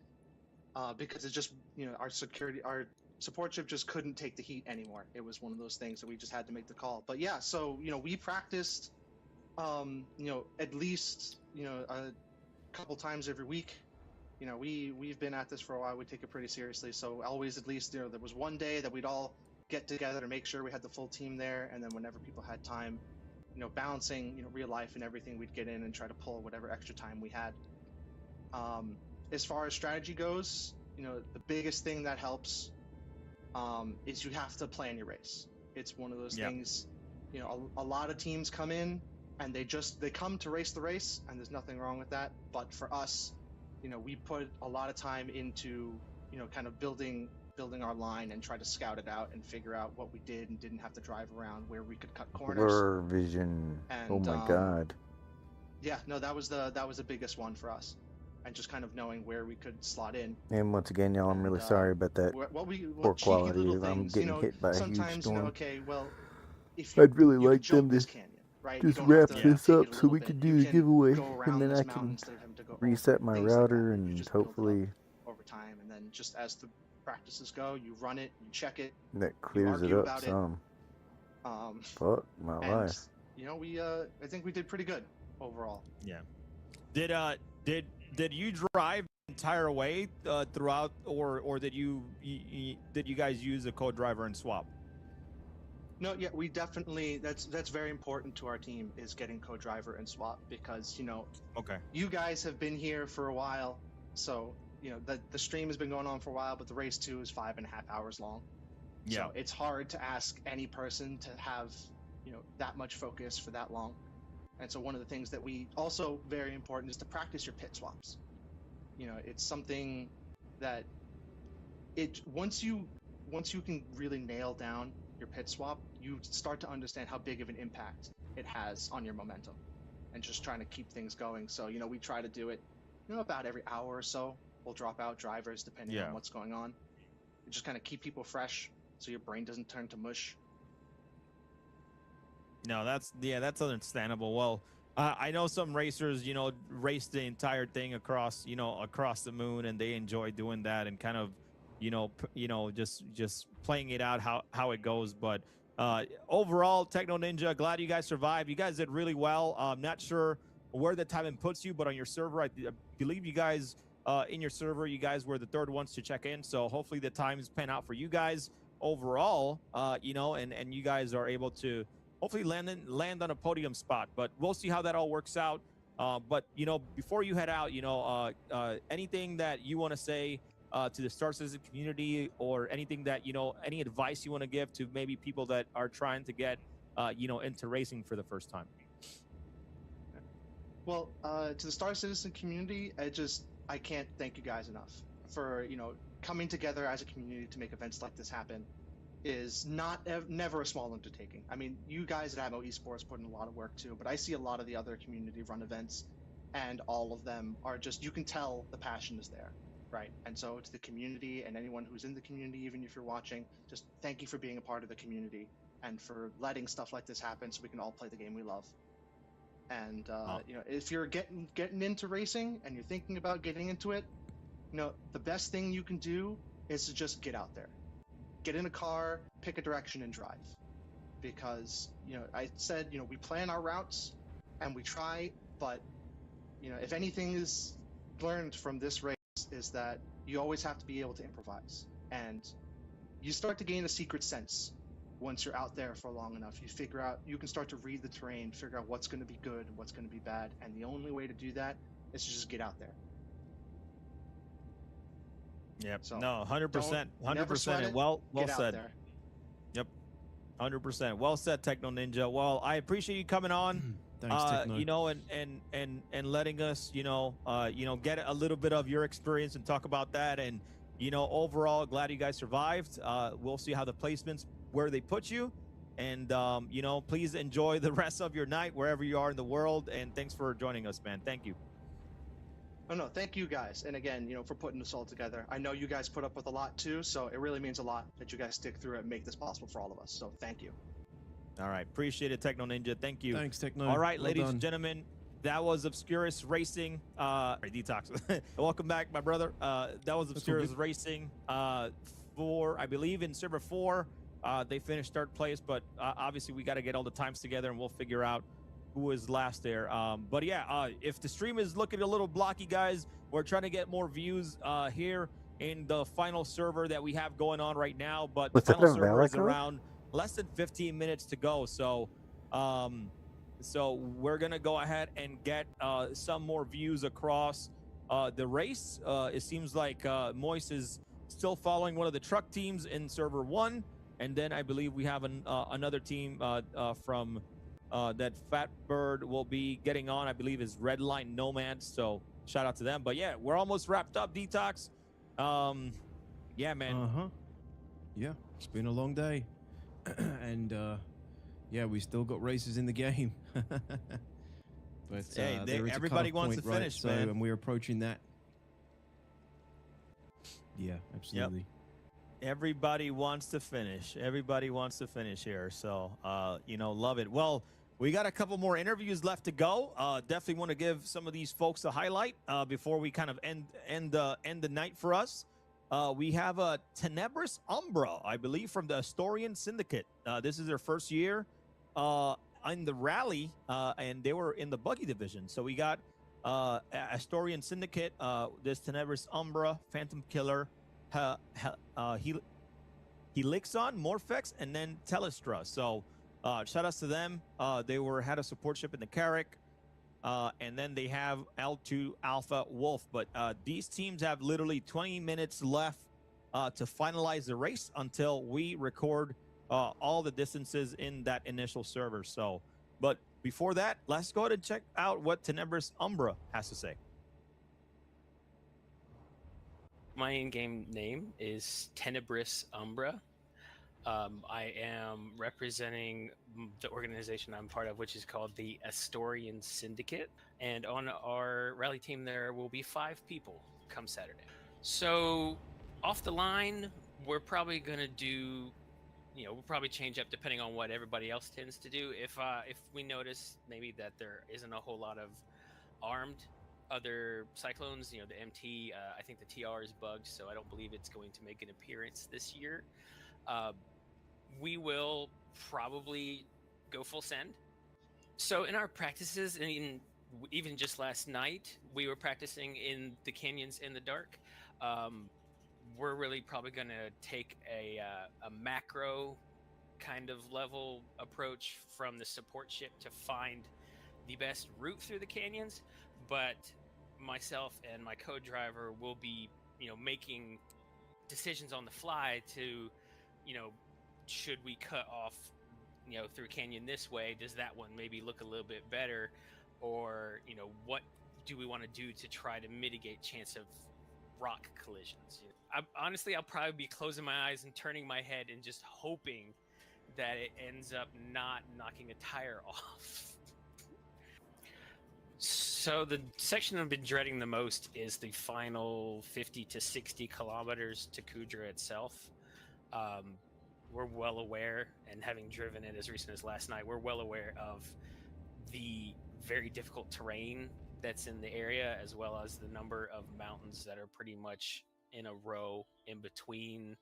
because it just our support ship just couldn't take the heat anymore. It was one of those things that we just had to make the call. But yeah, so we practiced at least a couple times every week. We've been at this for a while. We take it pretty seriously. So always, at least, there was one day that we'd all get together to make sure we had the full team there. And then whenever people had time, balancing, real life and everything, we'd get in and try to pull whatever extra time we had. As far as strategy goes, the biggest thing that helps is you have to plan your race. It's one of those things, a lot of teams come in and they come to race the race, and there's nothing wrong with that. But for us, we put a lot of time into, kind of building our line and try to scout it out and figure out what we did and didn't have to drive around, where we could cut corners. Blur vision. And, oh my god. Yeah, no, that was the biggest one for us, and just kind of knowing where we could slot in. And once again, y'all, I'm really And sorry about that poor cheeky quality. little I'm things, getting hit by a huge sometimes, storm. okay, well, if I'd really you could like them jump to this canyon, right? You just don't have wrap to this take it up a so little we bit. can You do the can giveaway, go and around then this I mountain can instead of having to go reset over, my things like router that. You and just build it up hopefully over time, and then just as the practices go, you run it, you check it, that you clears it argue up about it. some. Fuck my And life. we I think we did pretty good overall. Yeah. Did you drive the entire way throughout, or did you guys use a co-driver and swap? No, yeah, we definitely that's very important to our team is getting co-driver and swap because Okay. you guys have been here for a while, so the stream has been going on for a while, but the race 2 is 5.5 hours long. Yeah. So it's hard to ask any person to have that much focus for that long. And so one of the things that we also very important is to practice your pit swaps. It's something that once you can really nail down your pit swap, you start to understand how big of an impact it has on your momentum and just trying to keep things going. So we try to do it about every hour or so. We'll drop out drivers depending on what's going on. And just kind of keep people fresh so your brain doesn't turn to mush. No, that's understandable. Well, I know some racers, race the entire thing across the moon, and they enjoy doing that and kind of, just playing it out how it goes. But overall, Techno Ninja, glad you guys survived. You guys did really well. I'm not sure where the timing puts you, but on your server, I believe you guys in your server, you guys were the third ones to check in. So hopefully the times pan out for you guys overall. And you guys are able to hopefully land on a podium spot, but we'll see how that all works out. But before you head out, anything that you want to say to the Star Citizen community, or anything that any advice you want to give to maybe people that are trying to get into racing for the first time. Well, to the Star Citizen community, I can't thank you guys enough for coming together as a community to make events like this happen. Is never a small undertaking. I mean, you guys at Atmo Esports put in a lot of work too, but I see a lot of the other community-run events, and all of them are just, you can tell the passion is there, right? And so to the community and anyone who's in the community, even if you're watching, just thank you for being a part of the community and for letting stuff like this happen so we can all play the game we love. And if you're getting into racing and you're thinking about getting into it, the best thing you can do is to just get out there. Get in a car, pick a direction, and drive. Because, I said, we plan our routes and we try, but, if anything is learned from this race is that you always have to be able to improvise. And you start to gain a secret sense once you're out there for long enough. You can start to read the terrain, figure out what's going to be good and what's going to be bad. And the only way to do that is to just get out there. Yep. So, no, 100%, 100%, and well said. There. Yep, 100%. Well said, Techno Ninja. Well, I appreciate you coming on. Thanks, Techno. And letting us, get a little bit of your experience and talk about that. And overall, glad you guys survived. We'll see how the placements where they put you, and please enjoy the rest of your night wherever you are in the world. And thanks for joining us, man. Thank you. Oh, no, thank you guys. And again, for putting this all together. I know you guys put up with a lot too, so it really means a lot that you guys stick through it and make this possible for all of us. So thank you. All right. Appreciate it, Techno Ninja. Thank you. Thanks, Techno. All right, well ladies done. and gentlemen, that was Obscurus Racing. Detox. Welcome back, my brother. That was Obscurus Racing for, I believe, in server 4. They finished third place, but obviously we got to get all the times together and we'll figure out who is last there. But yeah, if the stream is looking a little blocky, guys, we're trying to get more views here in the final server that we have going on right now. But the final server is around less than 15 minutes to go. So so we're gonna go ahead and get some more views across the race. It seems like Moise is still following one of the truck teams in server 1, and then I believe we have another team from that Fat Bird will be getting on, I believe, is Redline Nomads. So shout out to them. But yeah, we're almost wrapped up, Detox. Yeah, man. Yeah, it's been a long day. And yeah, we still got races in the game. But Hey, there is everybody a cutoff wants point, to right? finish, So, man. and we're approaching that. Yeah, absolutely. Everybody wants to finish. Everybody wants to finish here. So, love it. Well, we got a couple more interviews left to go. Definitely want to give some of these folks a highlight before we kind of end the night for us. We have a Tenebris Umbra, I believe, from the Astorian Syndicate. This is their first year in the rally, and they were in the buggy division. So we got Astorian Syndicate, this Tenebris Umbra, Phantom Killer, Helixon, Morphex, and then Telestra. So shout outs to them. They had a support ship in the Carrack. And then they have L2 Alpha Wolf. But these teams have literally 20 minutes left to finalize the race until we record all the distances in that initial server. So, but before that, let's go ahead and check out what Tenebris Umbra has to say. My in-game name is Tenebris Umbra. I am representing the organization I'm part of, which is called the Astorian Syndicate. And on our rally team, there will be 5 people come Saturday. So off the line, we're probably going to do, we'll probably change up depending on what everybody else tends to do. If we notice maybe that there isn't a whole lot of armed other cyclones, the MT, I think the TR is bugged, so I don't believe it's going to make an appearance this year. We will probably go full send. So in our practices, and even just last night, we were practicing in the canyons in the dark. We're really probably going to take a macro kind of level approach from the support ship to find the best route through the canyons. But myself and my co-driver will be, making decisions on the fly to, should we cut off, through canyon this way? Does that one maybe look a little bit better? Or, what do we want to do to try to mitigate chance of rock collisions? Honestly, I'll probably be closing my eyes and turning my head and just hoping that it ends up not knocking a tire off. So the section I've been dreading the most is the final 50 to 60 kilometers to Kudra itself. We're well aware, and having driven it as recent as last night, we're well aware of the very difficult terrain that's in the area, as well as the number of mountains that are pretty much in a row in between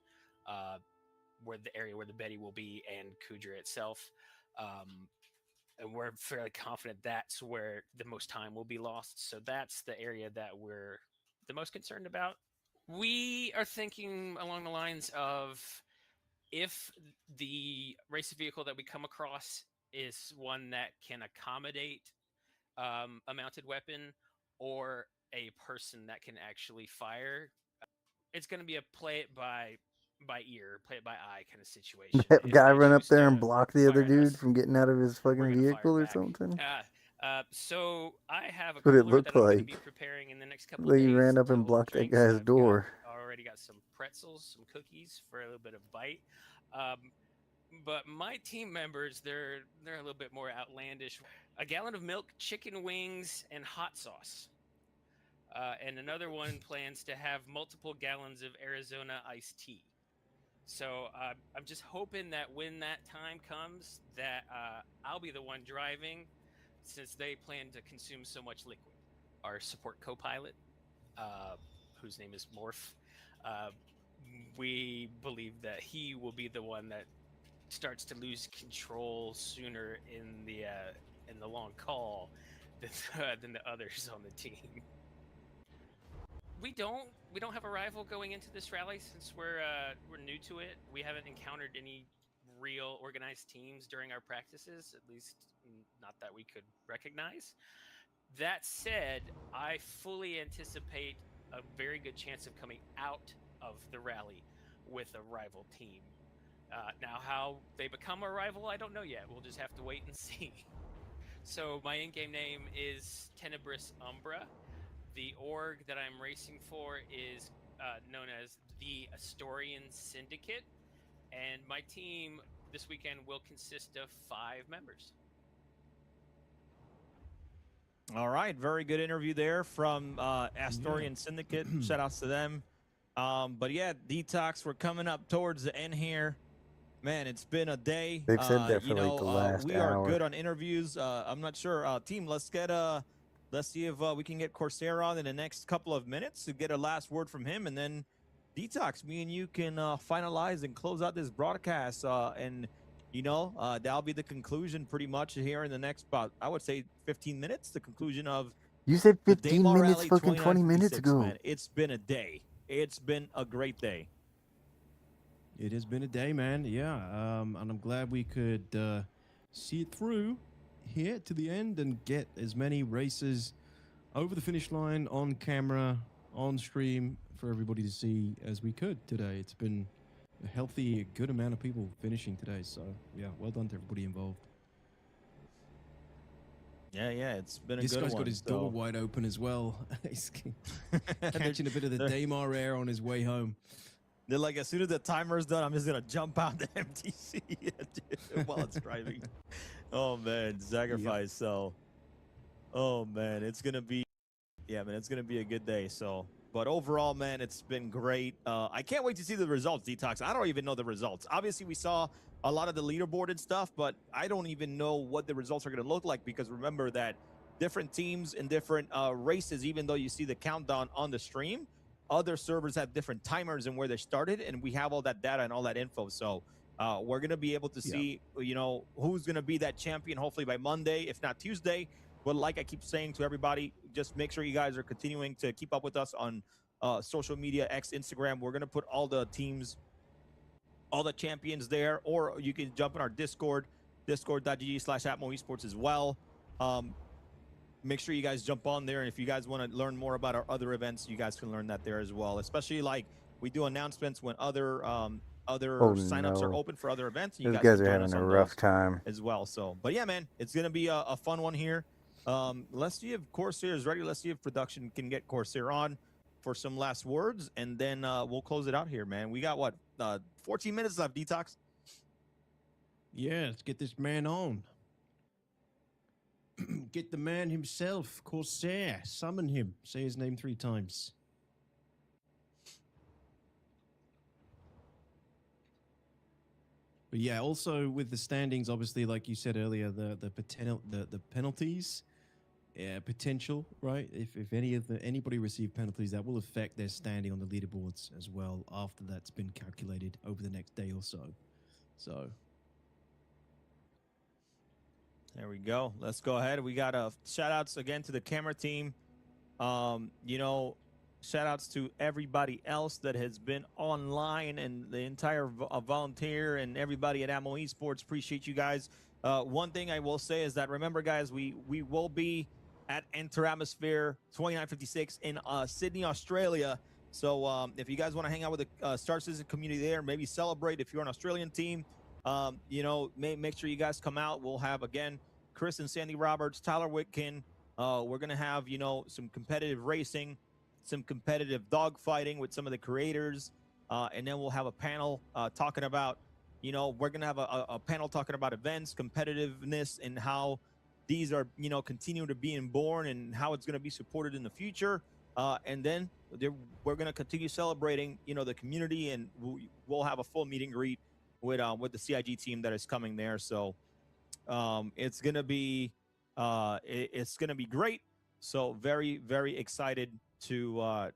where the Betty will be and Kudra itself. And we're fairly confident that's where the most time will be lost. So that's the area that we're the most concerned about. We are thinking along the lines of, if the race vehicle that we come across is one that can accommodate a mounted weapon or a person that can actually fire, it's going to be a play it by ear, play it by eye kind of situation. That If guy they run up choose there to and block the other fire at dude us, from getting out of his we're fucking going to fire vehicle or back. something. So I have a That's what it cooler looked that I'm going to be like. preparing in the next couple Like he days ran up to and hold blocked that drinks. guy's I've door. already got some pretzels, some cookies for a little bit of bite. But my team members, they're a little bit more outlandish. A gallon of milk, chicken wings, and hot sauce. And another one plans to have multiple gallons of Arizona iced tea. So I'm just hoping that when that time comes, that I'll be the one driving, since they plan to consume so much liquid. Our support co-pilot, whose name is Morph, we believe that he will be the one that starts to lose control sooner in the long call than the others on the team. We don't have a rival going into this rally, since we're new to it. We haven't encountered any real organized teams during our practices, at least not that we could recognize. That said, I fully anticipate a very good chance of coming out of the rally with a rival team. Now, how they become a rival, I don't know yet. We'll just have to wait and see. So my in-game name is Tenebris Umbra. The org that I'm racing for is known as the Astorian Syndicate. And my team this weekend will consist of 5 members. All right, very good interview there from Astorian Syndicate. Shout outs to them. But yeah, Detox, we're coming up towards the end here. Man, it's been a day. They've said that for like the last We are hour. good on interviews. I'm not sure. Team, let's see if we can get Corsair on in the next couple of minutes to get a last word from him, and then Detox, me and you can finalize and close out this broadcast. And that'll be the conclusion pretty much here in the next about, I would say, 15 minutes. The conclusion of You said the 15 Daymar minutes, Rally fucking 20 minutes 2956, ago. man. It's been a day. It's been a great day. It has been a day, man. Yeah, and I'm glad we could see it through here to the end and get as many races over the finish line on camera, on stream for everybody to see as we could today. It's been a healthy, good amount of people finishing today. So, yeah, well done to everybody involved. Yeah, it's been a this good guy's one. got his so. door wide open as well. He's catching a bit of the Daymar air on his way home. They're like, as soon as the timer's done, I'm just gonna jump out the MTC while it's driving. Oh man, sacrifice. So, oh man, it's gonna be, it's gonna be a good day. So, but overall, man, it's been great. I can't wait to see the results, Detox. I don't even know the results. Obviously, we saw a lot of the leaderboard and stuff, but I don't even know what the results are gonna look like, because remember that different teams and different races, even though you see the countdown on the stream, other servers have different timers and where they started, and we have all that data and all that info. So we're going to be able to see, who's going to be that champion, hopefully by Monday, if not Tuesday. But like I keep saying to everybody, just make sure you guys are continuing to keep up with us on social media, X, Instagram. We're going to put all the teams, all the champions there, or you can jump in our Discord, discord.gg/atmoesports as well. Make sure you guys jump on there, and if you guys want to learn more about our other events, you guys can learn that there as well. Especially like we do announcements when other signups are open for other events. And you Those guys guys can are join having us a on rough those time. as well. So, but yeah, man, it's gonna be a fun one here. Let's see if Corsair is ready. Let's see if production can get Corsair on for some last words, and then we'll close it out here, man. We got what 14 minutes left, Detox. Yeah, let's get this man on. Get the man himself, Corsair. Summon him. Say his name 3 times. But yeah, also with the standings, obviously, like you said earlier, the penalties, potential, right? If anybody receive penalties, that will affect their standing on the leaderboards as well after that's been calculated over the next day or so. So. There we go. Let's go ahead. We got shout outs again to the camera team. Shout outs to everybody else that has been online and the entire volunteer and everybody at Ammo Esports. Appreciate you guys. One thing I will say is that, remember, guys, we will be at Enter Atmosphere 2956 in Sydney, Australia. So if you guys want to hang out with the Star Citizen community there, maybe celebrate if you're an Australian team. Make sure you guys come out. We'll have, again, Chris and Sandy Roberts, Tyler Whitkin. We're going to have, some competitive racing, some competitive dogfighting with some of the creators. And then we'll have a panel talking about, we're going to have a panel talking about events, competitiveness, and how these are, continue to being born and how it's going to be supported in the future. And then we're going to continue celebrating, the community, and we'll have a full meet and greet with the CIG team that is coming there. So it's gonna be great. So very, very excited to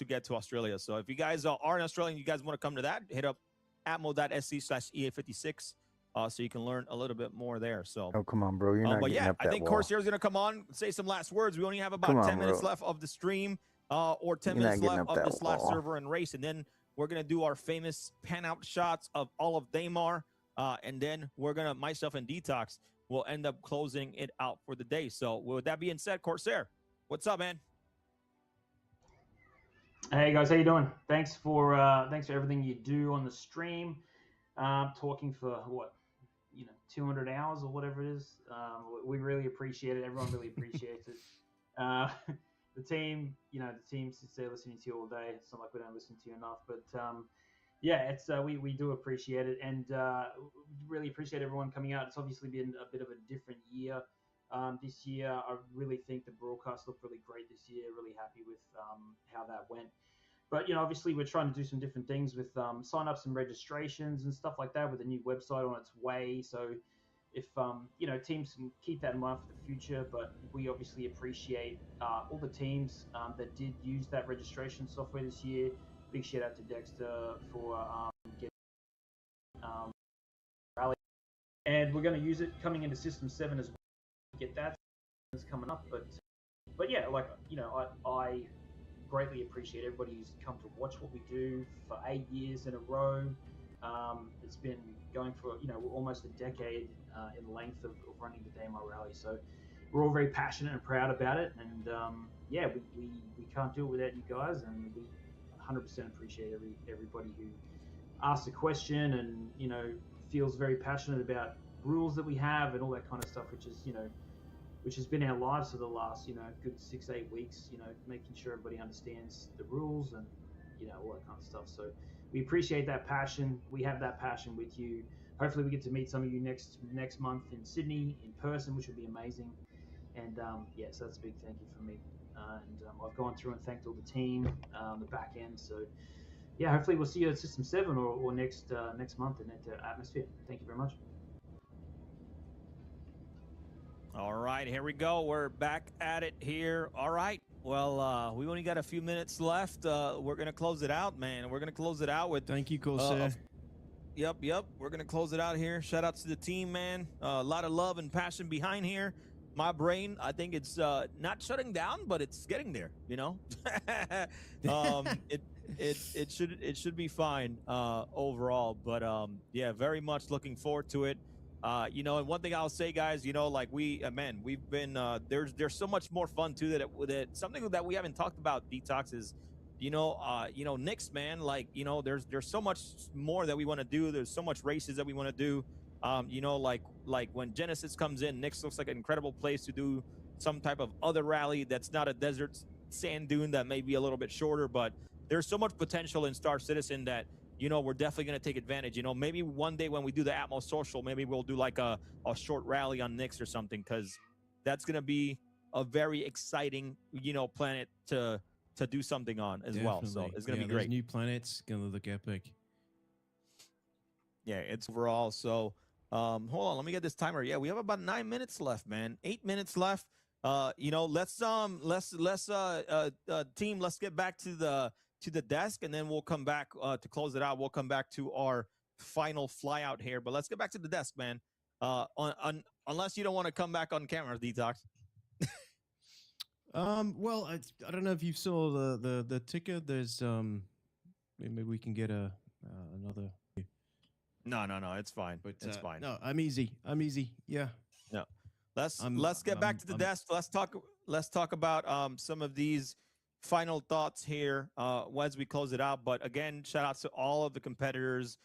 get to Australia. So if you guys are in Australia and you guys want to come to that, hit up atmo.sc/EA56 so you can learn a little bit more there. So Oh, come on, bro. You're not but getting yeah, up I that think wall. Corsair is gonna come on, say some last words. We only have about Come on, 10 minutes bro. left of the stream, or 10 You're not minutes getting left up of that this last wall. server and race, and then we're gonna do our famous pan out shots of all of Daymar, and then we're gonna, myself and Detox will end up closing it out for the day. So with that being said, Corsair, what's up, man? Hey guys, how you doing? Thanks for everything you do on the stream. Talking for what, 200 hours or whatever it is. We really appreciate it. Everyone really appreciates it. The team sits there listening to you all day. It's not like we don't listen to you enough, but yeah, it's we do appreciate it, and really appreciate everyone coming out. It's obviously been a bit of a different year this year. I really think the broadcast looked really great this year. Really happy with how that went. But obviously we're trying to do some different things with sign-ups and registrations and stuff like that with a new website on its way. So if teams can keep that in mind for the future, but we obviously appreciate all the teams that did use that registration software this year. Big shout out to Dexter for getting Rally, and we're going to use it coming into System 7 as well. Get that is coming up, but yeah, I greatly appreciate everybody who's come to watch what we do for 8 years in a row. It's been going for almost a decade in length of running the Daymar Rally. So we're all very passionate and proud about it. And we can't do it without you guys. And we 100% appreciate everybody who asks a question and feels very passionate about rules that we have and all that kind of stuff, which has been our lives for the last good 6-8 weeks, making sure everybody understands the rules and all that kind of stuff. So we appreciate that passion. We have that passion with you. Hopefully we get to meet some of you next month in Sydney in person, which would be amazing. And so that's a big thank you from me. I've gone through and thanked all the team, the back end. So yeah, hopefully we'll see you at System 7 or next month in that atmosphere. Thank you very much. All right, here we go. We're back at it here. All right. Well, we only got a few minutes left. We're going to close it out, man. We're going to close it out with... Thank you, Corsair. Yep. We're going to close it out here. Shout out to the team, man. A lot of love and passion behind here. My brain, I think it's not shutting down, but it's getting there, it should be fine overall. But yeah, very much looking forward to it. And one thing I'll say, guys, we've been there's so much more fun too that something that we haven't talked about, Detox, is Knicks, man. There's so much more that we want to do. There's so much races that we want to do. Like when Genesis comes in, Knicks looks like an incredible place to do some type of other rally that's not a desert sand dune that may be a little bit shorter, but there's so much potential in Star Citizen that we're definitely going to take advantage. Maybe one day when we do the Atmos Social, maybe we'll do like a short rally on Knicks or something, because that's going to be a very exciting, planet to do something on as well. So it's going to be great. New planets going to look epic. Yeah, it's overall. So hold on, let me get this timer. Yeah, we have about 9 minutes left, man. 8 minutes left. Let's team, let's get back to the desk, and then we'll come back to close it out. We'll come back to our final fly out here, but let's get back to the desk, man. Unless you don't want to come back on camera, Detox. Well, I don't know if you saw the ticker. There's maybe we can get another. No, it's fine. But it's fine. No, I'm easy. Yeah. No. Let's get back to the desk. Let's talk about some of these final thoughts here as we close it out. But again, shout out to all of the competitors